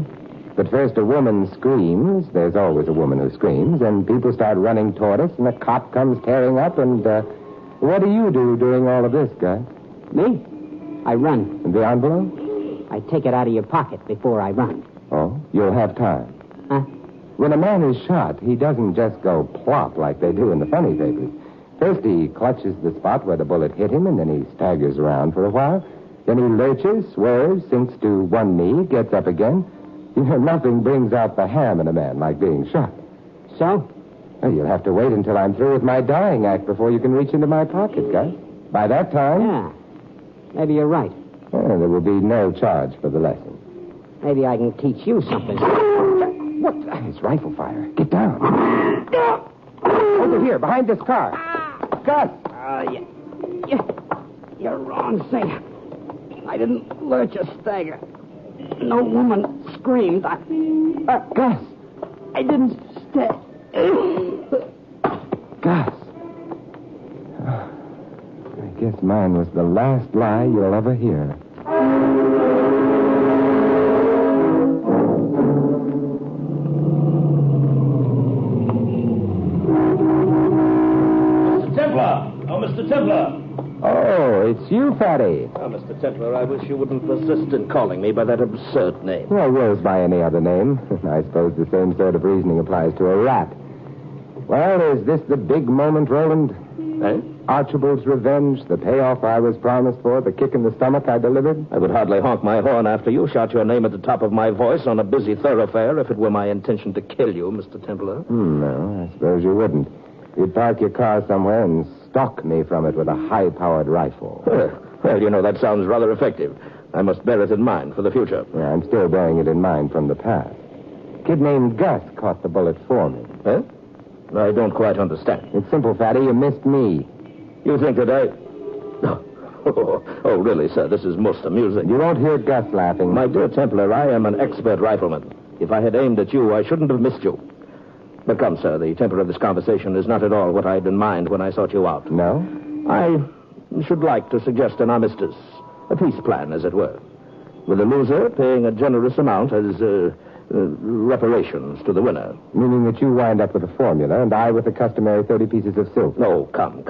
But first a woman screams. There's always a woman who screams. And people start running toward us, and a cop comes tearing up, and, what do you do during all of this, Gus? Me? I run. And the envelope? I take it out of your pocket before I run. Oh, you'll have time. Huh? When a man is shot, he doesn't just go plop like they do in the funny papers. First, he clutches the spot where the bullet hit him, and then he staggers around for a while. Then he lurches, swerves, sinks to one knee, gets up again. You know, nothing brings out the ham in a man like being shot. So? Well, you'll have to wait until I'm through with my dying act before you can reach into my pocket, Gus. By that time... Yeah. Maybe you're right. Well, there will be no charge for the lesson. Maybe I can teach you something. What? It's rifle fire. Get down. Over here, behind this car. Gus! You're wrong, Saint. I didn't lurch or stagger. No woman screamed. Gus! I didn't Gus! I guess mine was the last lie you'll ever hear. Mr. Templar. Oh, it's you, Fatty. Oh, Mr. Templar, I wish you wouldn't persist in calling me by that absurd name. Well, Rose by any other name. I suppose the same sort of reasoning applies to a rat. Well, is this the big moment, Roland? Eh? Archibald's revenge, the payoff I was promised for, the kick in the stomach I delivered? I would hardly honk my horn after you shot your name at the top of my voice on a busy thoroughfare if it were my intention to kill you, Mr. Templar. No, I suppose you wouldn't. You'd park your car somewhere and stalk me from it with a high-powered rifle. Well, you know, that sounds rather effective. I must bear it in mind for the future. Yeah, I'm still bearing it in mind from the past. A kid named Gus caught the bullet for me. Huh? I don't quite understand. It's simple, Fatty. You missed me. You think that I... Oh, really, sir, this is most amusing. You won't hear Gus laughing. My dear Templar, I am an expert rifleman. If I had aimed at you, I shouldn't have missed you. But come, sir, the temper of this conversation is not at all what I had in mind when I sought you out. No? I should like to suggest an armistice, a peace plan, as it were, with the loser paying a generous amount as reparations to the winner. Meaning that you wind up with a formula and I with the customary 30 pieces of silver. Oh, come,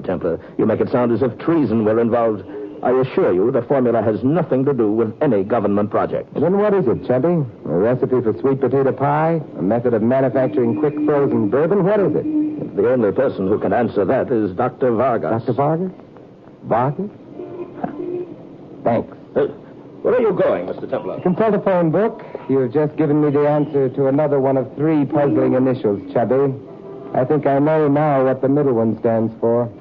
Templar. You make it sound as if treason were involved. I assure you the formula has nothing to do with any government project. Then what is it, Chubby? A recipe for sweet potato pie? A method of manufacturing quick frozen bourbon? What is it? The only person who can answer that is Dr. Vargas. Dr. Vargas? Vargas? Thanks. Where are you going, Mr. Templar? Consult a phone book. You've just given me the answer to another one of 3 puzzling initials, Chubby. I think I know now what the middle one stands for.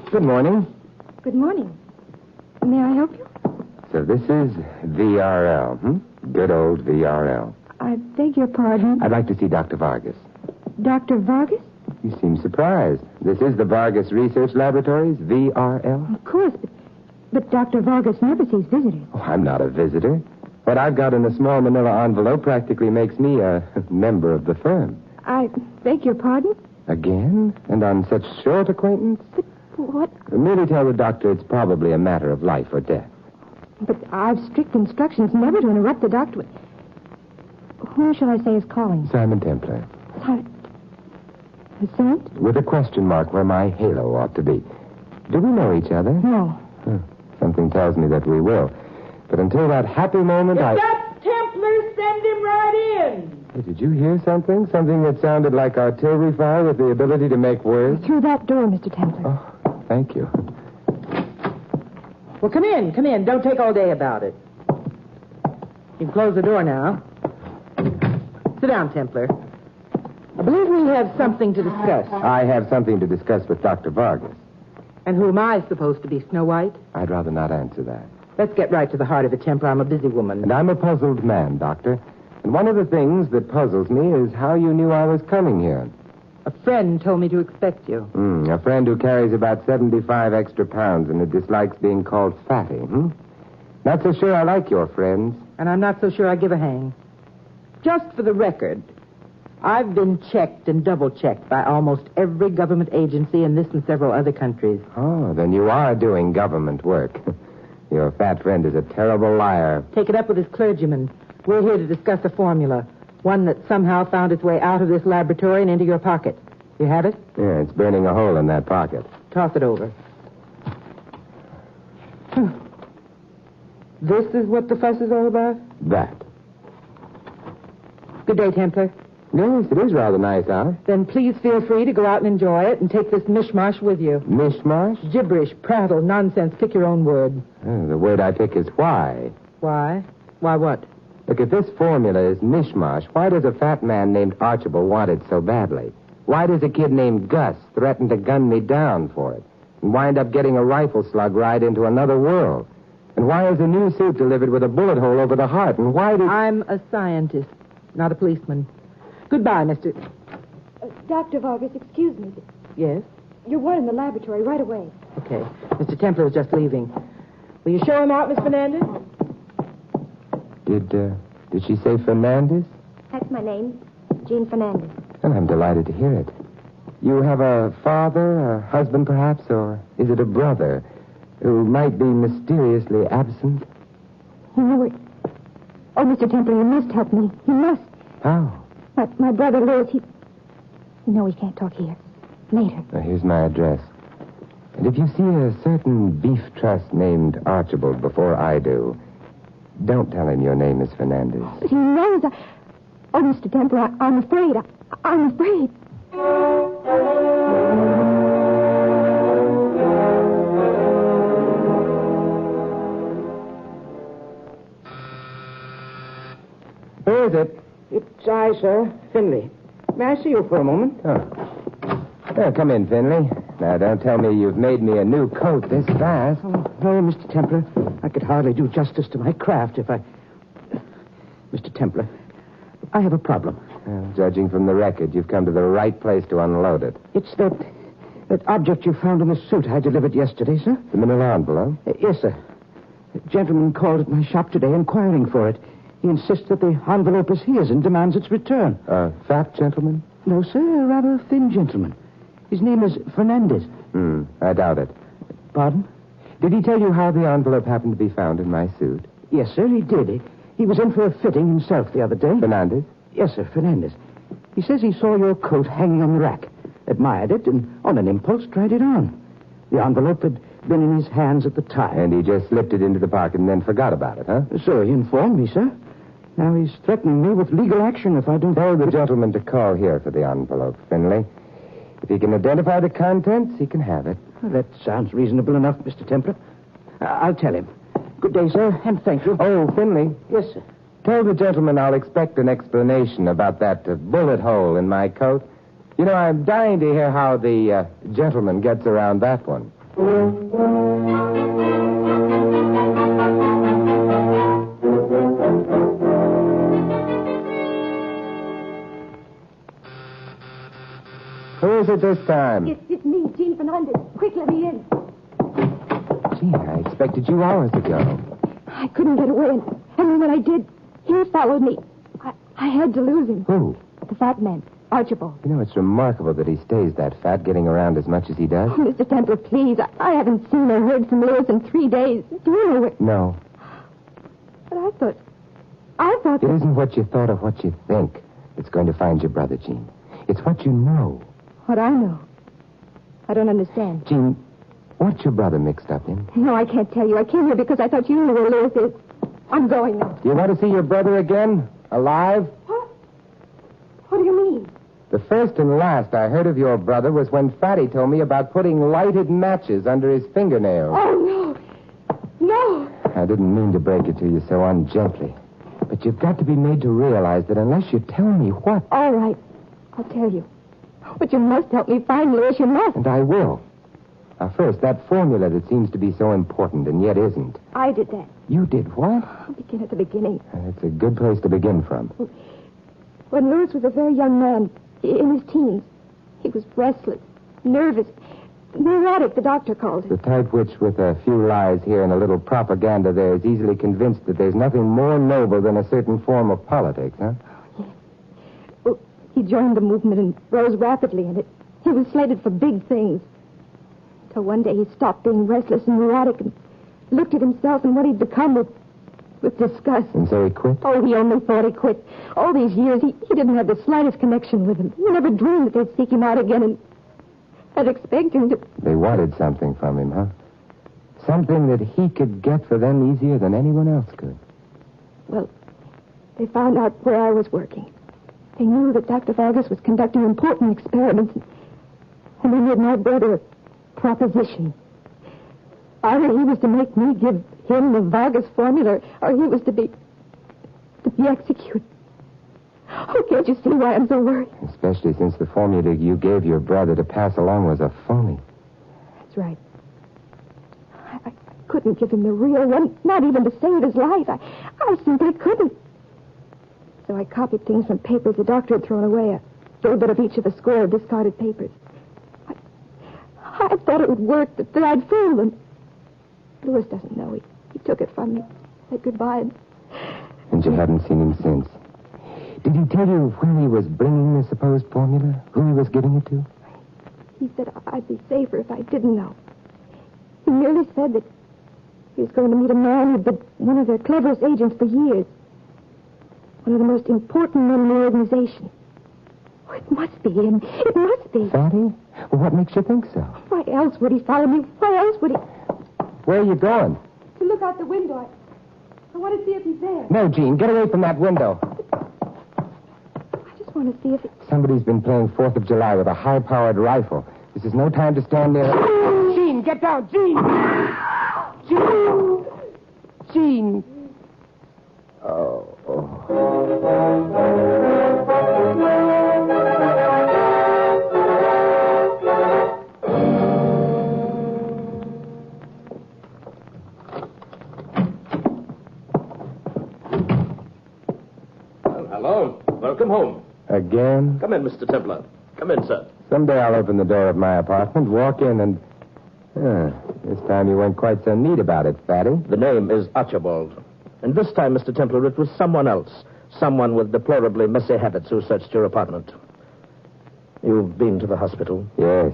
Good morning. Good morning. May I help you? So this is VRL, Good old VRL. I beg your pardon. I'd like to see Dr. Vargas. Dr. Vargas? You seem surprised. This is the Vargas Research Laboratories, VRL. Of course, but Dr. Vargas never sees visitors. Oh, I'm not a visitor. What I've got in a small manila envelope practically makes me a member of the firm. I beg your pardon? Again? And on such short acquaintance? But what? Merely tell the doctor it's probably a matter of life or death. But I've strict instructions never to interrupt the doctor. Who shall I say is calling? Simon Templar. A saint? With a question mark where my halo ought to be. Do we know each other? No. Something tells me that we will. But until that happy moment, If that's Templar, send him right in. Hey, did you hear something? Something that sounded like artillery fire with the ability to make words? Through that door, Mr. Templar. Oh, thank you. Well, come in. Don't take all day about it. You can close the door now. Sit down, Templar. I believe we have something to discuss. I have something to discuss with Dr. Vargas. And who am I supposed to be, Snow White? I'd rather not answer that. Let's get right to the heart of it, Templar. I'm a busy woman. And I'm a puzzled man, Doctor. And one of the things that puzzles me is how you knew I was coming here. A friend told me to expect you. A friend who carries about 75 extra pounds and who dislikes being called fatty, Not so sure I like your friends. And I'm not so sure I give a hang. Just for the record, I've been checked and double-checked by almost every government agency in this and several other countries. Oh, then you are doing government work. Your fat friend is a terrible liar. Take it up with his clergyman. We're here to discuss a formula. One that somehow found its way out of this laboratory and into your pocket. You have it? Yeah, it's burning a hole in that pocket. Toss it over. This is what the fuss is all about? That. Good day, Templar. Yes, it is rather nice, huh? Then please feel free to go out and enjoy it and take this mishmash with you. Mishmash? Gibberish, prattle, nonsense. Pick your own word. The word I pick is why. Why? Why what? Look, if this formula is mishmash, why does a fat man named Archibald want it so badly? Why does a kid named Gus threaten to gun me down for it and wind up getting a rifle slug right into another world? And why is a new suit delivered with a bullet hole over the heart? And why did... I'm a scientist, not a policeman. Goodbye, Mr... Dr. Vargas, excuse me. Yes? You're one in the laboratory right away. Okay. Mr. Templar is just leaving. Will you show him out, Miss Fernandez? Did she say Fernandez? That's my name, Jean Fernandez. And I'm delighted to hear it. You have a father, a husband perhaps, or is it a brother who might be mysteriously absent? You know it. Oh, Mr. Templar, you must help me. You must. How? My brother Louis, he... No, we can't talk here. Later. Now, here's my address. And if you see a certain beef trust named Archibald before I do, don't tell him your name is Fernandez. But he knows Oh, Mr. Templar, I'm afraid. I'm afraid. Who is it? It's I, sir. Finley. May I see you for a moment? Come in, Finley. Now, don't tell me you've made me a new coat this fast. Oh, no, Mr. Templar. I could hardly do justice to my craft if I... Mr. Templar, I have a problem. Well, judging from the record, you've come to the right place to unload it. It's that object you found in the suit I delivered yesterday, sir. The manila envelope? Yes, sir. A gentleman called at my shop today inquiring for it. He insists that the envelope is his and demands its return. A fat gentleman? No, sir, a rather thin gentleman. His name is Fernandez. I doubt it. Pardon? Did he tell you how the envelope happened to be found in my suit? Yes, sir, he did. He was in for a fitting himself the other day. Fernandez? Yes, sir, Fernandez. He says he saw your coat hanging on the rack, admired it, and on an impulse tried it on. The envelope had been in his hands at the time. And he just slipped it into the pocket and then forgot about it, huh? So he informed me, sir. Now he's threatening me with legal action if I don't... Tell the gentleman to call here for the envelope, Finley. If he can identify the contents, he can have it. Well, that sounds reasonable enough, Mr. Templar. I'll tell him. Good day, sir, and thank you. Oh, Finley. Yes, sir. Tell the gentleman I'll expect an explanation about that bullet hole in my coat. You know, I'm dying to hear how the gentleman gets around that one. Who is it this time? It's me, Jean Fernandez. Quick, let me in. Gee, I expected you hours ago. I couldn't get away, and when I did, he followed me. I had to lose him. Who? The fat man, Archibald. You know, it's remarkable that he stays that fat, getting around as much as he does. Oh, Mr. Templar, please. I haven't seen or heard from Louis in 3 days. Do you know where... No. But I thought I thought It isn't what you thought or what you think that's going to find your brother, Jean. It's what you know. What I know. I don't understand. Jean, what's your brother mixed up in? No, I can't tell you. I came here because I thought you knew where Lewis is. I'm going now. Do you want to see your brother again? Alive? What do you mean? The first and last I heard of your brother was when Fatty told me about putting lighted matches under his fingernails. Oh, no. No. I didn't mean to break it to you so ungently. But you've got to be made to realize that unless you tell me what... All right. I'll tell you. But you must help me find Lewis. You must. And I will. Now, first, that formula that seems to be so important and yet isn't. I did that. You did what? I'll begin at the beginning. That's a good place to begin from. When Lewis was a very young man, in his teens, he was restless, nervous, neurotic, the doctor called it. The type which, with a few lies here and a little propaganda there, is easily convinced that there's nothing more noble than a certain form of politics, huh? Well, he joined the movement and rose rapidly in it. He was slated for big things. Till one day he stopped being restless and neurotic and looked at himself and what he'd become with disgust. And so he quit? Oh, he only thought he quit. All these years, he didn't have the slightest connection with him. He never dreamed that they'd seek him out again and I'd expect him to... They wanted something from him, huh? Something that he could get for them easier than anyone else could. Well, they found out where I was working. They knew that Dr. Vargas was conducting important experiments, and they made my brother a proposition. Either he was to make me give him the Vargas formula, or he was to be executed. Oh, can't you see why I'm so worried? Especially since the formula you gave your brother to pass along was a phony. That's right. I couldn't give him the real one, not even to save his life. I simply couldn't. So I copied things from papers the doctor had thrown away, a little bit of each of a square of discarded papers. I thought it would work, that I'd fool them. Lewis doesn't know. He took it from me, said goodbye. And you haven't seen him since. Did he tell you where he was bringing the supposed formula? Who he was giving it to? He said I'd be safer if I didn't know. He merely said that he was going to meet a man who'd been one of their cleverest agents for years. One of the most important men in the organization. Oh, it must be him. It must be. Fatty? Well, what makes you think so? Why else would he follow me? Why else would he... Where are you going? To look out the window. I want to see if he's there. No, Jean, get away from that window. I just want to see if it... Somebody's been playing 4th of July with a high-powered rifle. This is no time to stand there. Jean, get down, Jean! Jean! Jean! Oh. Hello. Welcome home. Again? Come in, Mr. Templar. Come in, sir. Someday I'll open the door of my apartment, walk in, and... this time you weren't quite so neat about it, Fatty. The name is Archibald. And this time, Mr. Templar, it was someone else. Someone with deplorably messy habits who searched your apartment. You've been to the hospital? Yes.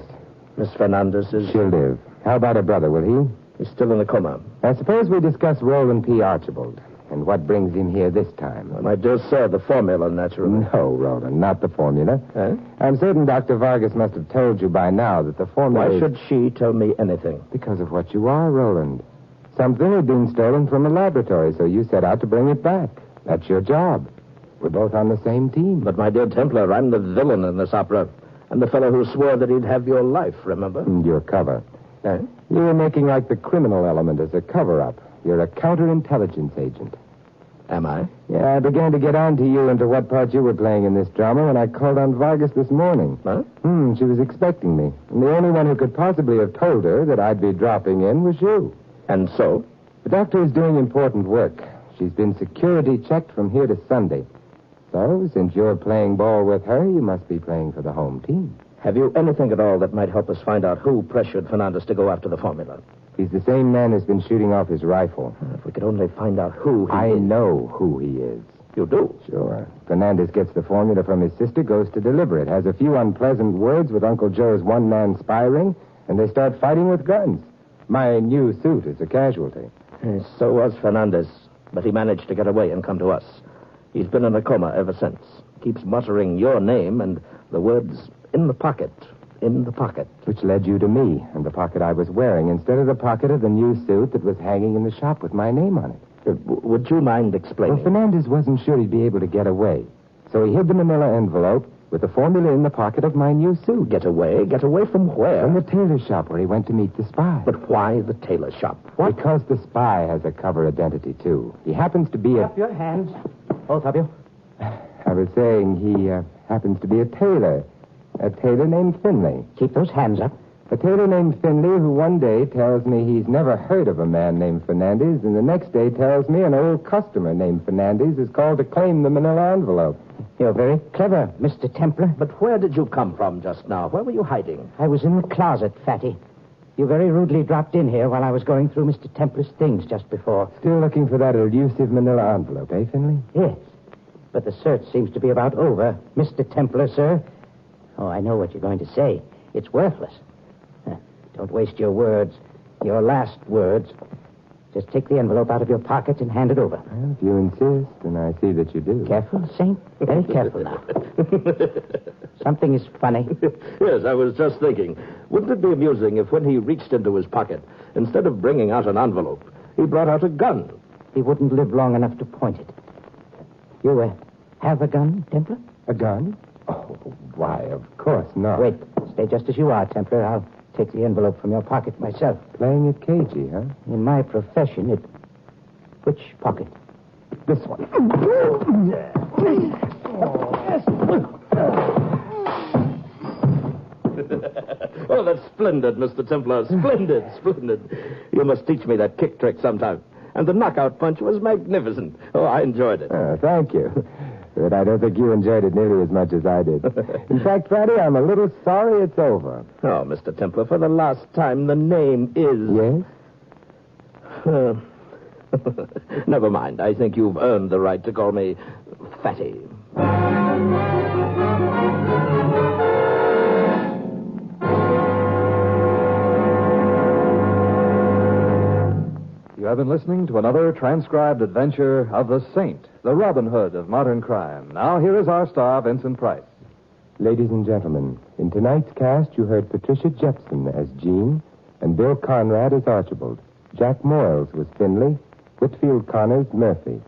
Miss Fernandez is... She'll live. How about her brother, will he? He's still in a coma. I suppose we discuss Roland P. Archibald and what brings him here this time. My dear sir, the formula, naturally. No, Roland, not the formula. Eh? I'm certain Dr. Vargas must have told you by now that the formula... Why should she tell me anything? Because of what you are, Roland. Something had been stolen from a laboratory, so you set out to bring it back. That's your job. We're both on the same team. But, my dear Templar, I'm the villain in this opera. I'm the fellow who swore that he'd have your life, remember? And your cover. Eh? You were making like the criminal element as a cover-up. You're a counterintelligence agent. Am I? Yeah, I began to get on to you and to what part you were playing in this drama when I called on Vargas this morning. Huh? She was expecting me. And the only one who could possibly have told her that I'd be dropping in was you. And so? The doctor is doing important work. She's been security checked from here to Sunday. So, since you're playing ball with her, you must be playing for the home team. Have you anything at all that might help us find out who pressured Fernandez to go after the formula? He's the same man who's been shooting off his rifle. If we could only find out who he I is. know who he is. You do? Sure. Fernandez gets the formula from his sister, goes to deliver it, has a few unpleasant words with Uncle Joe's one-man spy ring, and they start fighting with guns. My new suit is a casualty. So was Fernandez. But he managed to get away and come to us. He's been in a coma ever since. Keeps muttering your name and the words, in the pocket, in the pocket. Which led you to me and the pocket I was wearing instead of the pocket of the new suit that was hanging in the shop with my name on it. Would you mind explaining? Well, Fernandez wasn't sure he'd be able to get away. So he hid the manila envelope with the formula in the pocket of my new suit. Get away? Get away from where? From the tailor shop where he went to meet the spy. But why the tailor shop? What? Because the spy has a cover identity, too. He happens to be Up your hands, both of you. I was saying he happens to be a tailor named Finley. Keep those hands up. A tailor named Finley who one day tells me he's never heard of a man named Fernandez, and the next day tells me an old customer named Fernandez is called to claim the manila envelope. You're very clever, Mr. Templar. But where did you come from just now? Where were you hiding? I was in the closet, Fatty. You very rudely dropped in here while I was going through Mr. Templar's things just before. Still looking for that elusive manila envelope, eh, Finley? Yes. But the search seems to be about over, Mr. Templar, sir. Oh, I know what you're going to say. It's worthless. Don't waste your words, your last words. Just take the envelope out of your pocket and hand it over. Well, if you insist, and I see that you do. Careful, Saint. Very careful now. Something is funny. Yes, I was just thinking. Wouldn't it be amusing if when he reached into his pocket, instead of bringing out an envelope, he brought out a gun? He wouldn't live long enough to point it. You have a gun, Templar? A gun? Oh, why, of course not. Wait. Stay just as you are, Templar. I'll take the envelope from your pocket myself. Playing it cagey, huh? In my profession, it... Which pocket? This one. Oh, that's splendid, Mr. Templar. Splendid, splendid. You must teach me that kick trick sometime. And the knockout punch was magnificent. Oh, I enjoyed it. Thank you. But I don't think you enjoyed it nearly as much as I did. In fact, Fatty, I'm a little sorry it's over. Oh, Mr. Templar, for the last time, the name is... Yes? Never mind. I think you've earned the right to call me Fatty. You have been listening to another transcribed adventure of the Saint, the Robin Hood of modern crime. Now, here is our star, Vincent Price. Ladies and gentlemen, in tonight's cast, you heard Patricia Jepson as Jean and Bill Conrad as Archibald. Jack Moyles was Finley, Whitfield Connors Murphy.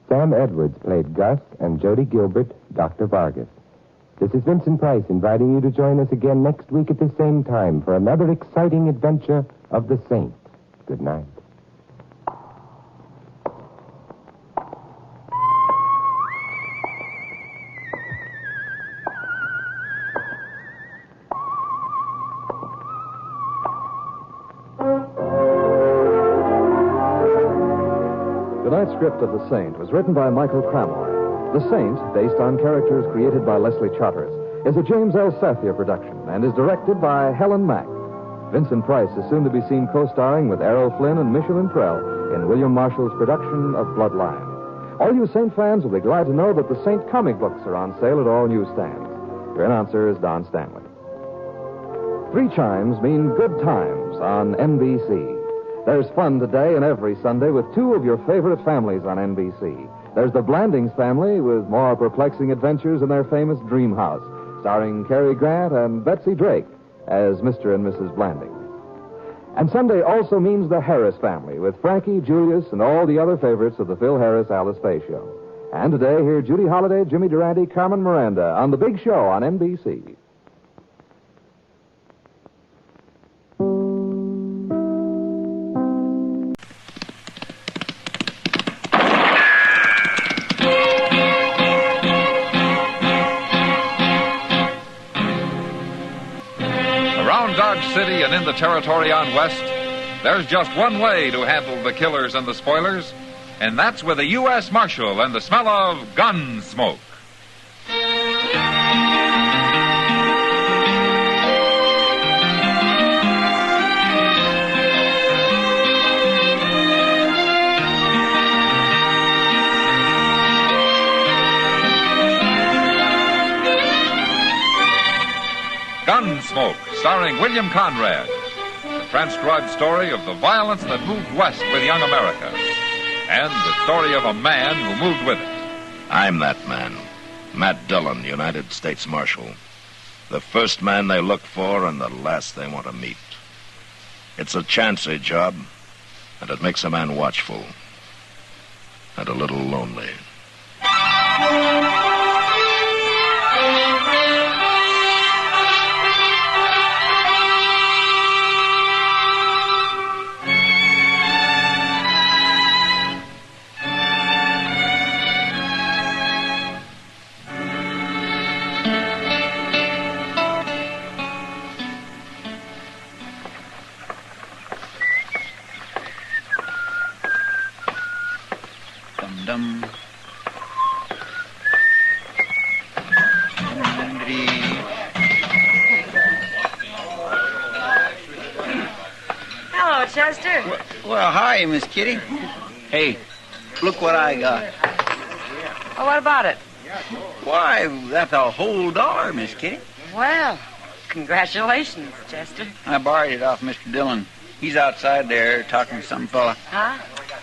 Sam Edwards played Gus, and Jody Gilbert, Dr. Vargas. This is Vincent Price inviting you to join us again next week at the same time for another exciting adventure of the Saint. Good night. Tonight's script of The Saint was written by Michael Cramoy. The Saint, based on characters created by Leslie Charteris, is a James L. Sathia production and is directed by Helen Mack. Vincent Price is soon to be seen co-starring with Errol Flynn and Michelin Prell in William Marshall's production of Bloodline. All you Saint fans will be glad to know that the Saint comic books are on sale at all newsstands. Your announcer is Don Stanley. 3 chimes mean good times on NBC. There's fun today and every Sunday with 2 of your favorite families on NBC. There's the Blandings family with more perplexing adventures in their famous dream house, starring Cary Grant and Betsy Drake as Mr. and Mrs. Blanding. And Sunday also means the Harris family with Frankie, Julius, and all the other favorites of the Phil Harris Alice Faye show. And today, hear Judy Holliday, Jimmy Durante, Carmen Miranda on The Big Show on NBC. Dodge City and in the territory on West, there's just one way to handle the killers and the spoilers, and that's with a U.S. Marshal and the smell of Gunsmoke. Gunsmoke, starring William Conrad. The transcribed story of the violence that moved west with young America. and the story of a man who moved with it. I'm that man, Matt Dillon, United States Marshal. The first man they look for and the last they want to meet. It's a chancy job, and it makes a man watchful and a little lonely. Dum-dum. Hello, Chester. Well, hi, Miss Kitty. Hey, look what I got. Oh, what about it? Why, that's a whole $1, Miss Kitty. Well, congratulations, Chester. I borrowed it off Mr. Dillon. He's outside there talking to some fella. Huh?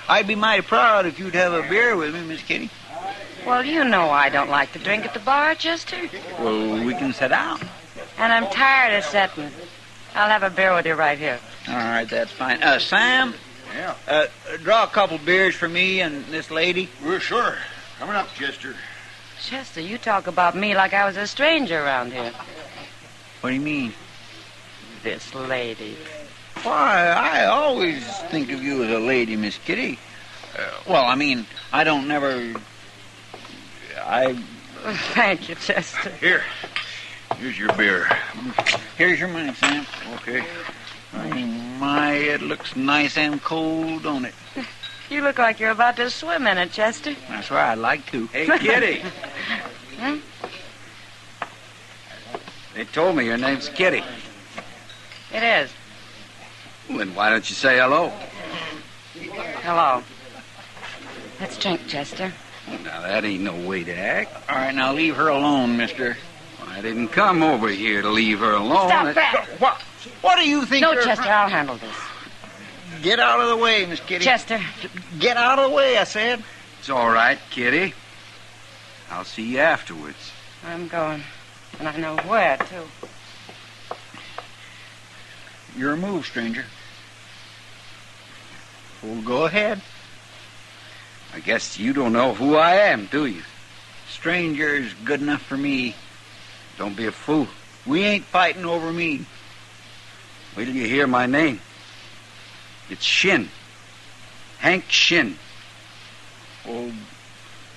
I'd be mighty proud if you'd have a beer with me, Miss Kitty. Well, you know I don't like to drink at the bar, Chester. Well, we can sit down. And I'm tired of sitting. I'll have a beer with you right here. All right, that's fine. Sam? Yeah? Draw a couple beers for me and this lady. Well, sure. Coming up, Chester. Chester, you talk about me like I was a stranger around here. What do you mean? This lady. Why, I always think of you as a lady, Miss Kitty. Well, I mean, I don't never... Thank you, Chester. Here's your beer. Here's your money, Sam. Okay. Oh, my, it looks nice and cold, don't it? You look like you're about to swim in it, Chester. That's right, I'd like to. Hey, Kitty. Hmm? They told me your name's Kitty. It is. Well, then why don't you say hello? Hello. Let's drink, Chester. Now, that ain't no way to act. All right, now leave her alone, mister. I didn't come over here to leave her alone. Stop that! What do you think? No, Chester, I'll handle this. Get out of the way, Miss Kitty. Chester. Get out of the way, I said. It's all right, Kitty. I'll see you afterwards. I'm going. And I know where, too. Your move, stranger. Well, go ahead. I guess you don't know who I am, do you? Stranger's good enough for me. Don't be a fool. We ain't fighting over me. Wait till you hear my name. It's Shin. Hank Shin. Oh,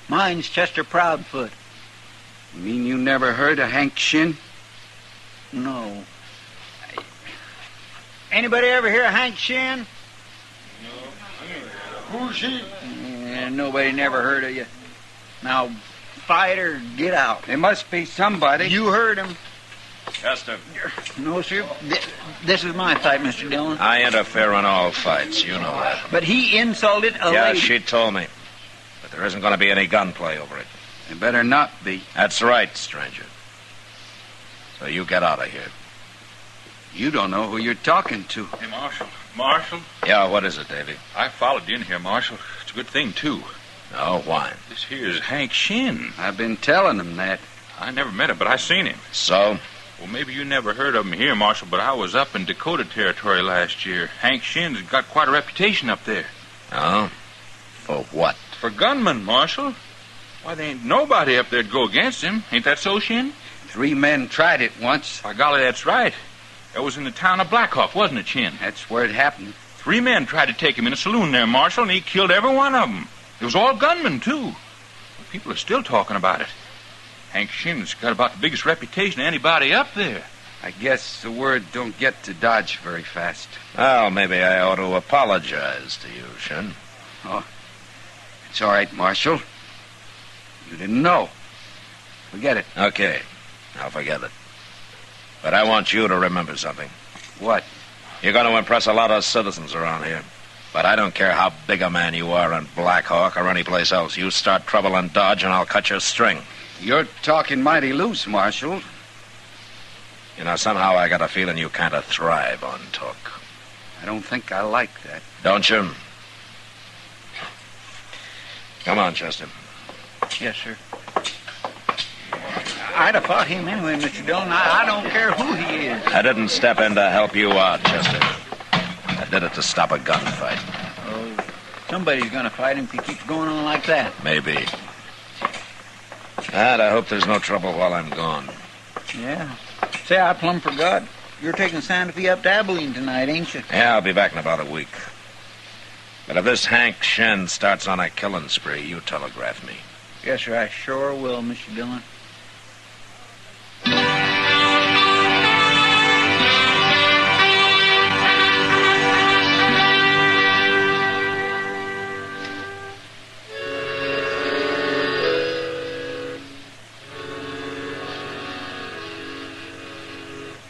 mine's Chester Proudfoot. You mean you never heard of Hank Shin? No. Anybody ever hear of Hank Shin? No. Who's he? Nobody never heard of you. Now, fight or get out. There must be somebody. You heard him. Chester. No, sir. This is my fight, Mr. Dillon. I interfere in all fights. You know that. But he insulted a Yeah, lady. she told me. But there isn't going to be any gunplay over it. There better not be. That's right, stranger. So you get out of here. You don't know who you're talking to. Hey, Marshal. Marshal? Yeah, what is it, Davy? I followed you in here, Marshal. It's a good thing, too. Oh, why? This here's Hank Shin. I've been telling him that. I never met him, but I seen him. So? Well, maybe you never heard of him here, Marshal, but I was up in Dakota Territory last year. Hank Shin's got quite a reputation up there. Oh? For what? For gunman, Marshal. Why, there ain't nobody up there to go against him. Ain't that so, Shin? 3 men tried it once. By golly, that's right. That was in the town of Blackhawk, wasn't it, Shin? That's where it happened. 3 men tried to take him in a saloon there, Marshal, and he killed every one of them. It was all gunmen, too. People are still talking about it. Hank Shin's got about the biggest reputation of anybody up there. I guess the word don't get to Dodge very fast. Well, maybe I ought to apologize to you, Shin. Oh, it's all right, Marshal. You didn't know. Forget it. Okay, I'll forget it. But I want you to remember something. What? You're going to impress a lot of citizens around here. But I don't care how big a man you are in Blackhawk or anyplace else. You start trouble in Dodge and I'll cut your string. You're talking mighty loose, Marshal. You know, somehow I got a feeling you kind of thrive on talk. I don't think I like that. Don't you? Come on, Chester. Yes, sir. I'd have fought him anyway, Mr. Dillon. I don't care who he is. I didn't step in to help you out, Chester. I did it to stop a gunfight. Oh, somebody's going to fight him if he keeps going on like that. Maybe. And I hope there's no trouble while I'm gone. Yeah. Say, I plumb forgot. You're taking Santa Fe up to Abilene tonight, ain't you? Yeah, I'll be back in about a week. But if this Hank Shen starts on a killing spree, you telegraph me. Yes, sir, I sure will, Mr. Dillon.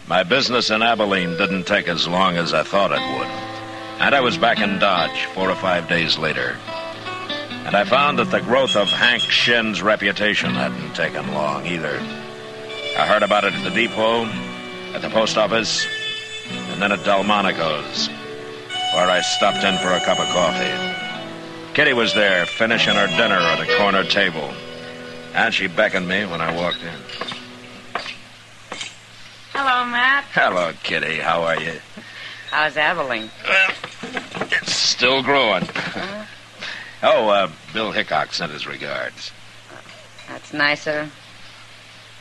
My business in Abilene didn't take as long as I thought it would. And I was back in Dodge 4 or 5 days later. And I found that the growth of Hank Shen's reputation hadn't taken long either. I heard about it at the depot, at the post office, and then at Delmonico's, where I stopped in for a cup of coffee. Kitty was there, finishing her dinner at a corner table. And she beckoned me when I walked in. Hello, Matt. Hello, Kitty. How are you? How's Abilene? Well, it's still growing. Bill Hickok sent his regards. That's nicer.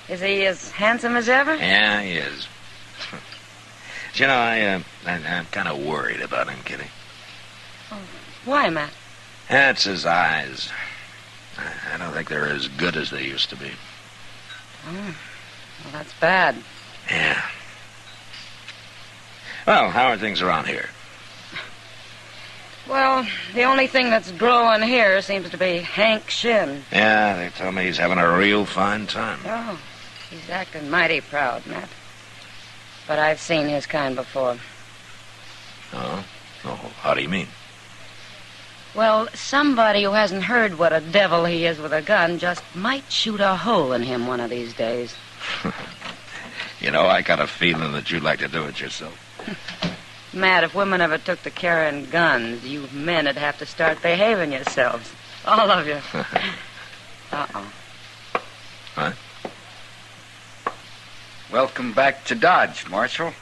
Is he as handsome as ever? Yeah, he is. But, you know, I'm kind of worried about him, Kitty. Oh, why, Matt? That's his eyes. I don't think they're as good as they used to be. Oh, well, that's bad. Yeah. Well, how are things around here? Well, the only thing that's growing here seems to be Hank Shin. Yeah, they tell me he's having a real fine time. Oh, he's acting mighty proud, Matt. But I've seen his kind before. Oh? Oh, how do you mean? Well, somebody who hasn't heard what a devil he is with a gun just might shoot a hole in him one of these days. You know, I got a feeling that you'd like to do it yourself. Matt, if women ever took to carrying guns, you men would have to start behaving yourselves. All of you. Uh-oh. What? Welcome back to Dodge, Marshal.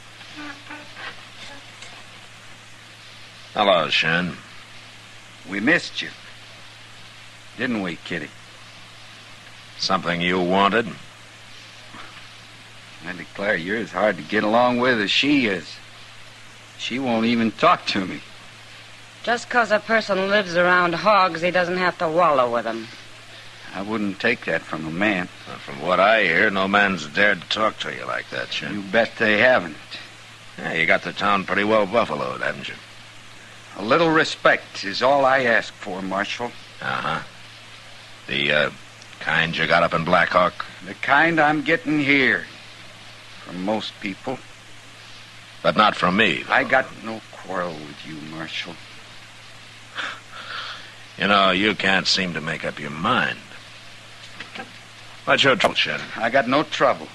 Hello, Shen. We missed you. Didn't we, Kitty? Something you wanted? I declare you're as hard to get along with as she is. She won't even talk to me. Just 'cause a person lives around hogs, he doesn't have to wallow with them. I wouldn't take that from a man. Well, from what I hear, no man's dared to talk to you like that, Shen. You bet they haven't. Yeah, you got the town pretty well buffaloed, haven't you? A little respect is all I ask for, Marshal. Uh-huh. The, kind you got up in Blackhawk? The kind I'm getting here. From most people. But not from me. I got no quarrel with you, Marshal. You know, you can't seem to make up your mind. What's your trouble, Shen? I got no trouble.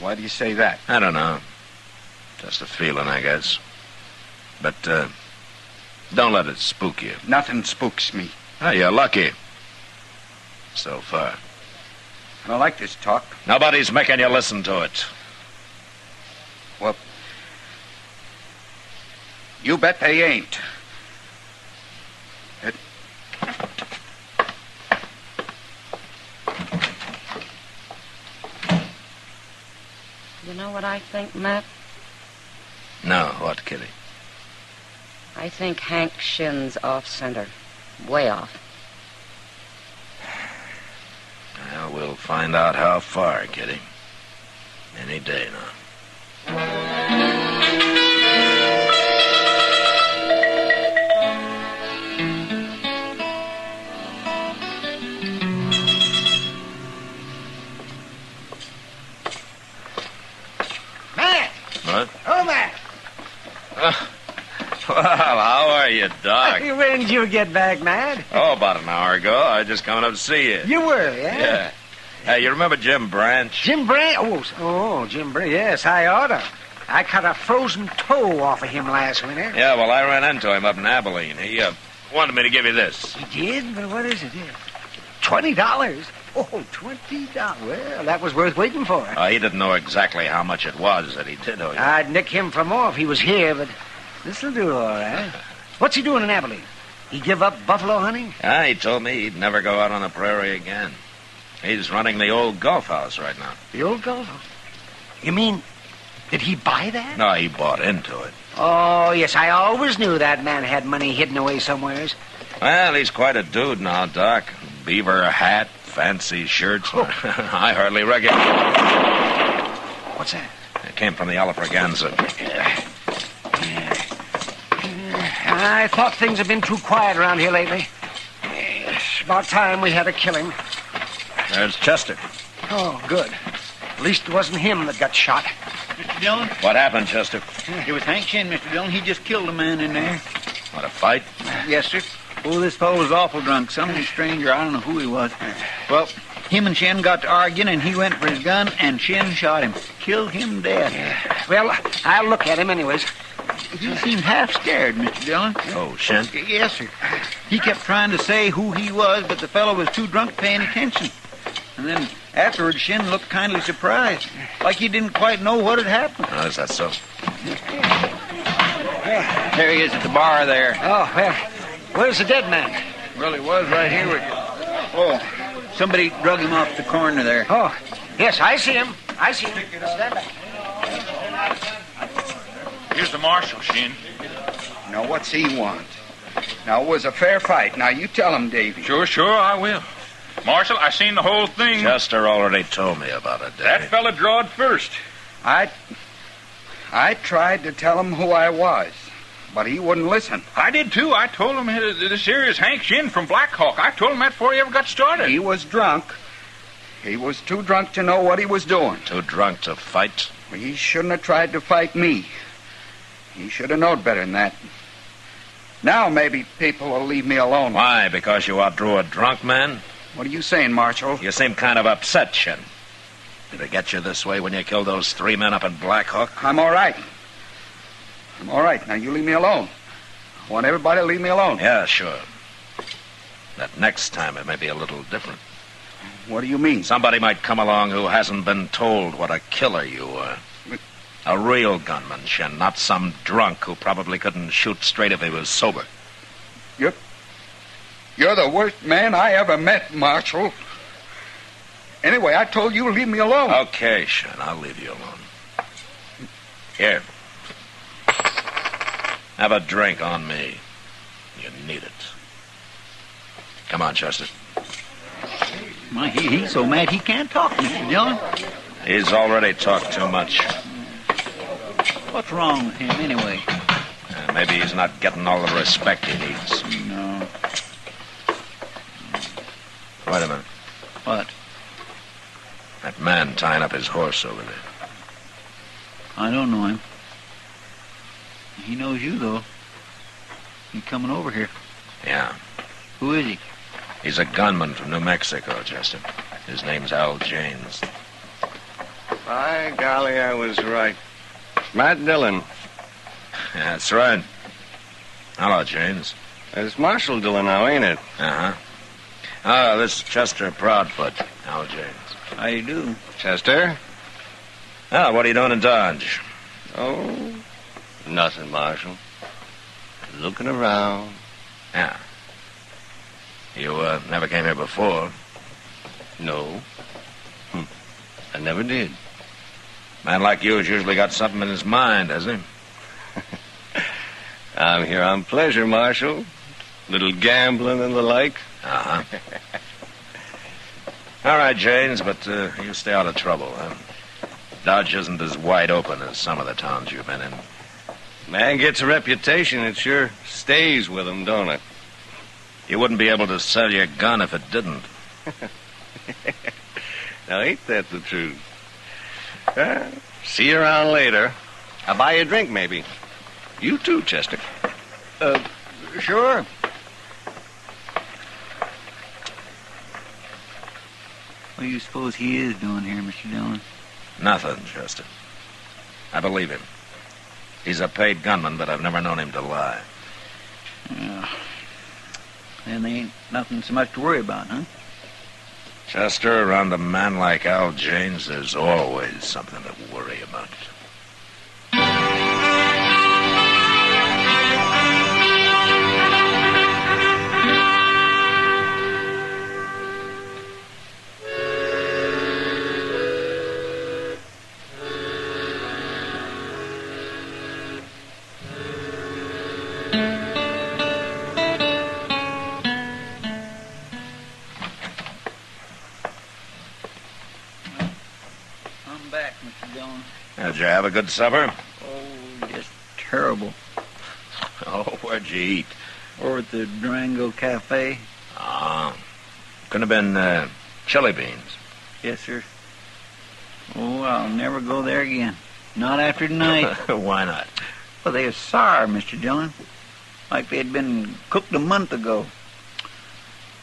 Why do you say that? I don't know. Just a feeling, I guess. But, don't let it spook you. Nothing spooks me. Oh, you're lucky. So far. I don't like this talk. Nobody's making you listen to it. Well, you bet they ain't. You know what I think, Matt? No, what, Kitty? I think Hank Shin's off center. Way off. Well, we'll find out how far, Kitty. Any day now. Matt! What? Oh, Matt! Well, how are you, Doc? When did you get back, Matt? Oh, about an hour ago. I was just coming up to see you. You were, yeah? Yeah. Hey, you remember Jim Branch? Jim Branch? Oh, Jim Branch. Yes, I oughta. I cut a frozen toe off of him last winter. Yeah, well, I ran into him up in Abilene. wanted me to give you this. He did? But what is it? $20? Oh, $20. Well, that was worth waiting for. He didn't know exactly how much it was that he did owe you. I'd nick him for more if he was here, but this'll do all right. What's he doing in Abilene? He give up buffalo hunting? He told me he'd never go out on the prairie again. He's running the old golf house right now. The old golf house? You mean, did he buy that? No, he bought into it. Oh, yes, I always knew that man had money hidden away somewheres. Well, he's quite a dude now, Doc. Beaver hat, fancy shirts. Oh. I hardly recognize. What's that? It came from the Alfraganza. I thought things had been too quiet around here lately. It's about time we had to kill him. There's Chester. Oh, good. At least it wasn't him that got shot. Mr. Dillon? What happened, Chester? It was Hank Shin, Mr. Dillon. He just killed a man in there. What, a fight? Yes, sir. Oh, this fellow was awful drunk. Some stranger. I don't know who he was. Well, him and Shin got to arguing, and he went for his gun, and Shin shot him. Killed him dead. Well, I'll look at him anyways. He seemed half scared, Mr. Dillon. Oh, Shin? Yes, sir. He kept trying to say who he was, but the fellow was too drunk paying attention. And then afterwards, Shin looked kindly surprised, like he didn't quite know what had happened. Oh, is that so? There he is at the bar there. Oh, well, where's the dead man? Well, he was right here with you. Oh, somebody drug him off the corner there. Oh, yes, I see him. I see him. Stand back. Here's the Marshal, Shin. Now, what's he want? Now, it was a fair fight. Now, you tell him, Davy. Sure, I will. Marshal, I seen the whole thing. Chester already told me about it, Davy. That fella drawed first. I tried to tell him who I was, but he wouldn't listen. I did, too. I told him this here is Hank Shin from Blackhawk. I told him that before he ever got started. He was drunk. He was too drunk to know what he was doing. Too drunk to fight? He shouldn't have tried to fight me. He should have known better than that. Now maybe people will leave me alone. Why? Because you outdrew a drunk man? What are you saying, Marshal? You seem kind of upset, Shin. Did it get you this way when you killed those 3 men up in Blackhawk? I'm all right. I'm all right. Now, you leave me alone. I want everybody to leave me alone. Yeah, sure. That next time it may be a little different. What do you mean? Somebody might come along who hasn't been told what a killer you were. A real gunman, Shin, not some drunk who probably couldn't shoot straight if he was sober. You're the worst man I ever met, Marshal. Anyway, I told you to leave me alone. Okay, Shin, I'll leave you alone. Here. Have a drink on me. You need it. Come on, Chester. My, he's so mad he can't talk, Mr. Dillon. He's already talked too much. What's wrong with him, anyway? Maybe he's not getting all the respect he needs. No. Wait a minute. What? That man tying up his horse over there. I don't know him. He knows you, though. He's coming over here. Yeah. Who is he? He's a gunman from New Mexico, Chester. His name's Al James. By golly, I was right. Matt Dillon. Yeah, that's right. Hello, James. It's Marshal Dillon now, ain't it? Uh-huh. Oh, this is Chester Proudfoot. How, James? How you do? Chester? Oh, what are you doing in Dodge? Oh, nothing, Marshal. Looking around. Yeah. You, never came here before? No. I never did. Man like you has usually got something in his mind, hasn't he? I'm here on pleasure, Marshal. Little gambling and the like. Uh-huh. All right, James, but you stay out of trouble, huh? Dodge isn't as wide open as some of the towns you've been in. Man gets a reputation, it sure stays with him, don't it? You wouldn't be able to sell your gun if it didn't. Now, ain't that the truth? See you around later. I'll buy you a drink, maybe. You too, Chester. Sure. What do you suppose he is doing here, Mr. Dillon? Nothing, Chester. I believe him. He's a paid gunman, but I've never known him to lie. Yeah. Then there ain't nothing so much to worry about, huh? Chester, around a man like Al Janes, there's always something to worry about. Did you have a good supper? Oh, just terrible. Oh, where'd you eat? Over at the Durango Cafe. Ah. Could have been chili beans. Yes, sir. Oh, I'll never go there again. Not after tonight. Why not? Well, they were sour, Mr. Dillon. Like they'd been cooked a month ago.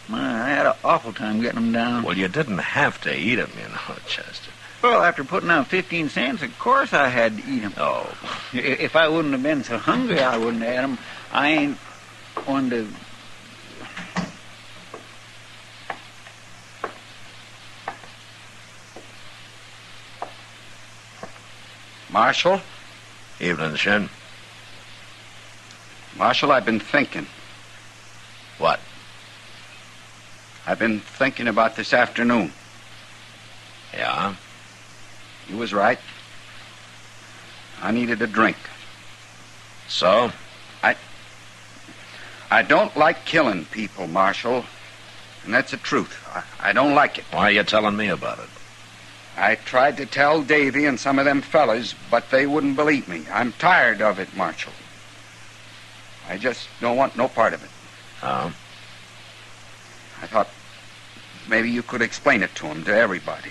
My, I had an awful time getting them down. Well, you didn't have to eat them, you know, Chester. Well, after putting out 15 cents, of course I had to eat them. Oh. If I wouldn't have been so hungry, I wouldn't have had them. I ain't one to... Marshal? Evening, Shin. Marshal, I've been thinking. What? I've been thinking about this afternoon. Yeah? You was right. I needed a drink. So? I don't like killing people, Marshal. And that's the truth. I don't like it. Why are you telling me about it? I tried to tell Davy and some of them fellas, but they wouldn't believe me. I'm tired of it, Marshal. I just don't want no part of it. Oh? I thought maybe you could explain it to them, to everybody.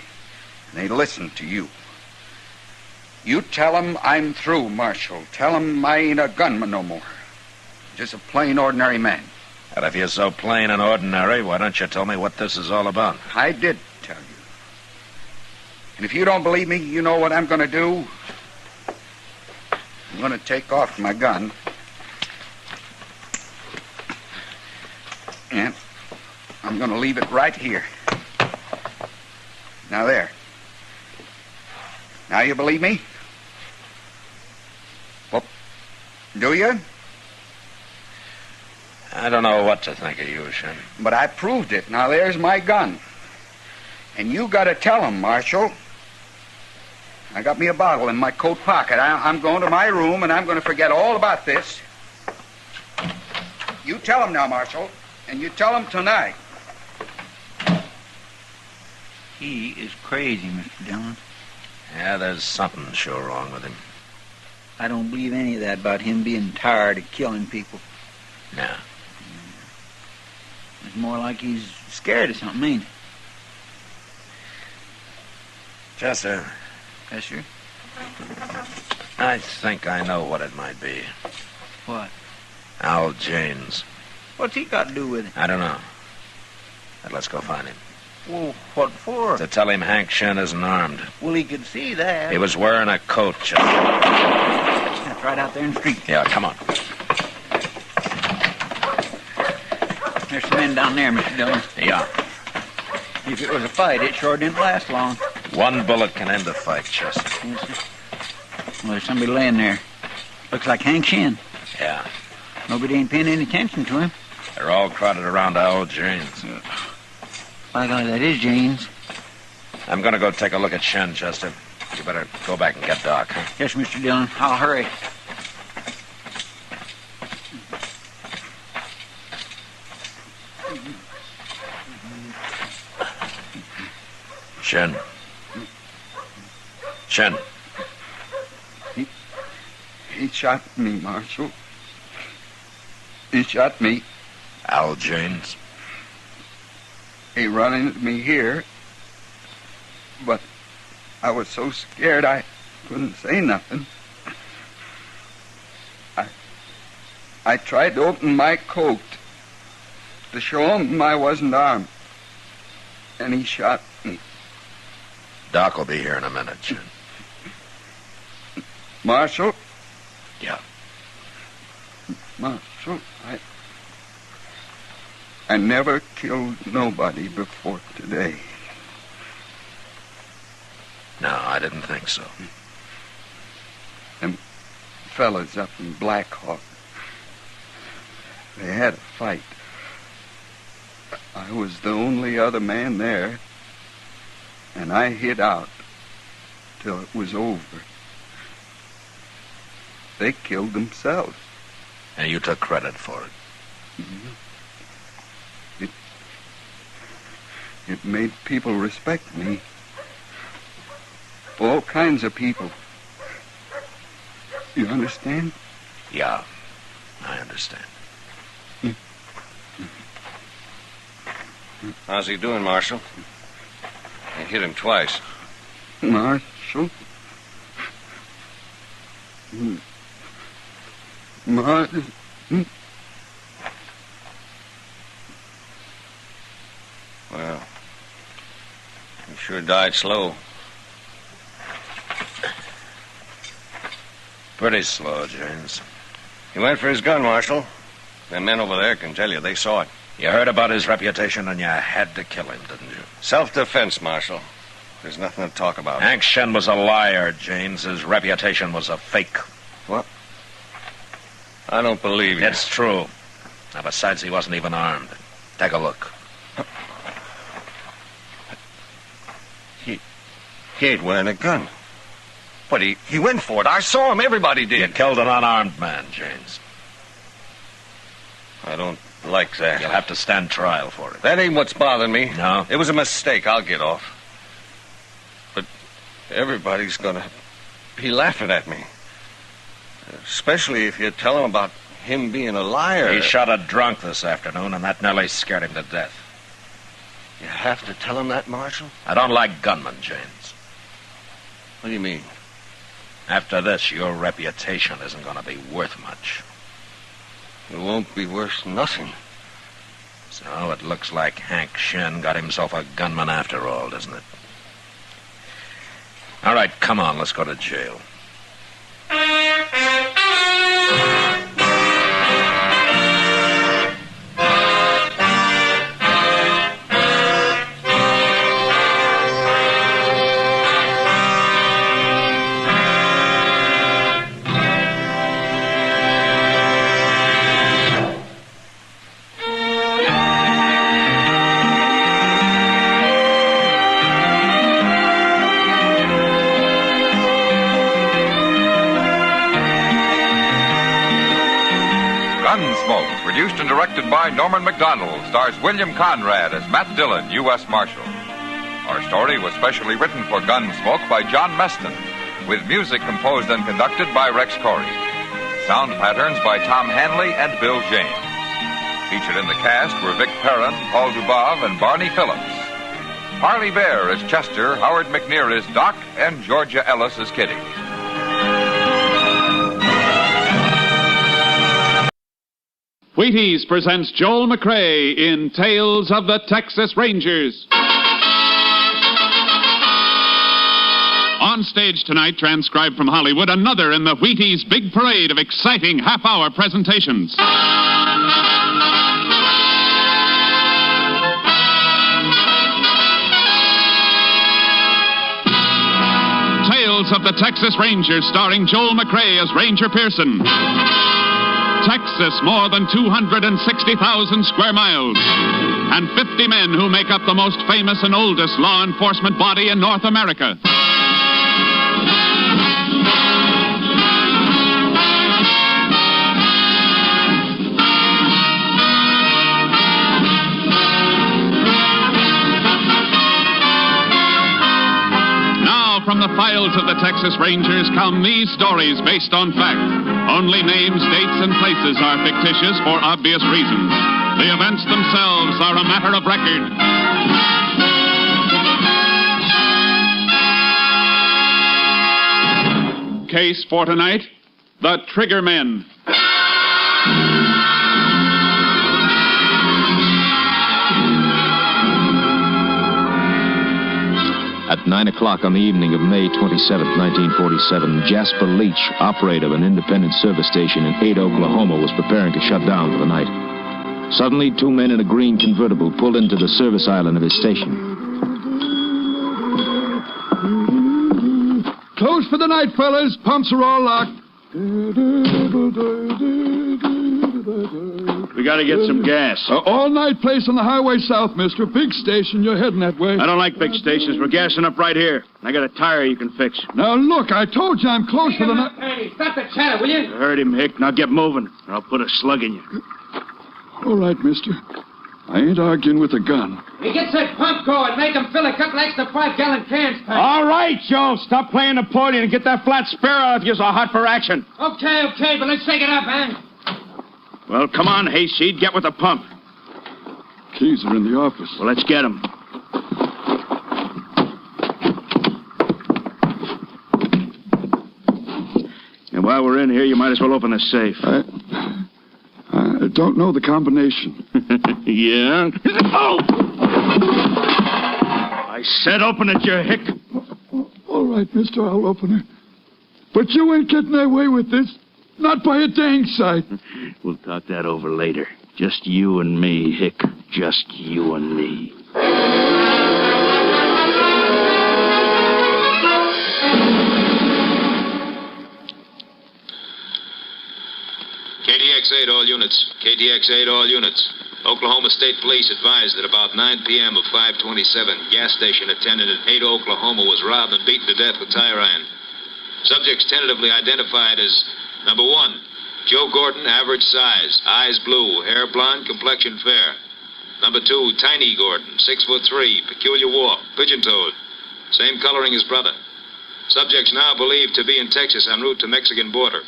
And they'd listen to you. You tell them I'm through, Marshal. Tell them I ain't a gunman no more. Just a plain, ordinary man. And if you're so plain and ordinary, why don't you tell me what this is all about? I did tell you. And if you don't believe me, you know what I'm going to do? I'm going to take off my gun. And I'm going to leave it right here. Now there. Now you believe me? Well, do you? I don't know what to think of you, Shin. But I proved it. Now there's my gun. And you got to tell him, Marshal. I got me a bottle in my coat pocket. I'm going to my room, and I'm going to forget all about this. You tell him now, Marshal. And you tell him tonight. He is crazy, Mr. Dillon. Yeah, there's something sure wrong with him. I don't believe any of that about him being tired of killing people. No. It's more like he's scared of something, ain't it? Chester. Yes, sir? I think I know what it might be. What? Al Janes. What's he got to do with it? I don't know. But let's go find him. Well, what for? To tell him Hank Shin isn't armed. Well, he could see that. He was wearing a coat, Chester. That's right out there in the street. Yeah, come on. There's some men down there, Mr. Dillon. Yeah. If it was a fight, it sure didn't last long. One bullet can end a fight, Chester. Yes, sir. Well, there's somebody laying there. Looks like Hank Shin. Yeah. Nobody ain't paying any attention to him. They're all crowded around Al Janes. By golly, that is Janes. I'm going to go take a look at Shin, Chester. You better go back and get Doc, huh? Yes, Mr. Dillon. I'll hurry. Shin. Shin. He shot me, Marshal. He shot me. Al Janes. He run into me here. But I was so scared I couldn't say nothing. I tried to open my coat to show him I wasn't armed. And he shot me. Doc will be here in a minute, Shin. Marshal? Yeah. Marshal, I never killed nobody before today. No, I didn't think so. Them fellas up in Blackhawk, they had a fight. I was the only other man there, and I hid out till it was over. They killed themselves. And you took credit for it. Mm-hmm. It made people respect me. All kinds of people. You understand? Yeah, I understand. How's he doing, Marshal? I hit him twice. Marshal? Well, he sure died slow. Pretty slow, James. He went for his gun, Marshal. Them men over there can tell you they saw it. You heard about his reputation and you had to kill him, didn't you? Self-defense, Marshal. There's nothing to talk about. Hank Shen was a liar, James. His reputation was a fake. What? I don't believe you. It's true. Now, besides, he wasn't even armed. Take a look. He ain't wearing a gun. But he went for it. I saw him. Everybody did. You killed an unarmed man, James. I don't like that. You'll have to stand trial for it. That ain't what's bothering me. No? It was a mistake. I'll get off. But everybody's gonna be laughing at me. Especially if you tell them about him being a liar. He shot a drunk this afternoon, and that nearly scared him to death. You have to tell him that, Marshal? I don't like gunmen, James. What do you mean? After this, your reputation isn't going to be worth much. It won't be worth nothing. So it looks like Hank Shen got himself a gunman after all, doesn't it? All right, come on, let's go to jail. Gunsmoke, produced and directed by Norman MacDonald, stars William Conrad as Matt Dillon, U.S. Marshal. Our story was specially written for Gunsmoke by John Meston, with music composed and conducted by Rex Corey. Sound patterns by Tom Hanley and Bill James. Featured in the cast were Vic Perrin, Paul Dubov, and Barney Phillips. Harley Bear as Chester, Howard McNear as Doc, and Georgia Ellis as Kitty. Wheaties presents Joel McCrea in Tales of the Texas Rangers. On stage tonight, transcribed from Hollywood, another in the Wheaties big parade of exciting half-hour presentations. Tales of the Texas Rangers, starring Joel McCrea as Ranger Pearson. Texas, more than 260,000 square miles, and 50 men who make up the most famous and oldest law enforcement body in North America. From the files of the Texas Rangers come these stories based on fact. Only names, dates, and places are fictitious for obvious reasons. The events themselves are a matter of record. Case for tonight, the Trigger Men. At 9 o'clock on the evening of May 27, 1947, Jasper Leach, operator of an independent service station in Ada, Oklahoma, was preparing to shut down for the night. Suddenly, 2 men in a green convertible pulled into the service island of his station. Close for the night, fellas. Pumps are all locked. We gotta get some gas. All-night place on the highway south, mister. Big station. You're heading that way. I don't like big stations. We're gassing up right here. I got a tire you can fix. Now, look, I told you I'm close for the night. Hey, stop the chatter, will you? You heard him, Hick. Now get moving, or I'll put a slug in you. All right, mister. I ain't arguing with a gun. He gets that pump going. Make him fill a couple extra 5-gallon cans, Pat. All right, Joe. Stop playing Napoleon and get that flat spare out if you're so hot for action. Okay, but let's shake it up, eh? Well, come on, Hayseed. Get with the pump. Keys are in the office. Well, let's get them. And while we're in here, you might as well open the safe. I don't know the combination. Yeah? Oh! I said open it, you hick. All right, mister, I'll open it. But you ain't getting away with this. Not by a dang sight. We'll talk that over later. Just you and me, Hick. Just you and me. KTX-8, all units. KTX-8, all units. Oklahoma State Police advised that about 9 p.m. of 5/27, gas station attendant at Ada, Oklahoma was robbed and beaten to death with tire iron. Subjects tentatively identified as number 1, Joe Gordon, average size, eyes blue, hair blonde, complexion fair. Number 2, Tiny Gordon, 6'3", peculiar walk, pigeon-toed. Same coloring as brother. Subjects now believed to be in Texas en route to Mexican border.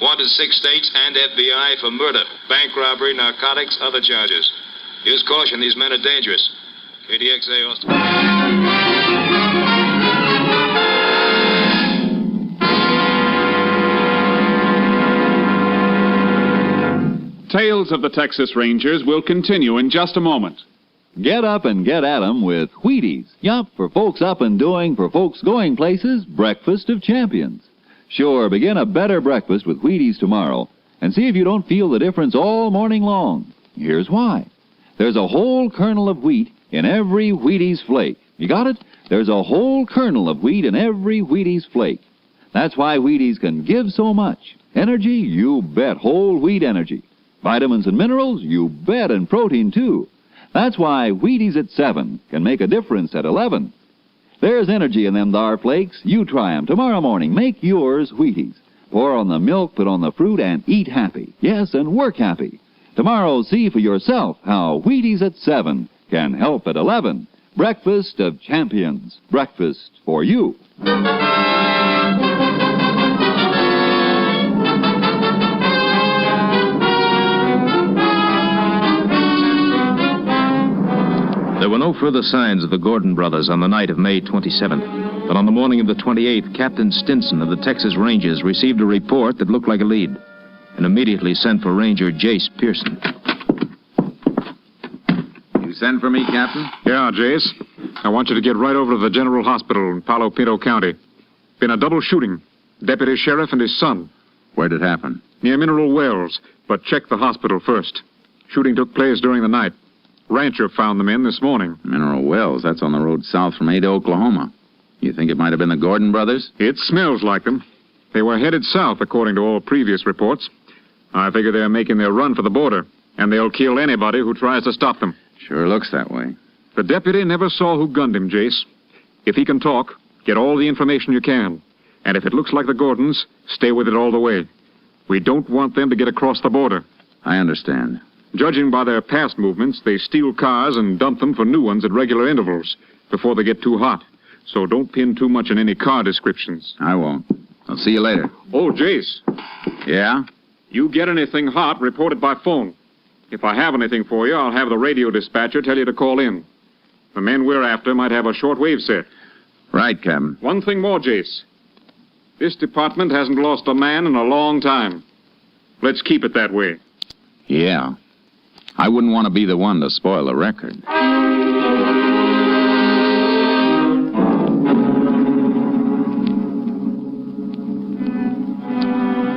Wanted 6 states and FBI for murder, bank robbery, narcotics, other charges. Use caution, these men are dangerous. KDXA, Austin. Tales of the Texas Rangers will continue in just a moment. Get up and get at 'em with Wheaties. Yup, for folks up and doing, for folks going places, breakfast of champions. Sure, begin a better breakfast with Wheaties tomorrow and see if you don't feel the difference all morning long. Here's why. There's a whole kernel of wheat in every Wheaties flake. You got it? There's a whole kernel of wheat in every Wheaties flake. That's why Wheaties can give so much. Energy? You bet, whole wheat energy. Vitamins and minerals? You bet, and protein, too. That's why Wheaties at 7 can make a difference at 11. There's energy in them thar flakes. You try 'em tomorrow morning. Make yours Wheaties. Pour on the milk, put on the fruit, and eat happy. Yes, and work happy. Tomorrow, see for yourself how Wheaties at 7 can help at 11. Breakfast of champions. Breakfast for you. There were no further signs of the Gordon brothers on the night of May 27th. But on the morning of the 28th, Captain Stinson of the Texas Rangers received a report that looked like a lead and immediately sent for Ranger Jace Pearson. You sent for me, Captain? Yeah, Jace. I want you to get right over to the General Hospital in Palo Pinto County. Been a double shooting. Deputy Sheriff and his son. Where'd it happen? Near Mineral Wells, but check the hospital first. Shooting took place during the night. Rancher found the men this morning. Mineral Wells, that's on the road south from Ada, Oklahoma. You think it might have been the Gordon brothers? It smells like them. They were headed south, according to all previous reports. I figure they're making their run for the border, and they'll kill anybody who tries to stop them. Sure looks that way. The deputy never saw who gunned him, Jace. If he can talk, get all the information you can. And if it looks like the Gordons, stay with it all the way. We don't want them to get across the border. I understand. Judging by their past movements, they steal cars and dump them for new ones at regular intervals before they get too hot. So don't pin too much on any car descriptions. I won't. I'll see you later. Oh, Jace. Yeah? You get anything hot, report it by phone. If I have anything for you, I'll have the radio dispatcher tell you to call in. The men we're after might have a shortwave set. Right, Captain. One thing more, Jace. This department hasn't lost a man in a long time. Let's keep it that way. Yeah. I wouldn't want to be the one to spoil the record.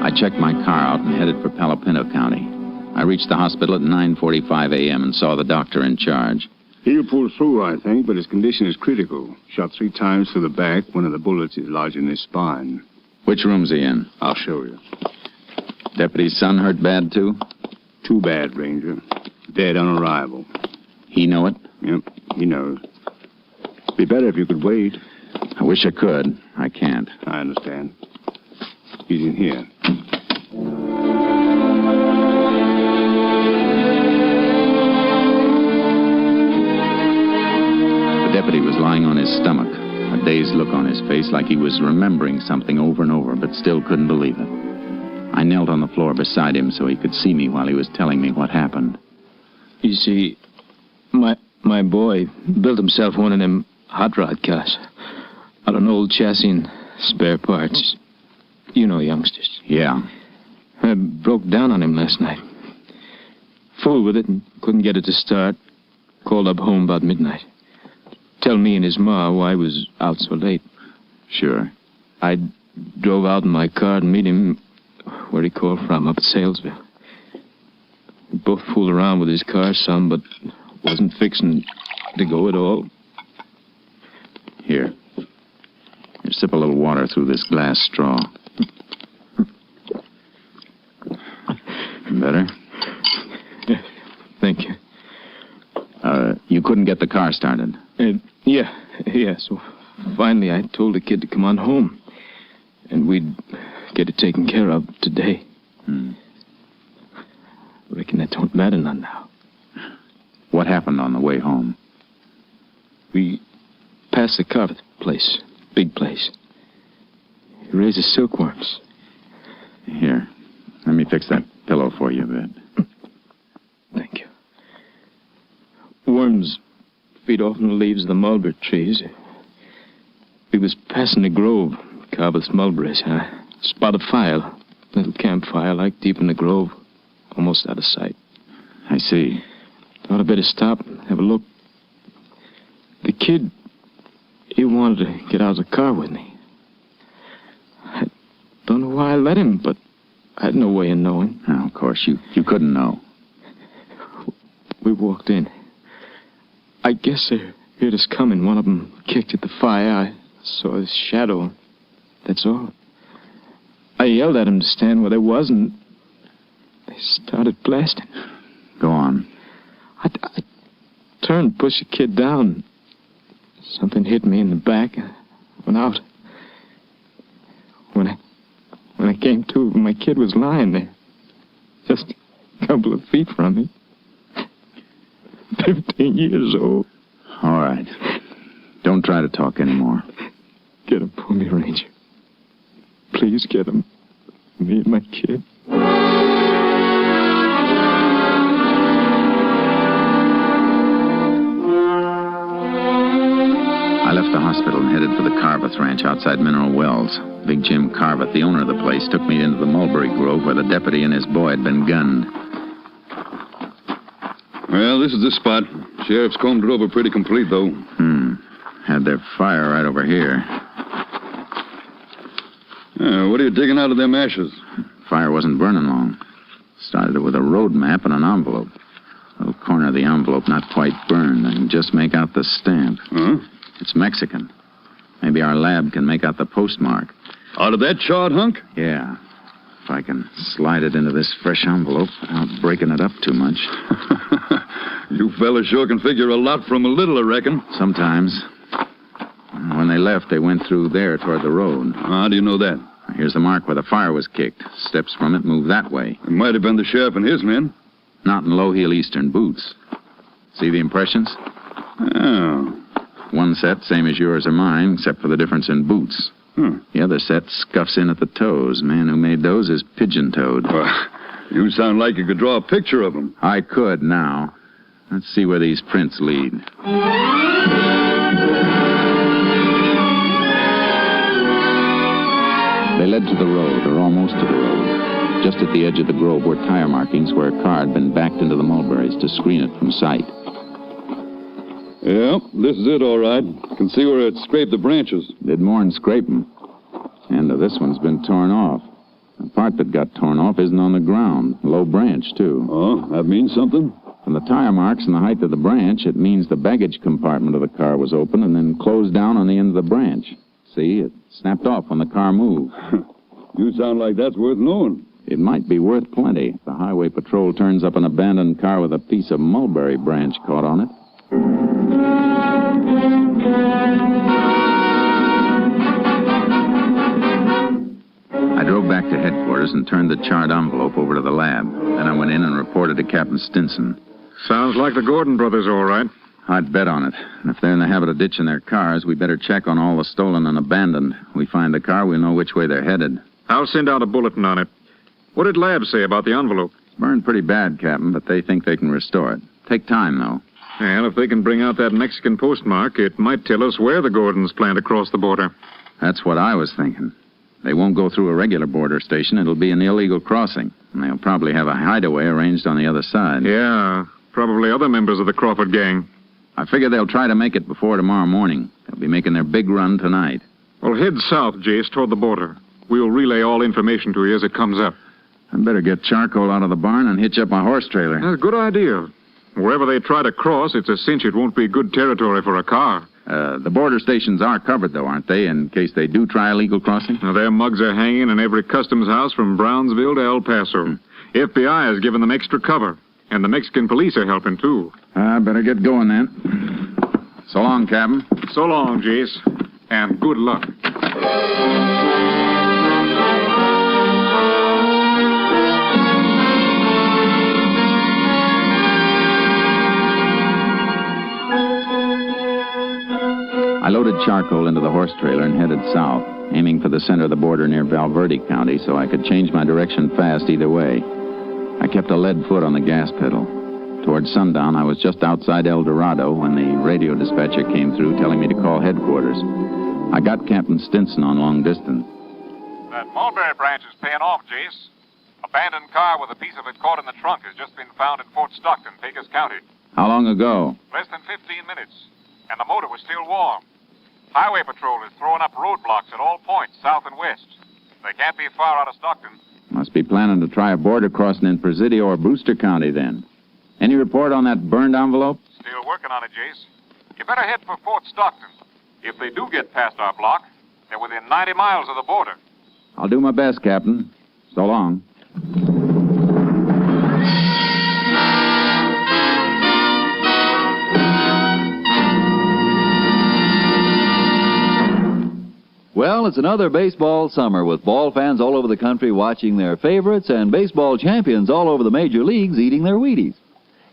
I checked my car out and headed for Palo Pinto County. I reached the hospital at 9:45 a.m. and saw the doctor in charge. He'll pull through, I think, but his condition is critical. Shot 3 times through the back. One of the bullets is lodged in his spine. Which room's he in? I'll show you. Deputy's son hurt bad, too? Too bad, Ranger. Dead on arrival. He know it? Yep, he knows. Be better if you could wait. I wish I could. I can't. I understand. He's in here. The deputy was lying on his stomach, a dazed look on his face like he was remembering something over and over, but still couldn't believe it. I knelt on the floor beside him so he could see me while he was telling me what happened. You see, my boy built himself one of them hot rod cars out of an old chassis and spare parts. You know youngsters. Yeah. I broke down on him last night. Fooled with it and couldn't get it to start. Called up home about midnight. Tell me and his ma why I was out so late. Sure. I drove out in my car and meet him where he called from, up at Salesville. We both fooled around with his car some, but wasn't fixing to go at all. Here. Here, sip a little water through this glass straw. Better? Yeah, thank you. You couldn't get the car started? Yeah, so finally I told the kid to come on home. And we'd get it taken care of today. Reckon that don't matter none now. What happened on the way home? We passed the carpet place. Big place. He raises silkworms. Here, let me fix that pillow for you a bit. Thank you. Worms feed off in the leaves of the mulberry trees. We was passing the grove, Carver's mulberries. I spotted a fire, little campfire like deep in the grove, almost out of sight. I see. Thought I'd better stop and have a look. The kid, he wanted to get out of the car with me. I don't know why I let him, but I had no way of knowing. Oh, of course, you couldn't know. We walked in. I guess they heard us coming. One of them kicked at the fire. I saw his shadow. That's all. I yelled at him to stand where they was, and they started blasting. Go on. I turned, pushed the kid down. Something hit me in the back. I went out. When I came to, my kid was lying there, just a couple of feet from me. 15 years old. All right. Don't try to talk anymore. Get him for me, Ranger. Please get him. Me and my kid. I left the hospital and headed for the Carveth Ranch outside Mineral Wells. Big Jim Carveth, the owner of the place, took me into the mulberry grove where the deputy and his boy had been gunned. Well, this is the spot. Sheriff's combed it over pretty complete, though. Had their fire right over here. What are you digging out of them ashes? Fire wasn't burning long. Started it with a road map and an envelope. A little corner of the envelope not quite burned. I can just make out the stamp. Huh? It's Mexican. Maybe our lab can make out the postmark. Out of that charred hunk? Yeah. If I can slide it into this fresh envelope without breaking it up too much. You fellas sure can figure a lot from a little, I reckon. Sometimes. When they left, they went through there toward the road. How do you know that? Here's the mark where the fire was kicked. Steps from it move that way. It might have been the sheriff and his men. Not in low-heel Eastern boots. See the impressions? Oh. One set, same as yours or mine, except for the difference in boots. The other set scuffs in at the toes. Man who made those is pigeon-toed. You sound like you could draw a picture of them. I could now. Let's see where these prints lead. They led to the road, or almost to the road. Just at the edge of the grove were tire markings where a car had been backed into the mulberries to screen it from sight. Yeah, this is it, all right. Can see where it scraped the branches. Did more than scrape them. End of this one's been torn off. The part that got torn off isn't on the ground. Low branch, too. Oh, that means something? From the tire marks and the height of the branch, it means the baggage compartment of the car was open and then closed down on the end of the branch. See, it snapped off when the car moved. You sound like that's worth knowing. It might be worth plenty if the highway patrol turns up an abandoned car with a piece of mulberry branch caught on it. I drove back to headquarters and turned the charred envelope over to the lab. Then I went in and reported to Captain Stinson. Sounds like the Gordon brothers, all right. I'd bet on it. And if they're in the habit of ditching their cars, we better check on all the stolen and abandoned. We find the car, we'll know which way they're headed. I'll send out a bulletin on it. What did Lab say about the envelope? Burned pretty bad, Captain, but they think they can restore it. Take time, though. And if they can bring out that Mexican postmark, it might tell us where the Gordons plan to cross the border. That's what I was thinking. They won't go through a regular border station. It'll be an illegal crossing. And they'll probably have a hideaway arranged on the other side. Yeah, probably other members of the Crawford gang. I figure they'll try to make it before tomorrow morning. They'll be making their big run tonight. Well, head south, Jace, toward the border. We'll relay all information to you as it comes up. I'd better get charcoal out of the barn and hitch up my horse trailer. That's a good idea. Wherever they try to cross, it's a cinch it won't be good territory for a car. The border stations are covered, though, aren't they, in case they do try illegal crossing? Now, their mugs are hanging in every customs house from Brownsville to El Paso. FBI has given them extra cover, and the Mexican police are helping, too. I better get going, then. So long, Captain. So long, Jace, and good luck. I loaded charcoal into the horse trailer and headed south, aiming for the center of the border near Valverde County so I could change my direction fast either way. I kept a lead foot on the gas pedal. Toward sundown, I was just outside El Dorado when the radio dispatcher came through telling me to call headquarters. I got Captain Stinson on long distance. That mulberry branch is paying off, Jace. Abandoned car with a piece of it caught in the trunk has just been found in Fort Stockton, Pecos County. How long ago? Less than 15 minutes. And the motor was still warm. Highway Patrol is throwing up roadblocks at all points, south and west. They can't be far out of Stockton. Must be planning to try a border crossing in Presidio or Brewster County, then. Any report on that burned envelope? Still working on it, Jace. You better head for Fort Stockton. If they do get past our block, they're within 90 miles of the border. I'll do my best, Captain. So long. Well, it's another baseball summer with ball fans all over the country watching their favorites and baseball champions all over the major leagues eating their Wheaties.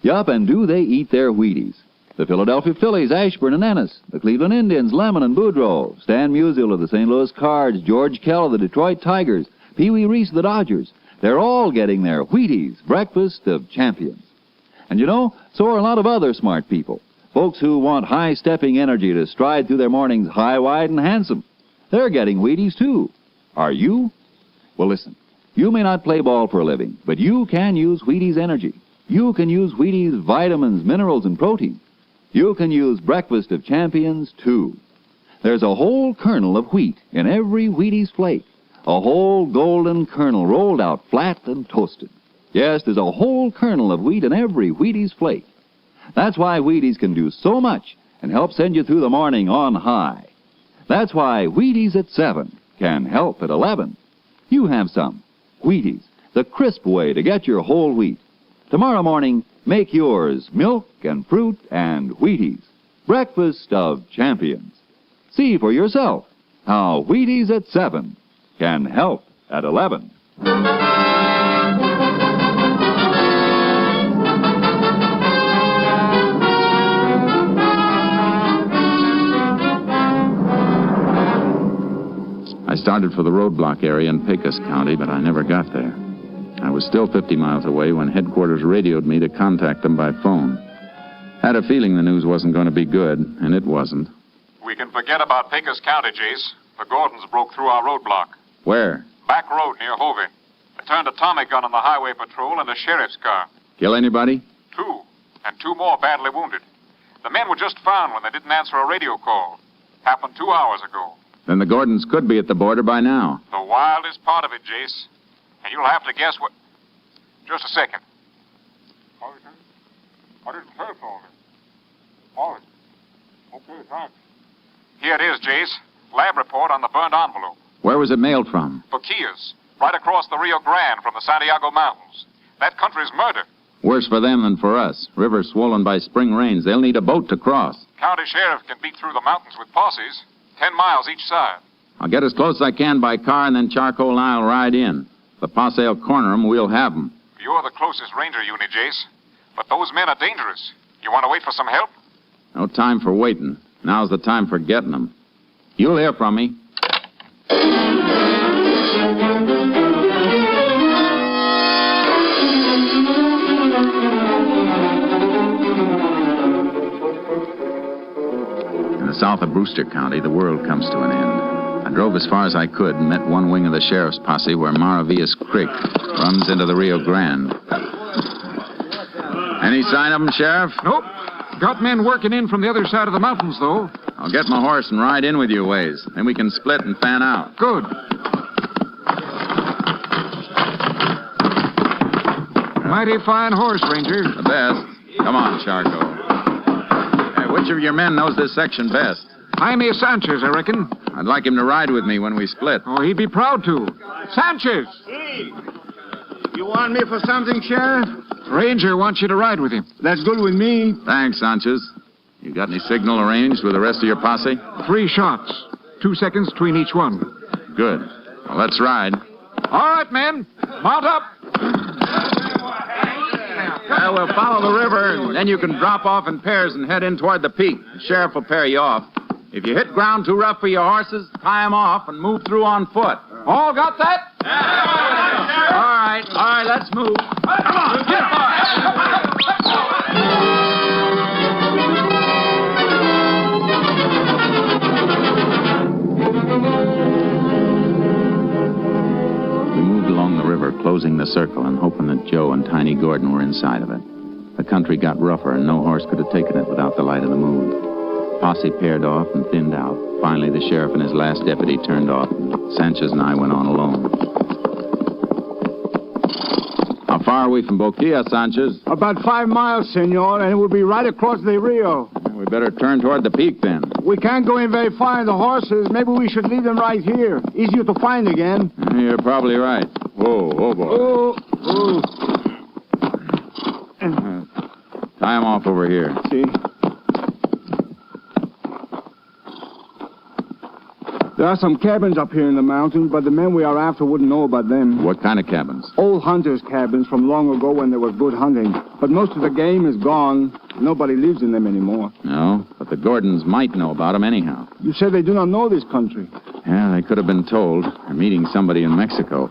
Yup, and do they eat their Wheaties? The Philadelphia Phillies, Ashburn and Ennis. The Cleveland Indians, Lemon and Boudreaux. Stan Musial of the St. Louis Cards. George Kell of the Detroit Tigers. Pee Wee Reese of the Dodgers. They're all getting their Wheaties, breakfast of champions. And you know, so are a lot of other smart people. Folks who want high-stepping energy to stride through their mornings high, wide, and handsome. They're getting Wheaties, too. Are you? Well, listen. You may not play ball for a living, but you can use Wheaties energy. You can use Wheaties vitamins, minerals, and protein. You can use breakfast of champions, too. There's a whole kernel of wheat in every Wheaties flake. A whole golden kernel rolled out flat and toasted. Yes, there's a whole kernel of wheat in every Wheaties flake. That's why Wheaties can do so much and help send you through the morning on high. That's why Wheaties at 7 can help at 11. You have some. Wheaties, the crisp way to get your whole wheat. Tomorrow morning, make yours milk and fruit and Wheaties. Breakfast of champions. See for yourself how Wheaties at 7 can help at 11. I started for the roadblock area in Pecos County, but I never got there. I was still 50 miles away when headquarters radioed me to contact them by phone. Had a feeling the news wasn't going to be good, and it wasn't. We can forget about Pecos County, Jace. The Gordons broke through our roadblock. Where? Back road near Hovey. They turned a Tommy gun on the highway patrol and a sheriff's car. Kill anybody? 2, and 2 more badly wounded. The men were just found when they didn't answer a radio call. Happened 2 hours ago. Then the Gordons could be at the border by now. The wildest part of it, Jace. And you'll have to guess what... Just a second. I didn't say so. Oh, okay, thanks. Here it is, Jace. Lab report on the burned envelope. Where was it mailed from? Paquillas, right across the Rio Grande from the Santiago Mountains. That country's murder. Worse for them than for us. River swollen by spring rains. They'll need a boat to cross. County sheriff can beat through the mountains with posses, 10 miles each side. I'll get as close as I can by car, and then Charcoal and I'll ride in. If the posse will corner them, we'll have them. You're the closest ranger unit, Jace. But those men are dangerous. You want to wait for some help? No time for waiting. Now's the time for getting them. You'll hear from me. In the south of Brewster County, the world comes to an end. I drove as far as I could and met one wing of the sheriff's posse where Maravillas Creek runs into the Rio Grande. Any sign of them, Sheriff? Nope. Got men working in from the other side of the mountains, though. I'll get my horse and ride in with you a ways. Then we can split and fan out. Good. Mighty fine horse, Ranger. The best. Come on, Charcoal. Hey, which of your men knows this section best? Jaime Sanchez, I reckon. I'd like him to ride with me when we split. Oh, he'd be proud to. Sanchez! Hey, you want me for something, Sheriff? Ranger wants you to ride with him. That's good with me. Thanks, Sanchez. You got any signal arranged with the rest of your posse? 3 shots. 2 seconds between each one. Good. Well, let's ride. All right, men. Mount up. Well, we'll follow the river, and then you can drop off in pairs and head in toward the peak. The sheriff will pair you off. If you hit ground too rough for your horses, tie them off and move through on foot. All got that? All right, let's move. Come on, get We moved along the river, closing the circle and hoping that Joe and Tiny Gordon were inside of it. The country got rougher, and no horse could have taken it without the light of the moon. Posse paired off and thinned out. Finally, the sheriff and his last deputy turned off, and Sanchez and I went on alone. How far are we from Boquilla, Sanchez? About 5 miles, senor, and we'll be right across the Rio. We better turn toward the peak, then. We can't go in very far in the horses. Maybe we should leave them right here. Easier to find again. You're probably right. Whoa, boy. Oh. Tie him off over here. See? There are some cabins up here in the mountains, but the men we are after wouldn't know about them. What kind of cabins? Old hunters' cabins from long ago when there was good hunting. But most of the game is gone. Nobody lives in them anymore. No, but the Gordons might know about them anyhow. You said they do not know this country. Yeah, they could have been told. They're meeting somebody in Mexico.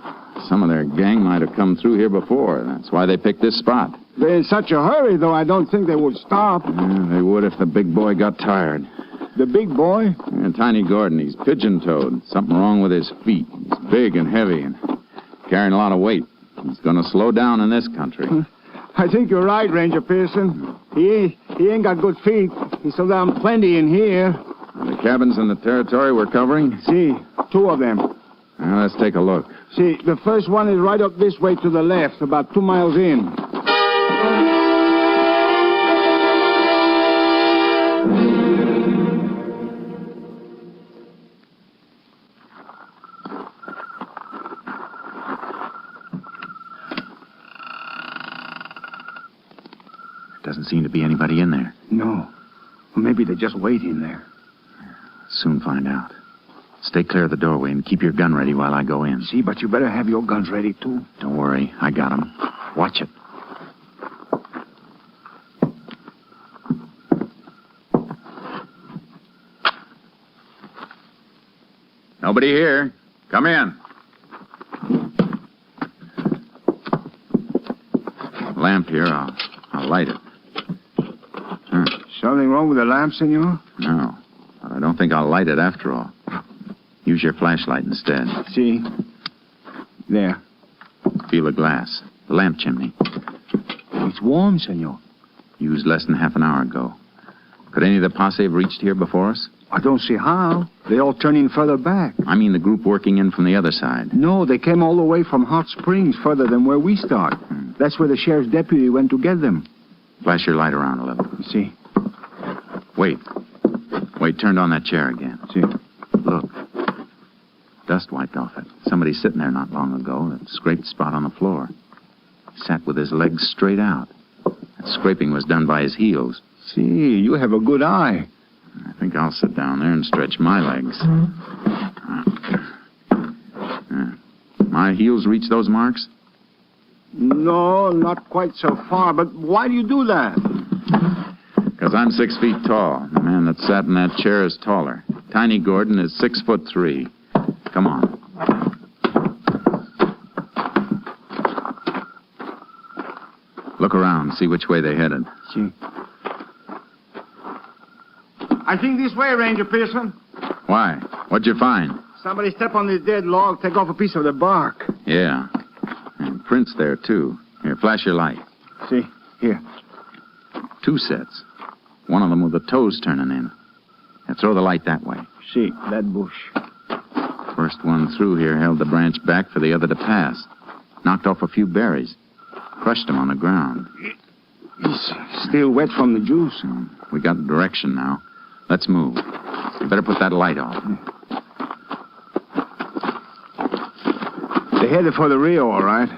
Some of their gang might have come through here before. That's why they picked this spot. They're in such a hurry, though, I don't think they would stop. Yeah, they would if the big boy got tired. The big boy? Yeah, Tiny Gordon. He's pigeon-toed. Something wrong with his feet. He's big and heavy and carrying a lot of weight. He's going to slow down in this country. I think you're right, Ranger Pearson. He ain't got good feet. He slowed down plenty in here. The cabins in the territory we're covering? See, 2 of them. Well, let's take a look. See, the first one is right up this way to the left, about 2 miles in. Doesn't seem to be anybody in there. No. Well, maybe they're just waiting there. Soon find out. Stay clear of the doorway and keep your gun ready while I go in. See, but you better have your guns ready, too. Don't worry. I got them. Watch it. Nobody here. Come in. Lamp here. I'll light it. Something wrong with the lamp, senor? No. But I don't think I'll light it after all. Use your flashlight instead. See? There. Feel the glass. The lamp chimney. It's warm, senor. Used less than half an hour ago. Could any of the posse have reached here before us? I don't see how. They all turned in further back. I mean the group working in from the other side. No, they came all the way from Hot Springs, further than where we start. That's where the sheriff's deputy went to get them. Flash your light around a little. See? Wait, turned on that chair again. See? Look. Dust wiped off it. Somebody sitting there not long ago, that scraped spot on the floor. Sat with his legs straight out. That scraping was done by his heels. See, you have a good eye. I think I'll sit down there and stretch my legs. My heels reach those marks? No, not quite so far, but why do you do that? Because I'm 6 feet tall. The man that sat in that chair is taller. Tiny Gordon is 6'3". Come on. Look around, see which way they headed. See. I think this way, Ranger Pearson. Why? What'd you find? Somebody step on this dead log, take off a piece of the bark. Yeah. And prints there, too. Here, flash your light. See? Here. 2 sets. One of them with the toes turning in. Now throw the light that way. See, that bush. First one through here held the branch back for the other to pass. Knocked off a few berries. Crushed them on the ground. He's still wet from the juice. We got the direction now. Let's move. You better put that light off. They headed for the Rio, all right.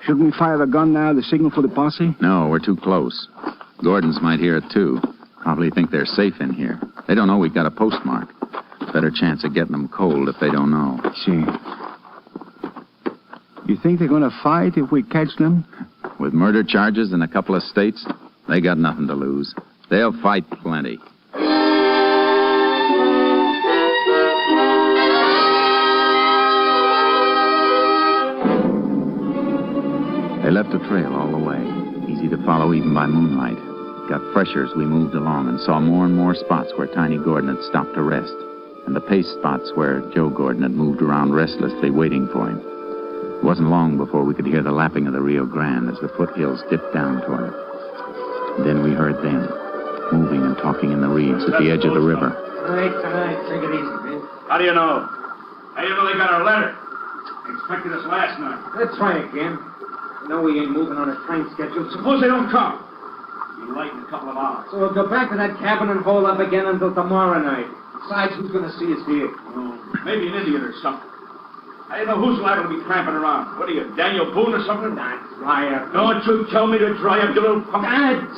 Shouldn't we fire the gun now, the signal for the posse? No, we're too close. Gordons might hear it, too. Probably think they're safe in here. They don't know we've got a postmark. Better chance of getting them cold if they don't know. See. You think they're going to fight if we catch them? With murder charges in a couple of states, they got nothing to lose. They'll fight plenty. They left a trail all the way, easy to follow even by moonlight. Got fresher as we moved along and saw more and more spots where Tiny Gordon had stopped to rest, and the pace spots where Joe Gordon had moved around restlessly waiting for him. It wasn't long before we could hear the lapping of the Rio Grande as the foothills dipped down toward it. And then we heard them, moving and talking in the reeds at the edge of the river. All right, take it easy, man. How do you know? How do you know they got our letter? They expected us last night. Let's try again. You know we ain't moving on a train schedule. Suppose they don't come. Be light in a couple of hours. So we'll go back to that cabin and hold up again until tomorrow night. Besides, who's going to see us here? Maybe an Indian or something. I don't know who's liable to be tramping around. What are you, Daniel Boone or something? Nah, dry up. Don't you tell me to dry up, you little punk.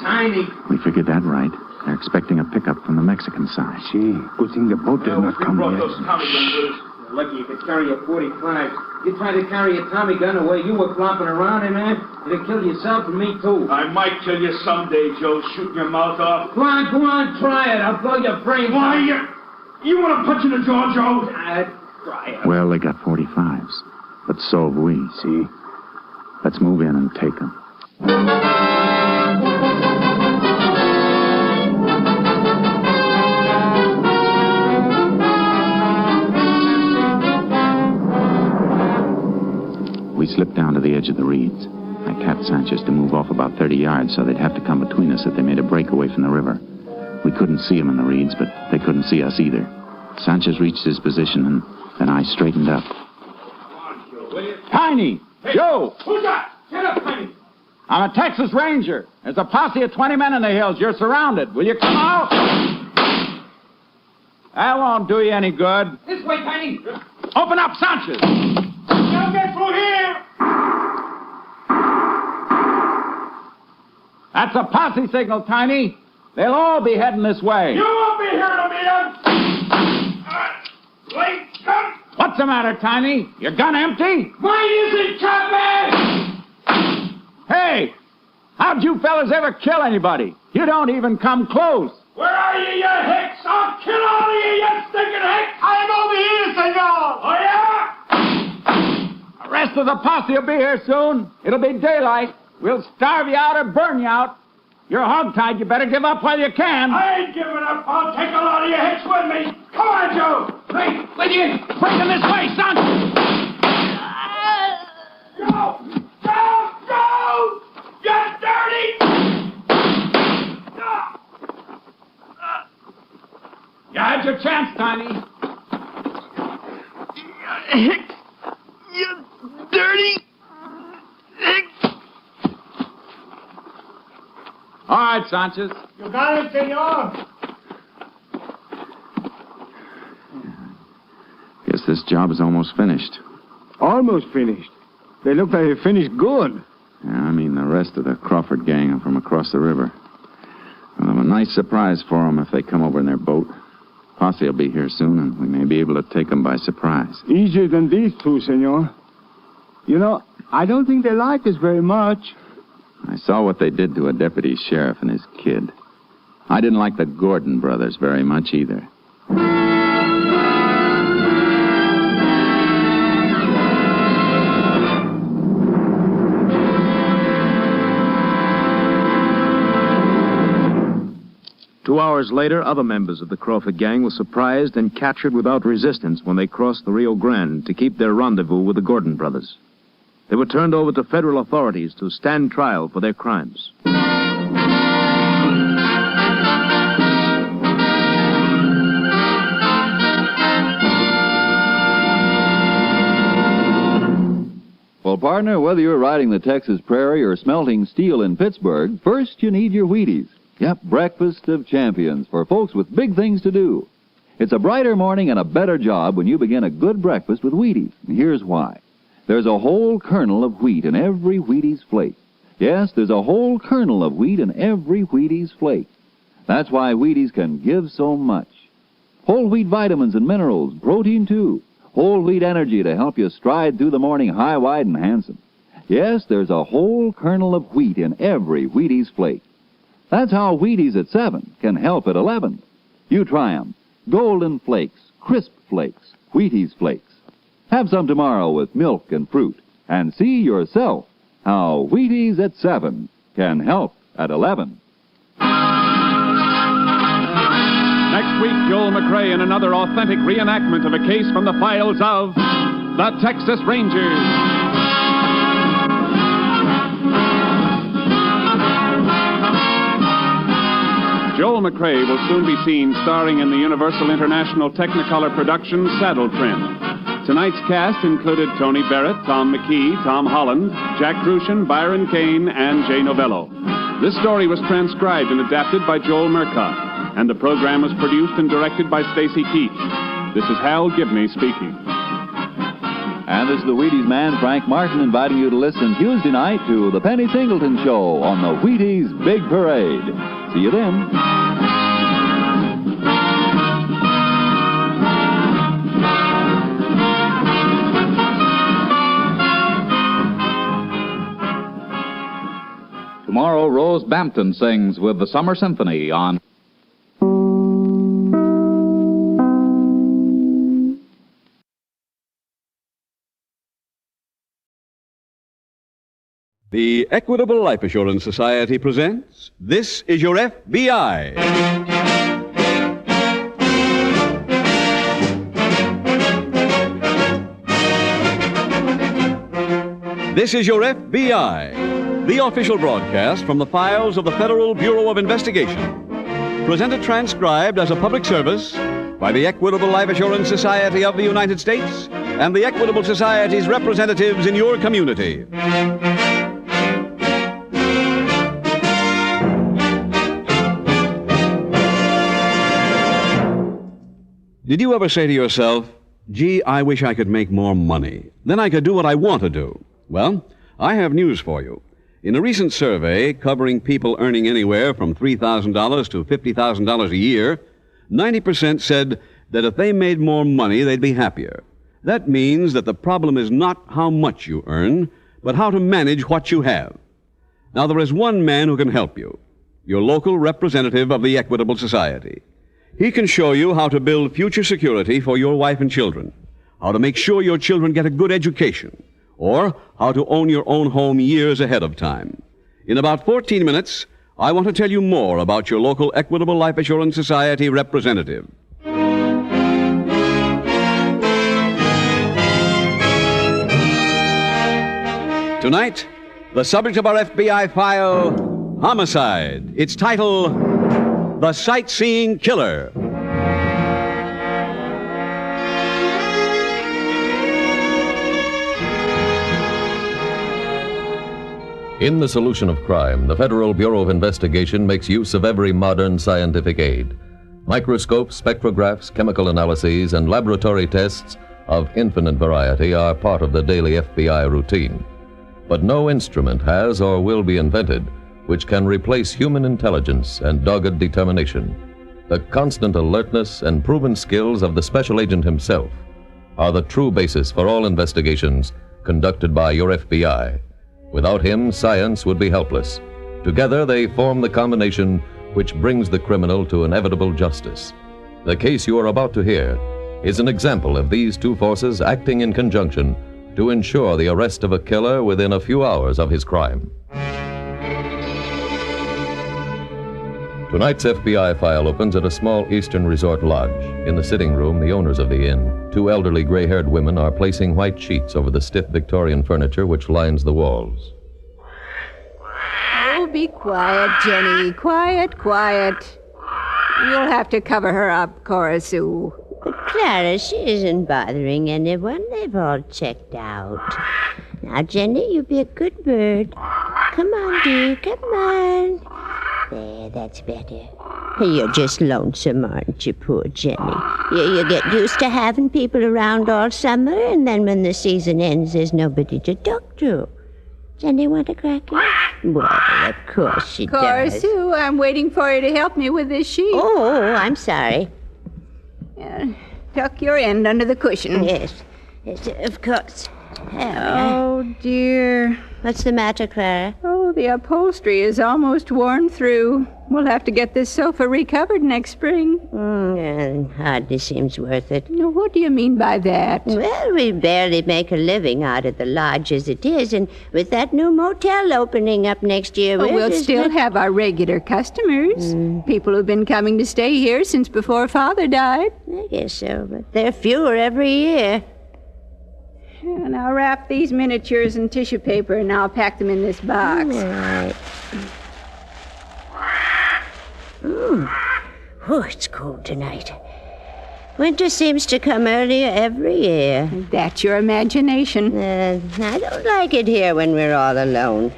Tiny. We figured that right. They're expecting a pickup from the Mexican side. See, good thing the boat did not come yet. Those Tommy guns with us. You're lucky you could carry a .45. You tried to carry a Tommy gun the way you were flopping around in there, you'd have killed yourself and me too. I might kill you someday, Joe, shooting your mouth off. Go on, try it. I'll blow your brains Why, out. you want to punch in the jaw, Joe? Try it. Well, they got 45s. But so have we. See? Let's move in and take them. We slipped down to the edge of the reeds. I tapped Sanchez to move off about 30 yards so they'd have to come between us if they made a break away from the river. We couldn't see them in the reeds, but they couldn't see us either. Sanchez reached his position, and then I straightened up. Tiny! Hey, Joe! Who's that? Get up, Tiny! I'm a Texas Ranger. There's a posse of 20 men in the hills. You're surrounded. Will you come out? That won't do you any good. This way, Tiny. Open up, Sanchez! Don't get through here! That's a posse signal, Tiny. They'll all be heading this way. You won't be here to meet us! Late gun! What's the matter, Tiny? Your gun empty? Mine isn't, Chapman! Hey! How'd you fellas ever kill anybody? You don't even come close. Where are you, you hicks? I'll kill all of you, you stinking hicks! I'm over here, senor! Oh, yeah? The rest of the posse will be here soon. It'll be daylight. We'll starve you out or burn you out. You're hogtied. You better give up while you can. I ain't giving up. I'll take a lot of you hicks with me. Come on, Joe. Hey, with you. Bring them this way, son. Joe! Joe! Joe! You dirty! You had your chance, Tiny. Hicks, you dirty Hicks. All right, Sanchez. You got it, senor. Guess this job is almost finished. Almost finished. They look like they finished good. Yeah, I mean, the rest of the Crawford gang are from across the river. We'll have a nice surprise for them if they come over in their boat. Posse will be here soon, and we may be able to take them by surprise. Easier than these two, senor. You know, I don't think they like us very much. I saw what they did to a deputy sheriff and his kid. I didn't like the Gordon brothers very much either. Two hours later, other members of the Crawford gang were surprised and captured without resistance when they crossed the Rio Grande to keep their rendezvous with the Gordon brothers. They were turned over to federal authorities to stand trial for their crimes. Well, partner, whether you're riding the Texas prairie or smelting steel in Pittsburgh, first you need your Wheaties. Yep, breakfast of champions for folks with big things to do. It's a brighter morning and a better job when you begin a good breakfast with Wheaties. And here's why. There's a whole kernel of wheat in every Wheaties flake. Yes, there's a whole kernel of wheat in every Wheaties flake. That's why Wheaties can give so much. Whole wheat vitamins and minerals, protein too. Whole wheat energy to help you stride through the morning high, wide, and handsome. Yes, there's a whole kernel of wheat in every Wheaties flake. That's how Wheaties at 7 can help at 11. You try 'em. Golden Flakes, Crisp Flakes, Wheaties Flakes. Have some tomorrow with milk and fruit. And see yourself how Wheaties at 7 can help at 11. Next week, Joel McRae in another authentic reenactment of a case from the files of the Texas Rangers. Joel McRae will soon be seen starring in the Universal International Technicolor production Saddle Trim. Tonight's cast included Tony Barrett, Tom McKee, Tom Holland, Jack Crucian, Byron Kane, and Jay Novello. This story was transcribed and adapted by Joel Murcott, and the program was produced and directed by Stacy Keach. This is Hal Gibney speaking. And this is the Wheaties man, Frank Martin, inviting you to listen Tuesday night to the Penny Singleton Show on the Wheaties Big Parade. See you then. Tomorrow, Rose Bampton sings with the Summer Symphony on... The Equitable Life Assurance Society presents This Is Your FBI. This is Your FBI, the official broadcast from the files of the Federal Bureau of Investigation. Presented transcribed as a public service by the Equitable Life Assurance Society of the United States and the Equitable Society's representatives in your community. Did you ever say to yourself, gee, I wish I could make more money. Then I could do what I want to do. Well, I have news for you. In a recent survey covering people earning anywhere from $3,000 to $50,000 a year, 90% said that if they made more money, they'd be happier. That means that the problem is not how much you earn, but how to manage what you have. Now, there is one man who can help you, your local representative of the Equitable Society. He can show you how to build future security for your wife and children, how to make sure your children get a good education, or how to own your own home years ahead of time. In about 14 minutes, I want to tell you more about your local Equitable Life Assurance Society representative. Tonight, the subject of our FBI file, homicide. Its title, The Sightseeing Killer. In the solution of crime, the Federal Bureau of Investigation makes use of every modern scientific aid. Microscopes, spectrographs, chemical analyses, and laboratory tests of infinite variety are part of the daily FBI routine. But no instrument has or will be invented which can replace human intelligence and dogged determination. The constant alertness and proven skills of the special agent himself are the true basis for all investigations conducted by your FBI. Without him, science would be helpless. Together, they form the combination which brings the criminal to inevitable justice. The case you are about to hear is an example of these two forces acting in conjunction to ensure the arrest of a killer within a few hours of his crime. Tonight's FBI file opens at a small eastern resort lodge. In the sitting room, the owners of the inn, two elderly gray-haired women, are placing white sheets over the stiff Victorian furniture which lines the walls. Oh, be quiet, Jenny. Quiet, quiet. You'll have to cover her up, Cora Sue. But Clara, she isn't bothering anyone. They've all checked out. Now, Jenny, you be a good bird. Come on, dear. Come on. There, that's better. You're just lonesome, aren't you, poor Jenny? You get used to having people around all summer, and then when the season ends, there's nobody to talk to. Jenny, want a cracker? Well, of course she Cora does. Sue, I'm waiting for you to help me with this sheet. Oh, I'm sorry. Tuck your end under the cushion. Yes, of course. Oh, dear. What's the matter, Clara? Oh, the upholstery is almost worn through. We'll have to get this sofa recovered next spring. Hardly seems worth it. Now, what do you mean by that? Well, we barely make a living out of the lodge as it is, and with that new motel opening up next year, We'll still have our regular customers. People who've been coming to stay here since before Father died. I guess so, but they're fewer every year. And I'll wrap these miniatures in tissue paper, and I'll pack them in this box. All right. Oh, it's cold tonight. Winter seems to come earlier every year. That's your imagination. I don't like it here when we're all alone.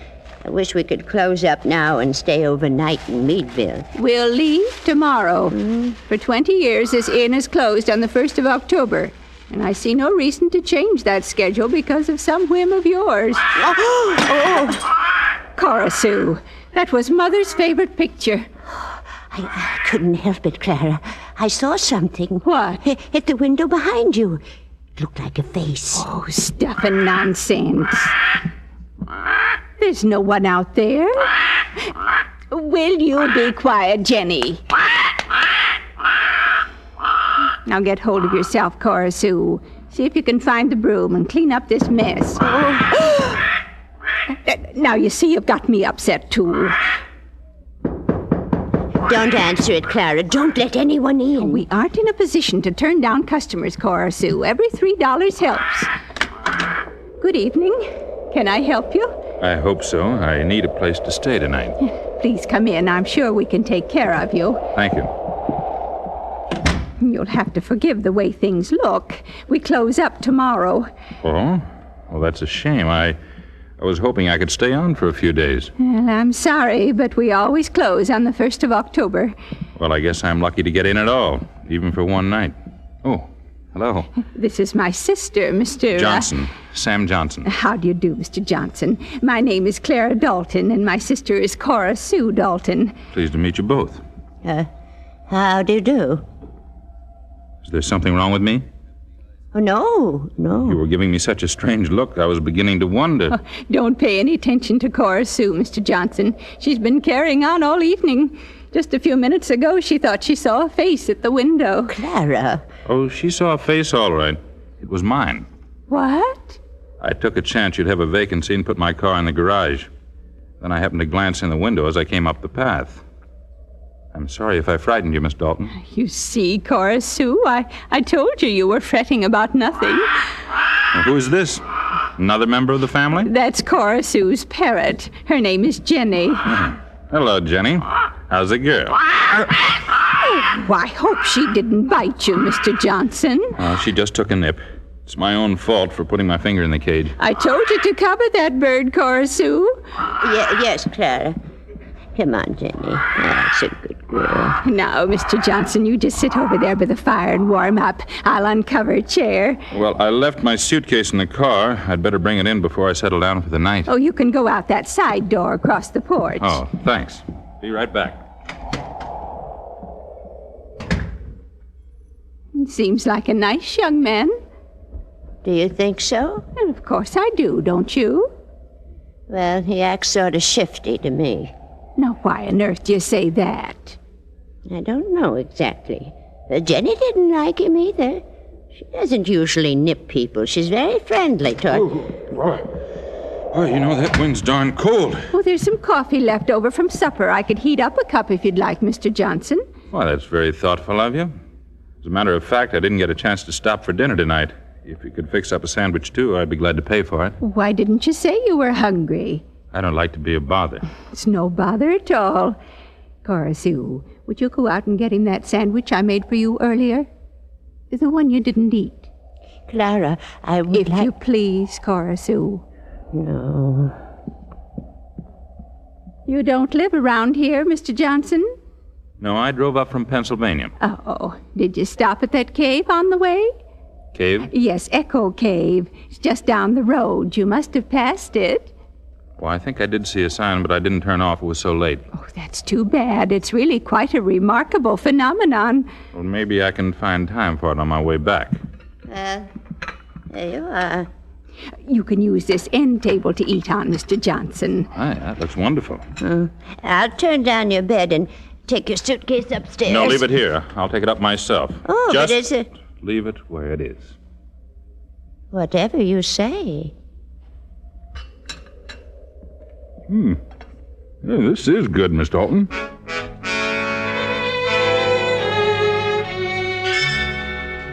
I wish we could close up now and stay overnight in Meadville. We'll leave tomorrow. For 20 years, this inn is closed on the 1st of October. And I see no reason to change that schedule because of some whim of yours. Cora Sue, that was Mother's favorite picture. I couldn't help it, Clara. I saw something. What? At the window behind you. It looked like a face. Oh, stuff and nonsense. There's no one out there. Will you be quiet, Jenny? Now get hold of yourself, Cora Sue. See if you can find the broom and clean up this mess. Now you see you've got me upset, too. Don't answer it, Clara. Don't let anyone in. We aren't in a position to turn down customers, Cora Sue. Every $3 helps. Good evening. Can I help you? I hope so. I need a place to stay tonight. Please come in. I'm sure we can take care of you. Thank you. You'll have to forgive the way things look. We close up tomorrow. Oh? Well, that's a shame. I was hoping I could stay on for a few days. Well, I'm sorry, but we always close on the 1st of October. Well, I guess I'm lucky to get in at all, even for one night. Oh, hello. This is my sister, Mr. Johnson. Sam Johnson. How do you do, Mr. Johnson? My name is Clara Dalton, and my sister is Cora Sue Dalton. Pleased to meet you both. How do you do? Is there something wrong with me? Oh, no. You were giving me such a strange look, I was beginning to wonder. Oh, don't pay any attention to Cora Sue, Mr. Johnson. She's been carrying on all evening. Just a few minutes ago, she thought she saw a face at the window. Clara. Oh, she saw a face, all right. It was mine. What? I took a chance you'd have a vacancy and put my car in the garage. Then I happened to glance in the window as I came up the path. I'm sorry if I frightened you, Miss Dalton. You see, Cora Sue, I told you were fretting about nothing. Well, who is this? Another member of the family? That's Cora Sue's parrot. Her name is Jenny. Hello, Jenny. How's the girl? I hope she didn't bite you, Mr. Johnson. She just took a nip. It's my own fault for putting my finger in the cage. I told you to cover that bird, Cora Sue. Yes, Clara. Come on, Jenny. That's a good girl. Now, Mr. Johnson, you just sit over there by the fire and warm up. I'll uncover a chair. Well, I left my suitcase in the car. I'd better bring it in before I settle down for the night. Oh, you can go out that side door across the porch. Oh, thanks. Be right back. Seems like a nice young man. Do you think so? Well, of course I do, don't you? Well, he acts sort of shifty to me. Now, why on earth do you say that? I don't know exactly. Jenny didn't like him either. She doesn't usually nip people. She's very friendly toward... Oh, you know, that wind's darn cold. Oh, there's some coffee left over from supper. I could heat up a cup if you'd like, Mr. Johnson. Well, that's very thoughtful of you. As a matter of fact, I didn't get a chance to stop for dinner tonight. If you could fix up a sandwich, too, I'd be glad to pay for it. Why didn't you say you were hungry? I don't like to be a bother. It's no bother at all. Cora Sue, would you go out and get him that sandwich I made for you earlier? The one you didn't eat. Clara, I would If you please, Cora Sue. No. You don't live around here, Mr. Johnson? No, I drove up from Pennsylvania. Oh, did you stop at that cave on the way? Cave? Yes, Echo Cave. It's just down the road. You must have passed it. Well, I think I did see a sign, but I didn't turn off. It was so late. Oh, that's too bad. It's really quite a remarkable phenomenon. Well, maybe I can find time for it on my way back. There you are. You can use this end table to eat on, Mr. Johnson. Aye, that looks wonderful. I'll turn down your bed and take your suitcase upstairs. No, leave it here. I'll take it up myself. Oh, Just but is it... leave it where it is. Whatever you say. Yeah, this is good, Miss Dalton.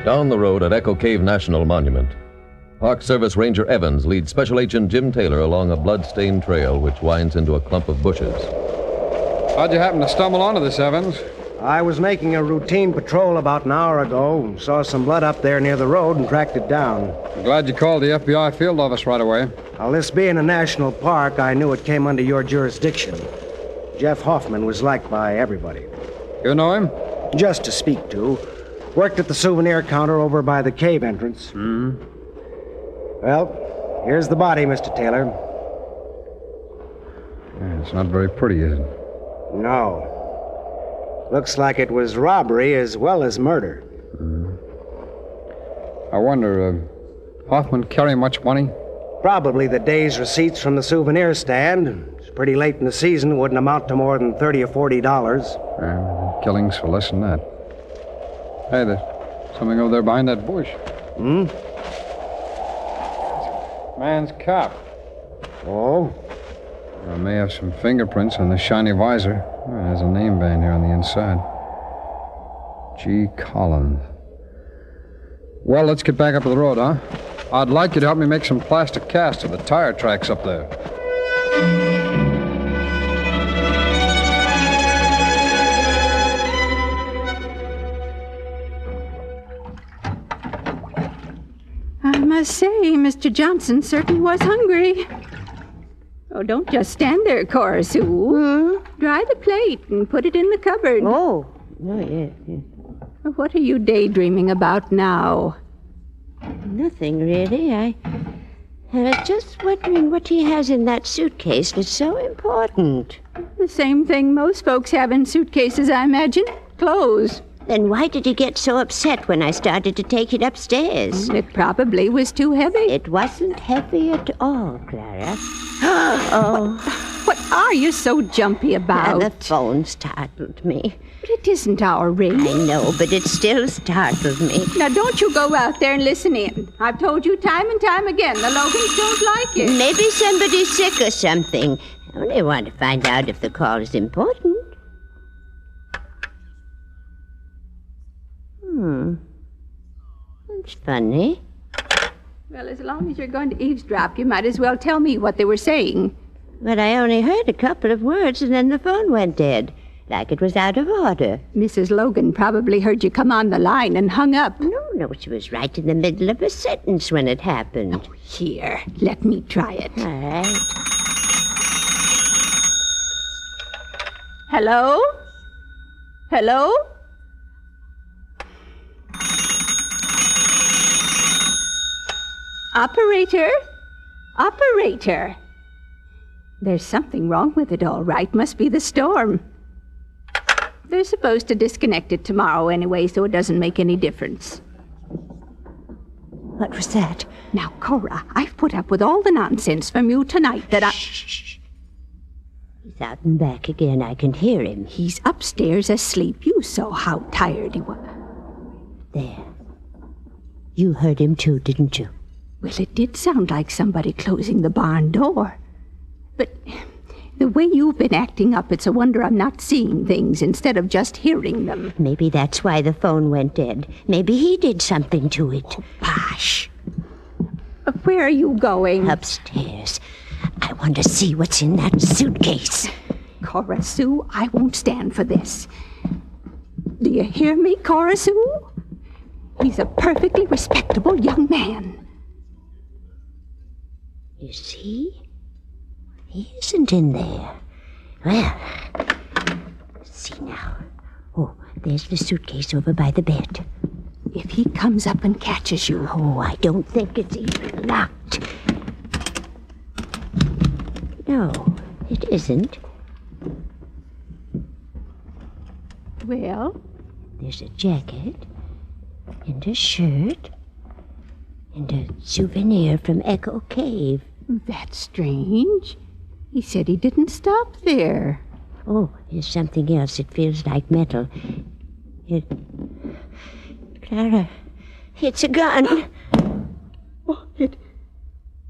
Down the road at Echo Cave National Monument, Park Service Ranger Evans leads Special Agent Jim Taylor along a blood-stained trail which winds into a clump of bushes. How'd you happen to stumble onto this, Evans? I was making a routine patrol about an hour ago. Saw some blood up there near the road and tracked it down. I'm glad you called the FBI field office right away. Now, this being a national park, I knew it came under your jurisdiction. Jeff Hoffman was liked by everybody. You know him? Just to speak to. Worked at the souvenir counter over by the cave entrance. Well, here's the body, Mr. Taylor. Yeah, it's not very pretty, is it? No. Looks like it was robbery as well as murder. I wonder, Hoffman carry much money? Probably the day's receipts from the souvenir stand. It's pretty late in the season, wouldn't amount to more than $30 or $40. Killings for less than that. Hey, there's something over there behind that bush. Man's cap. Oh? I may have some fingerprints on the shiny visor. There's a name band here on the inside. G. Collins. Well, let's get back up to the road, huh? I'd like you to help me make some plastic casts of the tire tracks up there. I must say, Mr. Johnson certainly was hungry. Oh, don't just stand there, Cora Sue. Dry the plate and put it in the cupboard. Oh, yeah. What are you daydreaming about now? Nothing, really. I was just wondering what he has in that suitcase that's so important. The same thing most folks have in suitcases, I imagine. Clothes. Then why did he get so upset when I started to take it upstairs? It probably was too heavy. It wasn't heavy at all, Clara. What are you so jumpy about? The phone startled me. But it isn't our ring. I know, but it still startled me. Now, don't you go out there and listen in. I've told you time and time again, the Logans don't like it. Maybe somebody's sick or something. I only want to find out if the call is important. That's funny. Well, as long as you're going to eavesdrop, you might as well tell me what they were saying. But I only heard a couple of words, and then the phone went dead. like it was out of order. Mrs. Logan probably heard you come on the line and hung up. No, she was right in the middle of a sentence when it happened. Oh, here, let me try it. All right. Hello? Hello? Operator? Operator? There's something wrong with it, all right. Must be the storm. They're supposed to disconnect it tomorrow anyway, so it doesn't make any difference. What was that? Now, Cora, I've put up with all the nonsense from you tonight that Shh. He's out and back again. I can hear him. He's upstairs asleep. You saw how tired he was. There. You heard him too, didn't you? Well, it did sound like somebody closing the barn door. But the way you've been acting up, it's a wonder I'm not seeing things instead of just hearing them. Maybe that's why the phone went dead. Maybe he did something to it. Oh, bosh. Where are you going? Upstairs. I want to see what's in that suitcase. Cora Sue, I won't stand for this. Do you hear me, Cora Sue? He's a perfectly respectable young man. Is he? He isn't in there. Well, let's see now. Oh, there's the suitcase over by the bed. If he comes up and catches you... Oh, I don't think it's even locked. No, it isn't. Well? There's a jacket, and a shirt, and a souvenir from Echo Cave. That's strange. He said he didn't stop there. Oh, there's something else. It feels like metal. Clara, it's a gun. Oh,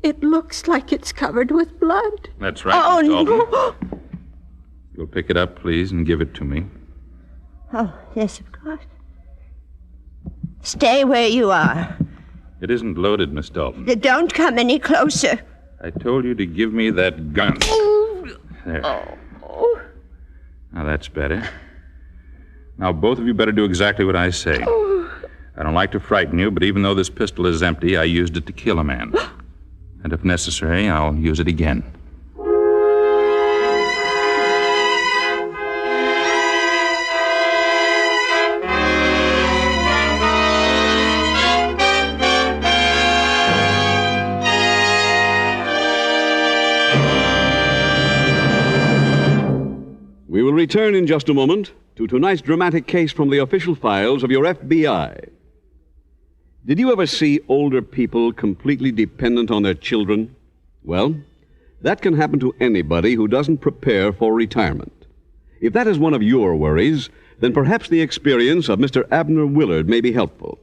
it looks like it's covered with blood. That's right, Oh, Miss Dalton. no. You'll pick it up, please, and give it to me. Oh, yes, of course. Stay where you are. It isn't loaded, Miss Dalton. Don't come any closer. I told you to give me that gun. There. Oh. Now that's better. Now both of you better do exactly what I say. I don't like to frighten you, but even though this pistol is empty, I used it to kill a man. And if necessary, I'll use it again. We will return in just a moment to tonight's dramatic case from the official files of your FBI. Did you ever see older people completely dependent on their children? Well, that can happen to anybody who doesn't prepare for retirement. If that is one of your worries, then perhaps the experience of Mr. Abner Willard may be helpful.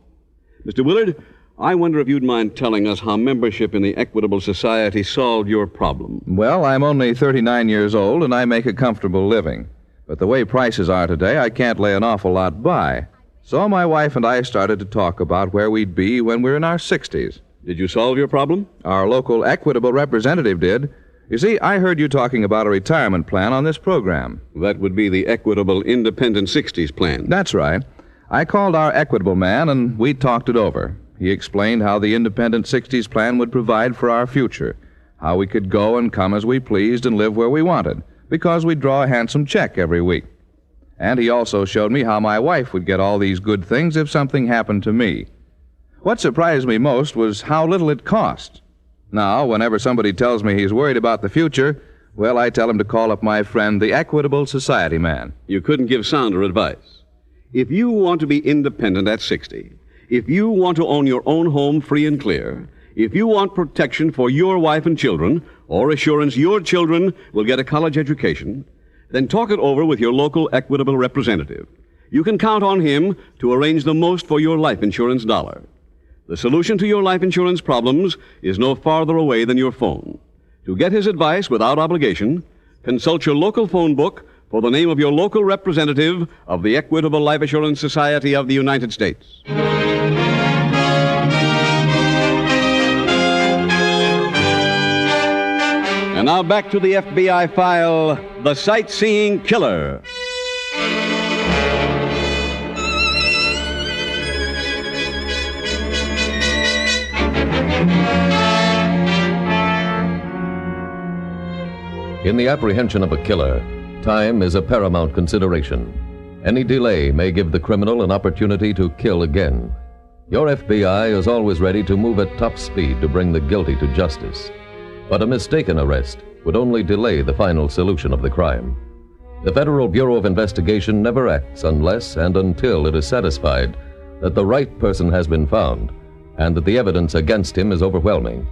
Mr. Willard, I wonder if you'd mind telling us how membership in the Equitable Society solved your problem. Well, I'm only 39 years old, and I make a comfortable living. But the way prices are today, I can't lay an awful lot by. So my wife and I started to talk about where we'd be when we're in our 60s. Did you solve your problem? Our local Equitable representative did. You see, I heard you talking about a retirement plan on this program. That would be the Equitable Independent 60s plan. That's right. I called our Equitable man, and we talked it over. He explained how the Independent 60s plan would provide for our future, how we could go and come as we pleased and live where we wanted, because we'd draw a handsome check every week. And he also showed me how my wife would get all these good things if something happened to me. What surprised me most was how little it cost. Now, whenever somebody tells me he's worried about the future, well, I tell him to call up my friend, the Equitable Society man. You couldn't give sounder advice. If you want to be independent at 60, if you want to own your own home free and clear, if you want protection for your wife and children, or assurance your children will get a college education, then talk it over with your local Equitable representative. You can count on him to arrange the most for your life insurance dollar. The solution to your life insurance problems is no farther away than your phone. To get his advice without obligation, consult your local phone book for the name of your local representative of the Equitable Life Assurance Society of the United States. And now back to the FBI file, The Sightseeing Killer. In the apprehension of a killer, time is a paramount consideration. Any delay may give the criminal an opportunity to kill again. Your FBI is always ready to move at top speed to bring the guilty to justice. But a mistaken arrest would only delay the final solution of the crime. The Federal Bureau of Investigation never acts unless and until it is satisfied that the right person has been found and that the evidence against him is overwhelming.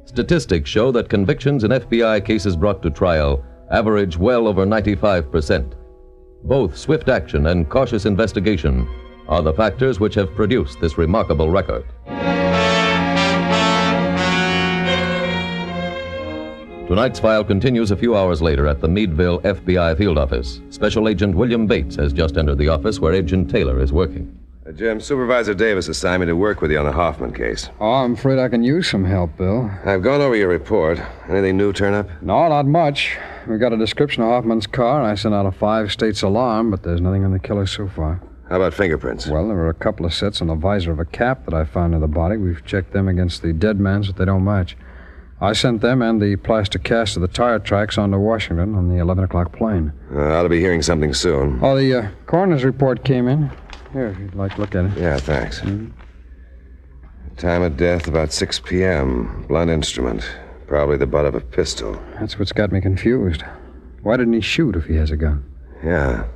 Statistics show that convictions in FBI cases brought to trial average well over 95%. Both swift action and cautious investigation are the factors which have produced this remarkable record. Tonight's file continues a few hours later at the Meadville FBI field office. Special Agent William Bates has just entered the office where Agent Taylor is working. Jim, Supervisor Davis assigned me to work with you on the Hoffman case. Oh, I'm afraid I can use some help, Bill. I've gone over your report. Anything new turn up? No, not much. We got a description of Hoffman's car, and I sent out a 5-states alarm, but there's nothing on the killer so far. How about fingerprints? Well, there were a couple of sets on the visor of a cap that I found in the body. We've checked them against the dead man's, but they don't match. I sent them and the plastic cast of the tire tracks on to Washington on the 11 o'clock plane. Ought to be hearing something soon. Oh, the coroner's report came in. Here, if you'd like to look at it. Yeah, thanks. Time of death about 6 p.m. Blunt instrument. Probably the butt of a pistol. That's what's got me confused. Why didn't he shoot if he has a gun? Yeah.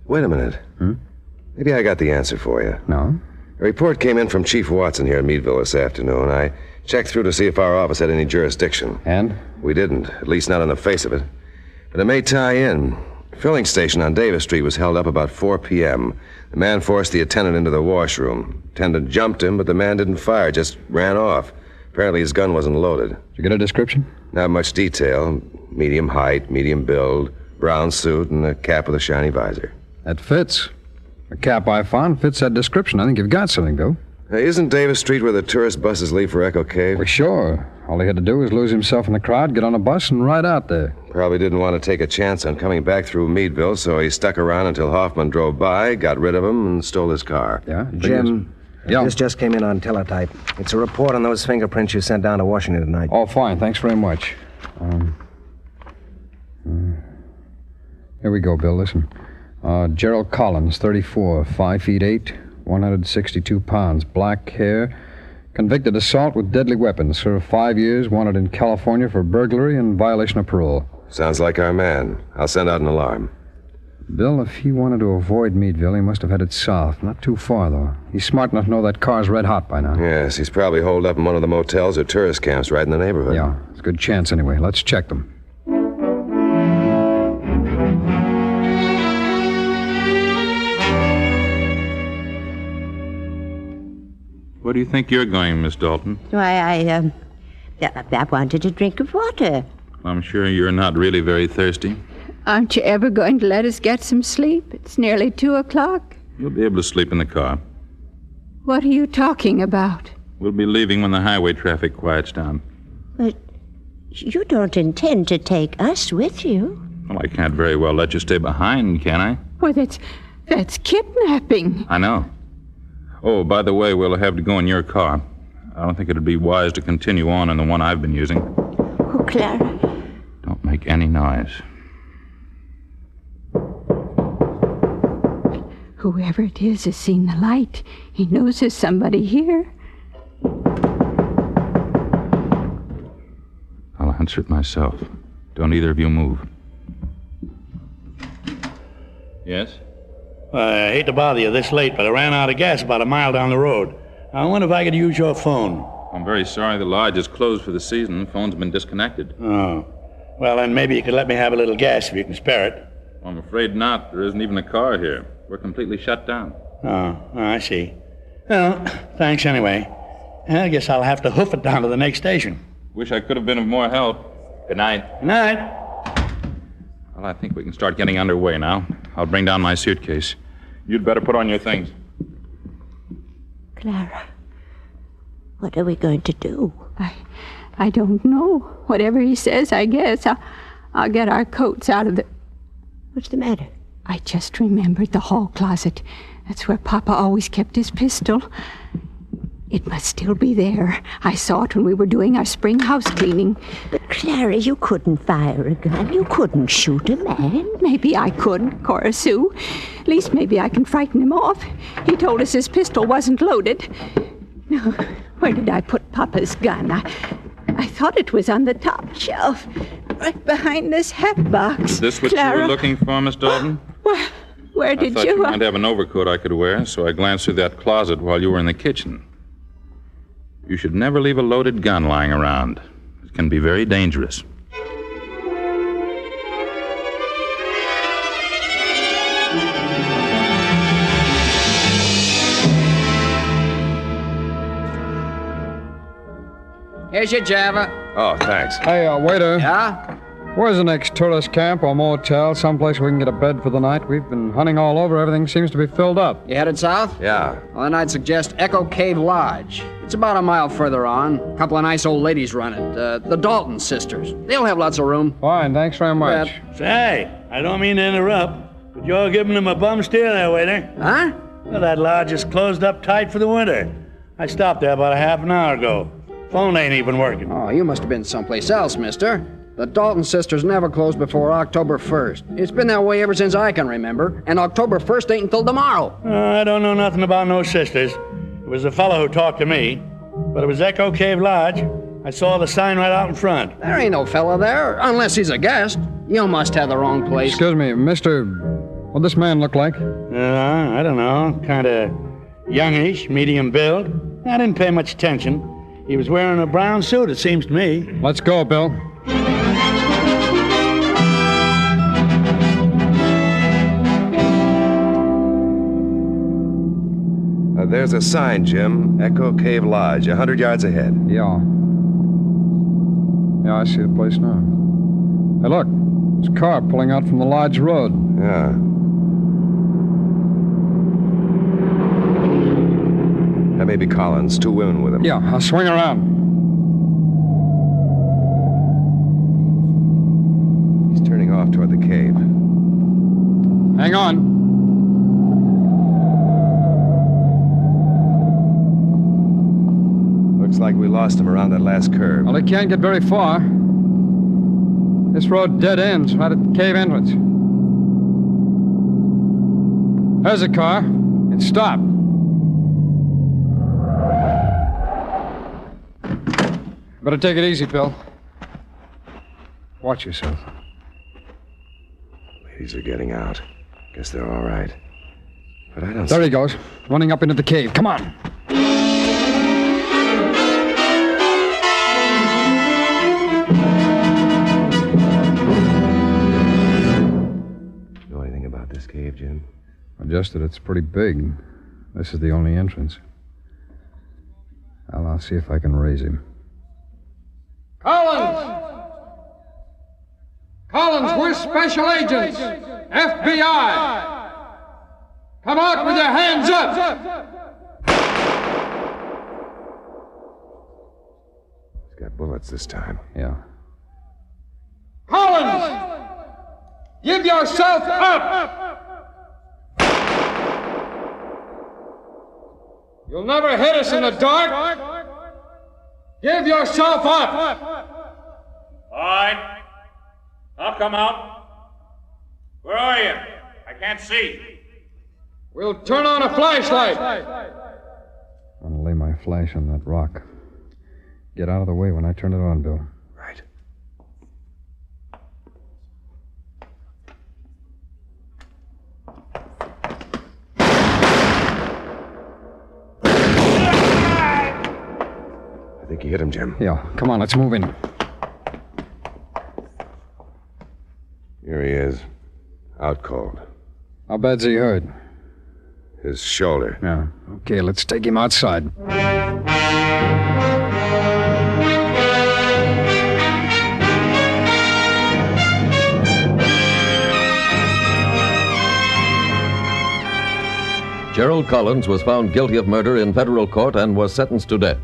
Wait a minute. Maybe I got the answer for you. No? A report came in from Chief Watson here in Meadville this afternoon. I checked through to see if our office had any jurisdiction. And? We didn't, at least not on the face of it. But it may tie in. The filling station on Davis Street was held up about 4 p.m. The man forced the attendant into the washroom. Attendant jumped him, but the man didn't fire, just ran off. Apparently his gun wasn't loaded. Did you get a description? Not much detail. Medium height, medium build, brown suit, and a cap with a shiny visor. That fits. The cap I found fits that description. I think you've got something, Bill. Isn't Davis Street where the tourist buses leave for Echo Cave? Well, sure. All he had to do was lose himself in the crowd, get on a bus, and ride out there. Probably didn't want to take a chance on coming back through Meadville, so he stuck around until Hoffman drove by, got rid of him, and stole his car. Yeah? Jim, Yeah. this just came in on teletype. It's a report on those fingerprints you sent down to Washington tonight. Oh, fine. Thanks very much. Here we go, Bill. Listen. Gerald Collins, 34, 5 feet 8, 162 pounds, black hair, convicted assault with deadly weapons, served 5 years, wanted in California for burglary and violation of parole. Sounds like our man. I'll send out an alarm. Bill, if he wanted to avoid Meadville, he must have headed south. Not too far, though. He's smart enough to know that car's red hot by now. Yes, he's probably holed up in one of the motels or tourist camps right in the neighborhood. Yeah, it's a good chance anyway. Let's check them. Where do you think you're going, Miss Dalton? Why, I wanted a drink of water. I'm sure you're not really very thirsty. Aren't you ever going to let us get some sleep? It's nearly 2 o'clock. You'll be able to sleep in the car. What are you talking about? We'll be leaving when the highway traffic quiets down. But you don't intend to take us with you. Well, I can't very well let you stay behind, can I? Well, that's kidnapping. I know. Oh, by the way, we'll have to go in your car. I don't think it'd be wise to continue on in the one I've been using. Oh, Clara. Don't make any noise. Whoever it is has seen the light. He knows there's somebody here. I'll answer it myself. Don't either of you move. Yes? I hate to bother you this late, but I ran out of gas about a mile down the road. I wonder if I could use your phone. I'm very sorry the lodge is closed for the season. Phone's been disconnected. Oh. Well, then maybe you could let me have a little gas if you can spare it. Well, I'm afraid not. There isn't even a car here. We're completely shut down. Oh, I see. Well, thanks anyway. I guess I'll have to hoof it down to the next station. Wish I could have been of more help. Good night. Good night. Well, I think we can start getting underway now. I'll bring down my suitcase. You'd better put on your things. Clara, what are we going to do? I don't know. Whatever he says, I guess. I'll get our coats out of the... What's the matter? I just remembered the hall closet. That's where Papa always kept his pistol. It must still be there. I saw it when we were doing our spring house cleaning. But, Clara, you couldn't fire a gun. You couldn't shoot a man. Maybe I could, Cora Sue. At least maybe I can frighten him off. He told us his pistol wasn't loaded. Now, where did I put Papa's gun? I thought it was on the top shelf, right behind this hat box. Is this what Clara, you were looking for, Miss Dalton? Where did I thought you might have an overcoat I could wear, so I glanced through that closet while you were in the kitchen. You should never leave a loaded gun lying around. It can be very dangerous. Here's your Java. Oh, thanks. Hey, waiter. Yeah? Where's the next tourist camp or motel, someplace we can get a bed for the night? We've been hunting all over. Everything seems to be filled up. You headed south? Yeah. Well, then I'd suggest Echo Cave Lodge. It's about a mile further on. A couple of nice old ladies run it. The Dalton sisters. They'll have lots of room. Fine, thanks very much. Say, I don't mean to interrupt, but you're giving them a bum steer there, waiter. Huh? Well, that lodge is closed up tight for the winter. I stopped there about a half an hour ago. Phone ain't even working. Oh, you must have been someplace else, mister. The Dalton sisters never close before October 1st. It's been that way ever since I can remember, and October 1st ain't until tomorrow. I don't know nothing about no sisters. It was the fellow who talked to me, but it was Echo Cave Lodge. I saw the sign right out in front. There ain't no fella there, unless he's a guest. You must have the wrong place. Excuse me, mister, what'd this man look like? I don't know, kind of youngish, medium build. I didn't pay much attention. He was wearing a brown suit, it seems to me. Let's go, Bill. There's a sign, Jim. Echo Cave Lodge, 100 yards ahead. Yeah. Yeah, I see the place now. Hey, look. There's a car pulling out from the Lodge Road. Yeah. That may be Collins. 2 women with him. Yeah, I'll swing around. He's turning off toward the cave. Hang on. Looks like we lost him around that last curve. Well, he can't get very far. This road dead ends right at the cave entrance. There's a car. It stopped. Better take it easy, Bill. Watch yourself. Ladies are getting out. Guess they're all right. But I don't There he goes, running up into the cave. Come on. Know anything about this cave, Jim? Just that it's pretty big. This is the only entrance. I'll see if I can raise him. Collins! Collins, we're special agents. FBI! Come out with your hands up! He's got bullets this time. Yeah. Collins! Give yourself up! You'll never hit us in the dark. Give yourself up! All right. I'll come out. Where are you? I can't see. We'll turn on a flashlight. I'm gonna lay my flash on that rock. Get out of the way when I turn it on, Bill. Right. I think you hit him, Jim. Yeah, come on, let's move in. Here he is. Out cold. How bad's he hurt? His shoulder. Yeah. Okay, let's take him outside. Gerald Collins was found guilty of murder in federal court and was sentenced to death.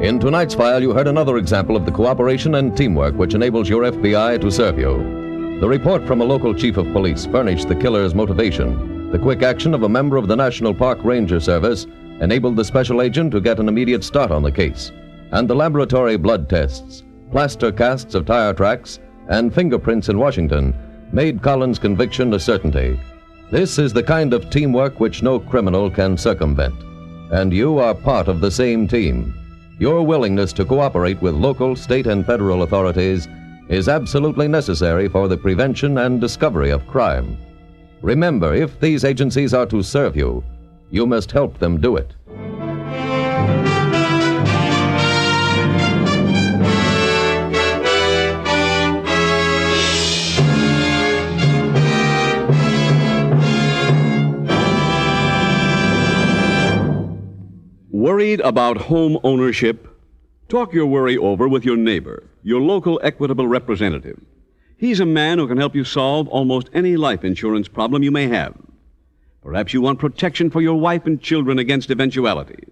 In tonight's file, you heard another example of the cooperation and teamwork which enables your FBI to serve you. The report from a local chief of police furnished the killer's motivation. The quick action of a member of the National Park Ranger Service enabled the special agent to get an immediate start on the case, and the laboratory blood tests, plaster casts of tire tracks, and fingerprints in Washington made Collins' conviction a certainty. This is the kind of teamwork which no criminal can circumvent, and you are part of the same team. Your willingness to cooperate with local, state, and federal authorities is absolutely necessary for the prevention and discovery of crime. Remember, if these agencies are to serve you, you must help them do it. Worried about home ownership? Talk your worry over with your neighbor, your local Equitable representative. He's a man who can help you solve almost any life insurance problem you may have. Perhaps you want protection for your wife and children against eventualities.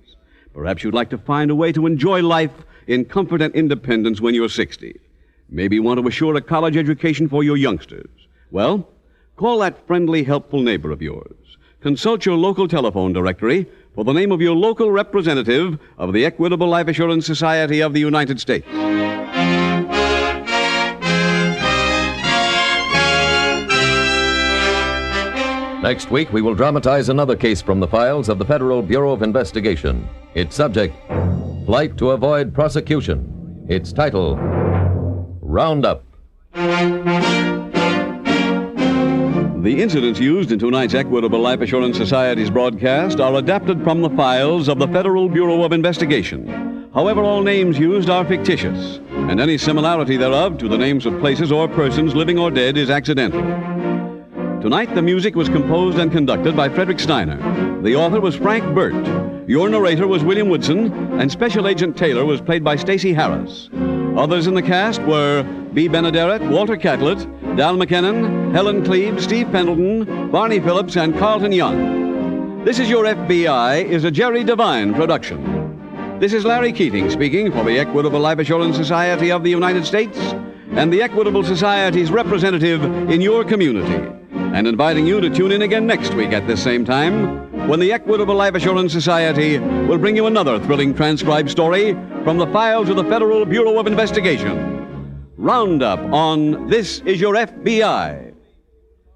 Perhaps you'd like to find a way to enjoy life in comfort and independence when you're 60. Maybe you want to assure a college education for your youngsters. Well, call that friendly, helpful neighbor of yours. Consult your local telephone directory for the name of your local representative of the Equitable Life Assurance Society of the United States. Next week, we will dramatize another case from the files of the Federal Bureau of Investigation. Its subject, Flight to Avoid Prosecution. Its title, Roundup. The incidents used in tonight's Equitable Life Assurance Society's broadcast are adapted from the files of the Federal Bureau of Investigation. However, all names used are fictitious, and any similarity thereof to the names of places or persons, living or dead, is accidental. Tonight, the music was composed and conducted by Frederick Steiner. The author was Frank Burt. Your narrator was William Woodson, and Special Agent Taylor was played by Stacey Harris. Others in the cast were B. Benaderet, Walter Catlett, Dal McKinnon, Helen Cleve, Steve Pendleton, Barney Phillips, and Carlton Young. This Is Your FBI is a Jerry Devine production. This is Larry Keating speaking for the Equitable Life Assurance Society of the United States and the Equitable Society's representative in your community, and inviting you to tune in again next week at this same time when the Equitable Life Assurance Society will bring you another thrilling transcribed story from the files of the Federal Bureau of Investigation. Roundup on This Is Your FBI.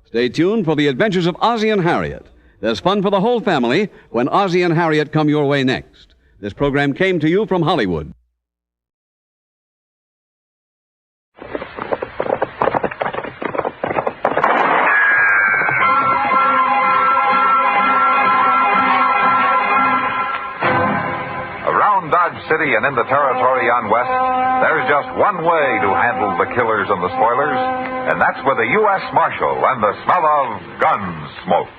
Stay tuned for the adventures of Ozzie and Harriet. There's fun for the whole family when Ozzie and Harriet come your way next. This program came to you from Hollywood. Dodge City and in the territory on West, there's just one way to handle the killers and the spoilers, and that's with the U.S. Marshal and the smell of Gunsmoke.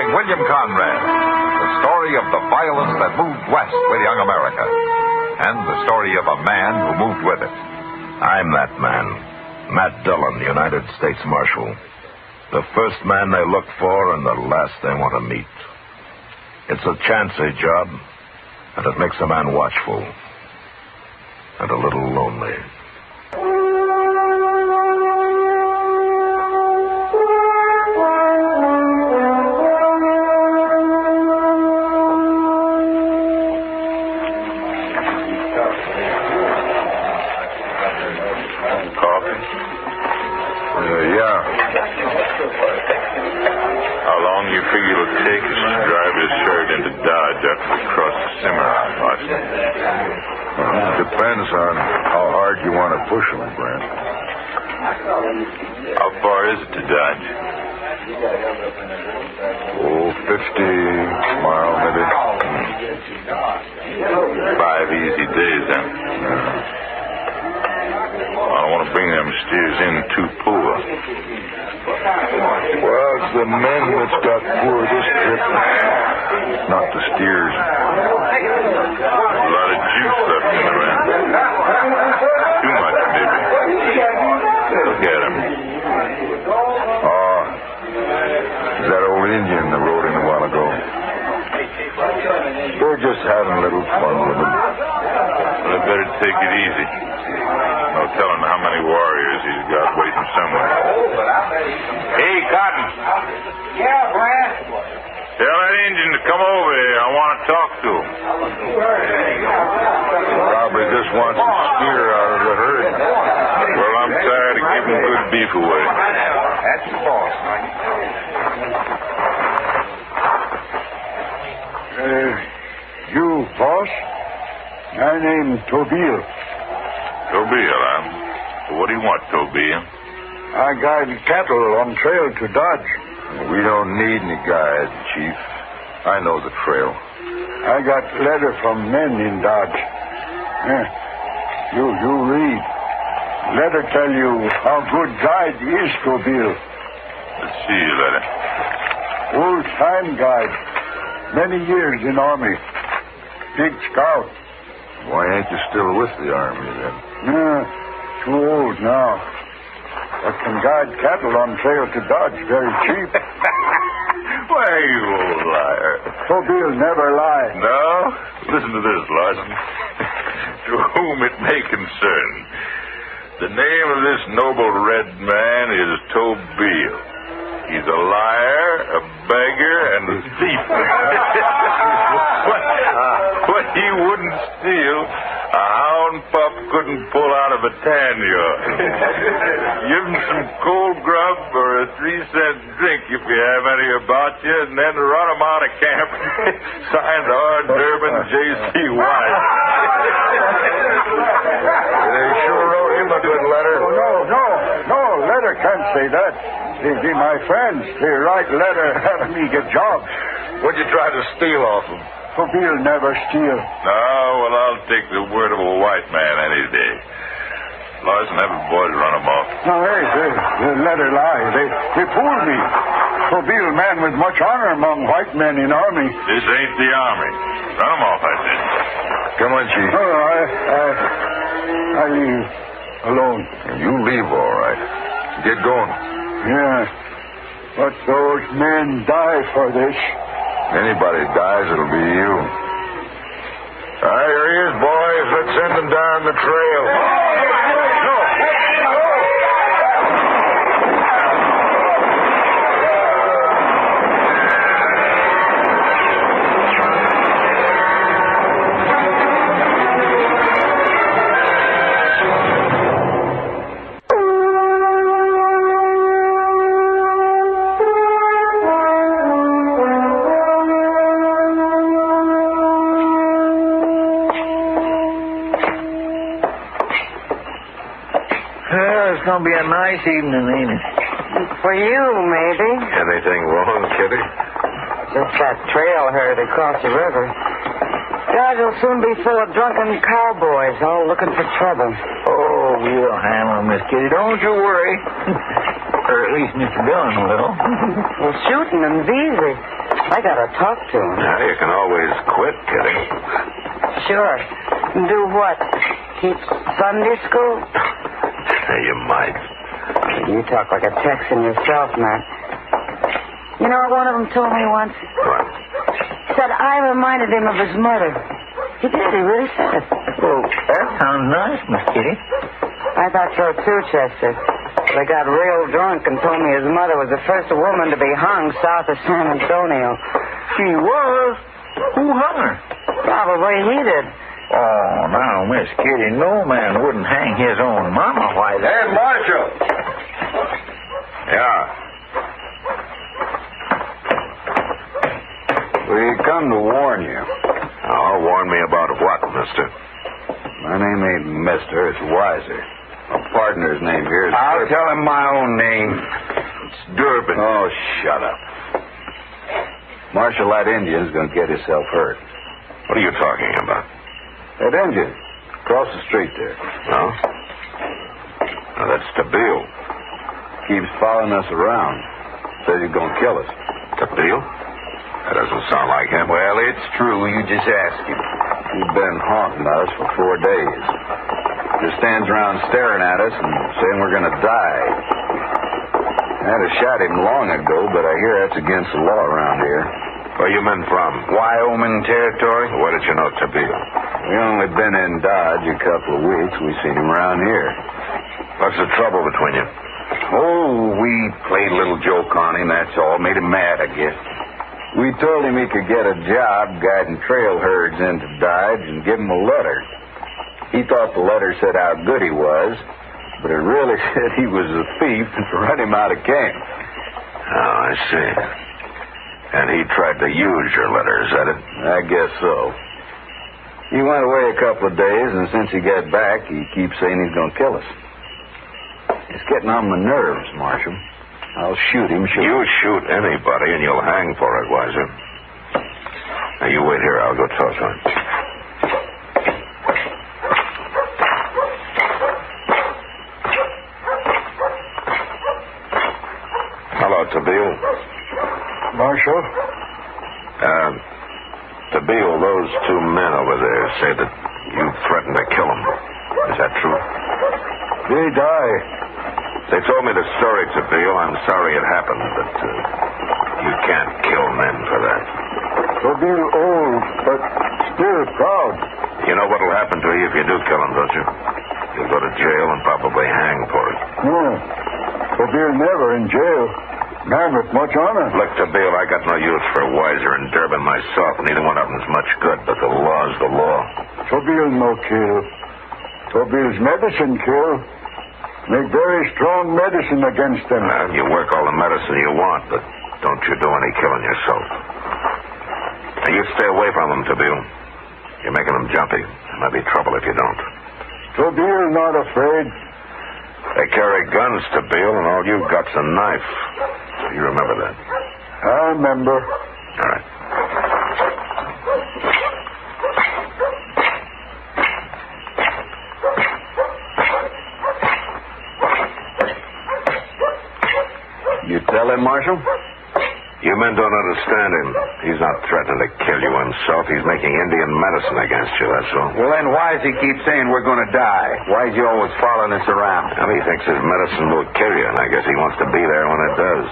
William Conrad, the story of the violence that moved west with young America, and the story of a man who moved with it. I'm that man, Matt Dillon, United States Marshal. The first man they look for and the last they want to meet. It's a chancy job, and it makes a man watchful and a little lonely. Depends on how hard you want to push them, Brent. How far is it to Dodge? Oh, 50 miles, maybe. 5 easy days, then. I don't want to bring them steers in too poor. Well, it's the men that's got poor this trip, not the steers. A lot of juice left in the ram. Too much, maybe. Look at him. Oh, better take it easy. No telling how many warriors he's got waiting somewhere. Hey, Cotton. Yeah, Brad? Tell that Indian to come over here. I want to talk to him. Probably just wants some steer out of the herd. Well, I'm tired of giving good beef away. That's the boss, You, boss? My name's Tobiel. Tobiel, huh? What do you want, Tobiel? I guide cattle on trail to Dodge. We don't need any guide, Chief. I know the trail. I got letter from men in Dodge. You read. Letter tell you how good guide is Tobiel. Let's see your letter. Old time guide. Many years in army. Big scout. Why ain't you still with the army, then? Too old now. But can guide cattle on trail to Dodge very cheap. Why, you old liar. Tobiel never lie. No? Listen to this, Larson. To whom it may concern. The name of this noble red man is Tobiel. He's a liar, a beggar, and a thief. What he wouldn't steal, a hound pup couldn't pull out of a tan yard. Give him some cold grub or a 3-cent drink if you have any about you, and then run him out of camp. Signed R. Durbin, J.C. White. They sure wrote him a good letter. No, letter can't say that. They my friends. They write letter having me get jobs. What'd you try to steal off them? Tobiel never steal. No, well, I'll take the word of a white man any day. Larson, have the boys run them off. No, they let her lie. They fooled me. Tobiel man with much honor among white men in army. This ain't the army. Run them off, I said. Come on, Chief. No, I leave alone. You leave, all right. Get going. Yeah, but those men die for this. Anybody dies, it'll be you. All right, here he is, boys. Let's send him down the trail. It's going to be a nice evening, ain't it? For you, maybe. Anything wrong, Kitty? Just that trail herd across the river. Dodge will soon be full of drunken cowboys, all looking for trouble. Oh, we'll handle them, Miss Kitty. Don't you worry. Or at least Mr. Dillon will. Well, shooting them's easy. I gotta talk to him. Now, you can always quit, Kitty. Sure. Do what? Teach Sunday school? You might. You talk like a Texan yourself, Matt. You know what one of them told me once? What? Said I reminded him of his mother. He did. He really said it. Well, that sounds nice, Miss Kitty. I thought so, too, Chester. They got real drunk and told me his mother was the first woman to be hung south of San Antonio. She was? Who hung her? Probably he did. Oh, now, Miss Kitty, no man wouldn't hang his own mama. Why, Hey, Marshal! Yeah. We come to warn you. Oh, warn me about what, mister? My name ain't Mister, it's Wiser. My partner's name here is... I'll tell him my own name. It's Durbin. Oh, shut up. Marshal, that Indian's gonna get himself hurt. What are you talking about? That Indian. Across the street there. No? Now, that's Tobiel. Keeps following us around. Says he's gonna kill us. Tobiel? That doesn't sound like him. Well, it's true. You just ask him. He's been haunting us for 4 days. Just stands around staring at us and saying we're gonna die. I'd have shot him long ago, but I hear that's against the law around here. Where you men from? Wyoming territory. Where did you know Tobiel? We only been in Dodge a couple of weeks. We seen him around here. What's the trouble between you? Oh, we played a little joke on him, that's all. Made him mad, I guess. We told him he could get a job guiding trail herds into Dodge and give him a letter. He thought the letter said how good he was, but it really said he was a thief and to run him out of camp. Oh, I see. And he tried to use your letter, is that it? I guess so. He went away a couple of days, and since he got back, he keeps saying he's going to kill us. It's getting on my nerves, Marshal. I'll shoot him. You shoot anybody, and you'll hang for it, Weiser. Now, you wait here. I'll go talk to him. Hello, Tabeel. Marshal? Tabeel, those two men over there say that you threatened to kill them. Is that true? They die. They told me the story, Tabeel. I'm sorry it happened, but you can't kill men for that. Tabeel old, but still proud. You know what'll happen to you if you do kill him, don't you? You'll go to jail and probably hang for it. No. Tabeel never in jail. Man with much honor. Look, Tabeel, I got no use for Weiser and Durbin myself. Neither one of them's much good, but the law's the law. Tabeel no kill. Tabeel's medicine kill. Make very strong medicine against them. Well, you work all the medicine you want, but don't you do any killing yourself. Now, you stay away from them, Tabeel. You're making them jumpy. There might be trouble if you don't. Tabeel not afraid. They carry guns, Tabeel, and all you've got's a knife. You remember that? I remember. All right. You tell him, Marshal? You men don't understand him. He's not threatening to kill you himself. He's making Indian medicine against you, that's all. Well, then why does he keep saying we're going to die? Why is he always following us around? Well, he thinks his medicine will kill you, and I guess he wants to be there when it does.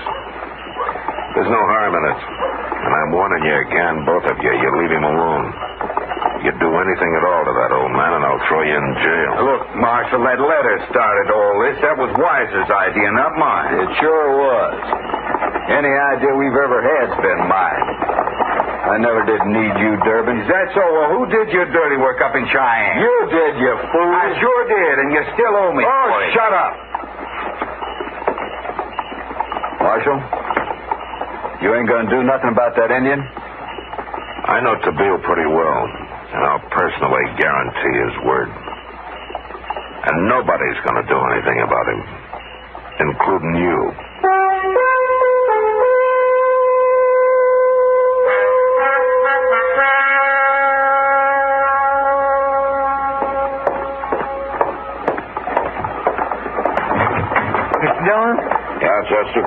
There's no harm in it. And I'm warning you again, both of you, you leave him alone. You do anything at all to that old man, and I'll throw you in jail. Look, Marshal, that letter started all this. That was Weiser's idea, not mine. It sure was. Any idea we've ever had's been mine. I never did need you, Durbin. Is that so? Well, who did your dirty work up in Cheyenne? You did, you fool. I sure did, and you still owe me. Oh, shut up. Marshal, you ain't gonna do nothing about that Indian? I know Tabeel pretty well, and I'll personally guarantee his word. And nobody's gonna do anything about him, including you. Chester?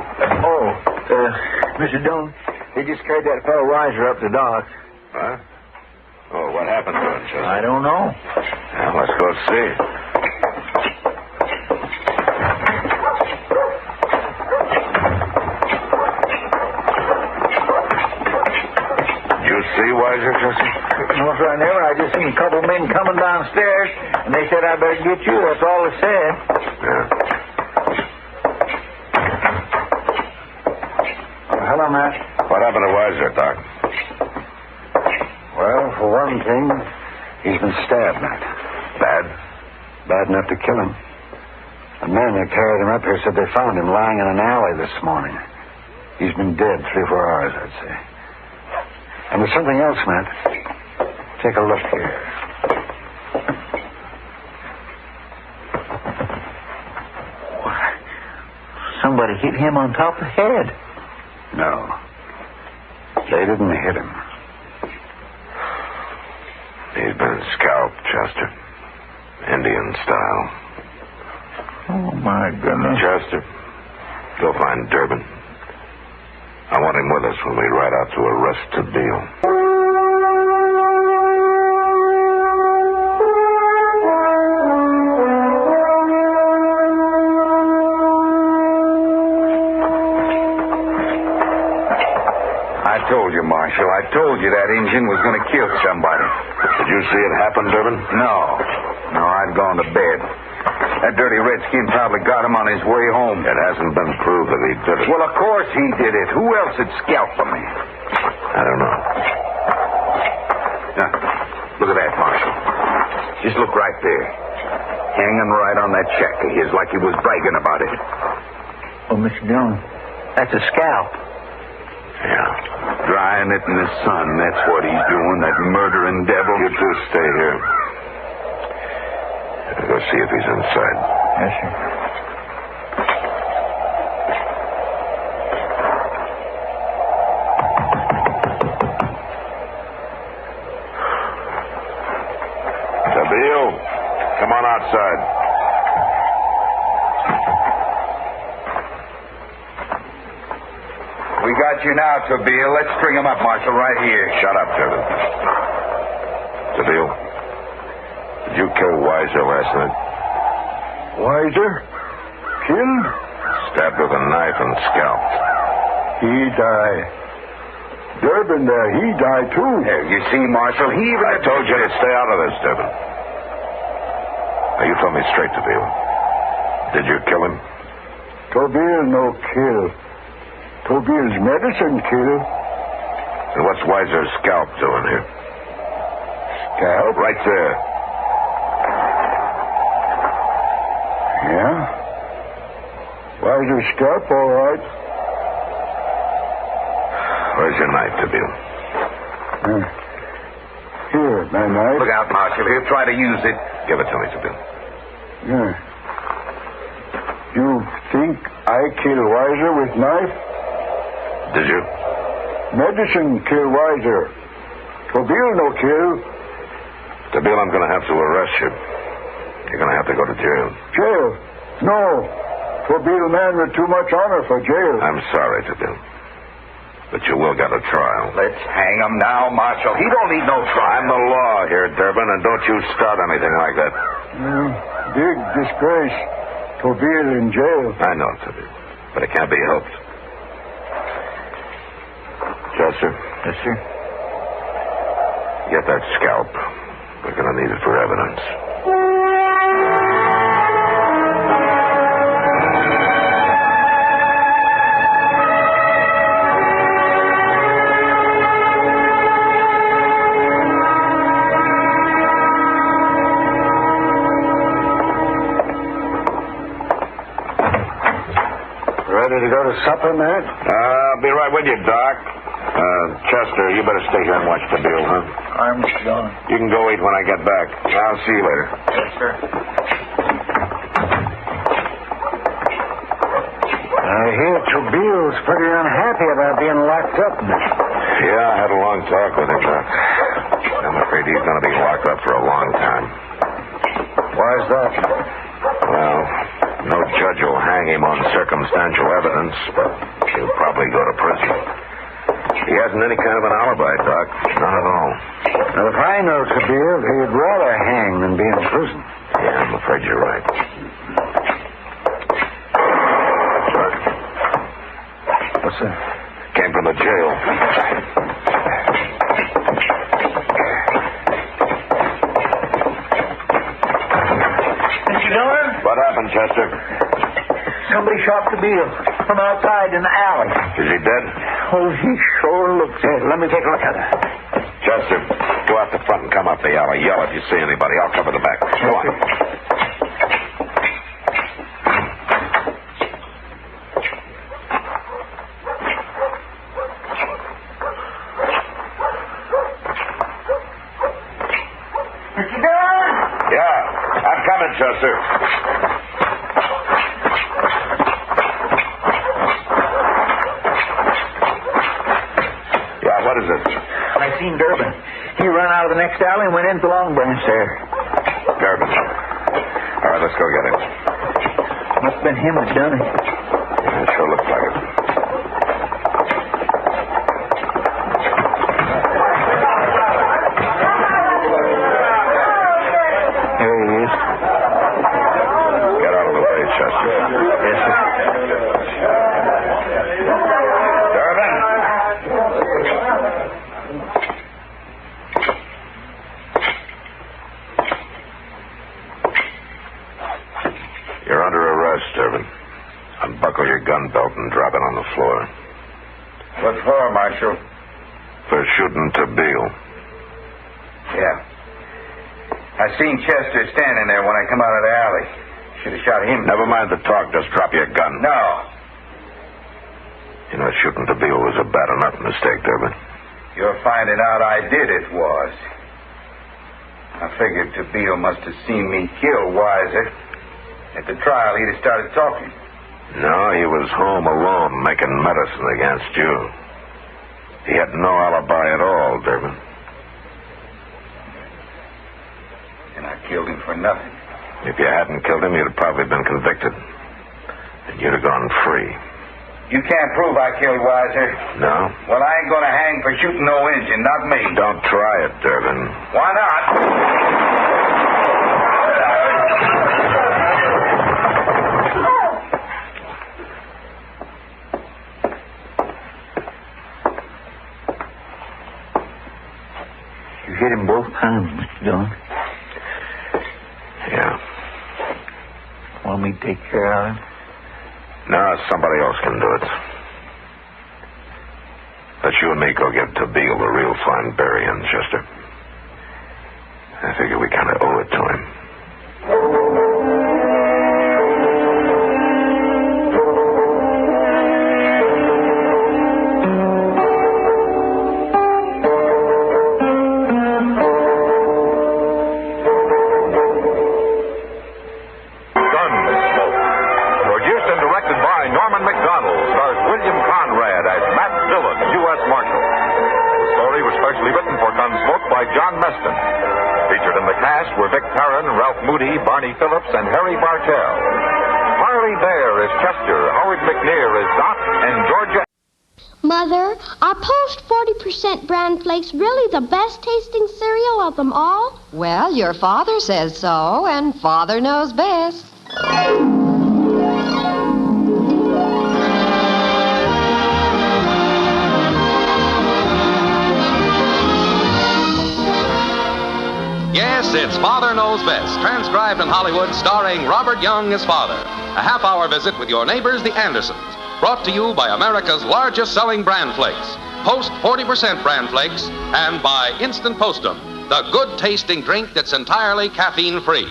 Mr. Dillon, they just carried that fellow Weiser up to dock. Huh? Oh, what happened to him, Chester? I don't know. Well, let's go see. You see Weiser, Chester? No, sir, I never. I just seen a couple of men coming downstairs, and they said I better get you. That's all they said. Yeah. Hello, Matt. What happened to Weiser, Doc? Well, for one thing, he's been stabbed, Matt. Bad? Bad enough to kill him. The men that carried him up here said they found him lying in an alley this morning. He's been dead 3 or 4 hours, I'd say. And there's something else, Matt. Take a look here. Somebody hit him on top of the head. No. They didn't hit him. He's been scalped, Chester. Indian style. Oh, my goodness. Chester, go find Durbin. I want him with us when we ride out to arrest Tabeel. I told you, Marshal. I told you that Injun was going to kill somebody. Did you see it happen, Durbin? No. No, I'd gone to bed. That dirty redskin probably got him on his way home. It hasn't been proved that he did it. Well, of course he did it. Who else would scalp him? I don't know. Now, look at that, Marshal. Just look right there. Hanging right on that check of his like he was bragging about it. Oh, Mr. Dillon, that's a scalp. Yeah. Drying it in the sun. That's what he's doing, that murdering devil. You two stay here. I'll go see if he's inside. Yes, sir. Tabeel, come on outside. We got you now, Tabeel. Let's string him up, Marshal, right here. Shut up, Durbin. Tabeel, did you kill Weiser last night? Weiser? Killed? Stabbed with a knife and scalped. He died. Durbin there, he died too. There, you see, Marshal, he even... I told you to stay out of this, Durbin. Now, you tell me straight, Tabeel. Did you kill him? Tabeel no kill. Tabeel's medicine kill. And what's Weiser's scalp doing here? Scalp? Right there. Yeah? Weiser's scalp, all right. Where's your knife, Tabeel? Here, my knife. Look out, Marshal. He'll try to use it. Give it to me, Tabeel. Yeah. You think I kill Weiser with knife? Did you? Medicine kill Weiser. Tabeel no kill. Tabeel, I'm going to have to arrest you. You're going to have to go to jail. Jail? No. Tabeel man with too much honor for jail. I'm sorry, Tabeel. But you will get a trial. Let's hang him now, Marshal. He don't need no trial. I'm the law here, Durbin, and don't you start anything like that. Big disgrace. Tabeel in jail. I know, Tabeel. But it can't be helped. Chester? Yes, sir. Get that scalp. We're going to need it for evidence. Ready to go to supper, Matt? I'll be right with you, Doc. Chester, you better stay here and watch the deal, huh? I'm John. You can go eat when I get back. I'll see you later. Yes, sir. I hear Tabeel's pretty unhappy about being locked up, Miss. Yeah, I had a long talk with him, Doc. I'm afraid he's going to be locked up for a long time. Why's that? Well, no judge will hang him on circumstantial evidence, but he'll probably go to prison. He hasn't any kind of an alibi, Doc. None at all. Well, if I know Tabeel, he'd rather hang than be in prison. Yeah, I'm afraid you're right. What's that? Came from the jail. Mr. Dillon? What happened, Chester? Somebody shot Tabeel from outside in the alley. Is he dead? Oh, he sure looks dead. Let me take a look at him. Chester, go out the front and come up the alley. Yell if you see anybody. I'll cover the back. Go on. Mr. Dillon? Yeah, I'm coming, Chester. What is it? I seen Durbin. He ran out of the next alley and went into the Long Branch there. Durbin. All right, let's go get him. Must have been him that done it. Yeah, it sure looks like it. There he is. Get out of the way, Chester. Yes, sir. Unbuckle your gun belt and drop it on the floor. What for, Marshal? For shooting to Beale. Yeah. I seen Chester standing there when I come out of the alley. Should have shot him. Never mind the talk. Just drop your gun. No. You know, shooting to Beale was a bad enough mistake, Durbin. You're finding out I did it was. I figured Beale must have seen me kill Weiser. At the trial, he'd have started talking. No, he was home alone making medicine against you. He had no alibi at all, Durbin. And I killed him for nothing. If you hadn't killed him, you'd have probably been convicted. And you'd have gone free. You can't prove I killed Weiser. No? Well, I ain't gonna hang for shooting no Injun, not me. Don't try it, Durbin. Why not? You hit him both times, Mr. Dillon. Yeah. Want me to take care of him? No, somebody else can do it. Let you and me go give to Beale the real fine burying, Chester. I figure we kind of owe it to him. Gunsmoke by John Meston. Featured in the cast were Vic Perrin, Ralph Moody, Barney Phillips, and Harry Bartell. Harley Bear is Chester, Howard McNear is Doc, and Georgia... Mother, are Post 40% bran flakes really the best tasting cereal of them all? Well, your father says so, and Father knows best. Yes, it's Father Knows Best, transcribed in Hollywood, starring Robert Young as Father. A half-hour visit with your neighbors, the Andersons. Brought to you by America's largest-selling bran flakes, Post 40% bran flakes, and by Instant Postum, the good-tasting drink that's entirely caffeine-free.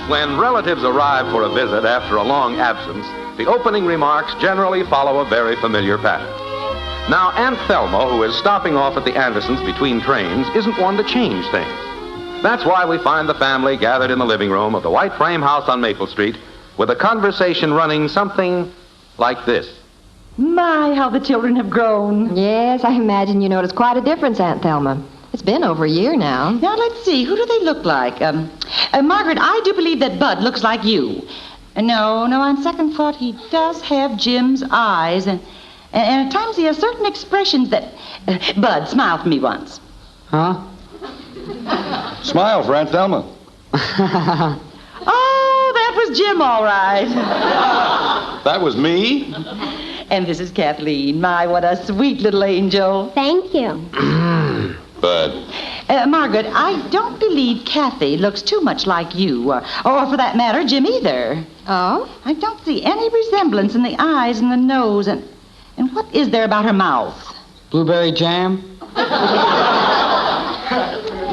When relatives arrive for a visit after a long absence, the opening remarks generally follow a very familiar pattern. Now, Aunt Thelma, who is stopping off at the Andersons between trains, isn't one to change things. That's why we find the family gathered in the living room of the white frame house on Maple Street with a conversation running something like this. My, how the children have grown. Yes, I imagine you noticed quite a difference, Aunt Thelma. It's been over a year now. Now, let's see. Who do they look like? Margaret, I do believe that Bud looks like you. No, on second thought, he does have Jim's eyes. And at times he has certain expressions that... Bud, smile for me once. Huh? Smile for Aunt Thelma. Oh, that was Jim, all right. That was me? And this is Kathleen. My, what a sweet little angel. Thank you. Bud. Margaret, I don't believe Kathy looks too much like you, or for that matter, Jim either. Oh? I don't see any resemblance in the eyes and the nose, and what is there about her mouth? Blueberry jam?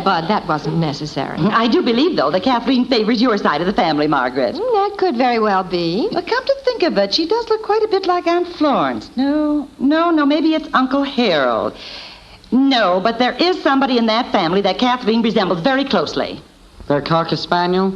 Bud, that wasn't necessary. I do believe, though, that Kathleen favors your side of the family, Margaret. That could very well be. Well, come to think of it, she does look quite a bit like Aunt Florence. No, maybe it's Uncle Harold. No, but there is somebody in that family that Kathleen resembles very closely. Their Cocker Spaniel?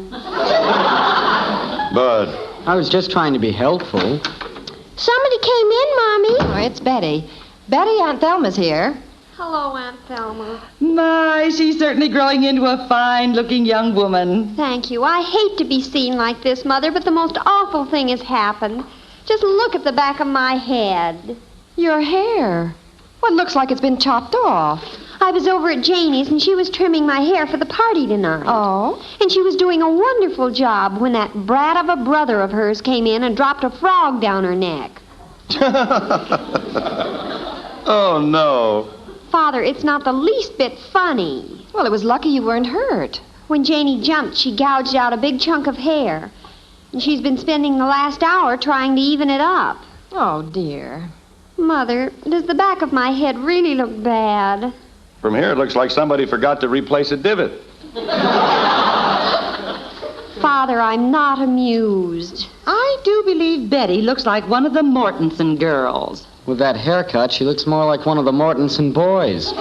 Bud, I was just trying to be helpful. Somebody came in, Mommy. Oh, it's Betty. Betty, Aunt Thelma's here. Hello, Aunt Thelma. My, she's certainly growing into a fine-looking young woman. Thank you. I hate to be seen like this, Mother, but the most awful thing has happened. Just look at the back of my head. Your hair? Well, it looks like it's been chopped off. I was over at Janie's, and she was trimming my hair for the party tonight. Oh? And she was doing a wonderful job when that brat of a brother of hers came in and dropped a frog down her neck. Oh, no. Father, it's not the least bit funny. Well, it was lucky you weren't hurt. When Janie jumped, she gouged out a big chunk of hair. And she's been spending the last hour trying to even it up. Oh, dear. Mother, does the back of my head really look bad? From here, it looks like somebody forgot to replace a divot. Father, I'm not amused. I do believe Betty looks like one of the Mortensen girls. With that haircut, she looks more like one of the Mortensen boys.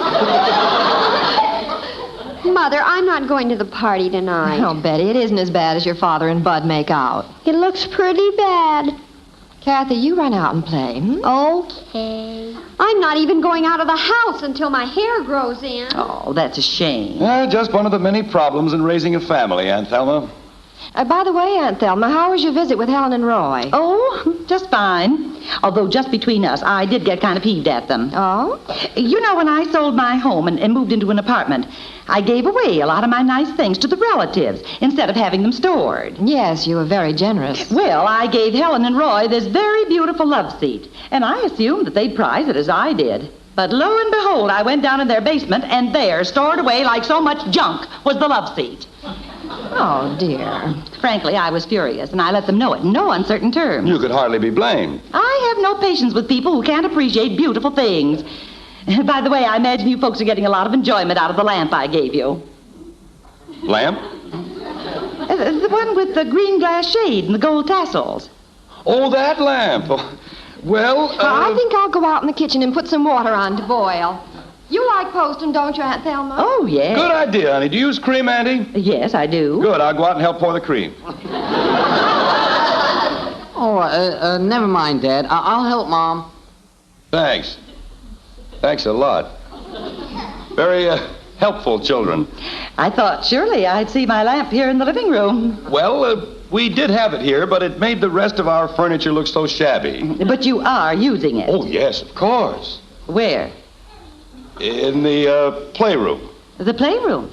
Mother, I'm not going to the party tonight. Oh, Betty, it isn't as bad as your father and Bud make out. It looks pretty bad. Kathy, you run out and play. Okay. I'm not even going out of the house until my hair grows in. Oh, that's a shame. Just one of the many problems in raising a family, Aunt Thelma. By the way, Aunt Thelma, how was your visit with Helen and Roy? Oh, just fine. Although, just between us, I did get kind of peeved at them. Oh? You know, when I sold my home and moved into an apartment, I gave away a lot of my nice things to the relatives instead of having them stored. Yes, you were very generous. Well, I gave Helen and Roy this very beautiful love seat, and I assumed that they'd prize it as I did. But lo and behold, I went down in their basement, and there, stored away like so much junk, was the love seat. Oh, dear. Frankly, I was furious, and I let them know it in no uncertain terms. You could hardly be blamed. I have no patience with people who can't appreciate beautiful things. By the way, I imagine you folks are getting a lot of enjoyment out of the lamp I gave you. Lamp? The one with the green glass shade and the gold tassels. Oh, that lamp. Well, I think I'll go out in the kitchen and put some water on to boil. You like postum, don't you, Aunt Thelma? Oh, yes. Good idea, honey. Do you use cream, Auntie? Yes, I do. Good. I'll go out and help pour the cream. Never mind, Dad. I'll help Mom. Thanks. Thanks a lot. Very helpful children. I thought surely I'd see my lamp here in the living room. Well, we did have it here, but it made the rest of our furniture look so shabby. But you are using it. Oh, yes, of course. Where? In the playroom. The playroom?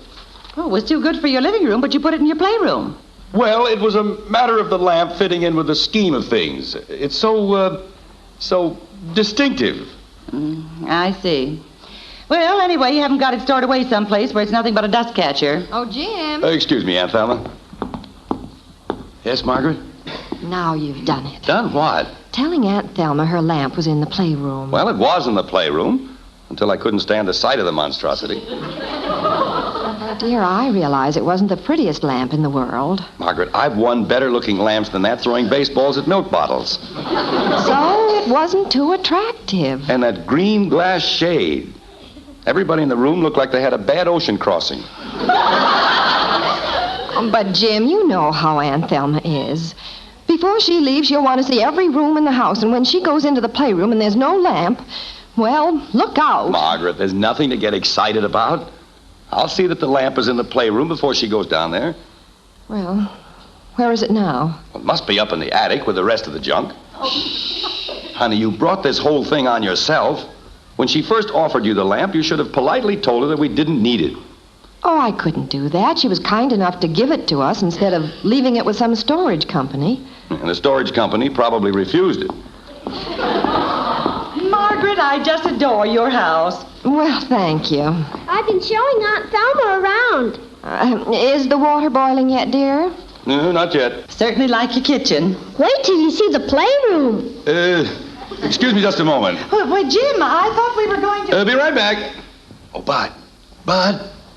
Oh, it was too good for your living room, but you put it in your playroom. Well, it was a matter of the lamp fitting in with the scheme of things. It's so distinctive. I see. Well, anyway, you haven't got it stored away someplace where it's nothing but a dust catcher. Oh, Jim. Excuse me, Aunt Thelma. Yes, Margaret? Now you've done it. Done what? Telling Aunt Thelma her lamp was in the playroom. Well, it was in the playroom until I couldn't stand the sight of the monstrosity. Dear, I realize it wasn't the prettiest lamp in the world. Margaret, I've won better-looking lamps than that throwing baseballs at milk bottles. So it wasn't too attractive. And that green glass shade. Everybody in the room looked like they had a bad ocean crossing. But, Jim, you know how Aunt Thelma is. Before she leaves, she'll want to see every room in the house, and when she goes into the playroom and there's no lamp, well, look out. Margaret, there's nothing to get excited about. I'll see that the lamp is in the playroom before she goes down there. Well, where is it now? Well, it must be up in the attic with the rest of the junk. Honey, you brought this whole thing on yourself. When she first offered you the lamp, you should have politely told her that we didn't need it. Oh, I couldn't do that. She was kind enough to give it to us instead of leaving it with some storage company. And the storage company probably refused it. Margaret, I just adore your house. Well, thank you. I've been showing Aunt Thelma around. Is the water boiling yet, dear? No, not yet. Certainly like your kitchen. Wait till you see the playroom. Excuse me just a moment. Wait, Jim, I thought we were going to... Be right back. Oh, Bud.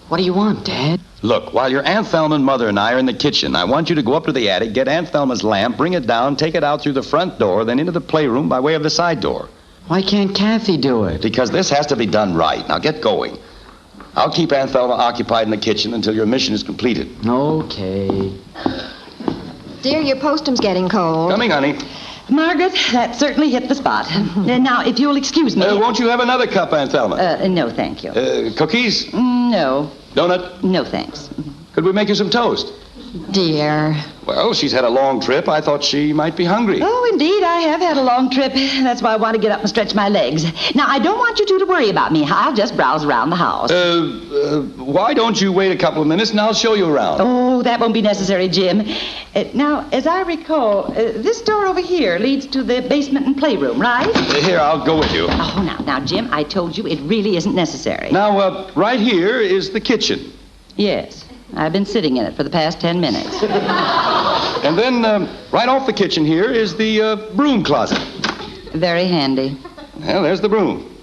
What do you want, Dad? Look, while your Aunt Thelma and Mother and I are in the kitchen, I want you to go up to the attic, get Aunt Thelma's lamp, bring it down, take it out through the front door, then into the playroom by way of the side door. Why can't Kathy do it? Because this has to be done right. Now, get going. I'll keep Aunt Thelma occupied in the kitchen until your mission is completed. Okay. Dear, your postum's getting cold. Coming, honey. Margaret, that certainly hit the spot. Now, if you'll excuse me... won't you have another cup, Aunt Thelma? No, thank you. Cookies? No. Donut? No, thanks. Could we make you some toast? Dear. Well, she's had a long trip. I thought she might be hungry. Oh, indeed, I have had a long trip. That's why I want to get up and stretch my legs. Now, I don't want you two to worry about me. I'll just browse around the house. Why don't you wait a couple of minutes and I'll show you around? Oh, that won't be necessary, Jim. Now, as I recall, this door over here leads to the basement and playroom, right? Here, I'll go with you. Oh, now, Jim, I told you it really isn't necessary. Now, right here is the kitchen. Yes. I've been sitting in it for the past 10 minutes. And then, right off the kitchen here is the broom closet. Very handy. Well, there's the broom.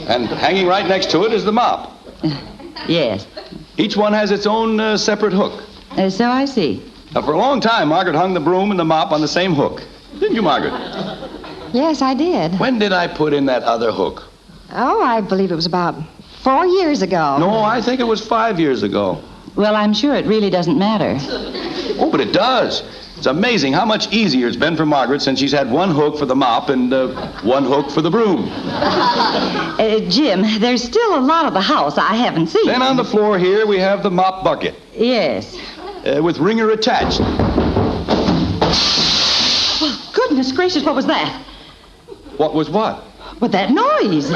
And hanging right next to it is the mop. Yes. Each one has its own separate hook. So I see. Now, for a long time, Margaret hung the broom and the mop on the same hook. Didn't you, Margaret? Yes, I did. When did I put in that other hook? Oh, I believe it was about 4 years ago. No, I think it was 5 years ago. Well, I'm sure it really doesn't matter. Oh, but it does. It's amazing how much easier it's been for Margaret since she's had one hook for the mop and one hook for the broom. Jim, there's still a lot of the house I haven't seen. Then on the floor here, we have the mop bucket. Yes. With wringer attached. Well, goodness gracious, what was that? What was what? What, that noise?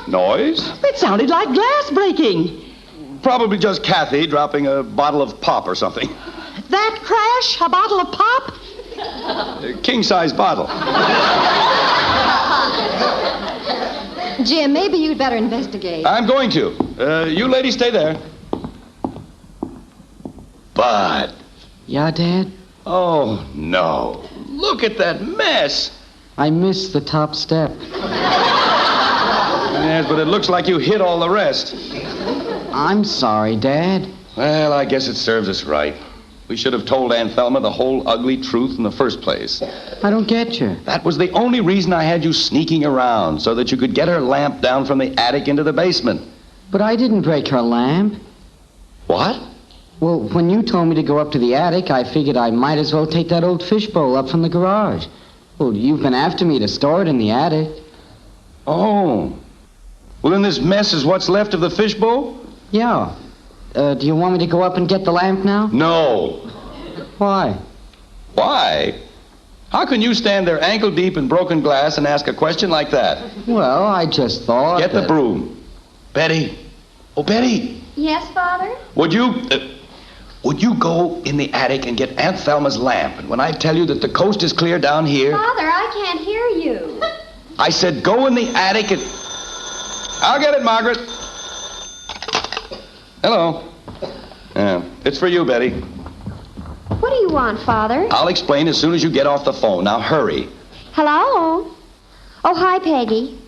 Noise? It sounded like glass breaking. Probably just Kathy dropping a bottle of pop or something. That crash? A bottle of pop? A king-size bottle. Jim, maybe you'd better investigate. I'm going to. You ladies stay there. Bud. Yeah, Dad? Oh, no. Look at that mess. I missed the top step. Yes, but it looks like you hit all the rest. I'm sorry, Dad. Well, I guess it serves us right. We should have told Aunt Thelma the whole ugly truth in the first place. I don't get you. That was the only reason I had you sneaking around, so that you could get her lamp down from the attic into the basement. But I didn't break her lamp. What? Well, when you told me to go up to the attic, I figured I might as well take that old fishbowl up from the garage. Well, you've been after me to store it in the attic. Oh. Well, then this mess is what's left of the fishbowl? Yeah. Do you want me to go up and get the lamp now? No. Why? Why? How can you stand there ankle deep in broken glass and ask a question like that? Well, I just thought. Get the broom. Betty. Oh, Betty. Yes, Father? Would you go in the attic and get Aunt Thelma's lamp? And when I tell you that the coast is clear down here... Father, I can't hear you. I said go in the attic and... I'll get it, Margaret. Hello. It's for you, Betty. What do you want, Father? I'll explain as soon as you get off the phone. Now, hurry. Hello? Oh, hi, Peggy.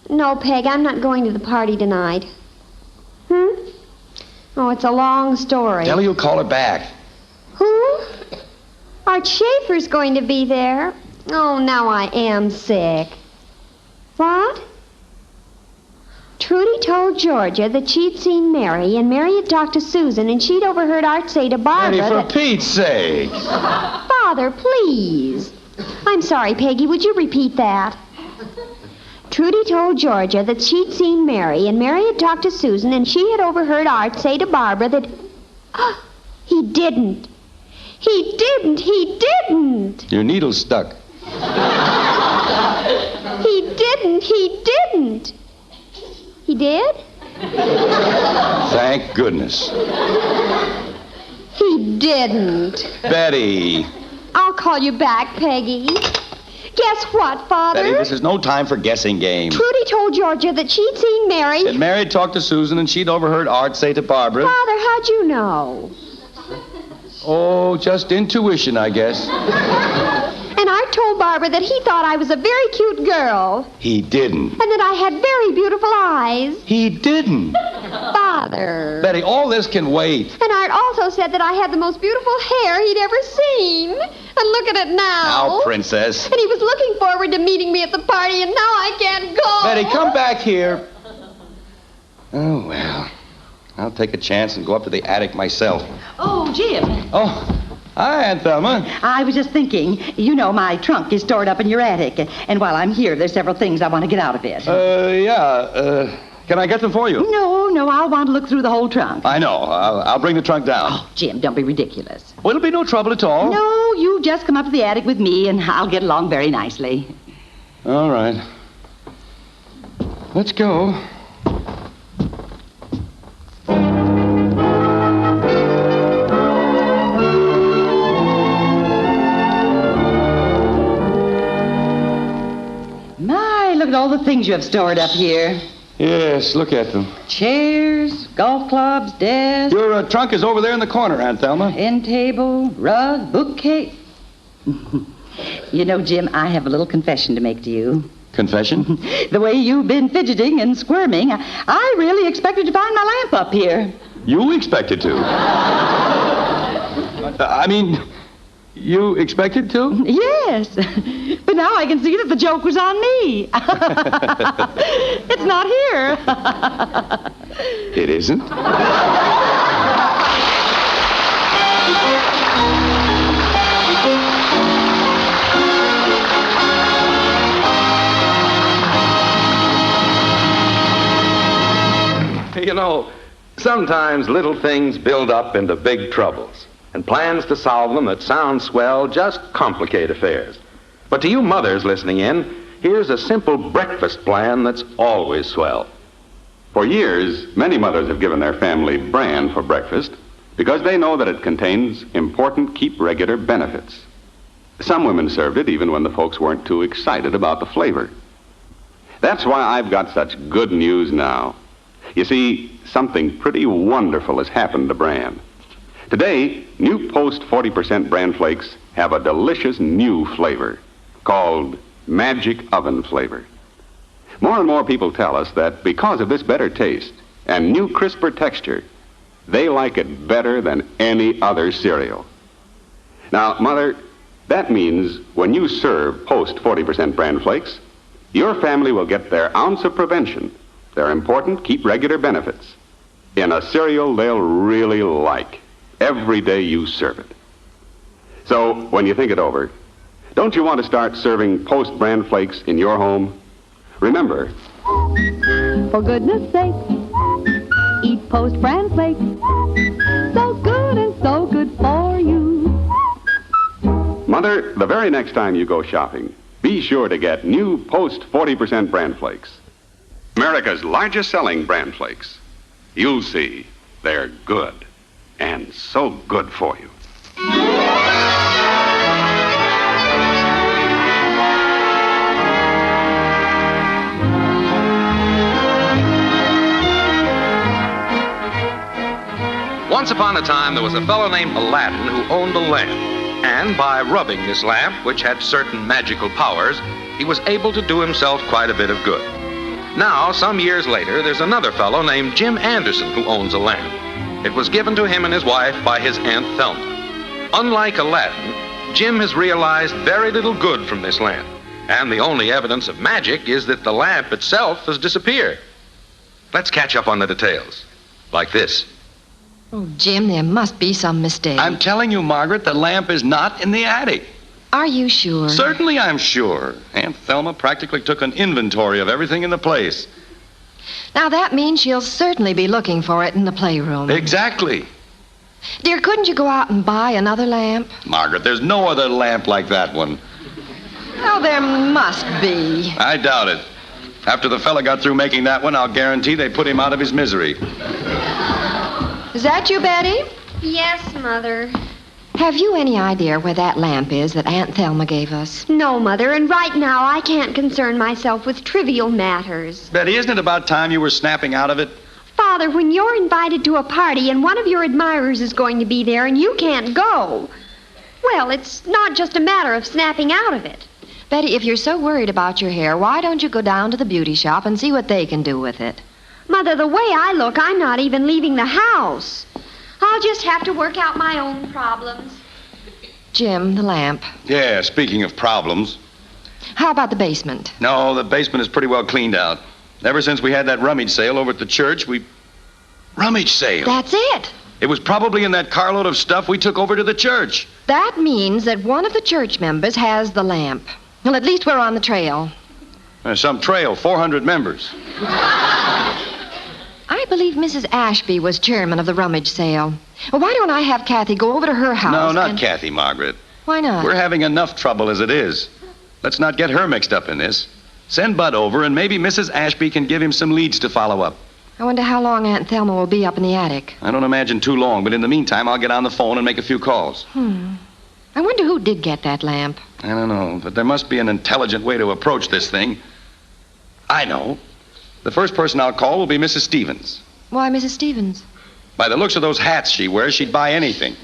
No, Peg, I'm not going to the party tonight. Oh, it's a long story. Tell her you'll call her back. Who? Art Schaefer's going to be there. Oh, now I am sick. What? Trudy told Georgia that she'd seen Mary, and Mary had talked to Susan, and she'd overheard Art say to Barbara Betty, for Pete's sake. Father, please. I'm sorry, Peggy. Would you repeat that? Trudy told Georgia that she'd seen Mary, and Mary had talked to Susan, and she had overheard Art say to Barbara that... He didn't. He didn't. He didn't. Your needle's stuck. He didn't. He didn't. He did? Thank goodness. He didn't. Betty. I'll call you back, Peggy. Guess what, Father? Betty, this is no time for guessing games. Trudy told Georgia that she'd seen Mary. And Mary talked to Susan, and she'd overheard Art say to Barbara... Father, how'd you know? Oh, just intuition, I guess. And Art told Barbara that he thought I was a very cute girl. He didn't. And that I had very beautiful eyes. He didn't. Father. Betty, all this can wait. And Art also said that I had the most beautiful hair he'd ever seen. And look at it now. Now, Princess. And he was looking forward to meeting me at the party, and now I can't go. Betty, come back here. Oh, well. I'll take a chance and go up to the attic myself. Oh, Jim. Oh, hi, Aunt Thelma. I was just thinking, you know, my trunk is stored up in your attic. And while I'm here, there's several things I want to get out of it. Yeah. Can I get them for you? No, I'll want to look through the whole trunk. I know. I'll bring the trunk down. Oh, Jim, don't be ridiculous. Well, it'll be no trouble at all. No, you just come up to the attic with me, and I'll get along very nicely. All right. Let's go. My, look at all the things you have stored up here. Yes, look at them. Chairs, golf clubs, desks. Your trunk is over there in the corner, Aunt Thelma. End table, rug, bookcase. You know, Jim, I have a little confession to make to you. Confession? The way you've been fidgeting and squirming, I really expected to find my lamp up here. You expected to? I mean, you expected to? Yes. But now I can see that the joke was on me. It's not here. It isn't? You know, sometimes little things build up into big troubles, and plans to solve them that sound swell just complicate affairs. But to you mothers listening in, here's a simple breakfast plan that's always swell. For years, many mothers have given their family bran for breakfast because they know that it contains important keep regular benefits. Some women served it even when the folks weren't too excited about the flavor. That's why I've got such good news now. You see, something pretty wonderful has happened to bran. Today, new Post 40% bran flakes have a delicious new flavor called Magic Oven Flavor. More and more people tell us that because of this better taste and new crisper texture, they like it better than any other cereal. Now, Mother, that means when you serve Post 40% bran flakes, your family will get their ounce of prevention, their important keep regular benefits, in a cereal they'll really like every day you serve it. So, when you think it over, don't you want to start serving Post bran flakes in your home? Remember, for goodness sake, eat Post bran flakes. So good and so good for you. Mother, the very next time you go shopping, be sure to get new Post 40% bran flakes. America's largest selling bran flakes. You'll see, they're good, and so good for you. Once upon a time, there was a fellow named Aladdin who owned a lamp. And by rubbing this lamp, which had certain magical powers, he was able to do himself quite a bit of good. Now, some years later, there's another fellow named Jim Anderson who owns a lamp. It was given to him and his wife by his Aunt Thelma. Unlike Aladdin, Jim has realized very little good from this lamp. And the only evidence of magic is that the lamp itself has disappeared. Let's catch up on the details. Like this. Oh, Jim, there must be some mistake. I'm telling you, Margaret, the lamp is not in the attic. Are you sure? Certainly I'm sure. Aunt Thelma practically took an inventory of everything in the place. Now, that means she'll certainly be looking for it in the playroom. Exactly. Dear, couldn't you go out and buy another lamp? Margaret, there's no other lamp like that one. Oh, there must be. I doubt it. After the fella got through making that one, I'll guarantee they put him out of his misery. Is that you, Betty? Yes, Mother. Have you any idea where that lamp is that Aunt Thelma gave us? No, Mother, and right now I can't concern myself with trivial matters. Betty, isn't it about time you were snapping out of it? Father, when you're invited to a party and one of your admirers is going to be there and you can't go, well, it's not just a matter of snapping out of it. Betty, if you're so worried about your hair, why don't you go down to the beauty shop and see what they can do with it? Mother, the way I look, I'm not even leaving the house. I'll just have to work out my own problems. Jim, the lamp. Yeah, speaking of problems. How about the basement? No, the basement is pretty well cleaned out. Ever since we had that rummage sale over at the church, Rummage sale? That's it. It was probably in that carload of stuff we took over to the church. That means that one of the church members has the lamp. Well, at least we're on the trail. Some trail, 400 members. believe Mrs. Ashby was chairman of the rummage sale. Well, why don't I have Kathy go over to her house? No, not Kathy, Margaret. Why not? We're having enough trouble as it is. Let's not get her mixed up in this. Send Bud over, and maybe Mrs. Ashby can give him some leads to follow up. I wonder how long Aunt Thelma will be up in the attic. I don't imagine too long, but in the meantime, I'll get on the phone and make a few calls. I wonder who did get that lamp. I don't know, but there must be an intelligent way to approach this thing. I know. The first person I'll call will be Mrs. Stevens. Why, Mrs. Stevens? By the looks of those hats she wears, she'd buy anything.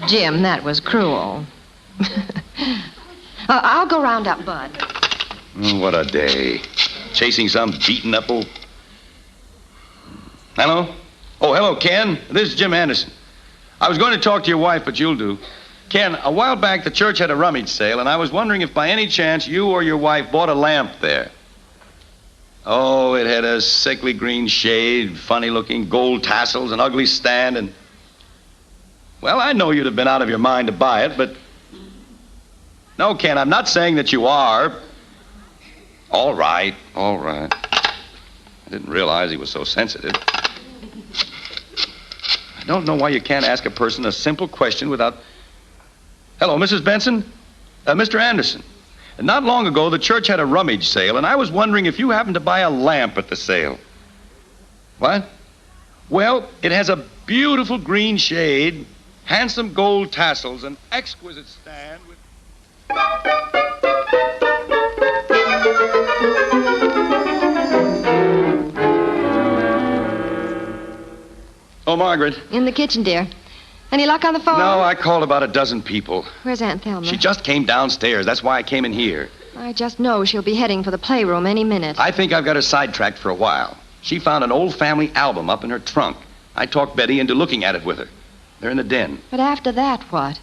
Jim, that was cruel. I'll go round up Bud. What a day. Chasing some beaten-up old... Hello? Oh, hello, Ken. This is Jim Anderson. I was going to talk to your wife, but you'll do. Ken, a while back, the church had a rummage sale, and I was wondering if by any chance you or your wife bought a lamp there. Oh, it had a sickly green shade, funny-looking gold tassels, an ugly stand, and... Well, I know you'd have been out of your mind to buy it, but... No, Ken, I'm not saying that you are. All right. I didn't realize he was so sensitive. I don't know why you can't ask a person a simple question without... Hello, Mrs. Benson? Mr. Anderson. Not long ago, the church had a rummage sale, and I was wondering if you happened to buy a lamp at the sale. What? Well, it has a beautiful green shade, handsome gold tassels, an exquisite stand with... Oh, Margaret. In the kitchen, dear. Any luck on the phone? No, I called about a dozen people. Where's Aunt Thelma? She just came downstairs. That's why I came in here. I just know she'll be heading for the playroom any minute. I think I've got her sidetracked for a while. She found an old family album up in her trunk. I talked Betty into looking at it with her. They're in the den. But after that, what?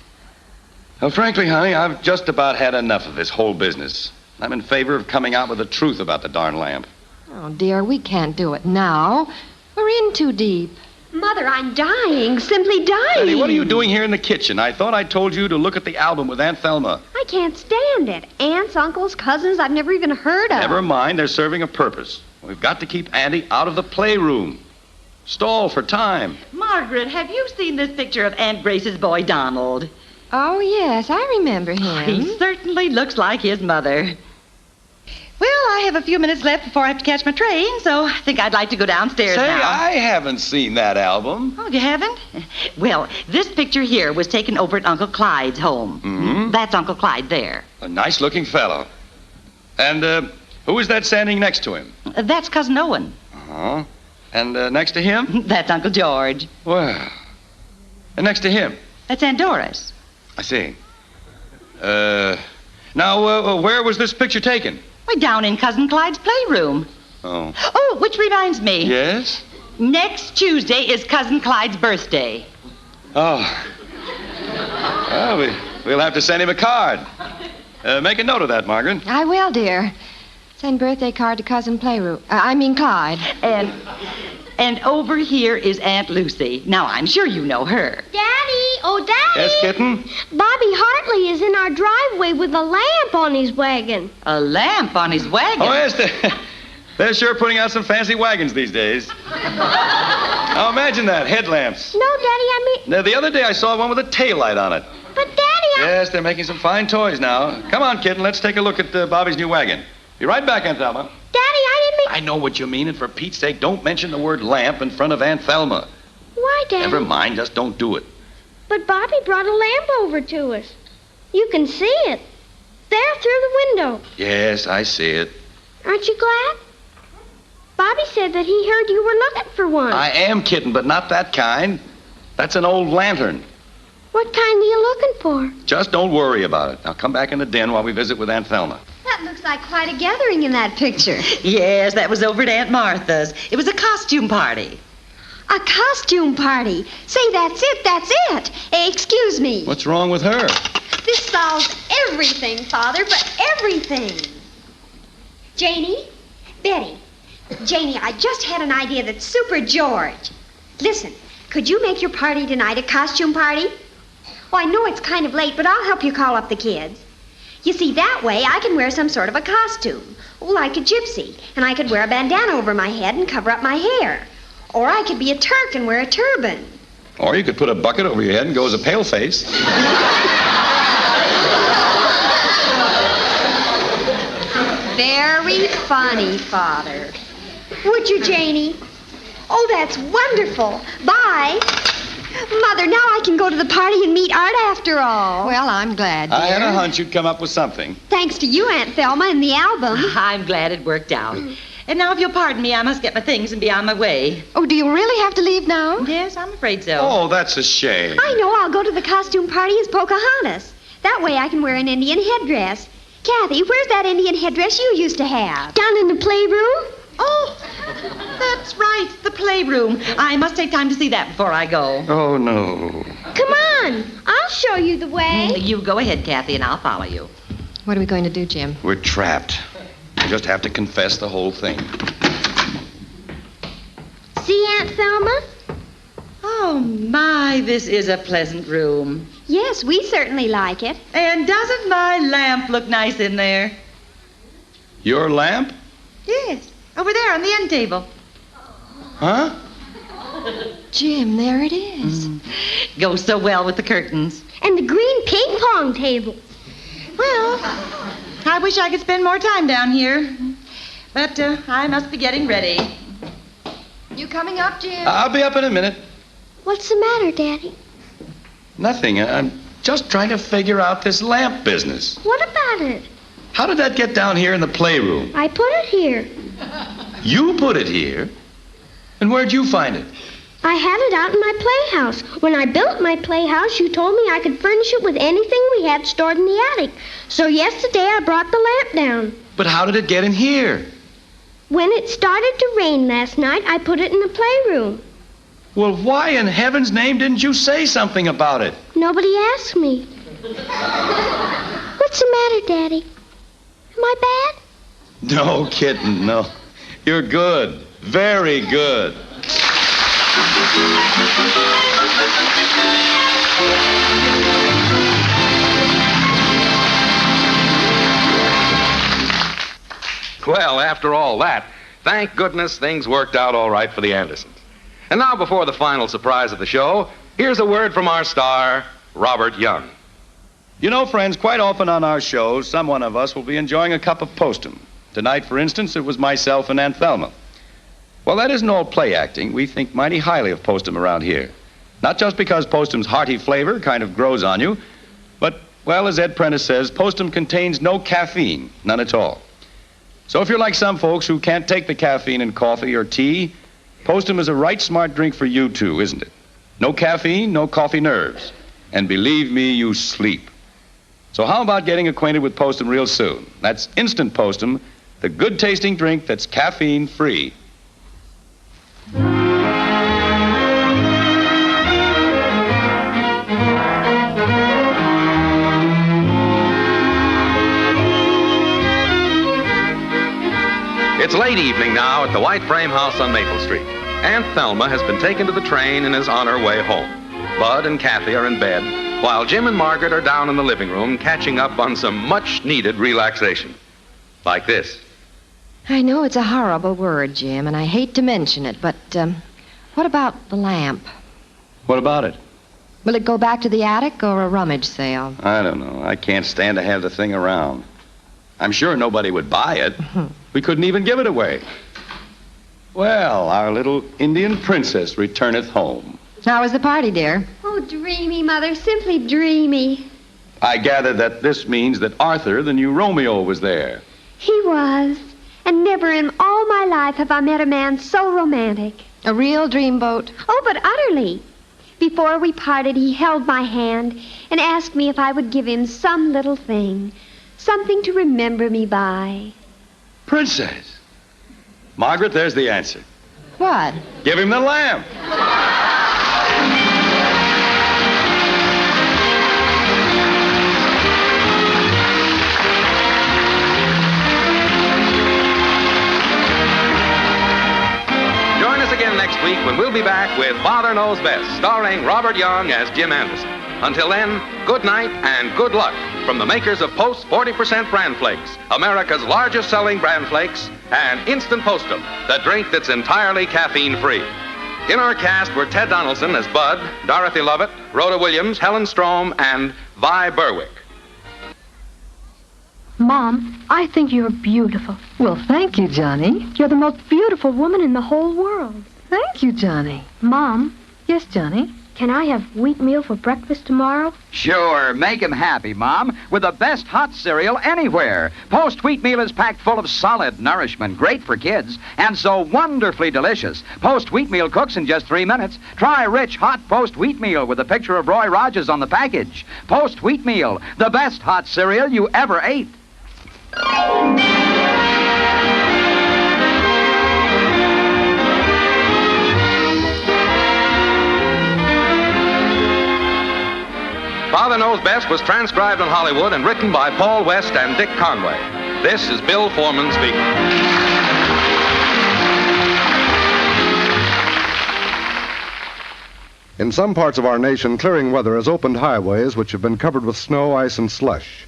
Well, frankly, honey, I've just about had enough of this whole business. I'm in favor of coming out with the truth about the darn lamp. Oh, dear, we can't do it now. We're in too deep. Mother, I'm dying, simply dying. Betty, what are you doing here in the kitchen? I thought I told you to look at the album with Aunt Thelma. I can't stand it. Aunts, uncles, cousins I've never even heard of. Never mind, they're serving a purpose. We've got to keep Auntie out of the playroom. Stall for time. Margaret, have you seen this picture of Aunt Grace's boy, Donald? Oh, yes, I remember him. He certainly looks like his mother. Well, I have a few minutes left before I have to catch my train, so I think I'd like to go downstairs Say, now. I haven't seen that album. Oh, you haven't? Well, this picture here was taken over at Uncle Clyde's home. Mm-hmm. That's Uncle Clyde there. A nice-looking fellow. And, who is that standing next to him? That's Cousin Owen. Uh-huh. And, next to him? That's Uncle George. Well, and next to him? That's Aunt Doris. I see. Now, where was this picture taken? We're down in Cousin Clyde's playroom. Oh. Oh, which reminds me. Yes? Next Tuesday is Cousin Clyde's birthday. Oh. Well, we'll have to send him a card. Make a note of that, Margaret. I will, dear. Send birthday card to Cousin Clyde. And over here is Aunt Lucy. Now, I'm sure you know her. Daddy! Oh, Daddy! Yes, kitten? Bobby Hartley is in our driveway with a lamp on his wagon. A lamp on his wagon? Oh, yes. They're sure putting out some fancy wagons these days. Now, imagine that. Headlamps. No, Daddy, I mean... Now, the other day I saw one with a taillight on it. But, Daddy, Yes, they're making some fine toys now. Come on, kitten. Let's take a look at Bobby's new wagon. Be right back, Aunt Thelma. Daddy, I didn't mean... I know what you mean, and for Pete's sake, don't mention the word lamp in front of Aunt Thelma. Why, Daddy? Never mind, just don't do it. But Bobby brought a lamp over to us. You can see it. There, through the window. Yes, I see it. Aren't you glad? Bobby said that he heard you were looking for one. I am, kitten, but not that kind. That's an old lantern. What kind are you looking for? Just don't worry about it. Now come back in the den while we visit with Aunt Thelma. That looks like quite a gathering in that picture. Yes, that was over at Aunt Martha's. It was a costume party. A costume party. Say, that's it. Excuse me. What's wrong with her? This solves everything, Father, but everything. Janie, Betty. Janie, I just had an idea that's super George. Listen, could you make your party tonight a costume party? Oh, I know it's kind of late, but I'll help you call up the kids. You see, that way I can wear some sort of a costume, like a gypsy, and I could wear a bandana over my head and cover up my hair. Or I could be a Turk and wear a turban. Or you could put a bucket over your head and go as a paleface. Very funny, Father. Would you, Janie? Oh, that's wonderful. Bye. Mother, now I can go to the party and meet Art after all. Well, I'm glad, dear. I had a hunch you'd come up with something. Thanks to you, Aunt Thelma, and the album. I'm glad it worked out. And now, if you'll pardon me, I must get my things and be on my way. Oh, do you really have to leave now? Yes, I'm afraid so. Oh, that's a shame. I know. I'll go to the costume party as Pocahontas. That way I can wear an Indian headdress. Kathy, where's that Indian headdress you used to have? Down in the playroom? Oh, that's right, the playroom. I must take time to see that before I go. Oh, no. Come on. I'll show you the way. You go ahead, Kathy, and I'll follow you. What are we going to do, Jim? We're trapped. We just have to confess the whole thing. See, Aunt Thelma? Oh, my, this is a pleasant room. Yes, we certainly like it. And doesn't my lamp look nice in there? Your lamp? Yes, over there on the end table. Huh? Jim, there it is. Goes so well with the curtains. And the green ping pong table. Well, I wish I could spend more time down here. But I must be getting ready. You coming up, Jim? I'll be up in a minute. What's the matter, Daddy? Nothing. I'm just trying to figure out this lamp business. What about it? How did that get down here in the playroom? I put it here. You put it here? And where'd you find it? I had it out in my playhouse. When I built my playhouse, you told me I could furnish it with anything we had stored in the attic. So yesterday I brought the lamp down. But how did it get in here? When it started to rain last night, I put it in the playroom. Well, why in heaven's name didn't you say something about it? Nobody asked me. What's the matter, Daddy? Am I bad? No, kitten, no. You're good. Very good. Well, after all that, thank goodness things worked out all right for the Andersons. And now, before the final surprise of the show, here's a word from our star, Robert Young. You know, friends, quite often on our shows, some one of us will be enjoying a cup of postum. Tonight, for instance, it was myself and Aunt Thelma. Well, that isn't all play acting. We think mighty highly of postum around here. Not just because postum's hearty flavor kind of grows on you, but, well, as Ed Prentice says, postum contains no caffeine, none at all. So if you're like some folks who can't take the caffeine in coffee or tea, postum is a right smart drink for you, too, isn't it? No caffeine, no coffee nerves. And believe me, you sleep. So how about getting acquainted with postum real soon? That's instant postum, the good-tasting drink that's caffeine-free. It's late evening now at the White Frame House on Maple Street. Aunt Thelma has been taken to the train and is on her way home. Bud and Kathy are in bed, while Jim and Margaret are down in the living room catching up on some much-needed relaxation. Like this. I know it's a horrible word, Jim, and I hate to mention it, but what about the lamp? What about it? Will it go back to the attic or a rummage sale? I don't know. I can't stand to have the thing around. I'm sure nobody would buy it. We couldn't even give it away. Well, our little Indian princess returneth home. How was the party, dear? Oh, dreamy, Mother, simply dreamy. I gather that this means that Arthur, the new Romeo, was there. He was. And never in all my life have I met a man so romantic. A real dreamboat? Oh, but utterly. Before we parted, he held my hand and asked me if I would give him some little thing. Something to remember me by. Princess. Margaret, there's the answer. What? Give him the lamp. Join us again next week when we'll be back with Father Knows Best, starring Robert Young as Jim Anderson. Until then, good night and good luck from the makers of Post's 40% Bran Flakes, America's largest selling Bran Flakes, and Instant Postum, the drink that's entirely caffeine-free. In our cast were Ted Donaldson as Bud, Dorothy Lovett, Rhoda Williams, Helen Strom, and Vi Berwick. Mom, I think you're beautiful. Well, thank you, Johnny. You're the most beautiful woman in the whole world. Thank you, Johnny. Mom. Yes, Johnny? Can I have wheatmeal for breakfast tomorrow? Sure, make him happy, Mom, with the best hot cereal anywhere. Post Wheatmeal is packed full of solid nourishment, great for kids, and so wonderfully delicious. Post Wheatmeal cooks in just 3 minutes. Try rich, hot Post Wheatmeal with a picture of Roy Rogers on the package. Post Wheatmeal, the best hot cereal you ever ate. Father Knows Best was transcribed in Hollywood and written by Paul West and Dick Conway. This is Bill Foreman speaking. In some parts of our nation, clearing weather has opened highways which have been covered with snow, ice, and slush.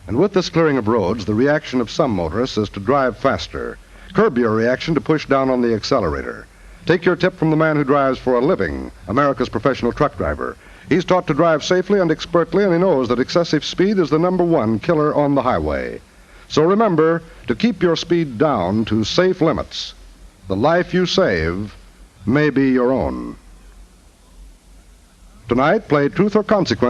And with this clearing of roads, the reaction of some motorists is to drive faster. Curb your reaction to push down on the accelerator. Take your tip from the man who drives for a living, America's professional truck driver. He's taught to drive safely and expertly, and he knows that excessive speed is the #1 killer on the highway. So remember to keep your speed down to safe limits. The life you save may be your own. Tonight, play Truth or Consequence.